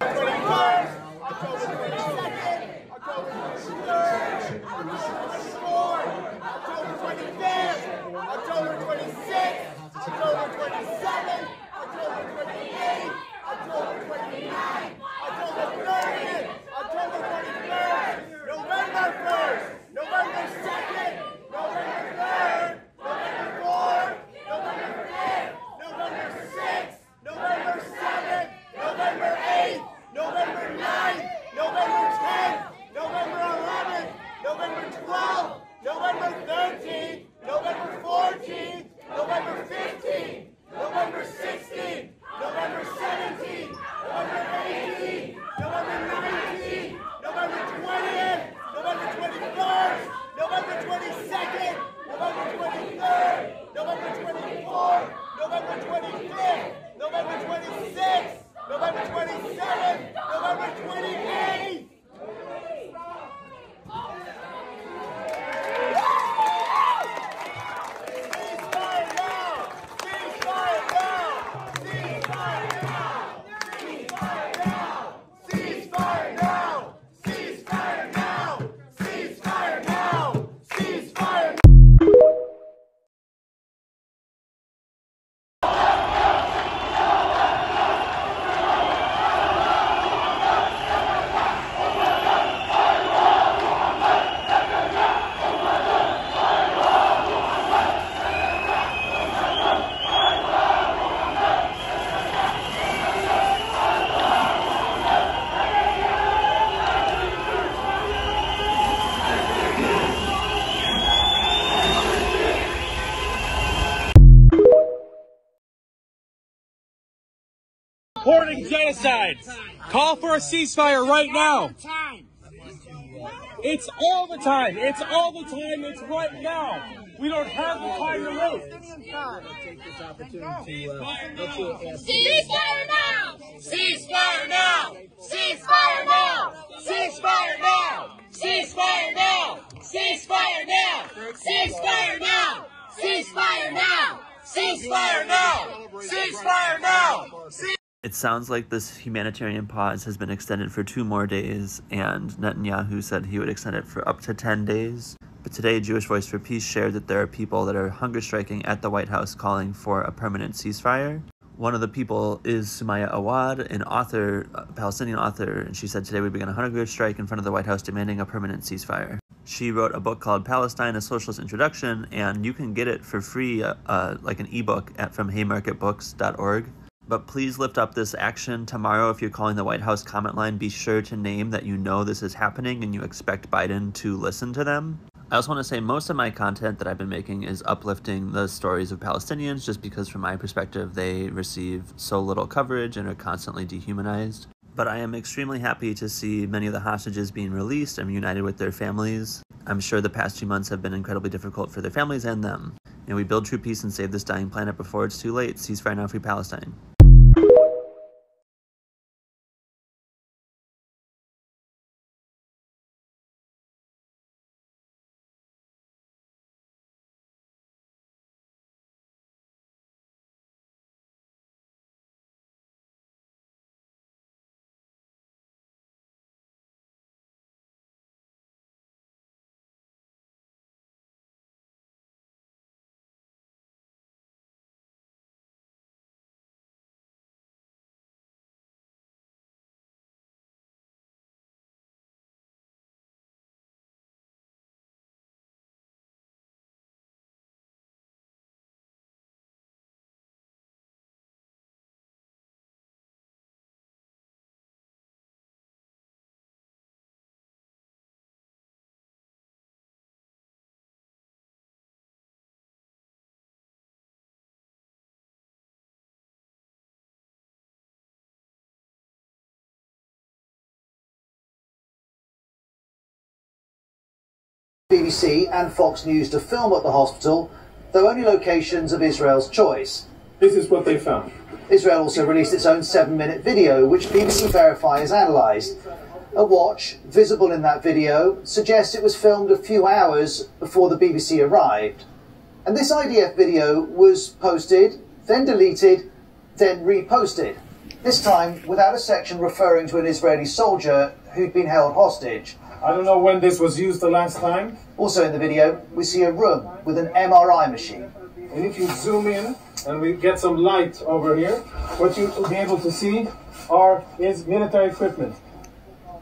Supporting genocide. Call for a ceasefire right now. It's all the time. It's all the time. It's right now. We don't have the time to lose. Ceasefire now! Ceasefire now! Ceasefire now! Ceasefire now! Ceasefire now! Ceasefire now! Ceasefire now! Ceasefire now! Ceasefire now! Ceasefire now! It sounds like this humanitarian pause has been extended for 2 more days, and Netanyahu said he would extend it for up to 10 days. But today, Jewish Voice for Peace shared that there are people that are hunger striking at the White House calling for a permanent ceasefire. One of the people is Sumaya Awad, an author, a Palestinian author, and she said today we began a hunger strike in front of the White House demanding a permanent ceasefire. She wrote a book called Palestine, A Socialist Introduction, and you can get it for free, like an ebook from haymarketbooks.org. But please lift up this action tomorrow. If you're calling the White House comment line, be sure to name that you know this is happening and you expect Biden to listen to them. I also want to say most of my content that I've been making is uplifting the stories of Palestinians, just because from my perspective they receive so little coverage and are constantly dehumanized. But I am extremely happy to see many of the hostages being released and reunited with their families. I'm sure the past 2 months have been incredibly difficult for their families and them. And we build true peace and save this dying planet before it's too late. Ceasefire now, free Palestine. BBC and Fox News to film at the hospital, though only locations of Israel's choice. This is what they found. Israel also released its own 7-minute video, which BBC Verify has analysed. A watch, visible in that video, suggests it was filmed a few hours before the BBC arrived. And this IDF video was posted, then deleted, then reposted. This time without a section referring to an Israeli soldier who'd been held hostage. I don't know when this was used the last time. Also in the video, we see a room with an MRI machine. And if you zoom in and we get some light over here, what you'll be able to see is military equipment.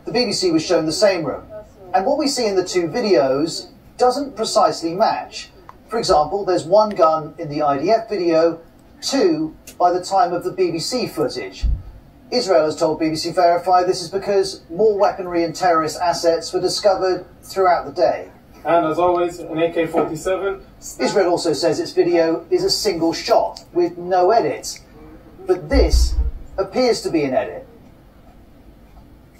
The BBC was shown the same room. And what we see in the two videos doesn't precisely match. For example, there's one gun in the IDF video, 2 by the time of the BBC footage. Israel has told BBC Verify this is because more weaponry and terrorist assets were discovered throughout the day. And as always, an AK-47. Israel also says its video is a single shot with no edits. But this appears to be an edit.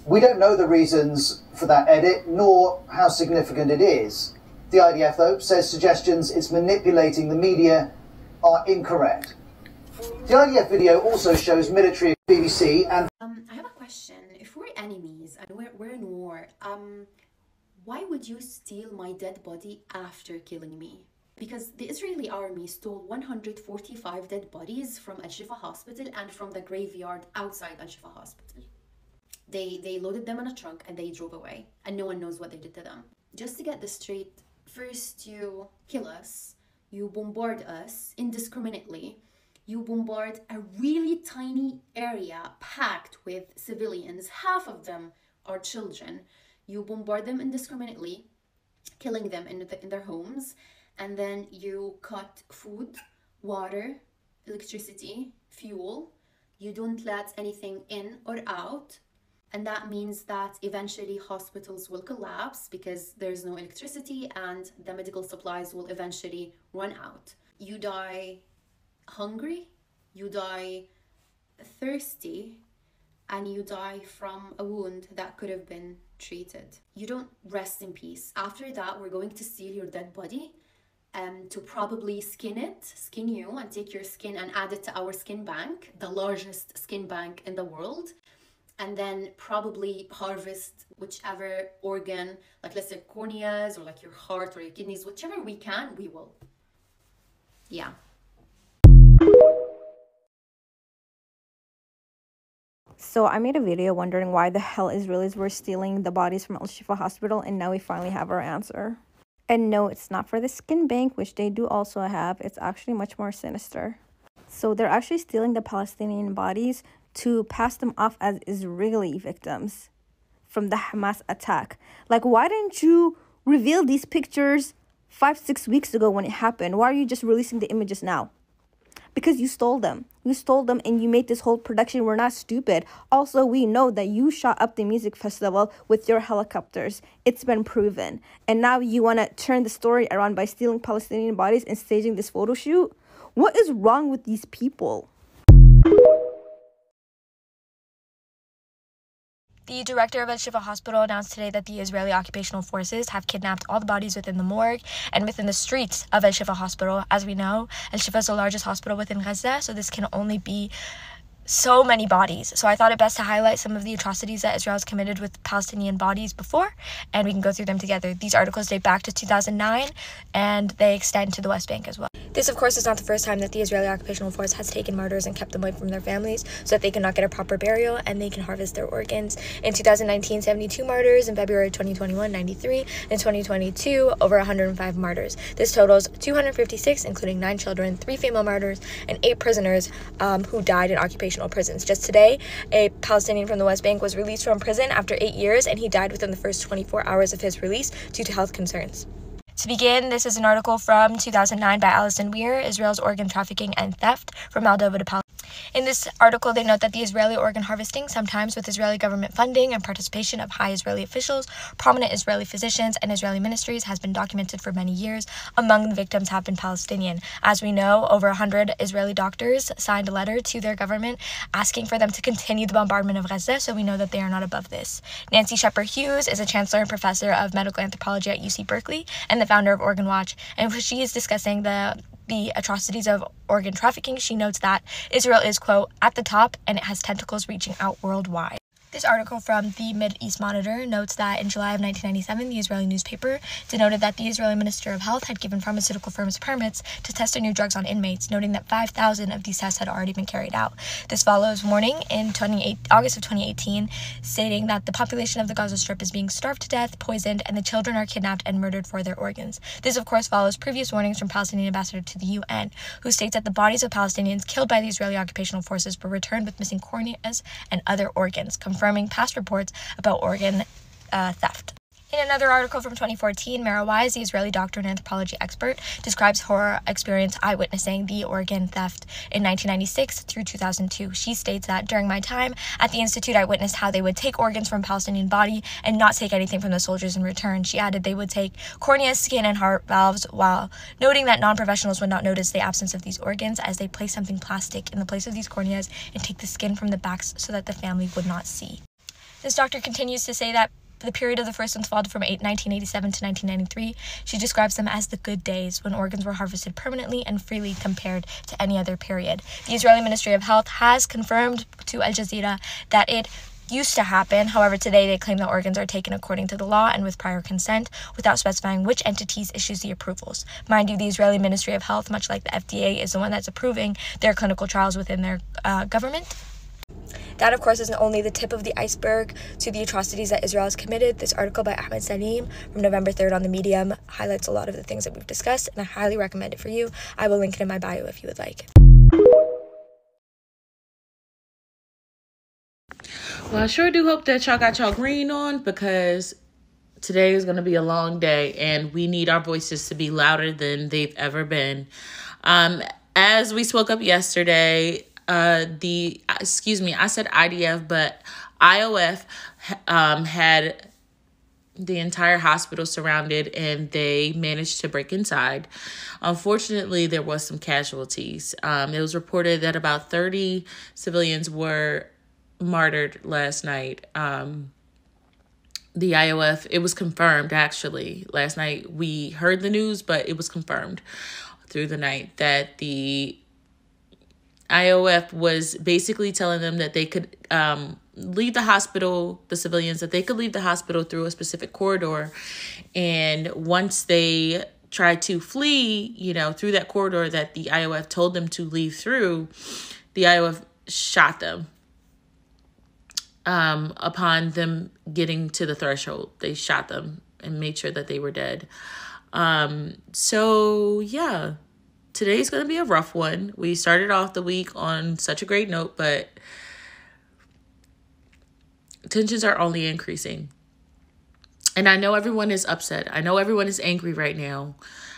We don't know the reasons for that edit, nor how significant it is. The IDF, though, says suggestions it's manipulating the media are incorrect. The IDF video also shows military BBC and... I have a question. If we're enemies and we're in war, why would you steal my dead body after killing me? Because the Israeli army stole 145 dead bodies from Al-Shifa hospital and from the graveyard outside Al-Shifa hospital. They loaded them in a trunk and they drove away, and no one knows what they did to them. Just to get this straight, first you kill us, you bombard us indiscriminately, you bombard a really tiny area packed with civilians, half of them are children. You bombard them indiscriminately, killing them in their homes, and then you cut food, water, electricity, fuel. You don't let anything in or out, and that means that eventually hospitals will collapse because there's no electricity and the medical supplies will eventually run out. You die hungry, you die thirsty, and you die from a wound that could have been treated. You don't rest in peace. After that, we're going to steal your dead body to probably skin you and take your skin and add it to our skin bank, the largest skin bank in the world, and then probably harvest whichever organ, like let's say corneas or like your heart or your kidneys, whichever we can, we will. Yeah. So I made a video wondering why the hell Israelis were stealing the bodies from Al-Shifa hospital, and now we finally have our answer. And no, it's not for the skin bank, which they do also have. It's actually much more sinister. So they're actually stealing the Palestinian bodies to pass them off as Israeli victims from the Hamas attack. Like, why didn't you reveal these pictures 5-6 weeks ago when it happened? Why are you just releasing the images now? Because you stole them. You stole them and you made this whole production. We're not stupid. Also, we know that you shot up the music festival with your helicopters. It's been proven. And now you want to turn the story around by stealing Palestinian bodies and staging this photo shoot? What is wrong with these people? The director of Al-Shifa Hospital announced today that the Israeli occupational forces have kidnapped all the bodies within the morgue and within the streets of Al-Shifa Hospital. As we know, Al-Shifa is the largest hospital within Gaza, so this can only be so many bodies. So I thought it best to highlight some of the atrocities that Israel has committed with Palestinian bodies before, and we can go through them together. These articles date back to 2009, and they extend to the West Bank as well. This, of course, is not the first time that the Israeli occupational force has taken martyrs and kept them away from their families so that they cannot get a proper burial and they can harvest their organs. In 2019, 72 martyrs. In February 2021, 93. In 2022, over 105 martyrs. This totals 256, including 9 children, 3 female martyrs, and 8 prisoners who died in occupational prisons. Just today, a Palestinian from the West Bank was released from prison after 8 years, and he died within the first 24 hours of his release due to health concerns. To begin, this is an article from 2009 by Alison Weir, Israel's Organ Trafficking and Theft from Moldova to Palestine. In this article, they note that the Israeli organ harvesting, sometimes with Israeli government funding and participation of high Israeli officials, prominent Israeli physicians, and Israeli ministries, has been documented for many years. Among the victims have been Palestinian. As we know, over 100 Israeli doctors signed a letter to their government asking for them to continue the bombardment of Gaza, so we know that they are not above this. Nancy Shepard-Hughes is a chancellor and professor of medical anthropology at UC Berkeley and the founder of Organ Watch, and she is discussing the atrocities of organ trafficking. She notes that Israel is, quote, at the top, and it has tentacles reaching out worldwide. This article from the Mideast Monitor notes that in July of 1997, the Israeli newspaper denoted that the Israeli Minister of Health had given pharmaceutical firms permits to test new drugs on inmates, noting that 5,000 of these tests had already been carried out. This follows warning in August of 2018, stating that the population of the Gaza Strip is being starved to death, poisoned, and the children are kidnapped and murdered for their organs. This, of course, follows previous warnings from Palestinian ambassador to the UN, who states that the bodies of Palestinians killed by the Israeli occupational forces were returned with missing corneas and other organs, confirming past reports about organ theft. In another article from 2014, Mara Wise, the Israeli doctor and anthropology expert, describes her experience eyewitnessing the organ theft in 1996 through 2002. She states that during my time at the Institute, I witnessed how they would take organs from a Palestinian body and not take anything from the soldiers in return. She added they would take corneas, skin, and heart valves, while noting that non-professionals would not notice the absence of these organs as they place something plastic in the place of these corneas and take the skin from the backs so that the family would not see. This doctor continues to say that the period of the first intifada from 1987 to 1993, she describes them as the good days when organs were harvested permanently and freely compared to any other period. The Israeli Ministry of Health has confirmed to Al Jazeera that it used to happen. However, today they claim that organs are taken according to the law and with prior consent, without specifying which entities issues the approvals. Mind you, the Israeli Ministry of Health, much like the FDA, is the one that's approving their clinical trials within their government. That, of course, is only the tip of the iceberg to the atrocities that Israel has committed. This article by Ahmed Salim from November 3rd on the Medium highlights a lot of the things that we've discussed, and I highly recommend it for you. I will link it in my bio if you would like. Well, I sure do hope that y'all got y'all green on, because today is going to be a long day, and we need our voices to be louder than they've ever been. As we spoke up yesterday, I said IDF, but IOF had the entire hospital surrounded, and they managed to break inside. Unfortunately, there was some casualties. It was reported that about 30 civilians were martyred last night. The IOF, it was confirmed actually. Last night we heard the news, but it was confirmed through the night that the IOF was basically telling them that they could leave the hospital, the civilians, that they could leave the hospital through a specific corridor. And once they tried to flee, through that corridor that the IOF told them to leave through, the IOF shot them. Upon them getting to the threshold, they shot them and made sure that they were dead. So yeah. Today's going to be a rough one. We started off the week on such a great note, but tensions are only increasing. And I know everyone is upset. I know everyone is angry right now.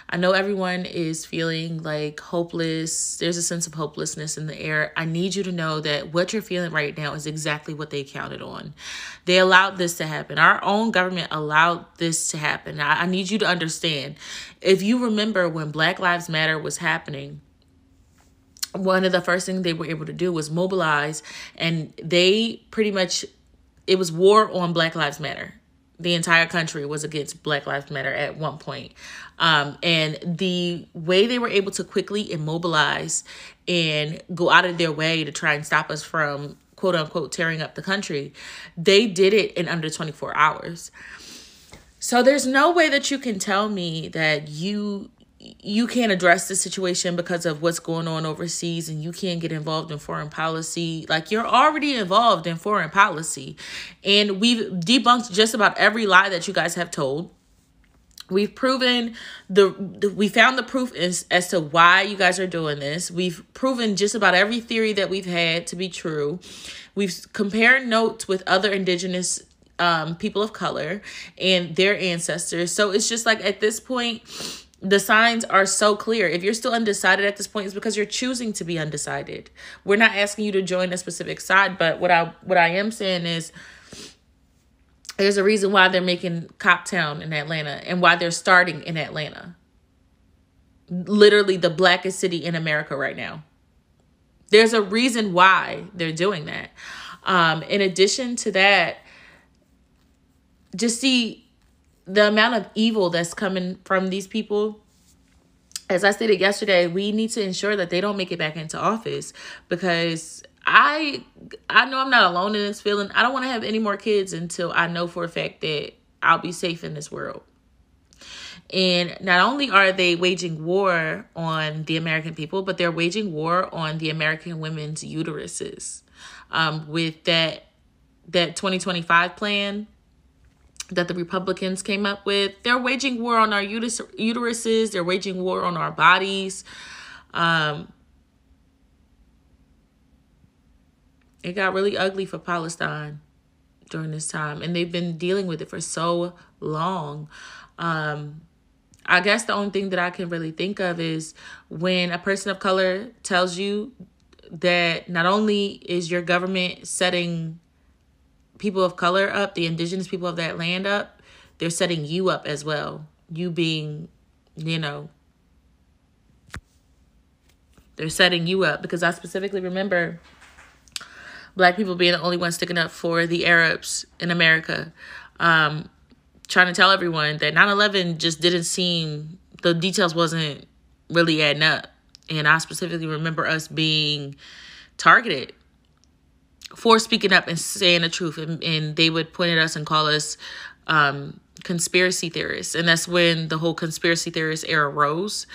I know everyone is feeling like hopeless. There's a sense of hopelessness in the air. I need you to know that what you're feeling right now is exactly what they counted on. They allowed this to happen. Our own government allowed this to happen. I need you to understand. If you remember when Black Lives Matter was happening, one of the first things they were able to do was mobilize, and they pretty much, it was war on Black Lives Matter. The entire country was against Black Lives Matter at one point. And the way they were able to quickly immobilize and go out of their way to try and stop us from, quote unquote, tearing up the country, they did it in under 24 hours. So there's no way that you can tell me that you can't address the situation because of what's going on overseas, and you can't get involved in foreign policy. Like, you're already involved in foreign policy, and we've debunked just about every lie that you guys have told. We've proven we found the proof as to why you guys are doing this. We've proven just about every theory that we've had to be true. We've compared notes with other indigenous people of color and their ancestors. So it's just like, at this point, The signs are so clear. If you're still undecided at this point, it's because you're choosing to be undecided. We're not asking you to join a specific side, but what I am saying is there's a reason why they're making Cop Town in Atlanta and why they're starting in Atlanta. Literally the blackest city in America right now. There's a reason why they're doing that. In addition to that, just see the amount of evil that's coming from these people. As I stated yesterday, we need to ensure that they don't make it back into office, because I know I'm not alone in this feeling. I don't want to have any more kids until I know for a fact that I'll be safe in this world. And not only are they waging war on the American people, but they're waging war on the American women's uteruses. With that 2025 plan that the Republicans came up with, they're waging war on our uteruses. They're waging war on our bodies. It got really ugly for Palestine during this time, and they've been dealing with it for so long. I guess the only thing that I can really think of is when a person of color tells you that not only is your government setting people of color up, the indigenous people of that land up, they're setting you up as well. You being, they're setting you up, because I specifically remember black people being the only ones sticking up for the Arabs in America. Trying to tell everyone that 9/11 just didn't seem, the details wasn't really adding up. And I specifically remember us being targeted for speaking up and saying the truth. And they would point at us and call us conspiracy theorists. And that's when the whole conspiracy theorist era rose.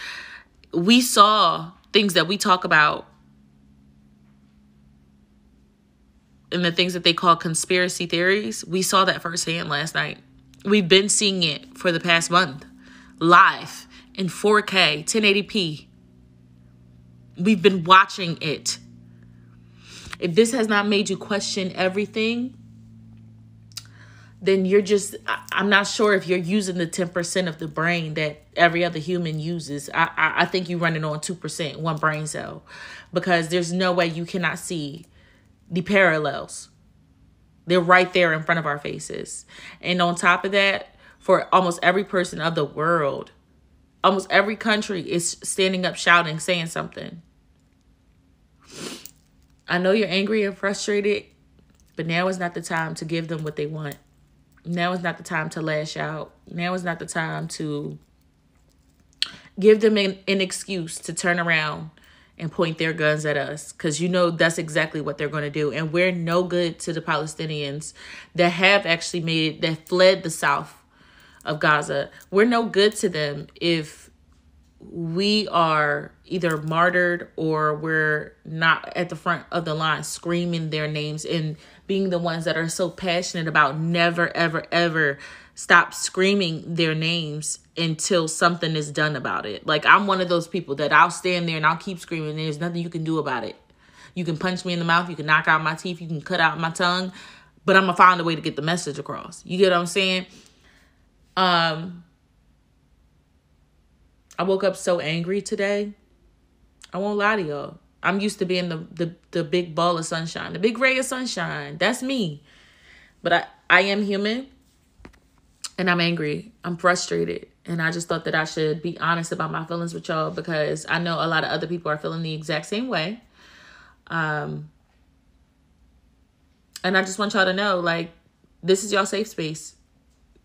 We saw things that we talk about and the things that they call conspiracy theories. We saw that firsthand last night. We've been seeing it for the past month, live in 4K, 1080p. We've been watching it. If this has not made you question everything, then you're just, I'm not sure if you're using the 10% of the brain that every other human uses. I think you're running on 2%, one brain cell, because there's no way you cannot see the parallels. They're right there in front of our faces. And on top of that, for almost every person of the world, almost every country is standing up, shouting, saying something. I know you're angry and frustrated, but now is not the time to give them what they want. Now is not the time to lash out. Now is not the time to give them an excuse to turn around and point their guns at us, because that's exactly what they're going to do. And we're no good to the Palestinians that have actually that fled the south of Gaza. We're no good to them if we are either martyred or we're not at the front of the line screaming their names and being the ones that are so passionate about never, ever, ever stop screaming their names until something is done about it. Like, I'm one of those people that I'll stand there and I'll keep screaming. And there's nothing you can do about it. You can punch me in the mouth. You can knock out my teeth. You can cut out my tongue. But I'm going to find a way to get the message across. You get what I'm saying? I woke up so angry today. I won't lie to y'all. I'm used to being the big ball of sunshine, the big ray of sunshine. That's me. But I am human, and I'm angry. I'm frustrated. And I just thought that I should be honest about my feelings with y'all, because I know a lot of other people are feeling the exact same way. And I just want y'all to know, like, this is y'all safe space.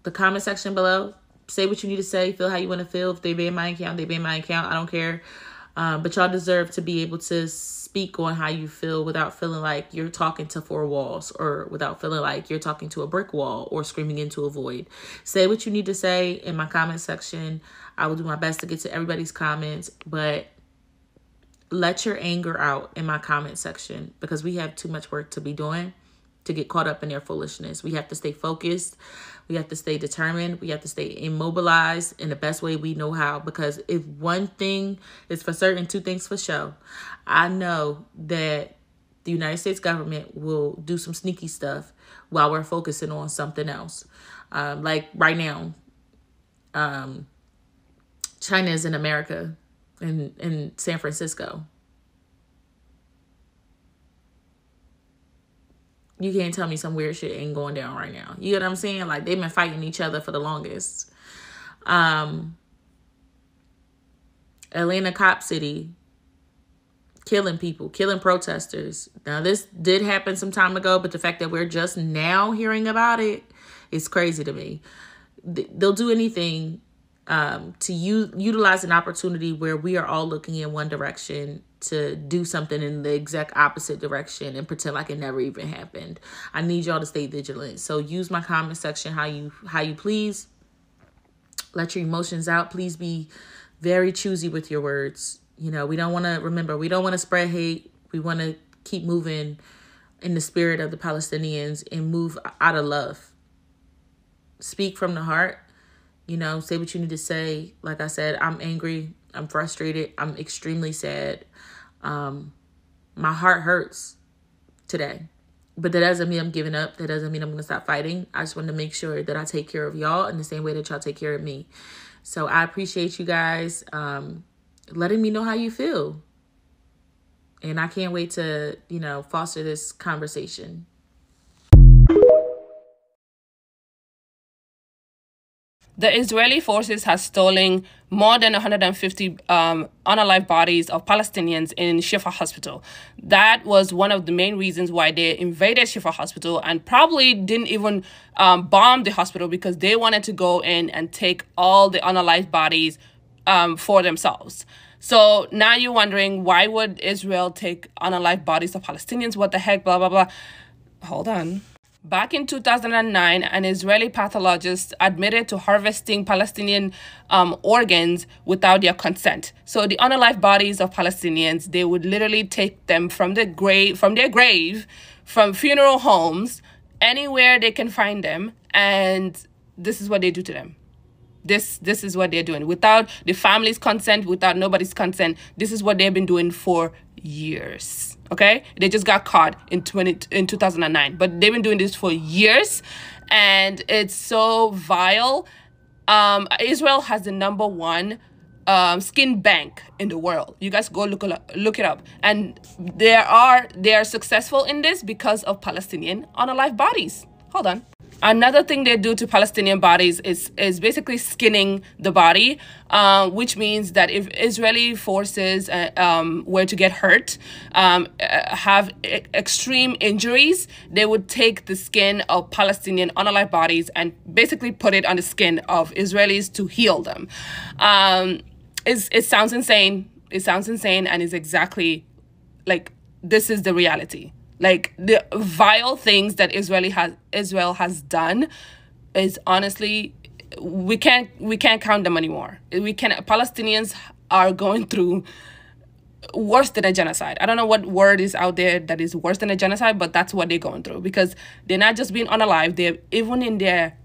The comment section below, say what you need to say, feel how you want to feel. If they ban my account, they ban my account. I don't care. But y'all deserve to be able to speak on how you feel without feeling like you're talking to four walls, or without feeling like you're talking to a brick wall or screaming into a void. Say what you need to say in my comment section. I will do my best to get to everybody's comments, but let your anger out in my comment section, because we have too much work to be doing to get caught up in their foolishness. We have to stay focused. We have to stay determined. We have to stay immobilized in the best way we know how. Because if one thing is for certain, two things for sure. I know that the United States government will do some sneaky stuff while we're focusing on something else. Like right now, China is in America, in San Francisco. You can't tell me some weird shit ain't going down right now. You know what I'm saying? Like, they've been fighting each other for the longest. Atlanta Cop City, killing people, killing protesters. Now, this did happen some time ago, but the fact that we're just now hearing about it is crazy to me. They'll do anything to utilize an opportunity where we are all looking in one direction to do something in the exact opposite direction and pretend like it never even happened. I need y'all to stay vigilant. So use my comment section how you please. Let your emotions out. Please be very choosy with your words. You know, we don't want to spread hate. We want to keep moving in the spirit of the Palestinians and move out of love. Speak from the heart. You know, say what you need to say. Like I said, I'm angry. I'm frustrated. I'm extremely sad. My heart hurts today. But that doesn't mean I'm giving up. That doesn't mean I'm going to stop fighting. I just want to make sure that I take care of y'all in the same way that y'all take care of me. So I appreciate you guys letting me know how you feel. And I can't wait to, you know, foster this conversation. The Israeli forces have stolen more than 150 unalive bodies of Palestinians in Shifa Hospital. That was one of the main reasons why they invaded Shifa Hospital and probably didn't even bomb the hospital, because they wanted to go in and take all the unalive bodies for themselves. So now you're wondering, why would Israel take unalive bodies of Palestinians? What the heck, blah, blah, blah. Hold on. Back in 2009, an Israeli pathologist admitted to harvesting Palestinian organs without their consent. So the unalive bodies of Palestinians, they would literally take them from their grave, from funeral homes, anywhere they can find them, and this is what they do to them. This is what they're doing without the family's consent, without nobody's consent. This is what they've been doing for years. Okay, they just got caught in 2009, but they've been doing this for years, and it's so vile. Israel has the #1 skin bank in the world. You guys go look it up, and they are successful in this because of Palestinian unalive bodies. Hold on. Another thing they do to Palestinian bodies is basically skinning the body, which means that if Israeli forces were to get hurt, have extreme injuries, they would take the skin of Palestinian unalive bodies and basically put it on the skin of Israelis to heal them. It sounds insane. It sounds insane, and it's exactly like, this is the reality. Like, the vile things that Israel has done is honestly, we can't count them anymore. Palestinians are going through worse than a genocide. I don't know what word is out there that is worse than a genocide, but that's what they're going through, because they're not just being unalive. They're even in their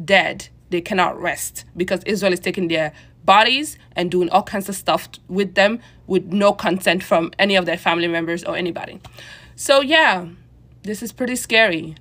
dead, they cannot rest, because Israel is taking their bodies and doing all kinds of stuff with them with no consent from any of their family members or anybody. So yeah, this is pretty scary.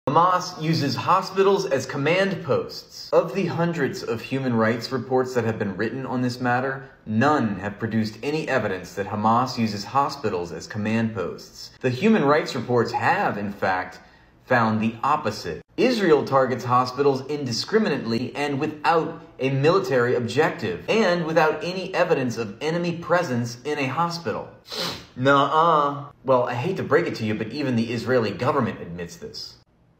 Hamas uses hospitals as command posts. Of the hundreds of human rights reports that have been written on this matter, none have produced any evidence that Hamas uses hospitals as command posts. The human rights reports have, in fact, found the opposite. Israel targets hospitals indiscriminately and without a military objective, and without any evidence of enemy presence in a hospital. Nuh-uh. Well, I hate to break it to you, but even the Israeli government admits this.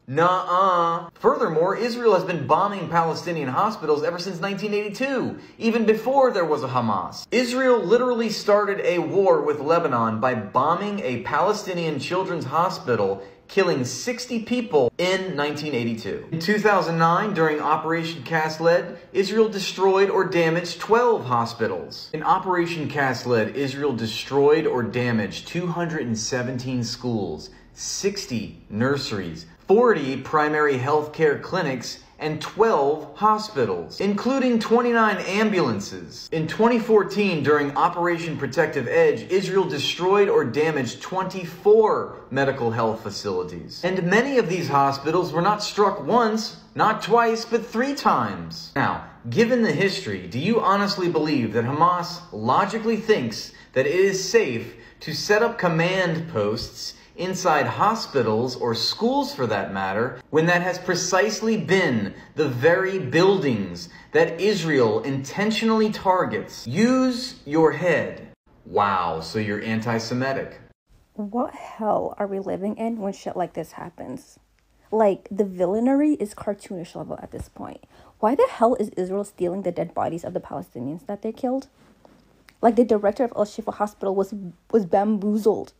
Nuh-uh. Furthermore, Israel has been bombing Palestinian hospitals ever since 1982, even before there was a Hamas. Israel literally started a war with Lebanon by bombing a Palestinian children's hospital, killing 60 people in 1982. In 2009, during Operation Cast Lead, Israel destroyed or damaged 12 hospitals. In Operation Cast Lead, Israel destroyed or damaged 217 schools, 60 nurseries, 40 primary health care clinics, and 12 hospitals, including 29 ambulances. In 2014, during Operation Protective Edge, Israel destroyed or damaged 24 medical health facilities. And many of these hospitals were not struck once, not twice, but 3 times. Now, given the history, do you honestly believe that Hamas logically thinks that it is safe to set up command posts inside hospitals or schools for that matter, when that has precisely been the very buildings that Israel intentionally targets? Use your head. Wow, so you're anti-Semitic. What hell are we living in when shit like this happens? Like, the villainy is cartoonish level at this point. Why the hell is Israel stealing the dead bodies of the Palestinians that they killed? Like, the director of Al-Shifa Hospital was bamboozled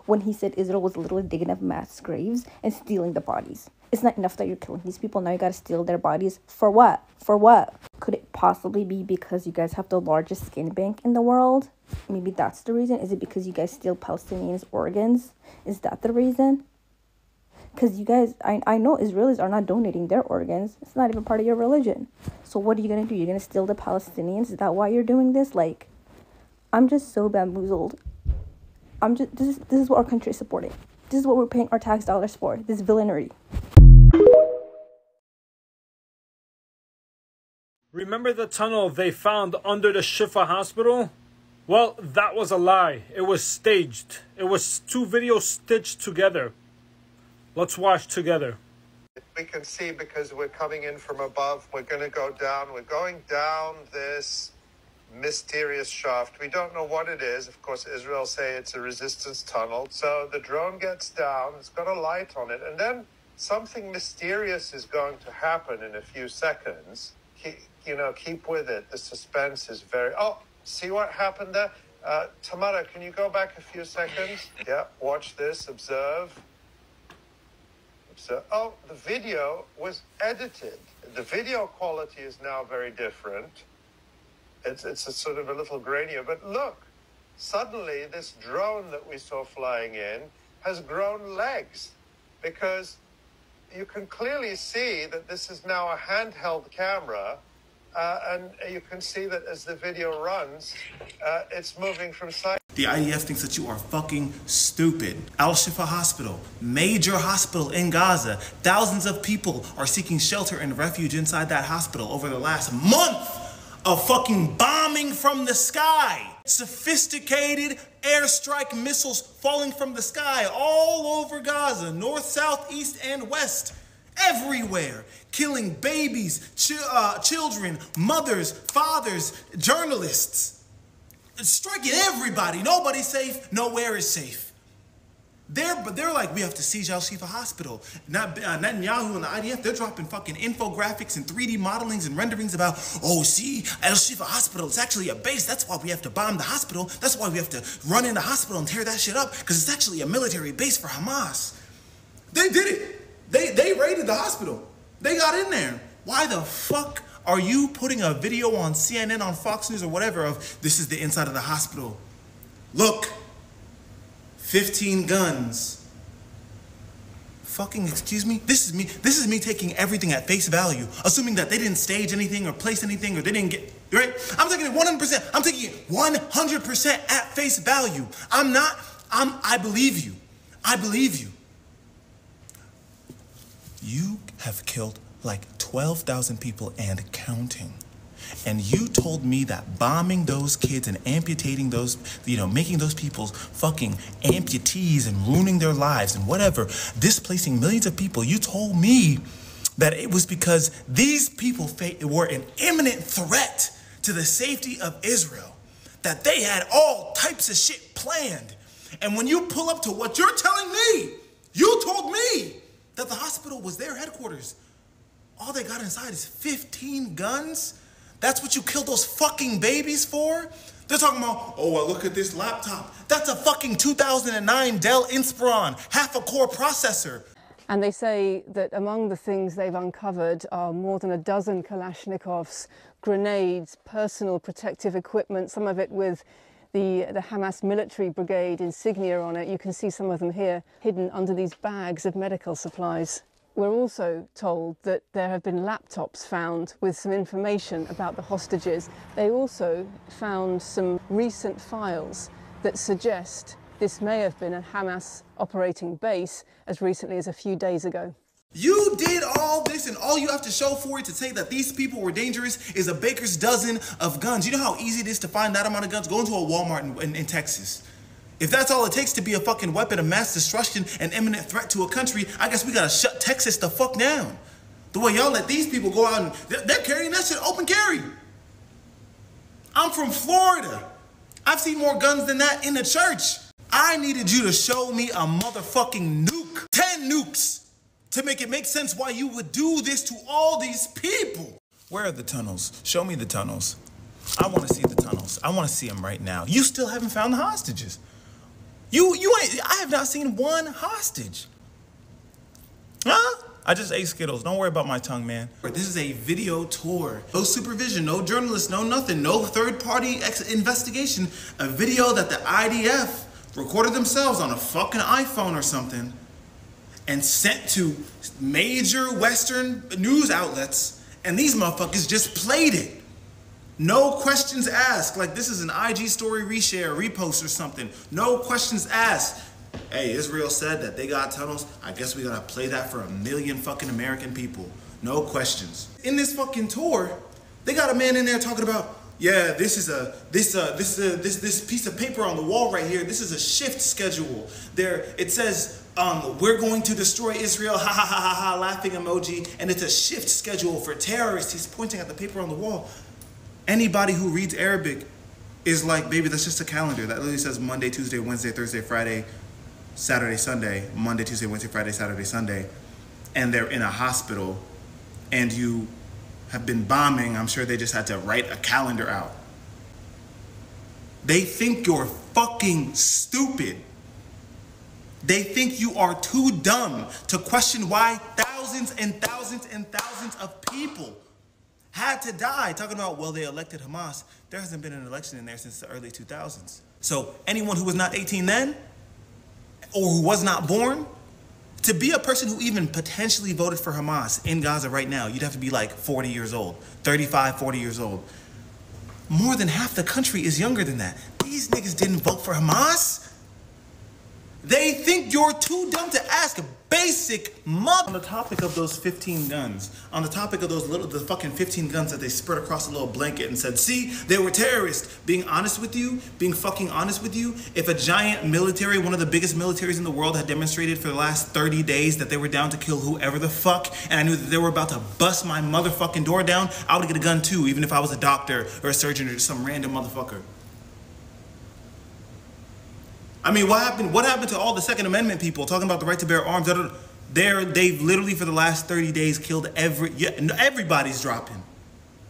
when he said Israel was literally digging up mass graves and stealing the bodies. It's not enough that you're killing these people, now you gotta steal their bodies. For what? For what? Could it possibly be because you guys have the largest skin bank in the world? Maybe that's the reason? Is it because you guys steal Palestinians' organs? Is that the reason? Because you guys, I know Israelis are not donating their organs. It's not even part of your religion. So what are you gonna do? You're gonna steal the Palestinians? Is that why you're doing this? Like, I'm just so bamboozled. This is what our country is supporting. This is what we're paying our tax dollars for. This villainy. Remember the tunnel they found under the Shifa hospital? Well, that was a lie. It was staged. It was 2 videos stitched together. Let's watch together. We can see because we're coming in from above. We're going to go down. We're going down this mysterious shaft. We don't know what it is. Of course, Israel say it's a resistance tunnel. So the drone gets down. It's got a light on it. And then something mysterious is going to happen in a few seconds. Keep with it. The suspense is very... Oh, see what happened there? Tamara, can you go back a few seconds? Yeah, watch this. Observe. Oh, the video was edited. The video quality is now very different. It's a sort of a little grainier. But look, suddenly this drone that we saw flying in has grown legs, because you can clearly see that this is now a handheld camera. And you can see that as the video runs, it's moving from side. The IDF thinks that you are fucking stupid. Al-Shifa Hospital, major hospital in Gaza. Thousands of people are seeking shelter and refuge inside that hospital over the last month of fucking bombing from the sky. Sophisticated airstrike missiles falling from the sky all over Gaza, north, south, east, and west. Everywhere, killing babies, children, mothers, fathers, journalists. It's striking everybody. Nobody's safe. Nowhere is safe. They're like, we have to siege Al-Shifa Hospital. Netanyahu and the IDF, they're dropping fucking infographics and 3D modelings and renderings about, oh, see, Al-Shifa Hospital, it's actually a base. That's why we have to bomb the hospital. That's why we have to run in the hospital and tear that shit up, because it's actually a military base for Hamas. They did it. They raided the hospital. They got in there. Why the fuck are you putting a video on CNN, on Fox News or whatever of this is the inside of the hospital? Look, 15 guns. Fucking excuse me? This is me taking everything at face value, assuming that they didn't stage anything or place anything or they didn't get, right? I'm taking it 100%. I'm taking it 100% at face value. I believe you. I believe you. You have killed like 12,000 people and counting. And you told me that bombing those kids and amputating those, making those people's fucking amputees and ruining their lives and whatever, displacing millions of people, you told me that it was because these people were an imminent threat to the safety of Israel, that they had all types of shit planned. And when you pull up to what you're telling me, you told me that the hospital was their headquarters. All they got inside is 15 guns? That's what you killed those fucking babies for? They're talking about, oh, well, look at this laptop. That's a fucking 2009 Dell Inspiron, half a core processor. And they say that among the things they've uncovered are more than a dozen Kalashnikovs, grenades, personal protective equipment, some of it with the Hamas military brigade insignia on it. You can see some of them here hidden under these bags of medical supplies. We're also told that there have been laptops found with some information about the hostages. They also found some recent files that suggest this may have been a Hamas operating base as recently as a few days ago. You did all this, and all you have to show for it to say that these people were dangerous is a baker's dozen of guns. You know how easy it is to find that amount of guns? Go into a Walmart in Texas. If that's all it takes to be a fucking weapon of mass destruction and imminent threat to a country, I guess we gotta shut Texas the fuck down. The way y'all let these people go out and they're carrying that shit open carry. I'm from Florida. I've seen more guns than that in the church. I needed you to show me a motherfucking nuke. 10 nukes to make it make sense why you would do this to all these people. Where are the tunnels? Show me the tunnels. I want to see the tunnels. I want to see them right now. You still haven't found the hostages. I have not seen one hostage. Huh? I just ate Skittles. Don't worry about my tongue, man. This is a video tour. No supervision, no journalists, no nothing, no third-party investigation. A video that the IDF recorded themselves on a fucking iPhone or something and sent to major Western news outlets, and these motherfuckers just played it. No questions asked, like this is an IG story reshare, repost or something. No questions asked. Hey, Israel said that they got tunnels. I guess we gotta play that for 1 million fucking American people. No questions. In this fucking tour, they got a man in there talking about, yeah, this piece of paper on the wall right here. This is a shift schedule. There, it says, we're going to destroy Israel, ha ha ha ha ha, laughing emoji, and it's a shift schedule for terrorists. He's pointing at the paper on the wall. Anybody who reads Arabic is like, baby, that's just a calendar. That literally says Monday, Tuesday, Wednesday, Thursday, Friday, Saturday, Sunday, Monday, Tuesday, Wednesday, Friday, Saturday, Sunday. And they're in a hospital and you have been bombing. I'm sure they just had to write a calendar out. They think you're fucking stupid. They think you are too dumb to question why thousands and thousands and thousands of people had to die. Talking about, well, they elected Hamas. There hasn't been an election in there since the early 2000s. So anyone who was not 18 then, or who was not born, to be a person who even potentially voted for Hamas in Gaza right now, you'd have to be like 40 years old, 35, 40 years old. More than half the country is younger than that. These niggas didn't vote for Hamas. They think you're too dumb to ask a basic mother. On the topic of those 15 guns, on the topic of the fucking 15 guns that they spread across a little blanket and said, see, they were terrorists. Being honest with you, being fucking honest with you, if a giant military, one of the biggest militaries in the world had demonstrated for the last 30 days that they were down to kill whoever the fuck, and I knew that they were about to bust my motherfucking door down, I would get a gun too, even if I was a doctor or a surgeon or just some random motherfucker. I mean, what happened to all the Second Amendment people talking about the right to bear arms? They've literally for the last 30 days killed everybody's dropping.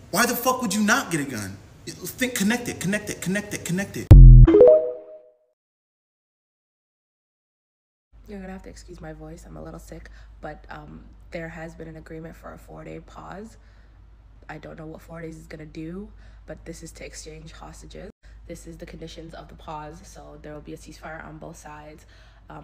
Why the fuck would you not get a gun? Think, connect it. You're gonna have to excuse my voice, I'm a little sick, but there has been an agreement for a 4-day pause. I don't know what 4 days is gonna do, but this is to exchange hostages. This is the conditions of the pause, so there will be a ceasefire on both sides.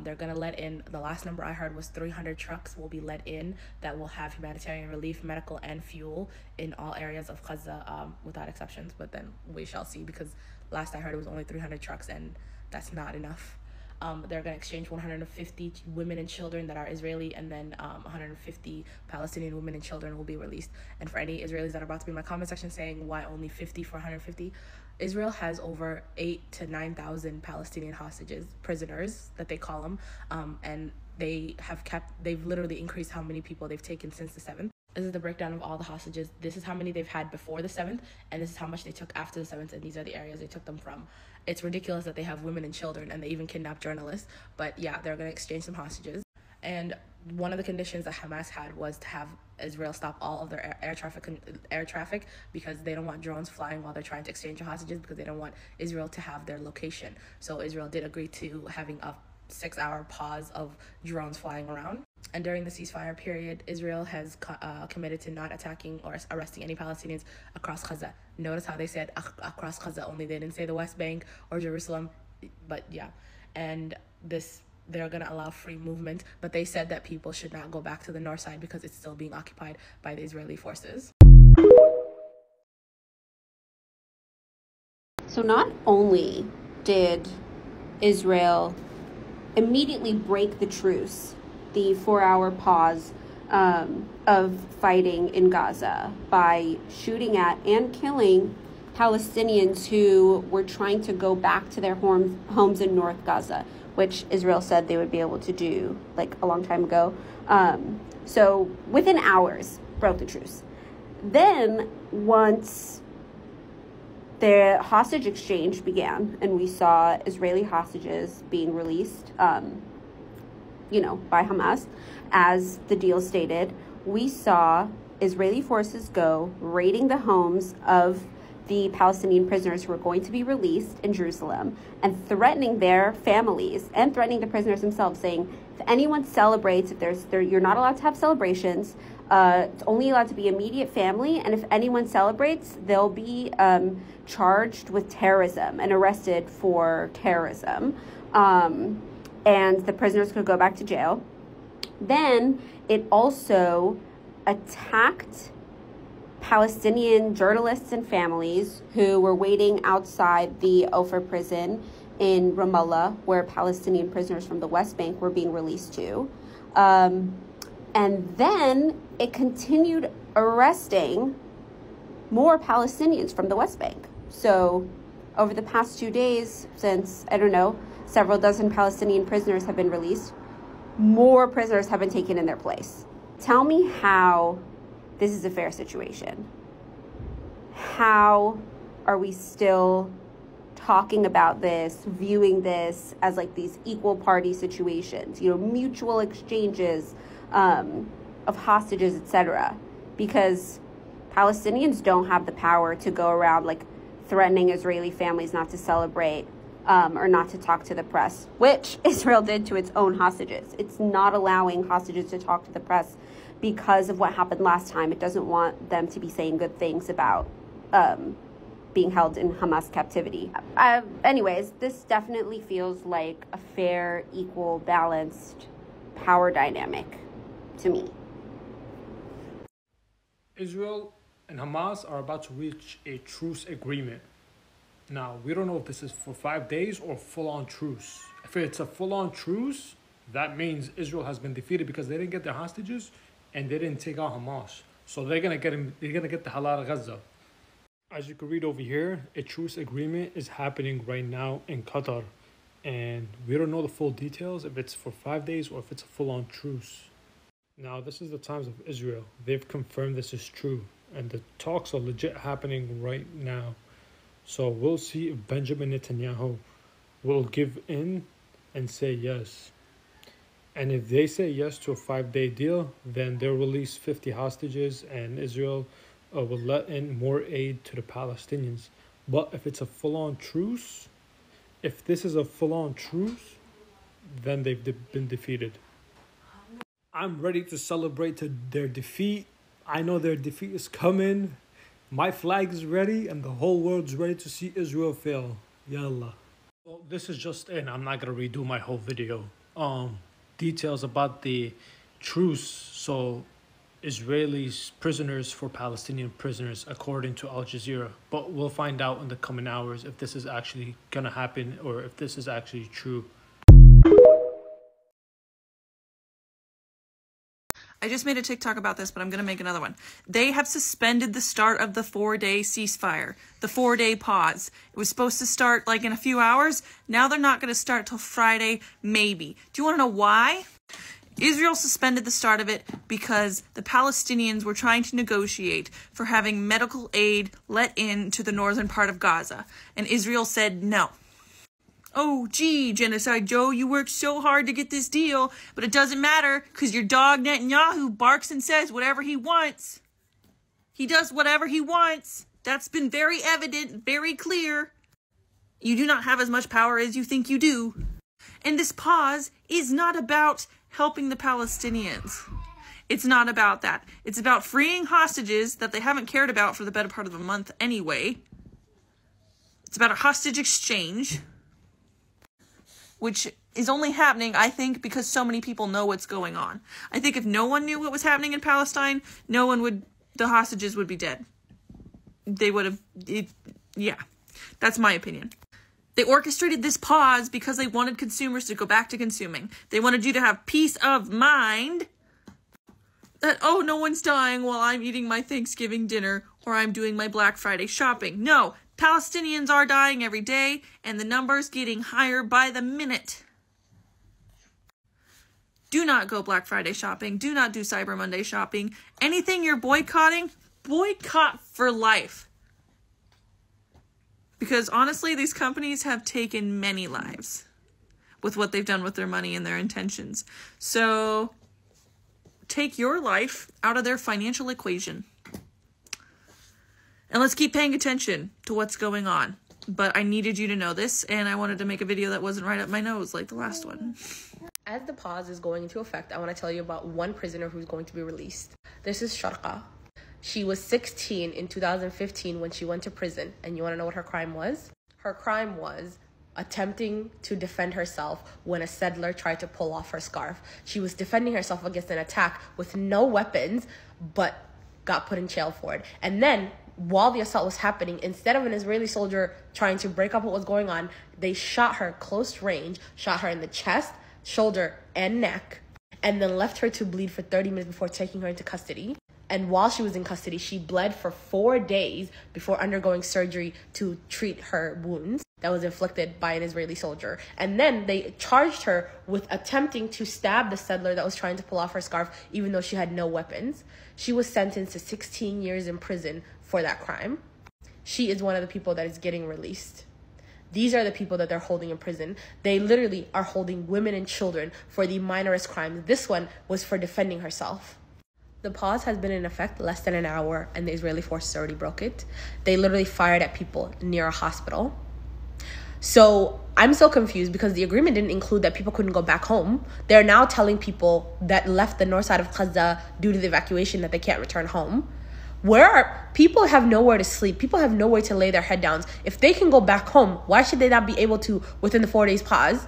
They're gonna let in, the last number I heard was 300 trucks will be let in that will have humanitarian relief, medical, and fuel in all areas of Gaza without exceptions, but then we shall see, because last I heard it was only 300 trucks and that's not enough. They're going to exchange 150 women and children that are Israeli, and then 150 Palestinian women and children will be released. And for any Israelis that are about to be in my comment section saying why only 50 for 150, Israel has over 8,000 to 9,000 Palestinian hostages, prisoners that they call them, and they've literally increased how many people they've taken since the 7th. This is the breakdown of all the hostages. This is how many they've had before the 7th, and this is how much they took after the 7th, and these are the areas they took them from. It's ridiculous that they have women and children, and they even kidnap journalists, but yeah, they're going to exchange some hostages. And one of the conditions that Hamas had was to have Israel stop all of their air traffic because they don't want drones flying while they're trying to exchange hostages, because they don't want Israel to have their location. So Israel did agree to having a 6-hour pause of drones flying around. And during the ceasefire period, Israel has committed to not attacking or arresting any Palestinians across Gaza. Notice how they said across Gaza only. They didn't say the West Bank or Jerusalem, but yeah. And this they're going to allow free movement, but they said that people should not go back to the north side because it's still being occupied by the Israeli forces. So not only did Israel immediately break the truce, the 4-hour pause of fighting in Gaza, by shooting at and killing Palestinians who were trying to go back to their homes in North Gaza, which Israel said they would be able to do like a long time ago. So within hours, broke the truce. Then once the hostage exchange began and we saw Israeli hostages being released, by Hamas, as the deal stated, we saw Israeli forces go raiding the homes of the Palestinian prisoners who were going to be released in Jerusalem and threatening their families and threatening the prisoners themselves, saying if anyone celebrates, you're not allowed to have celebrations. It's only allowed to be immediate family, and if anyone celebrates, they'll be charged with terrorism and arrested for terrorism. And the prisoners could go back to jail. Then it also attacked Palestinian journalists and families who were waiting outside the Ofer prison in Ramallah, where Palestinian prisoners from the West Bank were being released to. And then it continued arresting more Palestinians from the West Bank. So over the past 2 days, since, several dozen Palestinian prisoners have been released, more prisoners have been taken in their place. Tell me how this is a fair situation. How are we still talking about this, viewing this as like these equal party situations, mutual exchanges of hostages, etc. Because Palestinians don't have the power to go around like threatening Israeli families not to celebrate or not to talk to the press, which Israel did to its own hostages. It's not allowing hostages to talk to the press because of what happened last time. It doesn't want them to be saying good things about being held in Hamas captivity. Anyways, this definitely feels like a fair, equal, balanced power dynamic to me. Israel and Hamas are about to reach a truce agreement. Now, we don't know if this is for 5 days or full-on truce. If it's a full-on truce, that means Israel has been defeated because they didn't get their hostages and they didn't take out Hamas. So they're gonna get the hell out of Gaza. As you can read over here, a truce agreement is happening right now in Qatar. And we don't know the full details, if it's for 5 days or if it's a full-on truce. Now, this is the Times of Israel. They've confirmed this is true. And the talks are legit happening right now. So we'll see if Benjamin Netanyahu will give in and say yes. And if they say yes to a 5-day deal, then they'll release 50 hostages and Israel will let in more aid to the Palestinians. But if it's a full-on truce, if this is a full-on truce, then they've been defeated. I'm ready to celebrate their defeat. I know their defeat is coming. My flag is ready and the whole world's ready to see Israel fail. Yallah. Well, this is just in. I'm not going to redo my whole video. Details about the truce. So, Israelis prisoners for Palestinian prisoners, according to Al Jazeera. But we'll find out in the coming hours if this is actually going to happen or if this is actually true. I just made a TikTok about this, but I'm going to make another one. They have suspended the start of the 4-day ceasefire, the 4-day pause. It was supposed to start like in a few hours. Now they're not going to start till Friday, maybe. Do you want to know why? Israel suspended the start of it because the Palestinians were trying to negotiate for having medical aid let in to the northern part of Gaza. And Israel said no. Oh, gee, Genocide Joe, you worked so hard to get this deal, but it doesn't matter because your dog Netanyahu barks and says whatever he wants. He does whatever he wants. That's been very evident, very clear. You do not have as much power as you think you do. And this pause is not about helping the Palestinians. It's not about that. It's about freeing hostages that they haven't cared about for the better part of a month anyway. It's about a hostage exchange, which is only happening, I think, because so many people know what's going on. I think if no one knew what was happening in Palestine, the hostages would be dead. They would have, yeah, that's my opinion. They orchestrated this pause because they wanted consumers to go back to consuming. They wanted you to have peace of mind that, oh, no one's dying while I'm eating my Thanksgiving dinner or I'm doing my Black Friday shopping. No, Palestinians are dying every day and the number's getting higher by the minute. Do not go Black Friday shopping. Do not do Cyber Monday shopping. Anything you're boycotting, boycott for life. Because honestly, these companies have taken many lives with what they've done with their money and their intentions. So take your life out of their financial equation. And let's keep paying attention to what's going on. But I needed you to know this, and I wanted to make a video that wasn't right up my nose like the last one. As the pause is going into effect, I want to tell you about one prisoner who's going to be released. This is Sharqa. She was 16 in 2015 when she went to prison. And you want to know what her crime was? Her crime was attempting to defend herself when a settler tried to pull off her scarf. She was defending herself against an attack with no weapons, but got put in jail for it. And then, while the assault was happening, instead of an Israeli soldier trying to break up what was going on, they shot her close range, shot her in the chest, shoulder, and neck, and then left her to bleed for 30 minutes before taking her into custody. And while she was in custody, she bled for 4 days before undergoing surgery to treat her wounds that was inflicted by an Israeli soldier. And then they charged her with attempting to stab the settler that was trying to pull off her scarf, even though she had no weapons. She was sentenced to 16 years in prison for that crime. She is one of the people that is getting released. These are the people that they're holding in prison. They literally are holding women and children for the minorest crimes. This one was for defending herself. The pause has been in effect less than an hour, and the Israeli forces already broke it. They literally fired at people near a hospital. So I'm so confused because the agreement didn't include that people couldn't go back home. They're now telling people that left the north side of Gaza due to the evacuation that they can't return home. People have nowhere to sleep. People have nowhere to lay their head down. If they can go back home, why should they not be able to within the 4 days pause?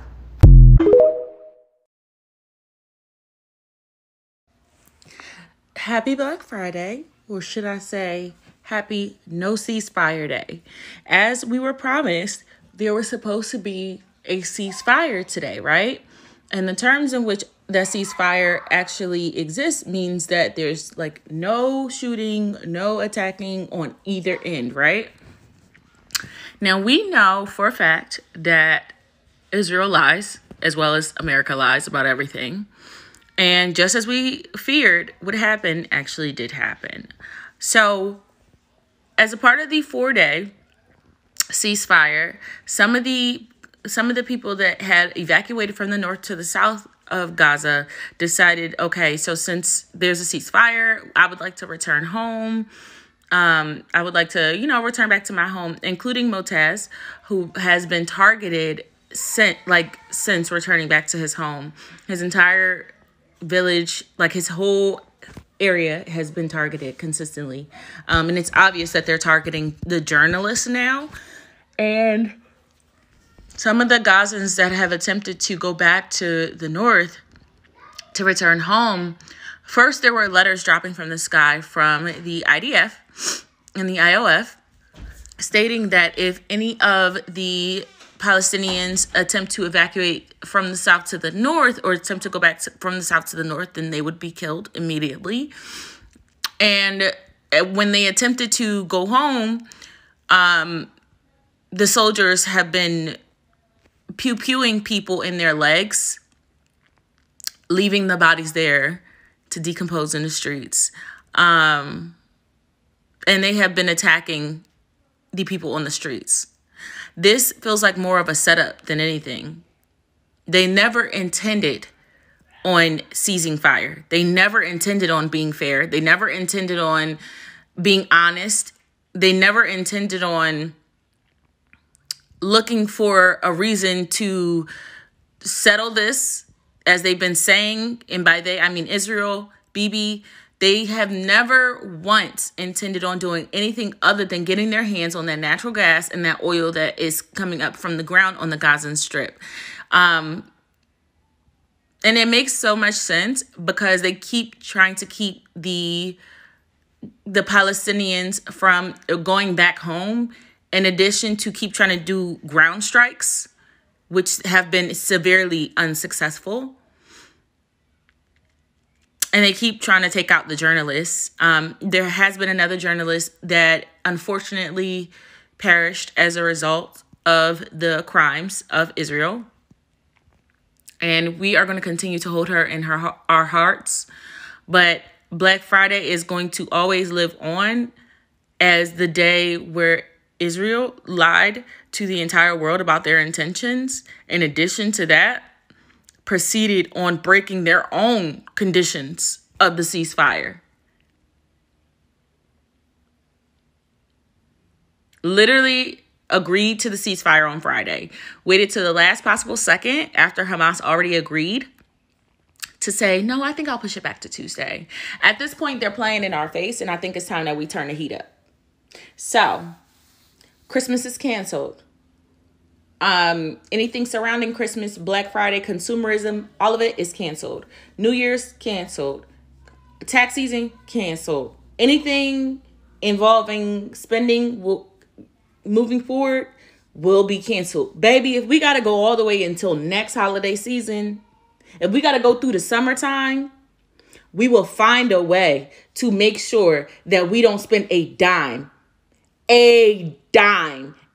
Happy Black Friday, or should I say, happy No Ceasefire Day. As we were promised, there was supposed to be a ceasefire today, right? And the terms in which that ceasefire actually exists means that there's like no shooting, no attacking on either end, right? Now, we know for a fact that Israel lies, as well as America lies about everything. And just as we feared would happen, actually did happen. So, as a part of the 4-day ceasefire, some of the people that had evacuated from the north to the south of Gaza decided, okay, so since there's a ceasefire, I would like to return home. I would like to, return back to my home, including Motaz, who has been targeted since returning back to his home. His entire village, like his whole area, has been targeted consistently. And it's obvious that they're targeting the journalists now. And some of the Gazans that have attempted to go back to the north to return home, first there were letters dropping from the sky from the IDF and the IOF stating that if any of the Palestinians attempt to evacuate from the south to the north or attempt to go back from the south to the north, then they would be killed immediately. And when they attempted to go home, the soldiers have been pew-pewing people in their legs, leaving the bodies there to decompose in the streets. And they have been attacking the people on the streets. This feels like more of a setup than anything. They never intended on ceasing fire. They never intended on being fair. They never intended on being honest. They never intended on looking for a reason to settle this, as they've been saying. And by they, I mean Israel, Bibi. They have never once intended on doing anything other than getting their hands on that natural gas and that oil that is coming up from the ground on the Gaza Strip. And it makes so much sense because they keep trying to keep the Palestinians from going back home, in addition to keep trying to do ground strikes, which have been severely unsuccessful. And they keep trying to take out the journalists. There has been another journalist that unfortunately perished as a result of the crimes of Israel. And we are going to continue to hold her in our hearts. But Black Friday is going to always live on as the day where Israel lied to the entire world about their intentions. In addition to that, proceeded on breaking their own conditions of the ceasefire. Literally agreed to the ceasefire on Friday. Waited to the last possible second after Hamas already agreed to say, no, I think I'll push it back to Tuesday. At this point, they're playing in our face, and I think it's time that we turn the heat up. So, Christmas is canceled. Anything surrounding Christmas, Black Friday, consumerism, all of it is canceled. New Year's, canceled. Tax season, canceled. Anything involving spending moving forward will be canceled. Baby, if we got to go all the way until next holiday season, if we got to go through the summertime, we will find a way to make sure that we don't spend a dime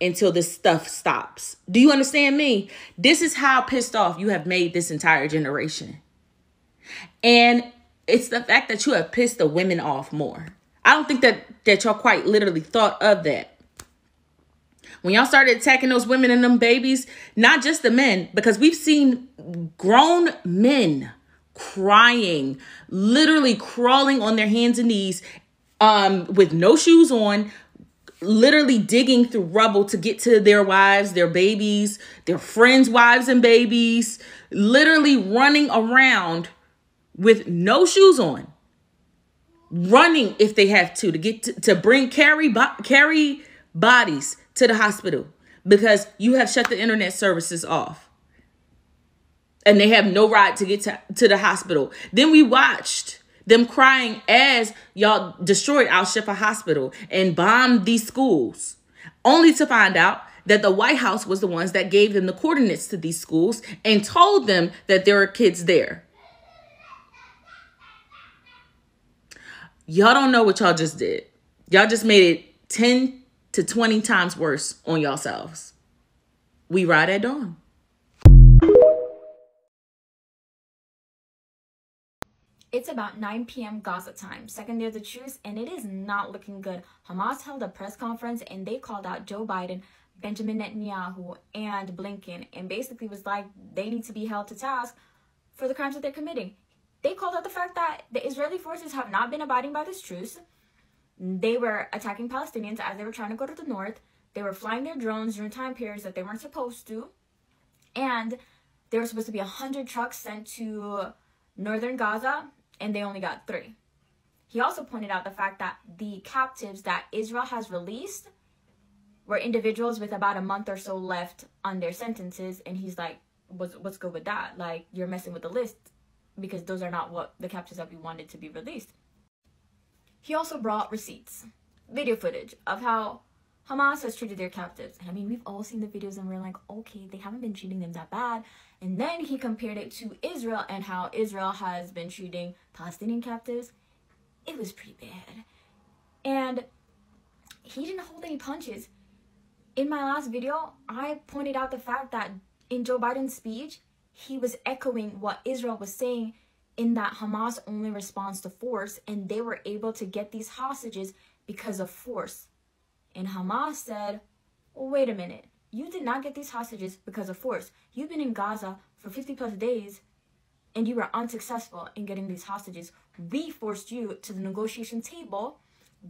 until this stuff stops. Do you understand me? This is how pissed off you have made this entire generation. And it's the fact that you have pissed the women off more. I don't think that y'all quite literally thought of that. When y'all started attacking those women and them babies, not just the men, because we've seen grown men crying, literally crawling on their hands and knees with no shoes on, literally digging through rubble to get to their wives, their babies, their friends' wives and babies, literally running around with no shoes on, running if they have to get to carry bodies to the hospital because you have shut the internet services off and they have no ride to get to the hospital. Then we watched them crying as y'all destroyed Al-Shifa Hospital and bombed these schools, only to find out that the White House was the ones that gave them the coordinates to these schools and told them that there are kids there. Y'all don't know what y'all just did. Y'all just made it 10 to 20 times worse on yourselves. We ride at dawn. It's about 9 p.m. Gaza time, second day of the truce, and it is not looking good. Hamas held a press conference and they called out Joe Biden, Benjamin Netanyahu, and Blinken, and basically was like, they need to be held to task for the crimes that they're committing. They called out the fact that the Israeli forces have not been abiding by this truce. They were attacking Palestinians as they were trying to go to the north. They were flying their drones during time periods that they weren't supposed to. And there were supposed to be 100 trucks sent to northern Gaza, and they only got 3. He also pointed out the fact that the captives that Israel has released were individuals with about a month or so left on their sentences. And he's like, what's good with that? Like, you're messing with the list because those are not what the captives that we wanted to be released. He also brought receipts, video footage of how Hamas has treated their captives. And I mean, we've all seen the videos and we're like, okay, they haven't been treating them that bad. And then he compared it to Israel and how Israel has been treating Palestinian captives. It was pretty bad. And he didn't hold any punches. In my last video, I pointed out the fact that in Joe Biden's speech, he was echoing what Israel was saying in that Hamas only responds to force, and they were able to get these hostages because of force. And Hamas said, well, wait a minute. You did not get these hostages because of force. You've been in Gaza for 50 plus days, and you were unsuccessful in getting these hostages. We forced you to the negotiation table.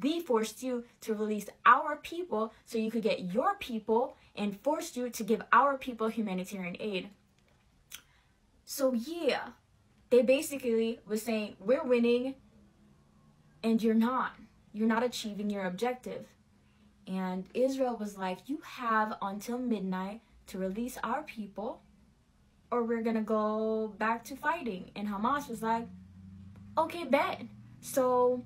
We forced you to release our people so you could get your people, and forced you to give our people humanitarian aid. So yeah, they basically was saying, we're winning and you're not. You're not achieving your objective. And Israel was like, you have until midnight to release our people or we're gonna go back to fighting. And Hamas was like, okay, bet. So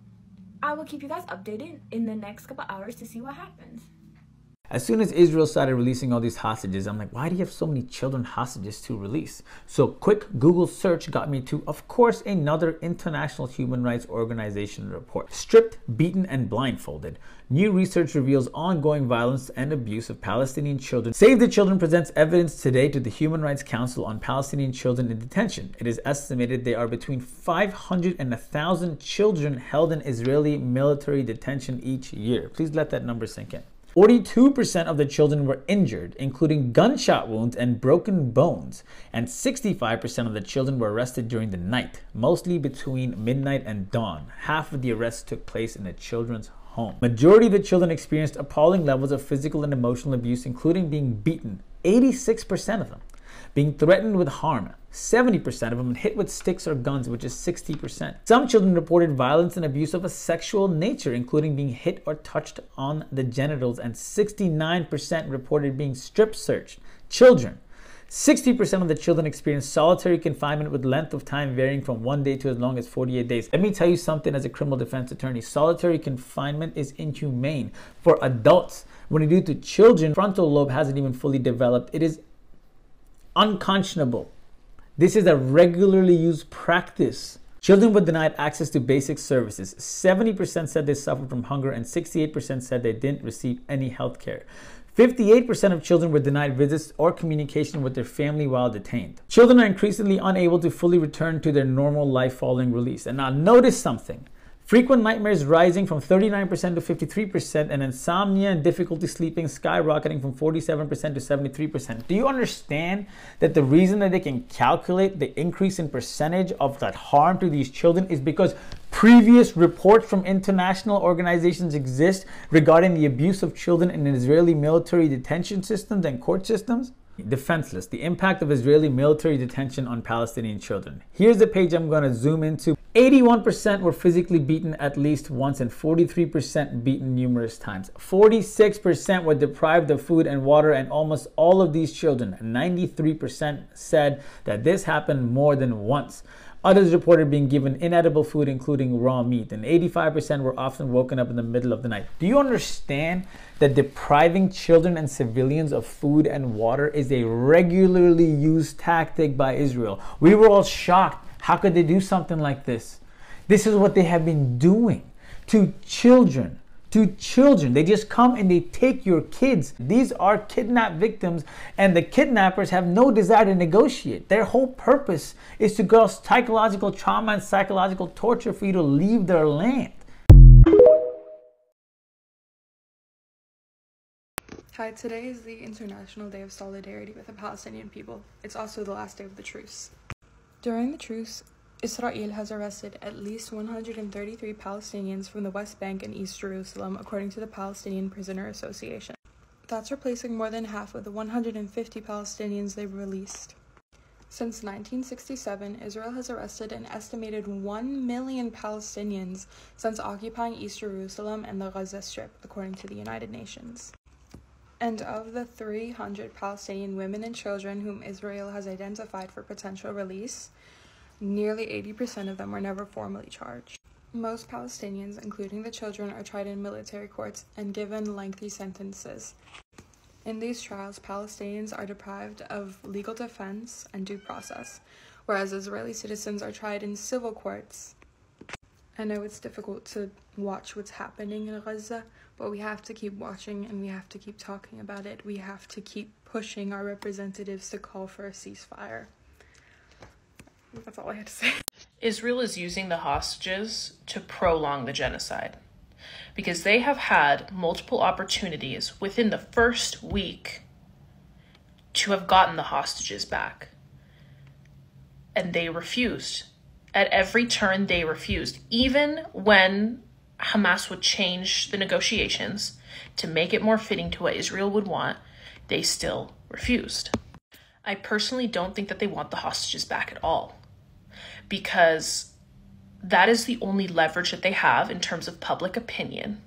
I will keep you guys updated in the next couple hours to see what happens. As soon as Israel started releasing all these hostages, I'm like, why do you have so many children hostages to release? So quick Google search got me to, of course, another international human rights organization report. Stripped, beaten, and blindfolded. New research reveals ongoing violence and abuse of Palestinian children. Save the Children presents evidence today to the Human Rights Council on Palestinian children in detention. It is estimated there are between 500 and 1,000 children held in Israeli military detention each year. Please let that number sink in. 42% of the children were injured, including gunshot wounds and broken bones, and 65% of the children were arrested during the night, mostly between midnight and dawn. Half of the arrests took place in the children's home. Majority of the children experienced appalling levels of physical and emotional abuse, including being beaten, 86% of them, being threatened with harm, 70% of them, and hit with sticks or guns, which is 60%. Some children reported violence and abuse of a sexual nature, including being hit or touched on the genitals, and 69% reported being strip searched. Children. 60% of the children experienced solitary confinement with length of time varying from 1 day to as long as 48 days. Let me tell you something as a criminal defense attorney. Solitary confinement is inhumane for adults. When you do it to children, frontal lobe hasn't even fully developed. It is unconscionable. This is a regularly used practice. Children were denied access to basic services. 70% said they suffered from hunger, and 68% said they didn't receive any health care. 58% of children were denied visits or communication with their family while detained. Children are increasingly unable to fully return to their normal life following release. And now notice something. Frequent nightmares rising from 39% to 53%, and insomnia and difficulty sleeping skyrocketing from 47% to 73%. Do you understand that the reason that they can calculate the increase in percentage of that harm to these children is because previous reports from international organizations exist regarding the abuse of children in Israeli military detention systems and court systems? Defenseless, the impact of Israeli military detention on Palestinian children. Here's the page I'm going to zoom into. 81% were physically beaten at least once, and 43% beaten numerous times. 46% were deprived of food and water, and almost all of these children, 93%, said that this happened more than once. Others reported being given inedible food, including raw meat, and 85% were often woken up in the middle of the night. Do you understand that depriving children and civilians of food and water is a regularly used tactic by Israel? We were all shocked. How could they do something like this? This is what they have been doing to children. To children. They just come and they take your kids. These are kidnapped victims, and the kidnappers have no desire to negotiate. Their whole purpose is to cause psychological trauma and psychological torture for you to leave their land. Hi, today is the International Day of Solidarity with the Palestinian people. It's also the last day of the truce. During the truce, Israel has arrested at least 133 Palestinians from the West Bank and East Jerusalem, according to the Palestinian Prisoner Association. That's replacing more than half of the 150 Palestinians they've released. Since 1967, Israel has arrested an estimated 1 million Palestinians since occupying East Jerusalem and the Gaza Strip, according to the United Nations. And of the 300 Palestinian women and children whom Israel has identified for potential release, nearly 80% of them were never formally charged. Most Palestinians, including the children, are tried in military courts and given lengthy sentences. In these trials, Palestinians are deprived of legal defense and due process, whereas Israeli citizens are tried in civil courts. I know it's difficult to watch what's happening in Gaza, but we have to keep watching and we have to keep talking about it. We have to keep pushing our representatives to call for a ceasefire. That's all I had to say. Israel is using the hostages to prolong the genocide because they have had multiple opportunities within the first week to have gotten the hostages back. And they refused. At every turn, they refused. Even when Hamas would change the negotiations to make it more fitting to what Israel would want, they still refused. I personally don't think that they want the hostages back at all, because that is the only leverage that they have in terms of public opinion.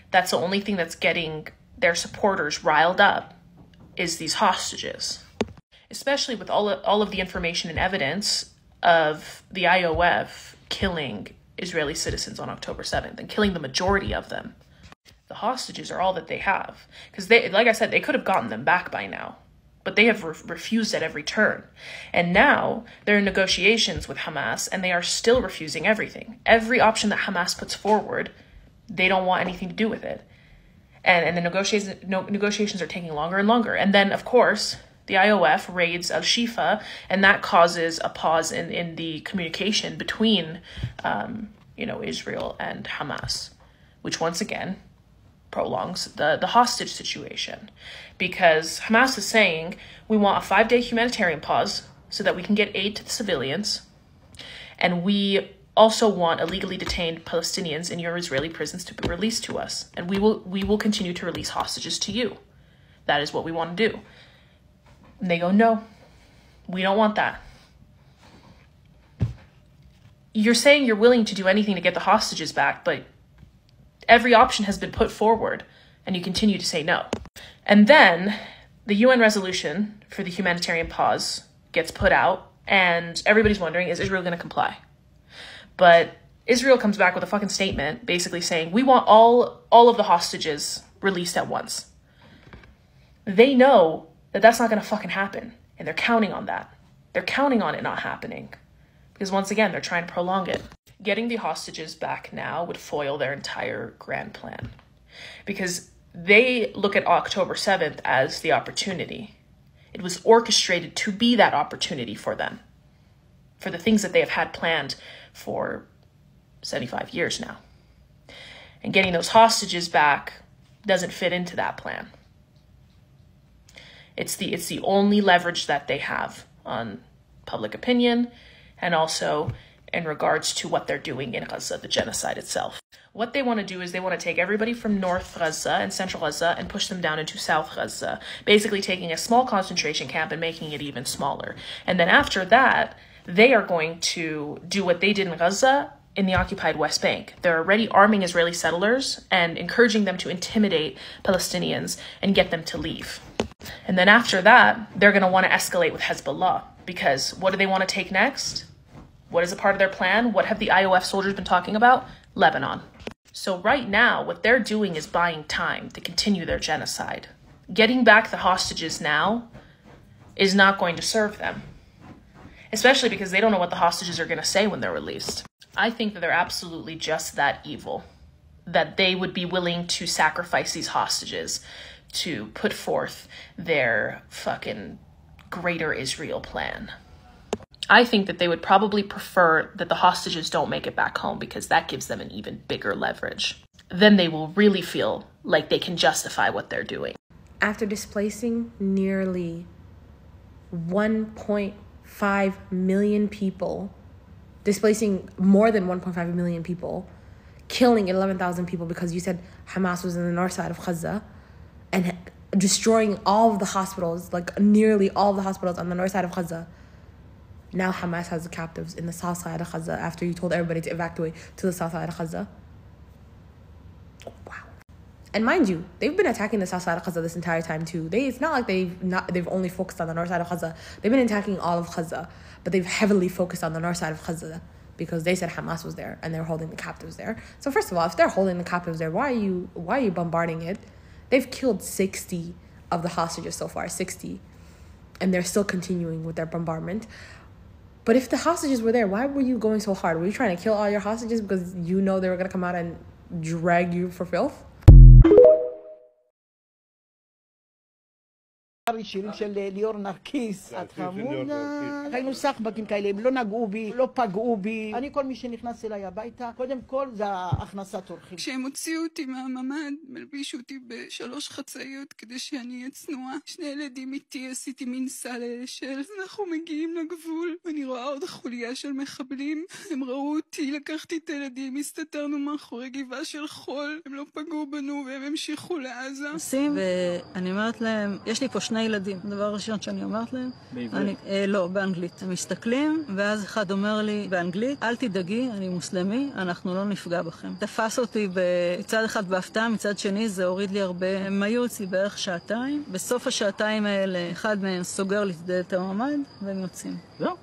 That's the only thing that's getting their supporters riled up, is these hostages. especially with all of the information and evidence of the IOF killing Israeli citizens on October 7th and killing the majority of them. The hostages are all that they have. Because they, like I said, they could have gotten them back by now. But they have refused at every turn. And now they're in negotiations with Hamas, and they are still refusing everything. Every option that Hamas puts forward, they don't want anything to do with it. And the negotiations are taking longer and longer. And then, of course, the IOF raids Al-Shifa, and that causes a pause in the communication between, Israel and Hamas, which once again prolongs the hostage situation. Because Hamas is saying, we want a 5-day humanitarian pause so that we can get aid to the civilians. And we also want illegally detained Palestinians in your Israeli prisons to be released to us. And we will continue to release hostages to you. That is what we want to do. And they go, no, we don't want that. You're saying you're willing to do anything to get the hostages back, but every option has been put forward, and you continue to say no. And then the UN resolution for the humanitarian pause gets put out, and everybody's wondering, is Israel going to comply? But Israel comes back with a fucking statement basically saying, we want all of the hostages released at once. They know that that's not going to fucking happen, and they're counting on that. They're counting on it not happening, because once again, they're trying to prolong it. Getting the hostages back now would foil their entire grand plan, because they look at October 7th as the opportunity. It was orchestrated to be that opportunity for them, for the things that they have had planned for 75 years now. And getting those hostages back doesn't fit into that plan. It's the only leverage that they have on public opinion, and also in regards to what they're doing in Gaza, the genocide itself. What they want to do is they want to take everybody from North Gaza and Central Gaza and push them down into South Gaza, basically taking a small concentration camp and making it even smaller. And then after that, they are going to do what they did in Gaza in the occupied West Bank. They're already arming Israeli settlers and encouraging them to intimidate Palestinians and get them to leave. And then after that, they're going to want to escalate with Hezbollah, because what do they want to take next? What is a part of their plan? What have the IOF soldiers been talking about? Lebanon. So right now, what they're doing is buying time to continue their genocide. Getting back the hostages now is not going to serve them, especially because they don't know what the hostages are going to say when they're released. I think that they're absolutely just that evil, that they would be willing to sacrifice these hostages to put forth their fucking greater Israel plan. I think that they would probably prefer that the hostages don't make it back home, because that gives them an even bigger leverage. Then they will really feel like they can justify what they're doing. After displacing nearly 1.5 million people, displacing more than 1.5 million people, killing 11,000 people because you said Hamas was in the north side of Gaza, and destroying all of the hospitals, like nearly all of the hospitals on the north side of Gaza. Now Hamas has the captives in the south side of Gaza after you told everybody to evacuate to the south side of Gaza. Wow. And mind you, they've been attacking the south side of Gaza this entire time too. It's not like they've only focused on the north side of Gaza. They've been attacking all of Gaza, but they've heavily focused on the north side of Gaza because they said Hamas was there and they're holding the captives there. So first of all, if they're holding the captives there, why are you bombarding it? They've killed 60 of the hostages so far, 60. And they're still continuing with their bombardment. But if the hostages were there, why were you going so hard? Were you trying to kill all your hostages because you know they were going to come out and drag you for filth? שירים של ליאור נרקיס, את חמודה. היינו סחבקים כאלה, הם לא נגעו בי, לא פגעו בי. אני כל מי שנכנס אליי הביתה, קודם כל זה הכנסת אורחים. כשהם הוציאו אותי מהממ"ד, מלבישו אותי ב3 חצאיות כדי שאני אהיה צנועה. 2 ילדים איתי, עשיתי מין סל של אנחנו מגיעים לגבול, ואני רואה עוד עוד חוליה של מחבלים. הם ראו אותי, לקחתי את הילדים, הסתתרנו מאחורי גבעה של חול. הם לא פגעו בנו והם המשיכו לעזה. ואני אומרת להם, יש לי פה 2 ילדים. הדבר הראשון שאני אומרת להם, לא, באנגלית. הם מסתכלים, ואז אחד אומר לי באנגלית, אל תדאגי, אני מוסלמי, אנחנו לא נפגע בכם. תפס אותי מצד אחד בהפתעה, מצד שני זה הוריד לי הרבה. הם היו אצלי בערך 2 שעתיים. בסוף 2 השעתיים האלה, אחד מהם סוגר לי את דלת הממ"ד, והם יוצאים. זהו.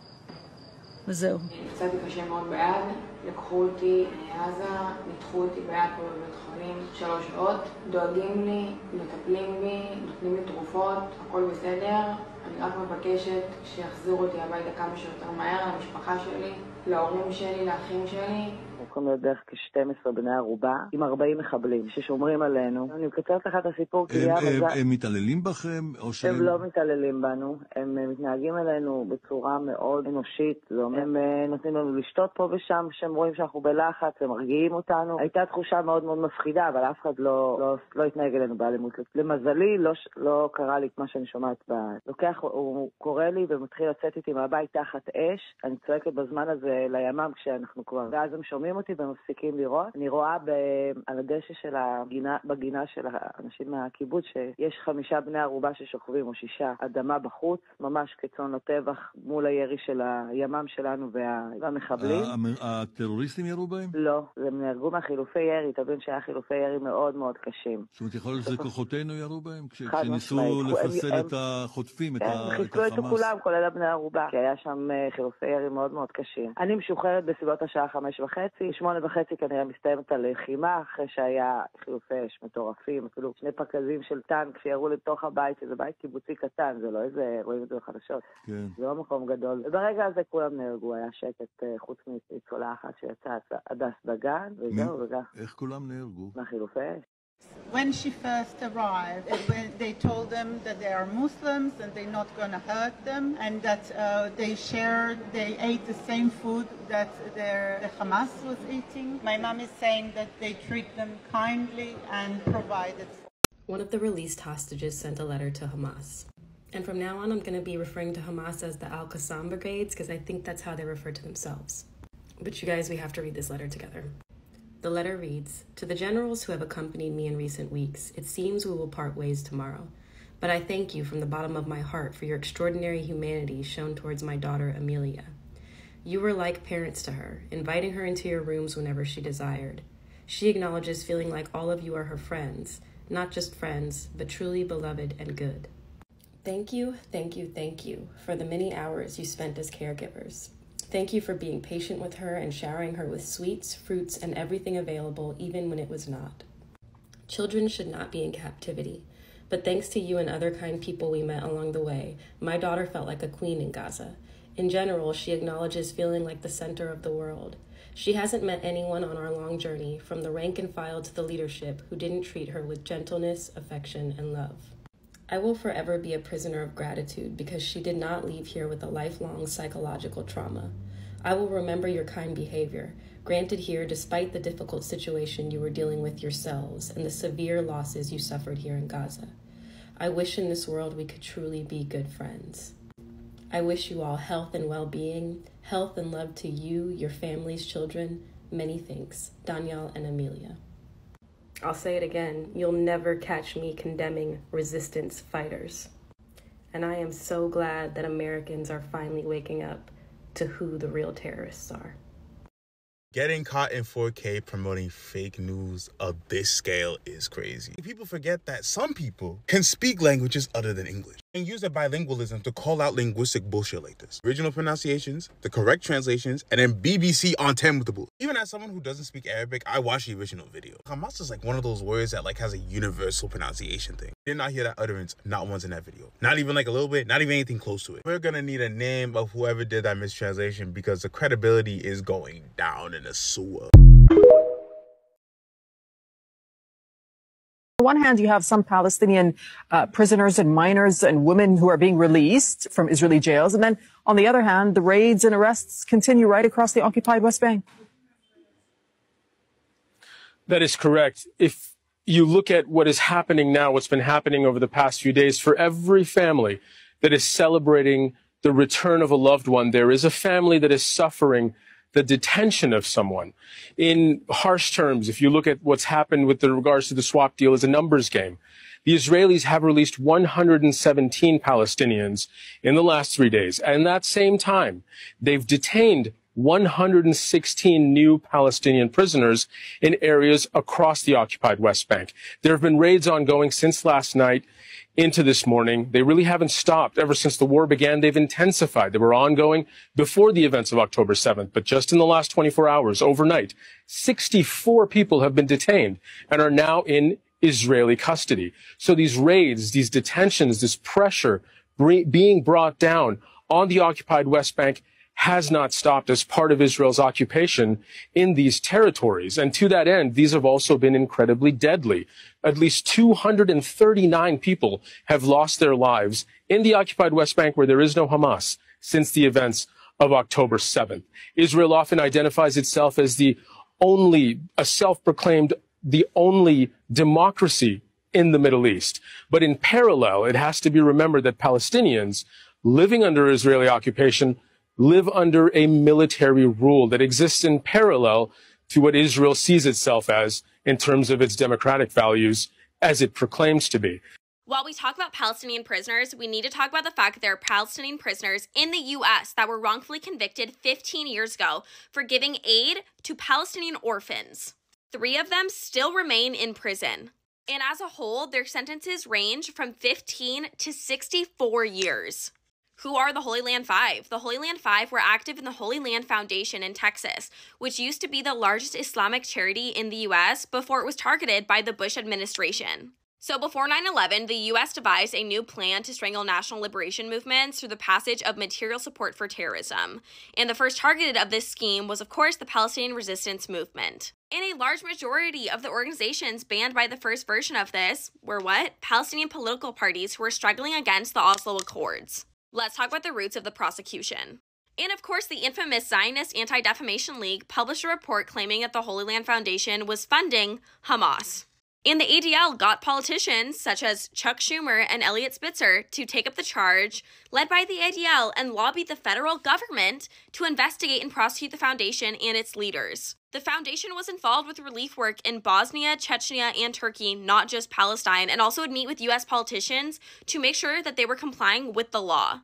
וזהו. נפצעתי קשה מאוד ביד, לקחו אותי לעזה, ניתחו אותי ביד פה בבית חולים 3 שעות, דואגים לי, מטפלים בי, נותנים לי תרופות, הכל בסדר. אני רק מבקשת שיחזירו אותי הביתה כמה שיותר מהר, למשפחה שלי, להורים שלי, לאחים שלי. הולכים להיות בערך כ-12 בני ערובה עם 40 מחבלים ששומרים עלינו. אני מקצרת לך את הסיפור כי הם מתעללים בכם? הם לא מתעללים בנו, הם מתנהגים אלינו בצורה מאוד אנושית. הם נותנים לנו לשתות פה ושם, שהם רואים שאנחנו בלחץ, הם מרגיעים אותנו. הייתה תחושה מאוד מאוד מפחידה, אבל אף אחד לא התנהג אלינו באלימות. למזלי לא קרה לי את מה שאני שומעת. הוא קורא לי ומתחיל לצאת איתי מהבית תחת אש. אני צועקת בזמן הזה לימ"מ כשאנחנו כבר, ואז הם שומעים אותי ומפסיקים לראות. אני רואה על הדשא של בגינה של האנשים מהקיבוץ שיש 5 בני ערובה ששוכבים או 6. אדמה בחוץ, ממש כצאן לטבח מול הירי של הימ"מ שלנו והמחבלים. הטרוריסטים ירו בהם? לא, הם נהרגו מהחילופי ירי. תבין שהיה חילופי ירי מאוד מאוד קשים. זאת אומרת, יכול להיות שזה כוחותינו ירו בהם? כשניסו לחסל את החוטפים, את החמאס? חיסלו את כולם, כולל הבני ערובה, כי היה שם חילופי ירי מאוד מאוד קשים. אני משוחררת בסביבות השעה 5:30, 8:30 כנראה מסתיימת הלחימה, אחרי שהיה חילופי אש מטורפים, אפילו 2 פקזים של טנק שירו לתוך הבית, שזה בית קיבוצי קטן, זה לא איזה, רואים את זה בחדשות. כן. זה לא מקום גדול. וברגע הזה כולם נהרגו, היה שקט חוץ מניצולה אחת שיצאה הדס דגן, וזהו, וגם. איך כולם נהרגו? מהחילופי אש. When she first arrived, they told them that they are Muslims and they're not going to hurt them, and that they ate the same food that the Hamas was eating. My mom is saying that they treat them kindly and provided. One of the released hostages sent a letter to Hamas. And from now on, I'm going to be referring to Hamas as the Al-Qassam Brigades, because I think that's how they refer to themselves. But you guys, we have to read this letter together. The letter reads, "To the generals who have accompanied me in recent weeks, it seems we will part ways tomorrow. But I thank you from the bottom of my heart for your extraordinary humanity shown towards my daughter, Amelia. You were like parents to her, inviting her into your rooms whenever she desired. She acknowledges feeling like all of you are her friends, not just friends, but truly beloved and good. Thank you, thank you, thank you for the many hours you spent as caregivers. Thank you for being patient with her and showering her with sweets, fruits, and everything available, even when it was not. Children should not be in captivity, but thanks to you and other kind people we met along the way, my daughter felt like a queen in Gaza. In general, she acknowledges feeling like the center of the world. She hasn't met anyone on our long journey, from the rank and file to the leadership, who didn't treat her with gentleness, affection, and love. I will forever be a prisoner of gratitude because she did not leave here with a lifelong psychological trauma. I will remember your kind behavior, granted here despite the difficult situation you were dealing with yourselves and the severe losses you suffered here in Gaza. I wish in this world we could truly be good friends. I wish you all health and well-being, health and love to you, your families, children. Many thanks, Danielle and Amelia." I'll say it again, you'll never catch me condemning resistance fighters. And I am so glad that Americans are finally waking up to who the real terrorists are. Getting caught in 4K promoting fake news of this scale is crazy. People forget that some people can speak languages other than English and use their bilingualism to call out linguistic bullshit like this. Original pronunciations, the correct translations, and then BBC on 10 with the bull. Even as someone who doesn't speak Arabic, I watched the original video. Hamas is like one of those words that like has a universal pronunciation thing. Did not hear that utterance not once in that video. Not even like a little bit, not even anything close to it. We're gonna need a name of whoever did that mistranslation because the credibility is going down in the sewer. On one hand, you have some Palestinian prisoners and minors and women who are being released from Israeli jails. And then on the other hand, the raids and arrests continue right across the occupied West Bank. That is correct. If you look at what is happening now, what's been happening over the past few days, for every family that is celebrating the return of a loved one. There is a family that is suffering the detention of someone. In harsh terms, if you look at what's happened with regards to the swap deal, is a numbers game. The Israelis have released 117 Palestinians in the last 3 days. And in that same time, they've detained 116 new Palestinian prisoners in areas across the occupied West Bank. There have been raids ongoing since last night into this morning. They really haven't stopped ever since the war began. They've intensified. They were ongoing before the events of October 7th, but just in the last 24 hours, overnight, 64 people have been detained and are now in Israeli custody. So these raids, these detentions, this pressure being brought down on the occupied West Bank has not stopped as part of Israel's occupation in these territories. And to that end, these have also been incredibly deadly. At least 239 people have lost their lives in the occupied West Bank, where there is no Hamas, since the events of October 7th. Israel often identifies itself as the only democracy in the Middle East. But in parallel, it has to be remembered that Palestinians living under Israeli occupation live under a military rule that exists in parallel to what Israel sees itself as in terms of its democratic values, as it proclaims to be. While we talk about Palestinian prisoners, we need to talk about the fact that there are Palestinian prisoners in the U.S. that were wrongfully convicted 15 years ago for giving aid to Palestinian orphans. 3 of them still remain in prison. And as a whole, their sentences range from 15 to 64 years. Who are the Holy Land Five? The Holy Land Five were active in the Holy Land Foundation in Texas, which used to be the largest Islamic charity in the U.S. before it was targeted by the Bush administration. So before 9/11, the U.S. devised a new plan to strangle national liberation movements through the passage of material support for terrorism. And the first targeted of this scheme was, of course, the Palestinian Resistance Movement. And a large majority of the organizations banned by the first version of this were what? Palestinian political parties who were struggling against the Oslo Accords. Let's talk about the roots of the prosecution. And of course, the infamous Zionist Anti-Defamation League published a report claiming that the Holy Land Foundation was funding Hamas. And the ADL got politicians such as Chuck Schumer and Elliot Spitzer to take up the charge, led by the ADL, and lobbied the federal government to investigate and prosecute the foundation and its leaders. The foundation was involved with relief work in Bosnia, Chechnya, and Turkey, not just Palestine, and also would meet with U.S. politicians to make sure that they were complying with the law.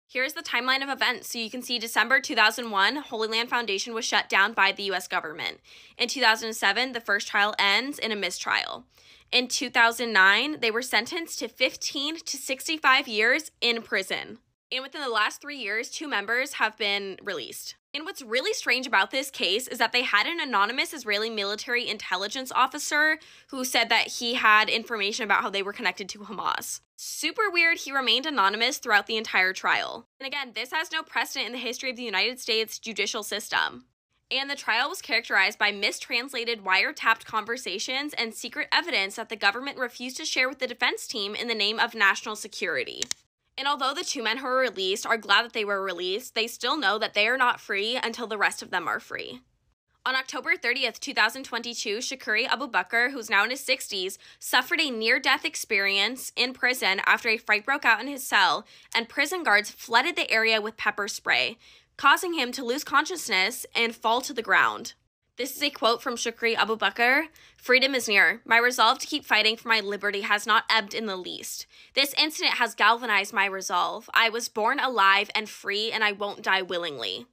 Here's the timeline of events. So you can see December 2001, Holy Land Foundation was shut down by the U.S. government. In 2007, the first trial ends in a mistrial. In 2009, they were sentenced to 15 to 65 years in prison. And within the last 3 years, 2 members have been released. And what's really strange about this case is that they had an anonymous Israeli military intelligence officer who said that he had information about how they were connected to Hamas. Super weird, he remained anonymous throughout the entire trial. And again, this has no precedent in the history of the United States judicial system. And the trial was characterized by mistranslated wiretapped conversations and secret evidence that the government refused to share with the defense team in the name of national security. And although the 2 men who were released are glad that they were released, they still know that they are not free until the rest of them are free. On October 30th, 2022, Shukri Abu Bakr, who's now in his 60s, suffered a near-death experience in prison after a fight broke out in his cell, and prison guards flooded the area with pepper spray, causing him to lose consciousness and fall to the ground. This is a quote from Shukri Abu Bakr. "Freedom is near. My resolve to keep fighting for my liberty has not ebbed in the least. This incident has galvanized my resolve. I was born alive and free, and I won't die willingly."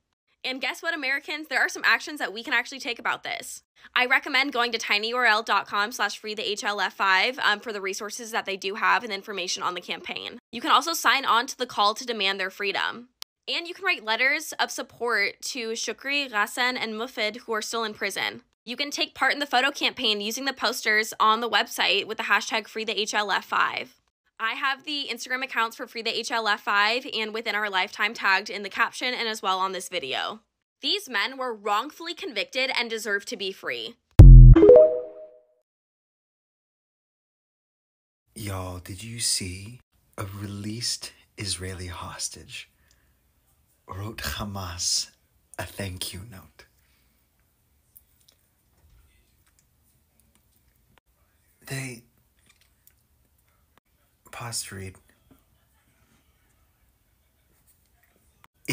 And guess what, Americans? There are some actions that we can actually take about this. I recommend going to tinyurl.com/freethehlf5 for the resources that they do have and information on the campaign. You can also sign on to the call to demand their freedom. And you can write letters of support to Shukri, Ghassan, and Mufid, who are still in prison. You can take part in the photo campaign using the posters on the website with the hashtag FreeTheHLF5. I have the Instagram accounts for FreeTheHLF5 and Within Our Lifetime tagged in the caption and as well on this video. These men were wrongfully convicted and deserve to be free. Y'all, did you see a released Israeli hostage wrote Hamas a thank you note? They... Pause to read.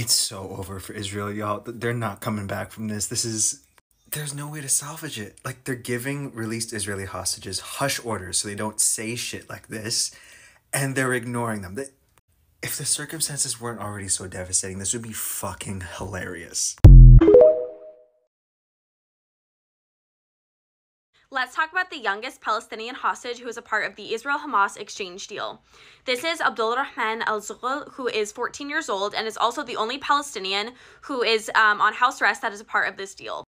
It's so over for Israel, y'all. They're not coming back from this. There's no way to salvage it. Like, they're giving released Israeli hostages hush orders so they don't say shit like this, and they're ignoring them. If the circumstances weren't already so devastating, this would be fucking hilarious. Let's talk about the youngest Palestinian hostage who is a part of the Israel-Hamas exchange deal. This is Abdulrahman al-Zughal, who is 14 years old and is also the only Palestinian who is on house arrest that is a part of this deal.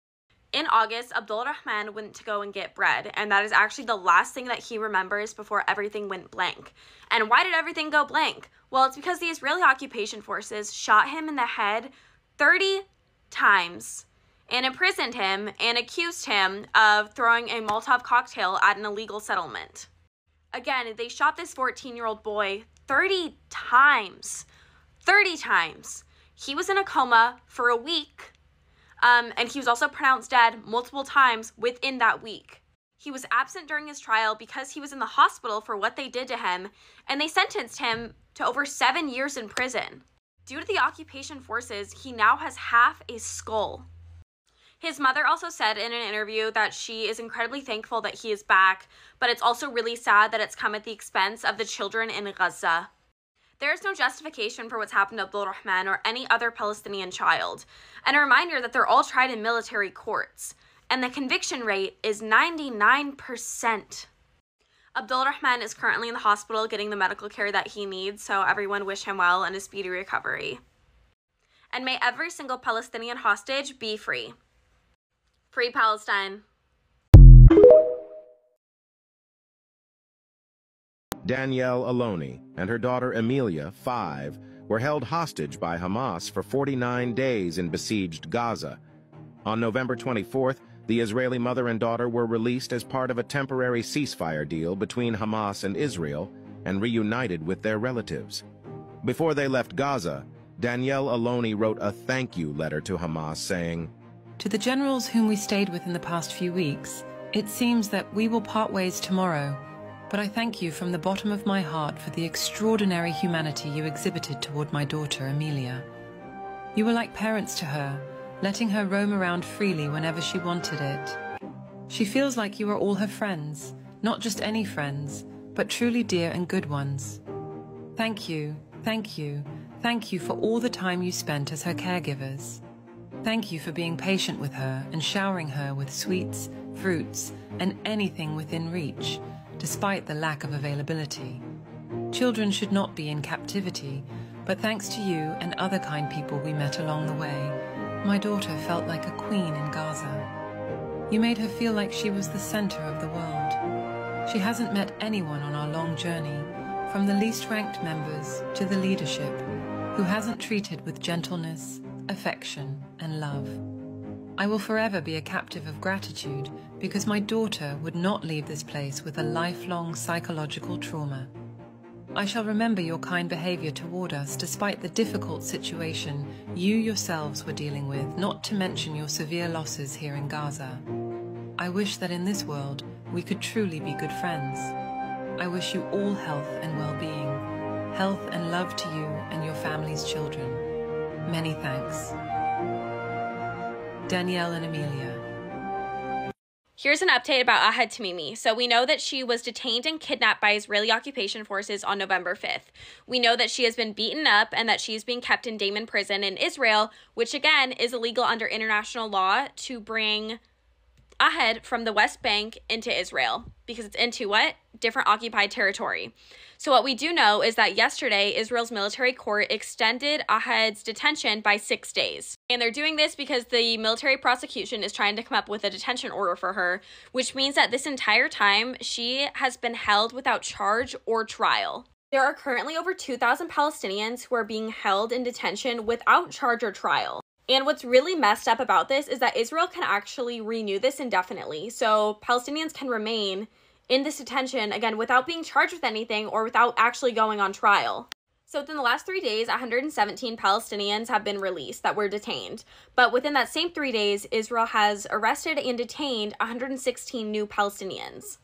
In August, Abdulrahman went to go and get bread, and that is actually the last thing that he remembers before everything went blank. And why did everything go blank? Well, it's because the Israeli occupation forces shot him in the head 30 times and imprisoned him and accused him of throwing a Molotov cocktail at an illegal settlement. Again, they shot this 14-year-old boy 30 times. 30 times. He was in a coma for a week, and he was also pronounced dead multiple times within that week. He was absent during his trial because he was in the hospital for what they did to him, and they sentenced him to over 7 years in prison. Due to the occupation forces, he now has half a skull. His mother also said in an interview that she is incredibly thankful that he is back, but it's also really sad that it's come at the expense of the children in Gaza. There is no justification for what's happened to Abdulrahman or any other Palestinian child. And a reminder that they're all tried in military courts, and the conviction rate is 99%. Abdulrahman is currently in the hospital getting the medical care that he needs, so everyone wish him well and a speedy recovery. And may every single Palestinian hostage be free. Free Palestine. Danielle Aloni and her daughter Amelia, 5, were held hostage by Hamas for 49 days in besieged Gaza. On November 24th, the Israeli mother and daughter were released as part of a temporary ceasefire deal between Hamas and Israel and reunited with their relatives. Before they left Gaza, Danielle Aloni wrote a thank you letter to Hamas saying, "To the generals whom we stayed with in the past few weeks, it seems that we will part ways tomorrow, but I thank you from the bottom of my heart for the extraordinary humanity you exhibited toward my daughter, Amelia. You were like parents to her, letting her roam around freely whenever she wanted it. She feels like you are all her friends, not just any friends, but truly dear and good ones. Thank you, thank you, thank you for all the time you spent as her caregivers. Thank you for being patient with her and showering her with sweets, fruits, and anything within reach, despite the lack of availability. Children should not be in captivity, but thanks to you and other kind people we met along the way, my daughter felt like a queen in Gaza. You made her feel like she was the center of the world. She hasn't met anyone on our long journey, from the least ranked members to the leadership, who hasn't treated with gentleness, affection, and love. I will forever be a captive of gratitude because my daughter would not leave this place with a lifelong psychological trauma. I shall remember your kind behavior toward us despite the difficult situation you yourselves were dealing with, not to mention your severe losses here in Gaza. I wish that in this world we could truly be good friends. I wish you all health and well-being, health and love to you and your family's children. Many thanks. Danielle and Amelia. Here's an update about Ahed Tamimi. So we know that she was detained and kidnapped by Israeli occupation forces on November 5th. We know that she has been beaten up and that she's being kept in Damon prison in Israel, which again is illegal under international law to bring Ahed from the West Bank into Israel because it's into what? Different occupied territory. So what we do know is that yesterday, Israel's military court extended Ahed's detention by 6 days. And they're doing this because the military prosecution is trying to come up with a detention order for her, which means that this entire time she has been held without charge or trial. There are currently over 2,000 Palestinians who are being held in detention without charge or trial. And what's really messed up about this is that Israel can actually renew this indefinitely. So Palestinians can remain in this detention, again, without being charged with anything or without actually going on trial. So within the last 3 days, 117 Palestinians have been released that were detained. But within that same 3 days, Israel has arrested and detained 116 new Palestinians.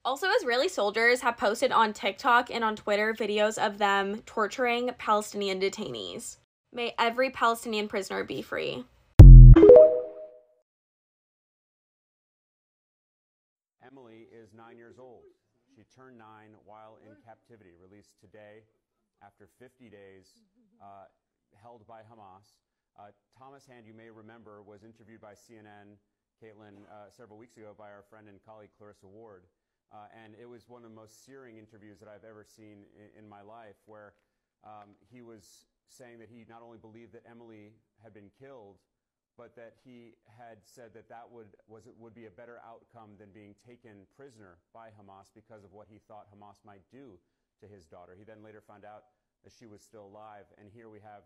Also, Israeli soldiers have posted on TikTok and on Twitter videos of them torturing Palestinian detainees. May every Palestinian prisoner be free. Emily is 9 years old. She turned 9 while in captivity, released today after 50 days held by Hamas. Thomas Hand, you may remember, was interviewed by CNN, Caitlin, several weeks ago by our friend and colleague Clarissa Ward. And it was one of the most searing interviews that I've ever seen in my life, where he was saying that he not only believed that Emily had been killed, but that he had said that would be a better outcome than being taken prisoner by Hamas because of what he thought Hamas might do to his daughter. He then later found out that she was still alive, and here we have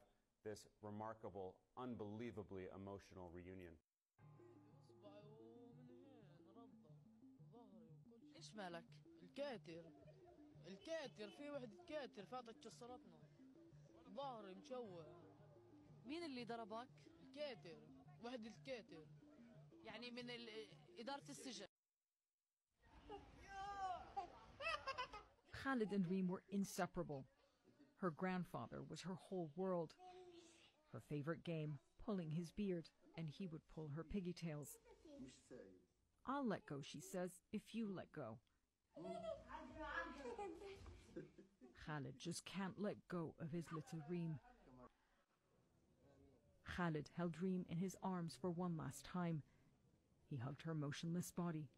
this remarkable, unbelievably emotional reunion. ايش مالك؟ الكاتر في وحدة كاتر فاتت كسرتنا. ظهري مشوه. مين اللي ضربك؟ الكاتر، وحدة الكاتر. يعني من إدارة السجن. Khalid and Reem were inseparable. Her grandfather was her whole world. Her favorite game, pulling his beard, and he would pull her pigtails. I'll let go, she says, if you let go. Khalid just can't let go of his little Reem. Khalid held Reem in his arms for one last time. He hugged her motionless body,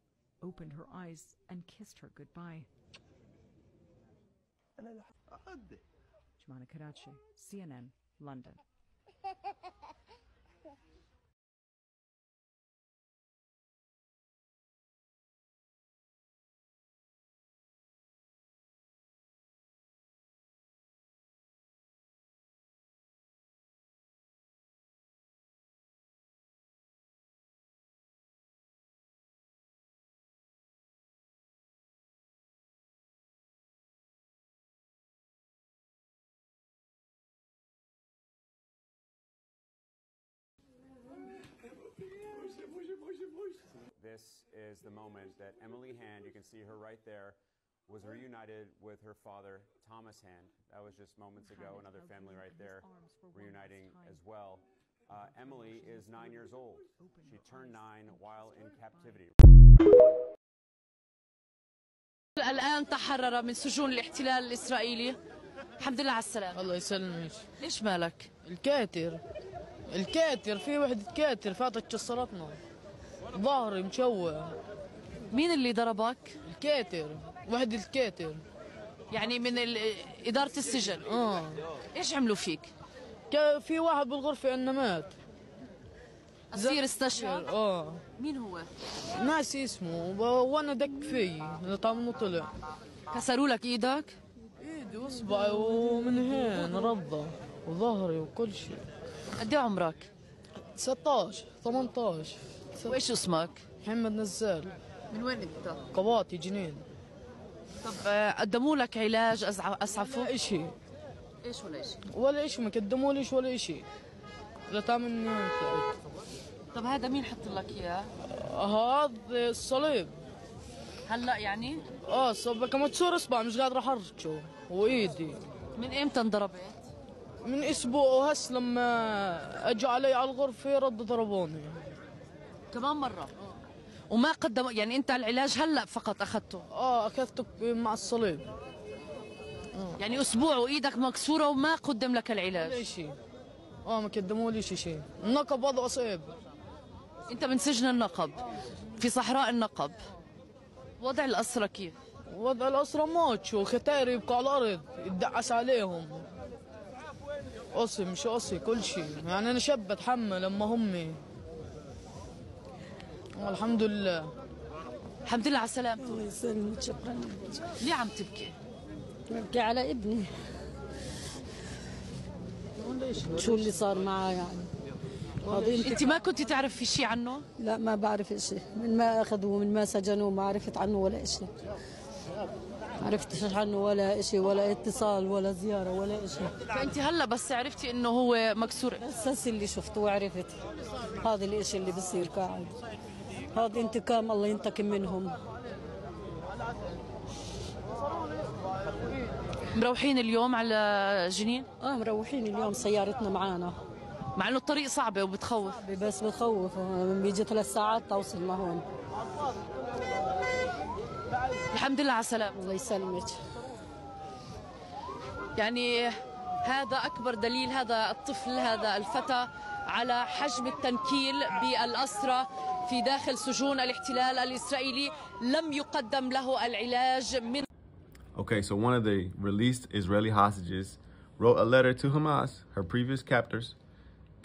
opened her eyes, and kissed her goodbye. Jumana Karachi, CNN, London. This is the moment that Emily Hand, you can see her right there, was reunited with her father, Thomas Hand. That was just moments ago, another family right there reuniting as well. Emily is 9 years old. She turned 9 while in captivity. الآن تحرر من سجون الاحتلال الإسرائيلي. الحمد لله على السلامة. الله يسلمك. ليش مالك؟ الكاتر في وحدة كاتر فاتت كسرتنا. ظهري مشوه. مين اللي ضربك؟ الكاتر، وحدة الكاتر. يعني من إدارة السجن. ايش عملوا فيك؟ في واحد بالغرفة انه مات. أسير استشهد؟ مين هو؟ ناسي اسمه، وانا دق فيه طعمه طلع. كسروا لك ايدك؟ ايدي واصبعي ومن هين رضة وظهري وكل شيء. قد ايه عمرك؟ 19 18. وايش اسمك؟ محمد نزال. من وين انت؟ قواطي جنين. طب قدموا لك علاج اسعفوا؟ لا شيء. ايش ولا شيء؟ ولا شيء، ما قدموا ليش ولا شيء. لا تعمل من وين طلعت. طب هذا مين حط لك اياه؟ هذا الصليب. هلا يعني؟ كما تصور اصبع مش قادر احركه وايدي. من امتى انضربت؟ من اسبوع، وهس لما اجوا علي على الغرفه ردوا ضربوني. كمان مرة؟ وما قدموا يعني انت العلاج هلا فقط اخذته؟ اخذته مع الصليب. يعني اسبوع وايدك مكسورة وما قدم لك العلاج؟ ولا شيء. ما قدموا لي شيء. النقب وضعه صعب. انت من سجن النقب في صحراء النقب. وضع الأسرى كيف؟ وضع الأسرى موت، ختاير يبقوا على الأرض يدعس عليهم. قصي مش قصي كل شيء، يعني أنا شاب بتحمل أما همي. الحمد لله. الحمد لله على السلامة. الله يسلمك، شكرا. ليه عم تبكي؟ ببكي على ابني. شو اللي صار معه يعني؟ انت ما كنت تعرفي شيء عنه؟ لا ما بعرف شيء، من ما اخذوه من ما سجنوه ما عرفت عنه ولا شيء. ما عرفتش عنه ولا شيء، ولا اتصال ولا زياره ولا شيء. فانت هلا بس عرفتي انه هو مكسور؟ بس اللي شفته وعرفت هذا الشيء اللي بصير قاعد. هذا انتقام الله ينتقم منهم. مروحين اليوم على جنين؟ مروحين اليوم سيارتنا معانا. مع انه الطريق صعبة وبتخوف. بس بتخوف، بيجي 3 ساعات توصل لهون. الحمد لله على السلامة. الله يسلمك. يعني هذا أكبر دليل، هذا الطفل، هذا الفتى، على حجم التنكيل بالأسرى في داخل سجون الاحتلال الإسرائيلي. لم يقدم له العلاج من. Okay, so one of the released Israeli hostages wrote a letter to Hamas, her previous captors,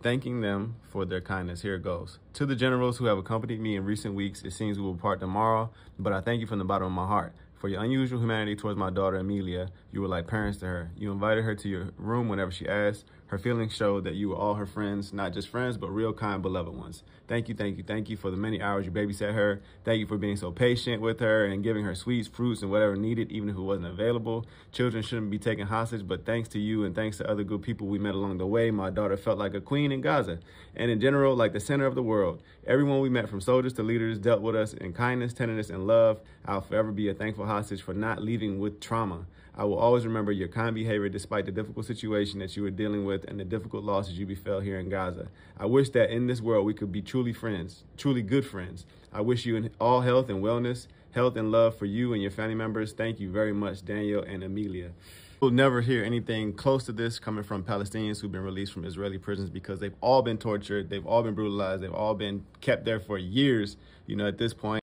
thanking them for their kindness. Here it goes. To the generals who have accompanied me in recent weeks, it seems we will part tomorrow, but I thank you from the bottom of my heart. For your unusual humanity towards my daughter, Amelia, you were like parents to her. You invited her to your room whenever she asked. Her feelings showed that you were all her friends, not just friends, but real, kind, beloved ones. Thank you, thank you, thank you for the many hours you babysat her. Thank you for being so patient with her and giving her sweets, fruits, and whatever needed, even if it wasn't available. Children shouldn't be taken hostage, but thanks to you and thanks to other good people we met along the way, my daughter felt like a queen in Gaza. And in general, like the center of the world. Everyone we met, from soldiers to leaders, dealt with us in kindness, tenderness, and love. I'll forever be a thankful hostage for not leaving with trauma. I will always remember your kind behavior despite the difficult situation that you were dealing with and the difficult losses you befell here in Gaza. I wish that in this world we could be truly friends, truly good friends. I wish you all health and wellness, health and love for you and your family members. Thank you very much, Daniel and Amelia. We'll never hear anything close to this coming from Palestinians who've been released from Israeli prisons, because they've all been tortured, they've all been brutalized, they've all been kept there for years, you know, at this point.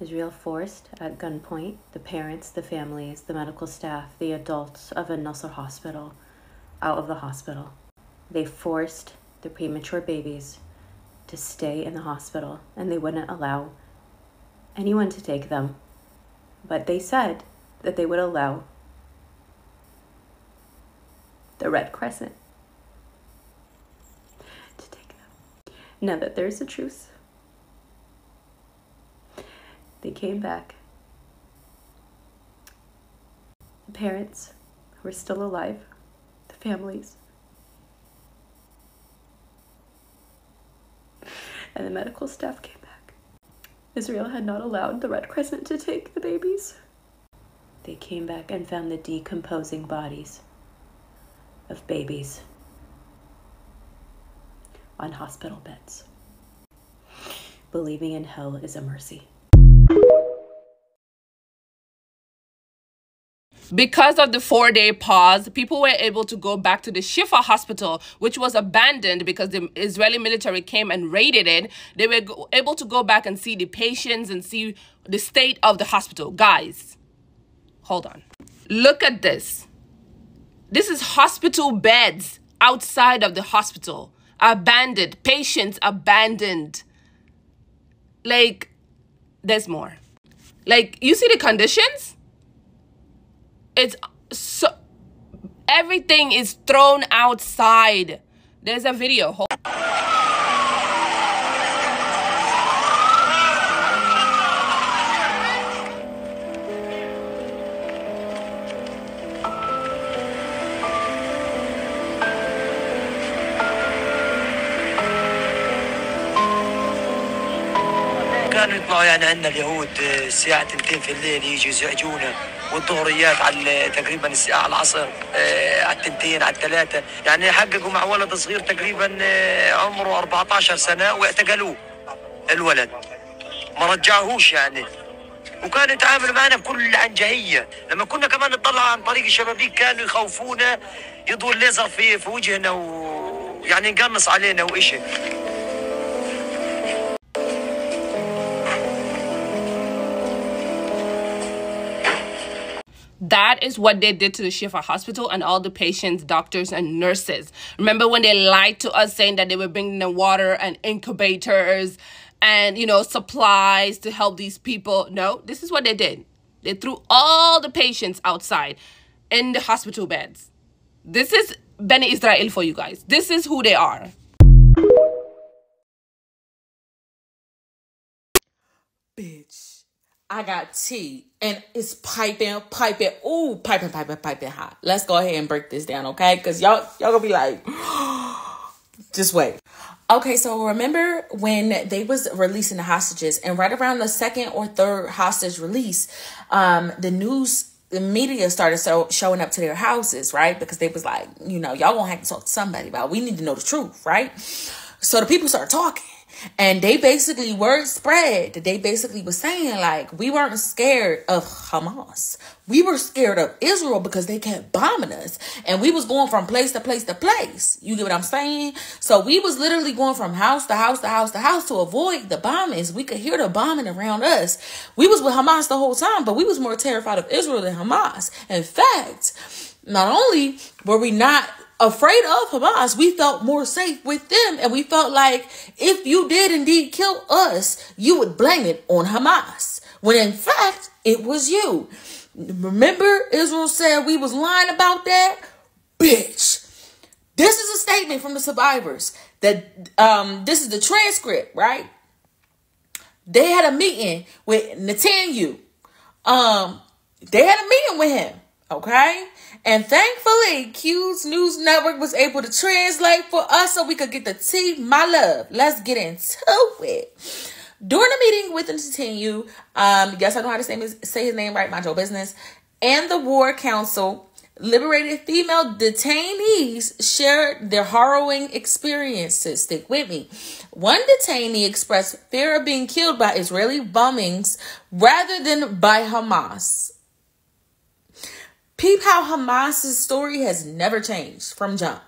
Israel forced, at gunpoint, the parents, the families, the medical staff, the adults of Al-Nasser hospital out of the hospital. They forced the premature babies to stay in the hospital, and they wouldn't allow anyone to take them. But they said that they would allow the Red Crescent to take them. Now that there's a truce, they came back. The parents who are still alive, the families, and the medical staff came back. Israel had not allowed the Red Crescent to take the babies. They came back and found the decomposing bodies of babies on hospital beds. Believing in hell is a mercy. Because of the 4-day pause, people were able to go back to the Shifa hospital, which was abandoned because the Israeli military came and raided it. They were able to go back and see the patients and see the state of the hospital. Guys, hold on. Look at this. This is hospital beds outside of the hospital. Abandoned. Patients abandoned. Like, there's more. Like, you see the conditions? It's so, everything is thrown outside. There's a video. كانوا يطلعوا يعني عندنا اليهود الساعة 2 في الليل يجوا يزعجونا، والظهريات على تقريبا الساعة العصر على 2 على 3، يعني حققوا مع ولد صغير تقريبا عمره 14 سنة واعتقلوه الولد، ما رجعوهوش يعني، وكانوا يتعاملوا معنا بكل عنجهية. لما كنا كمان نطلع عن طريق الشبابيك كانوا يخوفونا، يضوا الليزر في وجهنا ويعني نقنص علينا وإشي. That is what they did to the Shifa hospital and all the patients, doctors, and nurses. Remember when they lied to us saying that they were bringing them water and incubators and, you know, supplies to help these people? No, this is what they did. They threw all the patients outside in the hospital beds. This is Beni Israel for you guys. This is who they are. Bitch. I got tea and it's piping. Ooh, piping hot. Let's go ahead and break this down, okay? Because y'all gonna be like, just wait. Okay, so remember when they was releasing the hostages, and right around the second or third hostage release, the media started showing up to their houses, right? Because they was like, you know, y'all gonna have to talk to somebody about it. We need to know the truth, right? So the people started talking. And they basically, word spread that they basically was saying, like, we weren't scared of Hamas. We were scared of Israel because they kept bombing us. And we was going from place to place to place. You get what I'm saying? So we was literally going from house to house to house to house to avoid the bombings. We could hear the bombing around us. We was with Hamas the whole time, but we was more terrified of Israel than Hamas. In fact, not only were we not afraid of Hamas, we felt more safe with them, and we felt like if you did indeed kill us, you would blame it on Hamas, when in fact it was you. Remember, Israel said we was lying about that? Bitch. This is a statement from the survivors that this is the transcript, right? They had a meeting with Netanyahu. They had a meeting with him, okay? And thankfully, Q's News Network was able to translate for us so we could get the tea, my love. Let's get into it. During the meeting with Netanyahu, yes, I know how to say his name right, mind your business, and the War Council, liberated female detainees shared their harrowing experiences. Stick with me. One detainee expressed fear of being killed by Israeli bombings rather than by Hamas. Peep how Hamas's story has never changed from jump.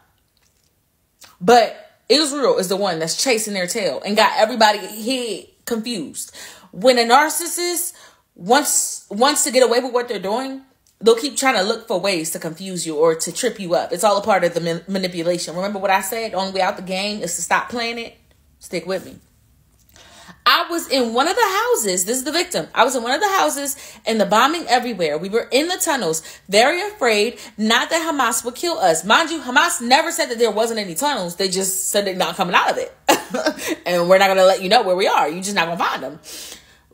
But Israel is the one that's chasing their tail and got everybody head confused. When a narcissist wants to get away with what they're doing, they'll keep trying to look for ways to confuse you or to trip you up. It's all a part of the manipulation. Remember what I said? The only way out the game is to stop playing it. Stick with me. I was in one of the houses. This is the victim. I was in one of the houses and the bombing everywhere. We were in the tunnels, very afraid, not that Hamas would kill us. Mind you, Hamas never said that there wasn't any tunnels. They just said they're not coming out of it. And we're not going to let you know where we are. You're just not going to find them.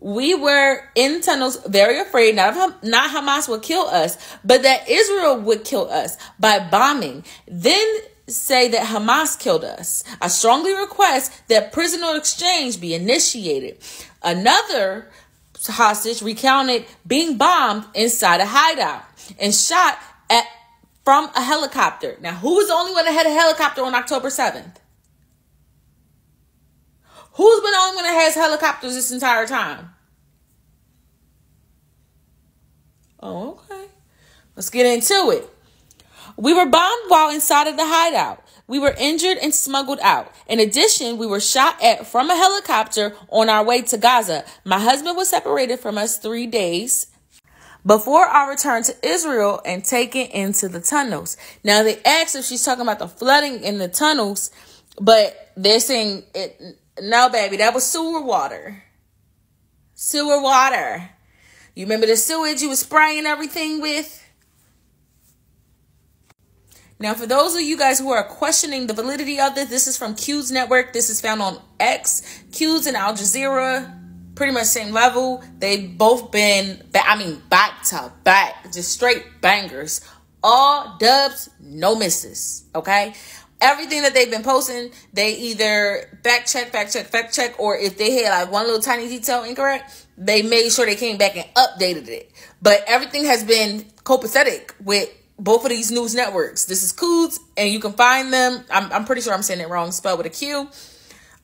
We were in tunnels, very afraid, not Hamas would kill us, but that Israel would kill us by bombing. Then say that Hamas killed us. I strongly request that prisoner exchange be initiated. Another hostage recounted being bombed inside a hideout and shot at from a helicopter. Now, who was the only one that had a helicopter on October 7th? Who's been the only one that has helicopters this entire time? Oh, okay. Let's get into it. We were bombed while inside of the hideout. We were injured and smuggled out. In addition, we were shot at from a helicopter on our way to Gaza. My husband was separated from us 3 days before our return to Israel and taken into the tunnels. Now, they asked if she's talking about the flooding in the tunnels, but they're saying, no, baby, that was sewer water. Sewer water. You remember the sewage you was spraying everything with? Now, for those of you guys who are questioning the validity of this is from Q's Network. This is found on X. Q's and Al Jazeera, pretty much same level. They've both been, back to back, just straight bangers. All dubs, no misses, okay? Everything that they've been posting, they either fact check, or if they had like one little tiny detail incorrect, they made sure they came back and updated it. But everything has been copacetic with both of these news networks. This is Q's, and you can find them. I'm pretty sure I'm saying it wrong, spelled with a Q,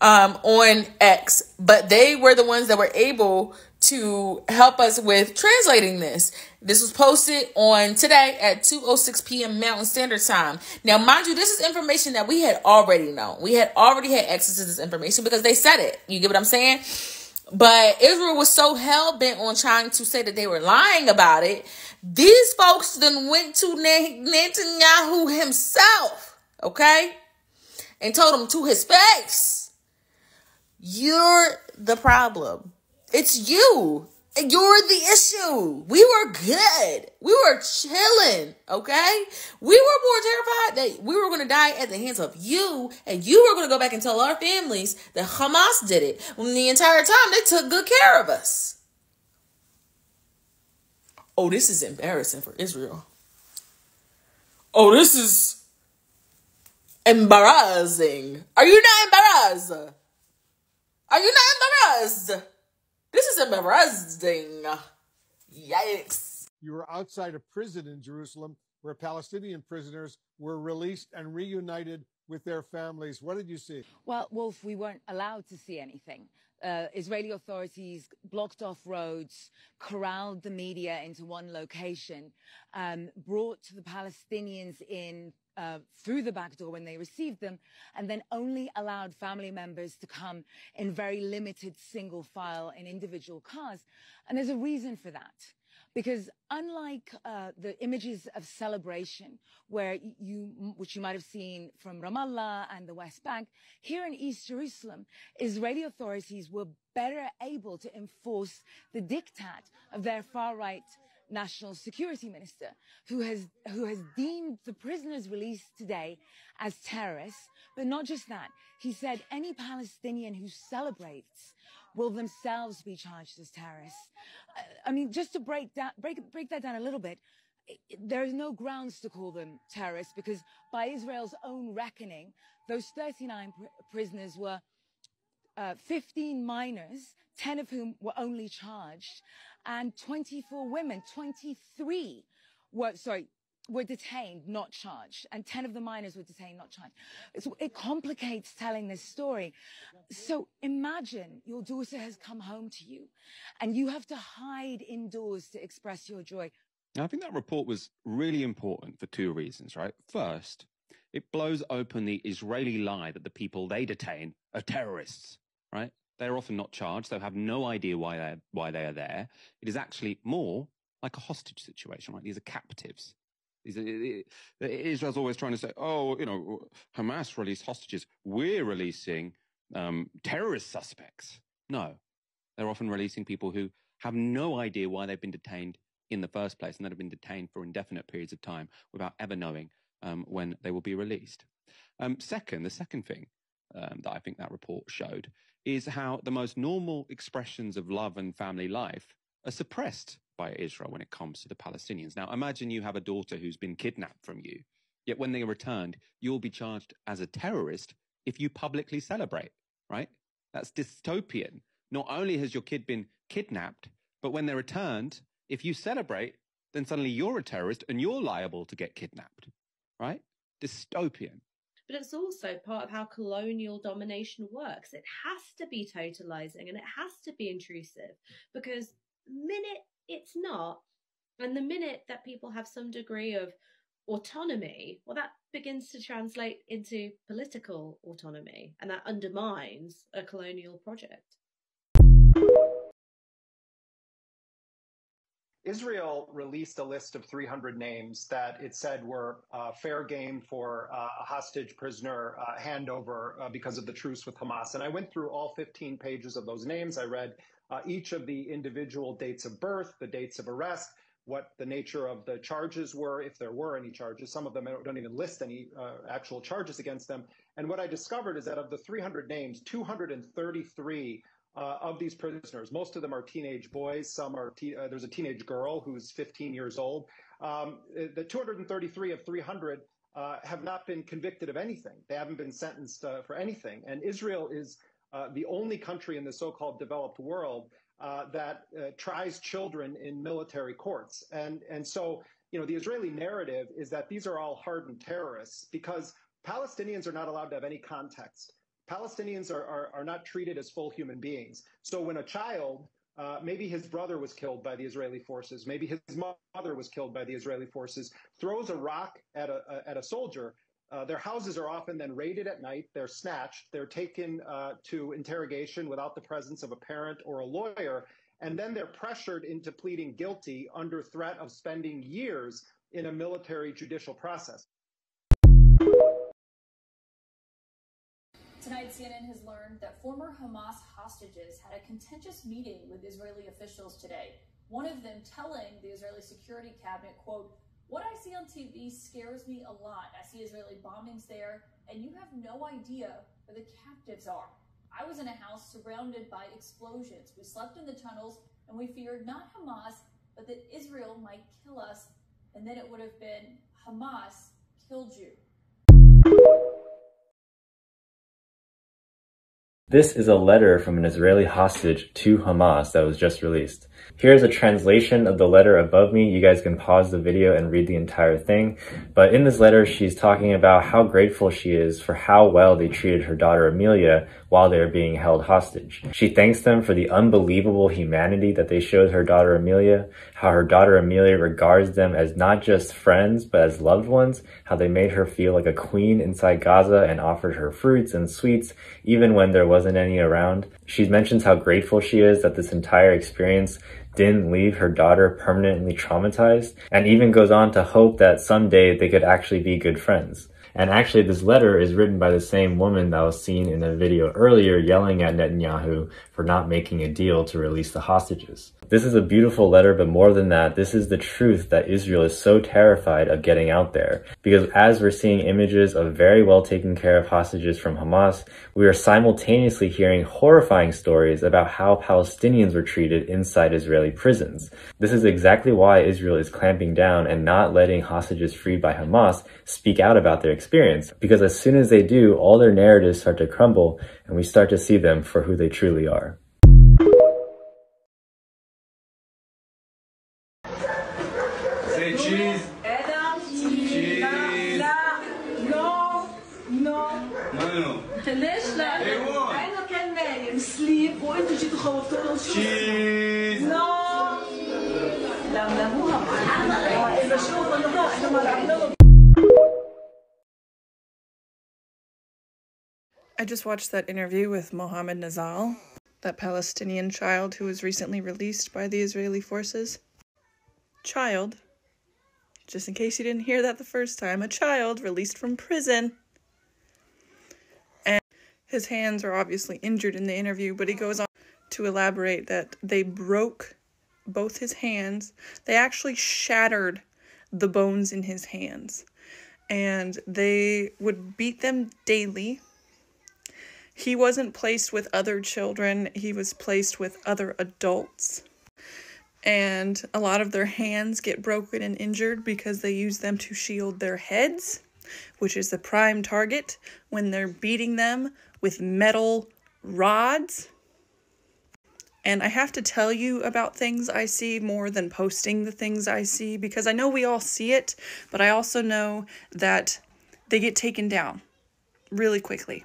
on X. But they were the ones that were able to help us with translating this. This was posted on today at 2:06 p.m. Mountain Standard Time. Now, mind you, this is information that we had already known. We had already had access to this information because they said it. You get what I'm saying? But Israel was so hell-bent on trying to say that they were lying about it. These folks then went to Netanyahu himself, okay? And told him to his face, you're the problem. It's you. You're the issue. We were good. We were chilling, okay? We were more terrified that we were going to die at the hands of you, and you were going to go back and tell our families that Hamas did it, when the entire time they took good care of us. Oh, this is embarrassing for Israel. Oh, this is embarrassing. Are you not embarrassed? Are you not embarrassed? This is embarrassing. Yikes. You were outside a prison in Jerusalem where Palestinian prisoners were released and reunited with their families. What did you see? Well, Wolf, we weren't allowed to see anything. Israeli authorities blocked off roads, corralled the media into one location, brought the Palestinians in through the back door when they received them, and then only allowed family members to come in very limited single file in individual cars. And there's a reason for that. Because unlike the images of celebration, which you might have seen from Ramallah and the West Bank, here in East Jerusalem, Israeli authorities were better able to enforce the diktat of their far-right national security minister, who has deemed the prisoners released today as terrorists. But not just that, he said any Palestinian who celebrates will themselves be charged as terrorists. I mean, just to break that down a little bit, there is no grounds to call them terrorists because by Israel's own reckoning, those 39 prisoners were 15 minors, 10 of whom were only charged, and 24 women, 23 were detained, not charged, and 10 of the minors were detained, not charged. So it complicates telling this story. So imagine your daughter has come home to you, and you have to hide indoors to express your joy. I think that report was really important for two reasons, right? First, it blows open the Israeli lie that the people they detain are terrorists, right? They're often not charged. They have no idea why they are there. It is actually more like a hostage situation, right? These are captives. Israel's always trying to say, oh, Hamas released hostages. We're releasing terrorist suspects. No, they're often releasing people who have no idea why they've been detained in the first place and that have been detained for indefinite periods of time without ever knowing when they will be released. The second thing that I think that report showed is how the most normal expressions of love and family life are suppressed by Israel when it comes to the Palestinians. Now, imagine you have a daughter who's been kidnapped from you, yet when they are returned, you'll be charged as a terrorist if you publicly celebrate, right? That's dystopian. Not only has your kid been kidnapped, but when they're returned, if you celebrate, then suddenly you're a terrorist and you're liable to get kidnapped, right? Dystopian. But it's also part of how colonial domination works. It has to be totalizing and it has to be intrusive, because minute it's not, and the minute that people have some degree of autonomy, well, that begins to translate into political autonomy, and that undermines a colonial project. Israel released a list of 300 names that it said were fair game for a hostage prisoner handover because of the truce with Hamas. And I went through all 15 pages of those names. I read each of the individual dates of birth, the dates of arrest, what the nature of the charges were, if there were any charges. Some of them don't even list any actual charges against them. And what I discovered is that of the 300 names, 233 of these prisoners, most of them are teenage boys. Some are there's a teenage girl who's 15 years old. The 233 of 300 have not been convicted of anything. They haven't been sentenced for anything. And Israel is the only country in the so-called developed world that tries children in military courts. And so, the Israeli narrative is that these are all hardened terrorists because Palestinians are not allowed to have any context. Palestinians are not treated as full human beings. So when a child, maybe his brother was killed by the Israeli forces, maybe his mother was killed by the Israeli forces, throws a rock at a soldier, their houses are often then raided at night, they're snatched, they're taken to interrogation without the presence of a parent or a lawyer, and then they're pressured into pleading guilty under threat of spending years in a military judicial process. Tonight, CNN has learned that former Hamas hostages had a contentious meeting with Israeli officials today. One of them telling the Israeli security cabinet, quote, "What I see on TV scares me a lot. I see Israeli bombings there, and you have no idea where the captives are. I was in a house surrounded by explosions. We slept in the tunnels, and we feared not Hamas, but that Israel might kill us, and then it would have been Hamas killed you." This is a letter from an Israeli hostage to Hamas that was just released. Here's a translation of the letter above me. You guys can pause the video and read the entire thing. But in this letter, she's talking about how grateful she is for how well they treated her daughter Amelia while they were being held hostage. She thanks them for the unbelievable humanity that they showed her daughter Amelia, how her daughter Amelia regards them as not just friends, but as loved ones, how they made her feel like a queen inside Gaza and offered her fruits and sweets, even when there wasn't any around. She mentions how grateful she is that this entire experience didn't leave her daughter permanently traumatized, and even goes on to hope that someday they could actually be good friends. And actually, this letter is written by the same woman that was seen in a video earlier yelling at Netanyahu for not making a deal to release the hostages. This is a beautiful letter, but more than that, this is the truth that Israel is so terrified of getting out there. Because as we're seeing images of very well taken care of hostages from Hamas, we are simultaneously hearing horrifying stories about how Palestinians were treated inside Israeli prisons. This is exactly why Israel is clamping down and not letting hostages freed by Hamas speak out about their experience. Because as soon as they do, all their narratives start to crumble and we start to see them for who they truly are. Say cheese. Cheese. No. ليش لا؟ لأنه كان نايم سليب وأنتوا جيتوا خوفتوه cheese. لا مو إذا شو إحنا ما لعبناه. I just watched that interview with Mohammed Nazal, that Palestinian child who was recently released by the Israeli forces. Child, just in case you didn't hear that the first time, a child released from prison. And his hands are obviously injured in the interview, but he goes on to elaborate that they broke both his hands. They actually shattered the bones in his hands, and they would beat them daily. He wasn't placed with other children, he was placed with other adults. And a lot of their hands get broken and injured because they use them to shield their heads, which is the prime target when they're beating them with metal rods. And I have to tell you about things I see more than posting the things I see, because I know we all see it, but I also know that they get taken down really quickly.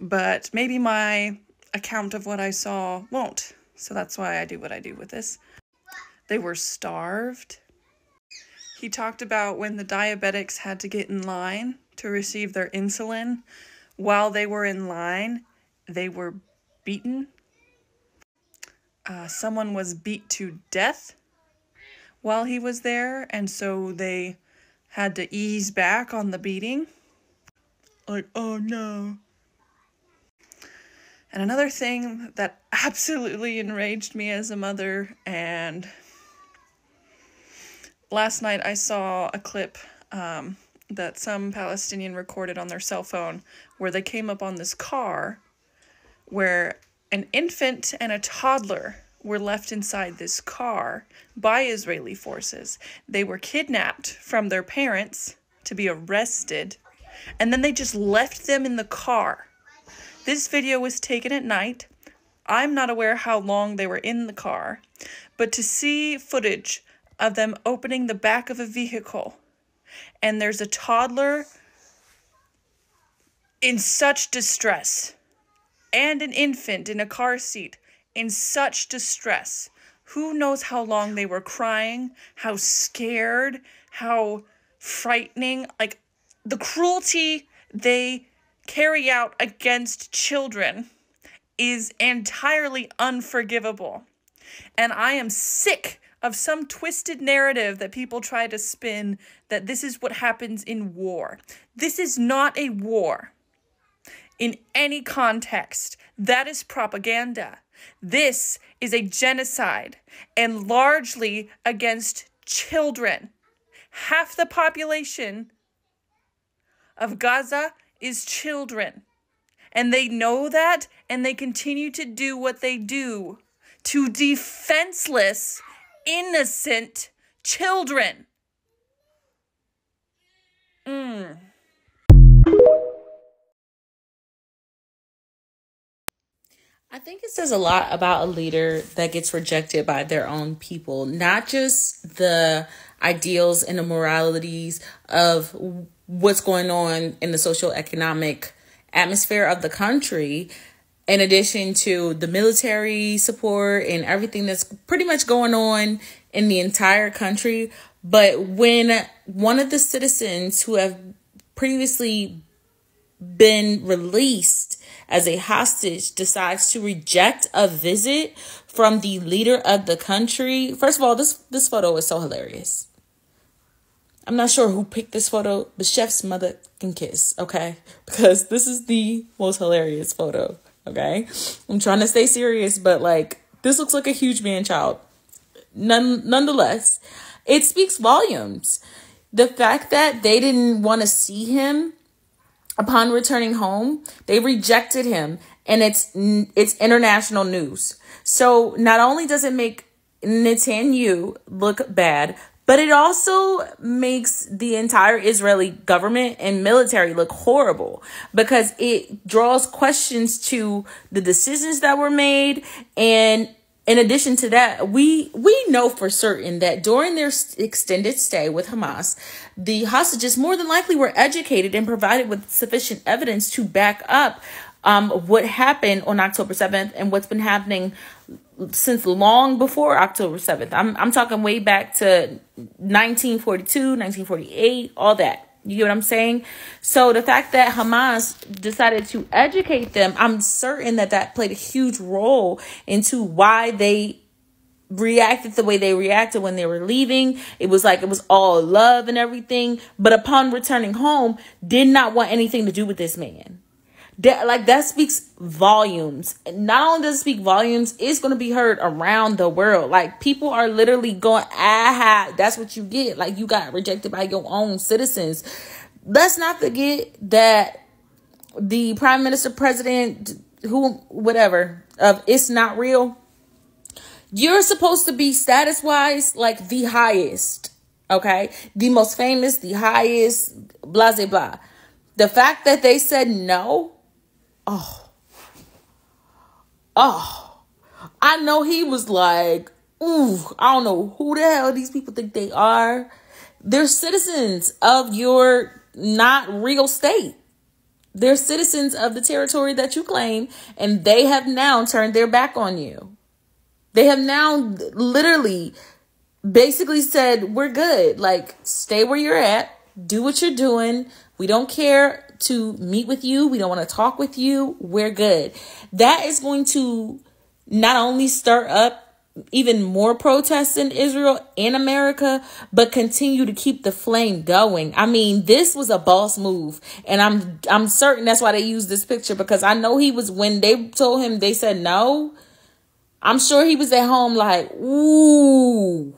But maybe my account of what I saw won't. So that's why I do what I do with this. They were starved. He talked about when the diabetics had to get in line to receive their insulin. While they were in line, they were beaten. Someone was beat to death while he was there, and so they had to ease back on the beating. Like, oh no. And another thing that absolutely enraged me as a mother, and last night I saw a clip that some Palestinian recorded on their cell phone where they came up on this car where an infant and a toddler were left inside this car by Israeli forces. They were kidnapped from their parents to be arrested, and then they just left them in the car. This video was taken at night. I'm not aware how long they were in the car, but to see footage of them opening the back of a vehicle and there's a toddler in such distress and an infant in a car seat in such distress. Who knows how long they were crying, how scared, how frightening. Like, the cruelty they carry out against children is entirely unforgivable. And I am sick of some twisted narrative that people try to spin that this is what happens in war. This is not a war in any context. That is propaganda. This is a genocide, and largely against children. Half the population of Gaza is children. And they know that, and they continue to do what they do to defenseless, innocent children. I think it says a lot about a leader that gets rejected by their own people, not just the ideals and the moralities of what's going on in the social economic atmosphere of the country, in addition to the military support and everything that's pretty much going on in the entire country. But when one of the citizens who have previously been released as a hostage decides to reject a visit from the leader of the country. First of all, this photo is so hilarious. I'm not sure who picked this photo, but Chef's mother can kiss, okay? Because this is the most hilarious photo, okay? I'm trying to stay serious, but like, this looks like a huge man-child. Nonetheless, it speaks volumes. The fact that they didn't want to see him upon returning home, they rejected him, and it's international news. So not only does it make Netanyahu look bad, but it also makes the entire Israeli government and military look horrible, because it draws questions to the decisions that were made. And in addition to that, we know for certain that during their extended stay with Hamas, the hostages more than likely were educated and provided with sufficient evidence to back up what happened on October 7th and what's been happening since long before October 7th. I'm talking way back to 1942, 1948, all that. You get what I'm saying? So the fact that Hamas decided to educate them, I'm certain that that played a huge role into why they reacted the way they reacted when they were leaving. It was like it was all love and everything. But upon returning home, did not want anything to do with this man. That speaks volumes. Not only does it speak volumes, it's going to be heard around the world. Like, people are literally going, aha, that's what you get. Like, you got rejected by your own citizens. Let's not forget that the prime minister, president, whatever, of It's Not Real, you're supposed to be status-wise like the highest, okay? The most famous, the highest, blah, blah, blah. The fact that they said no, I know he was like, ooh, I don't know who the hell these people think they are. They're citizens of your not real state. They're citizens of the territory that you claim, and they have now turned their back on you. They have now literally basically said, we're good. Like, stay where you're at. Do what you're doing. We don't care to meet with you. We don't want to talk with you. We're good. That is going to not only stir up even more protests in Israel and America, but continue to keep the flame going. I mean, this was a boss move. And I'm certain that's why they used this picture, because I know he was, when they told him, they said no, I'm sure he was at home like, ooh,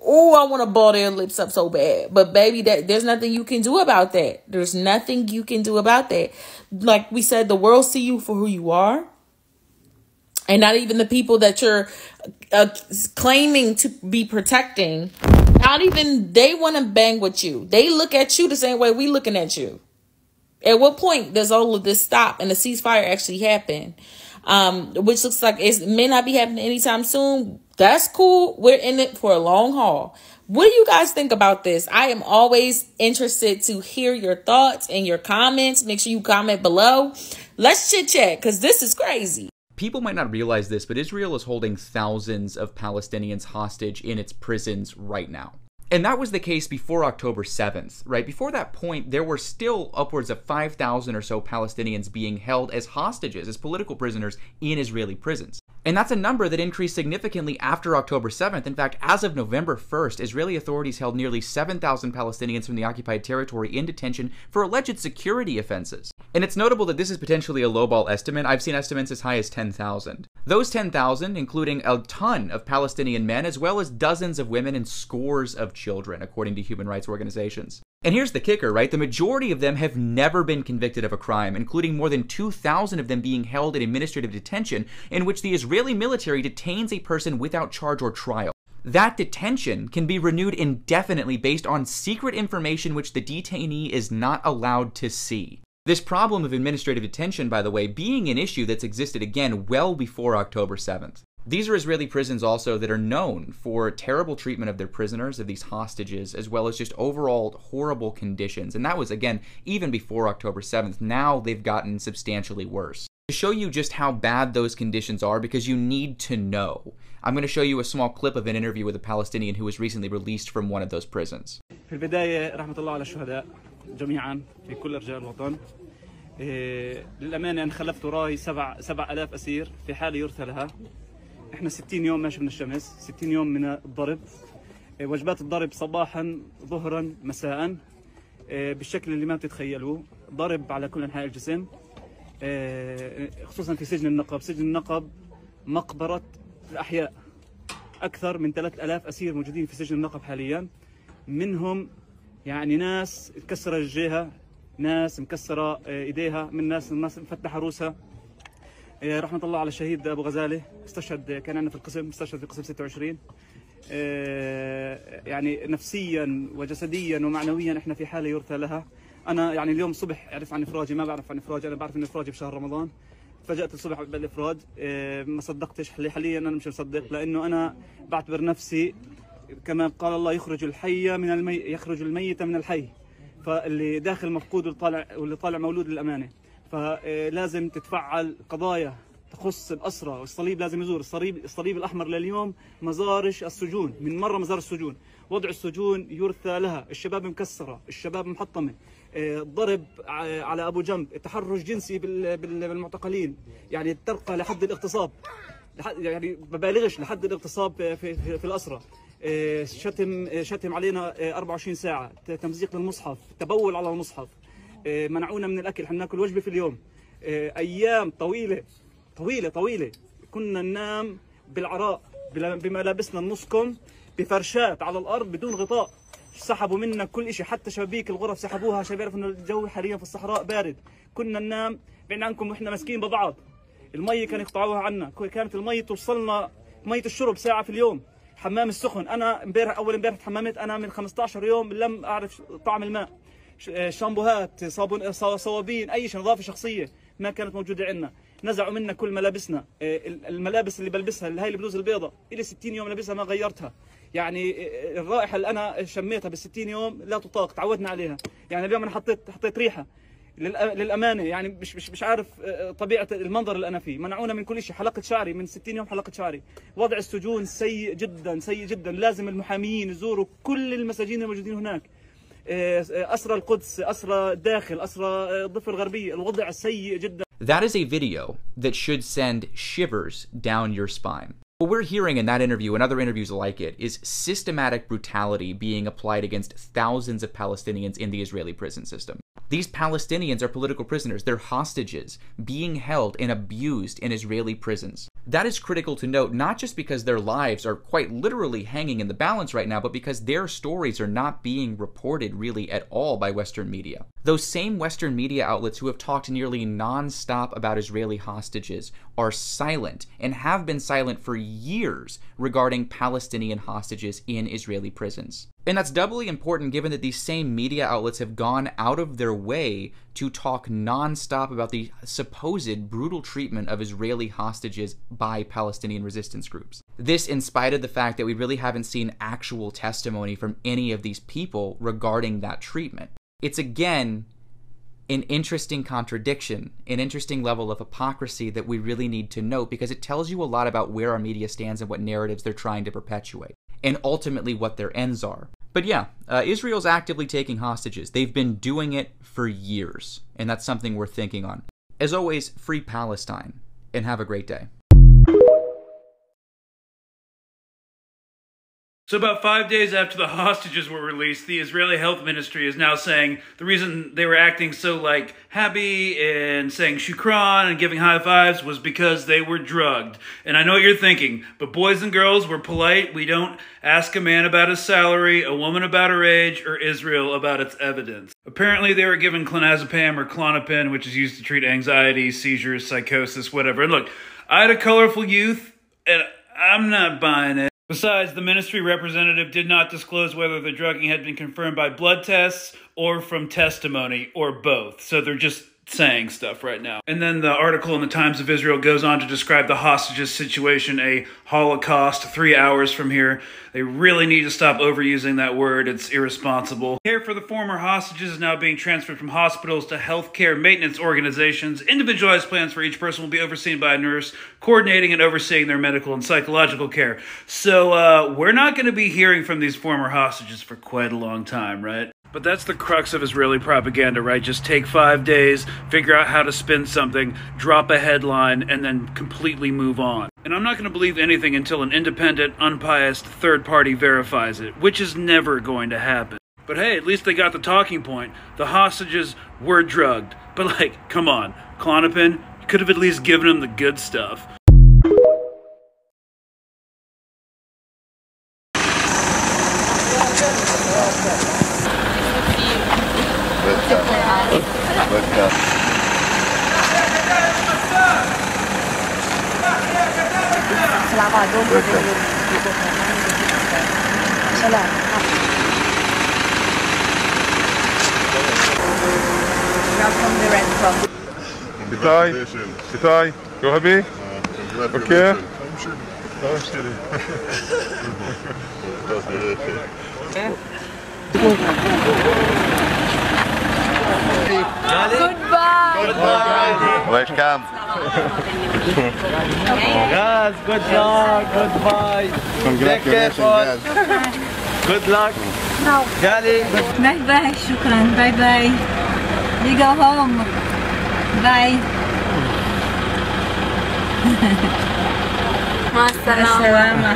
I want to ball their lips up so bad. But baby, there's nothing you can do about that. There's nothing you can do about that. Like we said, the world see you for who you are. And not even the people that you're claiming to be protecting. Not even they want to bang with you. They look at you the same way we looking at you. At what point does all of this stop and the ceasefire actually happen? Which looks like it may not be happening anytime soon. That's cool. We're in it for a long haul. What do you guys think about this? I am always interested to hear your thoughts and your comments. Make sure you comment below. Let's chit chat, because this is crazy. People might not realize this, but Israel is holding thousands of Palestinians hostage in its prisons right now. And that was the case before October 7th, right? Before that point, there were still upwards of 5,000 or so Palestinians being held as hostages, as political prisoners in Israeli prisons. And that's a number that increased significantly after October 7th. In fact, as of November 1st, Israeli authorities held nearly 7,000 Palestinians from the occupied territory in detention for alleged security offenses. And it's notable that this is potentially a lowball estimate. I've seen estimates as high as 10,000. Those 10,000, including a ton of Palestinian men, as well as dozens of women and scores of children, according to human rights organizations. And here's the kicker, right? The majority of them have never been convicted of a crime, including more than 2,000 of them being held in administrative detention, in which the Israeli military detains a person without charge or trial. That detention can be renewed indefinitely based on secret information which the detainee is not allowed to see. This problem of administrative detention, by the way, being an issue that's existed again well before October 7th. These are Israeli prisons also that are known for terrible treatment of their prisoners, of these hostages, as well as just overall horrible conditions. And that was, again, even before October 7th. Now they've gotten substantially worse. To show you just how bad those conditions are, because you need to know, I'm going to show you a small clip of an interview with a Palestinian who was recently released from one of those prisons. في البداية رحمة الله على الشهداء جميعا في كل رجال الوطن. للأمانة أنا خلفت وراي 7,000 أسير في حالة يرثى لها. احنا 60 يوم ماشي من الشمس، 60 يوم من الضرب، وجبات الضرب صباحا ظهرا مساء بالشكل اللي ما بتتخيلوه، ضرب على كل انحاء الجسم، خصوصا في سجن النقب. سجن النقب مقبرة الأحياء. أكثر من 3,000 أسير موجودين في سجن النقب حاليا، منهم يعني ناس تكسر رجليها، ناس مكسرة إيديها، من ناس مفتحة روسها. رحمة الله على الشهيد أبو غزالة، استشهد كان عندنا في القسم، استشهد في قسم 26. يعني نفسيا وجسديا ومعنويا احنا في حالة يرثى لها. أنا يعني اليوم الصبح عرف عن إفراجي، ما بعرف عن إفراجي، أنا بعرف إن إفراجي بشهر رمضان. فجأت الصبح بالإفراج، ما صدقتش. حاليا أنا مش مصدق، لأنه أنا بعتبر نفسي كما قال الله يخرج الحي من الميت، يخرج الميت من الحي. فاللي داخل مفقود واللي طالع مولود للأمانة. فلازم تتفعل قضايا تخص الأسرى، والصليب لازم يزور. الصليب الأحمر لليوم مزارش السجون، من مرة مزار السجون، وضع السجون يرثى لها، الشباب مكسرة، الشباب محطمة، ضرب على أبو جنب، تحرش جنسي بالمعتقلين، يعني ترقى لحد الاغتصاب، يعني ببالغش لحد الاغتصاب في الأسرى. شتم علينا 24 ساعة، تمزيق للمصحف، تبول على المصحف، منعونا من الأكل، احنا ناكل وجبة في اليوم. أيام طويلة طويلة طويلة كنا ننام بالعراء بملابسنا النصكم، بفرشات على الأرض بدون غطاء. سحبوا منا كل شيء، حتى شبابيك الغرف سحبوها عشان بيعرفوا إنه الجو حاليا في الصحراء بارد. كنا ننام بعيد عنكم وإحنا ماسكين ببعض. المية كانوا يقطعوها عنا، كانت المية توصلنا، مية الشرب ساعة في اليوم. حمام السخن، أنا أول امبارح تحممت، أنا من 15 يوم لم أعرف طعم الماء. شامبوهات، صوابين، أي شيء، نظافة شخصية ما كانت موجودة عندنا. نزعوا منا كل ملابسنا، الملابس اللي بلبسها، هاي البلوزة البيضاء إلي 60 يوم لابسها ما غيرتها. يعني الرائحة اللي أنا شميتها بال60 يوم لا تطاق، تعودنا عليها. يعني اليوم أنا حطيت ريحة للأمانة، يعني مش عارف طبيعة المنظر اللي أنا فيه. منعونا من كل شيء، حلقة شعري من 60 يوم حلقة شعري. وضع السجون سيء جدا سيء جدا. لازم المحاميين يزوروا كل المساجين الموجودين هناك. أسرى القدس، أسرى الداخل، أسرى الضفة الغربية، الوضع سيء جدا. That is a video that should send shivers down your spine. What we're hearing in that interview and other interviews like it is systematic brutality being applied against thousands of Palestinians in the Israeli prison system. These Palestinians are political prisoners. They're hostages being held and abused in Israeli prisons. That is critical to note, not just because their lives are quite literally hanging in the balance right now, but because their stories are not being reported really at all by Western media. Those same Western media outlets who have talked nearly non-stop about Israeli hostages are silent and have been silent for years regarding Palestinian hostages in Israeli prisons. And that's doubly important given that these same media outlets have gone out of their way to talk non-stop about the supposed brutal treatment of Israeli hostages by Palestinian resistance groups. This in spite of the fact that we really haven't seen actual testimony from any of these people regarding that treatment. It's again an interesting contradiction, an interesting level of hypocrisy that we really need to note, because it tells you a lot about where our media stands and what narratives they're trying to perpetuate, and ultimately what their ends are. But yeah, Israel's actively taking hostages. They've been doing it for years, and that's something worth thinking on. As always, free Palestine, and have a great day. So about 5 days after the hostages were released, the Israeli Health Ministry is now saying the reason they were acting so happy and saying shukran and giving high fives was because they were drugged. And I know what you're thinking, but boys and girls, we're polite. We don't ask a man about his salary, a woman about her age, or Israel about its evidence. Apparently they were given clonazepam or Klonopin, which is used to treat anxiety, seizures, psychosis, whatever. And look, I had a colorful youth, and I'm not buying it. Besides, the ministry representative did not disclose whether the drugging had been confirmed by blood tests or from testimony, or both. So they're just saying stuff right now. And then the article in the Times of Israel goes on to describe the hostages situation, a Holocaust 3 hours from here. They really need to stop overusing that word. It's irresponsible. Care for the former hostages is now being transferred from hospitals to healthcare maintenance organizations. Individualized plans for each person will be overseen by a nurse, coordinating and overseeing their medical and psychological care. So we're not going to be hearing from these former hostages for quite a long time, right? But that's the crux of Israeli propaganda, right? Just take 5 days, figure out how to spin something, drop a headline, and then completely move on. And I'm not going to believe anything until an independent, unbiased third party verifies it, which is never going to happen. But hey, at least they got the talking point. The hostages were drugged. But like, come on, Klonopin, you could have at least given them the good stuff. Itai, you happy? Okay. Goodbye. Welcome. Guys, good luck. Goodbye. Congratulations, guys. Good luck. No. Gali. Bye bye. Shukran. Bye bye. We go home. Bye. مع السلامة.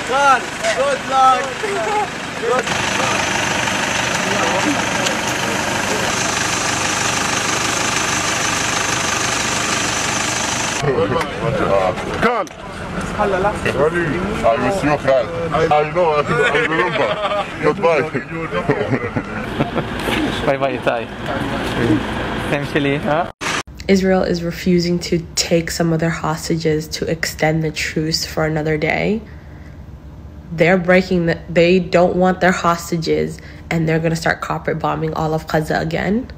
God, good luck. Good. Carl. I miss you, Carl. I know, I remember. Goodbye. Bye-bye, Itai. Israel is refusing to take some of their hostages to extend the truce for another day. They don't want their hostages, and they're going to start carpet bombing all of Gaza again.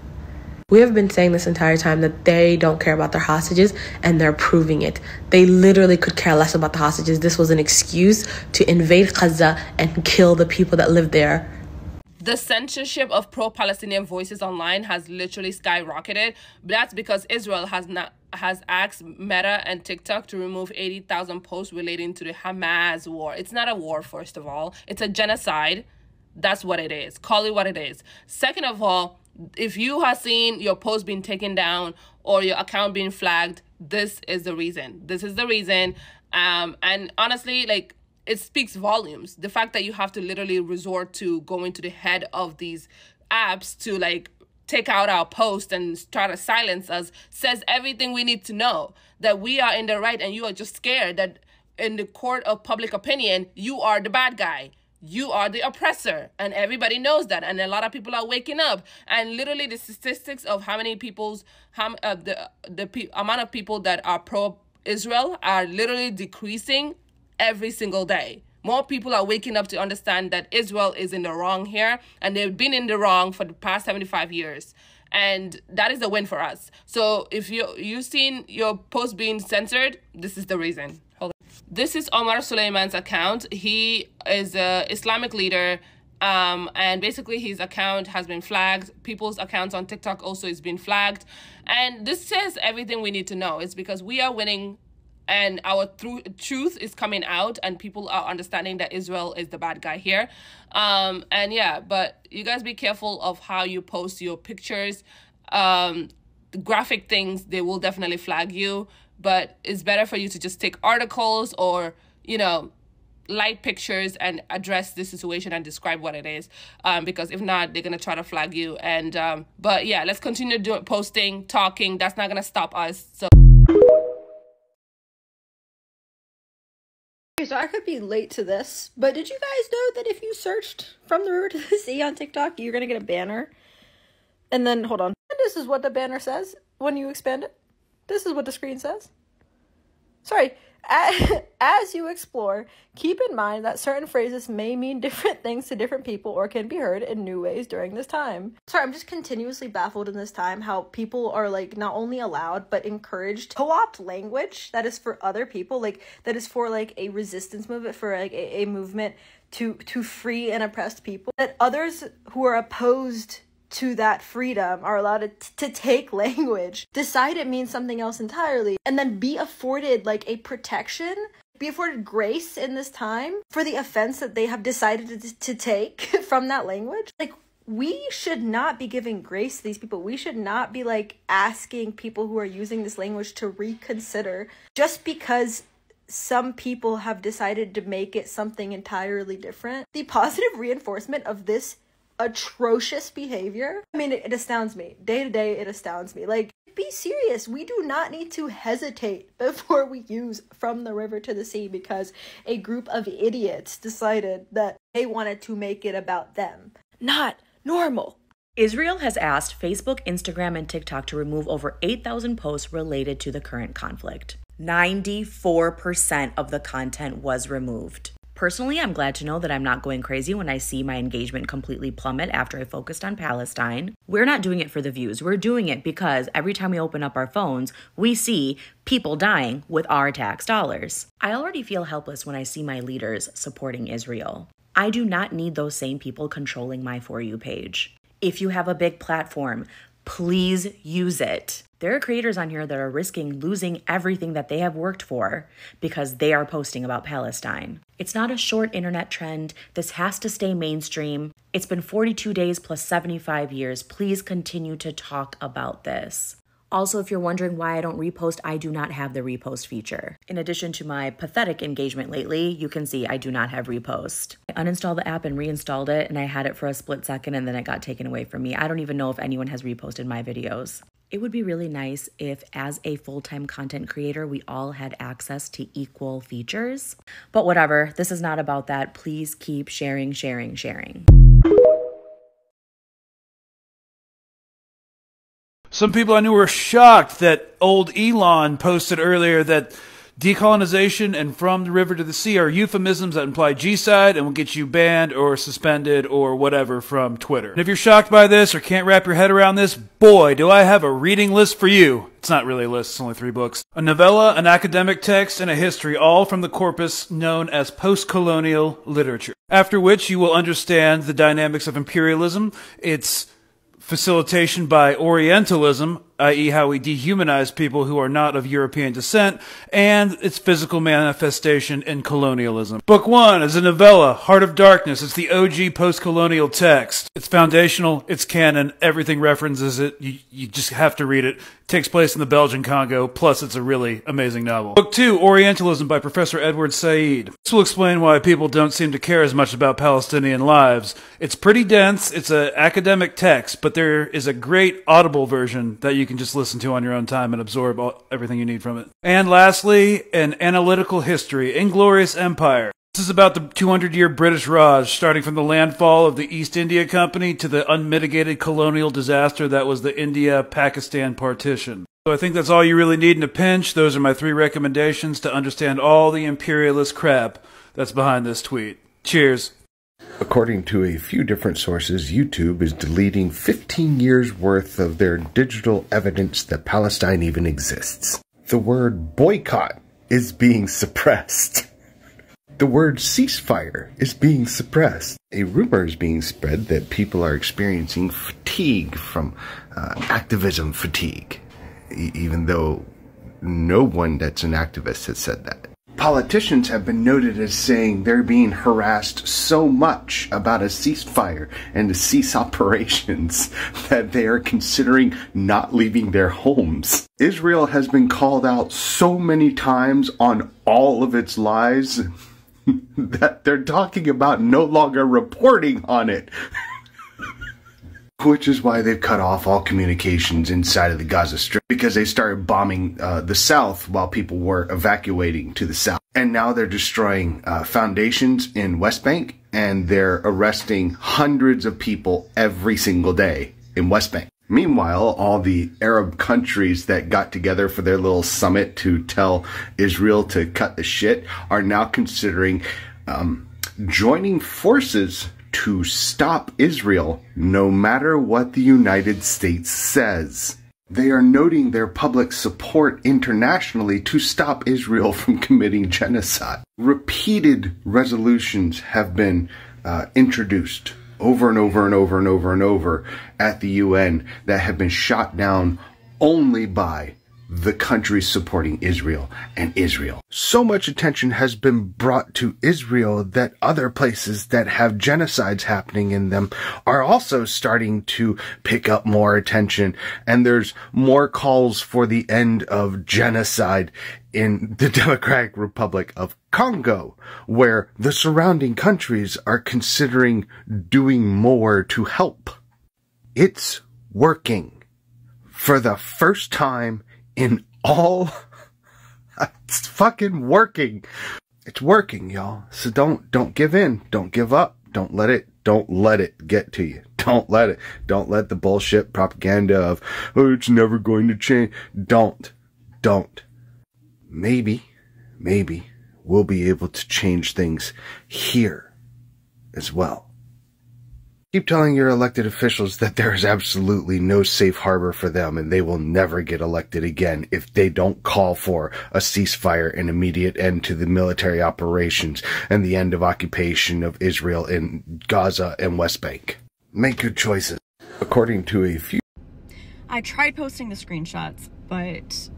We have been saying this entire time that they don't care about their hostages, and they're proving it. They literally could care less about the hostages. This was an excuse to invade Gaza and kill the people that live there. The censorship of pro-Palestinian voices online has literally skyrocketed. That's because Israel has asked Meta and TikTok to remove 80,000 posts relating to the Hamas war. It's not a war, first of all. It's a genocide. That's what it is. Call it what it is. Second of all, if you have seen your post being taken down or your account being flagged, this is the reason. This is the reason. And honestly, like, it speaks volumes. The fact that you have to literally resort to going to the head of these apps to like take out our post and try to silence us says everything we need to know. That we are in the right and you are just scared that in the court of public opinion, you are the bad guy. You are the oppressor, and everybody knows that, and a lot of people are waking up. And literally, the statistics of how many people's the amount of people that are pro-Israel are literally decreasing every single day. More people are waking up to understand that Israel is in the wrong here, and they've been in the wrong for the past 75 years. And that is a win for us. So if you've seen your post being censored, this is the reason. Hold on. This is Omar Suleiman's account. He is an Islamic leader, and basically his account has been flagged. People's accounts on TikTok also is being flagged. And this says everything we need to know. It's because we are winning and our truth is coming out and people are understanding that Israel is the bad guy here. And yeah, but you guys be careful of how you post your pictures. The graphic things, they will definitely flag you, but it's better for you to just take articles or, you know, light pictures and address the situation and describe what it is, because if not, they're gonna try to flag you. And but yeah, let's continue posting, talking. That's not gonna stop us. So I could be late to this, but did you guys know that if you searched From the River to the Sea on TikTok, you're gonna get a banner? And then, hold on. And this is what the banner says when you expand it. This is what the screen says. Sorry, As you explore, keep in mind that certain phrases may mean different things to different people or can be heard in new ways during this time. Sorry, I'm just continuously baffled in this time how people are like not only allowed but encouraged to co-opt language that is for other people, like that is for like a resistance movement, for like a movement to free and oppressed people, that others who are opposed to that freedom are allowed to take language, decide it means something else entirely, and then be afforded like a protection, be afforded grace in this time for the offense that they have decided to take from that language. Like, we should not be giving grace to these people. We should not be like asking people who are using this language to reconsider just because some people have decided to make it something entirely different. The positive reinforcement of this atrocious behavior, I mean, it astounds me. Day to day, it astounds me. Like, be serious. We do not need to hesitate before we use from the river to the sea because a group of idiots decided that they wanted to make it about them. Not normal. Israel has asked Facebook, Instagram, and TikTok to remove over 8,000 posts related to the current conflict. 94% of the content was removed. Personally, I'm glad to know that I'm not going crazy when I see my engagement completely plummet after I focused on Palestine. We're not doing it for the views. We're doing it because every time we open up our phones, we see people dying with our tax dollars. I already feel helpless when I see my leaders supporting Israel. I do not need those same people controlling my For You page. If you have a big platform, please use it. There are creators on here that are risking losing everything that they have worked for because they are posting about Palestine. It's not a short internet trend. This has to stay mainstream. It's been 42 days plus 75 years. Please continue to talk about this. Also, if you're wondering why I don't repost, I do not have the repost feature. In addition to my pathetic engagement lately, you can see I do not have repost. I uninstalled the app and reinstalled it, and I had it for a split second, and then it got taken away from me. I don't even know if anyone has reposted my videos. It would be really nice if, as a full-time content creator, we all had access to equal features. But whatever, this is not about that. Please keep sharing, sharing, sharing. Some people I knew were shocked that old Elon posted earlier that decolonization and from the river to the sea are euphemisms that imply Genocide and will get you banned or suspended or whatever from Twitter. And if you're shocked by this or can't wrap your head around this, boy, do I have a reading list for you. It's not really a list, it's only 3 books. A novella, an academic text, and a history, all from the corpus known as post-colonial literature. After which you will understand the dynamics of imperialism, its facilitation by Orientalism, i.e. how we dehumanize people who are not of European descent, and its physical manifestation in colonialism. Book 1 is a novella, Heart of Darkness. It's the OG post-colonial text. It's foundational, it's canon, everything references it, you just have to read it. It takes place in the Belgian Congo, plus it's a really amazing novel. Book 2, Orientalism by Professor Edward Said. This will explain why people don't seem to care as much about Palestinian lives. It's pretty dense, it's an academic text, but there is a great audible version that you can just listen to on your own time and absorb everything you need from it. And lastly, an analytical history, Inglorious Empire. This is about the 200-year British Raj, starting from the landfall of the East India Company to the unmitigated colonial disaster that was the India-Pakistan partition. So I think that's all you really need in a pinch. Those are my 3 recommendations to understand all the imperialist crap that's behind this tweet. Cheers. According to a few different sources, YouTube is deleting 15 years worth of their digital evidence that Palestine even exists. The word boycott is being suppressed. The word ceasefire is being suppressed. A rumor is being spread that people are experiencing fatigue from activism fatigue, even though no one that's an activist has said that. Politicians have been noted as saying they're being harassed so much about a ceasefire and to cease operations that they are considering not leaving their homes. Israel has been called out so many times on all of its lies that they're talking about no longer reporting on it. Which is why they've cut off all communications inside of the Gaza Strip, because they started bombing the south while people were evacuating to the south. And now they're destroying foundations in West Bank, and they're arresting hundreds of people every single day in West Bank. Meanwhile, all the Arab countries that got together for their little summit to tell Israel to cut the shit are now considering joining forces to stop Israel, no matter what the United States says. They are noting their public support internationally to stop Israel from committing genocide. Repeated resolutions have been introduced over and over and over and over and over at the UN that have been shot down only by the countries supporting Israel and Israel. So much attention has been brought to Israel that other places that have genocides happening in them are also starting to pick up more attention, and there's more calls for the end of genocide in the Democratic Republic of Congo, where the surrounding countries are considering doing more to help. It's working. For the first time in all, it's fucking working. It's working, y'all. So don't give in. Don't give up. Don't let it get to you. Don't let the bullshit propaganda of, oh, it's never going to change. Don't. Maybe we'll be able to change things here as well. Keep telling your elected officials that there is absolutely no safe harbor for them, and they will never get elected again if they don't call for a ceasefire and immediate end to the military operations and the end of occupation of Israel in Gaza and West Bank. Make good choices. According to a few... I tried posting the screenshots, but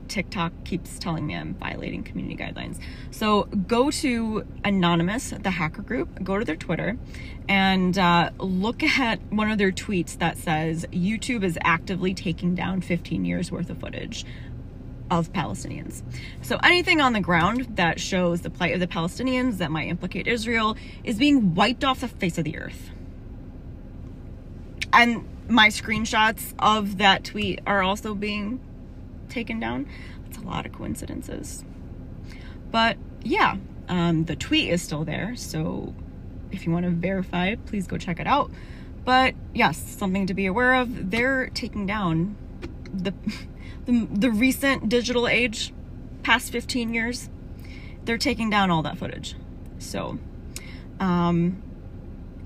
TikTok keeps telling me I'm violating community guidelines. So go to Anonymous, the hacker group, go to their Twitter, and look at one of their tweets that says YouTube is actively taking down 15 years worth of footage of Palestinians. So anything on the ground that shows the plight of the Palestinians that might implicate Israel is being wiped off the face of the earth. And my screenshots of that tweet are also being taken down. It's a lot of coincidences. But yeah, the tweet is still there, so if you want to verify it, please go check it out. But yes, something to be aware of. They're taking down the recent digital age, past 15 years. They're taking down all that footage. So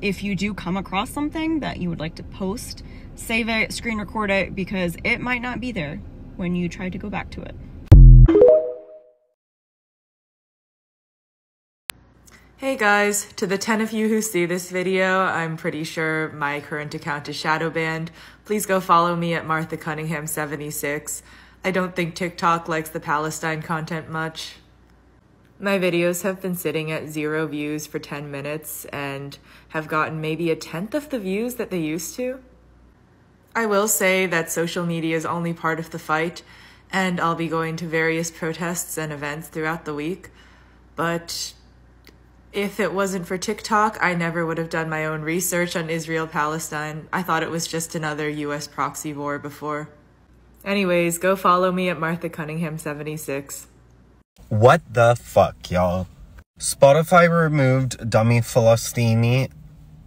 if you do come across something that you would like to post, save it, screen record it, because it might not be there when you try to go back to it. Hey guys, to the 10 of you who see this video, I'm pretty sure my current account is shadow banned. Please go follow me at Martha Cunningham 76. I don't think TikTok likes the Palestine content much. My videos have been sitting at 0 views for 10 minutes and have gotten maybe 1/10 of the views that they used to. I will say that social media is only part of the fight, and I'll be going to various protests and events throughout the week. But if it wasn't for TikTok, I never would have done my own research on Israel-Palestine. I thought it was just another US proxy war before. Anyways, go follow me at Martha Cunningham 76. What the fuck, y'all? Spotify removed Dummy Falastini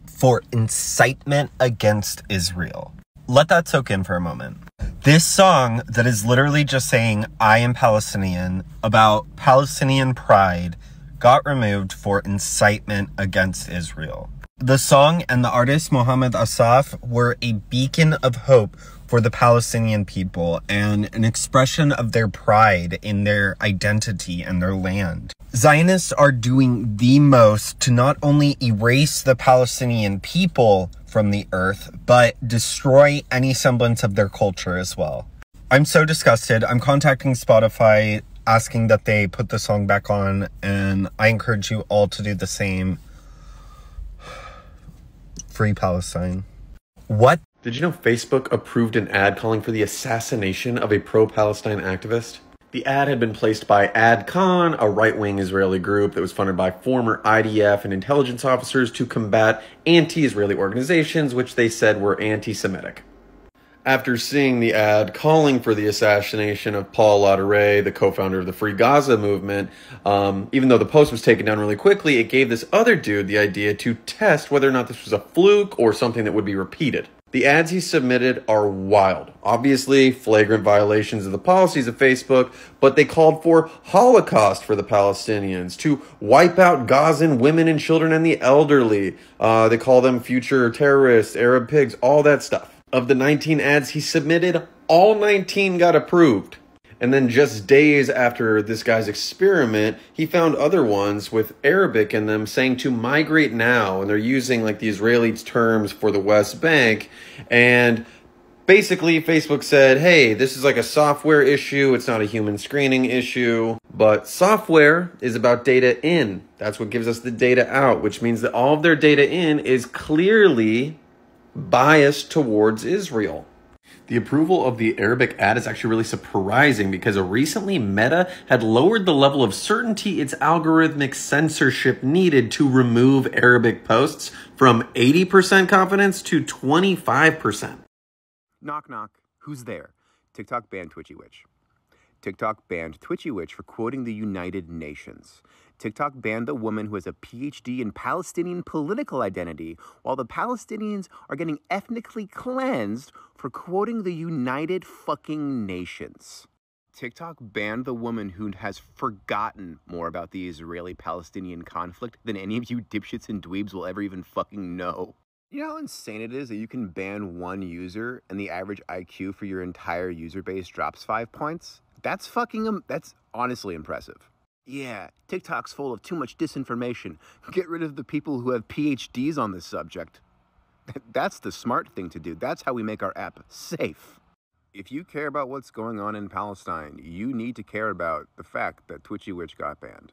for incitement against Israel. Let that soak in for a moment. This song that is literally just saying, I am Palestinian, about Palestinian pride, got removed for incitement against Israel. The song and the artist Mohammed Asaf were a beacon of hope for the Palestinian people and an expression of their pride in their identity and their land. Zionists are doing the most to not only erase the Palestinian people from the earth, but destroy any semblance of their culture as well. I'm so disgusted. I'm contacting Spotify, asking that they put the song back on, and I encourage you all to do the same. Free Palestine. What? Did you know Facebook approved an ad calling for the assassination of a pro-Palestine activist? The ad had been placed by AdCon, a right-wing Israeli group that was funded by former IDF and intelligence officers to combat anti-Israeli organizations, which they said were anti-Semitic. After seeing the ad calling for the assassination of Paul Lauderay, the co-founder of the Free Gaza movement, even though the post was taken down really quickly, it gave this other dude the idea to test whether or not this was a fluke or something that would be repeated. The ads he submitted are wild. Obviously, flagrant violations of the policies of Facebook, but they called for Holocaust for the Palestinians, to wipe out Gazan women and children and the elderly. They call them future terrorists, Arab pigs, all that stuff. Of the 19 ads he submitted, all 19 got approved. And then just days after this guy's experiment, he found other ones with Arabic in them saying to migrate now. And they're using like the Israeli terms for the West Bank. And basically Facebook said, hey, this is like a software issue. It's not a human screening issue. But software is about data in. That's what gives us the data out, which means that all of their data in is clearly biased towards Israel. The approval of the Arabic ad is actually really surprising because recently Meta had lowered the level of certainty its algorithmic censorship needed to remove Arabic posts from 80% confidence to 25%. Knock, knock. Who's there? TikTok banned Twitchy Witch. TikTok banned Twitchy Witch for quoting the United Nations. TikTok banned a woman who has a PhD in Palestinian political identity, while the Palestinians are getting ethnically cleansed for quoting the United fucking Nations. TikTok banned the woman who has forgotten more about the Israeli-Palestinian conflict than any of you dipshits and dweebs will ever even fucking know. You know how insane it is that you can ban one user and the average IQ for your entire user base drops 5 points? That's honestly impressive. Yeah, TikTok's full of too much disinformation. Get rid of the people who have PhDs on this subject. That's the smart thing to do. That's how we make our app safe. If you care about what's going on in Palestine, you need to care about the fact that Twitchy Witch got banned.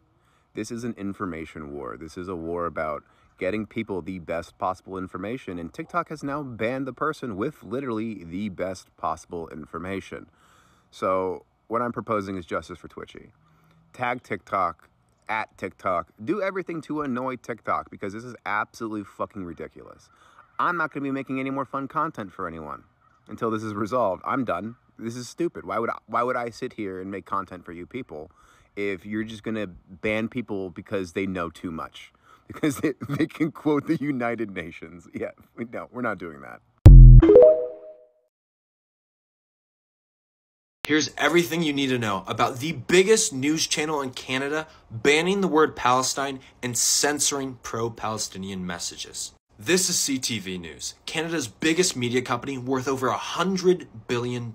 This is an information war. This is a war about getting people the best possible information, and TikTok has now banned the person with literally the best possible information. So what I'm proposing is justice for Twitchy. Tag TikTok, at TikTok, do everything to annoy TikTok because this is absolutely fucking ridiculous. I'm not going to be making any more fun content for anyone until this is resolved. I'm done. This is stupid. Why would I sit here and make content for you people if you're just going to ban people because they know too much? Because they can quote the United Nations. Yeah, no, we're not doing that. Here's everything you need to know about the biggest news channel in Canada banning the word Palestine and censoring pro-Palestinian messages. This is CTV News, Canada's biggest media company worth over $100 billion.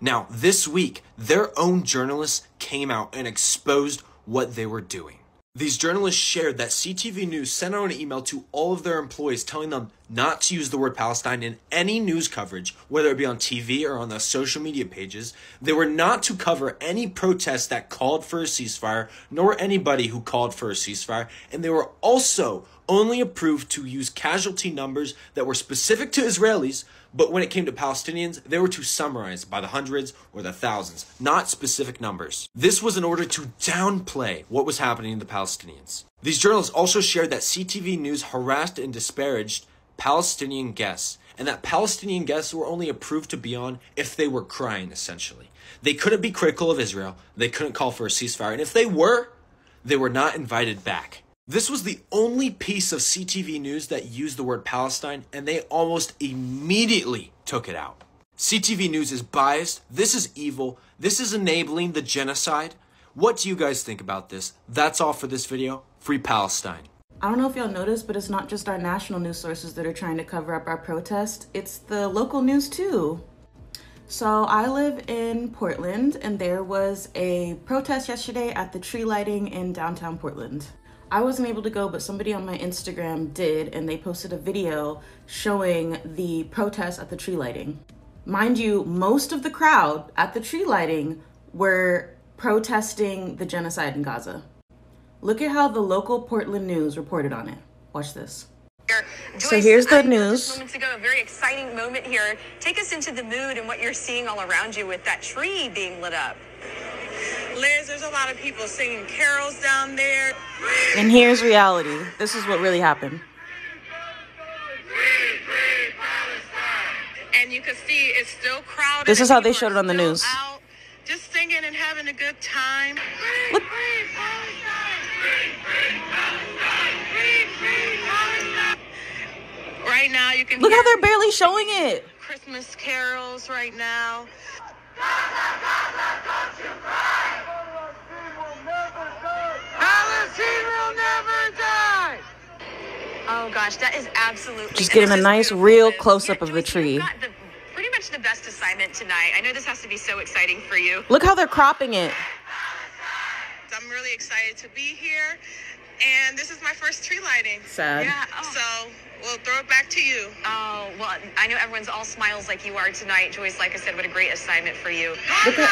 Now, this week, their own journalists came out and exposed what they were doing. These journalists shared that CTV News sent out an email to all of their employees telling them not to use the word Palestine in any news coverage, whether it be on TV or on the social media pages. They were not to cover any protests that called for a ceasefire, nor anybody who called for a ceasefire, and they were also only approved to use casualty numbers that were specific to Israelis, but when it came to Palestinians, they were to summarize by the hundreds or the thousands, not specific numbers. This was in order to downplay what was happening to the Palestinians. These journalists also shared that CTV News harassed and disparaged Palestinian guests, and that Palestinian guests were only approved to be on if they were crying, essentially. They couldn't be critical of Israel, they couldn't call for a ceasefire, and if they were not invited back. This was the only piece of CTV News that used the word Palestine, and they almost immediately took it out. CTV News is biased, this is evil, this is enabling the genocide. What do you guys think about this? That's all for this video. Free Palestine. I don't know if y'all noticed, but it's not just our national news sources that are trying to cover up our protest. It's the local news too. So I live in Portland, and there was a protest yesterday at the tree lighting in downtown Portland. I wasn't able to go, but somebody on my Instagram did, and they posted a video showing the protest at the tree lighting. Mind you, most of the crowd at the tree lighting were protesting the genocide in Gaza. Look at how the local Portland news reported on it. Watch this. So here's the news. Moments ago, a very exciting moment here. Take us into the mood and what you're seeing all around you with that tree being lit up. Liz, there's a lot of people singing carols down there. And here's reality. This is what really happened. And you can see it's still crowded. This is how they showed it on the news. Out, just singing and having a good time. Look. Right right now. You can Look hear how they're barely showing it. Christmas carols right now. Palestine will never die! Oh gosh, that is absolutely... Just getting a nice real close-up of the tree. Pretty much the best assignment tonight. I know this has to be so exciting for you. Look how they're cropping it. I'm really excited to be here, and this is my first tree lighting. Sad. Yeah, so we'll throw it back to you. Oh, well, I know everyone's all smiles like you are tonight. Joyce, like I said, what a great assignment for you. Look at...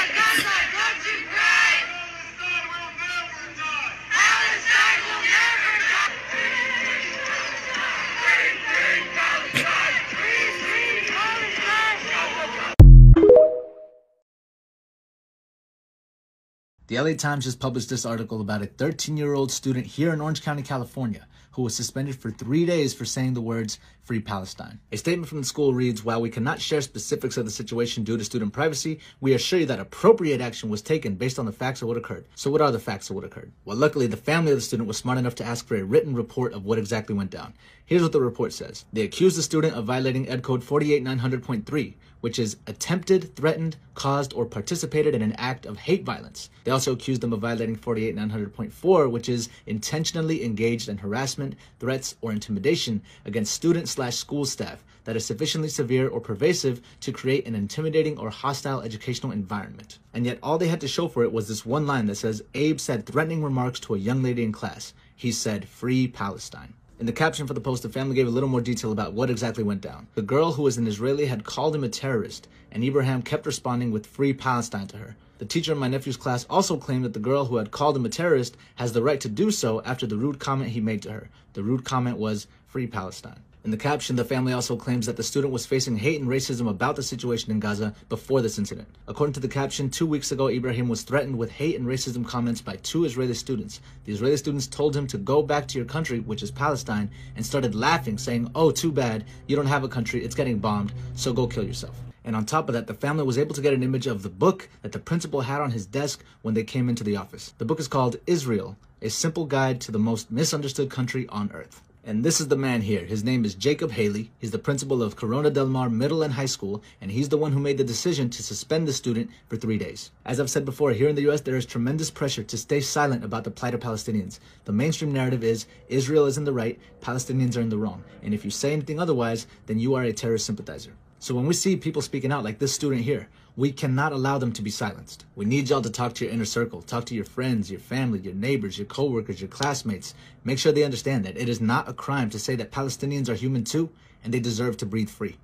The LA Times just published this article about a 13-year-old student here in Orange County, California, who was suspended for 3 days for saying the words, "Free Palestine." A statement from the school reads, "While we cannot share specifics of the situation due to student privacy, we assure you that appropriate action was taken based on the facts of what occurred." So what are the facts of what occurred? Well, luckily, the family of the student was smart enough to ask for a written report of what exactly went down. Here's what the report says. They accused the student of violating Ed Code 48900.3, which is attempted, threatened, caused, or participated in an act of hate violence. They also accused them of violating 48900.4, which is intentionally engaged in harassment, threats, or intimidation against student/school staff that is sufficiently severe or pervasive to create an intimidating or hostile educational environment. And yet all they had to show for it was this one line that says, "Abe said threatening remarks to a young lady in class. He said, 'Free Palestine.'" In the caption for the post, the family gave a little more detail about what exactly went down. The girl, who was an Israeli, had called him a terrorist, and Ibrahim kept responding with "Free Palestine" to her. The teacher in my nephew's class also claimed that the girl who had called him a terrorist has the right to do so after the rude comment he made to her. The rude comment was "Free Palestine." In the caption, the family also claims that the student was facing hate and racism about the situation in Gaza before this incident. According to the caption, 2 weeks ago, Ibrahim was threatened with hate and racism comments by 2 Israeli students. The Israeli students told him to go back to your country, which is Palestine, and started laughing, saying, "Oh, too bad, you don't have a country, it's getting bombed, so go kill yourself." And on top of that, the family was able to get an image of the book that the principal had on his desk when they came into the office. The book is called Israel, A Simple Guide to the Most Misunderstood Country on Earth. And this is the man here. His name is Jacob Haley. He's the principal of Corona Del Mar Middle and High School, and he's the one who made the decision to suspend the student for 3 days. As I've said before, here in the US, there is tremendous pressure to stay silent about the plight of Palestinians. The mainstream narrative is Israel is in the right, Palestinians are in the wrong. And if you say anything otherwise, then you are a terrorist sympathizer. So when we see people speaking out like this student here, we cannot allow them to be silenced. We need y'all to talk to your inner circle, talk to your friends, your family, your neighbors, your coworkers, your classmates. Make sure they understand that it is not a crime to say that Palestinians are human too, and they deserve to breathe free.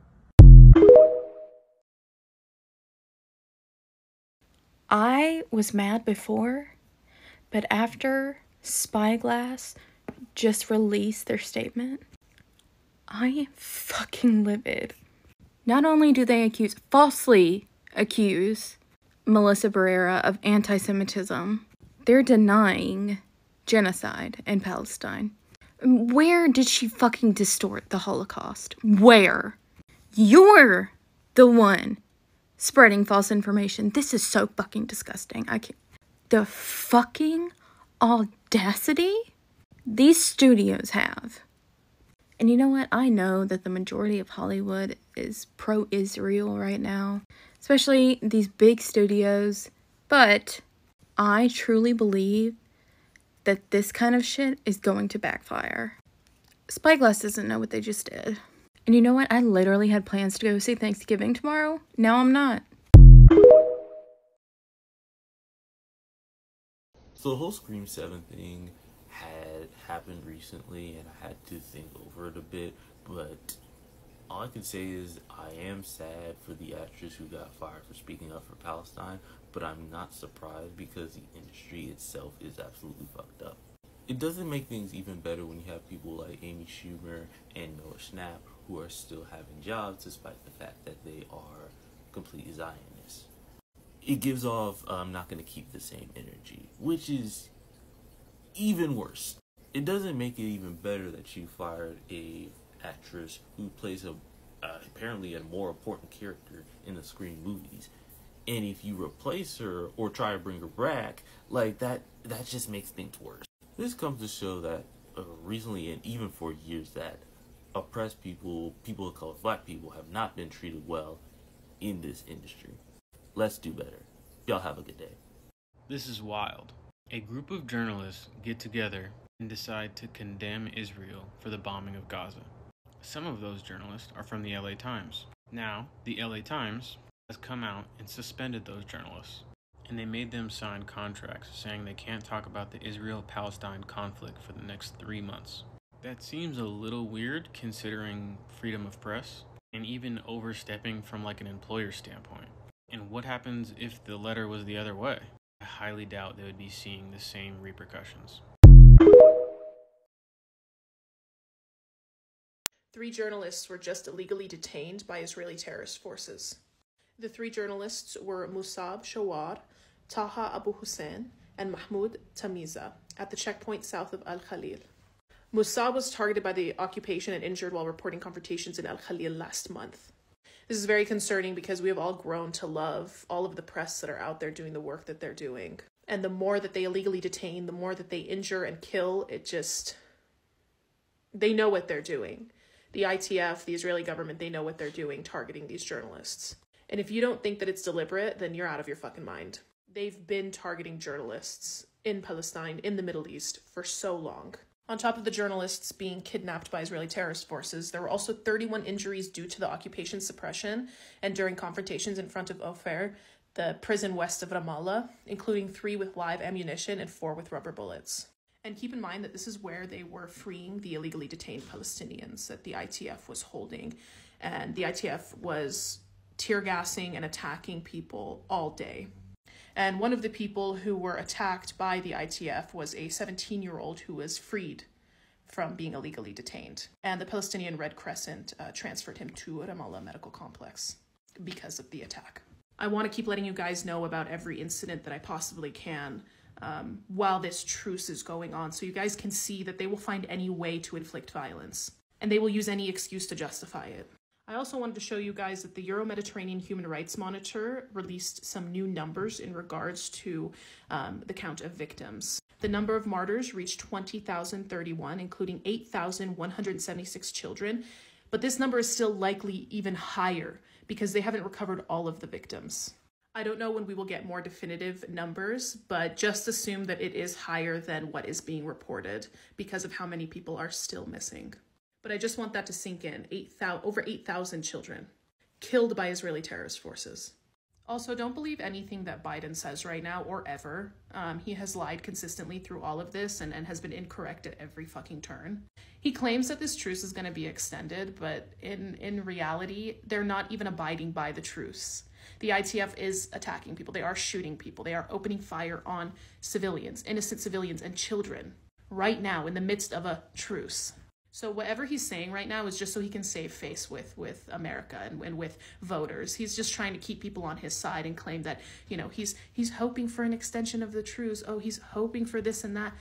I was mad before, but after Spyglass just released their statement, I am fucking livid. Not only do they falsely accuse Melissa Barrera of anti-Semitism, they're denying genocide in Palestine. Where did she fucking distort the Holocaust? Where? You're the one spreading false information. This is so fucking disgusting. I can't. The fucking audacity these studios have. And you know what? I know that the majority of Hollywood is pro-Israel right now, especially these big studios, but I truly believe that this kind of shit is going to backfire. Spyglass doesn't know what they just did. And you know what? I literally had plans to go see Thanksgiving tomorrow. Now I'm not. So the whole Scream 7 thing had happened recently, and I had to think over it a bit, but all I can say is I am sad for the actress who got fired for speaking up for Palestine, but I'm not surprised because the industry itself is absolutely fucked up. It doesn't make things even better when you have people like Amy Schumer and Noah Schnapp who are still having jobs despite the fact that they are complete Zionists. It gives off, I'm not going to keep the same energy, which is even worse. It doesn't make it even better that you fired a actress who plays apparently a more important character in the Scream movies, and if you replace her or try to bring her back, like that just makes things worse. This comes to show that recently, and even for years, that oppressed people, people of color, black people, have not been treated well in this industry. Let's do better. Y'all have a good day. This is wild. A group of journalists get together and decide to condemn Israel for the bombing of Gaza. Some of those journalists are from the LA Times. Now, the LA Times has come out and suspended those journalists, and they made them sign contracts saying they can't talk about the Israel-Palestine conflict for the next 3 months. That seems a little weird considering freedom of press and even overstepping from like an employer standpoint. And what happens if the letter was the other way? I highly doubt they would be seeing the same repercussions. 3 journalists were just illegally detained by Israeli terrorist forces. The 3 journalists were Musab Shawar, Taha Abu Hussein, and Mahmoud Tamiza at the checkpoint south of Al Khalil. Musab was targeted by the occupation and injured while reporting confrontations in Al Khalil last month. This is very concerning because we have all grown to love all of the press that are out there doing the work that they're doing. And the more that they illegally detain, the more that they injure and kill, they know what they're doing. The ITF, the Israeli government, they know what they're doing targeting these journalists. And if you don't think that it's deliberate, then you're out of your fucking mind. They've been targeting journalists in Palestine, in the Middle East, for so long. On top of the journalists being kidnapped by Israeli terrorist forces, there were also 31 injuries due to the occupation suppression and during confrontations in front of Ofer, the prison west of Ramallah, including 3 with live ammunition and 4 with rubber bullets. And keep in mind that this is where they were freeing the illegally detained Palestinians that the ITF was holding. And the ITF was tear gassing and attacking people all day. And one of the people who were attacked by the ITF was a 17-year-old who was freed from being illegally detained. And the Palestinian Red Crescent transferred him to Ramallah Medical Complex because of the attack. I want to keep letting you guys know about every incident that I possibly can while this truce is going on, so you guys can see that they will find any way to inflict violence, and they will use any excuse to justify it. I also wanted to show you guys that the Euro-Mediterranean Human Rights Monitor released some new numbers in regards to the count of victims. The number of martyrs reached 20,031, including 8,176 children, but this number is still likely even higher because they haven't recovered all of the victims. I don't know when we will get more definitive numbers, but just assume that it is higher than what is being reported because of how many people are still missing. But I just want that to sink in. Over 8,000 children killed by Israeli terrorist forces. Also, don't believe anything that Biden says right now or ever. He has lied consistently through all of this and has been incorrect at every fucking turn. He claims that this truce is going to be extended, but in reality, they're not even abiding by the truce. The ITF is attacking people. They are shooting people. They are opening fire on civilians, innocent civilians and children right now in the midst of a truce. So whatever he's saying right now is just so he can save face with America and with voters. He's just trying to keep people on his side and claim that, you know, he's hoping for an extension of the truce. Oh, he's hoping for this and that.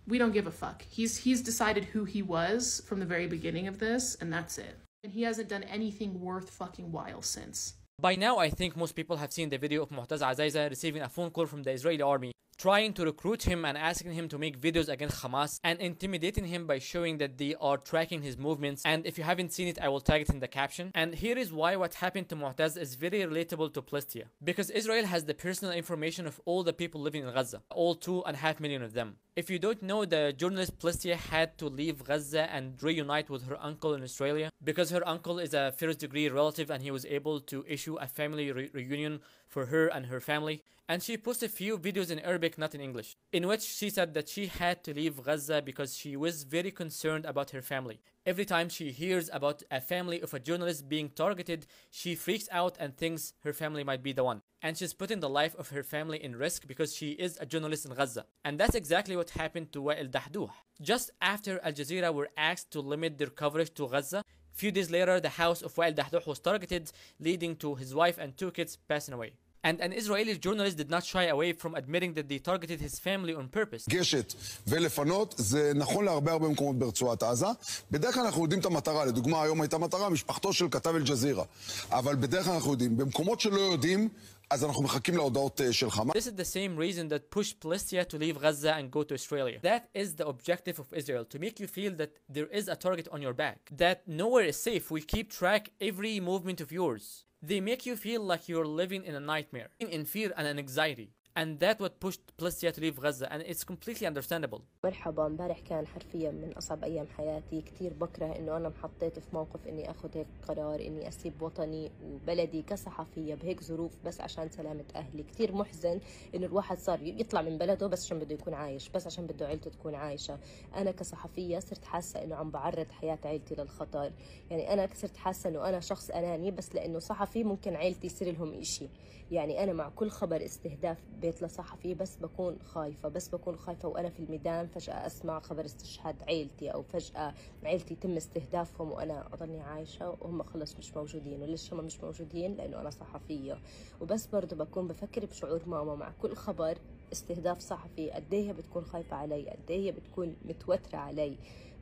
We don't give a fuck. He's decided who he was from the very beginning of this, and that's it. And he hasn't done anything worth fucking while since. By now, I think most people have seen the video of Mu'taz Azaiza receiving a phone call from the Israeli army, trying to recruit him and asking him to make videos against Hamas and intimidating him by showing that they are tracking his movements. And if you haven't seen it, I will tag it in the caption. And here is why what happened to Mu'taz is very relatable to Palestine. Because Israel has the personal information of all the people living in Gaza, all 2.5 million of them. If you don't know, the journalist Palestine had to leave Gaza and reunite with her uncle in Australia because her uncle is a first-degree relative and he was able to issue a family reunion for her and her family. And she posted a few videos in Arabic, not in English, in which she said that she had to leave Gaza because she was very concerned about her family. Every time she hears about a family of a journalist being targeted, she freaks out and thinks her family might be the one. And she's putting the life of her family in risk because she is a journalist in Gaza. And that's exactly what happened to Wael Dahdouh. Just after Al Jazeera were asked to limit their coverage to Gaza, a few days later, the house of Wael Dahdouh was targeted, leading to his wife and 2 kids passing away. And an Israeli journalist did not shy away from admitting that they targeted his family on purpose. גשת ולפנות זה נכון להרבה מקומות ברצועת עזה. בדרך כלל אנחנו יודעים את המטרה. לדוגמה, היום הייתה מטרה, משפחתו של כתב אל-ג'זירה. אבל בדרך כלל אנחנו יודעים. במקומות שלא יודעים, אז אנחנו מחכים להודעות של חמאס. This is the same reason that pushed Palestine to leave Gaza and go to Australia. That is the objective of Israel, to make you feel that there is a target on your back, that nowhere is safe. We keep track every movement of yours. They make you feel like you're living in a nightmare, in fear and anxiety. And that's what pushed Palestine to leave Gaza, and it's completely understandable. مرحبا. امبارح كان حرفيا من أصعب أيام حياتي. كتير بكره إنه أنا محطيت في موقف إني أخذ هيك قرار إني أسيب وطني وبلدي كصحفية بهيك ظروف بس عشان سلامة أهلي. كتير محزن إنه الواحد صار يطلع من بلده بس عشان بده يكون عايش، بس عشان بده عيلته تكون عايشة. أنا كصحفية صرت حاسة إنه عم بعرض حياة عيلتي للخطر. يعني أنا صرت حاسة إنه أنا شخص أناني بس لأنه صحفي ممكن عيلتي يصير لهم إشي. يعني أنا مع كل خبر استهداف بيت لصحفي بس بكون خايفة وأنا في الميدان فجأة أسمع خبر استشهاد عيلتي أو فجأة عيلتي يتم استهدافهم وأنا أضلني عايشة وهم خلص مش موجودين. وليش هم مش موجودين؟ لأنه أنا صحفية. وبس برضو بكون بفكر بشعور ماما مع كل خبر استهداف صحفي، قد ايه هي بتكون خايفة علي، قد ايه هي بتكون متوترة علي.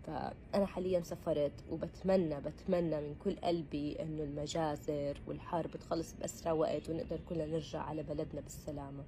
فأنا حاليا سافرت وبتمنى من كل قلبي إنه المجازر والحرب تخلص بأسرع وقت ونقدر كلنا نرجع على بلدنا بالسلامة.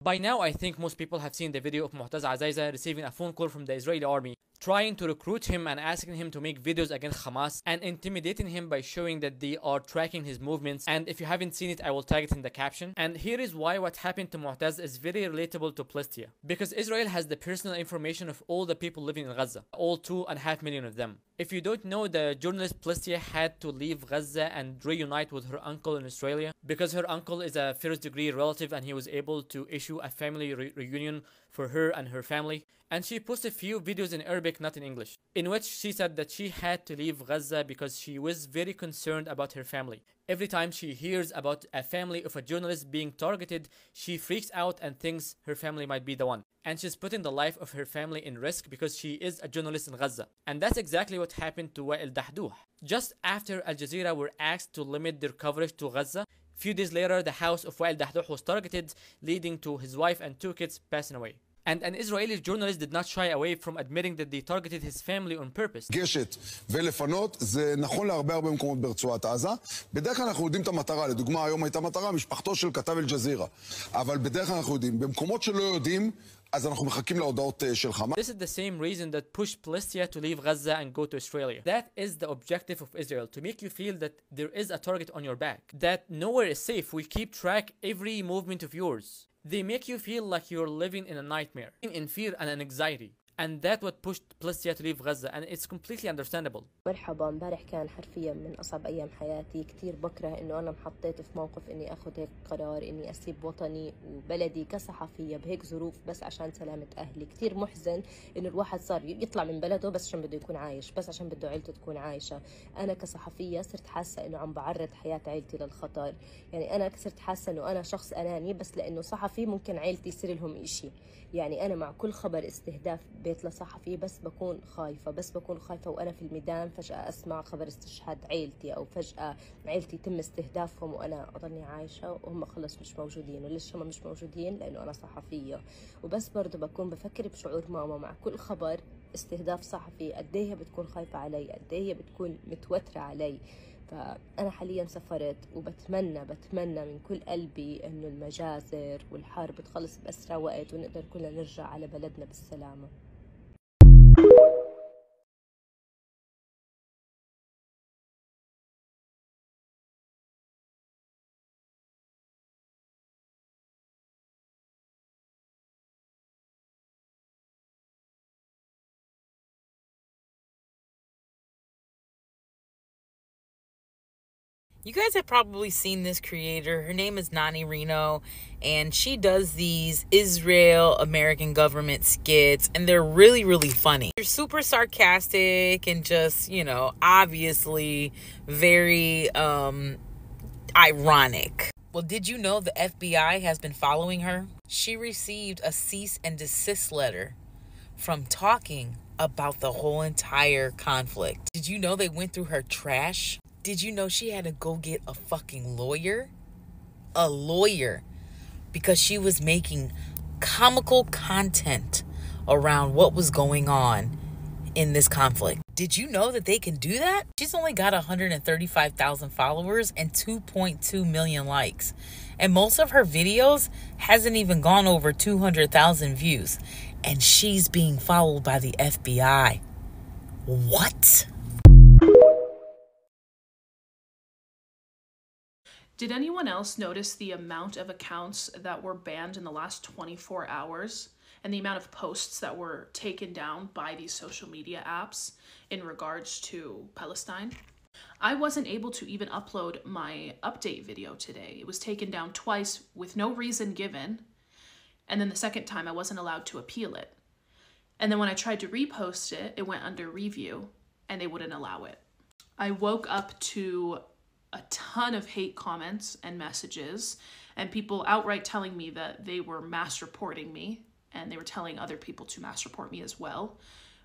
By now, I think most people have seen the video of Mu'taz Azaiza receiving a phone call from the Israeli army, trying to recruit him and asking him to make videos against Hamas and intimidating him by showing that they are tracking his movements. And if you haven't seen it, I will tag it in the caption. And here is why what happened to Mu'taz is very relatable to Palestine. Because Israel has the personal information of all the people living in Gaza, all 2.5 million of them. If you don't know, the journalist Palestine had to leave Gaza and reunite with her uncle in Australia because her uncle is a first degree relative and he was able to issue a family reunion for her and her family. And she posted a few videos in Arabic, not in English, in which she said that she had to leave Gaza because she was very concerned about her family. Every time she hears about a family of a journalist being targeted, she freaks out and thinks her family might be the one. And she's putting the life of her family in risk because she is a journalist in Gaza. And that's exactly what happened to Wael Dahdouh. Just after Al Jazeera were asked to limit their coverage to Gaza, few days later, the house of Wael Dahdouh was targeted, leading to his wife and 2 kids passing away. And an Israeli journalist did not shy away from admitting that they targeted his family on purpose. גשת ולפנות זה נכון להרבה מקומות ברצועת עזה. בדרך כלל אנחנו יודעים את המטרה. לדוגמה, היום הייתה מטרה משפחתו של כתב אל-ג'זירה. אבל בדרך כלל אנחנו יודעים. במקומות שלא יודעים, אז אנחנו מחכים להודעות של חמאס. This is the same reason that pushed Palestine to leave Gaza and go to Australia. That is the objective of Israel, to make you feel that there is a target on your back, that nowhere is safe. We keep track every movement of yours. They make you feel like you're living in a nightmare, in fear and anxiety. And that's what pushed Palestine to leave Gaza, and it's completely understandable. مرحبا. امبارح كان حرفيا من أصعب أيام حياتي. كتير بكره إنه أنا محطيت في موقف إني أخذ هيك قرار إني أسيب وطني وبلدي كصحفية بهيك ظروف بس عشان سلامة أهلي. كتير محزن إنه الواحد صار يطلع من بلده بس عشان بده يكون عايش، بس عشان بده عيلته تكون عايشة. أنا كصحفية صرت حاسة إنه عم بعرض حياة عيلتي للخطر. يعني أنا صرت حاسة إنه أنا شخص أناني بس لأنه صحفي ممكن عيلتي يصير لهم إشي. يعني أنا مع كل خبر استهداف بيت لصحفي بس بكون خايفة وأنا في الميدان فجأة أسمع خبر استشهاد عيلتي أو فجأة عيلتي يتم استهدافهم وأنا أضلني عايشة وهم خلص مش موجودين. وليش هم مش موجودين؟ لأنه أنا صحفية. وبس برضو بكون بفكر بشعور ماما مع كل خبر استهداف صحفي، قد ايه هي بتكون خايفة علي، قد ايه هي بتكون متوترة علي. فأنا حاليا سافرت وبتمنى من كل قلبي إنه المجازر والحرب تخلص بأسرع وقت ونقدر كلنا نرجع على بلدنا بالسلامة. You guys have probably seen this creator. Her name is Nani Reno, and she does these Israel American government skits, and they're really, really funny. They're super sarcastic and just, you know, obviously very ironic. Well, did you know the FBI has been following her? She received a cease and desist letter from talking about the whole entire conflict. Did you know they went through her trash? Did you know she had to go get a fucking lawyer? A lawyer. Because she was making comical content around what was going on in this conflict. Did you know that they can do that? She's only got 135,000 followers and 2.2 million likes. And most of her videos hasn't even gone over 200,000 views. And she's being followed by the FBI. What? Did anyone else notice the amount of accounts that were banned in the last 24 hours and the amount of posts that were taken down by these social media apps in regards to Palestine? I wasn't able to even upload my update video today. It was taken down twice with no reason given, and then the second time I wasn't allowed to appeal it. And then when I tried to repost it, it went under review and they wouldn't allow it. I woke up to a ton of hate comments and messages and people outright telling me that they were mass reporting me and they were telling other people to mass report me as well,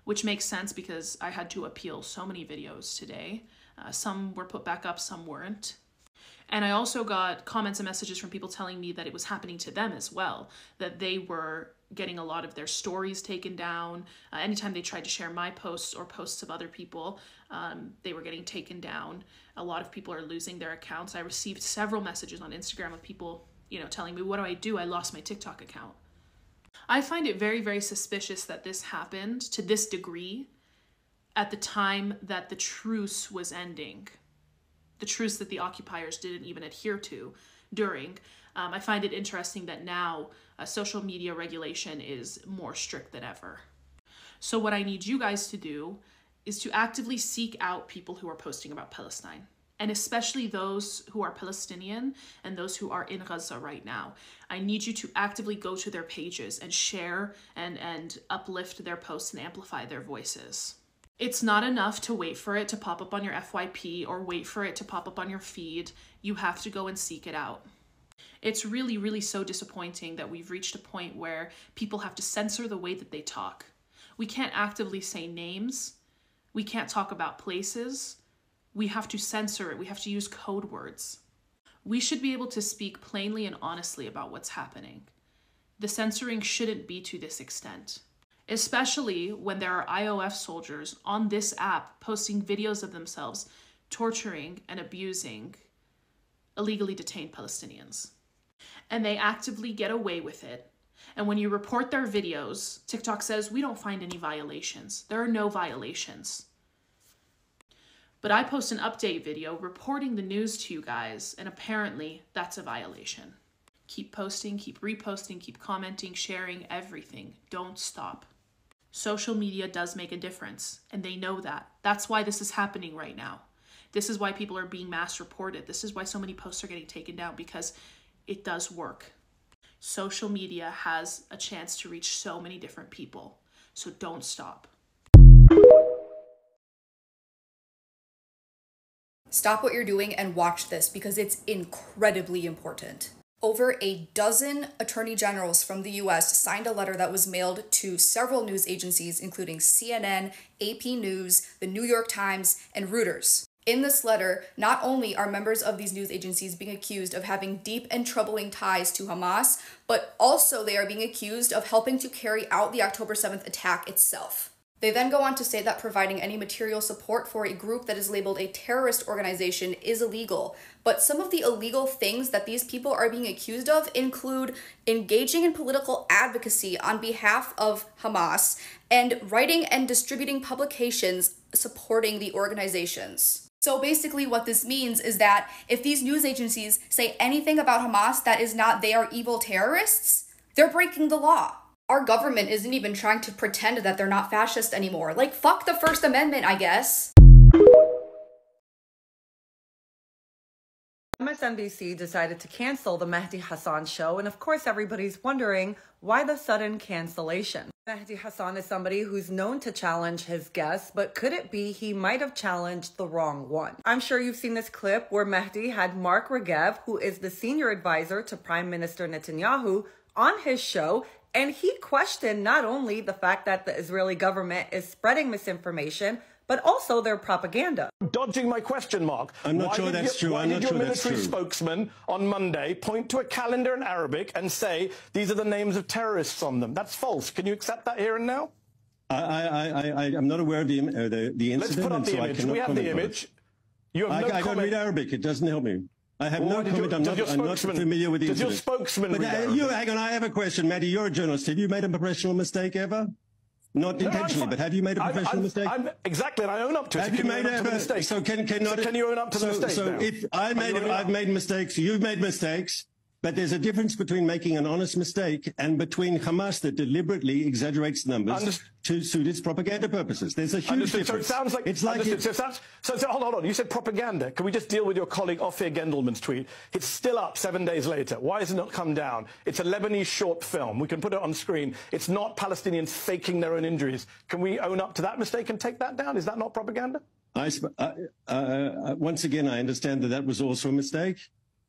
which makes sense because I had to appeal so many videos today. Some were put back up, some weren't. And I also got comments and messages from people telling me that it was happening to them as well, that they were getting a lot of their stories taken down. Anytime they tried to share my posts or posts of other people, they were getting taken down. A lot of people are losing their accounts. I received several messages on Instagram of people, telling me, what do? I lost my TikTok account. I find it very, very suspicious that this happened to this degree at the time that the truce was ending. The truce that the occupiers didn't even adhere to during. I find it interesting that now social media regulation is more strict than ever. So what I need you guys to do is to actively seek out people who are posting about Palestine, and especially those who are Palestinian and those who are in Gaza right now. I need you to actively go to their pages and share and uplift their posts and amplify their voices. It's not enough to wait for it to pop up on your FYP or wait for it to pop up on your feed. You have to go and seek it out. It's really, really so disappointing that we've reached a point where people have to censor the way that they talk. We can't actively say names. We can't talk about places. We have to censor it. We have to use code words. We should be able to speak plainly and honestly about what's happening. The censoring shouldn't be to this extent, especially when there are IOF soldiers on this app posting videos of themselves torturing and abusing illegally detained Palestinians. And they actively get away with it. And when you report their videos, TikTok says, we don't find any violations. There are no violations. But I post an update video reporting the news to you guys, and apparently that's a violation. Keep posting, keep reposting, keep commenting, sharing, everything. Don't stop. Social media does make a difference, and they know that. That's why this is happening right now. This is why people are being mass reported. This is why so many posts are getting taken down, because it does work. Social media has a chance to reach so many different people, so don't stop. Stop what you're doing and watch this because it's incredibly important. Over a dozen attorney generals from the US signed a letter that was mailed to several news agencies, including CNN, AP News, the New York Times, and Reuters. In this letter, not only are members of these news agencies being accused of having deep and troubling ties to Hamas, but also they are being accused of helping to carry out the October 7th attack itself. They then go on to say that providing any material support for a group that is labeled a terrorist organization is illegal. But some of the illegal things that these people are being accused of include engaging in political advocacy on behalf of Hamas and writing and distributing publications supporting the organizations. So basically what this means is that if these news agencies say anything about Hamas that is not they are evil terrorists, they're breaking the law. Our government isn't even trying to pretend that they're not fascist anymore. Like, fuck the First Amendment, I guess. MSNBC decided to cancel the Mehdi Hassan show, and of course everybody's wondering why the sudden cancellation. Mehdi Hassan is somebody who's known to challenge his guests, but could it be he might have challenged the wrong one? I'm sure you've seen this clip where Mehdi had Mark Regev, who is the senior advisor to Prime Minister Netanyahu, on his show, and he questioned not only the fact that the Israeli government is spreading misinformation, but also their propaganda. Dodging my question mark. I'm not sure that's true. Why did your military spokesman on Monday point to a calendar in Arabic and say these are the names of terrorists on them? That's false. Can you accept that here and now? I'm not aware of the incident. Let's put up the image. We have the image. You have no I can't read Arabic. It doesn't help me. I have no comment. I'm not familiar with the incident. Does your spokesman read Arabic? Hang on, I have a question, Matty. You're a journalist. Have you made a professional mistake ever? Not intentionally, but have you made a professional mistake? Exactly, and I own up to it. Have you made a mistake? So can you own up to the mistake? So if I've made mistakes, you've made mistakes. But there's a difference between making an honest mistake and between Hamas that deliberately exaggerates numbers to suit its propaganda purposes. There's a huge difference. So it sounds like so hold on. You said propaganda. Can we just deal with your colleague Ophir Gendelman's tweet? It's still up 7 days later. Why has it not come down? It's a Lebanese short film. We can put it on screen. It's not Palestinians faking their own injuries. Can we own up to that mistake and take that down? Is that not propaganda? Once again, I understand that was also a mistake.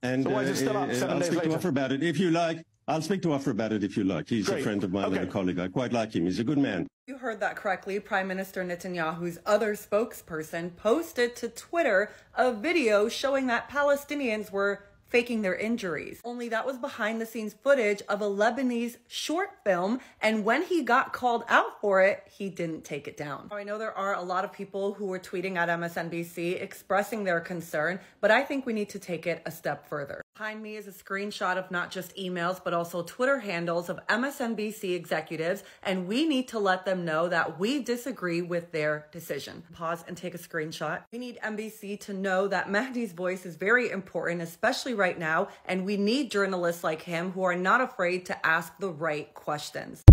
And so why is it still up 7 days later? I'll speak to Ofer about it if you like. I'll speak to Ofer about it if you like. He's a friend of mine and a colleague. I quite like him. He's a good man. You heard that correctly. Prime Minister Netanyahu's other spokesperson posted to Twitter a video showing that Palestinians were faking their injuries. Only that was behind the scenes footage of a Lebanese short film, and when he got called out for it, he didn't take it down. I know there are a lot of people who were tweeting at MSNBC expressing their concern, but I think we need to take it a step further. Behind me is a screenshot of not just emails, but also Twitter handles of MSNBC executives, and we need to let them know that we disagree with their decision. Pause and take a screenshot. We need NBC to know that Mahdi's voice is very important, especially right now, and we need journalists like him who are not afraid to ask the right questions.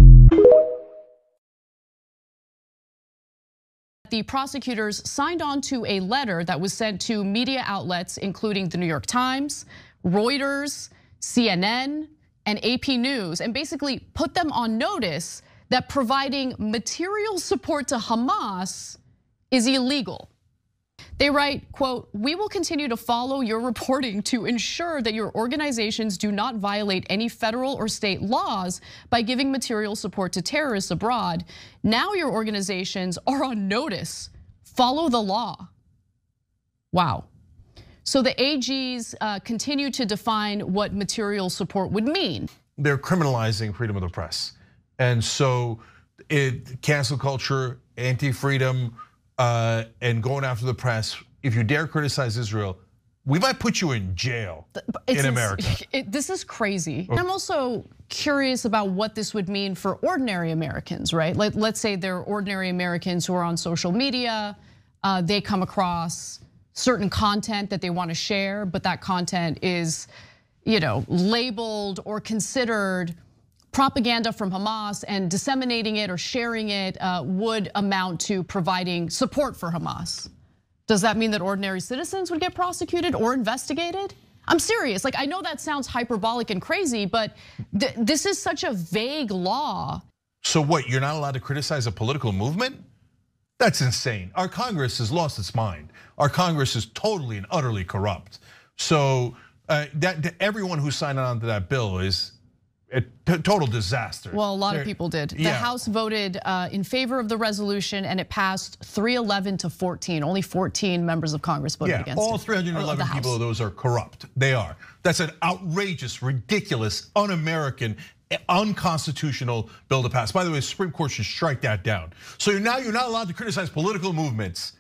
The prosecutors signed on to a letter that was sent to media outlets, including the New York Times, Reuters, CNN, and AP News, and basically put them on notice that providing material support to Hamas is illegal. They write, quote, "We will continue to follow your reporting to ensure that your organizations do not violate any federal or state laws by giving material support to terrorists abroad. Now your organizations are on notice. Follow the law." Wow. So the AGs continue to define what material support would mean. They're criminalizing freedom of the press. And so cancel culture, anti-freedom, and going after the press. If you dare criticize Israel, we might put you in jail in America. This is crazy. I'm also curious about what this would mean for ordinary Americans, right? Let's say they're ordinary Americans who are on social media. They come across certain content that they want to share, but that content is, labeled or considered propaganda from Hamas, and disseminating it or sharing it would amount to providing support for Hamas. Does that mean that ordinary citizens would get prosecuted or investigated? I'm serious. I know that sounds hyperbolic and crazy, but this is such a vague law. So what, you're not allowed to criticize a political movement? That's insane. Our Congress has lost its mind. Our Congress is totally and utterly corrupt. So that everyone who signed on to that bill is a total disaster. Well, a lot of people did. The House voted in favor of the resolution, and it passed 311 to 14. Only 14 members of Congress voted against it. All 311 people of those are corrupt. They are. That's an outrageous, ridiculous, un-American, unconstitutional bill to pass. By the way, the Supreme Court should strike that down. So now you're not allowed to criticize political movements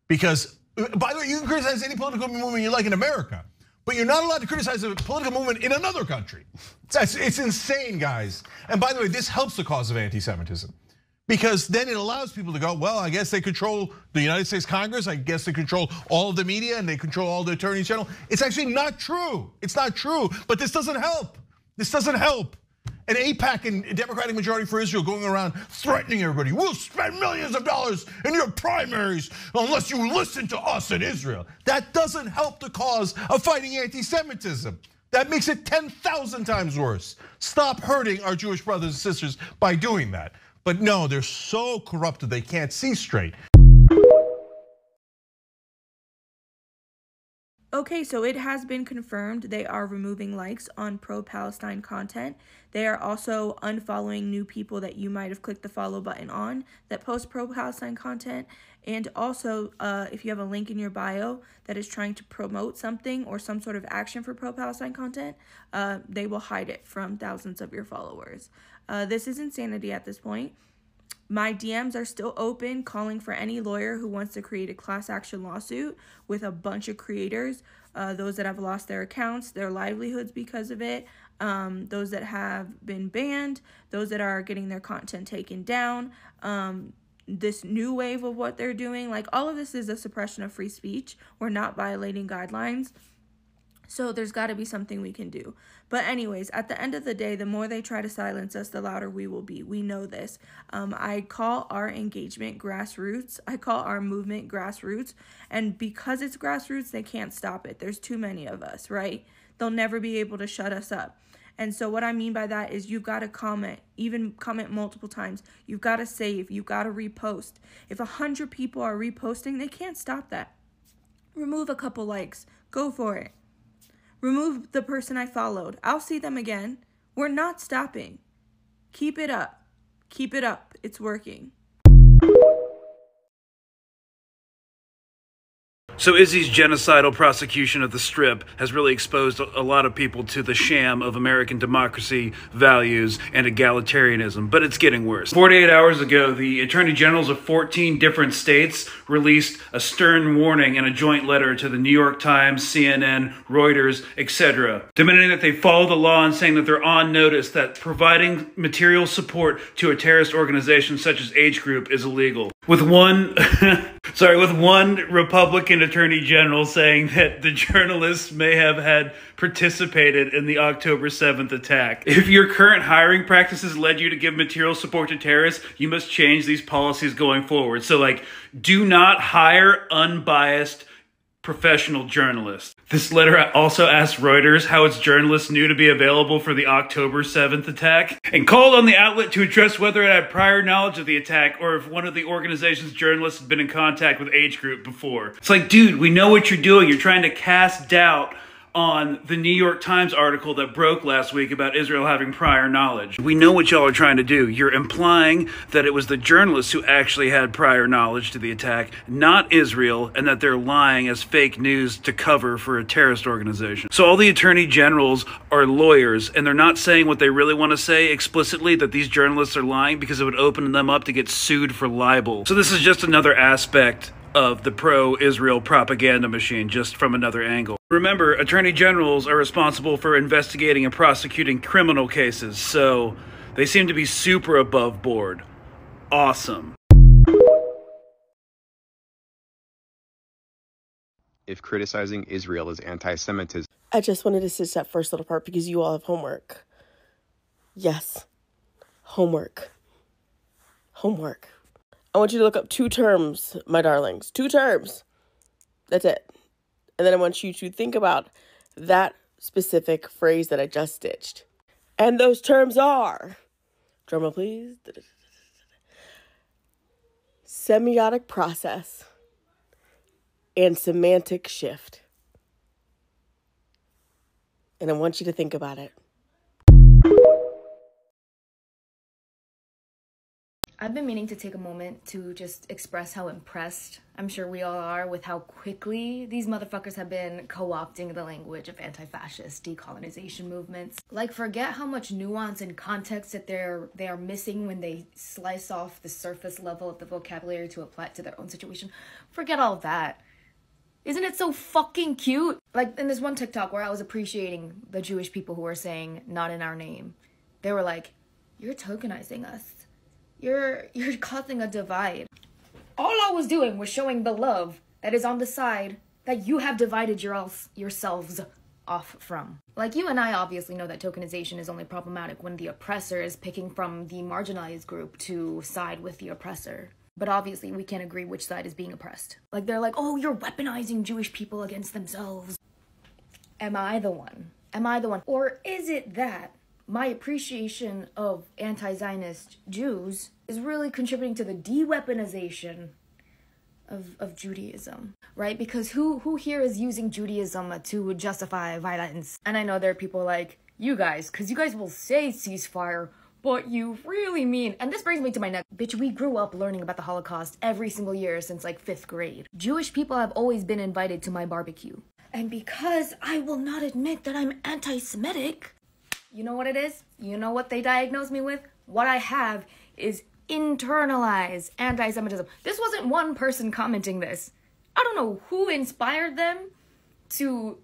because, by the way, you can criticize any political movement you like in America, but you're not allowed to criticize a political movement in another country. It's insane, guys. And by the way, this helps the cause of anti-Semitism, because then it allows people to go, well, I guess they control the United States Congress. I guess they control all of the media and they control all the attorneys general. It's actually not true. It's not true, but this doesn't help. This doesn't help. An AIPAC and Democratic Majority for Israel going around threatening everybody. We'll spend millions of dollars in your primaries unless you listen to us in Israel. That doesn't help the cause of fighting anti-Semitism. That makes it 10,000 times worse. Stop hurting our Jewish brothers and sisters by doing that. But no, they're so corrupted they can't see straight. Okay, so it has been confirmed they are removing likes on pro-Palestine content. They are also unfollowing new people that you might have clicked the follow button on that post pro-Palestine content. And also, if you have a link in your bio that is trying to promote something or some sort of action for pro-Palestine content, they will hide it from thousands of your followers. This is insanity at this point. My DMs are still open, calling for any lawyer who wants to create a class action lawsuit with a bunch of creators, those that have lost their accounts, their livelihoods because of it, those that have been banned, those that are getting their content taken down, this new wave of what they're doing. Like, all of this is a suppression of free speech. We're not violating guidelines. So there's got to be something we can do. But anyways, at the end of the day, the more they try to silence us, the louder we will be. We know this. I call our engagement grassroots. I call our movement grassroots. And because it's grassroots, they can't stop it. There's too many of us, right? They'll never be able to shut us up. And so what I mean by that is you've got to comment, even comment multiple times. You've got to save. You've got to repost. If 100 people are reposting, they can't stop that. Remove a couple likes. Go for it. Remove the person I followed. I'll see them again. We're not stopping. Keep it up. Keep it up. It's working. So Izzy's genocidal prosecution of the Strip has really exposed a lot of people to the sham of American democracy, values, and egalitarianism, but it's getting worse. 48 hours ago, the attorney generals of 14 different states released a stern warning in a joint letter to the New York Times, CNN, Reuters, etc., demanding that they follow the law and saying that they're on notice that providing material support to a terrorist organization such as H Group is illegal. With one Republican attorney general saying that the journalists may have had participated in the October 7th attack. If your current hiring practices led you to give material support to terrorists, you must change these policies going forward. So, like, do not hire unbiased professional journalists. This letter also asked Reuters how its journalists knew to be available for the October 7th attack, and called on the outlet to address whether it had prior knowledge of the attack or if one of the organization's journalists had been in contact with H Group before. It's like, dude, we know what you're doing. You're trying to cast doubt on the New York Times article that broke last week about Israel having prior knowledge. We know what y'all are trying to do. You're implying that it was the journalists who actually had prior knowledge to the attack, not Israel, and that they're lying as fake news to cover for a terrorist organization. So all the attorney generals are lawyers, and they're not saying what they really want to say explicitly, that these journalists are lying, because it would open them up to get sued for libel. So this is just another aspect of the pro-Israel propaganda machine, just from another angle. Remember, attorney generals are responsible for investigating and prosecuting criminal cases, so they seem to be super above board. Awesome. If criticizing Israel is anti-Semitism. I just wanted to stitch that first little part because you all have homework. Yes, homework. Homework. I want you to look up 2 terms, my darlings. 2 terms. That's it. And then I want you to think about that specific phrase that I just stitched. And those terms are, drumroll please, semiotic process and semantic shift. And I want you to think about it. I've been meaning to take a moment to just express how impressed I'm sure we all are with how quickly these motherfuckers have been co-opting the language of anti-fascist decolonization movements. Like, forget how much nuance and context that they are missing when they slice off the surface level of the vocabulary to apply it to their own situation. Forget all that. Isn't it so fucking cute? Like, in this one TikTok where I was appreciating the Jewish people who were saying, not in our name. They were like, you're tokenizing us. You're causing a divide. All I was doing was showing the love that is on the side that you have divided yourselves off from. Like, you and I obviously know that tokenization is only problematic when the oppressor is picking from the marginalized group to side with the oppressor. But obviously we can't agree which side is being oppressed. Like, they're like, oh, you're weaponizing Jewish people against themselves. Am I the one? Am I the one? Or is it that my appreciation of anti-Zionist Jews is really contributing to the de-weaponization of Judaism, right? Because who here is using Judaism to justify violence? And I know there are people like you guys, because you guys will say ceasefire, but you really mean, and this brings me to my next, bitch, we grew up learning about the Holocaust every single year since like 5th grade. Jewish people have always been invited to my barbecue. And because I will not admit that I'm anti-Semitic, you know what it is? You know what they diagnosed me with? What I have is internalize anti-Semitism. This wasn't one person commenting this. I don't know who inspired them to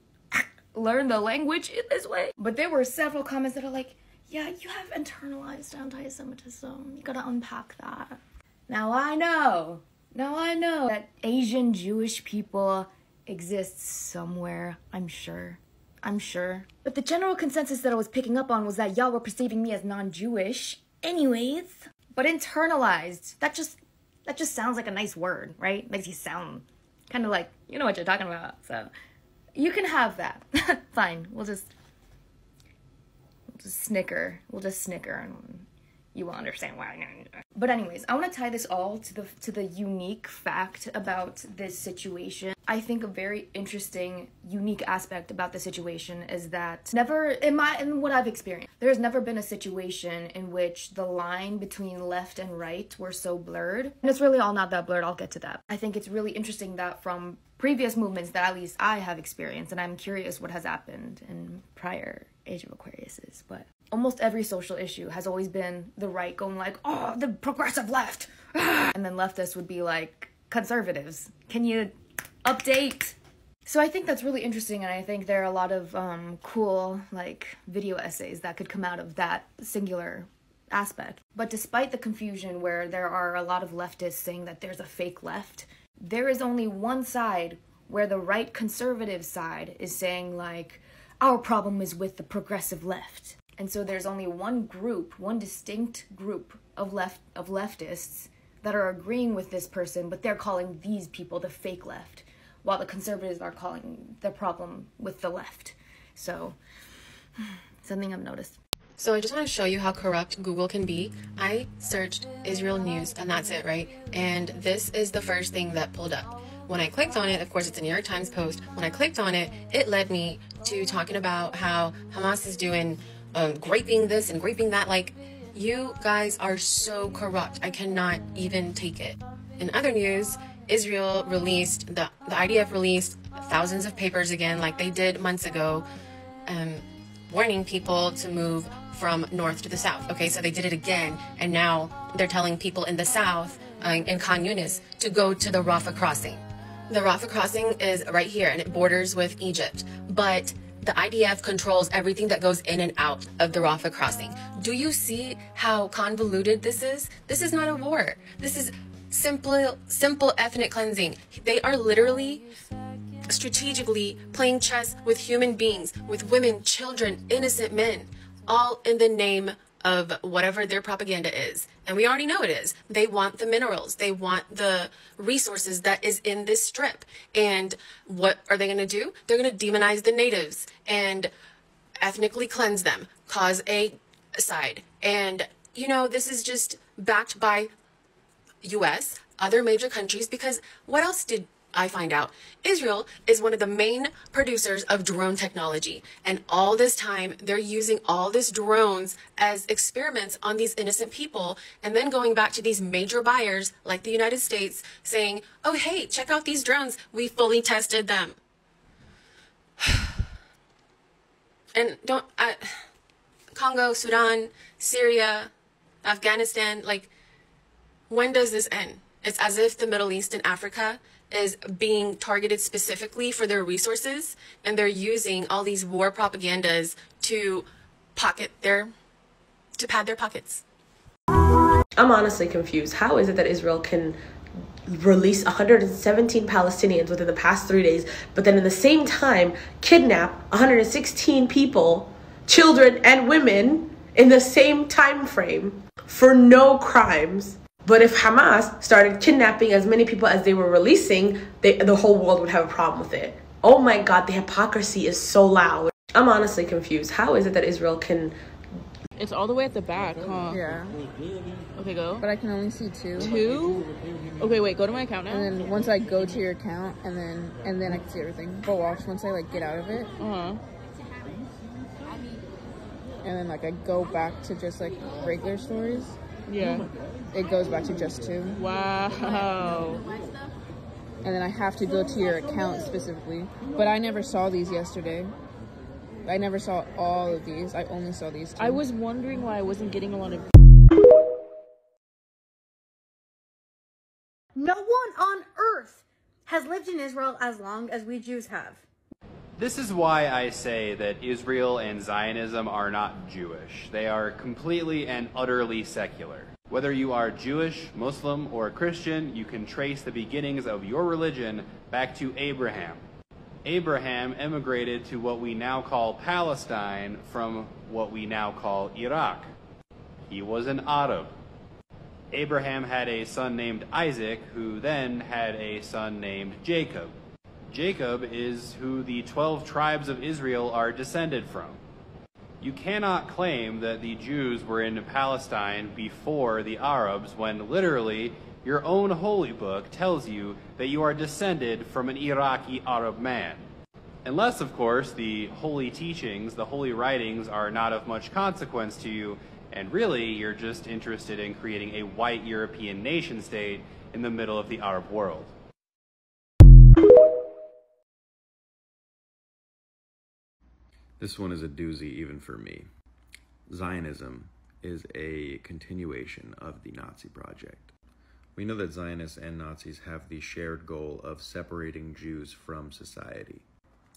learn the language in this way, but there were several comments that are like, yeah, you have internalized anti-Semitism. You gotta unpack that. Now I know that Asian Jewish people exist somewhere, I'm sure. But the general consensus that I was picking up on was that y'all were perceiving me as non-Jewish anyways. But internalized, that just sounds like a nice word, right? Makes you sound kind of like, you know what you're talking about. So you can have that. Fine, we'll just snicker. We'll just snicker and you will understand why. But anyways, I want to tie this all to the unique fact about this situation. I think a very interesting, unique aspect about the situation is that in what I've experienced, there has never been a situation in which the line between left and right were so blurred. And it's really all not that blurred, I'll get to that. I think it's really interesting that from previous movements that at least I have experienced, and I'm curious what has happened in prior Age of Aquariuses, but almost every social issue has always been the right going like, oh, the progressive left. And then leftists would be like, conservatives, can you update? So I think that's really interesting, and I think there are a lot of cool like video essays that could come out of that singular aspect. But despite the confusion where there are a lot of leftists saying that there's a fake left, there is only one side where the right conservative side is saying like, our problem is with the progressive left. And so there's only one distinct group of leftists that are agreeing with this person, but they're calling these people the fake left, while the conservatives are calling the problem with the left. So, something I've noticed. So I just want to show you how corrupt Google can be. I searched Israel news and that's it, right? And this is the first thing that pulled up. When I clicked on it, of course it's a New York Times post. When I clicked on it, it led me to talking about how Hamas is doing graping this and graping that. Like, you guys are so corrupt. I cannot even take it. In other news, Israel released, the IDF released thousands of papers again, like they did months ago, warning people to move from north to the south. Okay, so they did it again, and now they're telling people in the south, in Khan Yunis, to go to the Rafah crossing. The Rafah crossing is right here, and it borders with Egypt, but the IDF controls everything that goes in and out of the Rafah crossing. Do you see how convoluted this is? This is not a war. This is simple ethnic cleansing. They are literally strategically playing chess with human beings, with women, children, innocent men, all in the name of whatever their propaganda is. And we already know it is. They want the minerals. They want the resources that is in this strip. And what are they going to do? They're going to demonize the natives and ethnically cleanse them, cause a side. And, you know, this is just backed by US, other major countries, because what else did I find out? Israel is one of the main producers of drone technology. And all this time, they're using all these drones as experiments on these innocent people, and then going back to these major buyers like the United States saying, oh, hey, check out these drones. We fully tested them. And Congo, Sudan, Syria, Afghanistan, like, when does this end? It's as if the Middle East and Africa is being targeted specifically for their resources, and they're using all these war propagandas to pad their pockets. I'm honestly confused. How is it that Israel can release 117 Palestinians within the past 3 days, but then in the same time kidnap 116 people, children and women, in the same time frame for no crimes? But if Hamas started kidnapping as many people as they were releasing, the whole world would have a problem with it. Oh my God, the hypocrisy is so loud. I'm honestly confused. How is it that Israel can... It's all the way at the back, huh? Yeah. Okay, go. But I can only see two. Two? Okay, wait, go to my account now. And then once I go to your account, and then I can see everything. But watch, once I like get out of it. Uh-huh. And then like I go back to just like regular stories. Yeah. It goes back to just two. Wow. And then I have to go to your account specifically. But I never saw these yesterday. I never saw all of these. I only saw these two. I was wondering why I wasn't getting a lot of No one on earth has lived in Israel as long as we Jews have. This is why I say that Israel and Zionism are not Jewish. They are completely and utterly secular. Whether you are Jewish, Muslim, or Christian, you can trace the beginnings of your religion back to Abraham. Abraham emigrated to what we now call Palestine from what we now call Iraq. He was an Arab. Abraham had a son named Isaac, who then had a son named Jacob. Jacob is who the 12 tribes of Israel are descended from. You cannot claim that the Jews were in Palestine before the Arabs when literally your own holy book tells you that you are descended from an Iraqi Arab man. Unless, of course, the holy teachings, the holy writings are not of much consequence to you, and really you're just interested in creating a white European nation state in the middle of the Arab world. This one is a doozy even for me. Zionism is a continuation of the Nazi project. We know that Zionists and Nazis have the shared goal of separating Jews from society.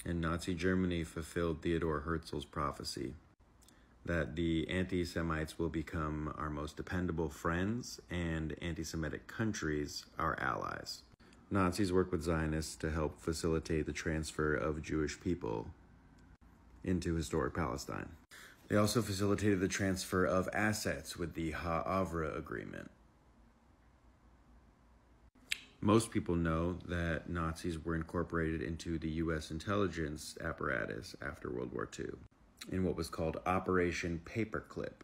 And Nazi Germany fulfilled Theodor Herzl's prophecy that the anti-Semites will become our most dependable friends and anti-Semitic countries our allies. Nazis work with Zionists to help facilitate the transfer of Jewish people into historic Palestine. They also facilitated the transfer of assets with the Ha'avra Agreement. Most people know that Nazis were incorporated into the U.S. intelligence apparatus after World War II in what was called Operation Paperclip.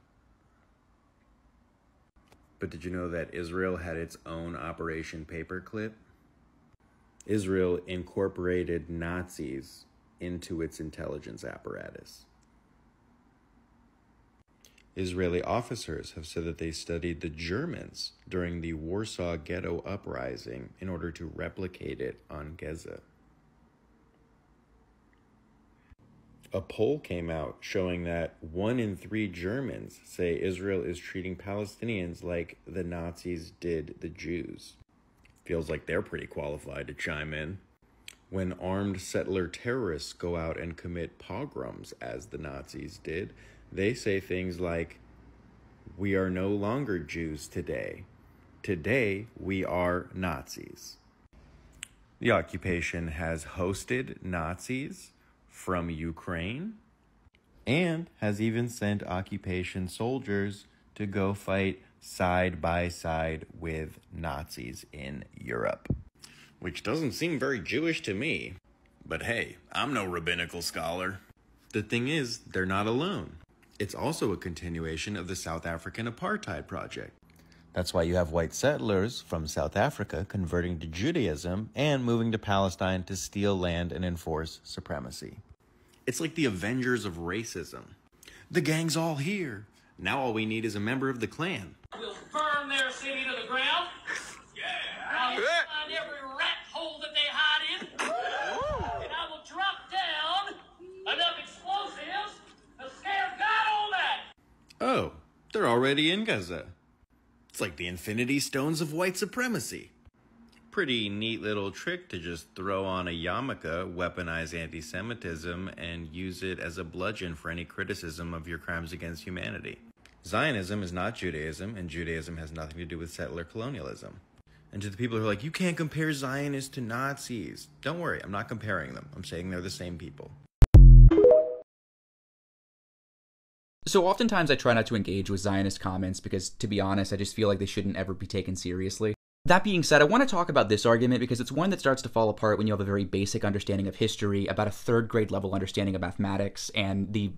But did you know that Israel had its own Operation Paperclip? Israel incorporated Nazis into its intelligence apparatus. Israeli officers have said that they studied the Germans during the Warsaw Ghetto Uprising in order to replicate it on Gaza. A poll came out showing that 1 in 3 Germans say Israel is treating Palestinians like the Nazis did the Jews. Feels like they're pretty qualified to chime in. When armed settler terrorists go out and commit pogroms, as the Nazis did, they say things like, "We are no longer Jews today. Today, we are Nazis." The occupation has hosted Nazis from Ukraine and has even sent occupation soldiers to go fight side by side with Nazis in Europe. Which doesn't seem very Jewish to me. But hey, I'm no rabbinical scholar. The thing is, they're not alone. It's also a continuation of the South African apartheid project. That's why you have white settlers from South Africa converting to Judaism and moving to Palestine to steal land and enforce supremacy. It's like the Avengers of racism. The gang's all here. Now all we need is a member of the Klan. We'll burn their city to the ground. Yeah. I'll find every rat hole that they hide in. And I will drop down enough explosives to scare God on that. Oh, they're already in Gaza. It's like the Infinity Stones of white supremacy. Pretty neat little trick to just throw on a yarmulke, weaponize anti-Semitism, and use it as a bludgeon for any criticism of your crimes against humanity. Zionism is not Judaism, and Judaism has nothing to do with settler colonialism. And to the people who are like, you can't compare Zionists to Nazis. Don't worry, I'm not comparing them. I'm saying they're the same people. So oftentimes I try not to engage with Zionist comments because, to be honest, I just feel like they shouldn't ever be taken seriously. That being said, I want to talk about this argument because it's one that starts to fall apart when you have a very basic understanding of history, about a third grade level understanding of mathematics, and the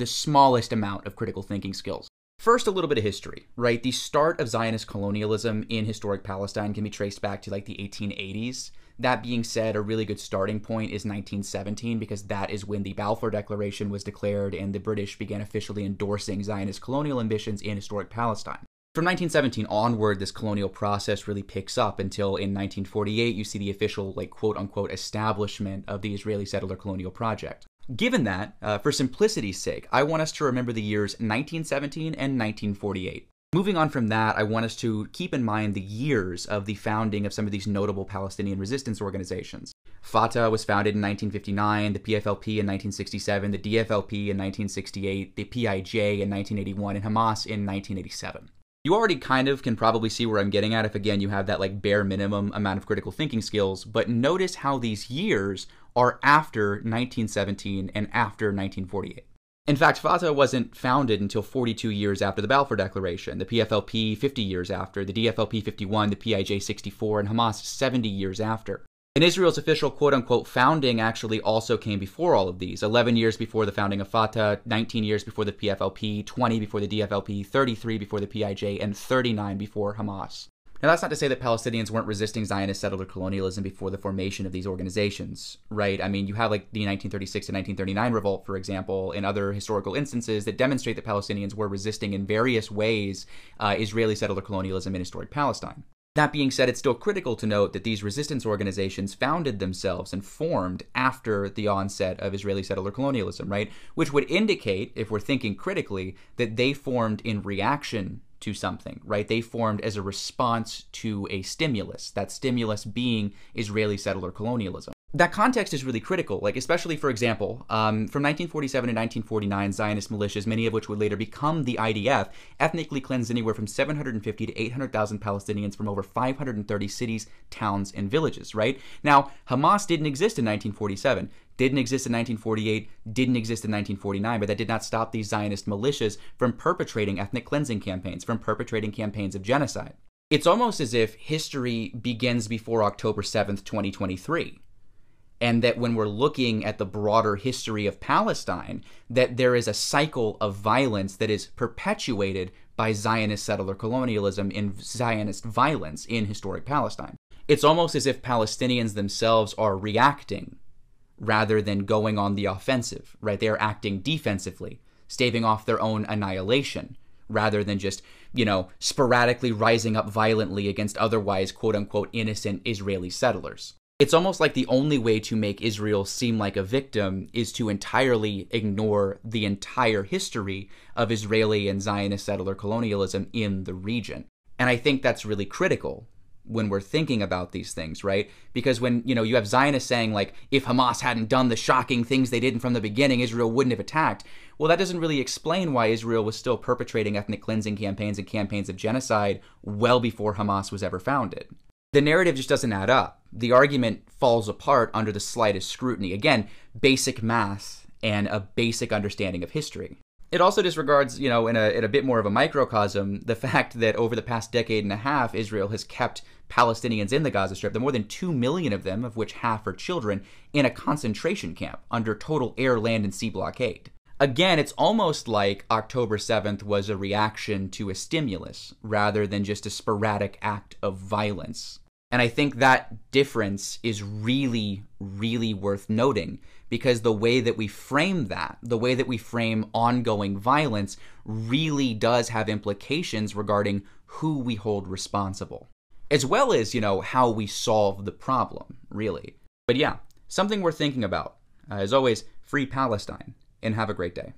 smallest amount of critical thinking skills. First, a little bit of history, right? The start of Zionist colonialism in historic Palestine can be traced back to like the 1880s. That being said, a really good starting point is 1917 because that is when the Balfour Declaration was declared and the British began officially endorsing Zionist colonial ambitions in historic Palestine. From 1917 onward, this colonial process really picks up until in 1948 you see the official, like, quote-unquote establishment of the Israeli settler colonial project. Given that, for simplicity's sake, I want us to remember the years 1917 and 1948. Moving on from that, I want us to keep in mind the years of the founding of some of these notable Palestinian resistance organizations. Fatah was founded in 1959, the PFLP in 1967, the DFLP in 1968, the PIJ in 1981, and Hamas in 1987. You already kind of can probably see where I'm getting at if, again, you have that like bare minimum amount of critical thinking skills, but notice how these years are after 1917 and after 1948. In fact, Fatah wasn't founded until 42 years after the Balfour Declaration, the PFLP 50 years after, the DFLP 51, the PIJ 64, and Hamas 70 years after. And Israel's official quote-unquote founding actually also came before all of these, 11 years before the founding of Fatah, 19 years before the PFLP, 20 before the DFLP, 33 before the PIJ, and 39 before Hamas. Now, that's not to say that Palestinians weren't resisting Zionist settler colonialism before the formation of these organizations, right? I mean, you have like the 1936 to 1939 revolt, for example, and other historical instances that demonstrate that Palestinians were resisting in various ways Israeli settler colonialism in historic Palestine. That being said, it's still critical to note that these resistance organizations founded themselves and formed after the onset of Israeli settler colonialism, right? Which would indicate, if we're thinking critically, that they formed in reaction to something, right? They formed as a response to a stimulus, that stimulus being Israeli settler colonialism. That context is really critical, like especially, for example, from 1947 to 1949, Zionist militias, many of which would later become the IDF, ethnically cleansed anywhere from 750 to 800,000 Palestinians from over 530 cities, towns, and villages, right? Now, Hamas didn't exist in 1947, didn't exist in 1948, didn't exist in 1949, but that did not stop these Zionist militias from perpetrating ethnic cleansing campaigns, from perpetrating campaigns of genocide. It's almost as if history begins before October 7th, 2023. And that when we're looking at the broader history of Palestine, that there is a cycle of violence that is perpetuated by Zionist settler colonialism and Zionist violence in historic Palestine. It's almost as if Palestinians themselves are reacting rather than going on the offensive, right? They are acting defensively, staving off their own annihilation, rather than just, sporadically rising up violently against otherwise, quote-unquote, innocent Israeli settlers. It's almost like the only way to make Israel seem like a victim is to entirely ignore the entire history of Israeli and Zionist settler colonialism in the region. And I think that's really critical when we're thinking about these things, right? Because when, you have Zionists saying, like, if Hamas hadn't done the shocking things they did from the beginning, Israel wouldn't have attacked. Well, that doesn't really explain why Israel was still perpetrating ethnic cleansing campaigns and campaigns of genocide well before Hamas was ever founded. The narrative just doesn't add up. The argument falls apart under the slightest scrutiny. Again, basic math and a basic understanding of history. It also disregards, in a bit more of a microcosm, the fact that over the past decade and a half, Israel has kept Palestinians in the Gaza Strip, the more than 2 million of them, of which half are children, in a concentration camp under total air, land, and sea blockade. Again, it's almost like October 7th was a reaction to a stimulus rather than just a sporadic act of violence. And I think that difference is really, really worth noting, because the way that we frame that, the way that we frame ongoing violence, really does have implications regarding who we hold responsible, as well as, how we solve the problem, really. But yeah, something worth thinking about. As always, free Palestine, and have a great day.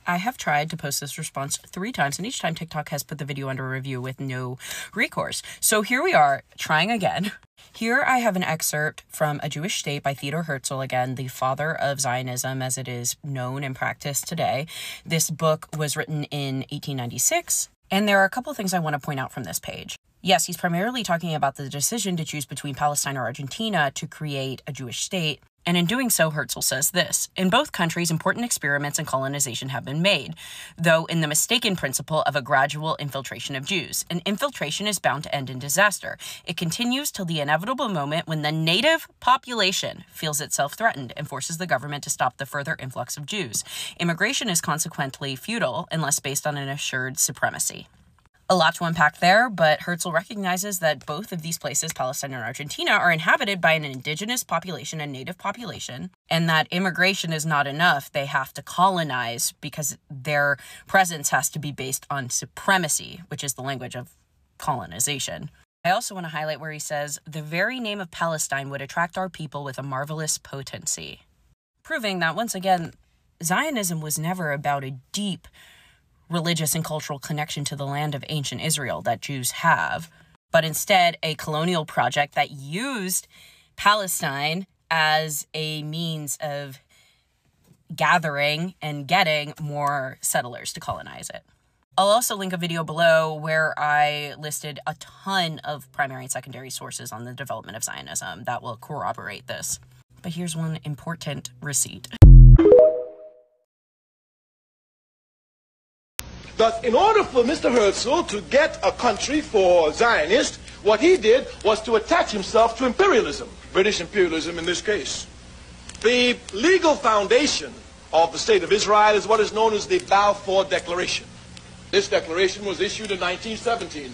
I have tried to post this response 3 times, and each time TikTok has put the video under review with no recourse. So here we are, trying again. Here I have an excerpt from A Jewish State by Theodor Herzl, again, the father of Zionism as it is known and practiced today. This book was written in 1896, and there are a couple of things I want to point out from this page. Yes, he's primarily talking about the decision to choose between Palestine or Argentina to create a Jewish state. And in doing so, Herzl says this: in both countries, important experiments in colonization have been made, though in the mistaken principle of a gradual infiltration of Jews. An infiltration is bound to end in disaster. It continues till the inevitable moment when the native population feels itself threatened and forces the government to stop the further influx of Jews. Immigration is consequently futile unless based on an assured supremacy. A lot to unpack there, but Herzl recognizes that both of these places, Palestine and Argentina, are inhabited by an indigenous population and native population, and that immigration is not enough. They have to colonize because their presence has to be based on supremacy, which is the language of colonization. I also want to highlight where he says, the very name of Palestine would attract our people with a marvelous potency, proving that, once again, Zionism was never about a deep religious and cultural connection to the land of ancient Israel that Jews have, but instead a colonial project that used Palestine as a means of gathering and getting more settlers to colonize it. I'll also link a video below where I listed a ton of primary and secondary sources on the development of Zionism that will corroborate this. But here's one important receipt. Thus, in order for Mr. Herzl to get a country for Zionists, what he did was to attach himself to imperialism, British imperialism in this case. The legal foundation of the State of Israel is what is known as the Balfour Declaration. This declaration was issued in 1917.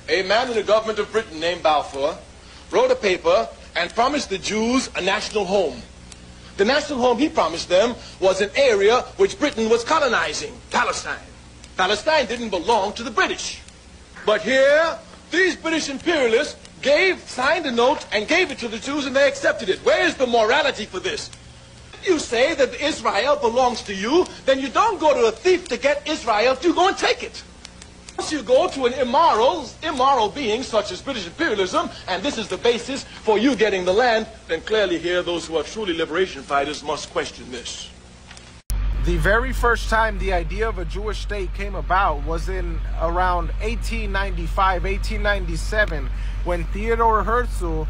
A man in the government of Britain named Balfour wrote a paper and promised the Jews a national home. The national home he promised them was an area which Britain was colonizing, Palestine. Palestine didn't belong to the British. But here, these British imperialists signed a note and gave it to the Jews and they accepted it. Where is the morality for this? You say that Israel belongs to you, then you don't go to a thief to get Israel, you go and take it. Once you go to an immoral being such as British imperialism, and this is the basis for you getting the land, then clearly here those who are truly liberation fighters must question this. The very first time the idea of a Jewish state came about was in around 1895, 1897, when Theodor Herzl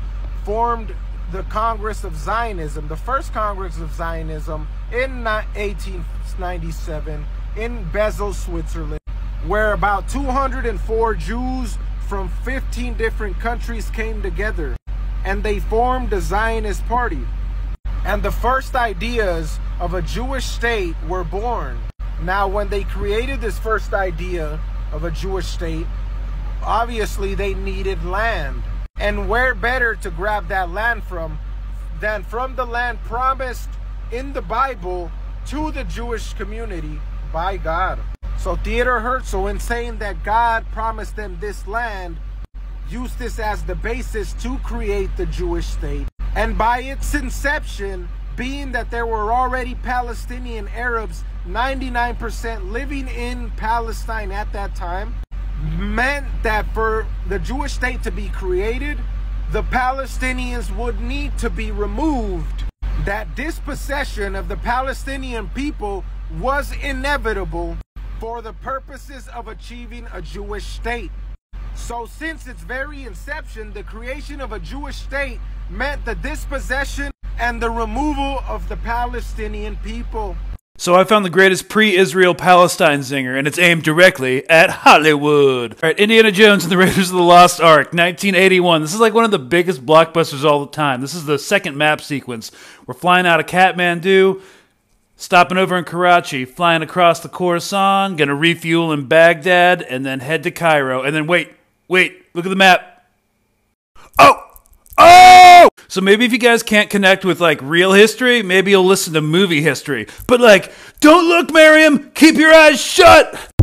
formed the Congress of Zionism, the first Congress of Zionism in 1897 in Basel, Switzerland, where about 204 Jews from 15 different countries came together and they formed the Zionist Party. And the first ideas of a Jewish state were born. Now, when they created this first idea of a Jewish state, obviously they needed land. And where better to grab that land from than from the land promised in the Bible to the Jewish community by God. So Theodor Herzl, in saying that God promised them this land, used this as the basis to create the Jewish state. And by its inception, being that there were already Palestinian Arabs, 99% living in Palestine at that time, meant that for the Jewish state to be created, the Palestinians would need to be removed. That dispossession of the Palestinian people was inevitable for the purposes of achieving a Jewish state. So since its very inception, the creation of a Jewish state meant the dispossession and the removal of the Palestinian people. So I found the greatest pre-Israel Palestine zinger, and it's aimed directly at Hollywood. All right, Indiana Jones and the Raiders of the Lost Ark, 1981. This is like one of the biggest blockbusters all the time. This is the second map sequence. We're flying out of Kathmandu, stopping over in Karachi, flying across the Khorasan, gonna refuel in Baghdad, and then head to Cairo. And then wait, look at the map. Oh! So maybe if you guys can't connect with, like, real history, maybe you'll listen to movie history. But, like, don't look, Miriam! Keep your eyes shut!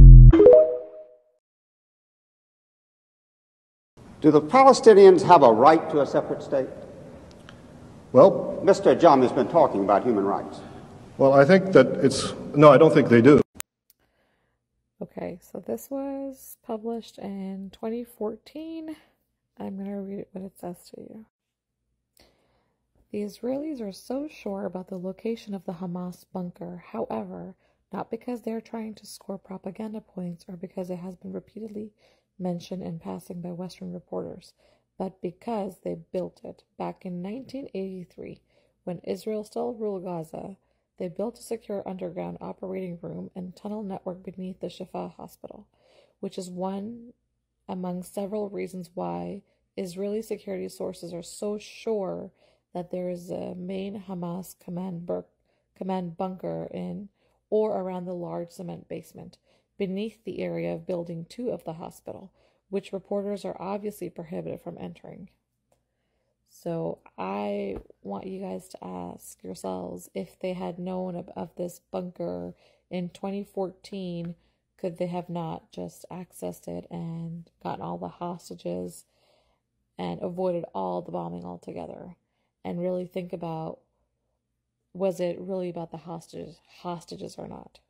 Do the Palestinians have a right to a separate state? Well, Mr. John has been talking about human rights. well, I think that no, I don't think they do. Okay, so this was published in 2014. I'm going to read what it says to you. The Israelis are so sure about the location of the Hamas bunker, however, not because they are trying to score propaganda points or because it has been repeatedly mentioned in passing by Western reporters, but because they built it. Back in 1983, when Israel still ruled Gaza, they built a secure underground operating room and tunnel network beneath the Shifa hospital, which is one among several reasons why Israeli security sources are so sure that there is a main Hamas command bunker in or around the large cement basement beneath the area of Building 2 of the hospital, which reporters are obviously prohibited from entering. So I want you guys to ask yourselves, if they had known of this bunker in 2014, could they have not just accessed it and gotten all the hostages and avoided all the bombing altogether? And really think about was it really about the hostages or not?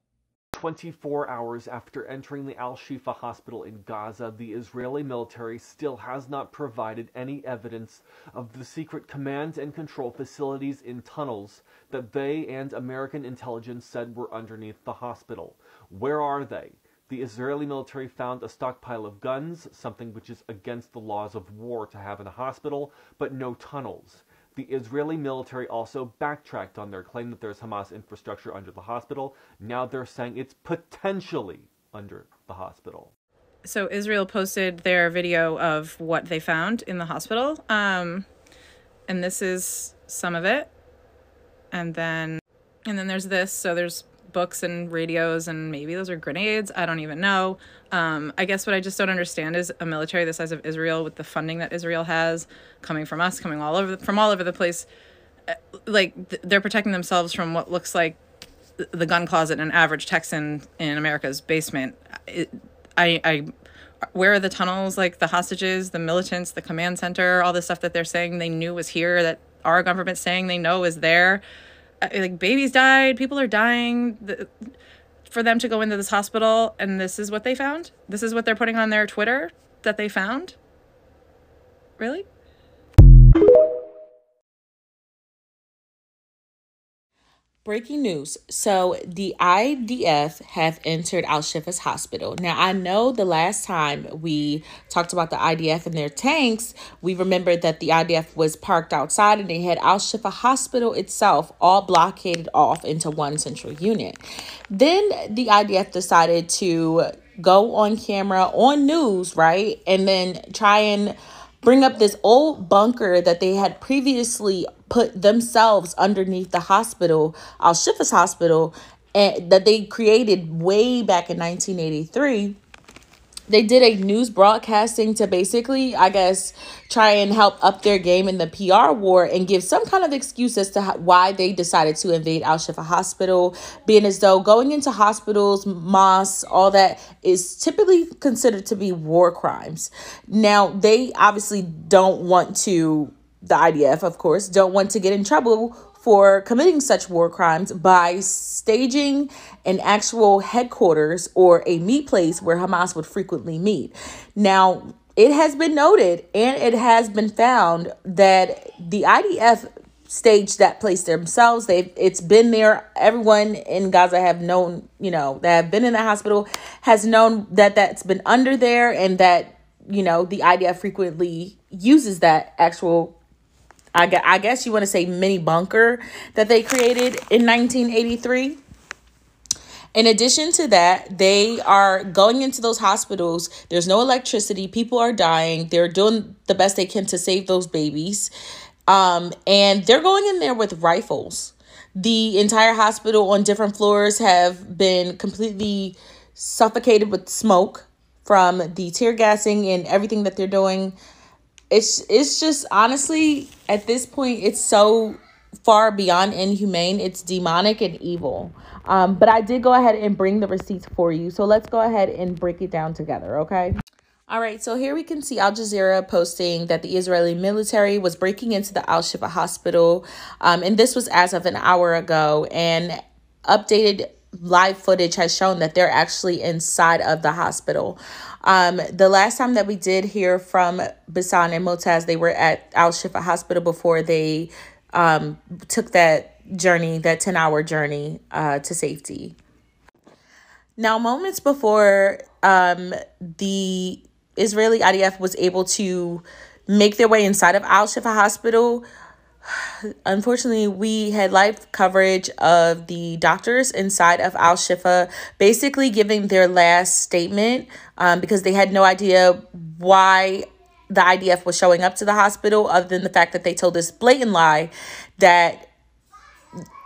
24 hours after entering the Al-Shifa hospital in Gaza, the Israeli military still has not provided any evidence of the secret command and control facilities in tunnels that they and American intelligence said were underneath the hospital. Where are they? The Israeli military found a stockpile of guns, something which is against the laws of war to have in a hospital, but no tunnels. The Israeli military also backtracked on their claim that there's Hamas infrastructure under the hospital. Now they're saying it's potentially under the hospital. So Israel posted their video of what they found in the hospital. And this is some of it. And then there's this. So there's books and radios, and maybe those are grenades. I don't even know. I guess what I just don't understand is a military the size of Israel, with the funding that Israel has, coming from us, coming from all over the place, they're protecting themselves from what looks like the gun closet in an average Texan in America's basement. Where are the tunnels, like the hostages, the militants, the command center, all the stuff that they're saying they knew was here, that our government's saying they know is there? Like, babies died, people are dying, for them to go into this hospital, and this is what they found? This is what they're putting on their Twitter that they found? Really? Breaking news. So the IDF have entered Al-Shifa's hospital. Now, I know the last time we talked about the IDF and their tanks, we remembered that the IDF was parked outside and they had Al-Shifa hospital itself all blockaded off into one central unit. Then the IDF decided to go on camera, on news, right? And then try and bring up this old bunker that they had previously put themselves underneath the hospital, Al-Shifa's hospital, and that they created way back in 1983. They did a news broadcasting to basically, I guess, try and help up their game in the PR war and give some kind of excuse as to why they decided to invade Al-Shifa hospital, being as though going into hospitals, mosques, all that is typically considered to be war crimes. Now, they obviously don't want to, the IDF, of course, don't want to get in trouble for committing such war crimes by staging an actual headquarters or a meet place where Hamas would frequently meet. Now, it has been noted and it has been found that the IDF staged that place themselves. It's been there. Everyone in Gaza have known, that have been in the hospital has known that that's been under there, and that, the IDF frequently uses that actual, I guess you want to say, mini bunker that they created in 1983. In addition to that, they are going into those hospitals. There's no electricity. People are dying. They're doing the best they can to save those babies. And they're going in there with rifles. The entire hospital on different floors have been completely suffocated with smoke from the tear gassing and everything that they're doing. It's just, honestly, at this point, it's so far beyond inhumane. It's demonic and evil. But I did go ahead and bring the receipts for you. So let's go ahead and break it down together, okay? All right, so here we can see Al Jazeera posting that the Israeli military was breaking into the Al-Shifa hospital. And this was as of an hour ago. And updated live footage has shown that they're actually inside of the hospital. The last time that we did hear from Bassam and Motaz, they were at Al-Shifa hospital before they took that journey, that 10-hour journey to safety. Now, moments before the Israeli IDF was able to make their way inside of Al-Shifa hospital, unfortunately, we had live coverage of the doctors inside of Al-Shifa basically giving their last statement because they had no idea why the IDF was showing up to the hospital, other than the fact that they told this blatant lie that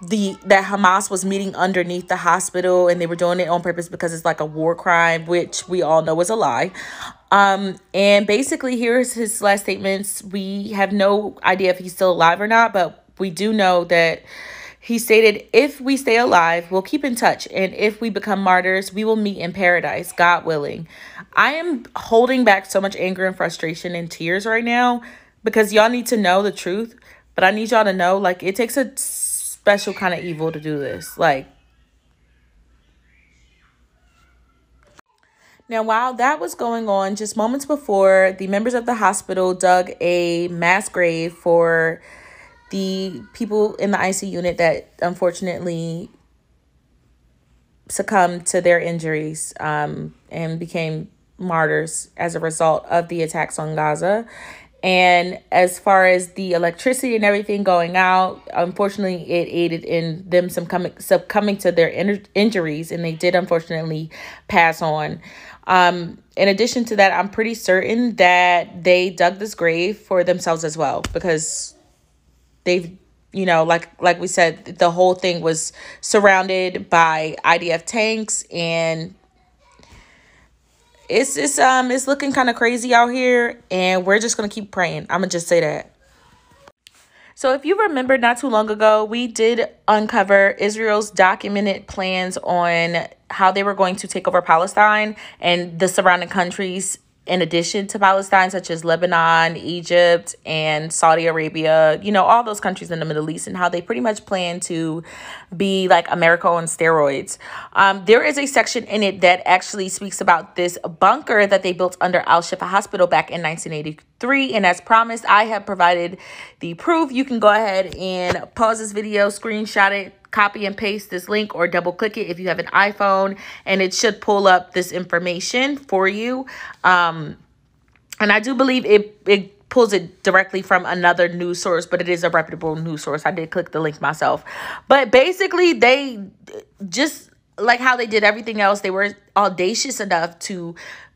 Hamas was meeting underneath the hospital and they were doing it on purpose because it's like a war crime, which we all know is a lie. And basically, here's his last statements. We have no idea if he's still alive or not, but we do know that he stated, "If we stay alive, we'll keep in touch. And if we become martyrs, we will meet in paradise, God willing." I am holding back so much anger and frustration and tears right now because y'all need to know the truth. But I need y'all to know, like, it takes a special kind of evil to do this. Like, now, while that was going on, just moments before, the members of the hospital dug a mass grave for the people in the IC unit that unfortunately succumbed to their injuries and became martyrs as a result of the attacks on Gaza. And as far as the electricity and everything going out, unfortunately, it aided in them succumbing to their injuries, and they did unfortunately pass on. In addition to that, I'm pretty certain that they dug this grave for themselves as well, because they've, you know, like we said, the whole thing was surrounded by IDF tanks, and it's looking kind of crazy out here, and we're just gonna keep praying. I'm gonna just say that. So if you remember, not too long ago, we did uncover Israel's documented plans on how they were going to take over Palestine and the surrounding countries in addition to Palestine, such as Lebanon, Egypt, and Saudi Arabia, you know, all those countries in the Middle East, and how they pretty much plan to be like America on steroids. There is a section in it that actually speaks about this bunker that they built under Al-Shifa Hospital back in 1983. And as promised, I have provided the proof. You can go ahead and pause this video, screenshot it, copy and paste this link, or double click it if you have an iPhone, and it should pull up this information for you. And I do believe it pulls it directly from another news source, but it is a reputable news source. I did click the link myself. But basically, they just like how they did everything else, they were audacious enough to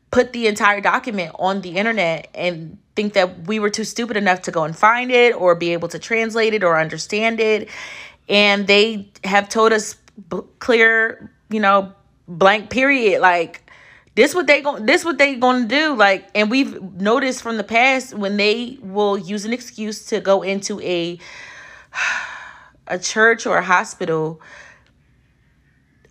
put the entire document on the internet and think that we were too stupid enough to go and find it or be able to translate it or understand it. And they have told us clear, you know, blank period. Like, this what they gonna do. Like, and we've noticed from the past when they will use an excuse to go into a church or a hospital.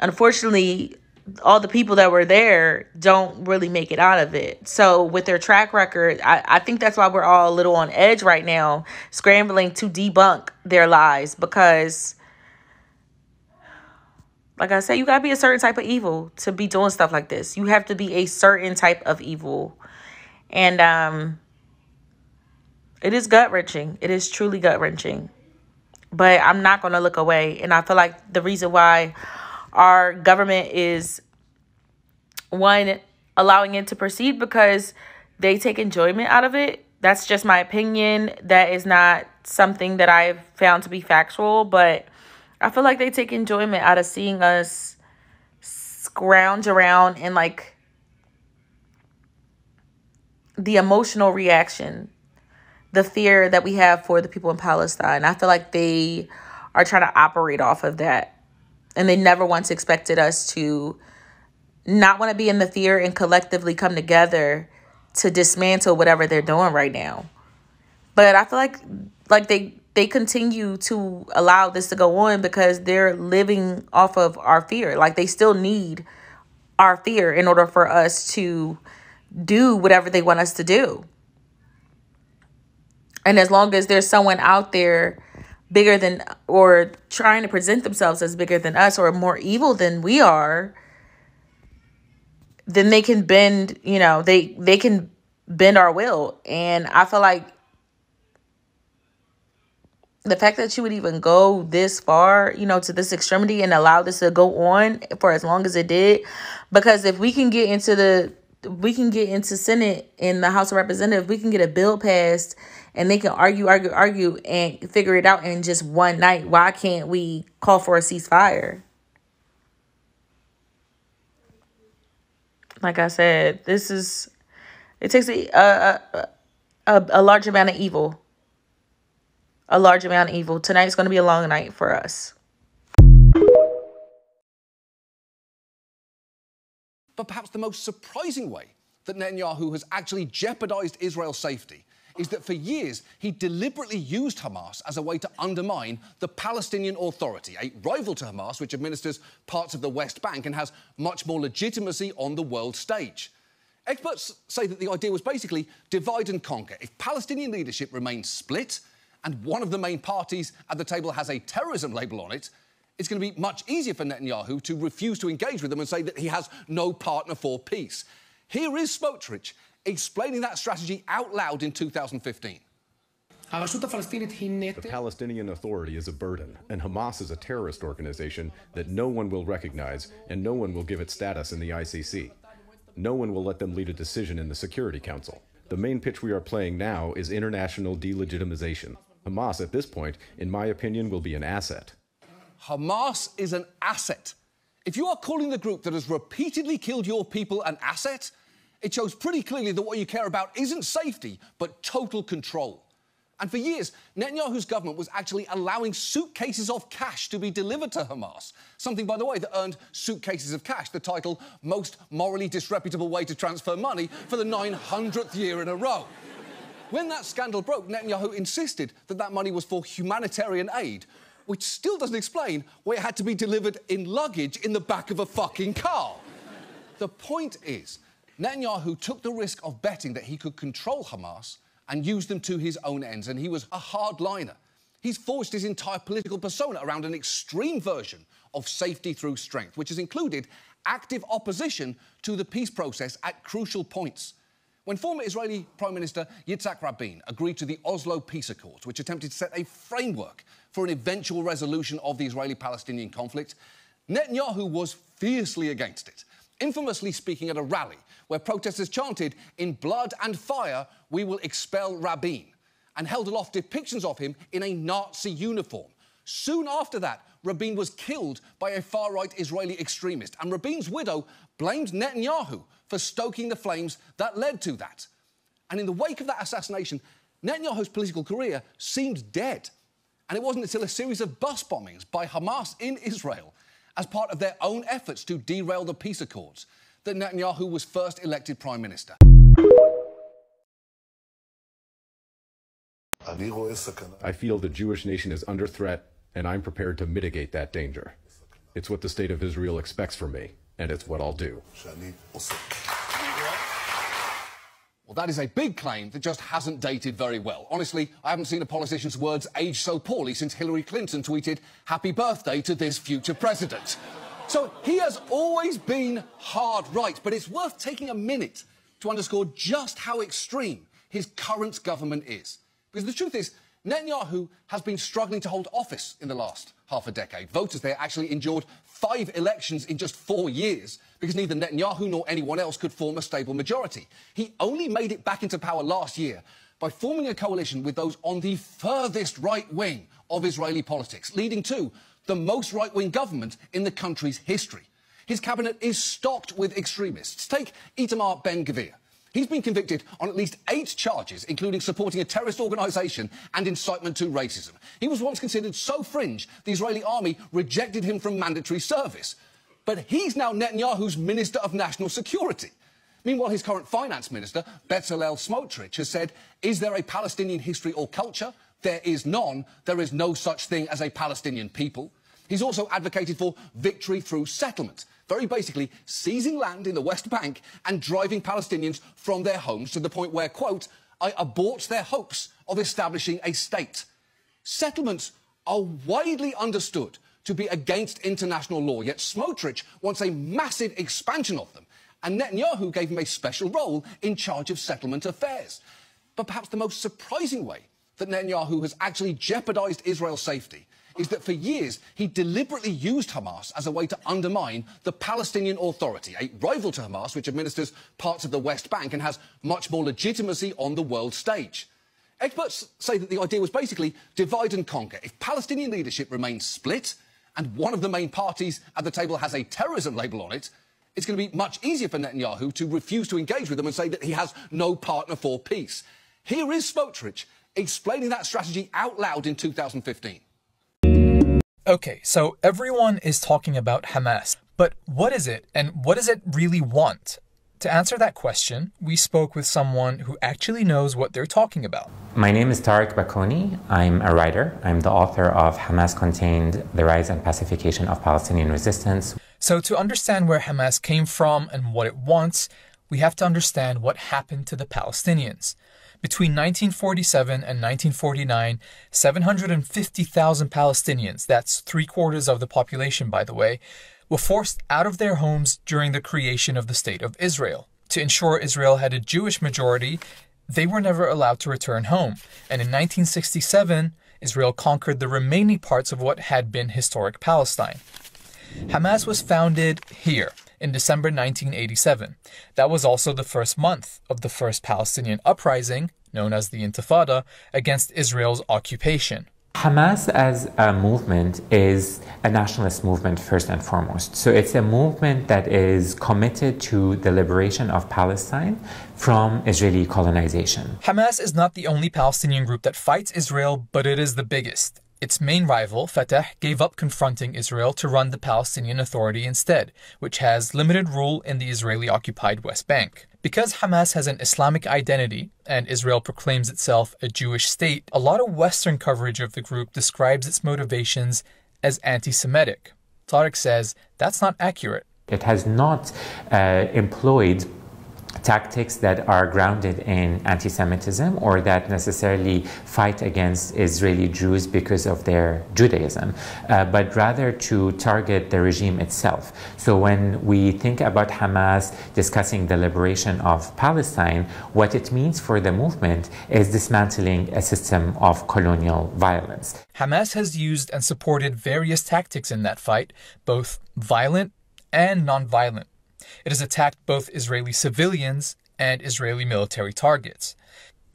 Unfortunately, all the people that were there don't really make it out of it. So with their track record, I think that's why we're all a little on edge right now, scrambling to debunk their lies, because like I said, you gotta be a certain type of evil to be doing stuff like this. You have to be a certain type of evil. And it is gut-wrenching. It is truly gut-wrenching. But I'm not gonna look away. And I feel like the reason why our government is, one, allowing it to proceed because they take enjoyment out of it. That's just my opinion. That is not something that I've found to be factual, but I feel like they take enjoyment out of seeing us scrounge around and like the emotional reaction, the fear that we have for the people in Palestine. I feel like they are trying to operate off of that. And they never once expected us to not want to be in the fear and collectively come together to dismantle whatever they're doing right now. But I feel like they continue to allow this to go on because they're living off of our fear. Like, they still need our fear in order for us to do whatever they want us to do. And as long as there's someone out there bigger than, or trying to present themselves as bigger than us or more evil than we are, then they can bend, you know, they can bend our will. And I feel like the fact that you would even go this far, you know, to this extremity and allow this to go on for as long as it did, because if we can get into Senate in the House of Representatives, we can get a bill passed and they can argue and figure it out in just one night. Why can't we call for a ceasefire? Like I said, it takes a large amount of evil. A large amount of evil. Tonight's going to be a long night for us. But perhaps the most surprising way that Netanyahu has actually jeopardized Israel's safety is that for years he deliberately used Hamas as a way to undermine the Palestinian Authority, a rival to Hamas which administers parts of the West Bank and has much more legitimacy on the world stage. Experts say that the idea was basically divide and conquer. If Palestinian leadership remains split and one of the main parties at the table has a terrorism label on it, it's going to be much easier for Netanyahu to refuse to engage with them and say that he has no partner for peace. Here is Smotrich explaining that strategy out loud in 2015. The Palestinian Authority is a burden, and Hamas is a terrorist organization that no one will recognize, and no one will give it status in the ICC. No one will let them lead a decision in the Security Council. The main pitch we are playing now is international delegitimization. Hamas, at this point, in my opinion, will be an asset. Hamas is an asset. If you are calling the group that has repeatedly killed your people an asset, it shows pretty clearly that what you care about isn't safety, but total control. And for years, Netanyahu's government was actually allowing suitcases of cash to be delivered to Hamas. Something, by the way, that earned Suitcases of Cash the title Most Morally Disreputable Way to Transfer Money for the 900th year in a row. When that scandal broke, Netanyahu insisted that that money was for humanitarian aid, which still doesn't explain why it had to be delivered in luggage in the back of a fucking car. The point is, Netanyahu took the risk of betting that he could control Hamas and use them to his own ends, and he was a hardliner. He's forged his entire political persona around an extreme version of safety through strength, which has included active opposition to the peace process at crucial points. When former Israeli Prime Minister Yitzhak Rabin agreed to the Oslo Peace Accords, which attempted to set a framework for an eventual resolution of the Israeli-Palestinian conflict, Netanyahu was fiercely against it, infamously speaking at a rally where protesters chanted, "In blood and fire, we will expel Rabin," and held aloft depictions of him in a Nazi uniform. Soon after that, Rabin was killed by a far-right Israeli extremist, and Rabin's widow blamed Netanyahu for stoking the flames that led to that. And in the wake of that assassination, Netanyahu's political career seemed dead. And it wasn't until a series of bus bombings by Hamas in Israel as part of their own efforts to derail the peace accords that Netanyahu was first elected prime minister. I feel the Jewish nation is under threat, and I'm prepared to mitigate that danger. It's what the state of Israel expects from me, and it's what I'll do. Well, that is a big claim that just hasn't dated very well. Honestly, I haven't seen a politician's words age so poorly since Hillary Clinton tweeted, "Happy birthday to this future president." So he has always been hard right, but it's worth taking a minute to underscore just how extreme his current government is. Because the truth is, Netanyahu has been struggling to hold office in the last half a decade. Voters there actually endured 5 elections in just 4 years because neither Netanyahu nor anyone else could form a stable majority. He only made it back into power last year by forming a coalition with those on the furthest right wing of Israeli politics, leading to the most right-wing government in the country's history. His cabinet is stocked with extremists. Take Itamar Ben-Gvir. He's been convicted on at least 8 charges, including supporting a terrorist organisation and incitement to racism. He was once considered so fringe, the Israeli army rejected him from mandatory service. But he's now Netanyahu's Minister of National Security. Meanwhile, his current finance minister, Bezalel Smotrich, has said, "Is there a Palestinian history or culture? There is none. There is no such thing as a Palestinian people." He's also advocated for victory through settlement, very basically seizing land in the West Bank and driving Palestinians from their homes to the point where, quote, "I abort their hopes of establishing a state." Settlements are widely understood to be against international law, yet Smotrich wants a massive expansion of them, and Netanyahu gave him a special role in charge of settlement affairs. But perhaps the most surprising way that Netanyahu has actually jeopardized Israel's safety is that for years he deliberately used Hamas as a way to undermine the Palestinian Authority, a rival to Hamas which administers parts of the West Bank and has much more legitimacy on the world stage. Experts say that the idea was basically divide and conquer. If Palestinian leadership remains split and one of the main parties at the table has a terrorism label on it, it's going to be much easier for Netanyahu to refuse to engage with them and say that he has no partner for peace. Here is Smotrich explaining that strategy out loud in 2015. Okay, so everyone is talking about Hamas, but what is it and what does it really want? To answer that question, we spoke with someone who actually knows what they're talking about. My name is Tariq Bakoni. I'm a writer. I'm the author of Hamas Contained: The Rise and Pacification of Palestinian Resistance. So to understand where Hamas came from and what it wants, we have to understand what happened to the Palestinians. Between 1947 and 1949, 750,000 Palestinians, that's 3/4 of the population by the way, were forced out of their homes during the creation of the State of Israel. To ensure Israel had a Jewish majority, they were never allowed to return home. And in 1967, Israel conquered the remaining parts of what had been historic Palestine. Hamas was founded here in December 1987. That was also the first month of the first Palestinian uprising, known as the Intifada, against Israel's occupation. Hamas as a movement is a nationalist movement first and foremost. So it's a movement that is committed to the liberation of Palestine from Israeli colonization. Hamas is not the only Palestinian group that fights Israel, but it is the biggest. Its main rival, Fatah, gave up confronting Israel to run the Palestinian Authority instead, which has limited rule in the Israeli-occupied West Bank. Because Hamas has an Islamic identity, and Israel proclaims itself a Jewish state, a lot of Western coverage of the group describes its motivations as anti-Semitic. Tariq says that's not accurate. It has not employed tactics that are grounded in anti-Semitism or that necessarily fight against Israeli Jews because of their Judaism, but rather to target the regime itself. So when we think about Hamas discussing the liberation of Palestine, what it means for the movement is dismantling a system of colonial violence. Hamas has used and supported various tactics in that fight, both violent and non-violent. It has attacked both Israeli civilians and Israeli military targets.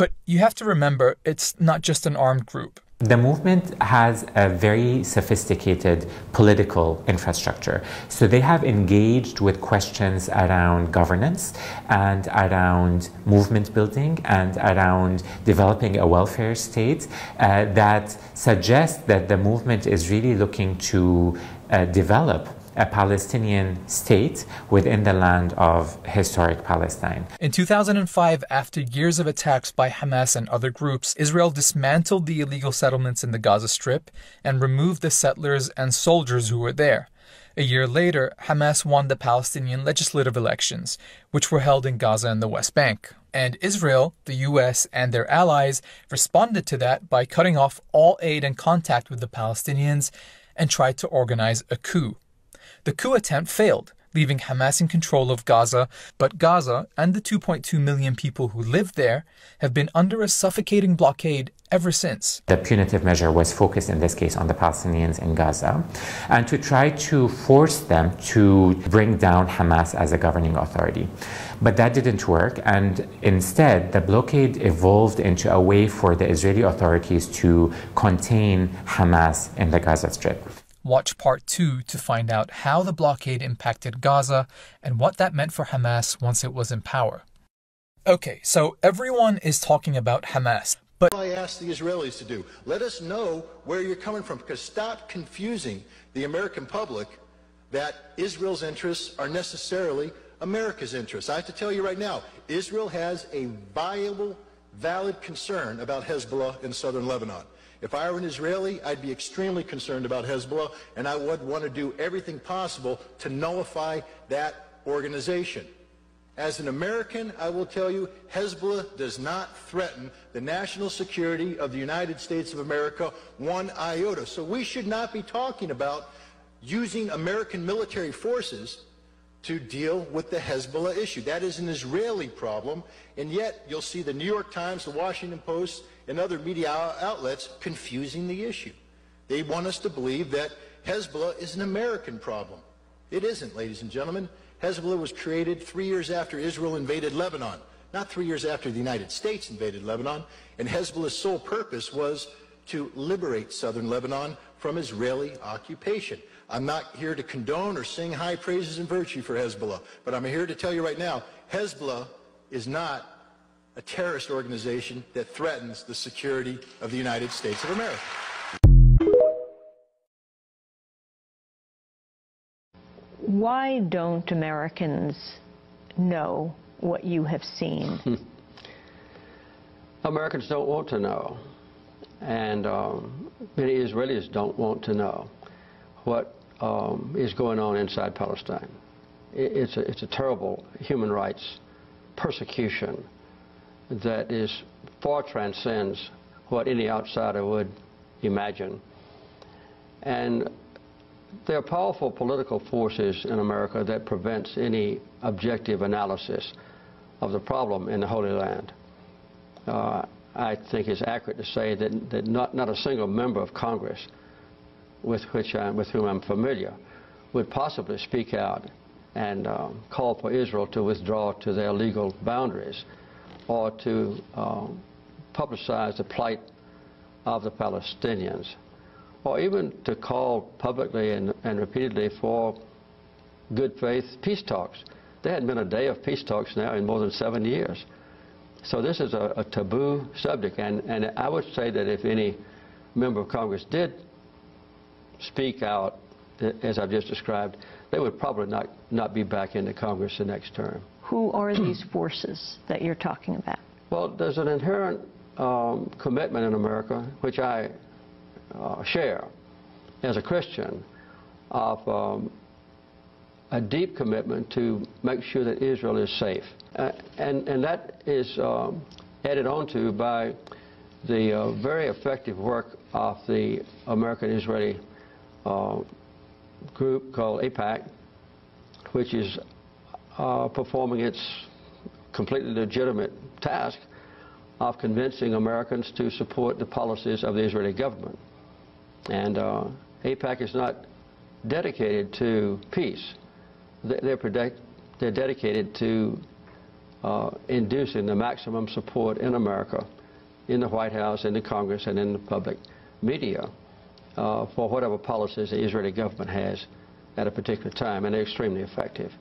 But you have to remember, it's not just an armed group. The movement has a very sophisticated political infrastructure. So they have engaged with questions around governance and around movement building and around developing a welfare state that suggests that the movement is really looking to develop a Palestinian state within the land of historic Palestine. In 2005, after years of attacks by Hamas and other groups, Israel dismantled the illegal settlements in the Gaza Strip and removed the settlers and soldiers who were there. A year later, Hamas won the Palestinian legislative elections, which were held in Gaza and the West Bank. And Israel, the US, and their allies responded to that by cutting off all aid and contact with the Palestinians and tried to organize a coup. The coup attempt failed, leaving Hamas in control of Gaza, but Gaza and the 2.2 million people who live there have been under a suffocating blockade ever since. The punitive measure was focused in this case on the Palestinians in Gaza and to try to force them to bring down Hamas as a governing authority. But that didn't work, and instead the blockade evolved into a way for the Israeli authorities to contain Hamas in the Gaza Strip. Watch part 2 to find out how the blockade impacted Gaza and what that meant for Hamas once it was in power. Okay, so everyone is talking about Hamas, but I asked the Israelis to do, let us know where you're coming from, because stop confusing the American public that Israel's interests are necessarily America's interests. I have to tell you right now, Israel has a viable, valid concern about Hezbollah in southern Lebanon. If I were an Israeli, I'd be extremely concerned about Hezbollah, and I would want to do everything possible to nullify that organization. As an American, I will tell you, Hezbollah does not threaten the national security of the United States of America one iota. So we should not be talking about using American military forces to deal with the Hezbollah issue. That is an Israeli problem, and yet you'll see the New York Times, the Washington Post, and other media outlets confusing the issue. They want us to believe that Hezbollah is an American problem. It isn't, ladies and gentlemen. Hezbollah was created 3 years after Israel invaded Lebanon, not 3 years after the United States invaded Lebanon, and Hezbollah's sole purpose was to liberate southern Lebanon from Israeli occupation. I'm not here to condone or sing high praises and virtue for Hezbollah, but I'm here to tell you right now, Hezbollah is not a terrorist organization that threatens the security of the United States of America. Why don't Americans know what you have seen? Americans don't want to know, and many Israelis don't want to know what is going on inside Palestine. It's a terrible human rights persecution that is far transcends what any outsider would imagine. And there are powerful political forces in America that prevents any objective analysis of the problem in the Holy Land. I think it's accurate to say that not a single member of Congress with whom I'm familiar would possibly speak out and call for Israel to withdraw to their legal boundaries or to publicize the plight of the Palestinians, or even to call publicly and repeatedly for good faith peace talks. There hadn't been a day of peace talks now in more than 7 years. So this is a taboo subject, and I would say that if any member of Congress did speak out, as I've just described, they would probably not be back into Congress the next term. Who are these forces that you're talking about? Well, there's an inherent commitment in America, which I share as a Christian, of a deep commitment to make sure that Israel is safe. And that is added on to by the very effective work of the American-Israeli group called AIPAC, which is performing its completely legitimate task of convincing Americans to support the policies of the Israeli government. And AIPAC is not dedicated to peace. They're dedicated to inducing the maximum support in America, in the White House, in the Congress, and in the public media for whatever policies the Israeli government has at a particular time, and they're extremely effective.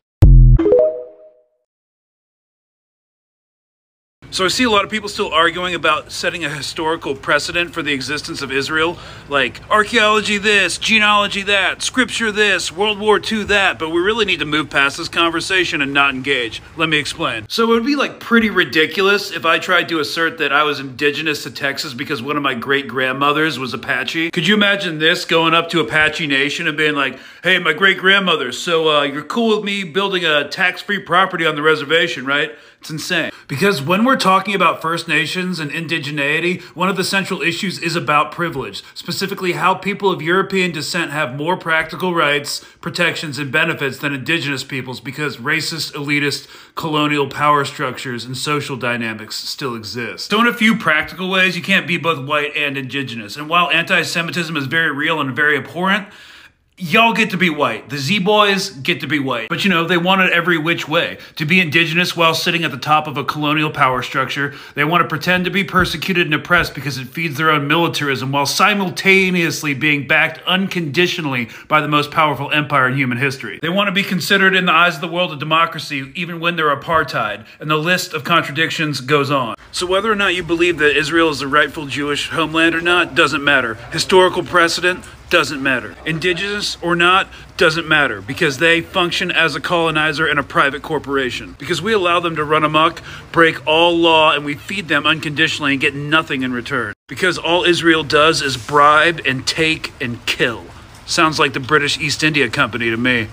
So I see a lot of people still arguing about setting a historical precedent for the existence of Israel, like archaeology this, genealogy that, scripture this, World War II that, but we really need to move past this conversation and not engage. Let me explain. So it would be like pretty ridiculous if I tried to assert that I was indigenous to Texas because one of my great-grandmothers was Apache. Could you imagine this, going up to Apache Nation and being like, hey, my great-grandmother, so you're cool with me building a tax-free property on the reservation, right? It's insane. Because when we're talking about First Nations and indigeneity, one of the central issues is about privilege, specifically how people of European descent have more practical rights, protections, and benefits than indigenous peoples because racist, elitist, colonial power structures and social dynamics still exist. So in a few practical ways, you can't be both white and indigenous. And while anti-Semitism is very real and very abhorrent, y'all get to be white. The Z-boys get to be white. But you know, they want it every which way. To be indigenous while sitting at the top of a colonial power structure. They want to pretend to be persecuted and oppressed because it feeds their own militarism while simultaneously being backed unconditionally by the most powerful empire in human history. They want to be considered in the eyes of the world a democracy even when they're apartheid. And the list of contradictions goes on. So whether or not you believe that Israel is the rightful Jewish homeland or not doesn't matter. Historical precedent doesn't matter. Indigenous or not doesn't matter because they function as a colonizer and a private corporation. Because we allow them to run amok, break all law, and we feed them unconditionally and get nothing in return. Because all Israel does is bribe and take and kill. Sounds like the British East India Company to me.